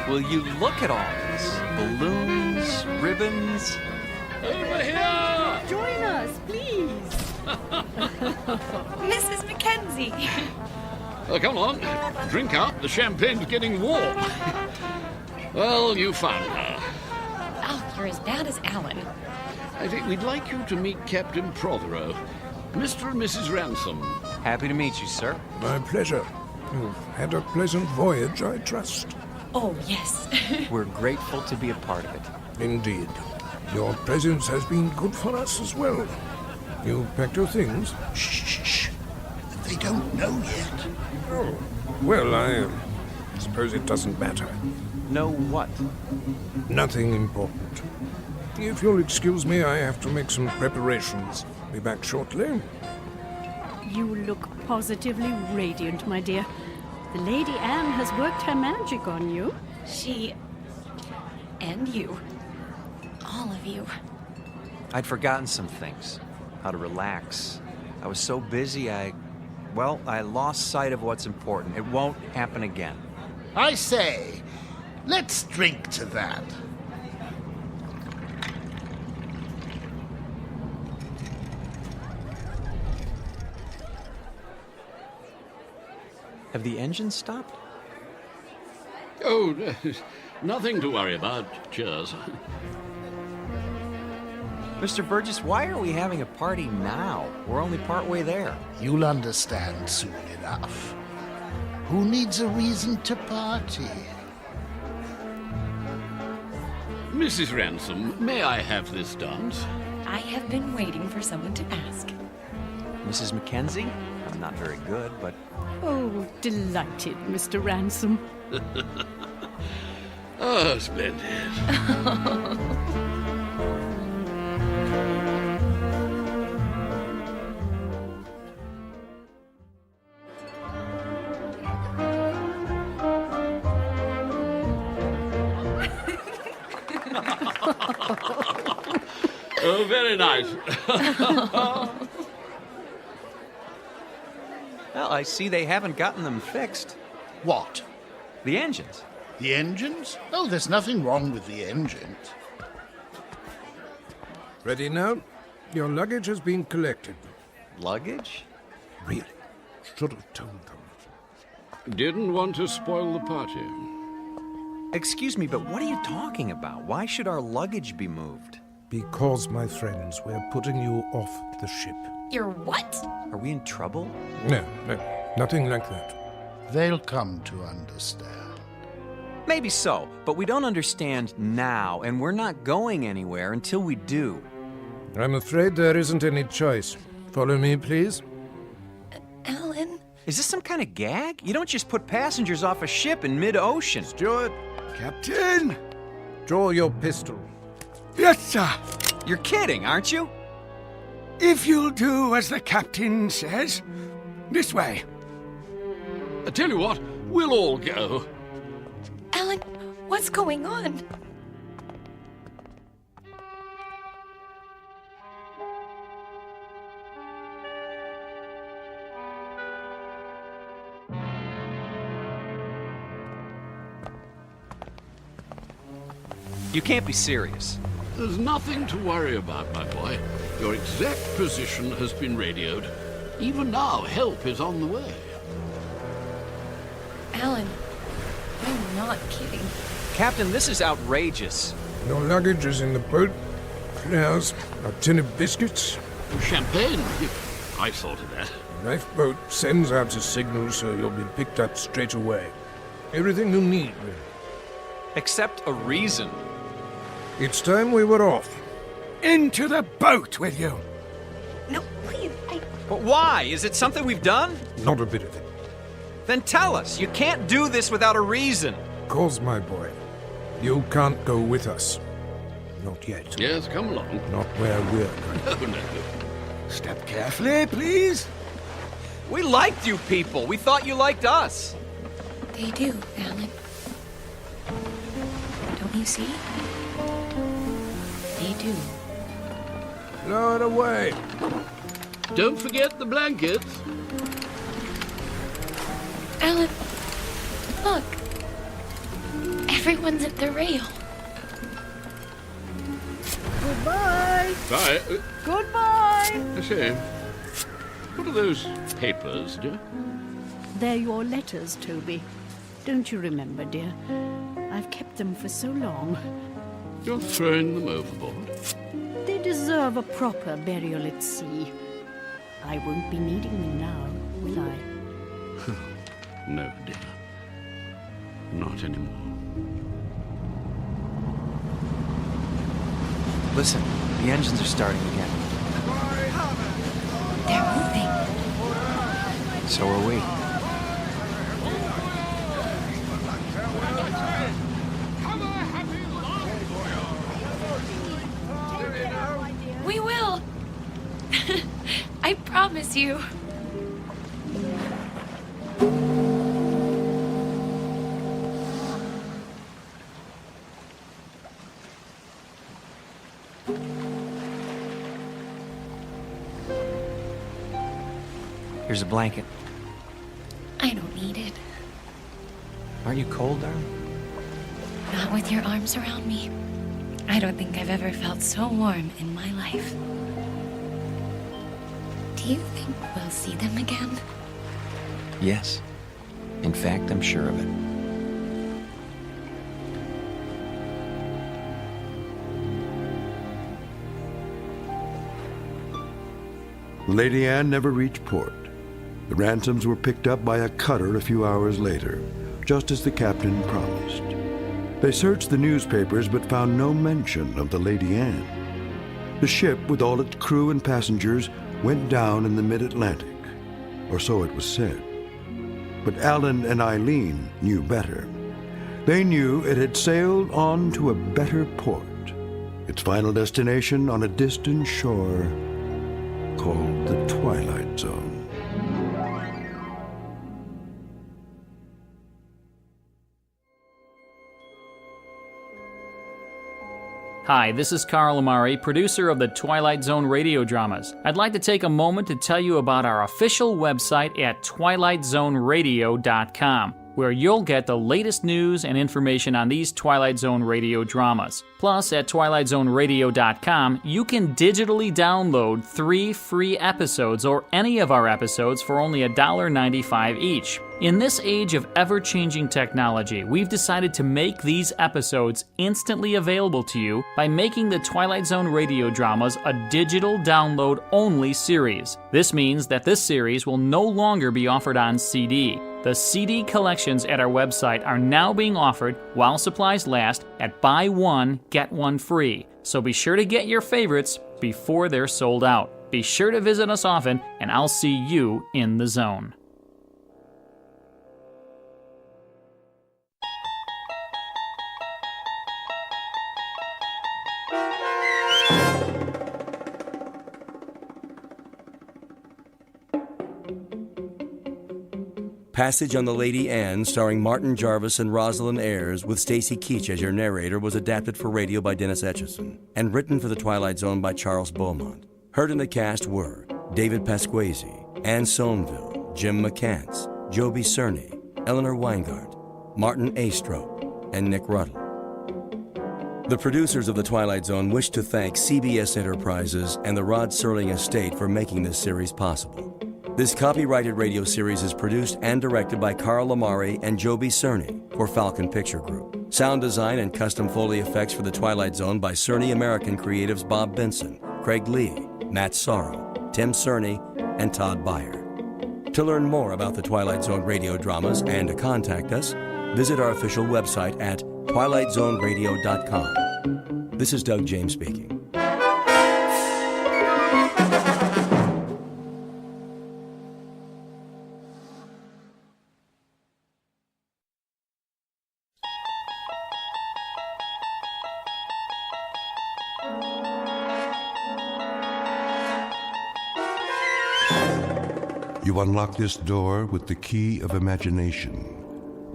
Will you look at all this? Balloons, ribbons.
Over here!
Join us, please.
Mrs. Mackenzie!
Oh, come on, drink up. The champagne's getting warm. Well, you found her.
Oh, you're as bad as Alan.
I think we'd like you to meet Captain Prothero, Mr. and Mrs. Ransom.
Happy to meet you, sir.
My pleasure. You've had a pleasant voyage, I trust.
Oh, yes.
We're grateful to be a part of it.
Indeed. Your presence has been good for us as well. You packed your things?
Shh. They don't know yet.
Oh, well, I suppose it doesn't matter.
Know what?
Nothing important. If you'll excuse me, I have to make some preparations. Be back shortly.
You look positively radiant, my dear. The Lady Anne has worked her magic on you.
She... and you. All of you.
I'd forgotten some things. How to relax. I was so busy, I lost sight of what's important. It won't happen again.
I say, let's drink to that.
Have the engines stopped?
Oh, nothing to worry about. Cheers.
Mr. Burgess, why are we having a party now? We're only partway there.
You'll understand soon enough. Who needs a reason to party?
Mrs. Ransom, may I have this dance?
I have been waiting for someone to ask.
Mrs. Mackenzie? I'm not very good, but...
Oh, delighted, Mr. Ransom.
Oh, splendid. Oh, very nice.
Well, I see they haven't gotten them fixed.
What?
The engines.
The engines? Oh, there's nothing wrong with the engines.
Ready now? Your luggage has been collected.
Luggage?
Really? Should have told them.
Didn't want to spoil the party.
Excuse me, but what are you talking about? Why should our luggage be moved?
Because, my friends, we're putting you off the ship.
You're what?
Are we in trouble?
No, nothing like that.
They'll come to understand.
Maybe so, but we don't understand now, and we're not going anywhere until we do.
I'm afraid there isn't any choice. Follow me, please.
Alan?
Is this some kind of gag? You don't just put passengers off a ship in mid-ocean.
Steward! Captain!
Draw your pistol.
Yes, sir.
You're kidding, aren't you?
If you'll do as the captain says. This way.
I tell you what, we'll all go.
Alan, what's going on?
You can't be serious.
There's nothing to worry about, my boy. Your exact position has been radioed. Even now, help is on the way.
Alan, I'm not kidding.
Captain, this is outrageous.
Your luggage is in the boat. There's a tin of biscuits.
Champagne? I thought of that.
The lifeboat sends out a signal so you'll be picked up straight away. Everything you need, really.
Except a reason.
It's time we were off. Into the boat with you!
No, please,
But why? Is it something we've done?
Not a bit of it.
Then tell us. You can't do this without a reason.
Cause, my boy, you can't go with us. Not yet.
Yes, come along.
Not where we're going.
No, no.
Step carefully, please.
We liked you people. We thought you liked us.
They do, Alan. Don't you see? They do.
Lower away.
Don't forget the blankets.
Alan, look. Everyone's at the rail.
Goodbye.
Bye.
Goodbye.
I say, what are those papers, dear?
They're your letters, Toby. Don't you remember, dear? I've kept them for so long.
You're throwing them overboard?
They deserve a proper burial at sea. I won't be needing them now, will I?
No, dear. Not anymore.
Listen, the engines are starting again.
They're moving.
So are we.
We will. I promise you.
Here's a blanket.
I don't need it.
Aren't you cold, darling?
Not with your arms around me. I don't think I've ever felt so warm in my life. Do you think we'll see them again?
Yes. In fact, I'm sure of it.
Lady Anne never reached port. The ransoms were picked up by a cutter a few hours later, just as the captain promised. They searched the newspapers but found no mention of the Lady Anne. The ship, with all its crew and passengers, went down in the mid-Atlantic, or so it was said. But Alan and Eileen knew better. They knew it had sailed on to a better port, its final destination on a distant shore called the Twilight Zone.
Hi, this is Carl Amari, producer of the Twilight Zone radio dramas. I'd like to take a moment to tell you about our official website at twilightzoneradio.com, where you'll get the latest news and information on these Twilight Zone radio dramas. Plus, at twilightzoneradio.com, you can digitally download 3 free episodes or any of our episodes for only $1.95 each. In this age of ever-changing technology, we've decided to make these episodes instantly available to you by making the Twilight Zone radio dramas a digital download-only series. This means that this series will no longer be offered on CD. The CD collections at our website are now being offered while supplies last at buy one, get one free. So be sure to get your favorites before they're sold out. Be sure to visit us often, and I'll see you in the zone.
Passage on the Lady Anne, starring Martin Jarvis and Rosalind Ayres, with Stacy Keach as your narrator, was adapted for radio by Dennis Etchison and written for The Twilight Zone by Charles Beaumont. Heard in the cast were David Pasquesi, Anne Somerville, Jim McCants, Joby Cerny, Eleanor Weingart, Martin Astrop, and Nick Ruddle. The producers of The Twilight Zone wish to thank CBS Enterprises and the Rod Serling Estate for making this series possible. This copyrighted radio series is produced and directed by Carl Amari and Joby Cerny for Falcon Picture Group. Sound design and custom Foley effects for The Twilight Zone by Cerny American creatives Bob Benson, Craig Lee, Matt Sorrow, Tim Cerny, and Todd Beyer. To learn more about the Twilight Zone radio dramas and to contact us, visit our official website at twilightzoneradio.com. This is Doug James speaking.
You unlock this door with the key of imagination.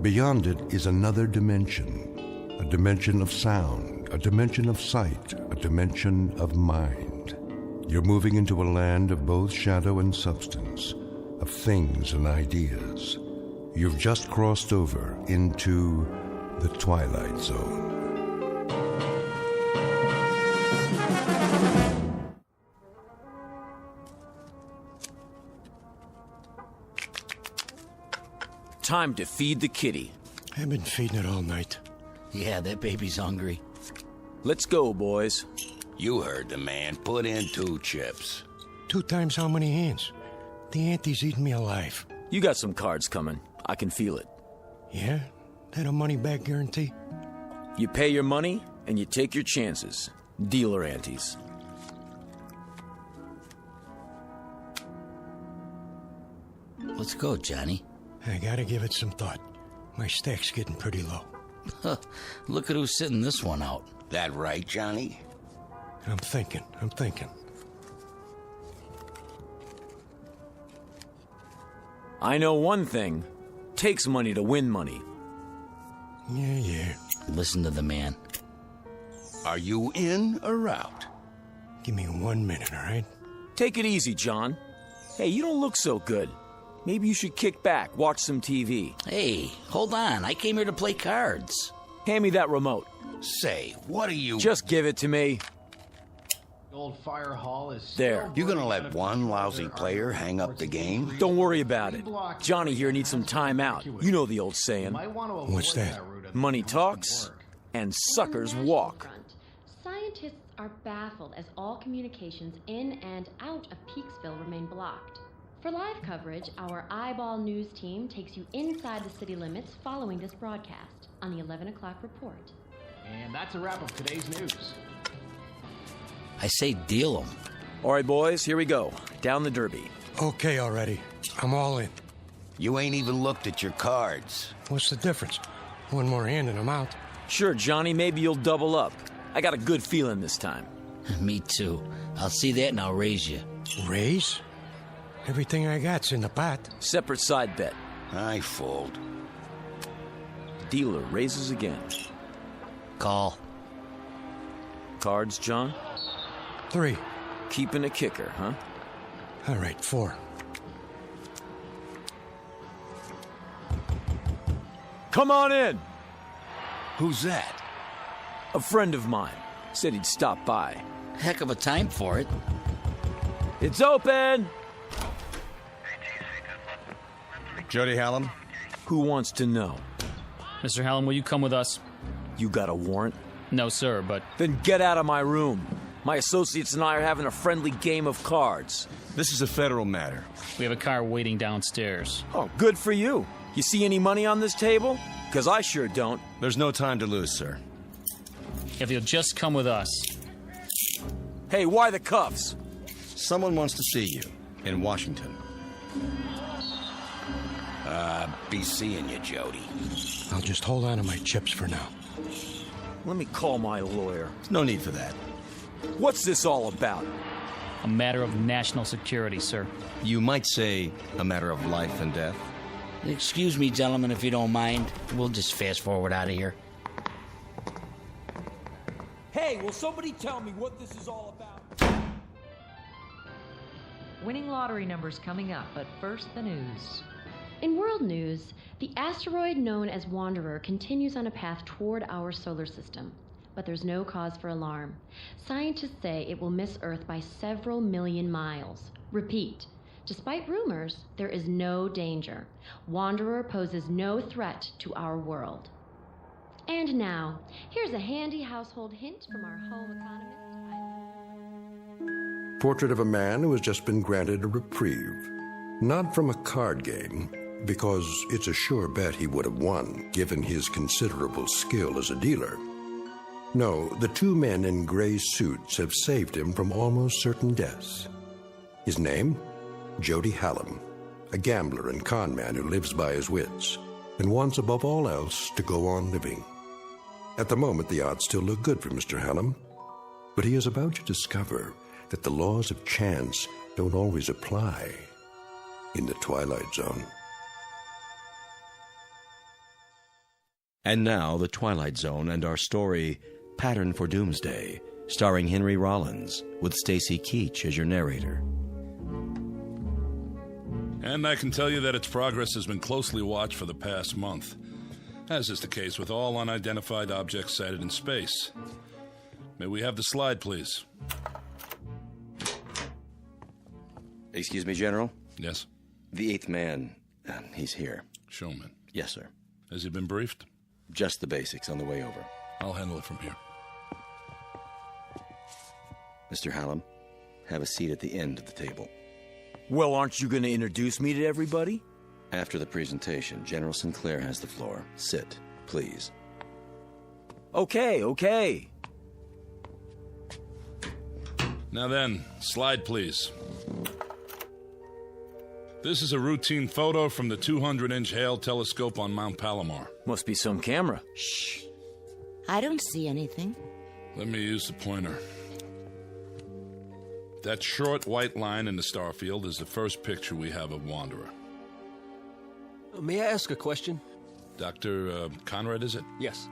Beyond it is another dimension, a dimension of sound, a dimension of sight, a dimension of mind. You're moving into a land of both shadow and substance, of things and ideas. You've just crossed over into the Twilight Zone.
Time to feed the kitty.
I've been feeding it all night.
Yeah, that baby's hungry.
Let's go, boys.
You heard the man. Put in 2 chips.
2 times how many hands? The auntie's eating me alive.
You got some cards coming. I can feel it.
Yeah? That a money-back guarantee?
You pay your money, and you take your chances. Dealer antes.
Let's go, Johnny.
I gotta give it some thought. My stack's getting pretty low.
Look at who's sitting this one out.
That right, Johnny?
I'm thinking.
I know one thing. Takes money to win money.
Yeah.
Listen to the man.
Are you in or out?
Give me 1 minute, all right?
Take it easy, John. Hey, you don't look so good. Maybe you should kick back, watch some TV.
Hey, hold on. I came here to play cards.
Hand me that remote.
Say, what are you...
Just give it to me.
The old fire hall is...
There.
You gonna let one lousy player hang up the game?
Don't worry about it. Johnny here needs some time out. You know the old saying.
What's that?
Money talks, and suckers walk.
Scientists are baffled as all communications in and out of Peaksville remain blocked. For live coverage, our Eyeball News team takes you inside the city limits following this broadcast on the 11 o'clock report.
And that's a wrap of today's news.
I say deal them.
All right, boys, here we go. Down the derby.
Okay already. I'm all in.
You ain't even looked at your cards.
What's the difference? One more hand and I'm out.
Sure, Johnny, maybe you'll double up. I got a good feeling this time.
Me too. I'll see that and I'll raise you.
Raise? Everything I got's in the pot.
Separate side bet.
I fold.
Dealer raises again.
Call.
Cards, John?
3.
Keeping a kicker, huh?
All right, 4.
Come on in!
Who's that?
A friend of mine. Said he'd stop by.
Heck of a time for it.
It's open!
Jody Hallam?
Who wants to know?
Mr. Hallam, will you come with us?
You got a warrant?
No, sir, but...
Then get out of my room. My associates and I are having a friendly game of cards.
This is a federal matter.
We have a car waiting downstairs.
Oh, good for you. You see any money on this table? Because I sure don't.
There's no time to lose, sir.
If you'll just come with us.
Hey, why the cuffs?
Someone wants to see you in Washington.
Be seeing you, Jody.
I'll just hold on to my chips for now.
Let me call my lawyer.
No need for that.
What's this all about?
A matter of national security, sir.
You might say a matter of life and death.
Excuse me, gentlemen, if you don't mind. We'll just fast forward out of here.
Hey, will somebody tell me what this is all about?
Winning lottery numbers coming up, but first the news.
In world news, the asteroid known as Wanderer continues on a path toward our solar system. But there's no cause for alarm. Scientists say it will miss Earth by several million miles. Repeat, Despite rumors, there is no danger. Wanderer poses no threat to our world. And now, here's a handy household hint from our home economist.
Portrait of a man who has just been granted a reprieve. Not from a card game, because it's a sure bet he would have won, given his considerable skill as a dealer. No, the two men in gray suits have saved him from almost certain deaths. His name? Jody Hallam, a gambler and con man who lives by his wits, and wants above all else to go on living. At the moment, the odds still look good for Mr. Hallam, but he is about to discover that the laws of chance don't always apply in the Twilight Zone.
And now, The Twilight Zone and our story, Pattern for Doomsday, starring Henry Rollins, with Stacy Keach as your narrator.
And I can tell you that its progress has been closely watched for the past month, as is the case with all unidentified objects sighted in space. May we have the slide, please?
Excuse me, General?
Yes?
The eighth man, he's here.
Showman?
Yes, sir.
Has he been briefed?
Just the basics on the way over.
I'll handle it from here.
Mr. Hallam, have a seat at the end of the table.
Well, aren't you going to introduce me to everybody?
After the presentation, General Sinclair has the floor. Sit, please.
Okay.
Now then, slide, please. This is a routine photo from the 200-inch Hale telescope on Mount Palomar.
Must be some camera.
Shh. I don't see anything.
Let me use the pointer. That short white line in the star field is the first picture we have of Wanderer.
May I ask a question?
Dr. Conrad, is it?
Yes.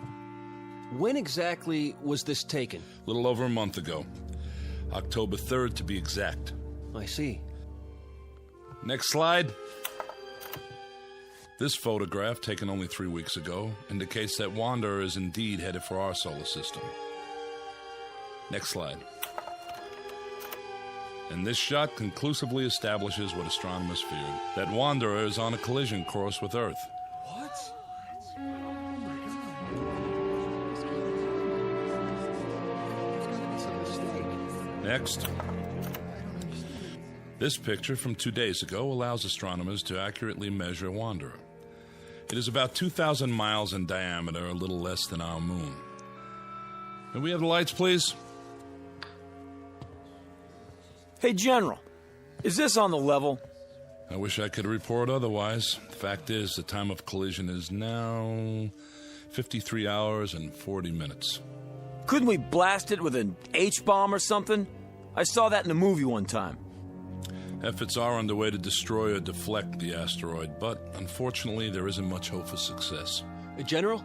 When exactly was this taken?
A little over a month ago. October 3rd, to be exact.
I see.
Next slide. This photograph, taken only 3 weeks ago, indicates that Wanderer is indeed headed for our solar system. Next slide. And this shot conclusively establishes what astronomers feared, that Wanderer is on a collision course with Earth.
What?
Next. This picture from 2 days ago allows astronomers to accurately measure Wanderer. It is about 2,000 miles in diameter, a little less than our moon. Can we have the lights, please?
Hey, General, is this on the level?
I wish I could report otherwise. The fact is, the time of collision is now 53 hours and 40 minutes.
Couldn't we blast it with an H-bomb or something? I saw that in a movie one time.
Efforts are underway to destroy or deflect the asteroid, but unfortunately there isn't much hope for success.
General,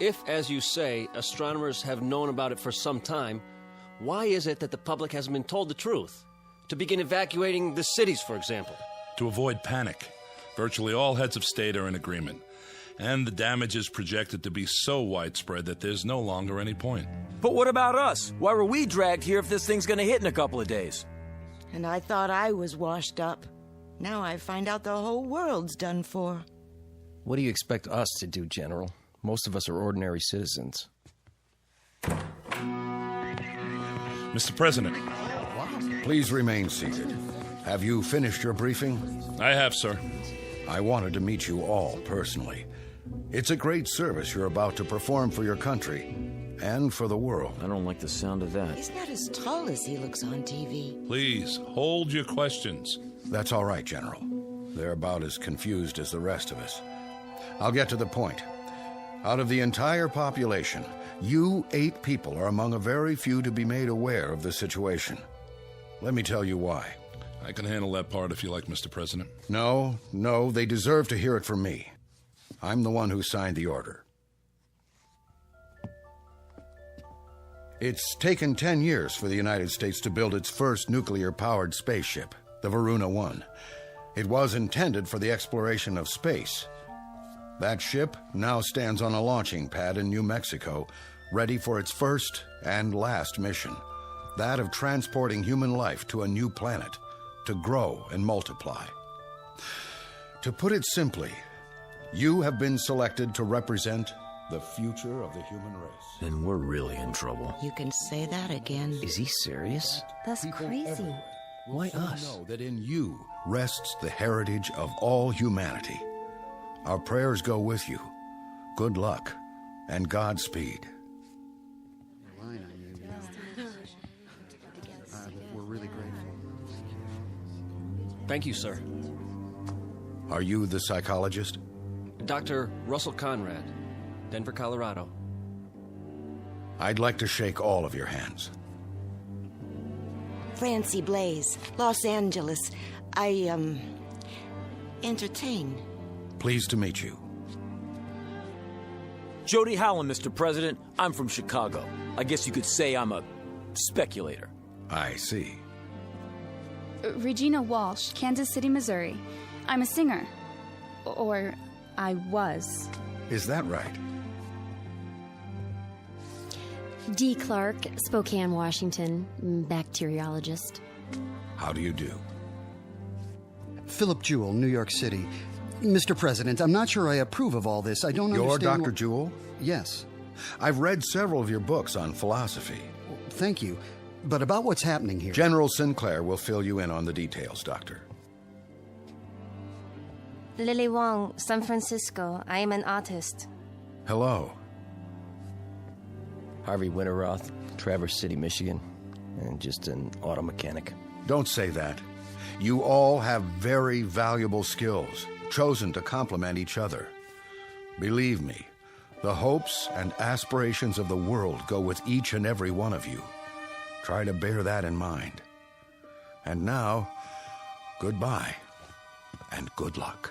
if, as you say, astronomers have known about it for some time, why is it that the public hasn't been told the truth? To begin evacuating the cities, for example.
To avoid panic. Virtually all heads of state are in agreement. And the damage is projected to be so widespread that there's no longer any point.
But what about us? Why were we dragged here if this thing's gonna hit in a couple of days?
And I thought I was washed up. Now I find out the whole world's done for.
What do you expect us to do, General? Most of us are ordinary citizens.
Mr. President.
Please remain seated. Have you finished your briefing?
I have, sir.
I wanted to meet you all personally. It's a great service you're about to perform for your country and for the world.
I don't like the sound of that.
He's not as tall as he looks on TV.
Please, hold your questions.
That's all right, General. They're about as confused as the rest of us. I'll get to the point. Out of the entire population, you 8 people are among a very few to be made aware of the situation. Let me tell you why.
I can handle that part if you like, Mr. President.
No, they deserve to hear it from me. I'm the one who signed the order. It's taken 10 years for the United States to build its first nuclear-powered spaceship, the Varuna 1. It was intended for the exploration of space. That ship now stands on a launching pad in New Mexico, ready for its first and last mission, that of transporting human life to a new planet, to grow and multiply. To put it simply, you have been selected to represent the future of the human race.
Then we're really in trouble.
You can say that again.
Is he serious?
That's crazy.
Why us?
Know that in you rests the heritage of all humanity. Our prayers go with you. Good luck and Godspeed.
We're really grateful.
Thank you, sir.
Are you the psychologist?
Dr. Russell Conrad, Denver, Colorado.
I'd like to shake all of your hands.
Francie Blaze, Los Angeles. I entertain.
Pleased to meet you.
Jody Hallam, Mr. President. I'm from Chicago. I guess you could say I'm a speculator.
I see.
Regina Walsh, Kansas City, Missouri. I'm a singer. Or I was.
Is that right?
Dee Clark, Spokane, Washington, bacteriologist.
How do you do?
Philip Jewell, New York City. Mr. President, I'm not sure I approve of all this. I don't understand.
You're Dr. Jewell?
Yes.
I've read several of your books on philosophy.
Thank you. But about what's happening here...
General Sinclair will fill you in on the details, Doctor.
Lily Wong, San Francisco. I am an artist.
Hello.
Harvey Winterroth, Traverse City, Michigan, and just an auto mechanic.
Don't say that. You all have very valuable skills, chosen to complement each other. Believe me, the hopes and aspirations of the world go with each and every one of you. Try to bear that in mind. And now, goodbye, and good luck.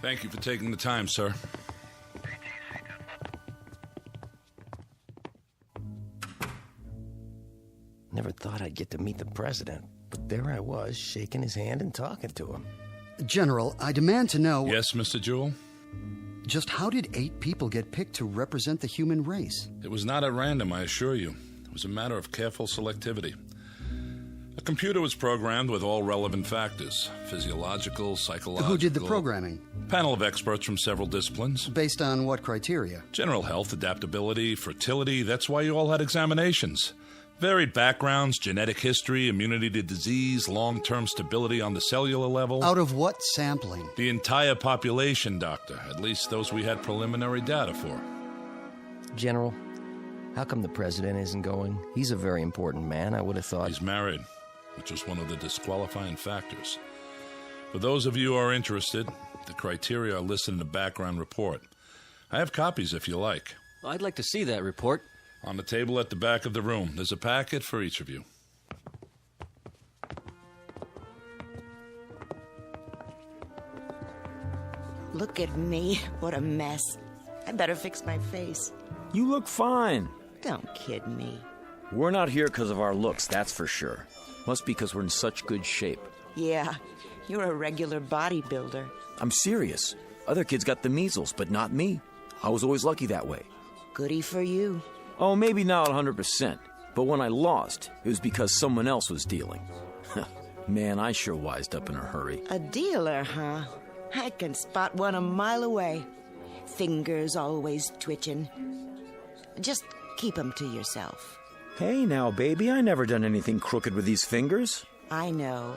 Thank you for taking the time, sir.
Never thought I'd get to meet the president, but there I was, shaking his hand and talking to him.
General, I demand to know...
Yes, Mr. Jewell?
Just how did 8 people get picked to represent the human race?
It was not at random, I assure you. It was a matter of careful selectivity. A computer was programmed with all relevant factors, physiological, psychological...
Who did the programming?
Panel of experts from several disciplines.
Based on what criteria?
General health, adaptability, fertility. That's why you all had examinations. Varied backgrounds, genetic history, immunity to disease, long-term stability on the cellular level.
Out of what sampling?
The entire population, Doctor. At least those we had preliminary data for.
General, how come the president isn't going? He's a very important man. I would have thought...
He's married, which was one of the disqualifying factors. For those of you who are interested, the criteria are listed in the background report. I have copies if you like.
I'd like to see that report.
On the table at the back of the room. There's a packet for each of you.
Look at me. What a mess. I better fix my face.
You look fine.
Don't kid me.
We're not here because of our looks, that's for sure. Must be because we're in such good shape.
Yeah, you're a regular bodybuilder.
I'm serious. Other kids got the measles, but not me. I was always lucky that way.
Goody for you.
Oh, maybe not 100%. But when I lost, it was because someone else was dealing. Man, I sure wised up in a hurry.
A dealer, huh? I can spot one a mile away. Fingers always twitching. Just keep 'em to yourself.
Hey now, baby, I never done anything crooked with these fingers.
I know.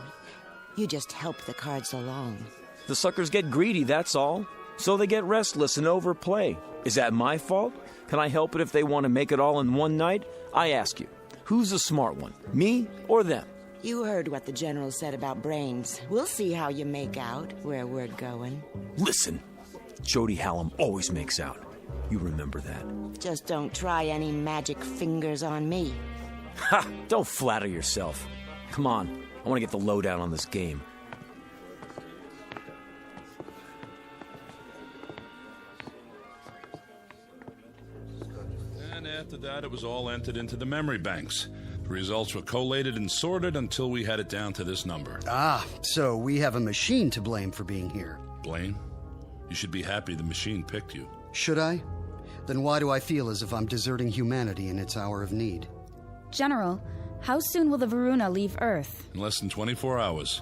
You just help the cards along.
The suckers get greedy, that's all. So they get restless and overplay. Is that my fault? Can I help it if they want to make it all in one night? I ask you, who's the smart one, me or them?
You heard what the general said about brains. We'll see how you make out where we're going.
Listen, Jody Hallam always makes out. You remember that.
Just don't try any magic fingers on me.
Ha! Don't flatter yourself. Come on, I want to get the lowdown on this game.
After that, it was all entered into the memory banks. The results were collated and sorted until we had it down to this number.
Ah, so we have a machine to blame for being here.
Blame? You should be happy the machine picked you.
Should I? Then why do I feel as if I'm deserting humanity in its hour of need?
General, How soon will the Varuna leave Earth?
In less than 24 hours,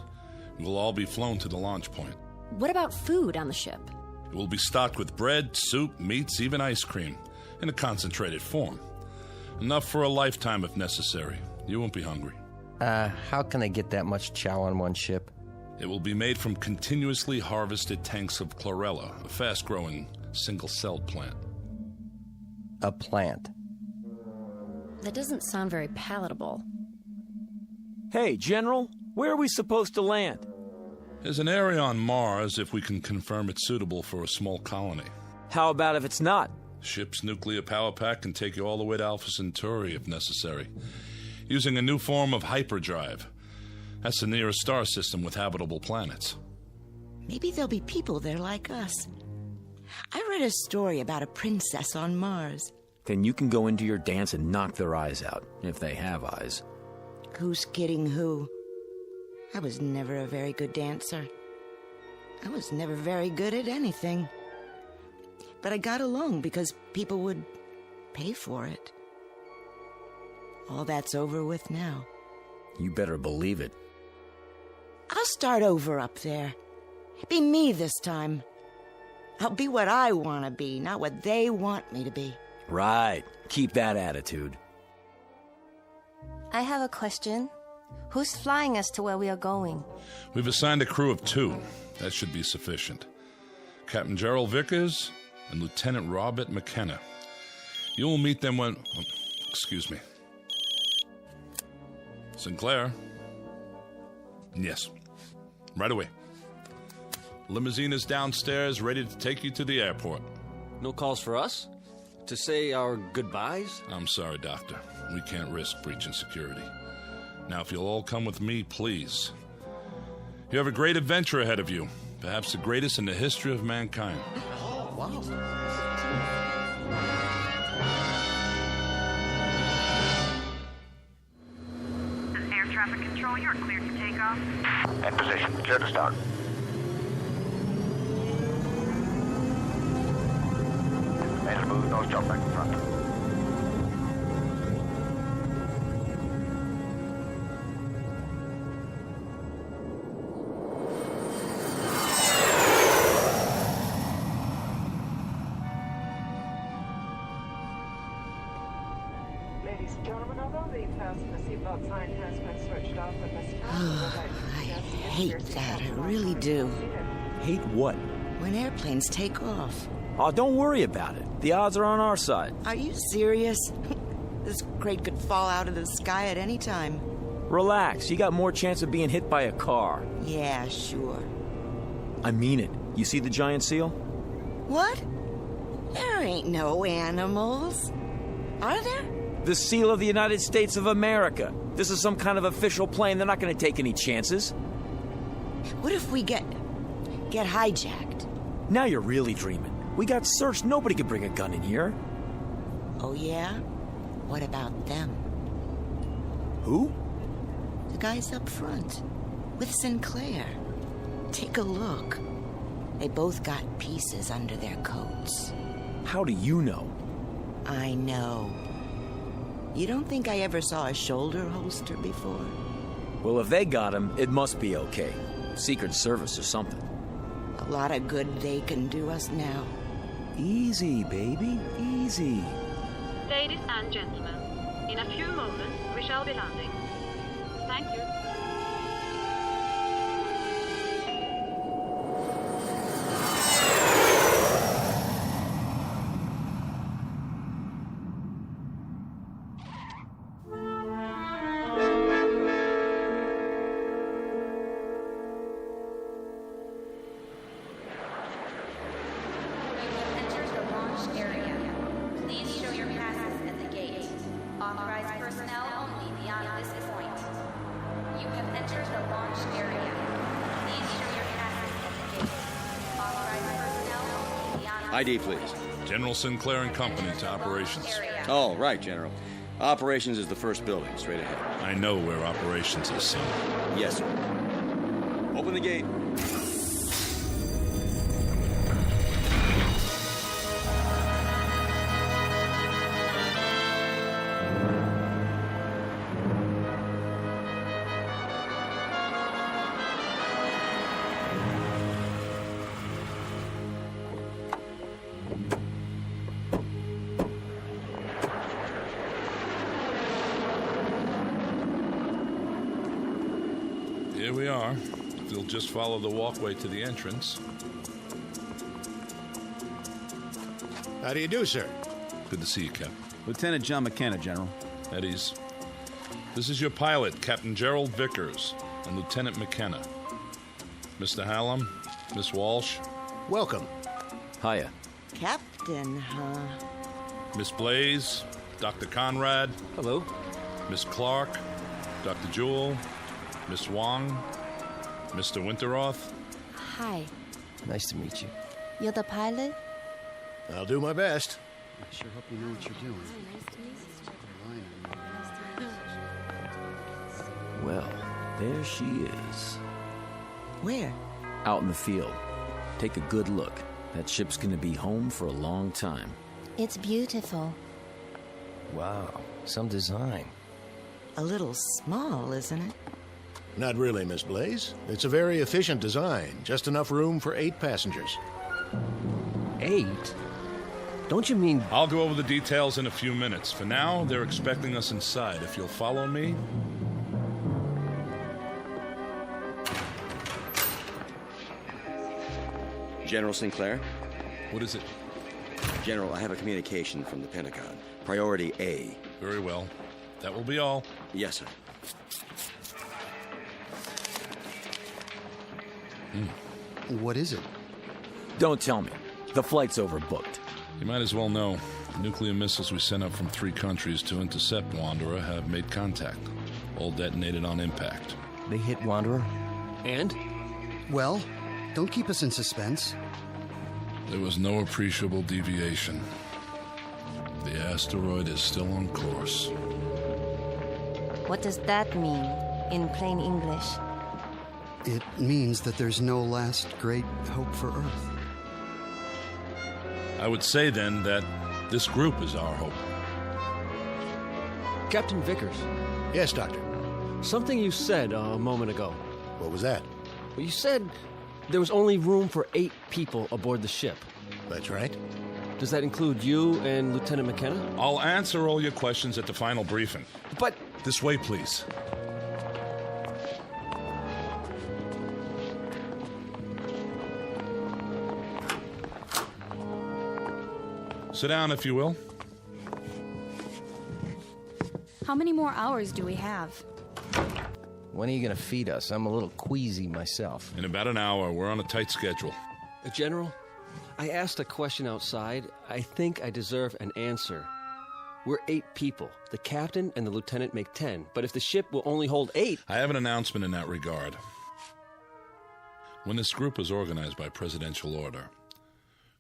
we'll all be flown to the launch point.
What about food on the ship?
It will be stocked with bread, soup, meats, even ice cream, in a concentrated form. Enough for a lifetime if necessary. You won't be hungry.
How can they get that much chow on one ship?
It will be made from continuously harvested tanks of chlorella, a fast-growing, single-celled plant.
A plant?
That doesn't sound very palatable.
Hey, General, where are we supposed to land?
There's an area on Mars if we can confirm it's suitable for a small colony.
How about if it's not?
Ship's nuclear power pack can take you all the way to Alpha Centauri if necessary, using a new form of hyperdrive. That's the nearest star system with habitable planets.
Maybe there'll be people there like us. I read a story about a princess on Mars.
Then you can go into your dance and knock their eyes out, if they have eyes.
Who's kidding who? I was never a very good dancer. I was never very good at anything. But I got along because people would pay for it. All that's over with now.
You better believe it.
I'll start over up there. Be me this time. I'll be what I want to be, not what they want me to be.
Right. Keep that attitude.
I have a question. Who's flying us to where we are going?
We've assigned a crew of 2. That should be sufficient. Captain Gerald Vickers and Lieutenant Robert McKenna. You will meet them when... excuse me. Sinclair? Yes. Right away. Limousine is downstairs, ready to take you to the airport.
No calls for us? To say our goodbyes?
I'm sorry, Doctor. We can't risk breaching security. Now, if you'll all come with me, please. You have a great adventure ahead of you. Perhaps the greatest in the history of mankind.
Oh, wow.
Air traffic control, you're cleared to take off.
In position, clear to start. Made a move, nose job back in front.
Ladies and gentlemen, although the passenger seatbelt sign has been switched off at this time,
I hate that. I really do.
Hate what?
When airplanes take off.
Oh, don't worry about it. The odds are on our side.
Are you serious? This crate could fall out of the sky at any time.
Relax. You got more chance of being hit by a car.
Yeah, sure.
I mean it. You see the giant seal?
What? There ain't no animals. Are there?
The seal of the United States of America. This is some kind of official plane. They're not going to take any chances.
What if we get hijacked?
Now you're really dreaming. We got searched. Nobody could bring a gun in here.
Oh, yeah? What about them?
Who?
The guys up front. With Sinclair. Take a look. They both got pieces under their coats.
How do you know?
I know. You don't think I ever saw a shoulder holster before?
Well, if they got him, it must be okay. Secret Service or something.
A lot of good they can do us now.
Easy, baby. Easy.
Ladies and gentlemen, in a few moments we shall be landing. Thank you.
ID, please.
General Sinclair and Company to operations.
Oh, right, General. Operations is the first building, straight ahead.
I know where operations is, son.
Yes, sir. Open the gate.
Here we are. If you'll just follow the walkway to the entrance.
How do you do, sir?
Good to see you, Cap.
Lieutenant John McKenna, General.
At ease. This is your pilot, Captain Gerald Vickers, and Lieutenant McKenna. Mr. Hallam, Miss Walsh.
Welcome.
Hiya.
Captain, huh?
Miss Blaze, Dr. Conrad.
Hello.
Miss Clark, Dr. Jewell, Miss Wong, Mr. Winteroth.
Hi.
Nice to meet you.
You're the pilot?
I'll do my best.
I sure hope you know what you're doing.
Well, there she is.
Where?
Out in the field. Take a good look. That ship's gonna be home for a long time.
It's beautiful.
Wow, some design.
A little small, isn't it?
Not really, Miss Blaze. It's a very efficient design. Just enough room for 8 passengers.
8? Don't you mean...
I'll go over the details in a few minutes. For now, they're expecting us inside. If you'll follow me...
General Sinclair?
What is it?
General, I have a communication from the Pentagon. Priority A.
Very well. That will be all.
Yes, sir.
What is it?
Don't tell me. The flight's overbooked.
You might as well know. The nuclear missiles we sent up from 3 countries to intercept Wanderer have made contact. All detonated on impact.
They hit Wanderer?
And?
Well, don't keep us in suspense.
There was no appreciable deviation. The asteroid is still on course.
What does that mean in plain English?
It means that there's no last great hope for Earth.
I would say then that this group is our hope.
Captain Vickers.
Yes, Doctor.
Something you said a moment ago.
What was that?
Well, you said there was only room for 8 people aboard the ship.
That's right.
Does that include you and Lieutenant McKenna?
I'll answer all your questions at the final briefing.
But...
This way, please. Sit down, if you will.
How many more hours do we have?
When are you going to feed us? I'm a little queasy myself.
In about an hour. We're on a tight schedule.
General, I asked a question outside. I think I deserve an answer. We're 8 people. The captain and the lieutenant make 10. But if the ship will only hold 8...
I have an announcement in that regard. When this group was organized by presidential order,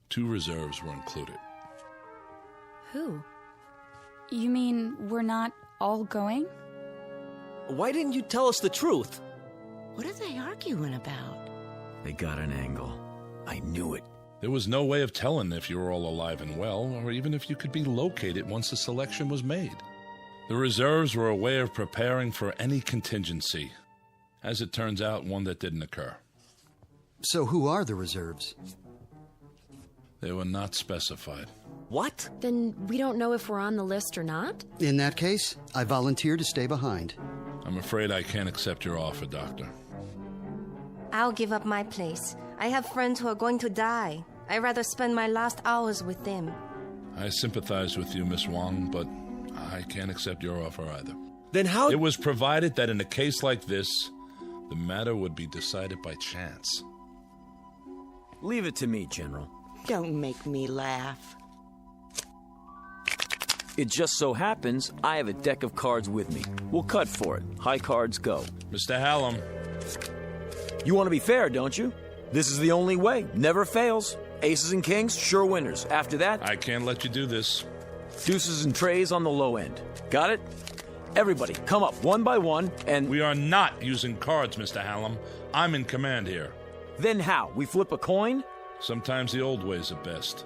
2 reserves were included.
Who? You mean we're not all going?
Why didn't you tell us the truth?
What are they arguing about?
They got an angle. I knew it.
There was no way of telling if you were all alive and well, or even if you could be located once the selection was made. The reserves were a way of preparing for any contingency. As it turns out, one that didn't occur.
So who are the reserves?
They were not specified.
What? Then we don't know if we're on the list or not?
In that case, I volunteer to stay behind.
I'm afraid I can't accept your offer, Doctor.
I'll give up my place. I have friends who are going to die. I'd rather spend my last hours with them.
I sympathize with you, Miss Wong, but I can't accept your offer either.
Then how...
It was provided that in a case like this, the matter would be decided by chance.
Leave it to me, General.
Don't make me laugh.
It just so happens I have a deck of cards with me. We'll cut for it. High cards go.
Mr. Hallam.
You want to be fair, don't you? This is the only way. Never fails. Aces and kings, sure winners. After that...
I can't let you do this.
Deuces and trays on the low end. Got it? Everybody, come up one by one and...
We are not using cards, Mr. Hallam. I'm in command here.
Then how? We flip a coin?
Sometimes the old ways are best.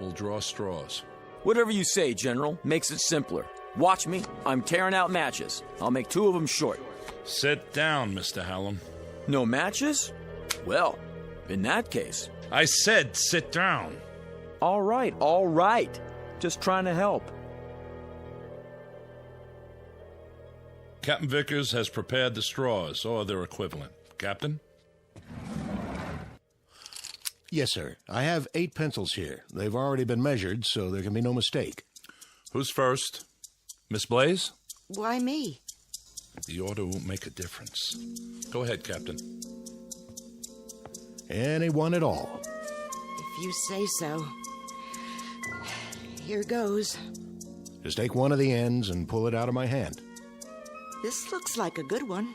We'll draw straws.
Whatever you say, General. Makes it simpler. Watch me. I'm tearing out matches. I'll make 2 of them short.
Sit down, Mr. Hallam.
No matches? Well, in that case...
I said sit down.
All right. Just trying to help.
Captain Vickers has prepared the straws, or their equivalent. Captain?
Yes, sir. I have 8 pencils here. They've already been measured, so there can be no mistake.
Who's first? Miss Blaze?
Why me?
The order won't make a difference. Go ahead, Captain.
Anyone at all.
If you say so. Here goes.
Just take one of the ends and pull it out of my hand.
This looks like a good one.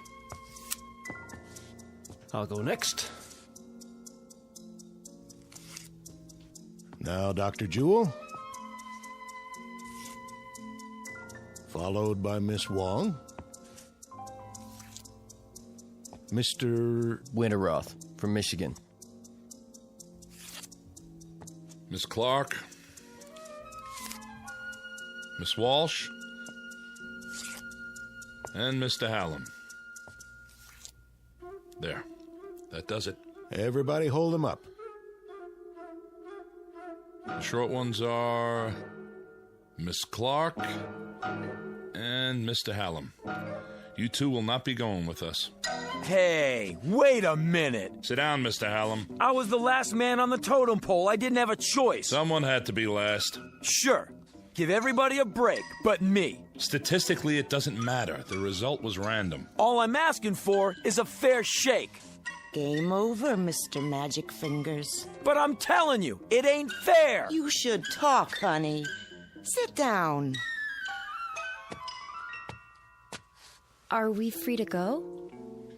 I'll go next.
Now, Dr. Jewell. Followed by Miss Wong. Mr.
Winterroth from Michigan.
Miss Clark. Miss Walsh. And Mr. Hallam. There. That does it.
Everybody hold them up.
The short ones are Miss Clark and Mr. Hallam. You two will not be going with us.
Hey, wait a minute.
Sit down, Mr. Hallam.
I was the last man on the totem pole. I didn't have a choice.
Someone had to be last.
Sure. Give everybody a break, but me.
Statistically, it doesn't matter. The result was random.
All I'm asking for is a fair shake.
Game over, Mr. Magic Fingers.
But I'm telling you, it ain't fair.
You should talk, honey. Sit down.
Are we free to go?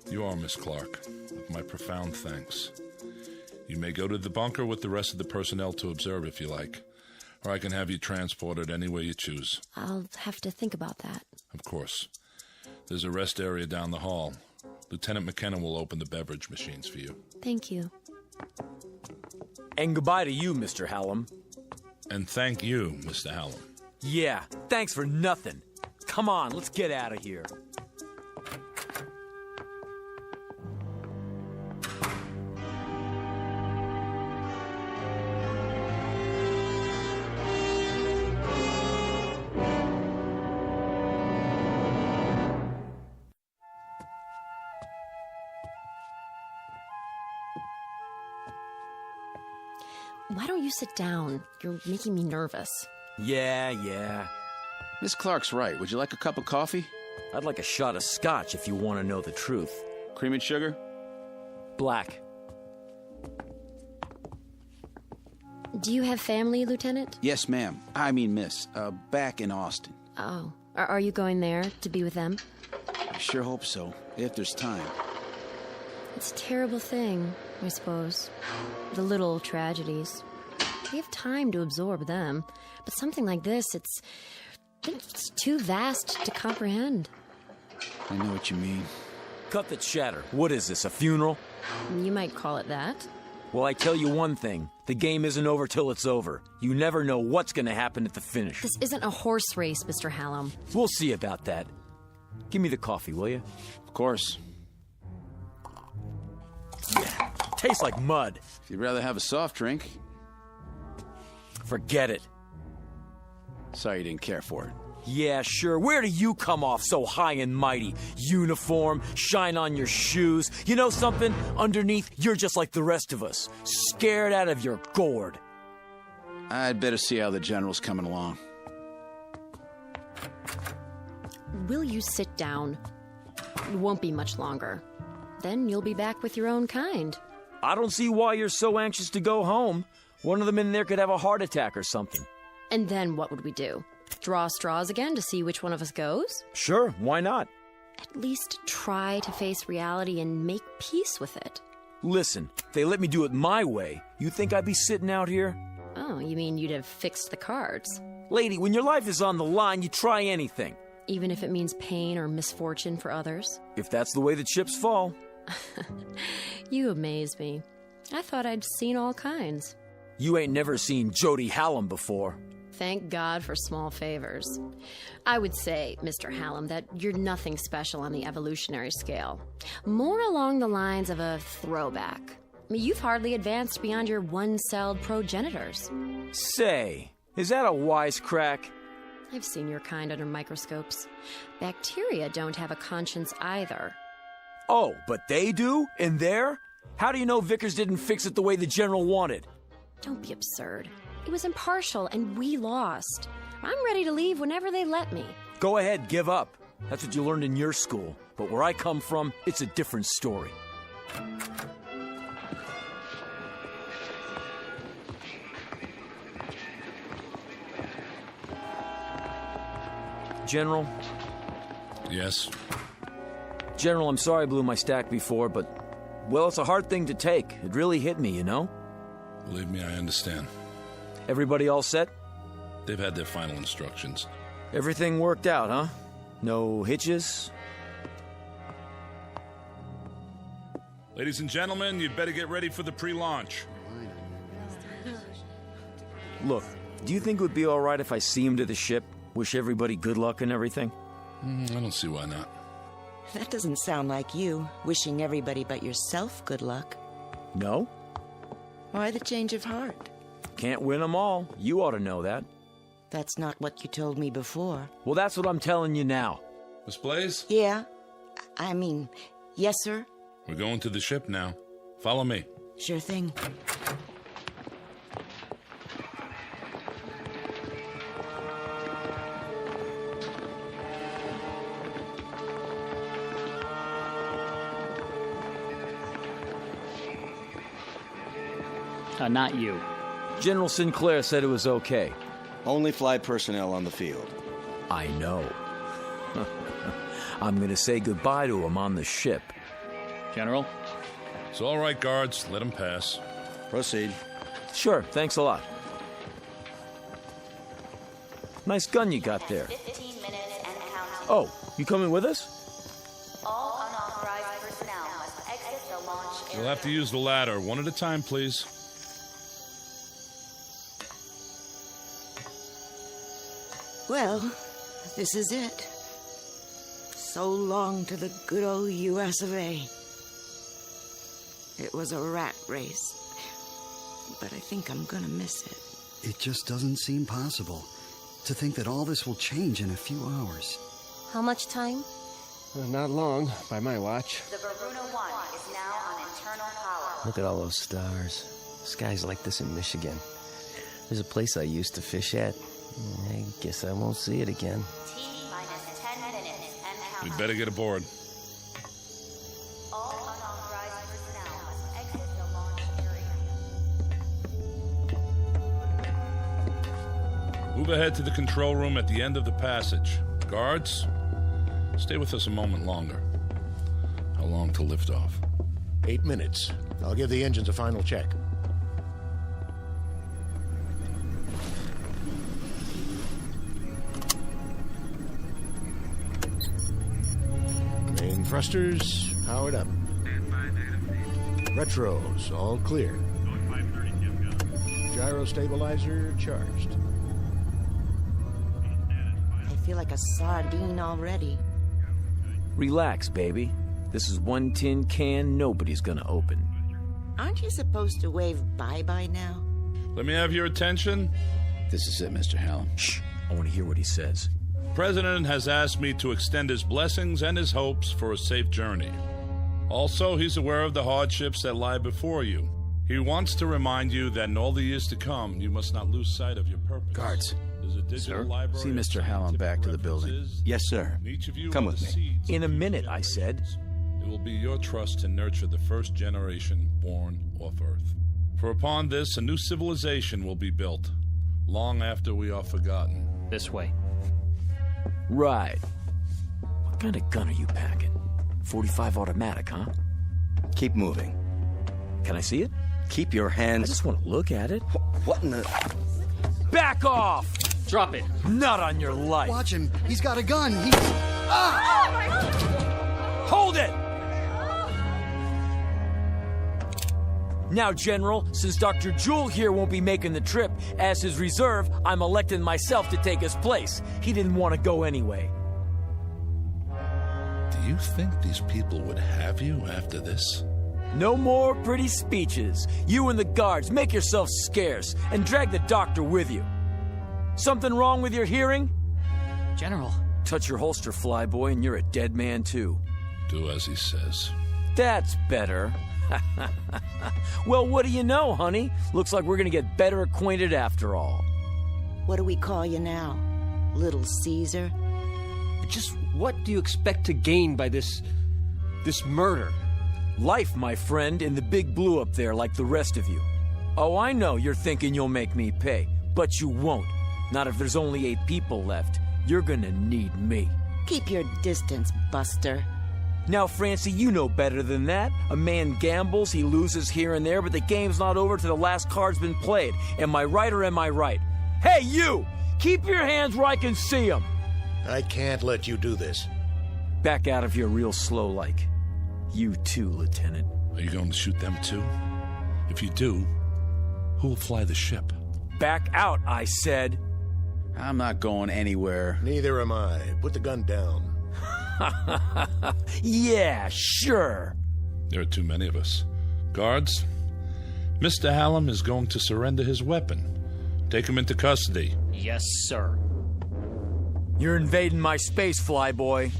You are, Miss Clark, with my profound thanks. You may go to the bunker with the rest of the personnel to observe if you like, or I can have you transported any way you choose.
I'll have to think about that.
Of course. There's a rest area down the hall. Lieutenant McKenna will open the beverage machines for you.
Thank you.
And goodbye to you, Mr. Hallam.
And thank you, Mr. Hallam.
Yeah, thanks for nothing. Come on, let's get out of here.
Why don't you sit down? You're making me nervous.
Yeah.
Miss Clark's right. Would you like a cup of coffee?
I'd like a shot of scotch if you want to know the truth.
Cream and sugar?
Black.
Do you have family, Lieutenant?
Yes, ma'am. I mean, miss. Back in Austin.
Oh. Are you going there to be with them?
I sure hope so, if there's time.
It's a terrible thing, I suppose. The little tragedies. We have time to absorb them. But something like this, it's too vast to comprehend.
I know what you mean.
Cut the chatter. What is this, a funeral?
You might call it that.
Well, I tell you one thing. The game isn't over till it's over. You never know what's going to happen at the finish.
This isn't a horse race, Mr. Hallam.
We'll see about that. Give me the coffee, will you?
Of course.
Yeah, tastes like mud.
If you'd rather have a soft drink.
Forget it.
Sorry you didn't care for it.
Yeah, sure. Where do you come off so high and mighty? Uniform, shine on your shoes. You know something? Underneath, you're just like the rest of us. Scared out of your gourd.
I'd better see how the general's coming along.
Will you sit down? It won't be much longer. Then you'll be back with your own kind.
I don't see why you're so anxious to go home. One of them in there could have a heart attack or something.
And then what would we do? Draw straws again to see which one of us goes?
Sure, why not?
At least try to face reality and make peace with it.
Listen, if they let me do it my way, you think I'd be sitting out here?
Oh, you mean you'd have fixed the cards?
Lady, when your life is on the line, you try anything.
Even if it means pain or misfortune for others?
If that's the way the chips fall.
You amaze me. I thought I'd seen all kinds.
You ain't never seen Jody Hallam before.
Thank God for small favors. I would say, Mr. Hallam, that you're nothing special on the evolutionary scale. More along the lines of a throwback. I mean, you've hardly advanced beyond your one-celled progenitors.
Say, is that a wisecrack?
I've seen your kind under microscopes. Bacteria don't have a conscience either.
Oh, but they do? In there? How do you know Vickers didn't fix it the way the General wanted?
Don't be absurd. It was impartial, and we lost. I'm ready to leave whenever they let me.
Go ahead, give up. That's what you learned in your school. But where I come from, it's a different story. General?
Yes?
General, I'm sorry I blew my stack before, but, well, it's a hard thing to take. It really hit me, you know?
Believe me, I understand.
Everybody all set?
They've had their final instructions.
Everything worked out, huh? No hitches?
Ladies and gentlemen, you'd better get ready for the pre-launch.
Look, do you think it would be all right if I see him to the ship? Wish everybody good luck and everything?
I don't see why not.
That doesn't sound like you, wishing everybody but yourself good luck.
No?
Why the change of heart?
Can't win them all. You ought to know that.
That's not what you told me before.
Well, that's what I'm telling you now.
Miss Blaze?
Yeah. Yes, sir?
We're going to the ship now. Follow me.
Sure thing.
Not you.
General Sinclair said it was okay.
Only flight personnel on the field.
I know. I'm gonna say goodbye to him on the ship.
General?
It's all right, guards. Let him pass.
Proceed.
Sure, thanks a lot. Nice gun you got there.
15 minutes and counting.
Oh, you coming with us?
All unauthorized personnel must exit the launch area.
You'll have to use the ladder. One at a time, please.
Well, this is it. So long to the good old U.S. of A. It was a rat race, but I think I'm gonna miss it.
It just doesn't seem possible to think that all this will change in a few hours.
How much time?
Not long, by my watch.
The Varuna 1 is now on internal power.
Look at all those stars. Skies like this in Michigan. There's a place I used to fish at. I guess I won't see it again.
T-minus 10 minutes and counting.
We'd better get aboard.
All unauthorized personnel must exit the launch area.
Move ahead to the control room at the end of the passage. Guards, stay with us a moment longer. How long to lift off?
8 minutes. I'll give the engines a final check. Main thrusters powered up. Retros all clear. Gyro stabilizer charged.
I feel like a sardine already.
Relax, baby. This is one tin can nobody's gonna open.
Aren't you supposed to wave bye-bye now?
Let me have your attention.
This is it, Mr. Hallam.
Shh. I want to hear what he says.
President has asked me to extend his blessings and his hopes for a safe journey. Also, he's aware of the hardships that lie before you. He wants to remind you that in all the years to come, you must not lose sight of your purpose.
Guards.
There's a digital library.
See Mr. Hallam back to the building.
Yes, sir.
Each of you
Come
are
with
the
me.
seeds
In a
of
minute,
future
I said.
generations. It will be your trust to nurture the first generation born off Earth. For upon this, a new civilization will be built, long after we are forgotten.
This way.
Right. What kind of gun are you packing? 45 automatic, huh?
Keep moving.
Can I see it?
Keep your hands...
I just want to look at it.
What in the...
Back off!
Drop it.
Not on your life.
Watch him. He's got a gun. He's... Ah!
Hold it! Now, General, since Dr. Jewell here won't be making the trip, as his reserve, I'm electing myself to take his place. He didn't want to go anyway.
Do you think these people would have you after this?
No more pretty speeches. You and the guards, make yourselves scarce and drag the doctor with you. Something wrong with your hearing?
General.
Touch your holster, flyboy, and you're a dead man, too.
Do as he says.
That's better. Well, what do you know, honey? Looks like we're gonna get better acquainted after all.
What do we call you now? Little Caesar?
Just what do you expect to gain by this murder?
Life, my friend, in the big blue up there like the rest of you. Oh, I know you're thinking you'll make me pay, but you won't. Not if there's only 8 people left. You're gonna need me.
Keep your distance, Buster.
Now, Francie, you know better than that. A man gambles, he loses here and there, but the game's not over till the last card's been played. Am I right or am I right? Hey, you! Keep your hands where I can see them!
I can't let you do this.
Back out of here real slow like. You too, Lieutenant.
Are you going to shoot them too? If you do, who will fly the ship?
Back out, I said.
I'm not going anywhere.
Neither am I. Put the gun down.
Yeah, sure.
There are too many of us. Guards, Mr. Hallam is going to surrender his weapon. Take him into custody.
Yes, sir.
You're invading my space, flyboy.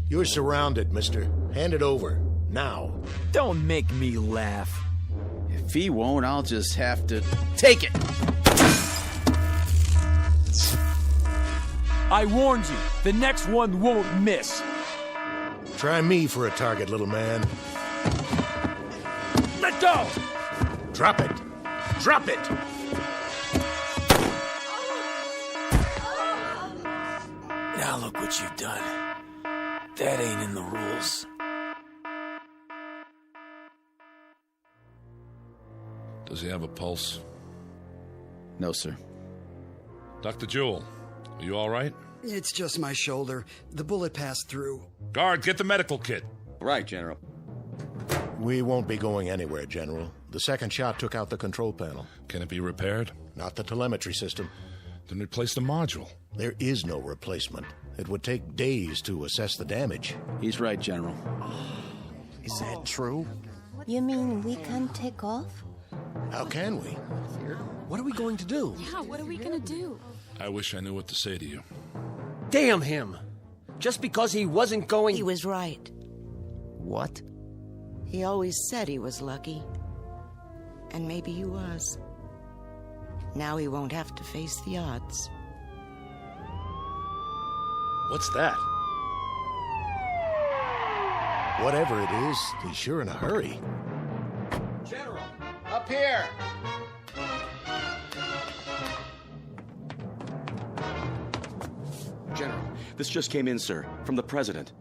You're surrounded, mister. Hand it over. Now.
Don't make me laugh.
If he won't, I'll just have to take it.
I warned you. The next one won't miss.
Try me for a target, little man.
Let go!
Drop it. Drop it!
Now look what you've done. That ain't in the rules.
Does he have a pulse?
No, sir.
Dr. Jewell, are you all right?
It's just my shoulder. The bullet passed through.
Guard, get the medical kit.
Right, General.
We won't be going anywhere, General. The second shot took out the control panel.
Can it be repaired?
Not the telemetry system.
Then replace the module.
There is no replacement. It would take days to assess the damage.
He's right, General.
Is that true?
You mean we can't take off?
How can we?
What are we going to do?
Yeah, what are we gonna do?
I wish I knew what to say to you.
Damn him! Just because he wasn't going...
He was right.
What?
He always said he was lucky. And maybe he was. Now he won't have to face the odds.
What's that?
Whatever it is, he's sure in a hurry.
General, up here!
General, this just came in, sir, from the President.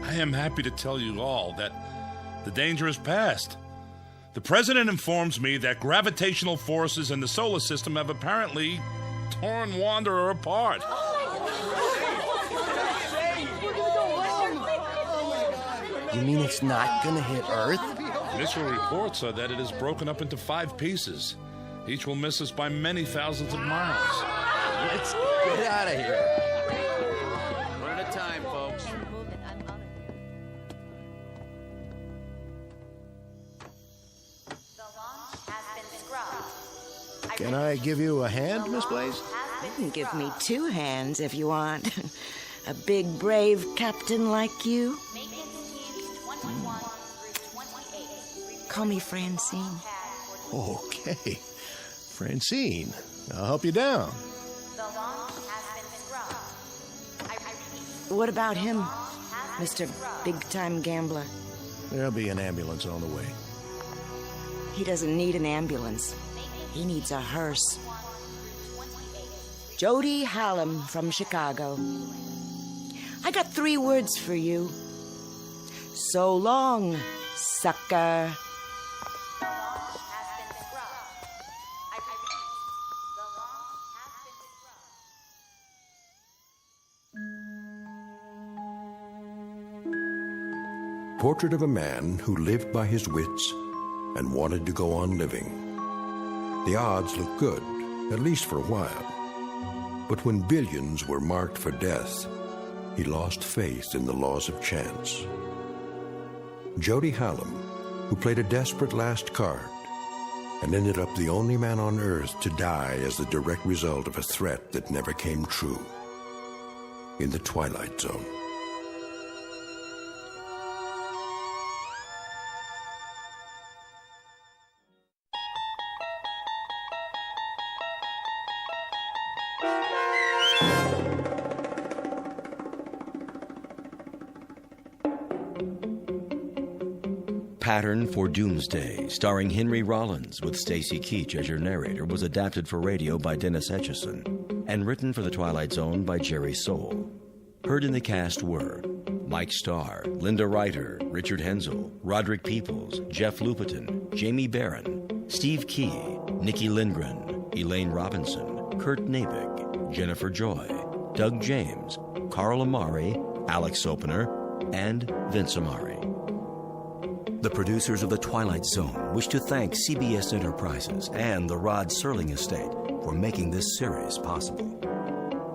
I am happy to tell you all that the danger is past. The President informs me that gravitational forces in the solar system have apparently torn Wanderer apart.
You mean it's not gonna hit Earth?
Initial reports are that it is broken up into 5 pieces. Each will miss us by many thousands of miles.
Let's get out of here.
One at a time, folks.
Can I give you a hand, Miss Blaze?
You can give me 2 hands if you want. A big, brave captain like you. Call me Francine.
Okay. Francine, I'll help you down.
What about him, Mr. Big-Time Gambler?
There'll be an ambulance on the way.
He doesn't need an ambulance. He needs a hearse. Jody Hallam from Chicago. I got 3 words for you. So long, sucker.
Portrait of a man who lived by his wits and wanted to go on living. The odds looked good, at least for a while. But when billions were marked for death, he lost faith in the laws of chance. Jody Hallam, who played a desperate last card, and ended up the only man on Earth to die as the direct result of a threat that never came true. In the Twilight Zone.
Pattern for Doomsday, starring Henry Rollins with Stacy Keach as your narrator, was adapted for radio by Dennis Etchison and written for The Twilight Zone by Jerry Soule. Heard in the cast were Mike Starr, Linda Ryder, Richard Hensel, Roderick Peoples, Jeff Lupetin, Jamie Barron, Steve Key, Nikki Lindgren, Elaine Robinson, Kurt Nabick, Jennifer Joy, Doug James, Carl Amari, Alex Sopener, and Vince Amari. The producers of The Twilight Zone wish to thank CBS Enterprises and the Rod Serling Estate for making this series possible.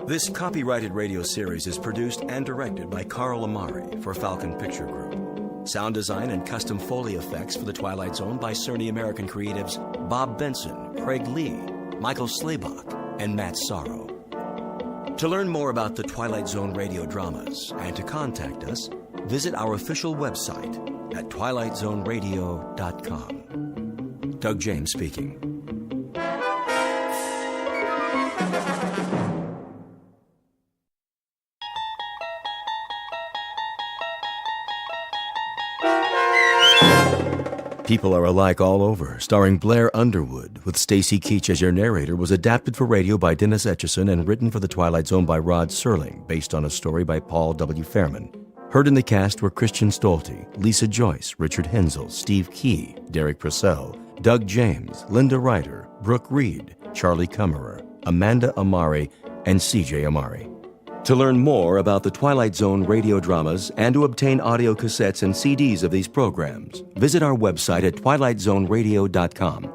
This copyrighted radio series is produced and directed by Carl Amari for Falcon Picture Group. Sound design and custom Foley effects for The Twilight Zone by Cerny American creatives Bob Benson, Craig Lee, Michael Slaybach, and Matt Sorrow. To learn more about the Twilight Zone radio dramas and to contact us, visit our official website at twilightzoneradio.com. Doug James speaking. People Are Alike All Over, starring Blair Underwood, with Stacy Keach as your narrator, was adapted for radio by Dennis Etchison and written for The Twilight Zone by Rod Serling, based on a story by Paul W. Fairman. Heard in the cast were Christian Stolte, Lisa Joyce, Richard Hensel, Steve Key, Derek Purcell, Doug James, Linda Ryder, Brooke Reed, Charlie Kummerer, Amanda Amari, and C.J. Amari. To learn more about the Twilight Zone radio dramas and to obtain audio cassettes and CDs of these programs, visit our website at twilightzoneradio.com.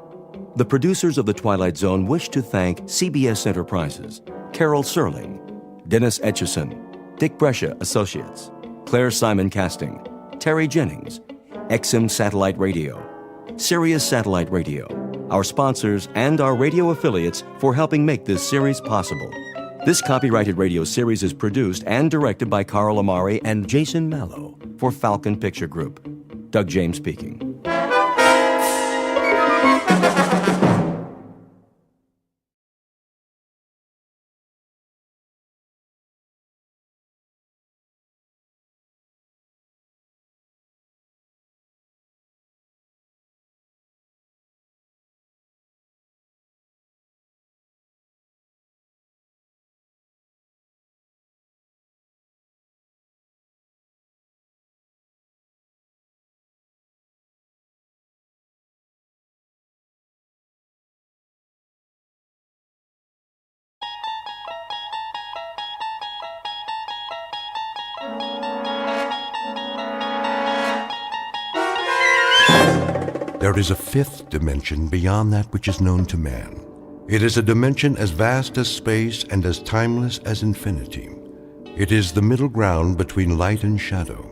The producers of The Twilight Zone wish to thank CBS Enterprises, Carol Serling, Dennis Etchison, Dick Brescia Associates, Claire Simon Casting, Terry Jennings, XM Satellite Radio, Sirius Satellite Radio, our sponsors, and our radio affiliates for helping make this series possible. This copyrighted radio series is produced and directed by Carl Amari and Jason Mallow for Falcon Picture Group. Doug James speaking.
There is a fifth dimension beyond that which is known to man. It is a dimension as vast as space and as timeless as infinity. It is the middle ground between light and shadow,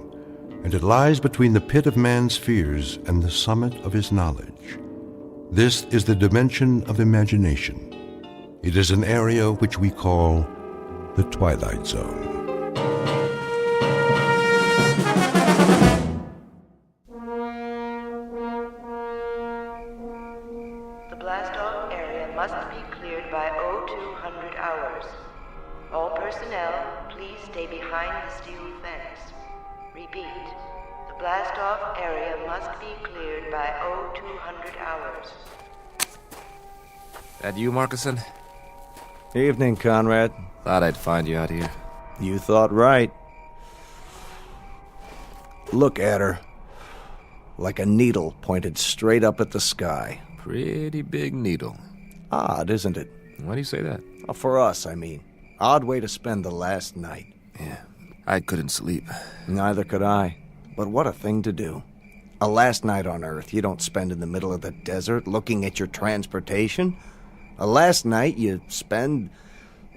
and it lies between the pit of man's fears and the summit of his knowledge. This is the dimension of imagination. It is an area which we call the Twilight Zone.
Blast-off area must be cleared by 0200 hours. All personnel, please stay behind the steel fence. Repeat, the blast-off area must be cleared by 0200 hours.
That you, Markison?
Evening, Conrad.
Thought I'd find you out here.
You thought right. Look at her. Like a needle pointed straight up at the sky.
Pretty big needle.
Odd, isn't it?
Why do you say that?
For us, I mean. Odd way to spend the last night.
Yeah, I couldn't sleep.
Neither could I. But what a thing to do. A last night on Earth you don't spend in the middle of the desert looking at your transportation. A last night you spend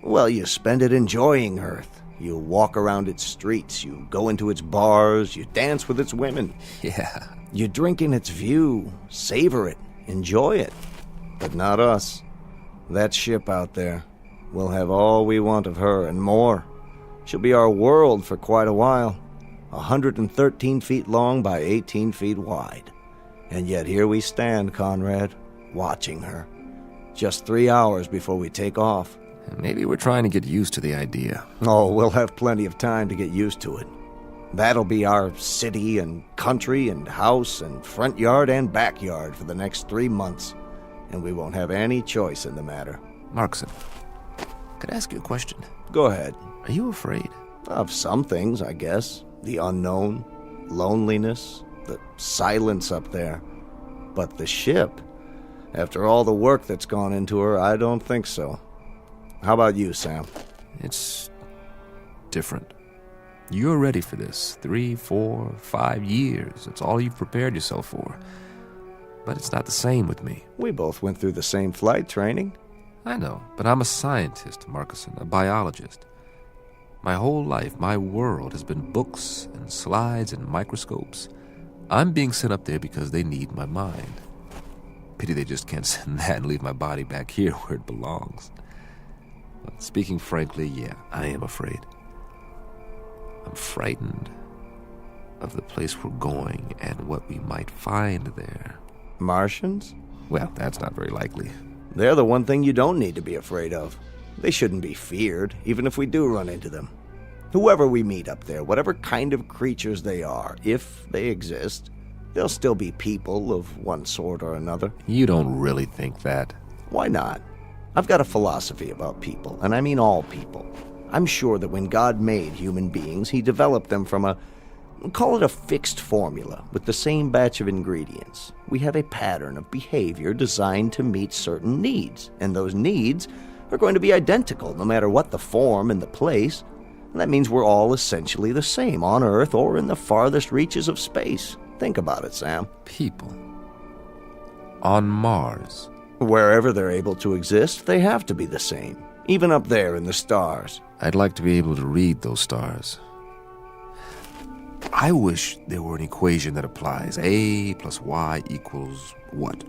it enjoying Earth. You walk around its streets, you go into its bars, you dance with its women.
Yeah.
You drink in its view, savor it, enjoy it. But not us. That ship out there. We'll have all we want of her and more. She'll be our world for quite a while. 113 feet long by 18 feet wide. And yet here we stand, Conrad, watching her. Just 3 hours before we take off.
Maybe we're trying to get used to the idea.
Oh, we'll have plenty of time to get used to it. That'll be our city and country and house and front yard and backyard for the next 3 months. And we won't have any choice in the matter.
Markson, could I ask you a question?
Go ahead.
Are you afraid?
Of some things, I guess. The unknown, loneliness, the silence up there. But the ship, after all the work that's gone into her, I don't think so. How about you, Sam?
It's different. You're ready for this. 3, 4, 5 years. It's all you've prepared yourself for. But it's not the same with me.
We both went through the same flight training.
I know, but I'm a scientist, Markison, a biologist. My whole life, my world has been books and slides and microscopes. I'm being sent up there because they need my mind. Pity they just can't send that and leave my body back here where it belongs. But speaking frankly, yeah, I am afraid. I'm frightened of the place we're going and what we might find there.
Martians?
Well, that's not very likely.
They're the one thing you don't need to be afraid of. They shouldn't be feared, even if we do run into them. Whoever we meet up there, whatever kind of creatures they are, if they exist, they'll still be people of one sort or another.
You don't really think that?
Why not? I've got a philosophy about people, and I mean all people. I'm sure that when God made human beings, he developed them from call it a fixed formula, with the same batch of ingredients. We have a pattern of behavior designed to meet certain needs, and those needs are going to be identical no matter what the form and the place. And that means we're all essentially the same on Earth or in the farthest reaches of space. Think about it, Sam.
People. On Mars.
Wherever they're able to exist, they have to be the same, even up there in the stars.
I'd like to be able to read those stars. I wish there were an equation that applies. A plus Y equals what?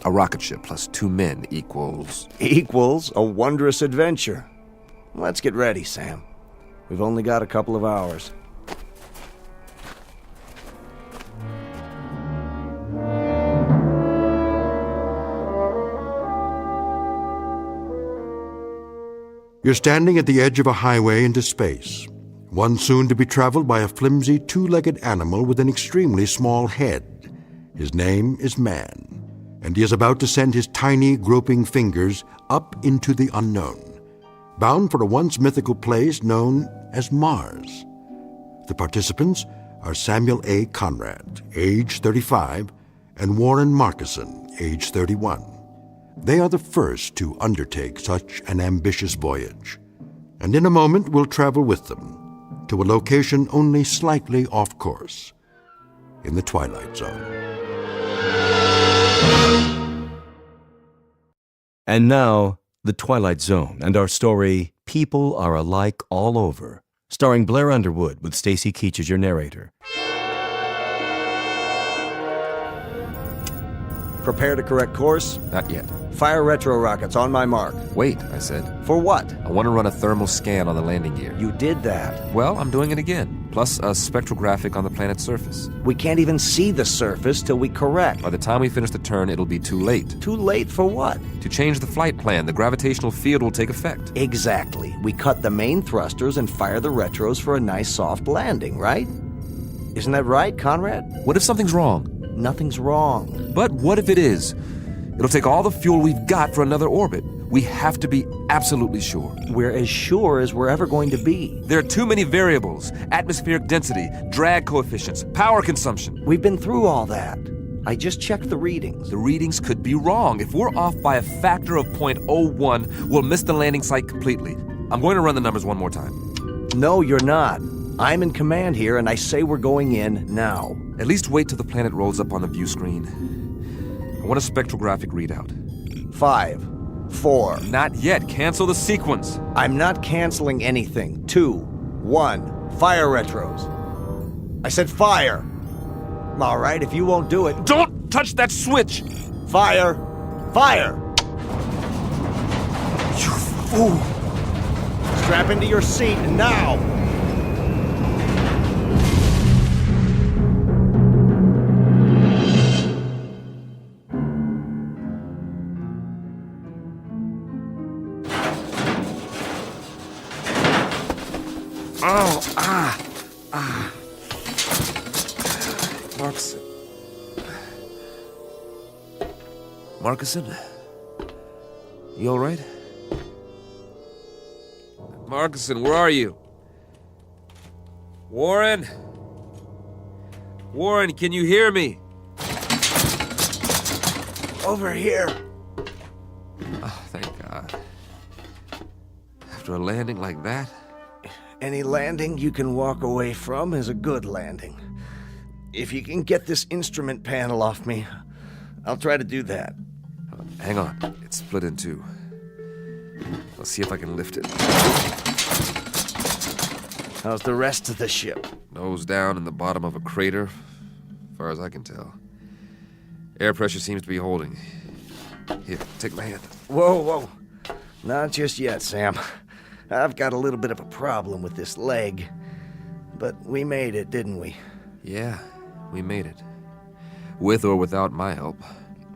A rocket ship plus 2 men equals...
Equals a wondrous adventure. Let's get ready, Sam. We've only got a couple of hours.
You're standing at the edge of a highway into space, one soon to be traveled by a flimsy, two-legged animal with an extremely small head. His name is Man, and he is about to send his tiny, groping fingers up into the unknown, bound for a once mythical place known as Mars. The participants are Samuel A. Conrad, age 35, and Warren Markison, age 31. They are the first to undertake such an ambitious voyage, and in a moment we'll travel with them to a location only slightly off course, in the Twilight Zone.
And now, the Twilight Zone and our story, People Are Alike All Over, starring Blair Underwood with Stacy Keach as your narrator.
Prepare to correct course?
Not yet.
Fire retro rockets on my mark.
Wait, I said.
For what?
I want to run a thermal scan on the landing gear.
You did that.
Well, I'm doing it again. Plus a spectrographic on the planet's surface.
We can't even see the surface till we correct.
By the time we finish the turn, it'll be too late.
Too late for what?
To change the flight plan. The gravitational field will take effect.
Exactly. We cut the main thrusters and fire the retros for a nice soft landing, right? Isn't that right, Conrad?
What if something's wrong?
Nothing's wrong.
But what if it is? It'll take all the fuel we've got for another orbit. We have to be absolutely sure.
We're as sure as we're ever going to be.
There are too many variables. Atmospheric density, drag coefficients, power consumption.
We've been through all that. I just checked the readings.
The readings could be wrong. If we're off by a factor of 0.01, we'll miss the landing site completely. I'm going to run the numbers one more time.
No, you're not. I'm in command here, and I say we're going in now.
At least wait till the planet rolls up on the view screen. I want a spectrographic readout.
5, 4.
Not yet. Cancel the sequence.
I'm not canceling anything. 2, 1. Fire retros. I said fire. All right, if you won't do it...
Don't touch that switch!
Fire. Fire! You fool! Strap into your seat, now! Oh,
Marcusson. Marcusson? You all right? Marcusson, where are you? Warren? Warren, can you hear me?
Over here.
Oh, thank God. After a landing like that?
Any landing you can walk away from is a good landing. If you can get this instrument panel off me, I'll try to do that.
Hang on. It's split in two. I'll see if I can lift it.
How's the rest of the ship?
Nose down in the bottom of a crater, as far as I can tell. Air pressure seems to be holding. Here, take my hand.
Whoa. Not just yet, Sam. I've got a little bit of a problem with this leg. But we made it, didn't we?
Yeah, we made it. With or without my help.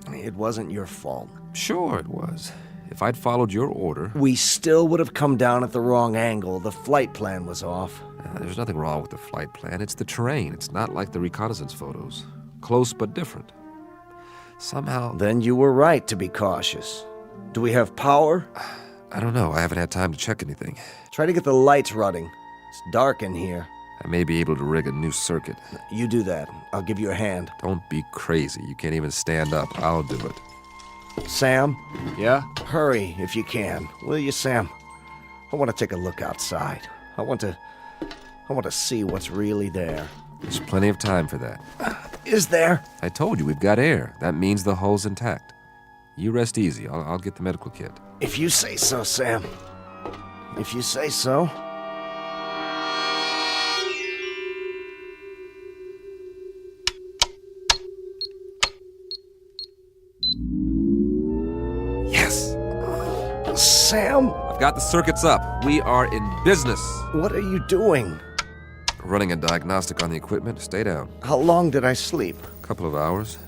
It wasn't your fault.
Sure it was. If I'd followed your order...
We still would have come down at the wrong angle. The flight plan was off.
There's nothing wrong with the flight plan. It's the terrain. It's not like the reconnaissance photos. Close but different. Somehow...
Then you were right to be cautious. Do we have power?
I don't know. I haven't had time to check anything.
Try to get the lights running. It's dark in here.
I may be able to rig a new circuit.
You do that. I'll give you a hand.
Don't be crazy. You can't even stand up. I'll do it.
Sam?
Yeah?
Hurry if you can. Will you, Sam? I want to take a look outside. I want to see what's really there.
There's plenty of time for that.
Is there?
I told you, we've got air. That means the hull's intact. You rest easy. I'll get the medical kit.
If you say so, Sam. If you say so.
Yes!
Sam?
I've got the circuits up. We are in business.
What are you doing?
Running a diagnostic on the equipment. Stay down.
How long did I sleep?
A couple of hours.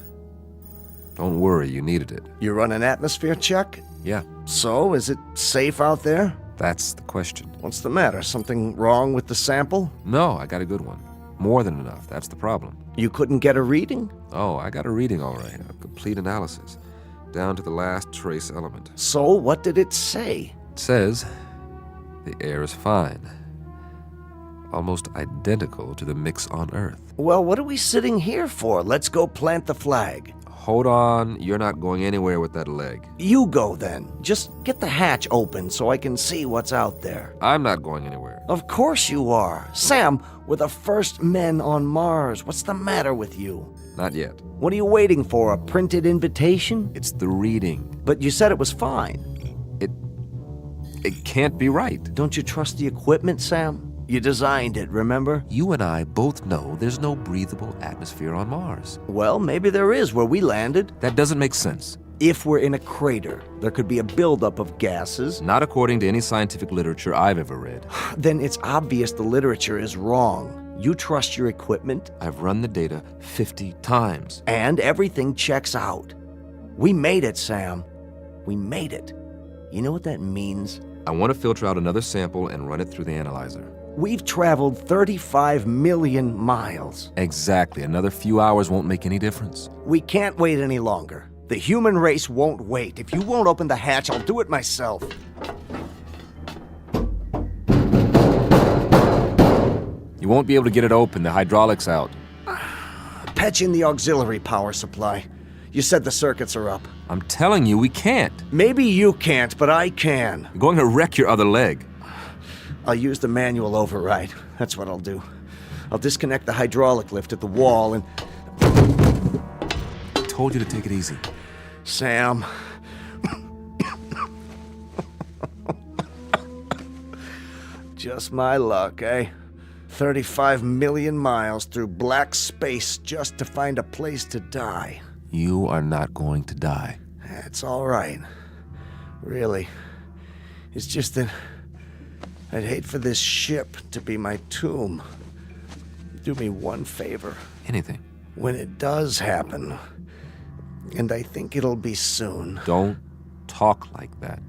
Don't worry, you needed it.
You run an atmosphere check?
Yeah.
So, is it safe out there?
That's the question.
What's the matter? Something wrong with the sample?
No, I got a good one. More than enough. That's the problem.
You couldn't get a reading?
Oh, I got a reading all right. A complete analysis. Down to the last trace element.
So, what did it say?
It says the air is fine. Almost identical to the mix on Earth.
Well, what are we sitting here for? Let's go plant the flag.
Hold on. You're not going anywhere with that leg.
You go then. Just get the hatch open so I can see what's out there.
I'm not going anywhere.
Of course you are. Sam, we're the first men on Mars. What's the matter with you?
Not yet.
What are you waiting for? A printed invitation?
It's the reading.
But you said it was fine.
It can't be right.
Don't you trust the equipment, Sam? You designed it, remember?
You and I both know there's no breathable atmosphere on Mars.
Well, maybe there is where we landed.
That doesn't make sense.
If we're in a crater, there could be a buildup of gases.
Not according to any scientific literature I've ever read.
Then it's obvious the literature is wrong. You trust your equipment?
I've run the data 50 times.
And everything checks out. We made it, Sam. We made it. You know what that means?
I want to filter out another sample and run it through the analyzer.
We've traveled 35 million miles.
Exactly. Another few hours won't make any difference.
We can't wait any longer. The human race won't wait. If you won't open the hatch, I'll do it myself.
You won't be able to get it open. The hydraulics out.
Patch in the auxiliary power supply. You said the circuits are up.
I'm telling you, we can't.
Maybe you can't, but I can.
You're going to wreck your other leg.
I'll use the manual override. That's what I'll do. I'll disconnect the hydraulic lift at the wall and...
I told you to take it easy.
Sam. Just my luck, eh? 35 million miles through black space just to find a place to die.
You are not going to die.
It's all right. Really. It's just that I'd hate for this ship to be my tomb. Do me one favor.
Anything.
When it does happen, and I think it'll be soon.
Don't talk like that.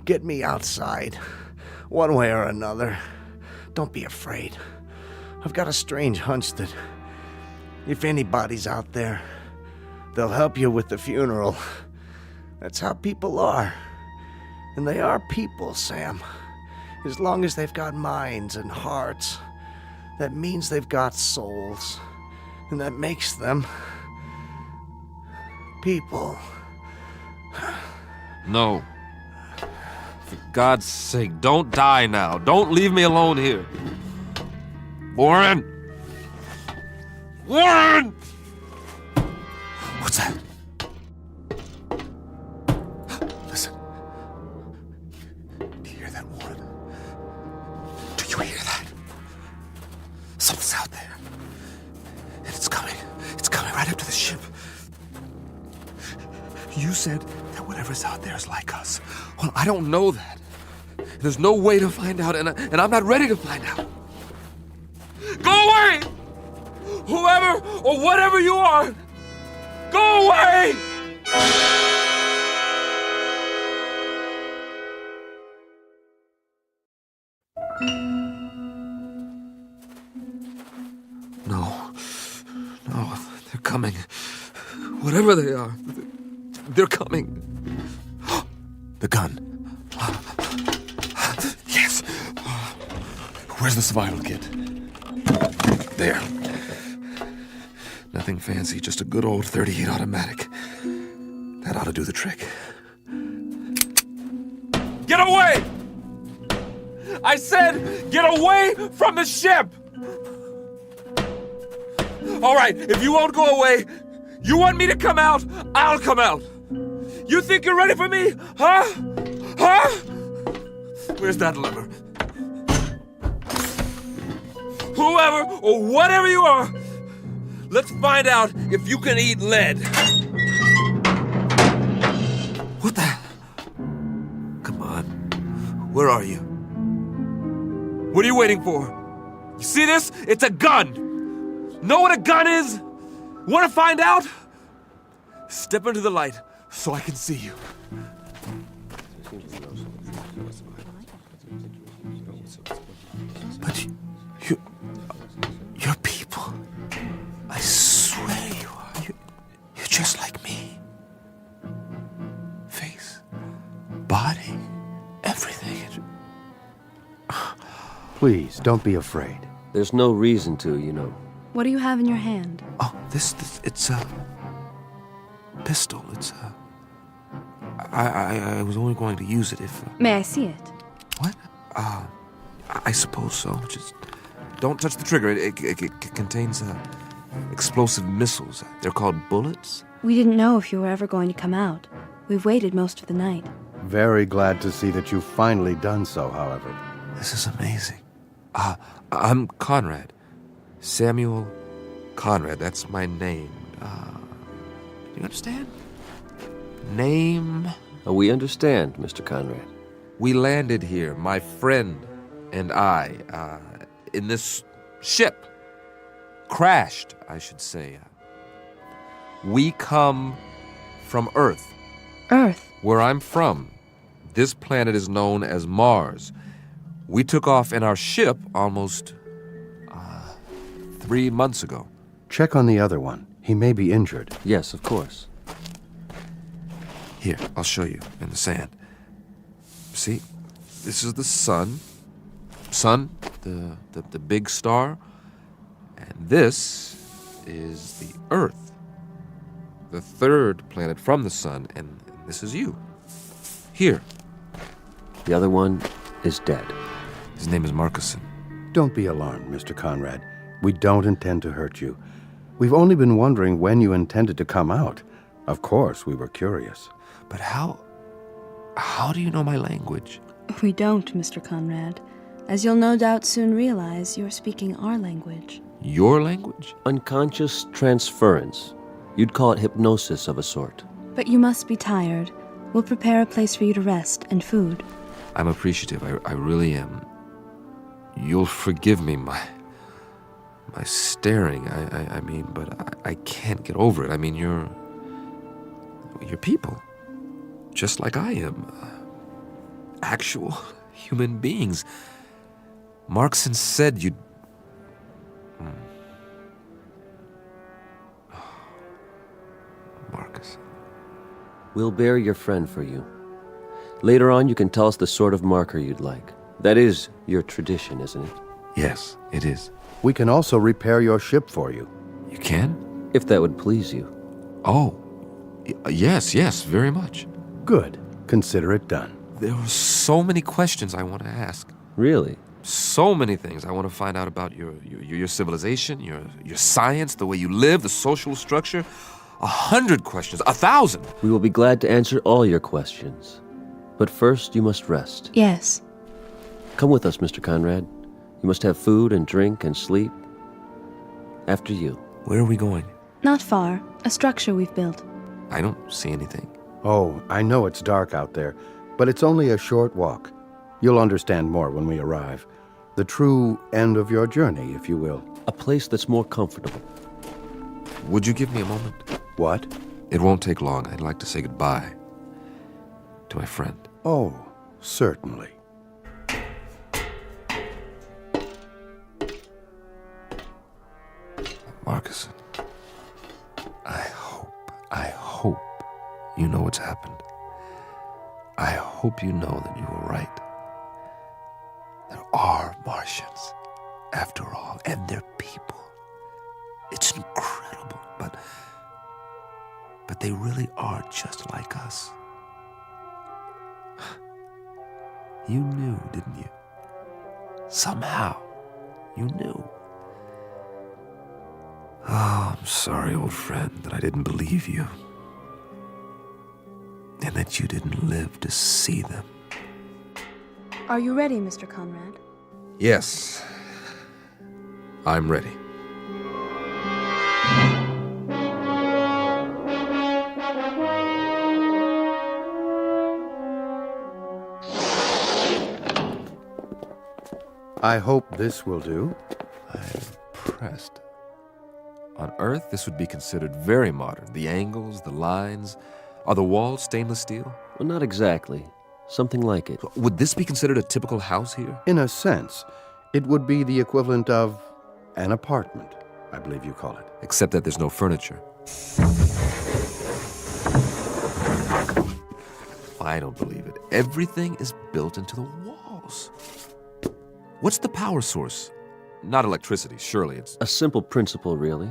Get me outside, one way or another. Don't be afraid. I've got a strange hunch that if anybody's out there, they'll help you with the funeral. That's how people are. And they are people, Sam. As long as they've got minds and hearts, that means they've got souls. And that makes them people.
No. For God's sake, don't die now. Don't leave me alone here. Warren! Warren! What's that? Listen. Do you hear that, Warren? Do you hear that? Something's out there. And it's coming. It's coming right up to the ship. You said that whatever's out there is like us. Well, I don't know that. There's no way to find out, and I'm not ready to find out. Go away! Whoever or whatever you are, go away! No, they're coming. Whatever they are, they're coming. The gun. Yes. Where's the survival kit? There. Nothing fancy, just a good old .38 automatic. That ought to do the trick. Get away! I said, get away from the ship! All right, if you won't go away, you want me to come out, I'll come out. You think you're ready for me? Huh? Huh? Where's that lever? Whoever or whatever you are, let's find out if you can eat lead. What the? Come on. Where are you? What are you waiting for? You see this? It's a gun. Know what a gun is? Want to find out? Step into the light so I can see you. But you're people. I swear you are. You're just like me. Face, body, everything.
Please, don't be afraid.
There's no reason to, you know.
What do you have in your hand?
Oh, this it's a pistol. It's I was only going to use it if...
May I see it?
What? I suppose so. Just don't touch the trigger. It contains explosive missiles. They're called bullets.
We didn't know if you were ever going to come out. We've waited most of the night.
Very glad to see that you've finally done so, however.
This is amazing. I'm Conrad. Samuel Conrad. That's my name. You understand? Name?
We understand, Mr. Conrad.
We landed here, my friend and I, in this ship. Crashed, I should say. We come from Earth.
Earth?
Where I'm from. This planet is known as Mars. We took off in our ship almost 3 months ago.
Check on the other one. He may be injured.
Yes, of course.
Here, I'll show you in the sand. See? This is the sun. Sun, the big star. And this is the Earth. The third planet from the sun, and this is you. Here.
The other one is dead.
His name is Marcuson.
Don't be alarmed, Mr. Conrad. We don't intend to hurt you. We've only been wondering when you intended to come out. Of course, we were curious.
But how do you know my language?
We don't, Mr. Conrad. As you'll no doubt soon realize, you're speaking our language.
Your language?
Unconscious transference. You'd call it hypnosis of a sort.
But you must be tired. We'll prepare a place for you to rest and food.
I'm appreciative. I really am. You'll forgive me, my staring. I mean, but I can't get over it. I mean, you're people, just like I am. Actual human beings. Markson said you'd... Marcus.
We'll bury your friend for you. Later on, you can tell us the sort of marker you'd like. That is your tradition, isn't it?
Yes, it is.
We can also repair your ship for you.
You can?
If that would please you.
Oh, yes, very much.
Good. Consider it done.
There are so many questions I want to ask.
Really?
So many things I want to find out about your civilization, your science, the way you live, the social structure. 100 questions, 1,000.
We will be glad to answer all your questions. But first, you must rest.
Yes.
Come with us, Mr. Conrad. You must have food and drink and sleep. After you.
Where are we going?
Not far. A structure we've built.
I don't see anything.
Oh, I know it's dark out there, but it's only a short walk. You'll understand more when we arrive. The true end of your journey, if you will.
A place that's more comfortable.
Would you give me a moment?
What?
It won't take long. I'd like to say goodbye to my friend.
Oh, certainly.
Marcus, I hope you know what's happened. I hope you know that you were right. There are Martians, after all, and they're people. It's incredible, but they really are just like us. You knew, didn't you? Somehow, you knew. Oh, I'm sorry, old friend, that I didn't believe you. And that you didn't live to see them.
Are you ready, Mr. Conrad?
Yes. I'm ready.
I hope this will do.
I'm impressed. On Earth, this would be considered very modern. The angles, the lines. Are the walls stainless steel?
Well, not exactly. Something like it.
Would this be considered a typical house here?
In a sense, it would be the equivalent of an apartment, I believe you call it.
Except that there's no furniture. I don't believe it. Everything is built into the walls. What's the power source? Not electricity, surely it's...
A simple principle, really.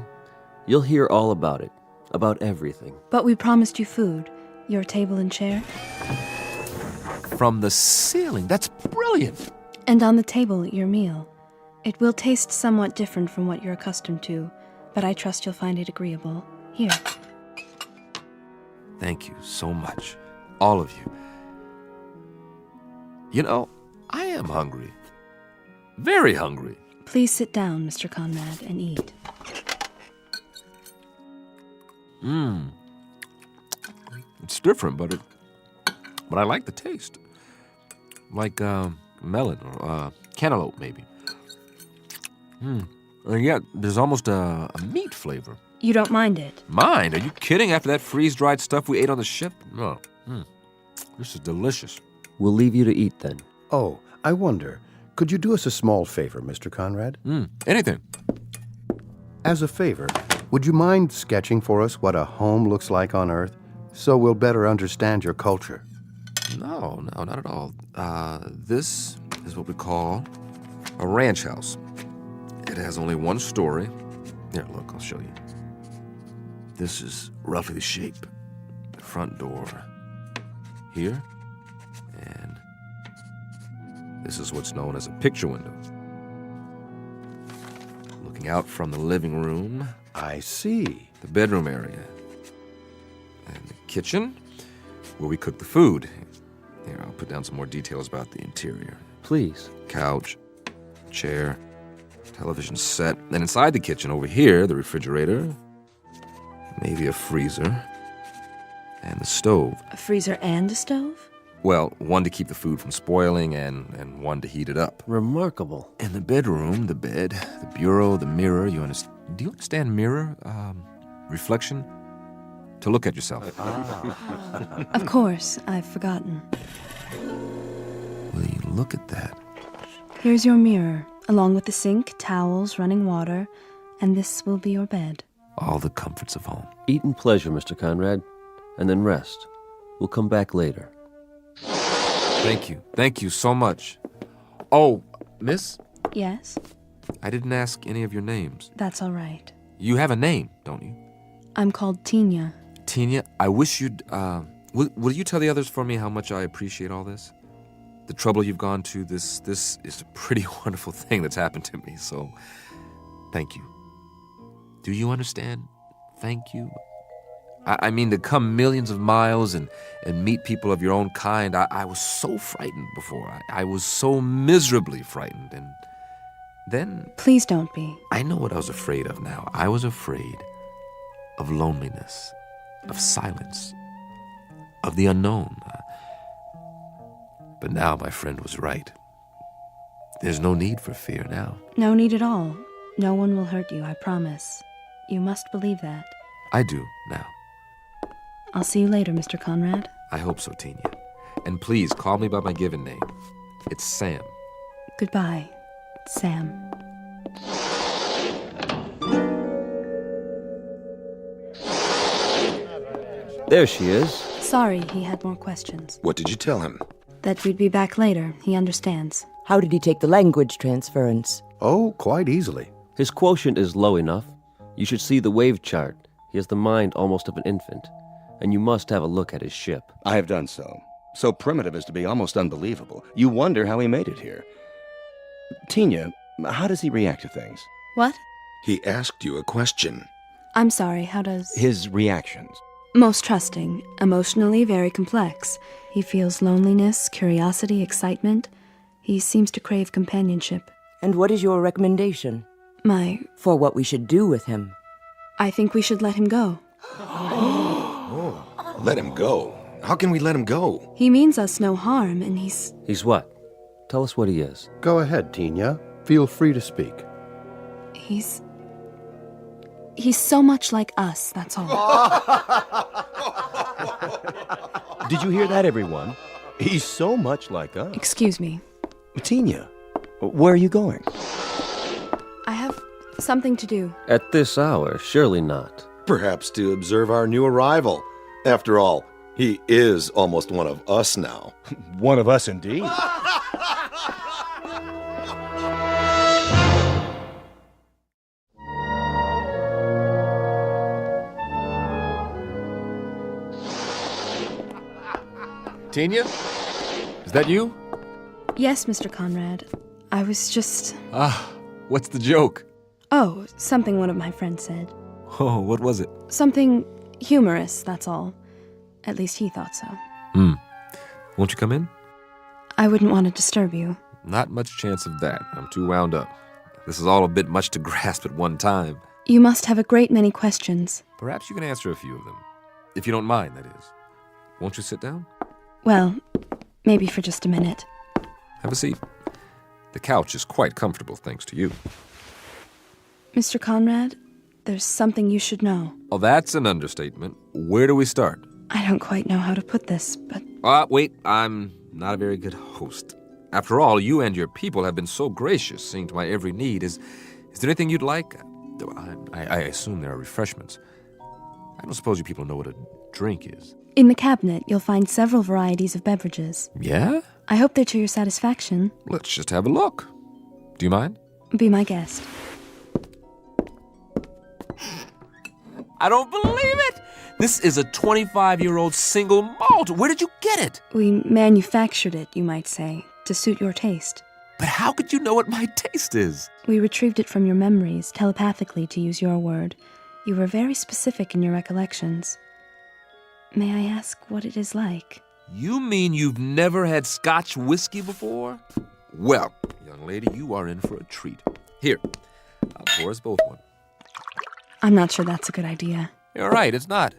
You'll hear all about it. About everything.
But we promised you food. Your table and chair.
From the ceiling. That's brilliant.
And on the table, your meal. It will taste somewhat different from what you're accustomed to, but I trust you'll find it agreeable. Here.
Thank you so much. All of you. You know, I am hungry. Very hungry.
Please sit down, Mr. Conrad, and eat.
It's different, but I like the taste. Like melon or cantaloupe, maybe. And yet, there's almost a meat flavor.
You don't mind it?
Mind? Are you kidding? After that freeze-dried stuff we ate on the ship? No. This is delicious.
We'll leave you to eat then.
Oh, I wonder, could you do us a small favor, Mr. Conrad?
Anything.
As a favor, would you mind sketching for us what a home looks like on Earth, so we'll better understand your culture?
No, not at all. This is what we call a ranch house. It has only one story. Here, look, I'll show you. This is roughly the shape. The front door here, and this is what's known as a picture window. Looking out from the living room.
I see.
The bedroom area. And the kitchen, where we cook the food. Here, I'll put down some more details about the interior.
Please.
Couch, chair, television set. And inside the kitchen, over here, the refrigerator, maybe a freezer, and the stove.
A freezer and a stove?
Well, one to keep the food from spoiling and one to heat it up.
Remarkable.
In the bedroom, the bed, the bureau, the mirror, do you understand mirror? Reflection? To look at yourself.
Of course, I've forgotten.
Will you look at that?
Here's your mirror, along with the sink, towels, running water, and this will be your bed.
All the comforts of home.
Eat in pleasure, Mr. Conrad, and then rest. We'll come back later.
Thank you. Thank you so much. Oh, miss?
Yes?
I didn't ask any of your names.
That's all right.
You have a name, don't you?
I'm called Tina.
Tina, I wish you'd, will you tell the others for me how much I appreciate all this? The trouble you've gone to, this is a pretty wonderful thing that's happened to me, so thank you. Do you understand? Thank you. I mean, to come millions of miles and meet people of your own kind, I was so frightened before. I was so miserably frightened, and then...
Please don't be.
I know what I was afraid of now. I was afraid of loneliness, of silence, of the unknown. But now my friend was right. There's no need for fear now.
No need at all. No one will hurt you, I promise. You must believe that.
I do now.
I'll see you later, Mr. Conrad.
I hope so, Tina. And please call me by my given name. It's Sam.
Goodbye, Sam.
There she is.
Sorry, he had more questions.
What did you tell him?
That we'd be back later. He understands.
How did he take the language transference?
Oh, quite easily.
His quotient is low enough. You should see the wave chart. He has the mind almost of an infant. And you must have a look at his ship.
I have done so. So primitive as to be almost unbelievable. You wonder how he made it here. Tina, how does he react to things?
What?
He asked you a question.
I'm sorry, how does...
His reactions.
Most trusting, emotionally very complex. He feels loneliness, curiosity, excitement. He seems to crave companionship.
And what is your recommendation?
For
what we should do with him?
I think we should let him go.
Let him go? How can we let him go?
He means us no harm, and he's...
He's what? Tell us what he is.
Go ahead, Tina. Feel free to speak.
He's so much like us, that's all.
Did you hear that, everyone? He's so much like us.
Excuse me.
Tina, where are you going?
I have something to do.
At this hour, surely not.
Perhaps to observe our new arrival. After all, he is almost one of us now. One of us indeed.
Tina? Is that you?
Yes, Mr. Conrad. I was just...
What's the joke?
Oh, something one of my friends said.
Oh, what was it?
Something humorous, that's all. At least he thought so.
Won't you come in?
I wouldn't want to disturb you.
Not much chance of that. I'm too wound up. This is all a bit much to grasp at one time.
You must have a great many questions.
Perhaps you can answer a few of them. If you don't mind, that is. Won't you sit down?
Well, maybe for just a minute.
Have a seat. The couch is quite comfortable, thanks to you.
Mr. Conrad, there's something you should know.
Oh, that's an understatement. Where do we start?
I don't quite know how to put this, but...
Wait, I'm not a very good host. After all, you and your people have been so gracious, seeing to my every need. Is there anything you'd like? I assume there are refreshments. I don't suppose you people know what a drink is.
In the cabinet, you'll find several varieties of beverages.
Yeah?
I hope they're to your satisfaction.
Let's just have a look. Do you mind?
Be my guest.
I don't believe it! This is a 25-year-old single malt. Where did you get it?
We manufactured it, you might say, to suit your taste.
But how could you know what my taste is?
We retrieved it from your memories, telepathically, to use your word. You were very specific in your recollections. May I ask what it is like?
You mean you've never had Scotch whiskey before? Well, young lady, you are in for a treat. Here, I'll pour us both one.
I'm not sure that's a good idea.
You're right, it's not.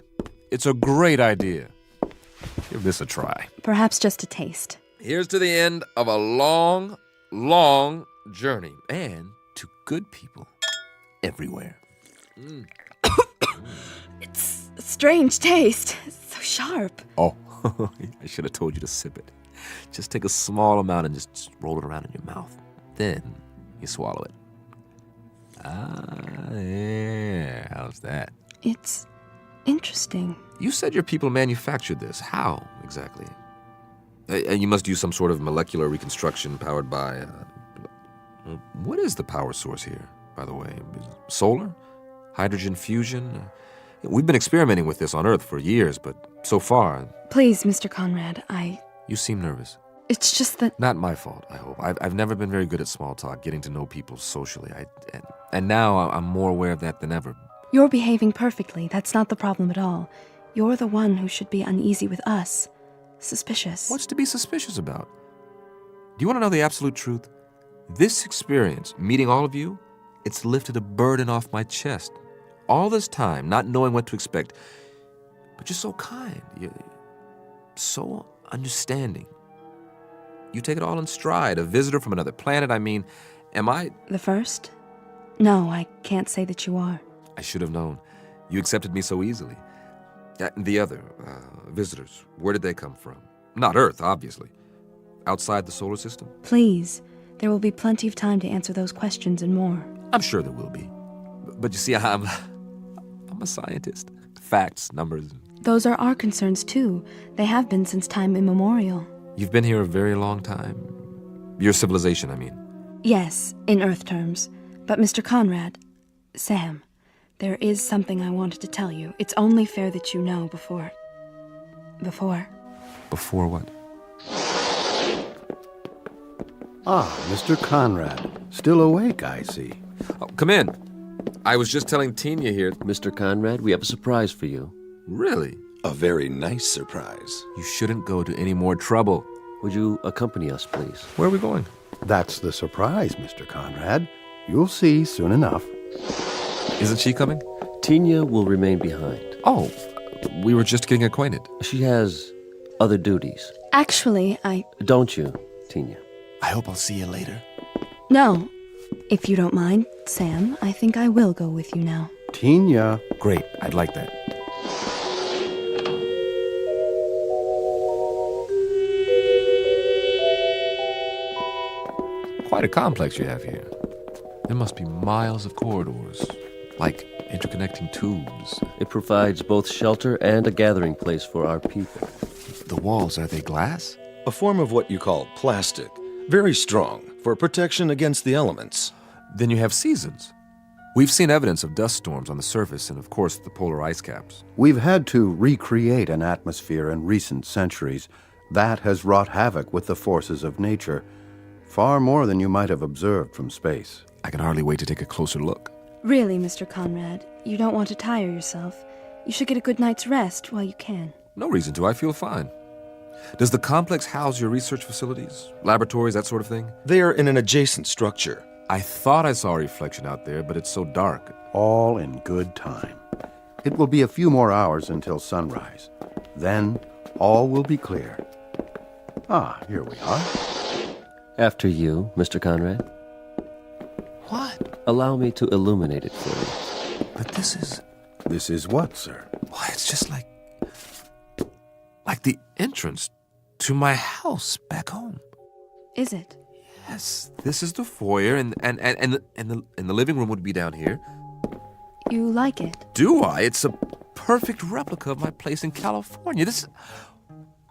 It's a great idea. Give this a try.
Perhaps just a taste.
Here's to the end of a long, long journey. And to good people everywhere.
It's a strange taste. It's so sharp.
Oh, I should have told you to sip it. Just take a small amount and just roll it around in your mouth. Then you swallow it. Ah, yeah. How's that?
It's interesting.
You said your people manufactured this. How, exactly? And you must use some sort of molecular reconstruction powered by... what is the power source here, by the way? Solar? Hydrogen fusion? We've been experimenting with this on Earth for years, but so far...
Please, Mr. Conrad,
You seem nervous.
It's just that...
Not my fault, I hope. I've never been very good at small talk, getting to know people socially. And now I'm more aware of that than ever.
You're behaving perfectly. That's not the problem at all. You're the one who should be uneasy with us. Suspicious.
What's to be suspicious about? Do you want to know the absolute truth? This experience, meeting all of you, it's lifted a burden off my chest. All this time, not knowing what to expect. But you're so kind. You're so understanding. You take it all in stride. A visitor from another planet, I mean, am I...
The first? No, I can't say that you are.
I should have known. You accepted me so easily. The other, visitors, where did they come from? Not Earth, obviously. Outside the solar system?
Please. There will be plenty of time to answer those questions and more.
I'm sure there will be. But you see, I'm a scientist. Facts, numbers.
Those are our concerns, too. They have been since time immemorial.
You've been here a very long time. Your civilization, I mean.
Yes, in Earth terms. But Mr. Conrad, Sam, there is something I wanted to tell you. It's only fair that you know before... Before
what?
Ah, Mr. Conrad. Still awake, I see.
Oh, come in. I was just telling Tina here...
Mr. Conrad, we have a surprise for you.
Really?
A very nice surprise.
You shouldn't go to any more trouble.
Would you accompany us, please?
Where are we going?
That's the surprise, Mr. Conrad. You'll see soon enough.
Isn't she coming?
Tina will remain behind.
Oh, we were just getting acquainted.
She has other duties.
Actually,
Don't you, Tina?
I hope I'll see you later.
No. If you don't mind, Sam, I think I will go with you now.
Tina.
Great, I'd like that. Quite a complex you have here. There must be miles of corridors, like interconnecting tubes.
It provides both shelter and a gathering place for our people.
The walls, are they glass?
A form of what you call plastic. Very strong, for protection against the elements.
Then you have seasons. We've seen evidence of dust storms on the surface and, of course, the polar ice caps.
We've had to recreate an atmosphere in recent centuries. That has wrought havoc with the forces of nature. Far more than you might have observed from space.
I can hardly wait to take a closer look.
Really, Mr. Conrad, you don't want to tire yourself. You should get a good night's rest while you can.
No reason to. I feel fine. Does the complex house your research facilities, laboratories, that sort of thing?
They are in an adjacent structure.
I thought I saw a reflection out there, but it's so dark.
All in good time. It will be a few more hours until sunrise. Then, all will be clear. Ah, here we are.
After you, Mr. Conrad.
What?
Allow me to illuminate it for you.
But this is...
This is what, sir?
Why, it's just like the entrance to my house back home.
Is it?
Yes, this is the foyer, and the living room would be down here.
You like it?
Do I? It's a perfect replica of my place in California. This is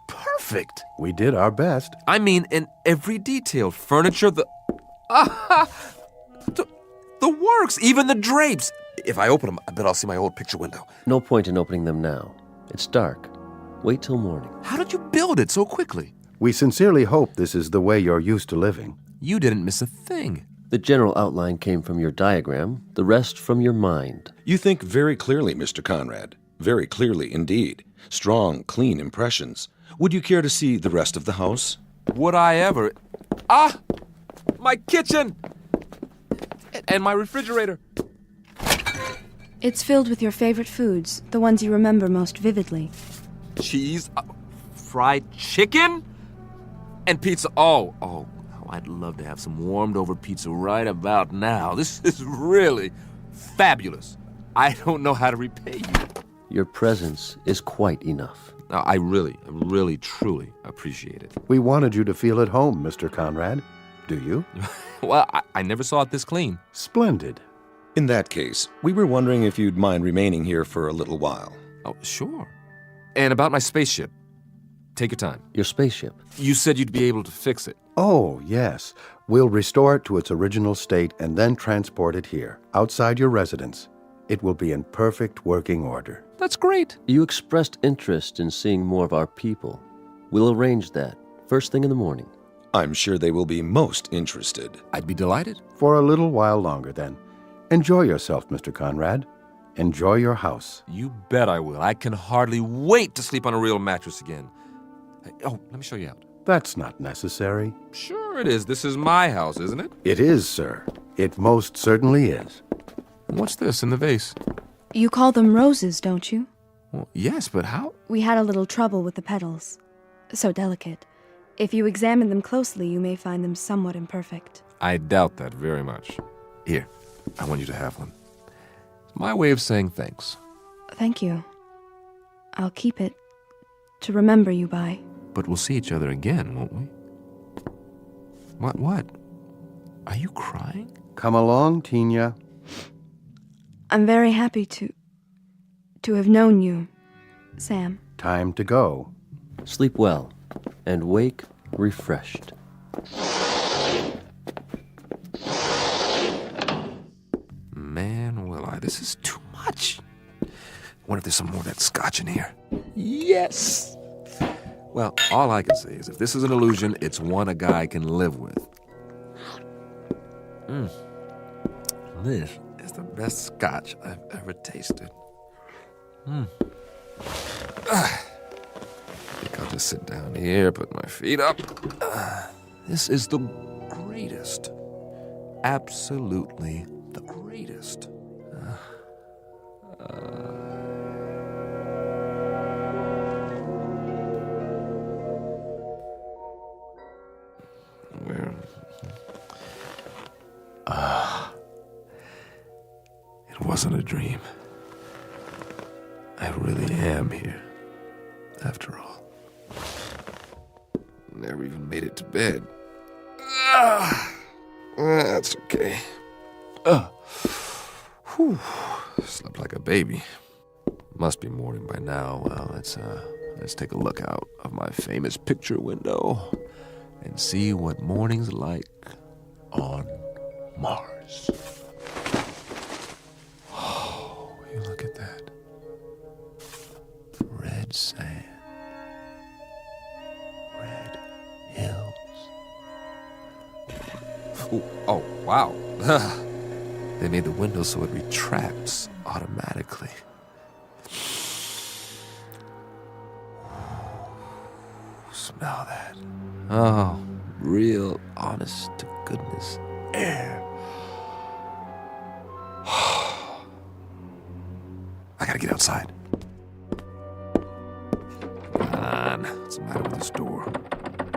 perfect.
We did our best.
I mean, in every detail. Furniture, the works, even the drapes. If I open them, I bet I'll see my old picture window.
No point in opening them now. It's dark. Wait till morning.
How did you build it so quickly?
We sincerely hope this is the way you're used to living.
You didn't miss a thing.
The general outline came from your diagram, the rest from your mind.
You think very clearly, Mr. Conrad. Very clearly indeed. Strong, clean impressions. Would you care to see the rest of the house?
Would I ever? Ah! My kitchen! And my refrigerator.
It's filled with your favorite foods, the ones you remember most vividly.
Cheese, fried chicken and pizza. Oh, I'd love to have some warmed over pizza right about now. This is really fabulous. I don't know how to repay you.
Your presence is quite enough.
I really, truly appreciate it.
We wanted you to feel at home, Mr. Conrad. Do you?
Well, I never saw it this clean.
Splendid.
In that case, we were wondering if you'd mind remaining here for a little while.
Oh, sure. And about my spaceship. Take your time.
Your spaceship?
You said you'd be able to fix it.
Oh, yes. We'll restore it to its original state and then transport it here, outside your residence. It will be in perfect working order.
That's great.
You expressed interest in seeing more of our people. We'll arrange that first thing in the morning.
I'm sure they will be most interested.
I'd be delighted.
For a little while longer, then. Enjoy yourself, Mr. Conrad. Enjoy your house.
You bet I will. I can hardly wait to sleep on a real mattress again. Oh, let me show you out.
That's not necessary.
Sure it is. This is my house, isn't it?
It is, sir. It most certainly is.
What's this in the vase?
You call them roses, don't you?
Well, yes, but how?
We had a little trouble with the petals. So delicate. If you examine them closely, you may find them somewhat imperfect.
I doubt that very much. Here, I want you to have one. It's my way of saying thanks.
Thank you. I'll keep it to remember you by.
But we'll see each other again, won't we? What? Are you crying?
Come along, Tina.
I'm very happy to have known you, Sam.
Time to go.
Sleep well and wake refreshed.
Man, this is too much. I wonder if there's some more of that scotch in here. Yes! Well, all I can say is if this is an illusion, it's one a guy can live with. This is the best scotch I've ever tasted. I think I'll just sit down here, put my feet up. This is the greatest. Absolutely the greatest. It wasn't a dream. I really am here, after all. Never even made it to bed. That's okay. Slept like a baby. Must be morning by now. Well, let's take a look out of my famous picture window and see what morning's like on Mars. Oh, you look at that. Red sand. Red hills. Oh, wow. They made the window so it retracts automatically. Smell that. Oh, real honest to goodness air. I gotta get outside. Come on. What's the matter with this door?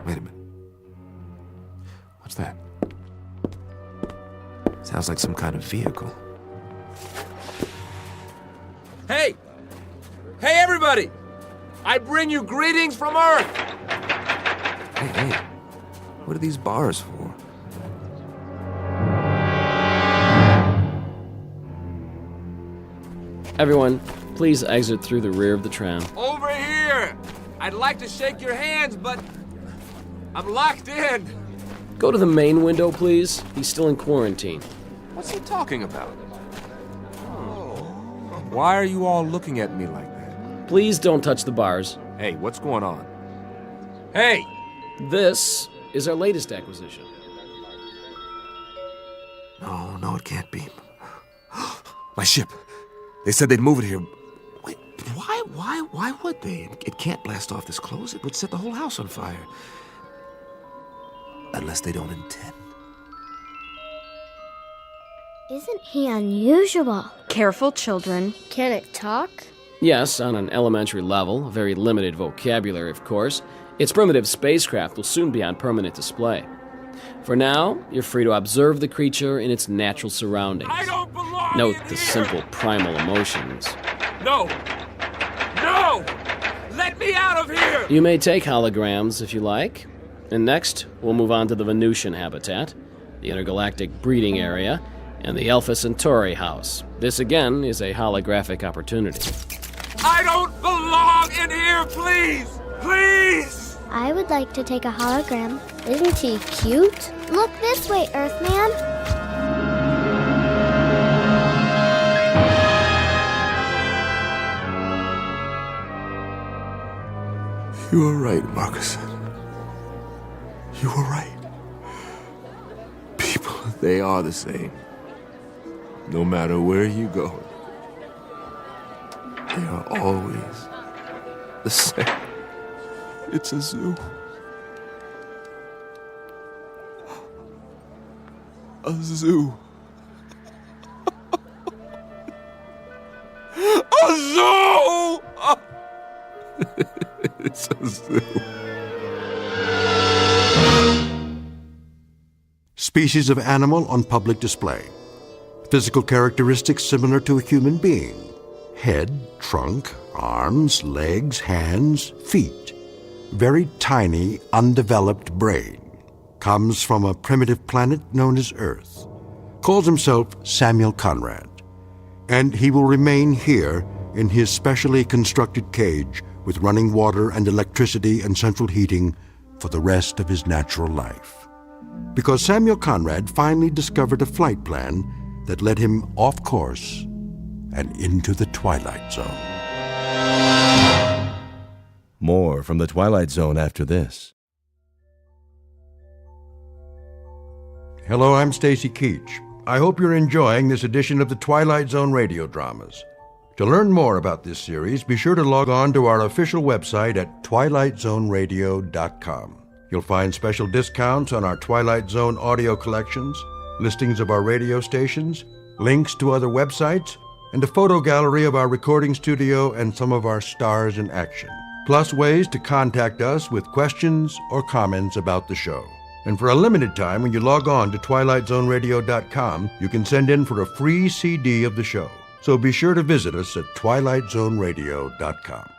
Wait a minute. What's that? Sounds like some kind of vehicle. Hey! Hey, everybody! I bring you greetings from Earth! Hey, what are these bars for?
Everyone, please exit through the rear of the tram.
Over here! I'd like to shake your hands, but I'm locked in.
Go to the main window, please. He's still in quarantine.
What's he talking about? Why are you all looking at me like that?
Please don't touch the bars.
Hey, what's going on? Hey!
This is our latest acquisition.
No, it can't be. My ship. They said they'd move it here. Wait, why would they? It can't blast off this close. It would set the whole house on fire. Unless they don't intend.
Isn't he unusual?
Careful, children.
Can it talk?
Yes, on an elementary level, a very limited vocabulary, of course, its primitive spacecraft will soon be on permanent display. For now, you're free to observe the creature in its natural surroundings.
I don't belong
Note
in
the
here.
simple primal emotions.
No! No! Let me out of here!
You may take holograms if you like. And next, we'll move on to the Venusian habitat, the intergalactic breeding area, and the Alpha Centauri house. This, again, is a holographic opportunity.
I don't belong in here, please! Please!
I would like to take a hologram. Isn't he cute? Look this way, Earthman.
You were right, Marcus. You were right. People, they are the same. No matter where you go, they are always the same. It's a zoo. A zoo.
A zoo!
It's a zoo.
Species of animal on public display. Physical characteristics similar to a human being. Head, trunk, arms, legs, hands, feet. Very tiny, undeveloped brain. Comes from a primitive planet known as Earth. Calls himself Samuel Conrad. And he will remain here in his specially constructed cage with running water and electricity and central heating for the rest of his natural life. Because Samuel Conrad finally discovered a flight plan that led him off course and into the Twilight Zone.
More from the Twilight Zone after this.
Hello, I'm Stacy Keach. I hope you're enjoying this edition of the Twilight Zone radio dramas. To learn more about this series, be sure to log on to our official website at twilightzoneradio.com. You'll find special discounts on our Twilight Zone audio collections, listings of our radio stations, links to other websites, and a photo gallery of our recording studio and some of our stars in action. Plus ways to contact us with questions or comments about the show. And for a limited time, when you log on to twilightzoneradio.com, you can send in for a free CD of the show. So be sure to visit us at twilightzoneradio.com.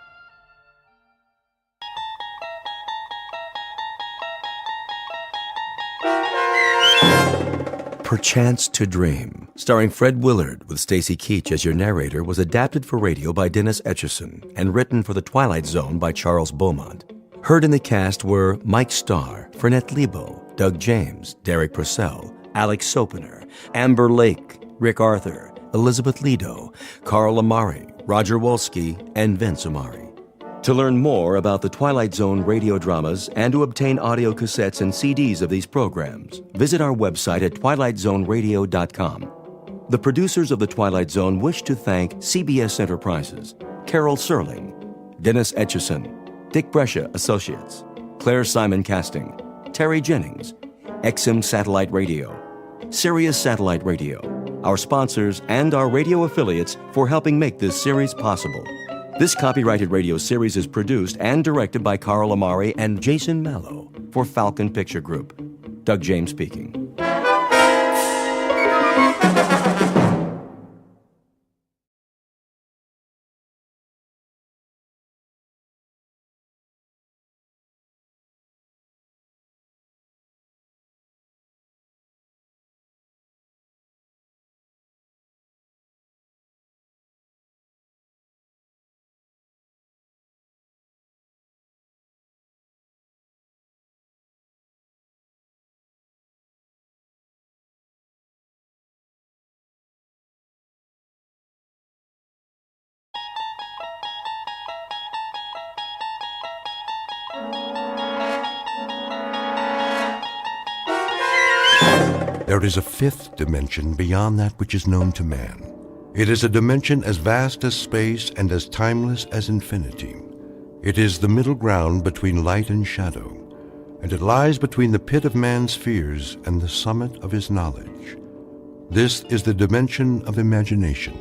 Perchance to Dream, starring Fred Willard with Stacy Keach as your narrator, was adapted for radio by Dennis Etchison and written for The Twilight Zone by Charles Beaumont. Heard in the cast were Mike Starr, Fernette Lebo, Doug James, Derek Purcell, Alex Sopener, Amber Lake, Rick Arthur, Elizabeth Lido, Carl Amari, Roger Wolski, and Vince Amari. To learn more about the Twilight Zone radio dramas and to obtain audio cassettes and CDs of these programs, visit our website at twilightzoneradio.com. The producers of The Twilight Zone wish to thank CBS Enterprises, Carol Serling, Dennis Etchison, Dick Brescia Associates, Claire Simon Casting, Terry Jennings, XM Satellite Radio, Sirius Satellite Radio, our sponsors, and our radio affiliates for helping make this series possible. This copyrighted radio series is produced and directed by Carl Amari and Jason Mallow for Falcon Picture Group. Doug James speaking.
There is a fifth dimension beyond that which is known to man. It is a dimension as vast as space and as timeless as infinity. It is the middle ground between light and shadow, and it lies between the pit of man's fears and the summit of his knowledge. This is the dimension of imagination.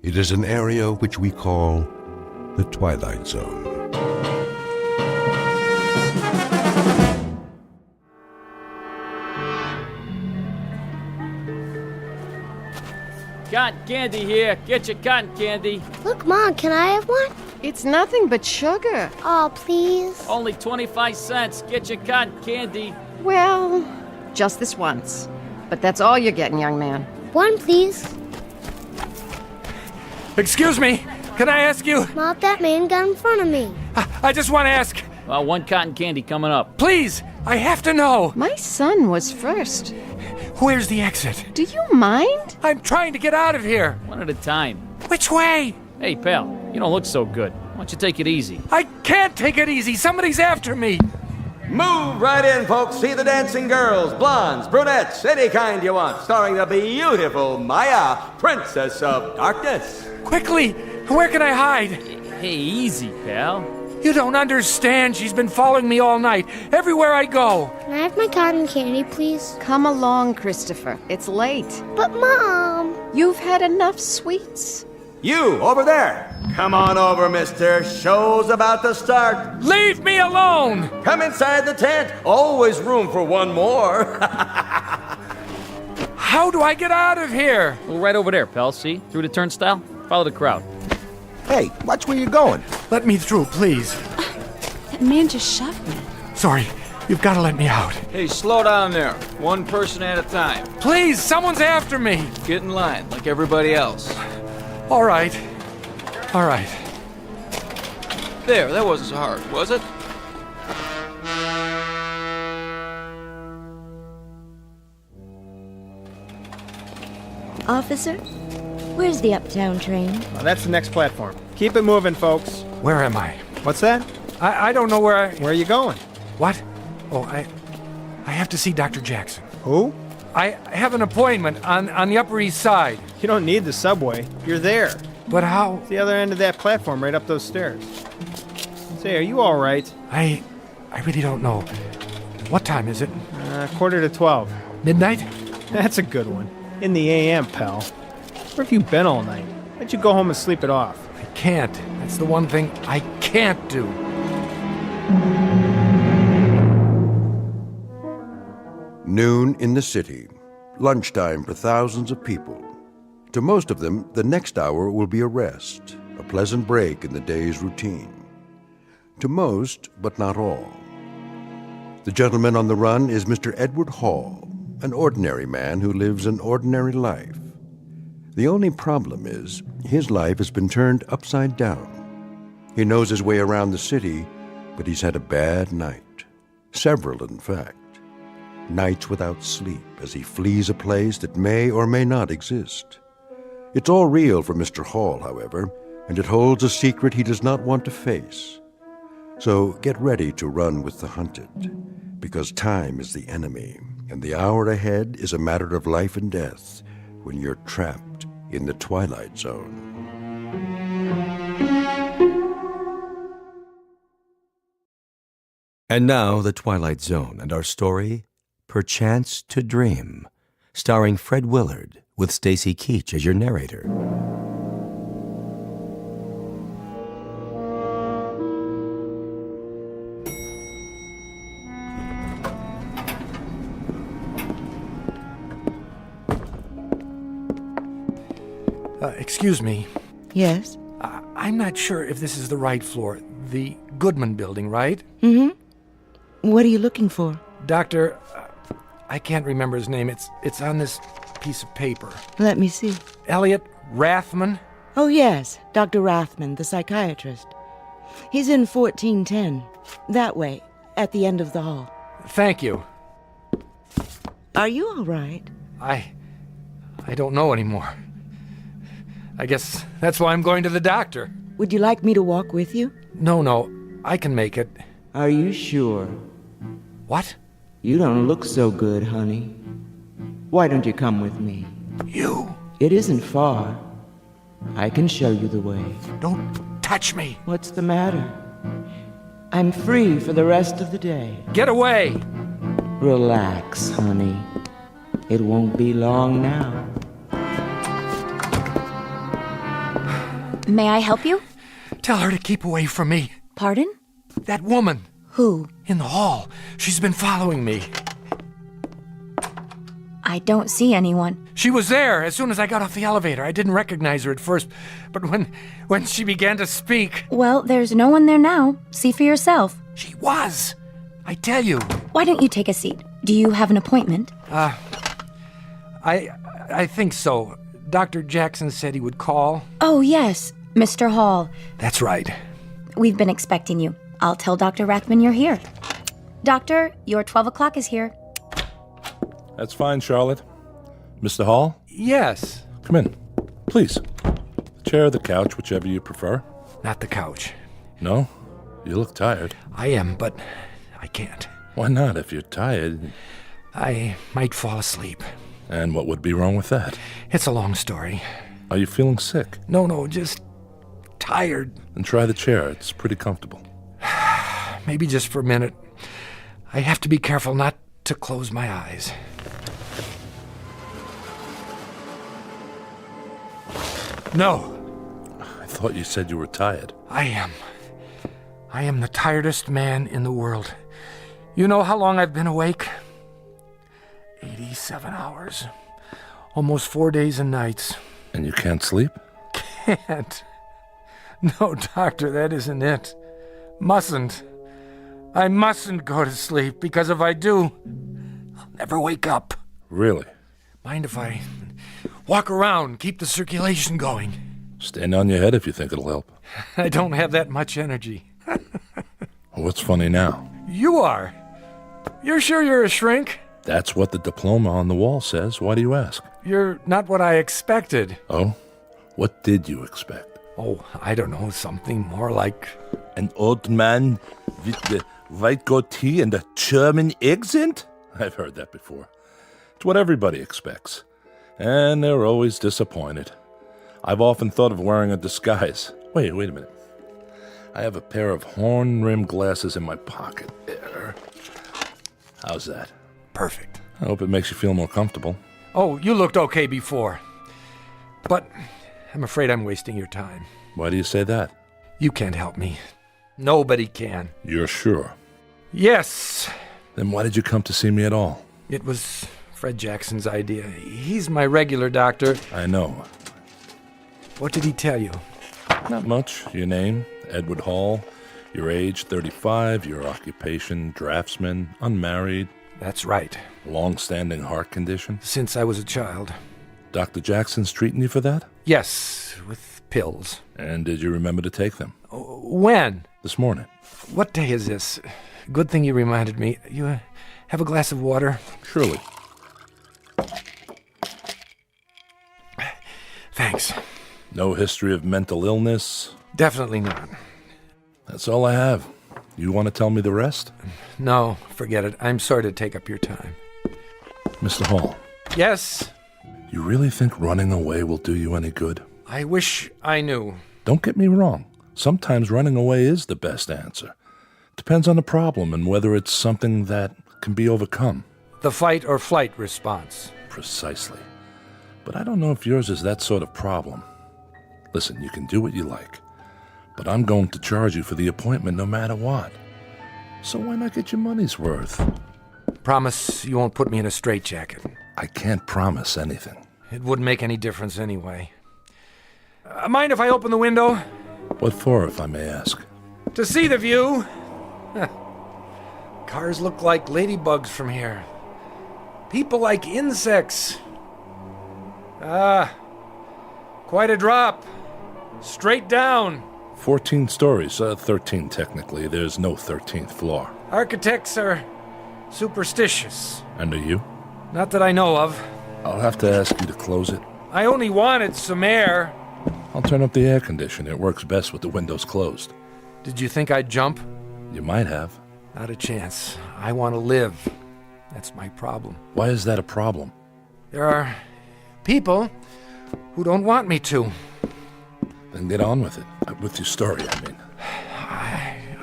It is an area which we call the Twilight Zone.
Cotton candy here. Get your cotton candy.
Look, Mom, can I have one?
It's nothing but sugar.
Oh, please.
Only 25 cents. Get your cotton candy.
Well, just this once. But that's all you're getting, young man.
One, please.
Excuse me, can I ask you?
Not that man got in front of me.
I just want to ask.
Well, one cotton candy coming up.
Please, I have to know.
My son was first.
Where's the exit?
Do you mind?
I'm trying to get out of here.
One at a time.
Which way?
Hey, pal, you don't look so good. Why don't you take it easy?
I can't take it easy. Somebody's after me.
Move right in, folks. See the dancing girls, blondes, brunettes, any kind you want. Starring the beautiful Maya, Princess of Darkness.
Quickly, where can I hide?
Hey, easy, pal.
You don't understand. She's been following me all night, everywhere I go.
Can I have my cotton candy, please?
Come along, Christopher. It's late.
But, Mom...
You've had enough sweets.
You, over there. Come on over, mister. Show's about to start.
Leave me alone!
Come inside the tent. Always room for one more.
How do I get out of here?
Well, right over there, pal. See? Through the turnstile. Follow the crowd.
Hey, watch where you're going.
Let me through, please.
That man just shoved me.
Sorry, you've got to let me out.
Hey, slow down there. One person at a time.
Please, someone's after me.
Get in line, like everybody else.
All right. All right.
There, that wasn't so hard, was it?
Officer, where's the uptown train?
That's the next platform. Keep it moving, folks.
Where am I?
What's that?
I don't know where
Where are you going?
What? Oh, I have to see Dr. Jackson.
Who?
I have an appointment on the Upper East Side.
You don't need the subway. You're there.
But how?
It's the other end of that platform, right up those stairs. Say, are you all right?
I really don't know. What time is it?
11:45.
Midnight?
That's a good one. In the AM, pal. Where have you been all night? Why don't you go home and sleep it off?
I can't. That's the one thing I can't do.
Noon in the city. Lunchtime for thousands of people. To most of them, the next hour will be a rest, a pleasant break in the day's routine. To most, but not all. The gentleman on the run is Mr. Edward Hall, an ordinary man who lives an ordinary life. The only problem is, his life has been turned upside down. He knows his way around the city, but he's had a bad night. Several, in fact. Nights without sleep as he flees a place that may or may not exist. It's all real for Mr. Hall, however, and it holds a secret he does not want to face. So get ready to run with the hunted, because time is the enemy, and the hour ahead is a matter of life and death when you're trapped in the Twilight Zone.
And now, The Twilight Zone and our story, Perchance to Dream, starring Fred Willard, with Stacy Keach as your narrator.
Excuse me.
Yes?
I'm not sure if this is the right floor. The Goodman building, right?
Mm-hmm. What are you looking for?
Doctor, I can't remember his name. It's on this piece of paper.
Let me see.
Elliot Rathman?
Oh, yes. Dr. Rathman, the psychiatrist. He's in 1410. That way, at the end of the hall.
Thank you.
Are you all right?
I don't know anymore. I guess that's why I'm going to the doctor.
Would you like me to walk with you?
No, I can make it.
Are you sure?
What?
You don't look so good, honey. Why don't you come with me?
You?
It isn't far. I can show you the way.
Don't touch me.
What's the matter? I'm free for the rest of the day.
Get away!
Relax, honey. It won't be long now.
May I help you?
Tell her to keep away from me.
Pardon?
That woman.
Who?
In the hall. She's been following me.
I don't see anyone.
She was there as soon as I got off the elevator. I didn't recognize her at first, but when she began to speak...
Well, there's no one there now. See for yourself.
She was. I tell you.
Why don't you take a seat? Do you have an appointment?
I think so. Dr. Jackson said he would call.
Oh, yes. Mr. Hall.
That's right.
We've been expecting you. I'll tell Dr. Rathman you're here. Doctor, your 12 o'clock is here.
That's fine, Charlotte. Mr. Hall?
Yes.
Come in. Please. The chair or the couch, whichever you prefer.
Not the couch.
No? You look tired.
I am, but I can't.
Why not? If you're tired...
I might fall asleep.
And what would be wrong with that?
It's a long story.
Are you feeling sick?
No, just tired.
Then try the chair. It's pretty comfortable.
Maybe just for a minute. I have to be careful not to close my eyes. No.
I thought you said you were tired.
I am. I am the tiredest man in the world. You know how long I've been awake? 87 hours. Almost 4 days and nights.
And you can't sleep?
Can't. No, doctor, that isn't it. Mustn't. I mustn't go to sleep, because if I do, I'll never wake up.
Really?
Mind if I walk around, keep the circulation going?
Stand on your head if you think it'll help.
I don't have that much energy.
What's funny now?
You are. You're sure you're a shrink?
That's what the diploma on the wall says. Why do you ask?
You're not what I expected.
Oh? What did you expect?
Oh, I don't know, something more like...
An old man with the white goatee and a German accent? I've heard that before. It's what everybody expects. And they're always disappointed. I've often thought of wearing a disguise. Wait a minute. I have a pair of horn-rimmed glasses in my pocket. There. How's that?
Perfect.
I hope it makes you feel more comfortable.
Oh, you looked okay before. But I'm afraid I'm wasting your time.
Why do you say that?
You can't help me. Nobody can.
You're sure?
Yes.
Then why did you come to see me at all?
It was Fred Jackson's idea. He's my regular doctor.
I know.
What did he tell you?
Not much. Your name, Edward Hall. Your age, 35. Your occupation, draftsman. Unmarried.
That's right.
Long-standing heart condition?
Since I was a child.
Dr. Jackson's treating you for that?
Yes, with pills.
And did you remember to take them?
When?
This morning.
What day is this? Good thing you reminded me. You have a glass of water?
Surely.
Thanks.
No history of mental illness?
Definitely not.
That's all I have. You want to tell me the rest?
No, forget it. I'm sorry to take up your time.
Mr. Hall.
Yes?
You really think running away will do you any good?
I wish I knew.
Don't get me wrong. Sometimes running away is the best answer. Depends on the problem and whether it's something that can be overcome.
The fight or flight response.
Precisely. But I don't know if yours is that sort of problem. Listen, you can do what you like. But I'm going to charge you for the appointment no matter what. So why not get your money's worth?
Promise you won't put me in a straitjacket.
I can't promise anything.
It wouldn't make any difference anyway. Mind if I open the window?
What for, if I may ask?
To see the view. Cars look like ladybugs from here. People like insects. Quite a drop. Straight down.
14 stories, 13 technically. There's no 13th floor.
Architects are superstitious.
And are you?
Not that I know of.
I'll have to ask you to close it.
I only wanted some air.
I'll turn up the air conditioner. It works best with the windows closed.
Did you think I'd jump?
You might have.
Not a chance. I want to live. That's my problem.
Why is that a problem?
There are people who don't want me to.
Then get on with it. With your story, I mean.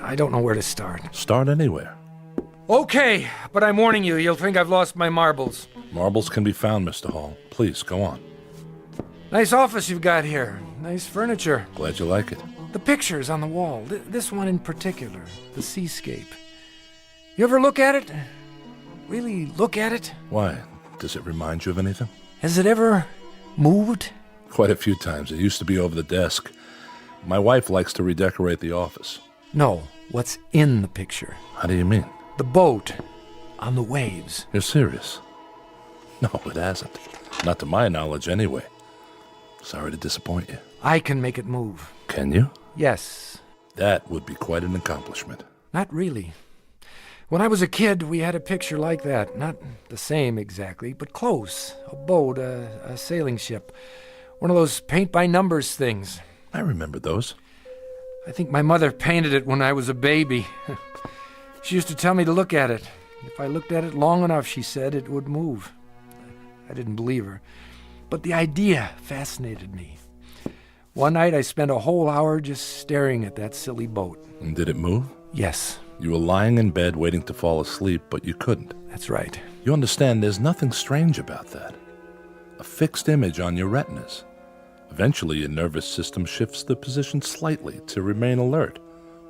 I don't know where to start.
Start anywhere.
Okay, but I'm warning you, you'll think I've lost my marbles.
Marbles can be found, Mr. Hall. Please, go on.
Nice office you've got here. Nice furniture.
Glad you like it.
The pictures on the wall. This one in particular. The seascape. You ever look at it? Really look at it?
Why? Does it remind you of anything?
Has it ever moved?
Quite a few times. It used to be over the desk. My wife likes to redecorate the office.
No, what's in the picture.
How do you mean?
The boat on the waves.
You're serious? No, it hasn't. Not to my knowledge, anyway. Sorry to disappoint you.
I can make it move.
Can you?
Yes.
That would be quite an accomplishment.
Not really. When I was a kid, we had a picture like that. Not the same exactly, but close. A boat, a sailing ship. One of those paint-by-numbers things.
I remember those.
I think my mother painted it when I was a baby. She used to tell me to look at it. If I looked at it long enough, she said, it would move. I didn't believe her. But the idea fascinated me. One night I spent a whole hour just staring at that silly boat.
And did it move?
Yes.
You were lying in bed waiting to fall asleep, but you couldn't.
That's right.
You understand there's nothing strange about that. A fixed image on your retinas. Eventually your nervous system shifts the position slightly to remain alert,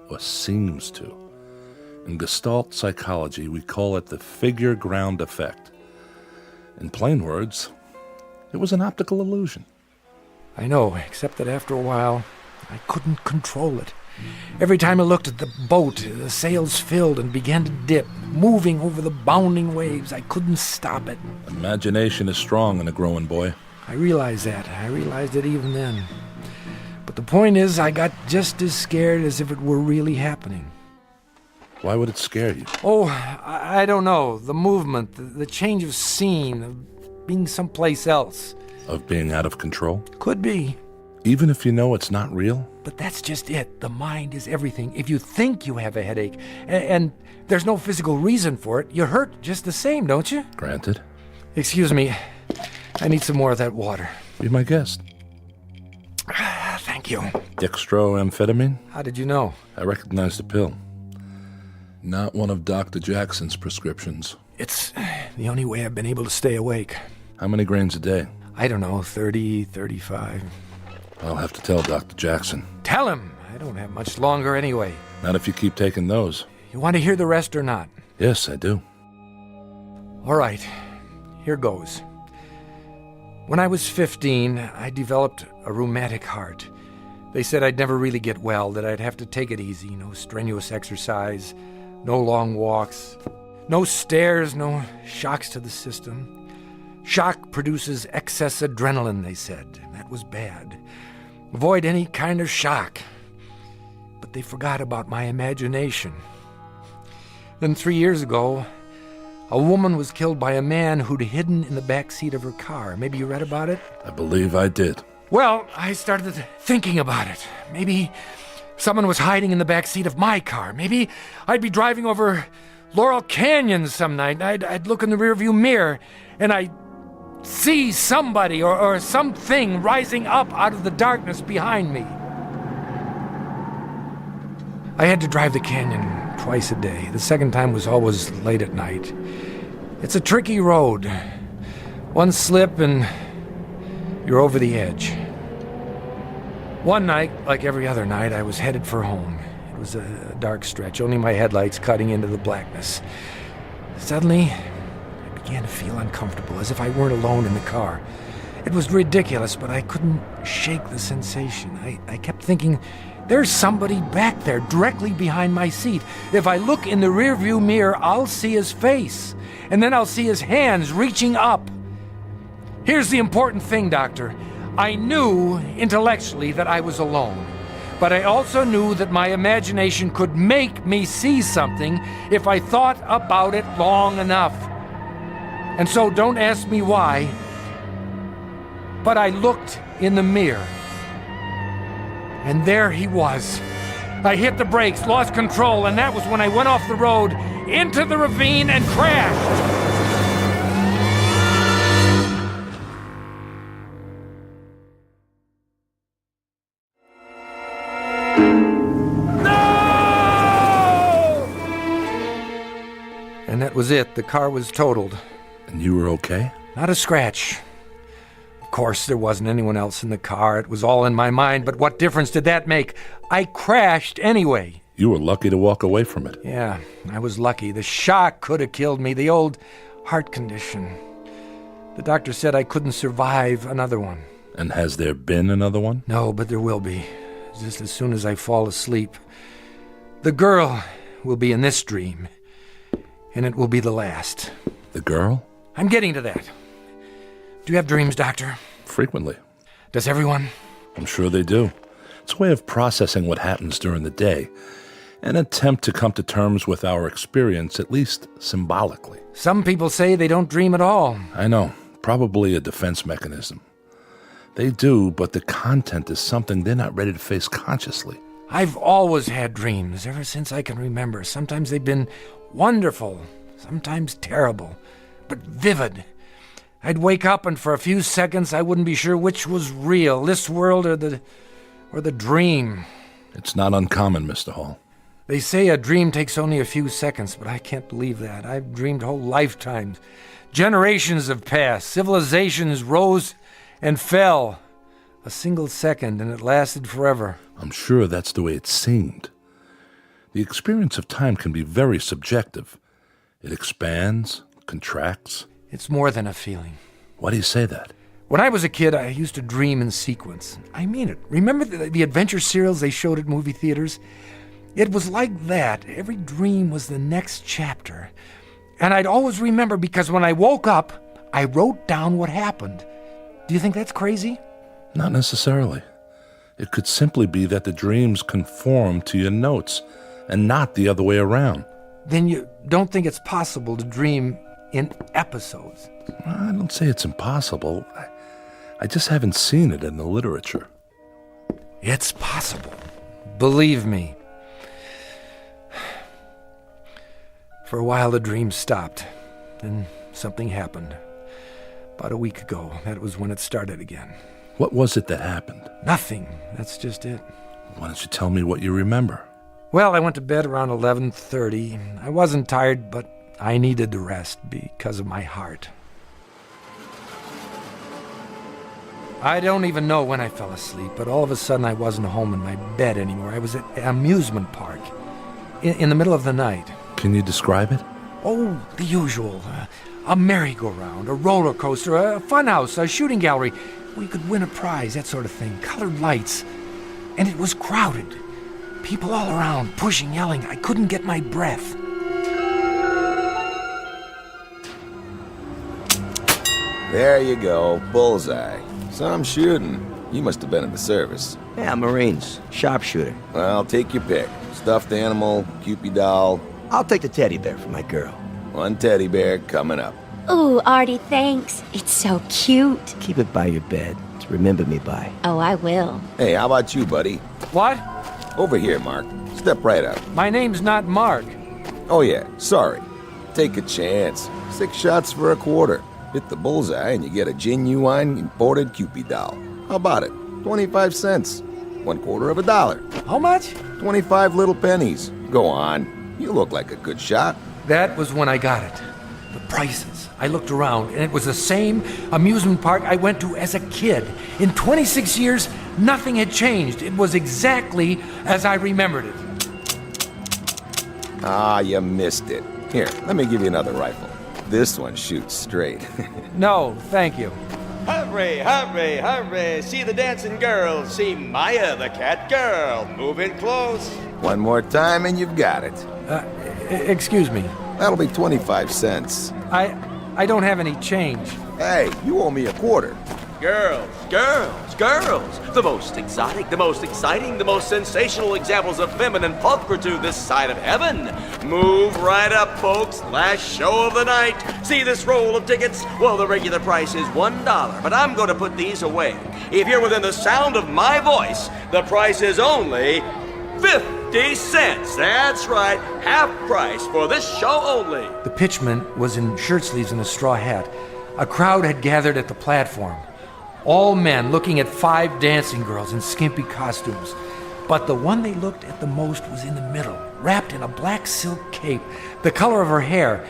or seems to. In Gestalt psychology, we call it the figure ground effect. In plain words, it was an optical illusion.
I know, except that after a while, I couldn't control it. Every time I looked at the boat, the sails filled and began to dip, moving over the bounding waves. I couldn't stop it.
Imagination is strong in a growing boy.
I realized that. I realized it even then. But the point is, I got just as scared as if it were really happening.
Why would it scare you?
Oh, I don't know. The movement, the change of scene, of being someplace else.
Of being out of control?
Could be.
Even if you know it's not real?
But that's just it. The mind is everything. If you think you have a headache, and there's no physical reason for it, you hurt just the same, don't you?
Granted.
Excuse me. I need some more of that water.
Be my guest.
Thank you.
Dextroamphetamine?
How did you know?
I recognize the pill. Not one of Dr. Jackson's prescriptions.
It's the only way I've been able to stay awake.
How many grains a day?
I don't know, 30, 35.
I'll have to tell Dr. Jackson.
Tell him! I don't have much longer anyway.
Not if you keep taking those.
You want to hear the rest or not?
Yes, I do.
All right, here goes. When I was 15, I developed a rheumatic heart. They said I'd never really get well, that I'd have to take it easy. No strenuous exercise, no long walks, no stairs, no shocks to the system. Shock produces excess adrenaline, they said. That was bad. Avoid any kind of shock. But they forgot about my imagination. Then 3 years ago, a woman was killed by a man who'd hidden in the back seat of her car. Maybe you read about it?
I believe I did.
Well, I started thinking about it. Maybe someone was hiding in the back seat of my car. Maybe I'd be driving over Laurel Canyon some night. I'd look in the rearview mirror, and I'd see somebody or something rising up out of the darkness behind me. I had to drive the canyon twice a day. The second time was always late at night. It's a tricky road. One slip and you're over the edge. One night, like every other night, I was headed for home. It was a dark stretch, only my headlights cutting into the blackness. Suddenly, I began to feel uncomfortable, as if I weren't alone in the car. It was ridiculous, but I couldn't shake the sensation. I kept thinking, there's somebody back there, directly behind my seat. If I look in the rearview mirror, I'll see his face, and then I'll see his hands reaching up. Here's the important thing, Doctor. I knew intellectually that I was alone, but I also knew that my imagination could make me see something if I thought about it long enough. And so don't ask me why, but I looked in the mirror, and there he was. I hit the brakes, lost control, and that was when I went off the road into the ravine and crashed. And that was it. The car was totaled.
And you were okay?
Not a scratch. Of course, there wasn't anyone else in the car. It was all in my mind, but what difference did that make? I crashed anyway.
You were lucky to walk away from it.
Yeah, I was lucky. The shock could have killed me, the old heart condition. The doctor said I couldn't survive another one.
And has there been another one?
No, but there will be. Just as soon as I fall asleep. The girl will be in this dream, and it will be the last.
The girl?
I'm getting to that. Do you have dreams, Doctor?
Frequently.
Does everyone?
I'm sure they do. It's a way of processing what happens during the day, an attempt to come to terms with our experience, at least symbolically.
Some people say they don't dream at all.
I know. Probably a defense mechanism. They do, but the content is something they're not ready to face consciously.
I've always had dreams, ever since I can remember. Sometimes they've been wonderful, sometimes terrible, but vivid. I'd wake up and for a few seconds I wouldn't be sure which was real, this world or the dream.
It's not uncommon, Mr. Hall.
They say a dream takes only a few seconds, but I can't believe that. I've dreamed whole lifetimes. Generations have passed. Civilizations rose and fell. A single second, and it lasted forever.
I'm sure that's the way it seemed. The experience of time can be very subjective. It expands, contracts.
It's more than a feeling.
Why do you say that?
When I was a kid, I used to dream in sequence. I mean it. Remember the adventure serials they showed at movie theaters? It was like that. Every dream was the next chapter. And I'd always remember because when I woke up, I wrote down what happened. Do you think that's crazy?
Not necessarily. It could simply be that the dreams conform to your notes and not the other way around.
Then you don't think it's possible to dream in episodes?
I don't say it's impossible. I just haven't seen it in the literature.
It's possible. Believe me. For a while, the dream stopped. Then something happened. About a week ago, that was when it started again.
What was it that happened?
Nothing. That's just it.
Why don't you tell me what you remember?
Well, I went to bed around 11:30. I wasn't tired, but I needed the rest because of my heart. I don't even know when I fell asleep, but all of a sudden I wasn't home in my bed anymore. I was at an amusement park in the middle of the night.
Can you describe it?
Oh, the usual. A merry-go-round, a roller coaster, a funhouse, a shooting gallery. We could win a prize, that sort of thing. Colored lights. And it was crowded. People all around, pushing, yelling. I couldn't get my breath.
There you go, bullseye. Some shooting. You must have been in the service.
Yeah, Marines. Sharpshooter.
Well, take your pick. Stuffed animal, Cupid doll.
I'll take the teddy bear for my girl.
One teddy bear coming up.
Ooh, Artie, thanks. It's so cute.
Keep it by your bed to remember me by.
Oh, I will.
Hey, how about you, buddy?
What?
Over here, Mark. Step right up.
My name's not Mark.
Oh, yeah. Sorry. Take a chance. 6 shots for a quarter. Hit the bullseye and you get a genuine imported Cupid doll. How about it? 25 cents. 1/4 of a dollar.
How much?
25 little pennies. Go on. You look like a good shot.
That was when I got it. The prices. I looked around, and it was the same amusement park I went to as a kid. In 26 years, nothing had changed. It was exactly as I remembered it.
Ah, you missed it. Here, let me give you another rifle. This one shoots straight.
No, thank you.
Hurry, hurry, hurry. See the dancing girls. See Maya, the cat girl. Move in close.
One more time and you've got it.
Excuse me.
That'll be 25 cents.
I don't have any change.
Hey, you owe me a quarter.
Girls, girls, girls. The most exotic, the most exciting, the most sensational examples of feminine pulchritude this side of heaven. Move right up, folks. Last show of the night. See this roll of tickets? Well, the regular price is $1, but I'm going to put these away. If you're within the sound of my voice, the price is only 50 cents. That's right. Half price for this show only.
The pitchman was in shirt sleeves and a straw hat. A crowd had gathered at the platform. All men looking at 5 dancing girls in skimpy costumes. But the one they looked at the most was in the middle, wrapped in a black silk cape, the color of her hair.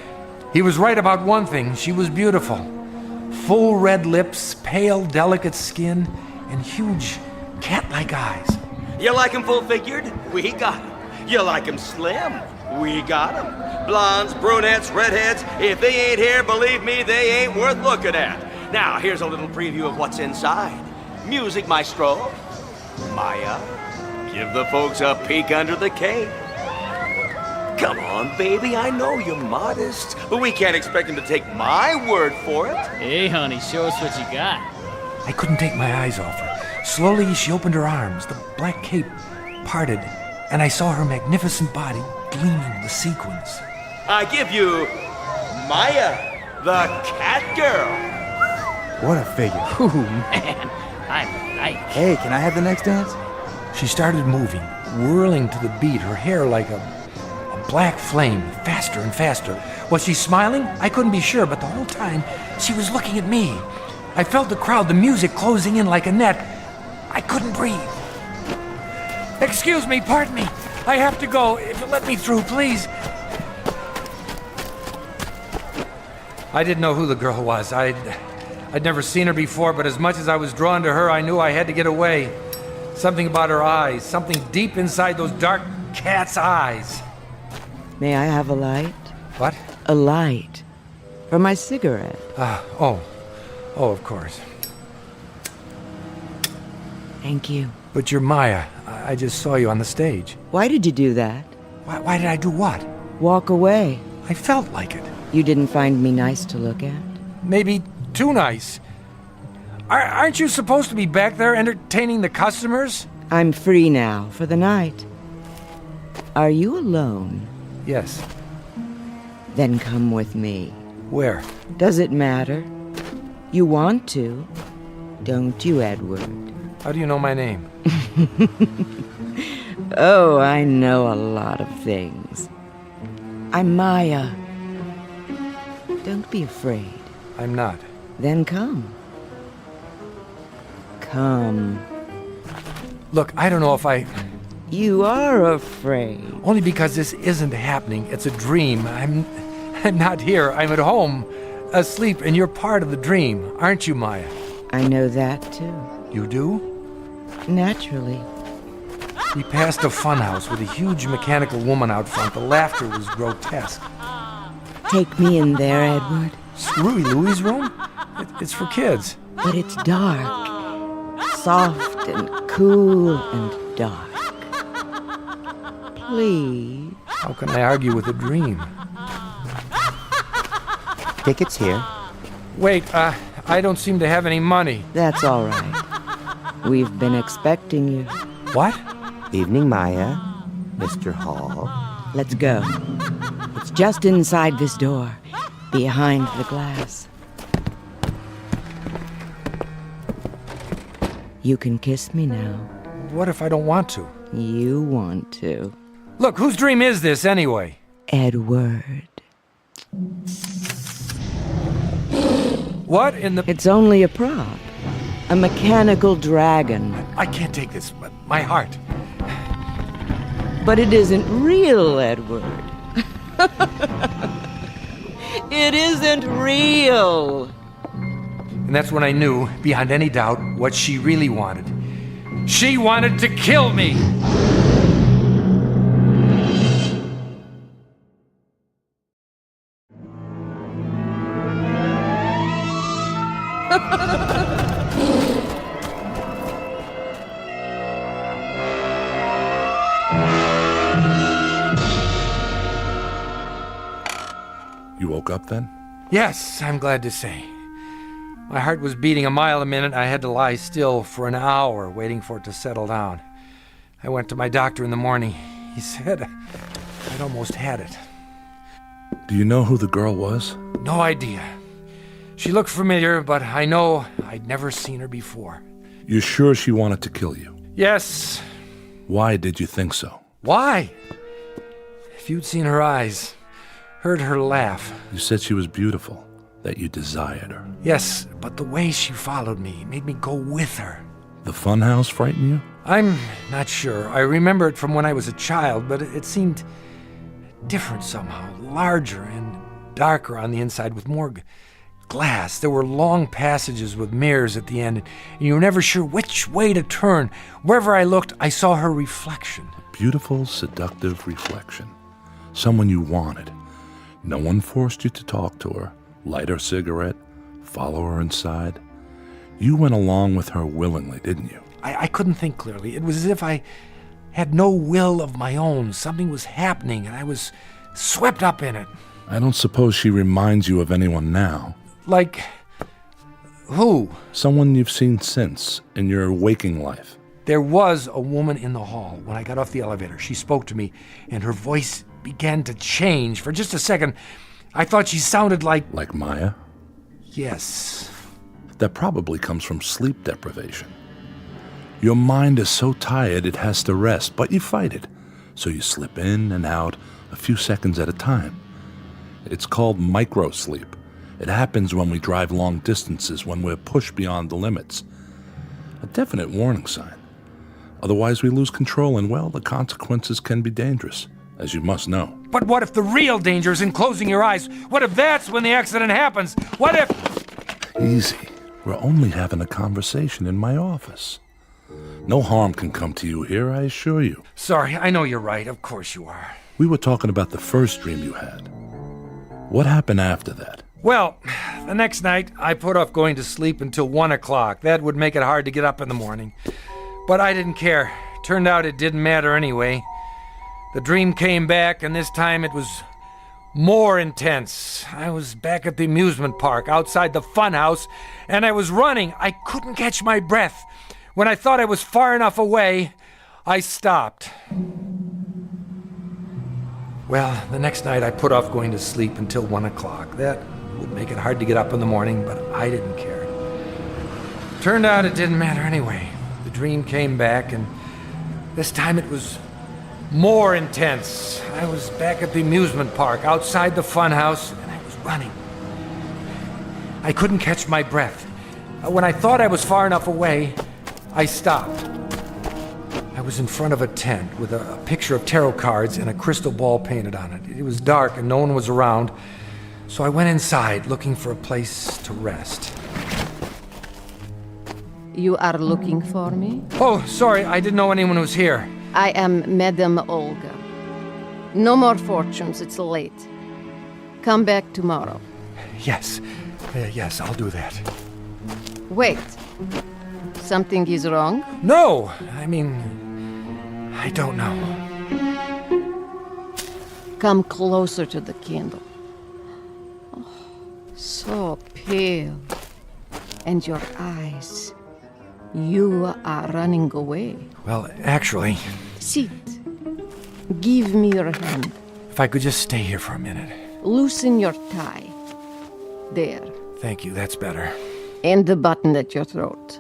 He was right about one thing. She was beautiful. Full red lips, pale, delicate skin, and huge cat-like eyes.
You like 'em full-figured? We got 'em. You like 'em slim? We got 'em. Blondes, brunettes, redheads, if they ain't here, believe me, they ain't worth looking at. Now, here's a little preview of what's inside. Music maestro, Maya, give the folks a peek under the cape. Come on, baby, I know you're modest, but we can't expect him to take my word for it.
Hey, honey, show us what you got.
I couldn't take my eyes off her. Slowly, she opened her arms. The black cape parted, and I saw her magnificent body gleaming with sequins.
I give you Maya, the cat girl.
What a figure.
Ooh, man, I like.
Hey, can I have the next dance?
She started moving, whirling to the beat, her hair like a black flame, faster and faster. Was she smiling? I couldn't be sure, but the whole time she was looking at me. I felt the crowd, the music closing in like a net. I couldn't breathe. Excuse me, pardon me. I have to go. If you let me through, please. I didn't know who the girl was. I'd never seen her before, but as much as I was drawn to her, I knew I had to get away. Something about her eyes, something deep inside those dark cat's eyes.
May I have a light?
What?
A light. For my cigarette.
Oh, of course.
Thank you.
But you're Maya. I just saw you on the stage.
Why did you do that?
Why did I do what?
Walk away.
I felt like it.
You didn't find me nice to look at?
Maybe too nice. Aren't you supposed to be back there entertaining the customers?
I'm free now for the night. Are you alone?
Yes.
Then come with me.
Where?
Does it matter? You want to, don't you, Edward?
How do you know my name?
Oh, I know a lot of things. I'm Maya. Don't be afraid.
I'm not.
Then come. Come.
Look, I don't know if I...
You are afraid.
Only because this isn't happening. It's a dream. I'm not here. I'm at home, asleep, and you're part of the dream, aren't you, Maya?
I know that, too.
You do?
Naturally.
We passed a funhouse with a huge mechanical woman out front. The laughter was grotesque.
Take me in there, Edward.
Screwy Louie's room? It's for kids.
But it's dark. Soft and cool and dark. Please.
How can I argue with a dream?
Tickets here.
Wait, I don't seem to have any money.
That's all right. We've been expecting you.
What?
Evening, Maya. Mr. Hall.
Let's go. It's just inside this door, behind the glass. You can kiss me now.
What if I don't want to?
You want to.
Look, whose dream is this, anyway?
Edward.
What in the...
It's only a prop. A mechanical dragon.
I can't take this, but my heart.
But it isn't real, Edward. It isn't real.
And that's when I knew, beyond any doubt, what she really wanted. She wanted to kill me!
You woke up then?
Yes, I'm glad to say. My heart was beating a mile a minute. I had to lie still for an hour, waiting for it to settle down. I went to my doctor in the morning. He said I'd almost had it.
Do you know who the girl was?
No idea. She looked familiar, but I know I'd never seen her before.
You're sure she wanted to kill you?
Yes.
Why did you think so?
Why? If you'd seen her eyes, heard her laugh.
You said she was beautiful, that you desired her.
Yes, but the way she followed me made me go with her.
The funhouse frightened you?
I'm not sure. I remember it from when I was a child, but it seemed different somehow. Larger and darker on the inside with more glass. There were long passages with mirrors at the end, and you were never sure which way to turn. Wherever I looked, I saw her reflection.
Beautiful, seductive reflection. Someone you wanted. No one forced you to talk to her, light her cigarette, follow her inside. You went along with her willingly, didn't you?
I couldn't think clearly. It was as if I had no will of my own. Something was happening, and I was swept up in it.
I don't suppose she reminds you of anyone now.
Like, who?
Someone you've seen since, in your waking life.
There was a woman in the hall when I got off the elevator. She spoke to me, and her voice began to change. For just a second, I thought she sounded like...
Like Maya?
Yes.
That probably comes from sleep deprivation. Your mind is so tired it has to rest, but you fight it. So you slip in and out a few seconds at a time. It's called microsleep. It happens when we drive long distances, when we're pushed beyond the limits. A definite warning sign. Otherwise we lose control and, well, the consequences can be dangerous, as you must know.
But what if the real danger is in closing your eyes? What if that's when the accident happens? What if...
Easy. We're only having a conversation in my office. No harm can come to you here, I assure you.
Sorry, I know you're right. Of course you are.
We were talking about the first dream you had. What happened after that?
Well, the next night, I put off going to sleep until 1 o'clock. That would make it hard to get up in the morning. But I didn't care. Turned out it didn't matter anyway. The dream came back, and this time it was more intense. I was back at the amusement park outside the fun house, and I was running. I couldn't catch my breath. When I thought I was far enough away, I stopped. Well, the next night I put off going to sleep until 1 o'clock. That would make it hard to get up in the morning, but I didn't care. Turned out it didn't matter anyway. The dream came back, and this time it was more intense. I was back at the amusement park outside the fun house, and I was running. I couldn't catch my breath. When I thought I was far enough away, I stopped. I was in front of a tent with a picture of tarot cards and a crystal ball painted on it. It was dark and no one was around, so I went inside looking for a place to rest.
You are looking for me?
Oh, sorry, I didn't know anyone was here.
I am Madame Olga. No more fortunes, it's late. Come back tomorrow.
Yes, yes, I'll do that.
Wait. Something is wrong?
No, I mean, I don't know.
Come closer to the candle. Oh, so pale. And your eyes. You are running away.
Well, actually...
Sit. Give me your hand.
If I could just stay here for a minute.
Loosen your tie. There.
Thank you, that's better.
And the button at your throat.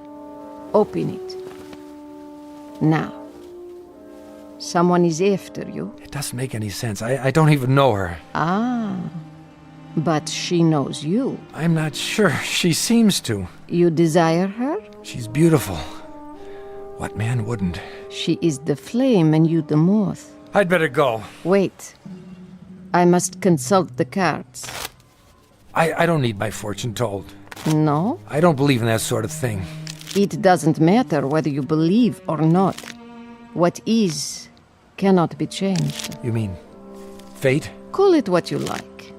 Open it. Now. Someone is after you.
It doesn't make any sense. I don't even know her.
Ah. But she knows you.
I'm not sure. She seems to.
You desire her?
She's beautiful. What man wouldn't?
She is the flame and you the moth.
I'd better go.
Wait. I must consult the cards.
I don't need my fortune told.
No?
I don't believe in that sort of thing.
It doesn't matter whether you believe or not. What is cannot be changed.
You mean fate?
Call it what you like.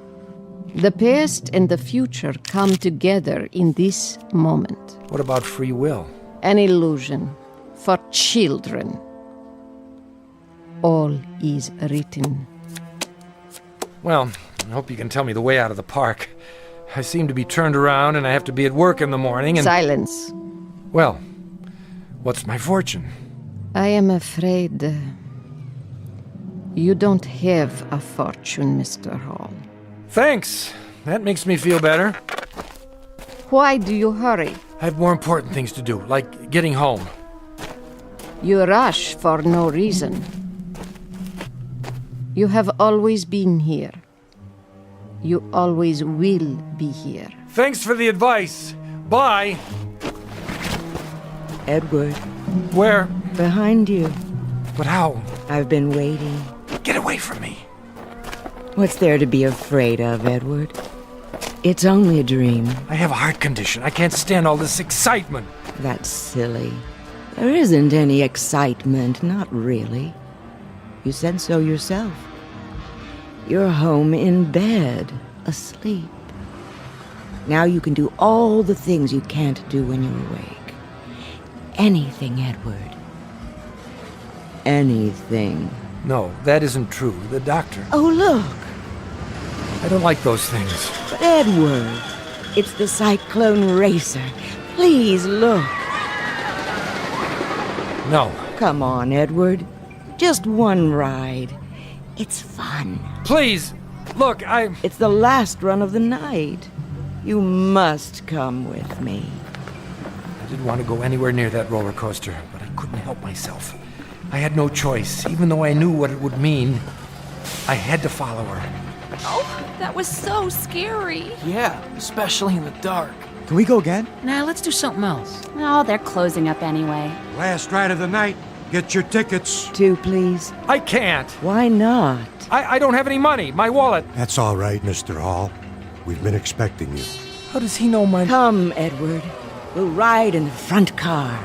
The past and the future come together in this moment.
What about free will?
An illusion for children. All is written.
Well, I hope you can tell me the way out of the park. I seem to be turned around and I have to be at work in the morning and...
Silence.
Well, what's my fortune?
I am afraid you don't have a fortune, Mr. Hall.
Thanks. That makes me feel better.
Why do you hurry?
I have more important things to do, like getting home.
You rush for no reason. You have always been here. You always will be here.
Thanks for the advice. Bye.
Edward.
Where?
Behind you.
But how?
I've been waiting.
Get away from me.
What's there to be afraid of, Edward? It's only a dream.
I have a heart condition. I can't stand all this excitement.
That's silly. There isn't any excitement, not really. You said so yourself. You're home in bed, asleep. Now you can do all the things you can't do when you're awake. Anything, Edward. Anything.
No, that isn't true. The doctor.
Oh, look.
I don't like those things.
But Edward, it's the Cyclone Racer. Please look.
No.
Come on, Edward. Just one ride. It's fun.
Please, look,
It's the last run of the night. You must come with me.
I didn't want to go anywhere near that roller coaster, but I couldn't help myself. I had no choice, even though I knew what it would mean. I had to follow her.
Oh, that was so scary.
Yeah, especially in the dark.
Can we go again?
Nah, let's do something else. Oh, they're closing up anyway.
Last ride of the night. Get your tickets.
2, please.
I can't.
Why not?
I don't have any money. My wallet.
That's all right, Mr. Hall. We've been expecting you.
How does he know my...
Come, Edward. We'll ride in the front car.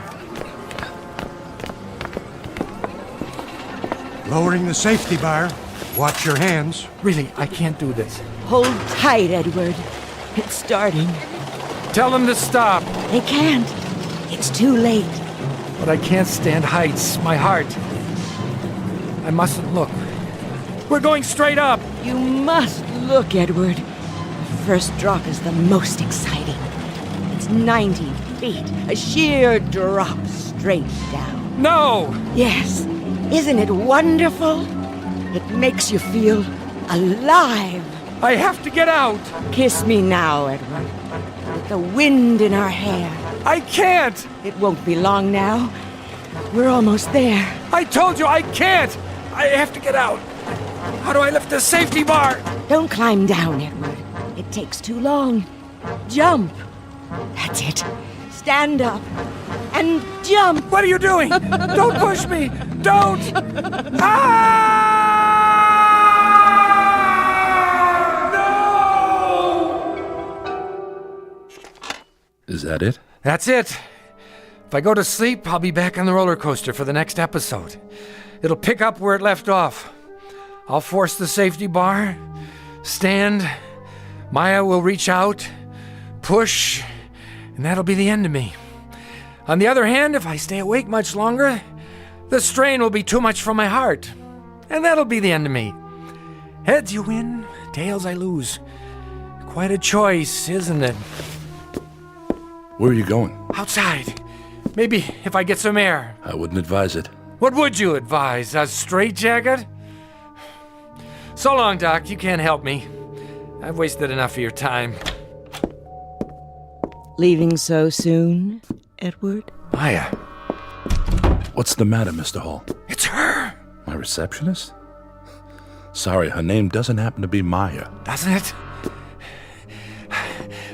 Lowering the safety bar. Watch your hands.
Really, I can't do this.
Hold tight, Edward. It's starting.
Tell them to stop.
They can't. It's too late.
But I can't stand heights. My heart. I mustn't look. We're going straight up.
You must look, Edward. The first drop is the most exciting. It's 90 feet. A sheer drop straight down.
No!
Yes. Isn't it wonderful? It makes you feel alive.
I have to get out.
Kiss me now, Edward. With the wind in our hair.
I can't.
It won't be long now. We're almost there.
I told you I can't. I have to get out. How do I lift the safety bar?
Don't climb down, Edward. It takes too long. Jump. That's it. Stand up and jump.
What are you doing? Don't push me. Don't.
Is that it?
That's it. If I go to sleep, I'll be back on the roller coaster for the next episode. It'll pick up where it left off. I'll force the safety bar, stand, Maya will reach out, push, and that'll be the end of me. On the other hand, if I stay awake much longer, the strain will be too much for my heart, and that'll be the end of me. Heads you win, tails I lose. Quite a choice, isn't it?
Where are you going?
Outside. Maybe if I get some air.
I wouldn't advise it.
What would you advise? A straitjacket? So long, Doc. You can't help me. I've wasted enough of your time.
Leaving so soon, Edward?
Maya.
What's the matter, Mr. Hall?
It's her.
My receptionist? Sorry, her name doesn't happen to be Maya.
Doesn't it?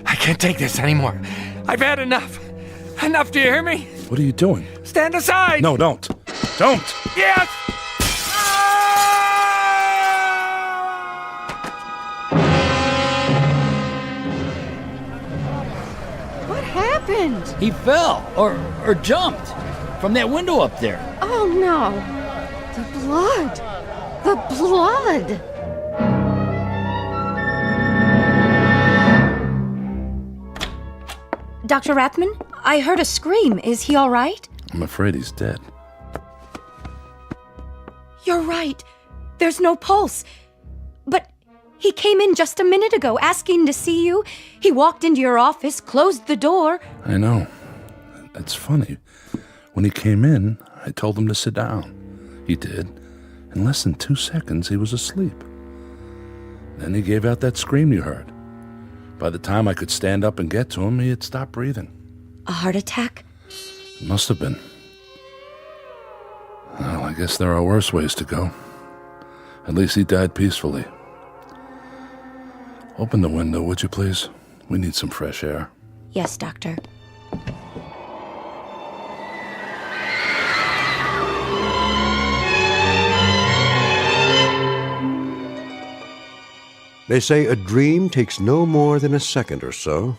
I can't take this anymore. I've had enough. Enough, do you hear me?
What are you doing?
Stand aside!
No, don't. Don't!
Yes!
What happened?
He fell or jumped from that window up there.
Oh no! The blood! The blood!
Dr. Rathman, I heard a scream. Is he all right?
I'm afraid he's dead.
You're right. There's no pulse. But he came in just a minute ago asking to see you. He walked into your office, closed the door.
I know. It's funny. When he came in, I told him to sit down. He did. In less than 2 seconds, he was asleep. Then he gave out that scream you heard. By the time I could stand up and get to him, he had stopped breathing.
A heart attack?
Must have been. Well, I guess there are worse ways to go. At least he died peacefully. Open the window, would you please? We need some fresh air.
Yes, Doctor.
They say a dream takes no more than a second or so,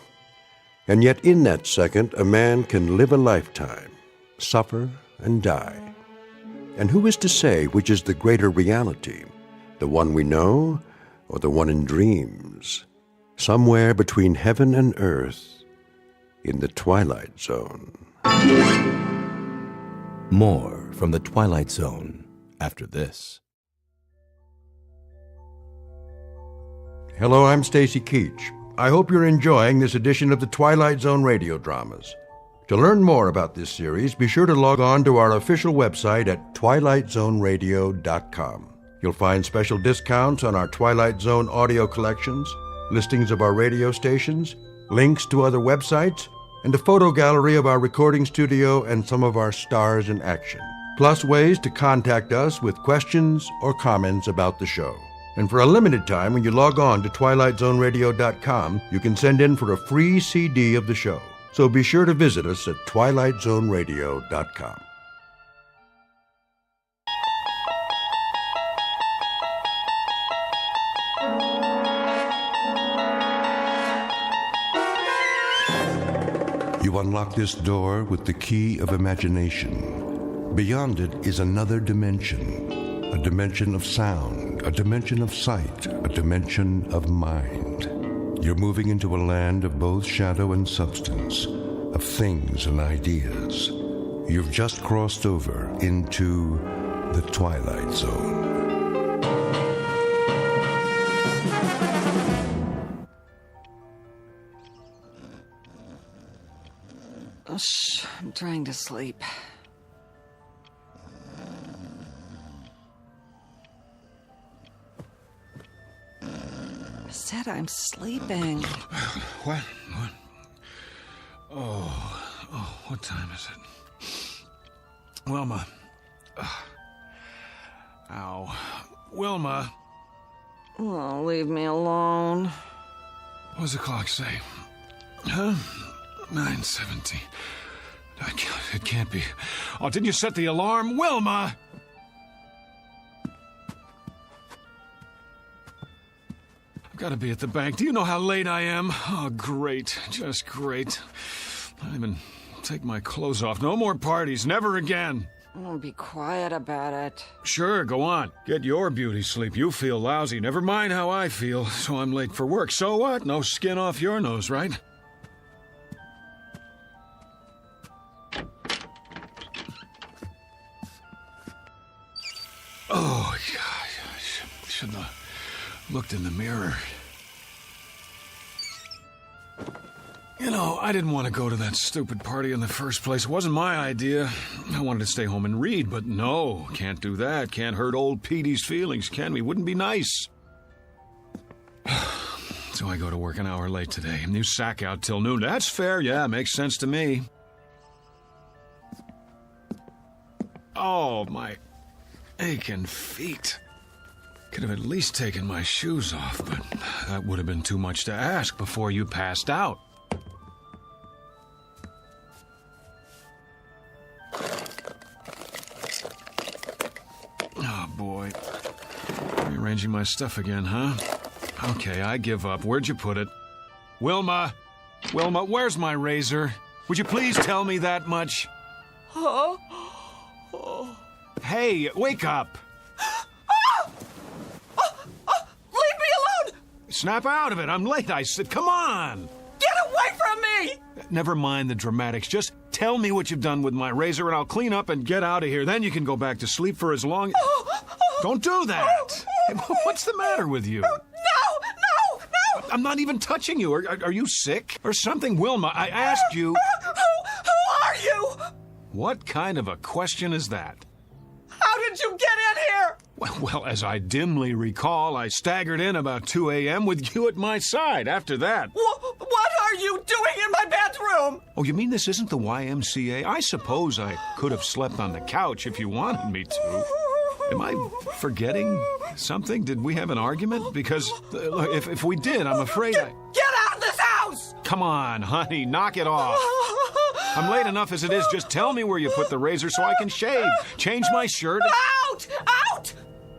and yet in that second a man can live a lifetime, suffer and die. And who is to say which is the greater reality, the one we know or the one in dreams, somewhere between heaven and earth, in the Twilight Zone?
More from the Twilight Zone after this.
Hello, I'm Stacy Keach. I hope you're enjoying this edition of the Twilight Zone radio dramas. To learn more about this series, be sure to log on to our official website at twilightzoneradio.com. You'll find special discounts on our Twilight Zone audio collections, listings of our radio stations, links to other websites, and a photo gallery of our recording studio and some of our stars in action, plus ways to contact us with questions or comments about the show. And for a limited time, when you log on to twilightzoneradio.com, you can send in for a free CD of the show. So be sure to visit us at twilightzoneradio.com. You unlock this door with the key of imagination. Beyond it is another dimension, a dimension of sound, a dimension of sight, a dimension of mind. You're moving into a land of both shadow and substance, of things and ideas. You've just crossed over into the Twilight Zone.
Oh, shh, I'm trying to sleep. I said I'm sleeping.
What? Oh, what time is it? Wilma. Ow. Wilma.
Oh, leave me alone.
What does the clock say? Huh? 9:17. It can't be. Oh, didn't you set the alarm? Wilma! I've got to be at the bank. Do you know how late I am? Oh, great. Just great. I don't even take my clothes off. No more parties. Never again.
Oh, be quiet about it.
Sure, go on. Get your beauty sleep. You feel lousy. Never mind how I feel. So I'm late for work. So what? No skin off your nose, right? Oh, yeah, I shouldn't have looked in the mirror. You know, I didn't want to go to that stupid party in the first place. It wasn't my idea. I wanted to stay home and read, but no, can't do that. Can't hurt old Petey's feelings, can we? Wouldn't be nice. So I go to work an hour late today, and you sack out till noon. That's fair, yeah, makes sense to me. Oh, my aching feet. Could have at least taken my shoes off, but that would have been too much to ask before you passed out. Oh, boy. Rearranging my stuff again, huh? Okay, I give up. Where'd you put it? Wilma! Wilma, where's my razor? Would you please tell me that much?
Oh.
Hey, wake up!
Leave me alone!
Snap out of it. I'm late, I said. Come on!
Get away from me!
Never mind the dramatics. Just tell me what you've done with my razor and I'll clean up and get out of here. Then you can go back to sleep for as long... Don't do that! Hey, what's the matter with you?
No!
I'm not even touching you. Are you sick or something? Wilma, I asked you...
Who are you?
What kind of a question is that?
How did you get in here?
Well, as I dimly recall, I staggered in about 2 a.m. with you at my side. After that...
What are you doing in my bedroom?
Oh, you mean this isn't the YMCA? I suppose I could have slept on the couch if you wanted me to. Am I forgetting something? Did we have an argument? Because if we did, I'm afraid I...
Get out of this house!
Come on, honey, knock it off. I'm late enough as it is. Just tell me where you put the razor so I can shave, change my shirt.
Out!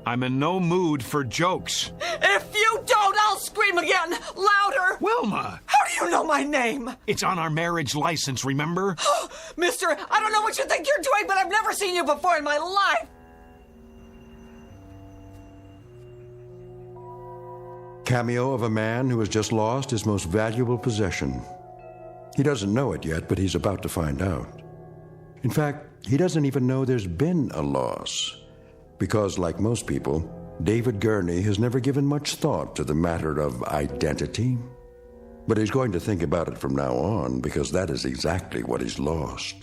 I'm in no mood for jokes.
If you don't, I'll
again! Louder!
Wilma!
How do you know my name?
It's on our marriage license, remember?
Mister, I don't know what you think you're doing, but I've never seen you before in my life!
Cameo of a man who has just lost his most valuable possession. He doesn't know it yet, but he's about to find out. In fact, he doesn't even know there's been a loss. Because, like most people, David Gurney has never given much thought to the matter of identity. But he's going to think about it from now on, because that is exactly what he's lost.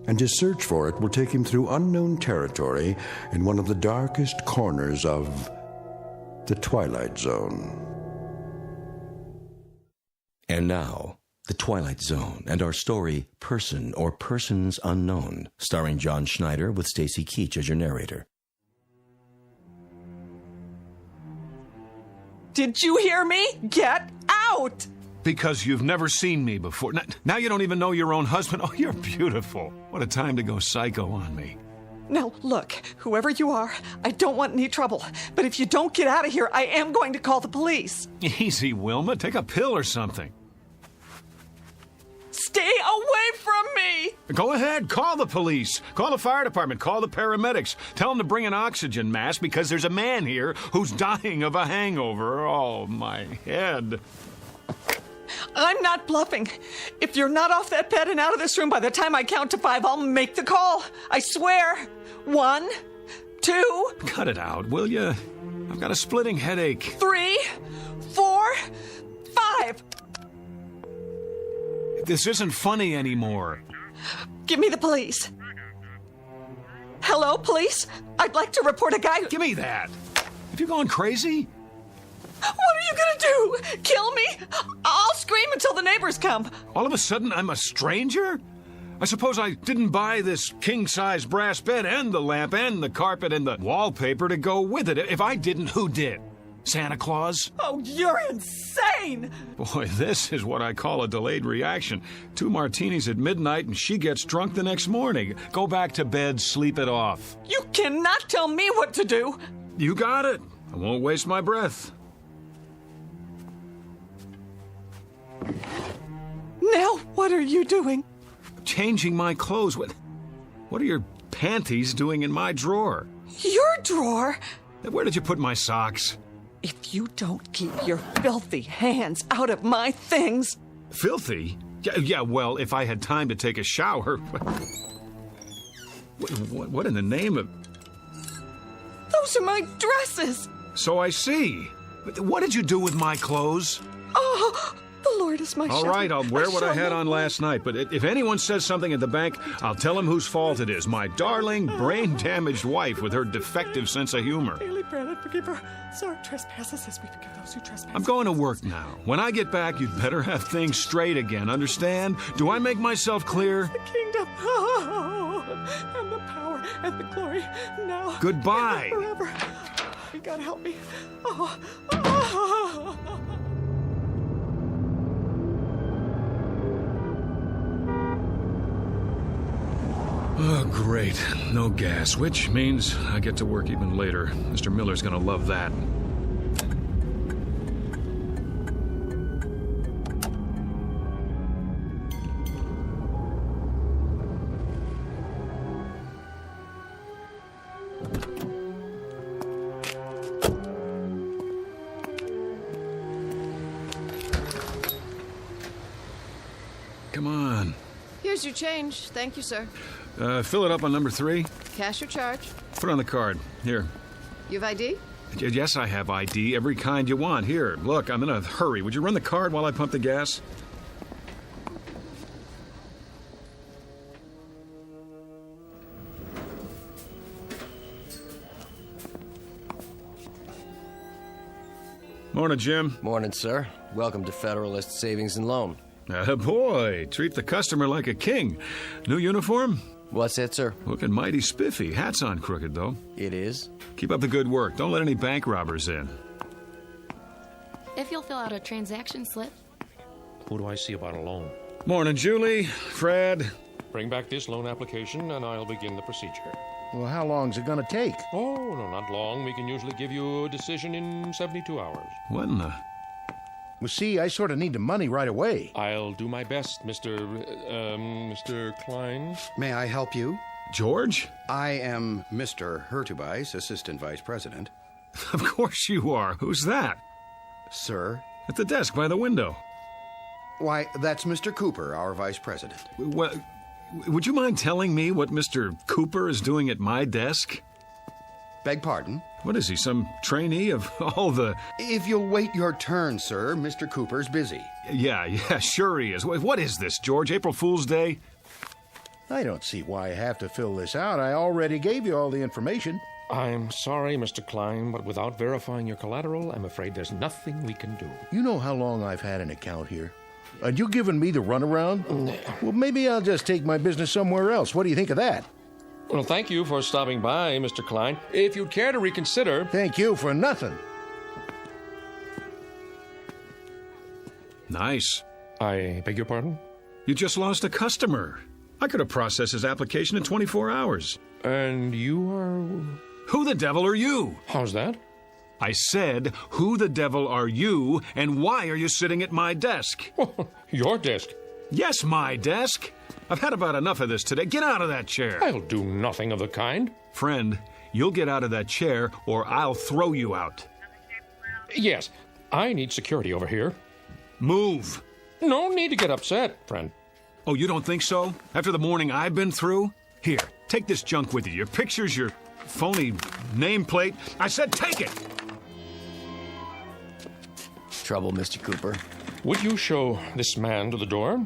And his search for it will take him through unknown territory in one of the darkest corners of the Twilight Zone.
And now, The Twilight Zone and our story, Person or Persons Unknown, starring John Schneider with Stacy Keach as your narrator.
Did you hear me? Get out!
Because you've never seen me before. Now you don't even know your own husband. Oh, you're beautiful. What a time to go psycho on me.
Now, look, whoever you are, I don't want any trouble. But if you don't get out of here, I am going to call the police.
Easy, Wilma. Take a pill or something.
Stay away from me!
Go ahead. Call the police. Call the fire department. Call the paramedics. Tell them to bring an oxygen mask because there's a man here who's dying of a hangover. Oh, my head.
I'm not bluffing. If you're not off that bed and out of this room by the time I count to 5, I'll make the call. I swear. 1, 2...
Cut it out, will you? I've got a splitting headache.
3, 4, 5.
This isn't funny anymore.
Give me the police. Hello, police? I'd like to report a guy who...
Give me that. Have you gone crazy?
What are you gonna do? Kill me? I'll scream until the neighbors come.
All of a sudden, I'm a stranger? I suppose I didn't buy this king-size brass bed and the lamp and the carpet and the wallpaper to go with it. If I didn't, who did? Santa Claus?
Oh, you're insane!
Boy, this is what I call a delayed reaction. 2 martinis at midnight and she gets drunk the next morning. Go back to bed, sleep it off.
You cannot tell me what to do.
You got it. I won't waste my breath.
Now, what are you doing?
Changing my clothes. What are your panties doing in my drawer?
Your drawer?
Where did you put my socks?
If you don't keep your filthy hands out of my things...
Filthy? Yeah, well, if I had time to take a shower... What in the name of...
Those are my dresses!
So I see. What did you do with my clothes?
Oh... The Lord is my shepherd.
All right, I'll wear what I had on last night, but if anyone says something at the bank, I'll tell them whose fault it is. My darling, brain-damaged wife with her defective sense of humor.
Daily bread and forgive our sorry trespasses as we forgive those who trespass.
I'm going to work now. When I get back, you'd better have things straight again, understand? Do I make myself clear?
The kingdom, and the power, and the glory, now
Goodbye.
and forever. You gotta help me.
Oh, great. No gas, which means I get to work even later. Mr. Miller's gonna love that. Come on.
Here's your change. Thank you, sir.
Fill it up on number 3.
Cash or charge?
Put it on the card. Here.
You have ID?
Yes, I have ID. Every kind you want. Here, look, I'm in a hurry. Would you run the card while I pump the gas? Morning, Jim.
Morning, sir. Welcome to Federalist Savings and Loan.
Boy, treat the customer like a king. New uniform?
What's that, sir?
Looking mighty spiffy. Hat's on crooked, though.
It is?
Keep up the good work. Don't let any bank robbers in.
If you'll fill out a transaction slip.
Who do I see about a loan?
Morning, Julie. Fred.
Bring back this loan application and I'll begin the procedure.
Well, how long's it gonna take?
Oh, no, not long. We can usually give you a decision in 72 hours.
What in the...
Well, see, I sort of need the money right away.
I'll do my best, Mr. Klein.
May I help you?
George?
I am Mr. Hurtubise, Assistant Vice President.
Of course you are. Who's that?
Sir?
At the desk by the window.
Why, that's Mr. Cooper, our Vice President.
Well, would you mind telling me what Mr. Cooper is doing at my desk?
Beg pardon?
What is he, some trainee of all the...
If you'll wait your turn, sir, Mr. Cooper's busy.
Yeah, sure he is. What is this, George? April Fool's Day?
I don't see why I have to fill this out. I already gave you all the information.
I'm sorry, Mr. Klein, but without verifying your collateral, I'm afraid there's nothing we can do.
You know how long I've had an account here? And you giving me the runaround? Well, maybe I'll just take my business somewhere else. What do you think of that?
Well, thank you for stopping by, Mr. Klein. If you'd care to reconsider...
Thank you for nothing.
Nice.
I beg your pardon?
You just lost a customer. I could have processed his application in 24 hours.
And you are...
Who the devil are you?
How's that?
I said, who the devil are you, and why are you sitting at my desk?
Your desk?
Yes, my desk. I've had about enough of this today. Get out of that chair.
I'll do nothing of the kind.
Friend, you'll get out of that chair, or I'll throw you out.
Yes, I need security over here.
Move.
No need to get upset, friend.
Oh, you don't think so? After the morning I've been through? Here, take this junk with you. Your pictures, your phony nameplate. I said take it!
Trouble, Mr. Cooper.
Would you show this man to the door?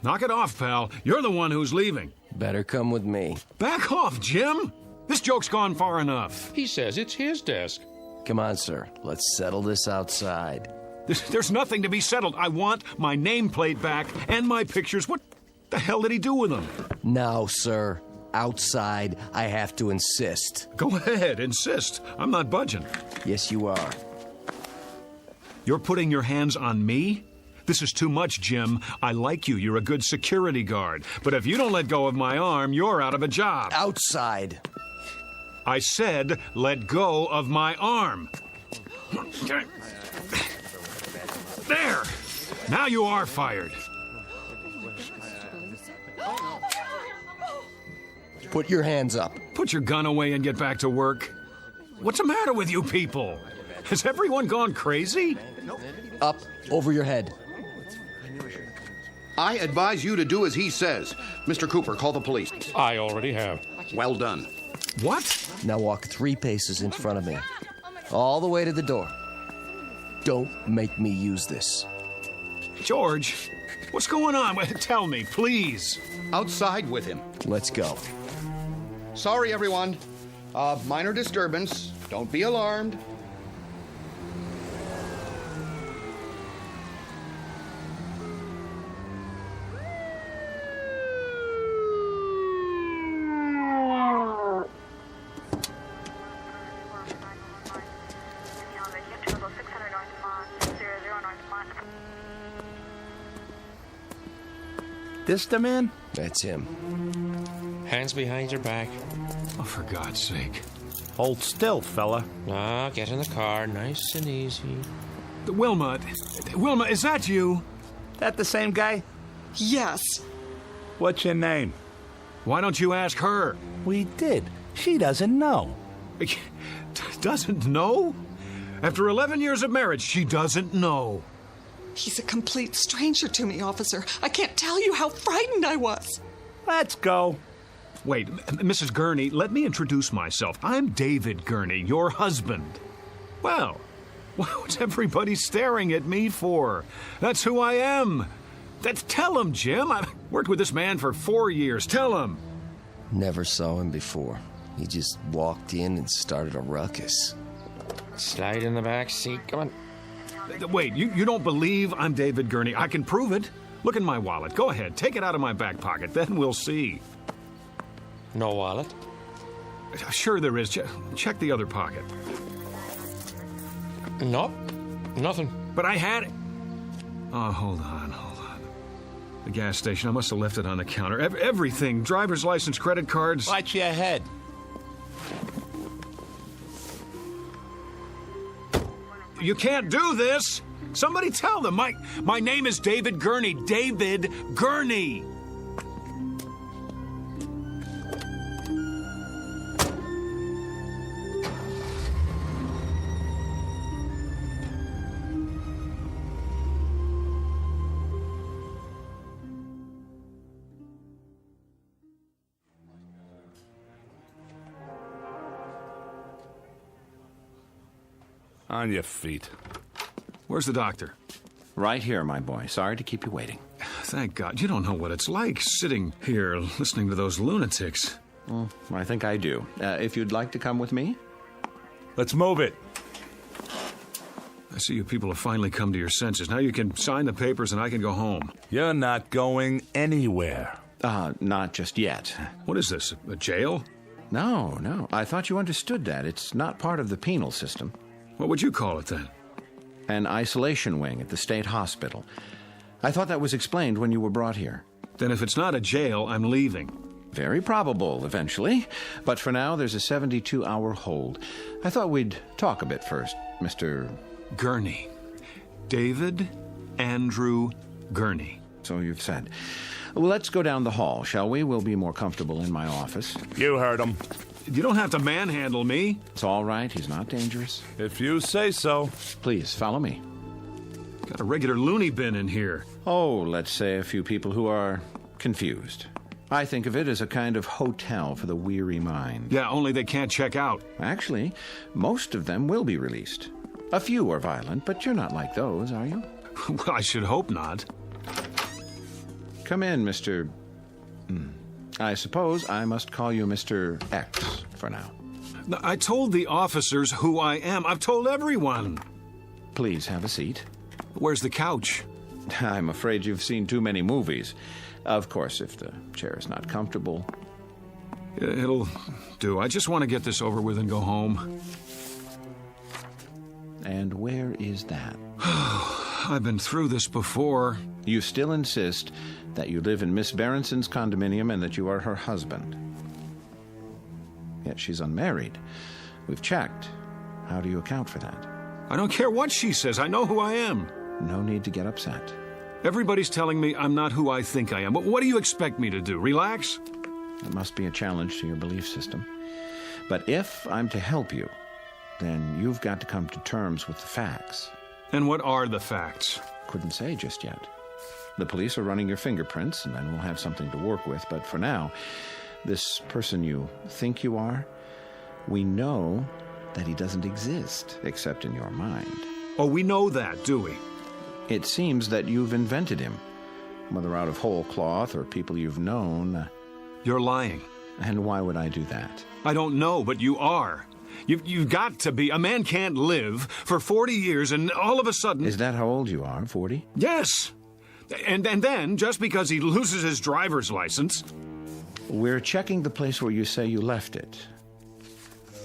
Knock it off, pal. You're the one who's leaving.
Better come with me.
Back off, Jim! This joke's gone far enough.
He says it's his desk.
Come on, sir. Let's settle this outside.
There's nothing to be settled. I want my nameplate back and my pictures. What the hell did he do with them?
Now, sir. Outside, I have to insist.
Go ahead, insist. I'm not budging.
Yes, you are.
You're putting your hands on me? This is too much, Jim. I like you. You're a good security guard. But if you don't let go of my arm, you're out of a job.
Outside.
I said, let go of my arm. There! Now you are fired.
Put your hands up.
Put your gun away and get back to work. What's the matter with you people? Has everyone gone crazy?
Up, over your head.
I advise you to do as he says. Mr. Cooper, call the police.
I already have.
Well done.
What?
Now walk 3 paces in front of me. All the way to the door. Don't make me use this.
George, what's going on? Tell me, please.
Outside with him.
Let's go.
Sorry, everyone. Minor disturbance. Don't be alarmed.
This the man?
That's him.
Hands behind your back.
Oh, for God's sake.
Hold still, fella.
Ah, get in the car, nice and easy.
Wilma, is that you?
That the same guy?
Yes.
What's your name?
Why don't you ask her?
We did. She doesn't know.
Doesn't know? After 11 years of marriage, she doesn't know.
He's a complete stranger to me, officer. I can't tell you how frightened I was.
Let's go.
Wait, Mrs. Gurney, let me introduce myself. I'm David Gurney, your husband. Well, what's everybody staring at me for? That's who I am. Tell him, Jim. I've worked with this man for 4 years. Tell him.
Never saw him before. He just walked in and started a ruckus.
Slide in the back seat. Come on.
Wait, you don't believe I'm David Gurney? I can prove it. Look in my wallet. Go ahead. Take it out of my back pocket. Then we'll see.
No wallet?
Sure there is. Check the other pocket.
Nope. Nothing.
But I had it. Oh, hold on. The gas station. I must have left it on the counter. Everything. Driver's license, credit cards.
Watch your head.
You can't do this. Somebody tell them. My name is David Gurney. David Gurney.
On your feet.
Where's the doctor?
Right here, my boy. Sorry to keep you waiting.
Thank God. You don't know what it's like sitting here listening to those lunatics.
Well, I think I do. If you'd like to come with me?
Let's move it.
I see you people have finally come to your senses. Now you can sign the papers and I can go home.
You're not going anywhere.
Not just yet.
What is this, a jail?
No. I thought you understood that. It's not part of the penal system.
What would you call it then?
An isolation wing at the state hospital. I thought that was explained when you were brought here.
Then if it's not a jail, I'm leaving.
Very probable, eventually. But for now, there's a 72-hour hold. I thought we'd talk a bit first, Mr.
Gurney. David Andrew Gurney.
So you've said. Well, let's go down the hall, shall we? We'll be more comfortable in my office.
You heard him.
You don't have to manhandle me.
It's all right. He's not dangerous.
If you say so.
Please, follow me.
Got a regular loony bin in here.
Oh, let's say a few people who are confused. I think of it as a kind of hotel for the weary mind.
Yeah, only they can't check out.
Actually, most of them will be released. A few are violent, but you're not like those, are you?
Well, I should hope not.
Come in, Mr. I suppose I must call you Mr. X for now.
I told the officers who I am. I've told everyone.
Please have a seat.
Where's the couch?
I'm afraid you've seen too many movies. Of course, if the chair is not comfortable.
It'll do. I just want to get this over with and go home.
And where is that?
I've been through this before.
You still insist that you live in Miss Berenson's condominium and that you are her husband. Yet she's unmarried. We've checked. How do you account for that?
I don't care what she says. I know who I am.
No need to get upset.
Everybody's telling me I'm not who I think I am. But what do you expect me to do? Relax?
It must be a challenge to your belief system. But if I'm to help you, then you've got to come to terms with the facts.
And what are the facts?
Couldn't say just yet. The police are running your fingerprints, and then we'll have something to work with. But for now, this person you think you are, we know that he doesn't exist, except in your mind.
Oh, we know that, do we?
It seems that you've invented him, whether out of whole cloth or people you've known.
You're lying.
And why would I do that?
I don't know, but you are. You've got to be. A man can't live for 40 years and all of a sudden...
Is that how old you are, 40?
Yes. And then, just because he loses his driver's license...
We're checking the place where you say you left it.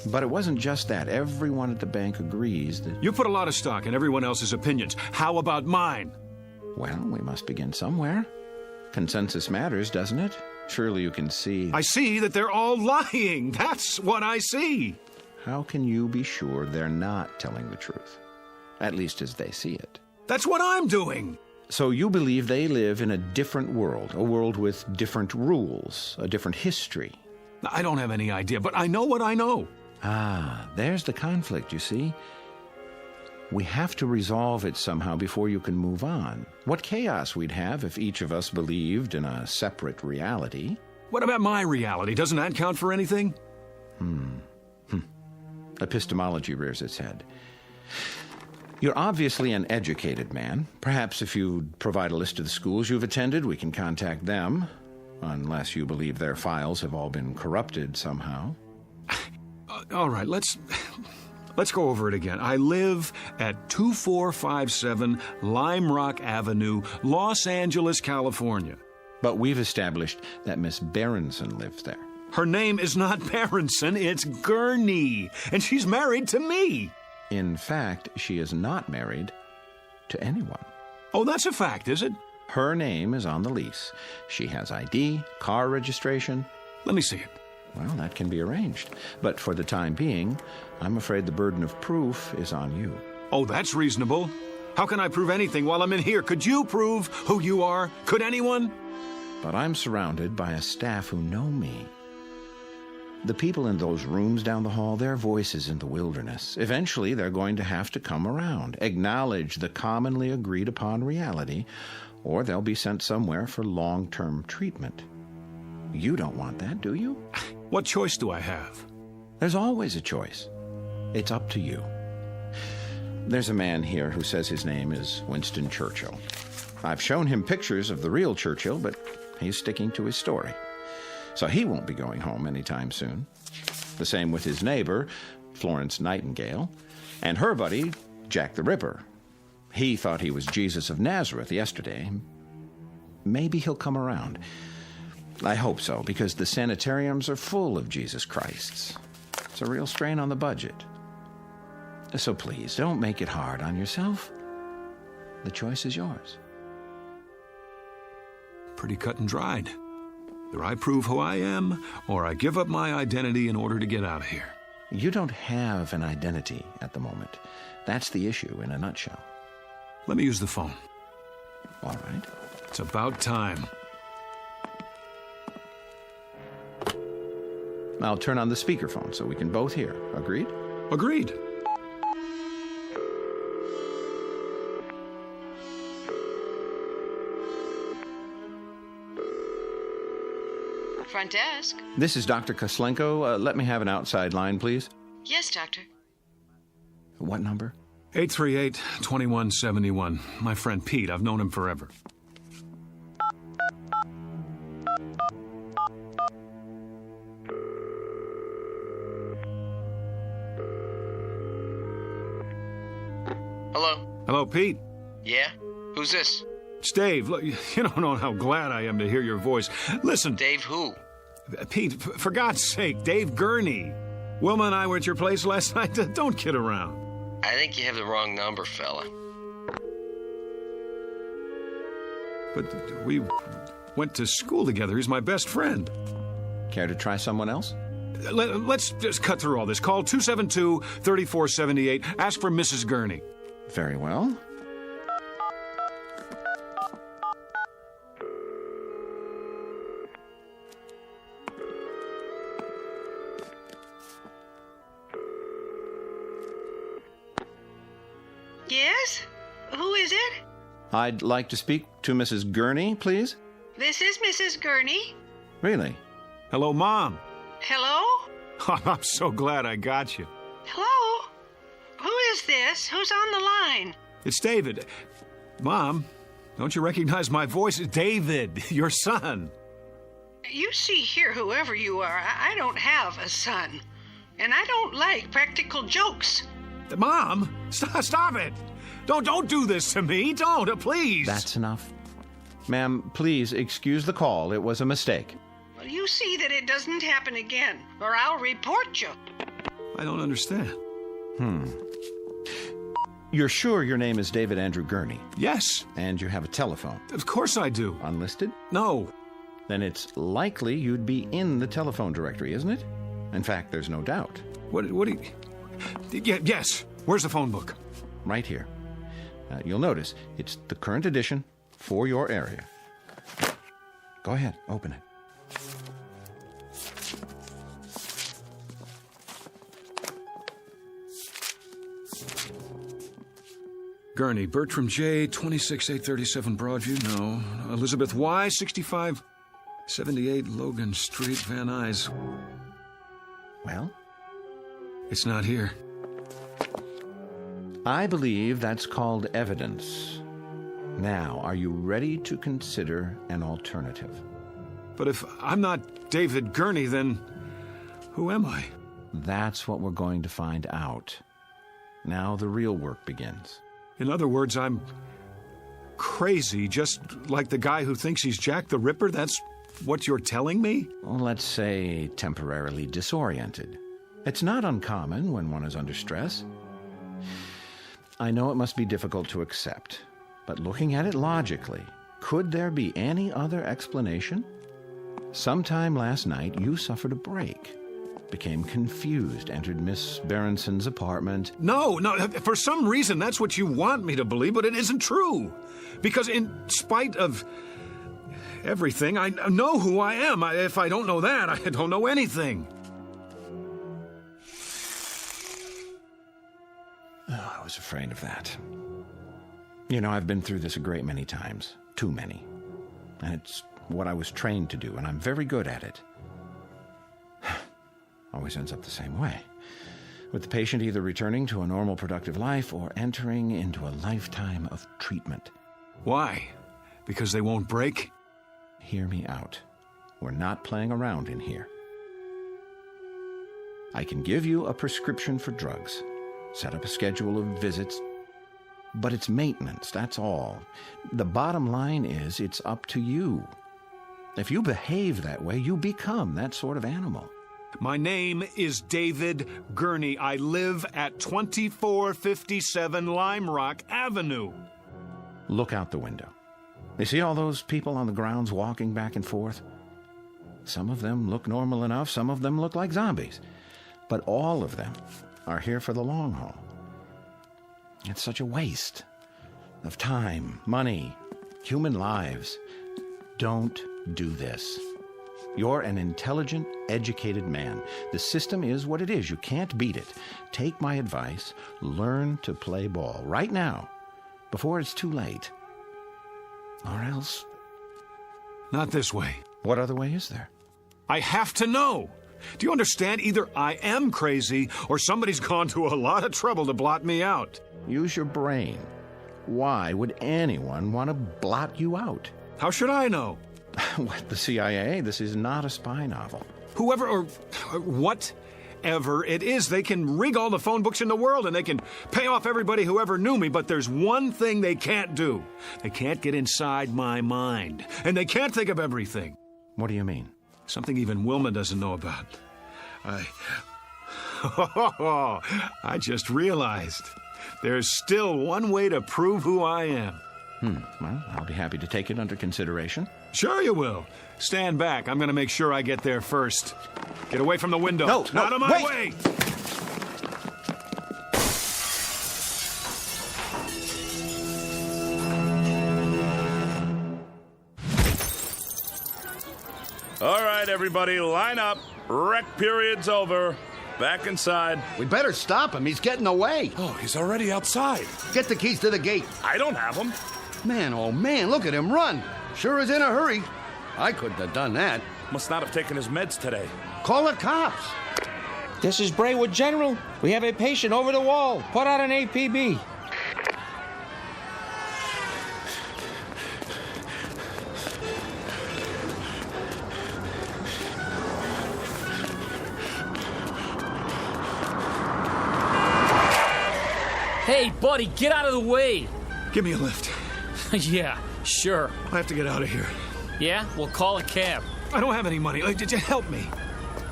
But it wasn't just that. Everyone at the bank agrees that...
You put a lot of stock in everyone else's opinions. How about mine?
Well, we must begin somewhere. Consensus matters, doesn't it? Surely you can see...
I see that they're all lying. That's what I see.
How can you be sure they're not telling the truth? At least as they see it.
That's what I'm doing.
So you believe they live in a different world, a world with different rules, a different history.
I don't have any idea, but I know what I know.
Ah, there's the conflict, you see. We have to resolve it somehow before you can move on. What chaos we'd have if each of us believed in a separate reality.
What about my reality? Doesn't that count for anything?
Epistemology rears its head. You're obviously an educated man. Perhaps if you'd provide a list of the schools you've attended, we can contact them. Unless you believe their files have all been corrupted somehow.
All right, let's go over it again. I live at 2457 Lime Rock Avenue, Los Angeles, California.
But we've established that Miss Berenson lives there.
Her name is not Berenson, it's Gurney, and she's married to me.
In fact, she is not married to anyone.
Oh, that's a fact, is it?
Her name is on the lease. She has ID, car registration.
Let me see it.
Well, that can be arranged. But for the time being, I'm afraid the burden of proof is on you.
Oh, that's reasonable. How can I prove anything while I'm in here? Could you prove who you are? Could anyone?
But I'm surrounded by a staff who know me. The people in those rooms down the hall, their voices in the wilderness. Eventually, they're going to have to come around, acknowledge the commonly agreed upon reality, or they'll be sent somewhere for long-term treatment. You don't want that, do you?
What choice do I have?
There's always a choice. It's up to you. There's a man here who says his name is Winston Churchill. I've shown him pictures of the real Churchill, but he's sticking to his story. So he won't be going home anytime soon. The same with his neighbor, Florence Nightingale, and her buddy, Jack the Ripper. He thought he was Jesus of Nazareth yesterday. Maybe he'll come around. I hope so, because the sanitariums are full of Jesus Christs. It's a real strain on the budget. So please, don't make it hard on yourself. The choice is yours.
Pretty cut and dried. Either I prove who I am, or I give up my identity in order to get out of here.
You don't have an identity at the moment. That's the issue in a nutshell.
Let me use the phone.
All right.
It's about time.
I'll turn on the speakerphone so we can both hear. Agreed?
Agreed.
Front desk.
This is Dr. Koslenko. Let me have an outside line, please.
Yes, doctor.
What number?
838-2171. My friend Pete. I've known him forever.
Hello?
Hello, Pete.
Yeah? Who's this?
It's Dave. Look, you don't know how glad I am to hear your voice. Listen.
Dave who?
Pete, for God's sake, Dave Gurney. Wilma and I were at your place last night. Don't kid around.
I think you have the wrong number, fella.
But we went to school together. He's my best friend.
Care to try someone else?
Let's just cut through all this. Call 272-3478. Ask for Mrs. Gurney.
Very well.
Yes? Who is it?
I'd like to speak to Mrs. Gurney, please.
This is Mrs. Gurney.
Really?
Hello, Mom.
Hello?
Oh, I'm so glad I got you.
Hello? Who is this? Who's on the line?
It's David. Mom, don't you recognize my voice? David, your son.
You see here, whoever you are, I don't have a son. And I don't like practical jokes.
Mom, stop it. Don't do this to me. Don't, please.
That's enough. Ma'am, please excuse the call. It was a mistake.
Well, you see that it doesn't happen again, or I'll report you.
I don't understand.
You're sure your name is David Andrew Gurney?
Yes.
And you have a telephone?
Of course I do.
Unlisted?
No.
Then it's likely you'd be in the telephone directory, isn't it? In fact, there's no doubt.
What do you... Yes. Where's the phone book?
Right here. You'll notice it's the current edition for your area. Go ahead, open it.
Gurney, Bertram J, 26837 Broadview, no. Elizabeth Y, 6578 Logan Street, Van Nuys.
Well?
It's not here.
I believe that's called evidence. Now, are you ready to consider an alternative?
But if I'm not David Gurney, then who am I?
That's what we're going to find out. Now the real work begins.
In other words, I'm crazy, just like the guy who thinks he's Jack the Ripper? That's what you're telling me?
Well, let's say temporarily disoriented. It's not uncommon when one is under stress. I know it must be difficult to accept, but looking at it logically, could there be any other explanation? Sometime last night, you suffered a break. became confused, entered Miss Berenson's apartment.
No, for some reason that's what you want me to believe, but it isn't true. Because in spite of everything, I know who I am. If I don't know that, I don't know anything.
Oh, I was afraid of that. You know, I've been through this a great many times. Too many. And it's what I was trained to do, and I'm very good at it. Always ends up the same way, with the patient either returning to a normal, productive life or entering into a lifetime of treatment.
Why? Because they won't break?
Hear me out. We're not playing around in here. I can give you a prescription for drugs, set up a schedule of visits, but it's maintenance, that's all. The bottom line is, it's up to you. If you behave that way, you become that sort of animal.
My name is David Gurney. I live at 2457 Lime Rock Avenue.
Look out the window. You see all those people on the grounds walking back and forth? Some of them look normal enough, some of them look like zombies. But all of them are here for the long haul. It's such a waste of time, money, human lives. Don't do this. You're an intelligent, educated man. The system is what it is. You can't beat it. Take my advice. Learn to play ball right now, before it's too late. Or else...
Not this way.
What other way is there?
I have to know. Do you understand? Either I am crazy, or somebody's gone to a lot of trouble to blot me out.
Use your brain. Why would anyone want to blot you out?
How should I know?
What, the CIA? This is not a spy novel.
Whoever or whatever it is, they can rig all the phone books in the world and they can pay off everybody who ever knew me, but there's one thing they can't do. They can't get inside my mind, and they can't think of everything.
What do you mean?
Something even Wilma doesn't know about. I just realized there's still one way to prove who I am.
Well, I'll be happy to take it under consideration.
Sure you will. Stand back. I'm going to make sure I get there first. Get away from the window.
No,
out of my
wait.
way!
All right, everybody, line up. Rec period's over. Back inside.
We better stop him. He's getting away.
Oh, he's already outside.
Get the keys to the gate.
I don't have them.
Man, oh man, look at him run. Sure is in a hurry. I couldn't have done that.
Must not have taken his meds today.
Call the cops.
This is Braywood General. We have a patient over the wall. Put out an APB.
Hey, buddy, get out of the way.
Give me a lift.
Yeah, sure.
I have to get out of here.
Yeah? We'll call a cab.
I don't have any money. Did you help me?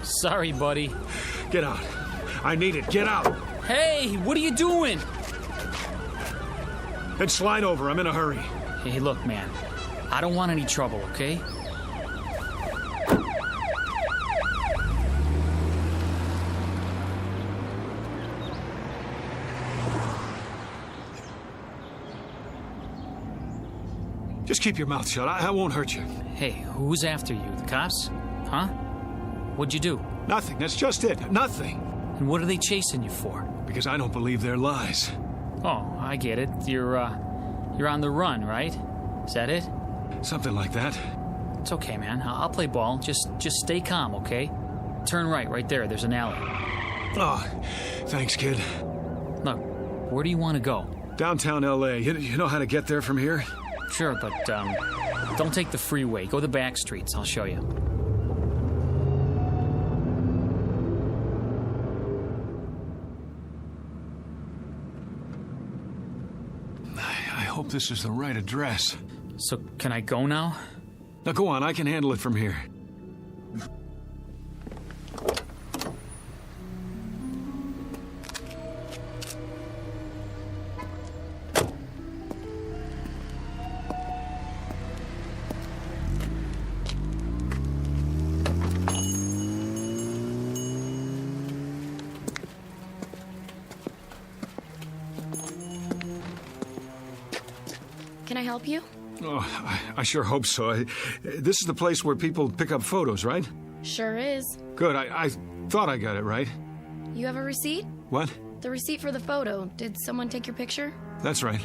Sorry, buddy.
Get out. I need it. Get out.
Hey, what are you doing?
Then slide over. I'm in a hurry.
Hey, look, man. I don't want any trouble, okay?
Just keep your mouth shut. I won't hurt you.
Hey, who's after you? The cops? Huh? What'd you do?
Nothing. That's just it. Nothing.
And what are they chasing you for?
Because I don't believe their lies.
Oh, I get it. You're on the run, right? Is that it?
Something like that.
It's okay, man. I'll play ball. Just stay calm, okay? Turn right there. There's an alley.
Oh, thanks, kid.
Look, where do you want to go?
Downtown L.A. You know how to get there from here?
Sure, but don't take the freeway. Go the back streets. I'll show you.
I hope this is the right address.
So, can I go now?
Now, go on. I can handle it from here.
Can I help you?
Oh, I sure hope so. This is the place where people pick up photos, right?
Sure is.
Good. I thought I got it right.
You have a receipt?
What?
The receipt for the photo. Did someone take your picture?
That's right.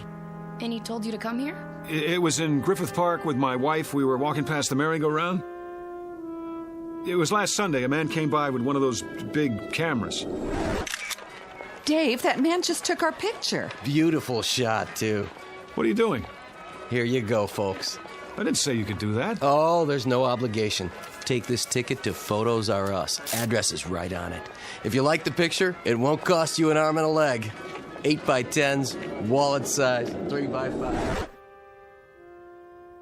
And he told you to come here?
It was in Griffith Park with my wife. We were walking past the merry-go-round. It was last Sunday. A man came by with one of those big cameras.
Dave, that man just took our picture.
Beautiful shot, too.
What are you doing?
Here you go, folks.
I didn't say you could do that.
Oh, there's no obligation. Take this ticket to Photos R Us. Address is right on it. If you like the picture, it won't cost you an arm and a leg. 8x10s, wallet size, 3x5.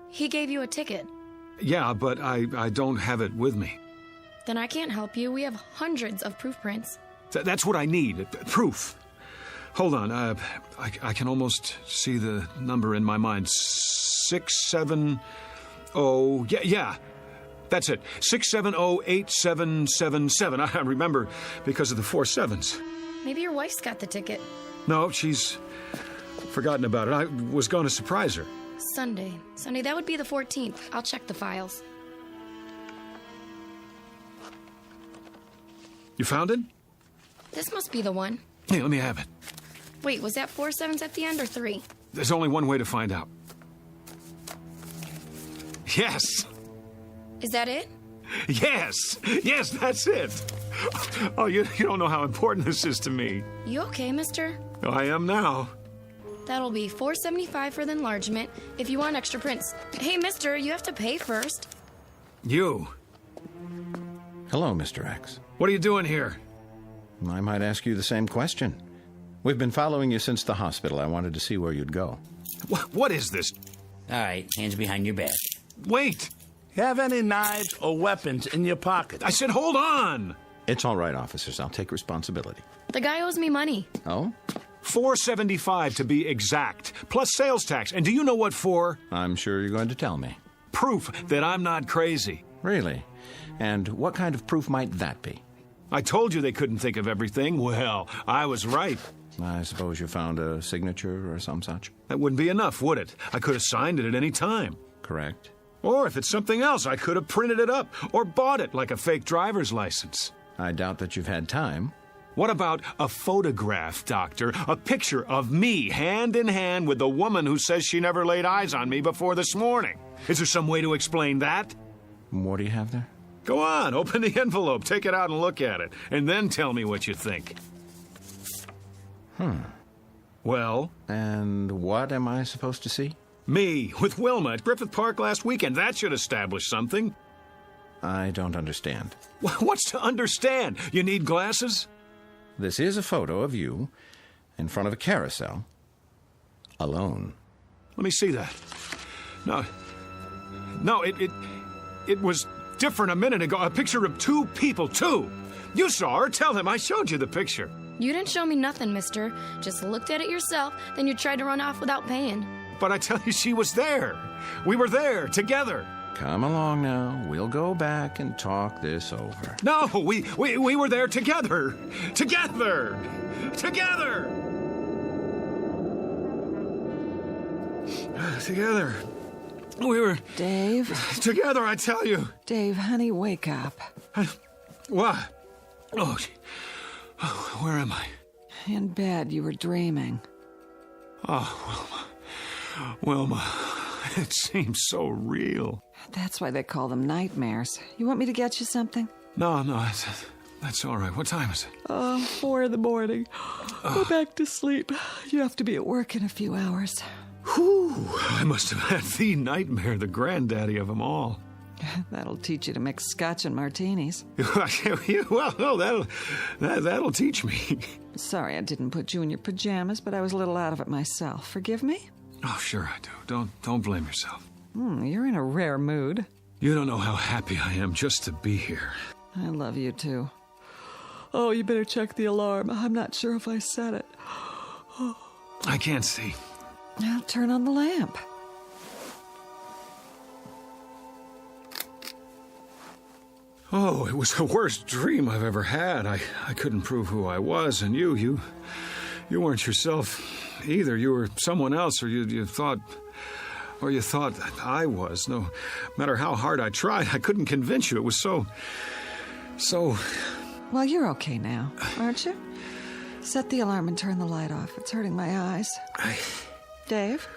He gave you a ticket.
Yeah, but I don't have it with me.
Then I can't help you. We have hundreds of proof prints.
That's what I need. Proof. Hold on. I can almost see the number in my mind. 670. Yeah. That's it. 6708777. I remember because of the 4 sevens.
Maybe your wife's got the ticket.
No, she's forgotten about it. I was going to surprise her.
Sunday, that would be the 14th. I'll check the files.
You found it?
This must be the one.
Hey, let me have it.
Wait, was that 4 sevens at the end or 3?
There's only one way to find out. Yes!
Is that it?
Yes! Yes, that's it! Oh, you don't know how important this is to me.
You okay, mister?
Oh, I am now.
That'll be $4.75 for the enlargement if you want extra prints. Hey, mister, you have to pay first.
You.
Hello, Mr. X.
What are you doing here?
I might ask you the same question. We've been following you since the hospital. I wanted to see where you'd go.
What is this?
All right, hands behind your back.
Wait!
Have any knives or weapons in your pocket?
I said hold on!
It's all right, officers. I'll take responsibility.
The guy owes me money.
Oh?
$4.75 to be exact, plus sales tax. And do you know what for?
I'm sure you're going to tell me.
Proof that I'm not crazy.
Really? And what kind of proof might that be?
I told you they couldn't think of everything. Well, I was right.
I suppose you found a signature or some such?
That wouldn't be enough, would it? I could have signed it at any time.
Correct.
Or if it's something else, I could have printed it up or bought it like a fake driver's license.
I doubt that you've had time.
What about a photograph, Doctor? A picture of me hand in hand with the woman who says she never laid eyes on me before this morning. Is there some way to explain that?
What do you have there?
Go on, open the envelope, take it out and look at it, and then tell me what you think. Well?
And what am I supposed to see?
Me, with Wilma at Griffith Park last weekend. That should establish something.
I don't understand.
What's to understand? You need glasses?
This is a photo of you in front of a carousel, alone.
Let me see that. No, it was different a minute ago. A picture of 2 people, 2. You saw her. Tell him I showed you the picture.
You didn't show me nothing, mister. Just looked at it yourself, then you tried to run off without paying.
But I tell you, she was there. We were there, together.
Come along now. We'll go back and talk this over.
No, we were there together. Together. Together. Together. We were...
Dave?
Together, I tell you.
Dave, honey, wake up.
What? Oh, where am I?
In bed, you were dreaming.
Oh, Wilma, it seems so real.
That's why they call them nightmares. You want me to get you something?
No, that's all right. What time is it?
4 in the morning. Go back to sleep. You have to be at work in a few hours.
Whew, I must have had the nightmare, the granddaddy of them all.
That'll teach you to mix scotch and martinis.
Well, no, that'll teach me.
Sorry I didn't put you in your pajamas, but I was a little out of it myself. Forgive me?
Oh, sure I do. Don't blame yourself.
You're in a rare mood.
You don't know how happy I am just to be here.
I love you, too. Oh, you better check the alarm. I'm not sure if I set it.
I can't see.
Now turn on the lamp.
Oh, it was the worst dream I've ever had. I couldn't prove who I was, and you weren't yourself either. You were someone else, or you thought... or you thought that I was. No matter how hard I tried, I couldn't convince you. It was so...
Well, you're okay now, aren't you? Set the alarm and turn the light off. It's hurting my eyes. Dave?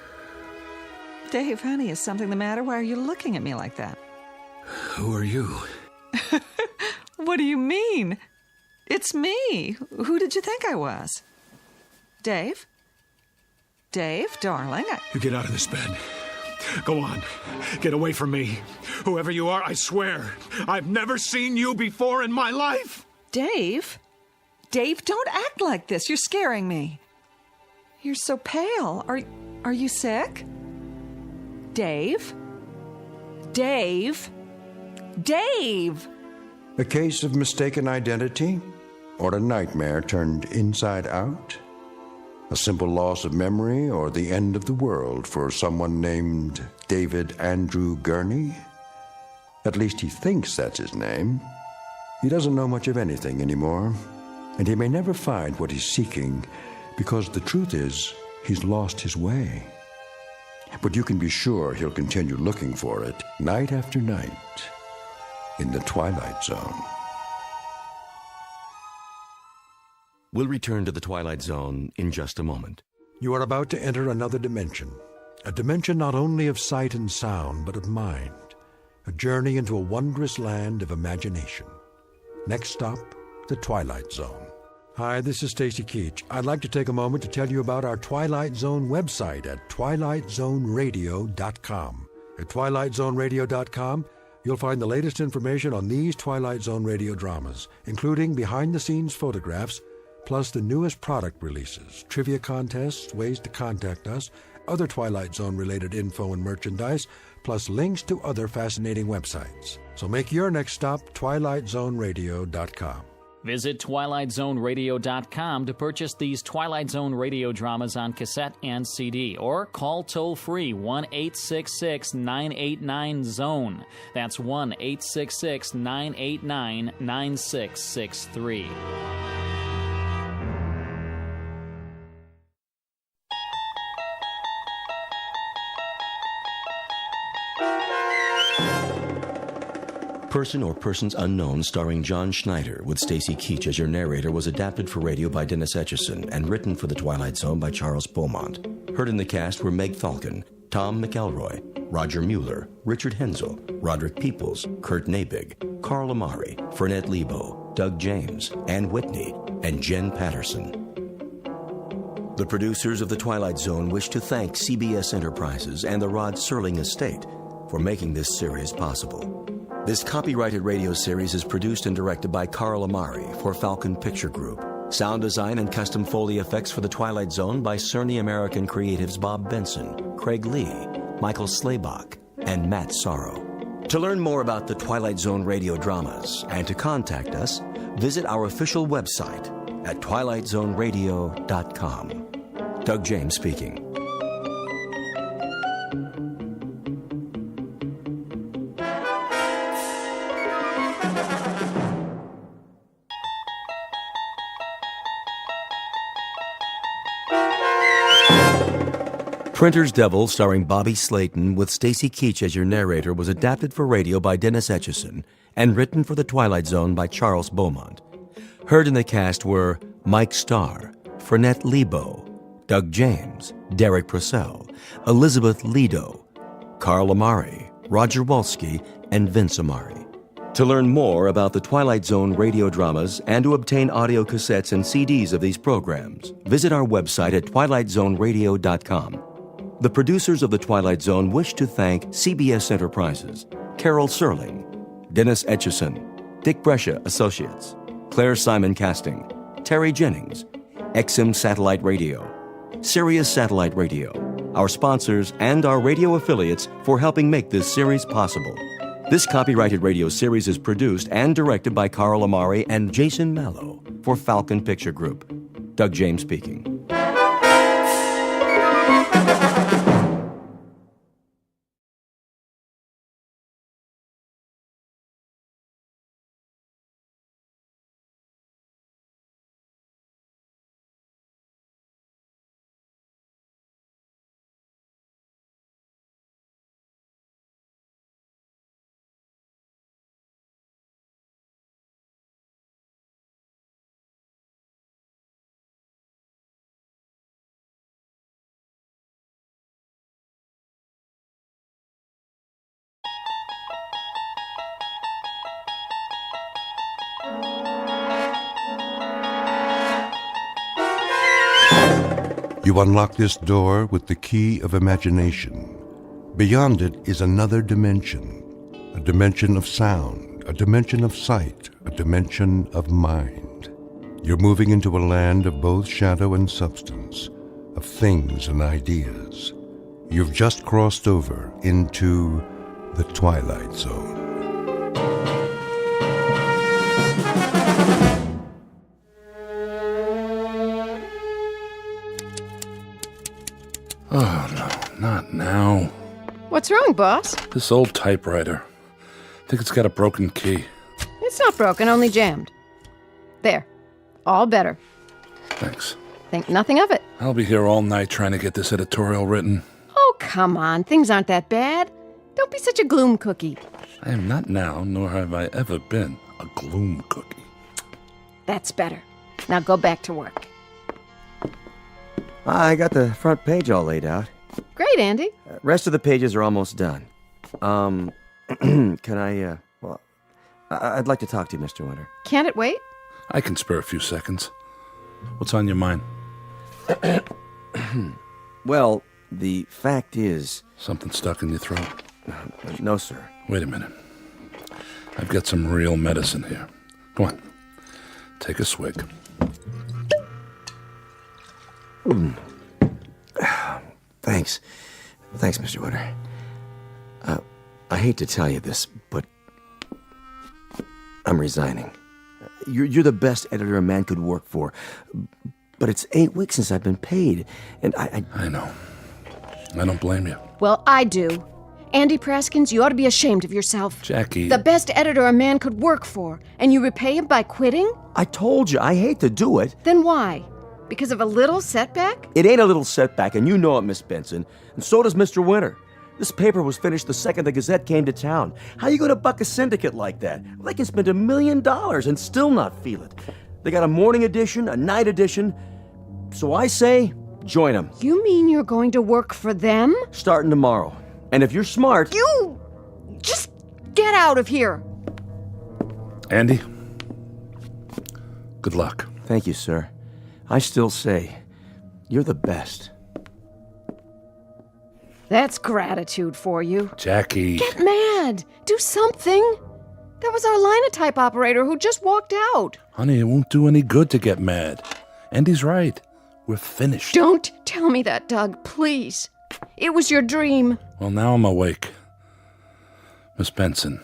Dave, honey, is something the matter? Why are you looking at me like that?
Who are you?
What do you mean? It's me. Who did you think I was? Dave? Dave, darling,
You get out of this bed. Go on. Get away from me. Whoever you are, I swear, I've never seen you before in my life.
Dave? Dave, don't act like this. You're scaring me. You're so pale. Are you sick? Dave? Dave? Dave!
A case of mistaken identity? Or a nightmare turned inside out? A simple loss of memory or the end of the world for someone named David Andrew Gurney? At least he thinks that's his name. He doesn't know much of anything anymore, and he may never find what he's seeking because the truth is he's lost his way. But you can be sure he'll continue looking for it night after night in the Twilight Zone.
We'll return to the Twilight Zone in just a moment.
You are about to enter another dimension, a dimension not only of sight and sound, but of mind, a journey into a wondrous land of imagination. Next stop, the Twilight Zone. Hi, this is Stacy Keach. I'd like to take a moment to tell you about our Twilight Zone website at twilightzoneradio.com. At twilightzoneradio.com, you'll find the latest information on these Twilight Zone radio dramas, including behind-the-scenes photographs, plus the newest product releases, trivia contests, ways to contact us, other Twilight Zone-related info and merchandise, plus links to other fascinating websites. So make your next stop twilightzoneradio.com.
Visit twilightzoneradio.com to purchase these Twilight Zone radio dramas on cassette and CD, or call toll-free 1-866-989-ZONE. That's 1-866-989-9663.
Person or Persons Unknown, starring John Schneider, with Stacy Keach as your narrator, was adapted for radio by Dennis Etchison and written for The Twilight Zone by Charles Beaumont. Heard in the cast were Meg Falcon, Tom McElroy, Roger Mueller, Richard Hensel, Roderick Peoples, Kurt Nabig, Carl Amari, Fernette Lebo, Doug James, Ann Whitney, and Jen Patterson. The producers of The Twilight Zone wish to thank CBS Enterprises and the Rod Serling Estate for making this series possible. This copyrighted radio series is produced and directed by Carl Amari for Falcon Picture Group. Sound design and custom Foley effects for The Twilight Zone by Cerny American Creatives Bob Benson, Craig Lee, Michael Slaybach, and Matt Sorrow. To learn more about the Twilight Zone radio dramas and to contact us, visit our official website at twilightzoneradio.com. Doug James speaking. Printer's Devil, starring Bobby Slayton, with Stacy Keach as your narrator, was adapted for radio by Dennis Etchison and written for The Twilight Zone by Charles Beaumont. Heard in the cast were Mike Starr, Fernette Lebo, Doug James, Derek Purcell, Elizabeth Lido, Carl Amari, Roger Wolski, and Vince Amari. To learn more about the Twilight Zone radio dramas and to obtain audio cassettes and CDs of these programs, visit our website at twilightzoneradio.com. The producers of The Twilight Zone wish to thank CBS Enterprises, Carol Serling, Dennis Etchison, Dick Brescia Associates, Claire Simon Casting, Terry Jennings, XM Satellite Radio, Sirius Satellite Radio, our sponsors, and our radio affiliates for helping make this series possible. This copyrighted radio series is produced and directed by Carl Amari and Jason Mallow for Falcon Picture Group. Doug James speaking.
You unlock this door with the key of imagination. Beyond it is another dimension, a dimension of sound, a dimension of sight, a dimension of mind. You're moving into a land of both shadow and substance, of things and ideas. You've just crossed over into the Twilight Zone.
Oh, no, not now.
What's wrong, boss?
This old typewriter. I think it's got a broken key.
It's not broken, only jammed. There. All better.
Thanks.
Think nothing of it.
I'll be here all night trying to get this editorial written.
Oh, come on. Things aren't that bad. Don't be such a gloom cookie.
I am not now, nor have I ever been, a gloom cookie.
That's better. Now go back to work.
I got the front page all laid out.
Great, Andy.
Rest of the pages are almost done. Can I, I'd like to talk to you, Mr. Winter.
Can't it wait?
I can spare a few seconds. What's on your mind?
Well, the fact is...
Something stuck in your throat?
No, sir.
Wait a minute. I've got some real medicine here. Go on. Take a swig.
Thanks. Thanks, Mr. Winter. I hate to tell you this, but I'm resigning. You're the best editor a man could work for, but it's 8 weeks since I've been paid, and
I know. I don't blame you.
Well, I do. Andy Praskins, you ought to be ashamed of yourself.
Jackie...
The best editor a man could work for, and you repay him by quitting?
I told you, I hate to do it.
Then why? Because of a little setback?
It ain't a little setback, and you know it, Miss Benson. And so does Mr. Winter. This paper was finished the second the Gazette came to town. How you gonna buck a syndicate like that? They can spend $1 million and still not feel it. They got a morning edition, a night edition. So I say, join them.
You mean you're going to work for them?
Starting tomorrow. And if you're smart...
You... just get out of here.
Andy, good luck.
Thank you, sir. I still say, you're the best.
That's gratitude for you.
Jackie.
Get mad. Do something. That was our linotype operator who just walked out.
Honey, it won't do any good to get mad. Andy's right. We're finished.
Don't tell me that, Doug, please. It was your dream.
Well, now I'm awake. Miss Benson,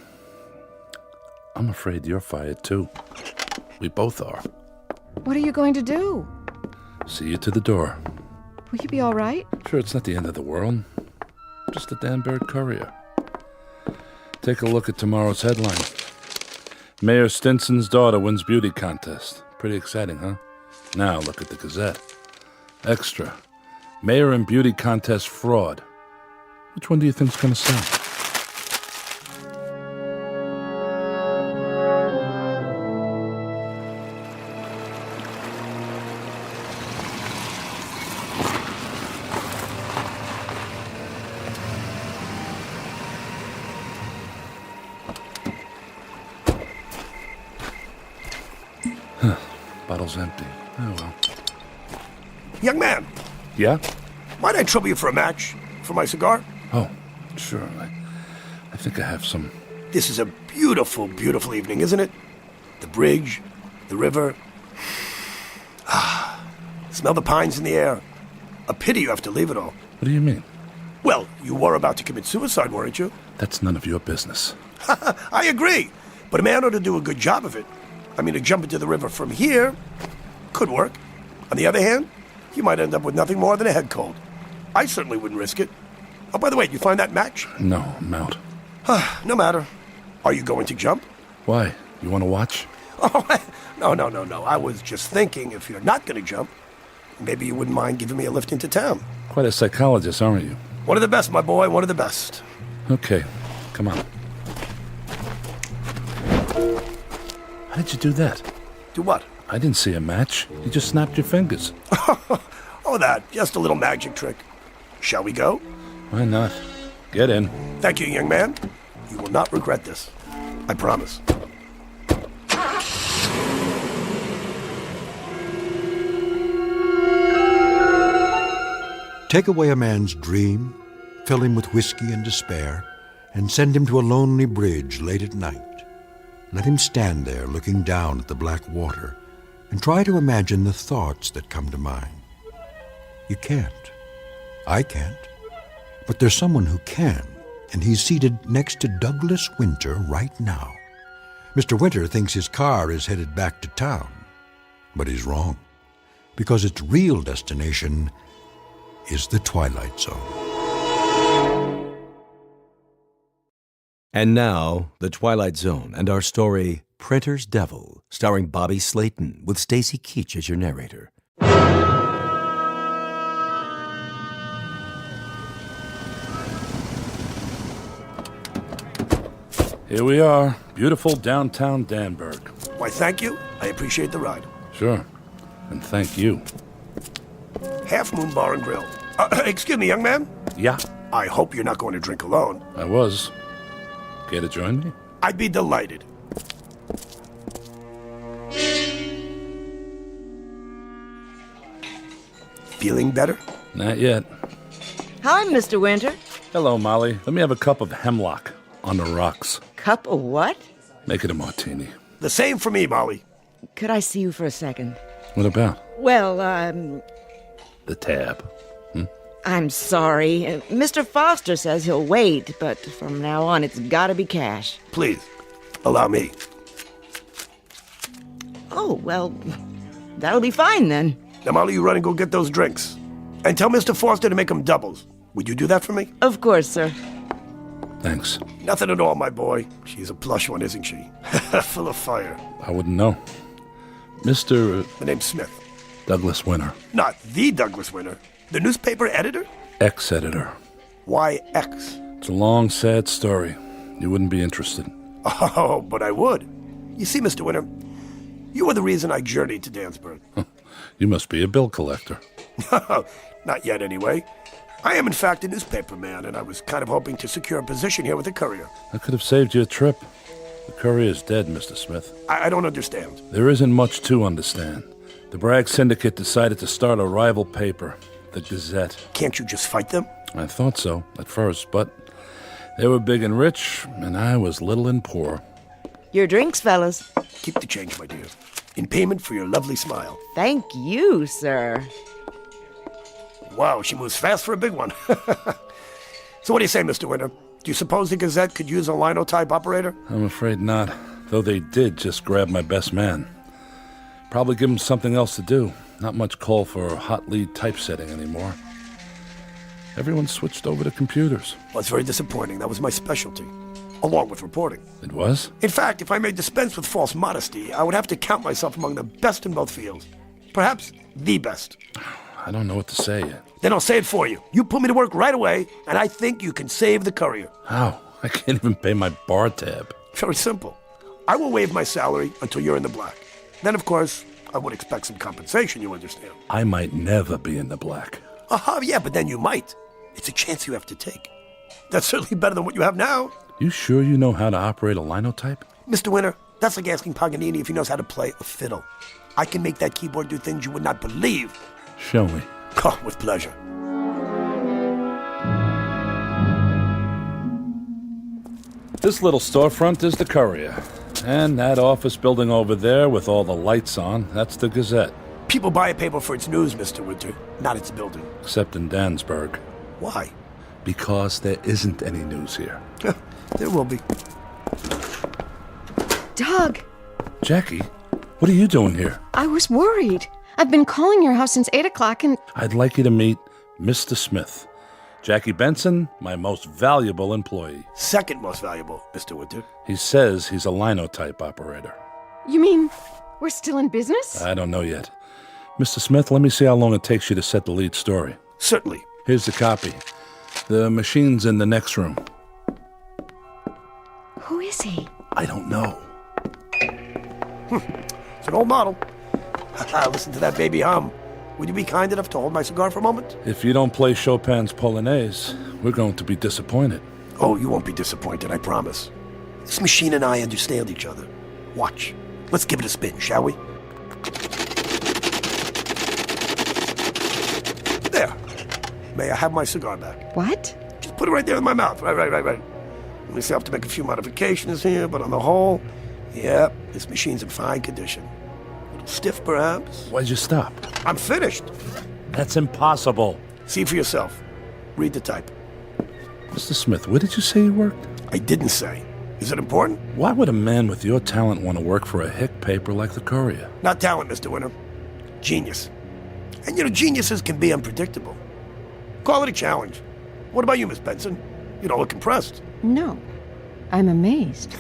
I'm afraid you're fired too. We both are.
What are you going to do?
See you to the door.
Will you be all right?
Sure, it's not the end of the world. Just a Danbury Courier. Take a look at tomorrow's headline. Mayor Stinson's daughter wins beauty contest. Pretty exciting, huh? Now look at the Gazette. Extra. Mayor and beauty contest fraud. Which one do you think's gonna sell? Bottle's empty. Oh, well.
Young man.
Yeah?
Might I trouble you for a match? For my cigar?
Oh, sure. I think I have some.
This is a beautiful, beautiful evening, isn't it? The bridge, the river. Smell the pines in the air. A pity you have to leave it all.
What do you mean?
Well, you were about to commit suicide, weren't you?
That's none of your business.
I agree. But a man ought to do a good job of it. I mean, to jump into the river from here could work. On the other hand, you might end up with nothing more than a head cold. I certainly wouldn't risk it. Oh, by the way, did you find that match?
No, I'm out.
No matter. Are you going to jump?
Why? You want to watch?
Oh, no. I was just thinking, if you're not going to jump, maybe you wouldn't mind giving me a lift into town.
Quite a psychologist, aren't you?
One of the best, my boy, one of the best.
Okay, come on. How did you do that?
Do what?
I didn't see a match. You just snapped your fingers.
Oh, that. Just a little magic trick. Shall we go?
Why not? Get in.
Thank you, young man. You will not regret this. I promise.
Take away a man's dream, fill him with whiskey and despair, and send him to a lonely bridge late at night. Let him stand there looking down at the black water and try to imagine the thoughts that come to mind. You can't. I can't. But there's someone who can, and he's seated next to Douglas Winter right now. Mr. Winter thinks his car is headed back to town, but he's wrong, because its real destination is the Twilight Zone.
And now, The Twilight Zone and our story, Printer's Devil, starring Bobby Slayton, with Stacy Keach as your narrator.
Here we are, beautiful downtown Danburg.
Why, thank you. I appreciate the ride.
Sure, and thank you.
Half Moon Bar and Grill. Excuse me, young man?
Yeah?
I hope you're not going to drink alone.
I was. Care to join me?
I'd be delighted. Feeling better?
Not yet.
Hi, Mr. Winter.
Hello, Molly. Let me have a cup of hemlock on the rocks.
Cup of what?
Make it a martini.
The same for me, Molly.
Could I see you for a second?
What about?
Well,
The tab.
I'm sorry. Mr. Foster says he'll wait, but from now on it's gotta be cash.
Please, allow me.
Oh, well, that'll be fine then.
Now, Molly, you run and go get those drinks. And tell Mr. Foster to make them doubles. Would you do that for me?
Of course, sir.
Thanks.
Nothing at all, my boy. She's a plush one, isn't she? Full of fire.
I wouldn't know. Mr.
My name's Smith.
Douglas Winter.
Not the Douglas Winter. The newspaper editor?
Ex-editor.
Why X?
It's a long, sad story. You wouldn't be interested.
Oh, but I would. You see, Mr. Winter, you were the reason I journeyed to Danburg.
You must be a bill collector.
Not yet, anyway. I am, in fact, a newspaper man, and I was kind of hoping to secure a position here with the Courier.
I could have saved you a trip. The Courier is dead, Mr. Smith.
I don't understand.
There isn't much to understand. The Bragg Syndicate decided to start a rival paper, the Gazette.
Can't you just fight them?
I thought so, at first, but they were big and rich, and I was little and poor.
Your drinks, fellas.
Keep the change, my dear. In payment for your lovely smile.
Thank you, sir.
Wow, she moves fast for a big one. So what do you say, Mr. Winter? Do you suppose the Gazette could use a linotype operator?
I'm afraid not, though they did just grab my best man. Probably give him something else to do. Not much call for hot lead typesetting anymore. Everyone switched over to computers.
Well, it's very disappointing. That was my specialty, along with reporting.
It was?
In fact, if I may dispense with false modesty, I would have to count myself among the best in both fields. Perhaps the best.
I don't know what to say yet.
Then I'll say it for you. You put me to work right away, and I think you can save the Courier.
How? I can't even pay my bar tab.
Very simple. I will waive my salary until you're in the black. Then, of course, I would expect some compensation, you understand.
I might never be in the black.
Yeah, but then you might. It's a chance you have to take. That's certainly better than what you have now.
You sure you know how to operate a linotype?
Mr. Winter, that's like asking Paganini if he knows how to play a fiddle. I can make that keyboard do things you would not believe.
Show me.
Oh, with pleasure.
This little storefront is the Courier. And that office building over there with all the lights on, that's the Gazette.
People buy a paper for its news, Mr. Winter, not its building.
Except in Danburg.
Why?
Because there isn't any news here.
There will be.
Doug!
Jackie, what are you doing here?
I was worried. I've been calling your house since 8 o'clock and...
I'd like you to meet Mr. Smith. Jackie Benson, my most valuable employee.
Second most valuable, Mr. Winter.
He says he's a linotype operator.
You mean we're still in business?
I don't know yet. Mr. Smith, let me see how long it takes you to set the lead story.
Certainly.
Here's the copy. The machine's in the next room.
Who is he?
I don't know.
It's an old model. Listen to that baby hum. Would you be kind enough to hold my cigar for a moment?
If you don't play Chopin's Polonaise, we're going to be disappointed.
Oh, you won't be disappointed, I promise. This machine and I understand each other. Watch. Let's give it a spin, shall we? There. May I have my cigar back?
What?
Just put it right there in my mouth. Right. Let me see, I have to make a few modifications here, but on the whole, yep, this machine's in fine condition. A little stiff, perhaps.
Why'd you stop?
I'm finished.
That's impossible.
See for yourself. Read the type.
Mr. Smith, where did you say you worked?
I didn't say. Is it important?
Why would a man with your talent want to work for a hick paper like the Courier?
Not talent, Mr. Winter. Genius. And geniuses can be unpredictable. Call it a challenge. What about you, Miss Benson? You don't look impressed.
No. I'm amazed.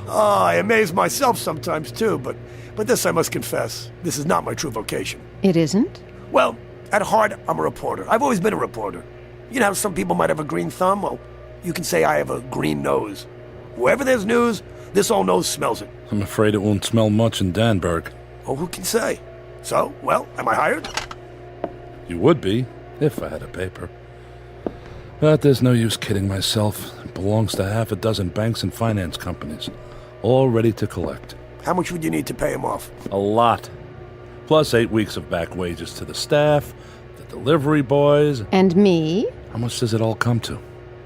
I amaze myself sometimes, too, but this I must confess, this is not my true vocation.
It isn't?
Well, at heart, I'm a reporter. I've always been a reporter. You know how some people might have a green thumb? Well, you can say I have a green nose. Wherever there's news, this old nose smells it.
I'm afraid it won't smell much in Danburg.
Oh, who can say? So, well, am I hired?
You would be, if I had a paper. But there's no use kidding myself. It belongs to half a dozen banks and finance companies, all ready to collect.
How much would you need to pay him off?
A lot. Plus 8 weeks of back wages to the staff, the delivery boys.
And me?
How much does it all come to?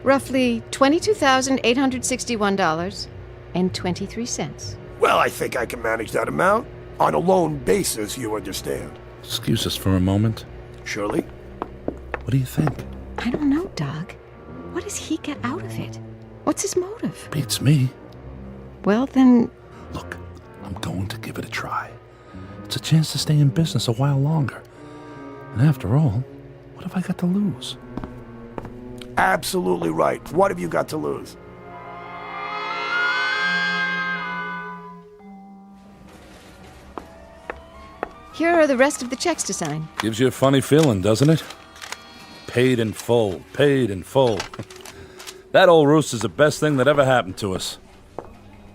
Roughly $22,861.23.
Well, I think I can manage that amount. On a loan basis, you understand.
Excuse us for a moment.
Surely.
What do you think?
I don't know, Doug. What does he get out of it? What's his motive?
Beats me.
Well, then...
Look, I'm going to give it a try. It's a chance to stay in business a while longer. And after all, what have I got to lose?
Absolutely right. What have you got to lose?
Here are the rest of the checks to sign.
Gives you a funny feeling, doesn't it? Paid in full, paid in full. That old rooster's the best thing that ever happened to us.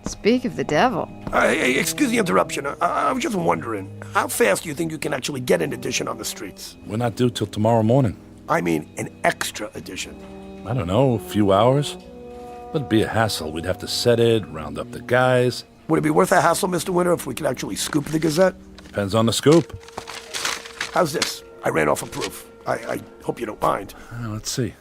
Speak of the devil.
Hey, excuse the interruption. I was just wondering, how fast do you think you can actually get an edition on the streets?
We're not due till tomorrow morning.
I mean, an extra edition.
I don't know, a few hours. But it'd be a hassle. We'd have to set it, round up the guys.
Would it be worth a hassle, Mr. Winter, if we could actually scoop the Gazette?
Depends on the scoop.
How's this? I ran off a proof. I hope you don't mind.
Let's see.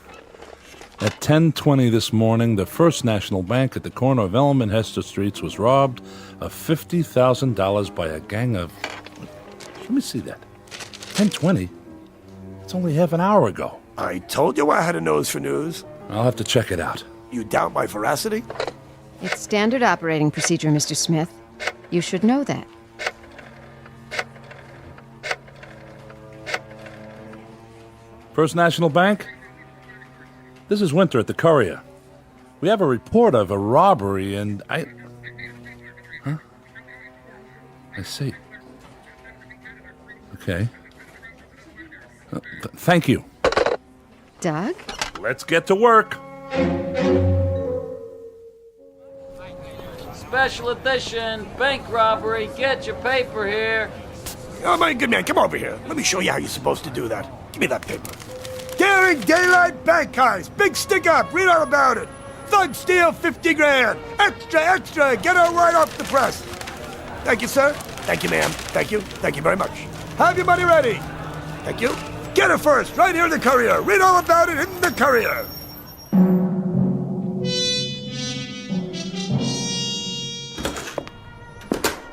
At 10:20 this morning, the First National Bank at the corner of Elm and Hester Streets was robbed of $50,000 by a gang of... Let me see that. 10:20? It's only half an hour ago.
I told you I had a nose for news.
I'll have to check it out.
You doubt my veracity?
It's standard operating procedure, Mr. Smith. You should know that.
First National Bank? This is Winter at the Courier. We have a report of a robbery and Huh? I see. Okay. Thank you.
Doug?
Let's get to work.
Special edition, bank robbery, get your paper here.
Oh, my good man, come over here. Let me show you how you're supposed to do that. Give me that paper. Daring Daylight Bank Heist. Big stick up. Read all about it. Thug steal 50 grand. Extra, extra. Get her right off the press. Thank you, sir. Thank you, ma'am. Thank you. Thank you very much. Have your money ready. Thank you. Get her first. Right here in the Courier. Read all about it in the Courier.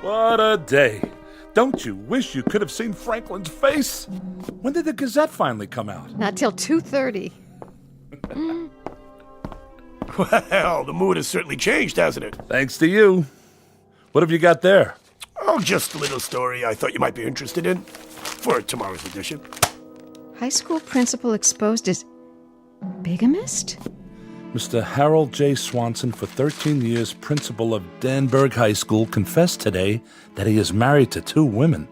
What a day. Don't you wish you could have seen Franklin's face? When did the Gazette finally come out?
Not till 2:30.
Well, the mood has certainly changed, hasn't it?
Thanks to you. What have you got there?
Oh, just a little story I thought you might be interested in for tomorrow's edition.
High school principal exposed as bigamist?
Mr. Harold J. Swanson, for 13 years principal of Danburg High School, confessed today that he is married to 2 women.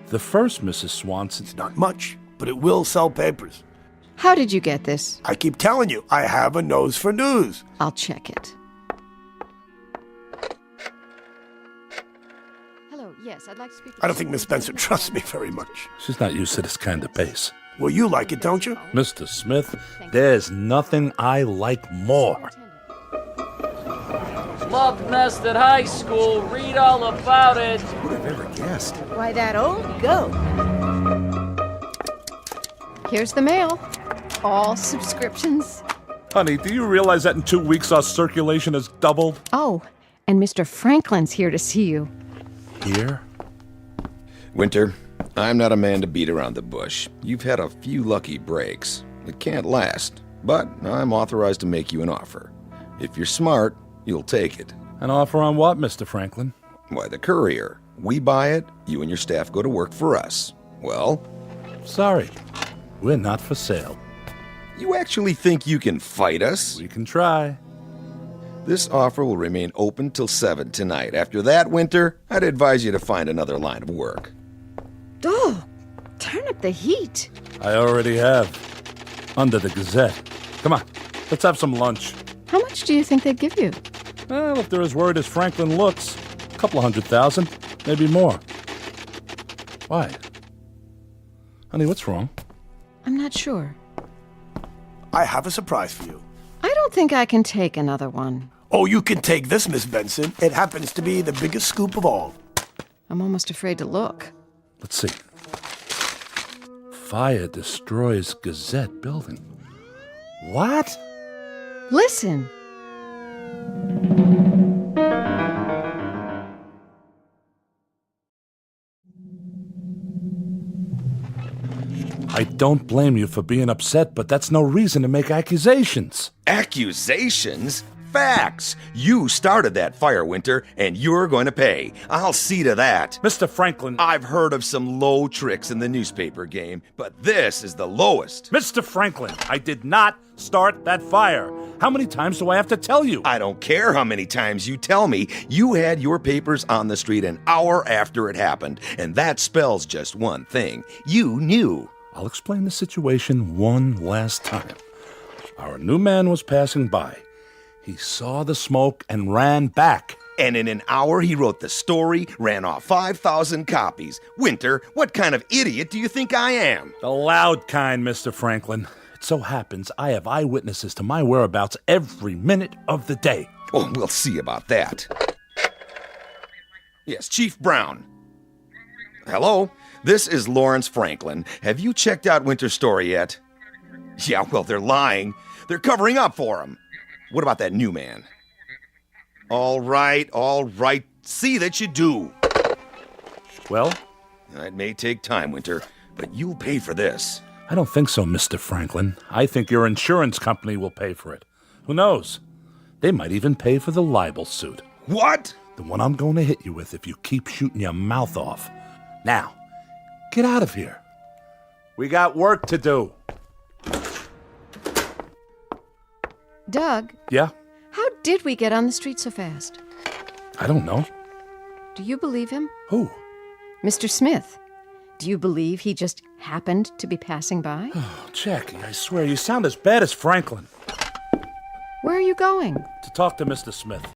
The first, Mrs. Swanson...
It's not much, but it will sell papers.
How did you get this?
I keep telling you, I have a nose for news.
I'll check it. Hello, yes, I'd like to speak to...
I don't think Miss Benson trusts me very much.
She's not used to this kind of pace.
Well, you like it, don't you?
Mr. Smith, there's nothing I like more.
Love Nest at high school. Read all about it.
Who'd have ever guessed?
Why, that old goat.
Here's the mail. All subscriptions.
Honey, do you realize that in 2 weeks our circulation has doubled?
Oh, and Mr. Franklin's here to see you.
Here?
Winter, I'm not a man to beat around the bush. You've had a few lucky breaks. It can't last, but I'm authorized to make you an offer. If you're smart, you'll take it.
An offer on what, Mr. Franklin?
Why, the courier. We buy it, you and your staff go to work for us. Well?
Sorry, we're not for sale.
You actually think you can fight us?
We can try.
This offer will remain open till 7 tonight. After that, Winter, I'd advise you to find another line of work.
Oh, turn up the heat.
I already have. Under the Gazette. Come on, let's have some lunch.
How much do you think they'd give you?
Well, if they're as worried as Franklin looks, a couple of 100,000, maybe more. Why? Honey, what's wrong?
I'm not sure.
I have a surprise for you.
I don't think I can take another one.
Oh, you can take this, Miss Benson. It happens to be the biggest scoop of all.
I'm almost afraid to look.
Let's see. Fire destroys Gazette building. What?
Listen.
I don't blame you for being upset, but that's no reason to make accusations.
Accusations? Facts! You started that fire, Winter, and you're going to pay. I'll see to that.
Mr. Franklin.
I've heard of some low tricks in the newspaper game, but this is the lowest.
Mr. Franklin, I did not start that fire. How many times do I have to tell you?
I don't care how many times you tell me. You had your papers on the street an hour after it happened, and that spells just one thing. You knew.
I'll explain the situation one last time. Our new man was passing by. He saw the smoke and ran back.
And in an hour, he wrote the story, ran off 5,000 copies. Winter, what kind of idiot do you think I am?
The loud kind, Mr. Franklin. It so happens I have eyewitnesses to my whereabouts every minute of the day.
Oh, we'll see about that. Yes, Chief Brown. Hello? This is Lawrence Franklin. Have you checked out Winter's story yet? Yeah, well, they're lying. They're covering up for him. What about that new man? All right. See that you do.
Well?
It may take time, Winter, but you'll pay for this.
I don't think so, Mr. Franklin. I think your insurance company will pay for it. Who knows? They might even pay for the libel suit.
What?
The one I'm going to hit you with if you keep shooting your mouth off. Now, get out of here. We got work to do.
Doug?
Yeah?
How did we get on the street so fast?
I don't know.
Do you believe him?
Who?
Mr. Smith. Do you believe he just happened to be passing by?
Oh, Jackie, I swear you sound as bad as Franklin.
Where are you going?
To talk to Mr. Smith.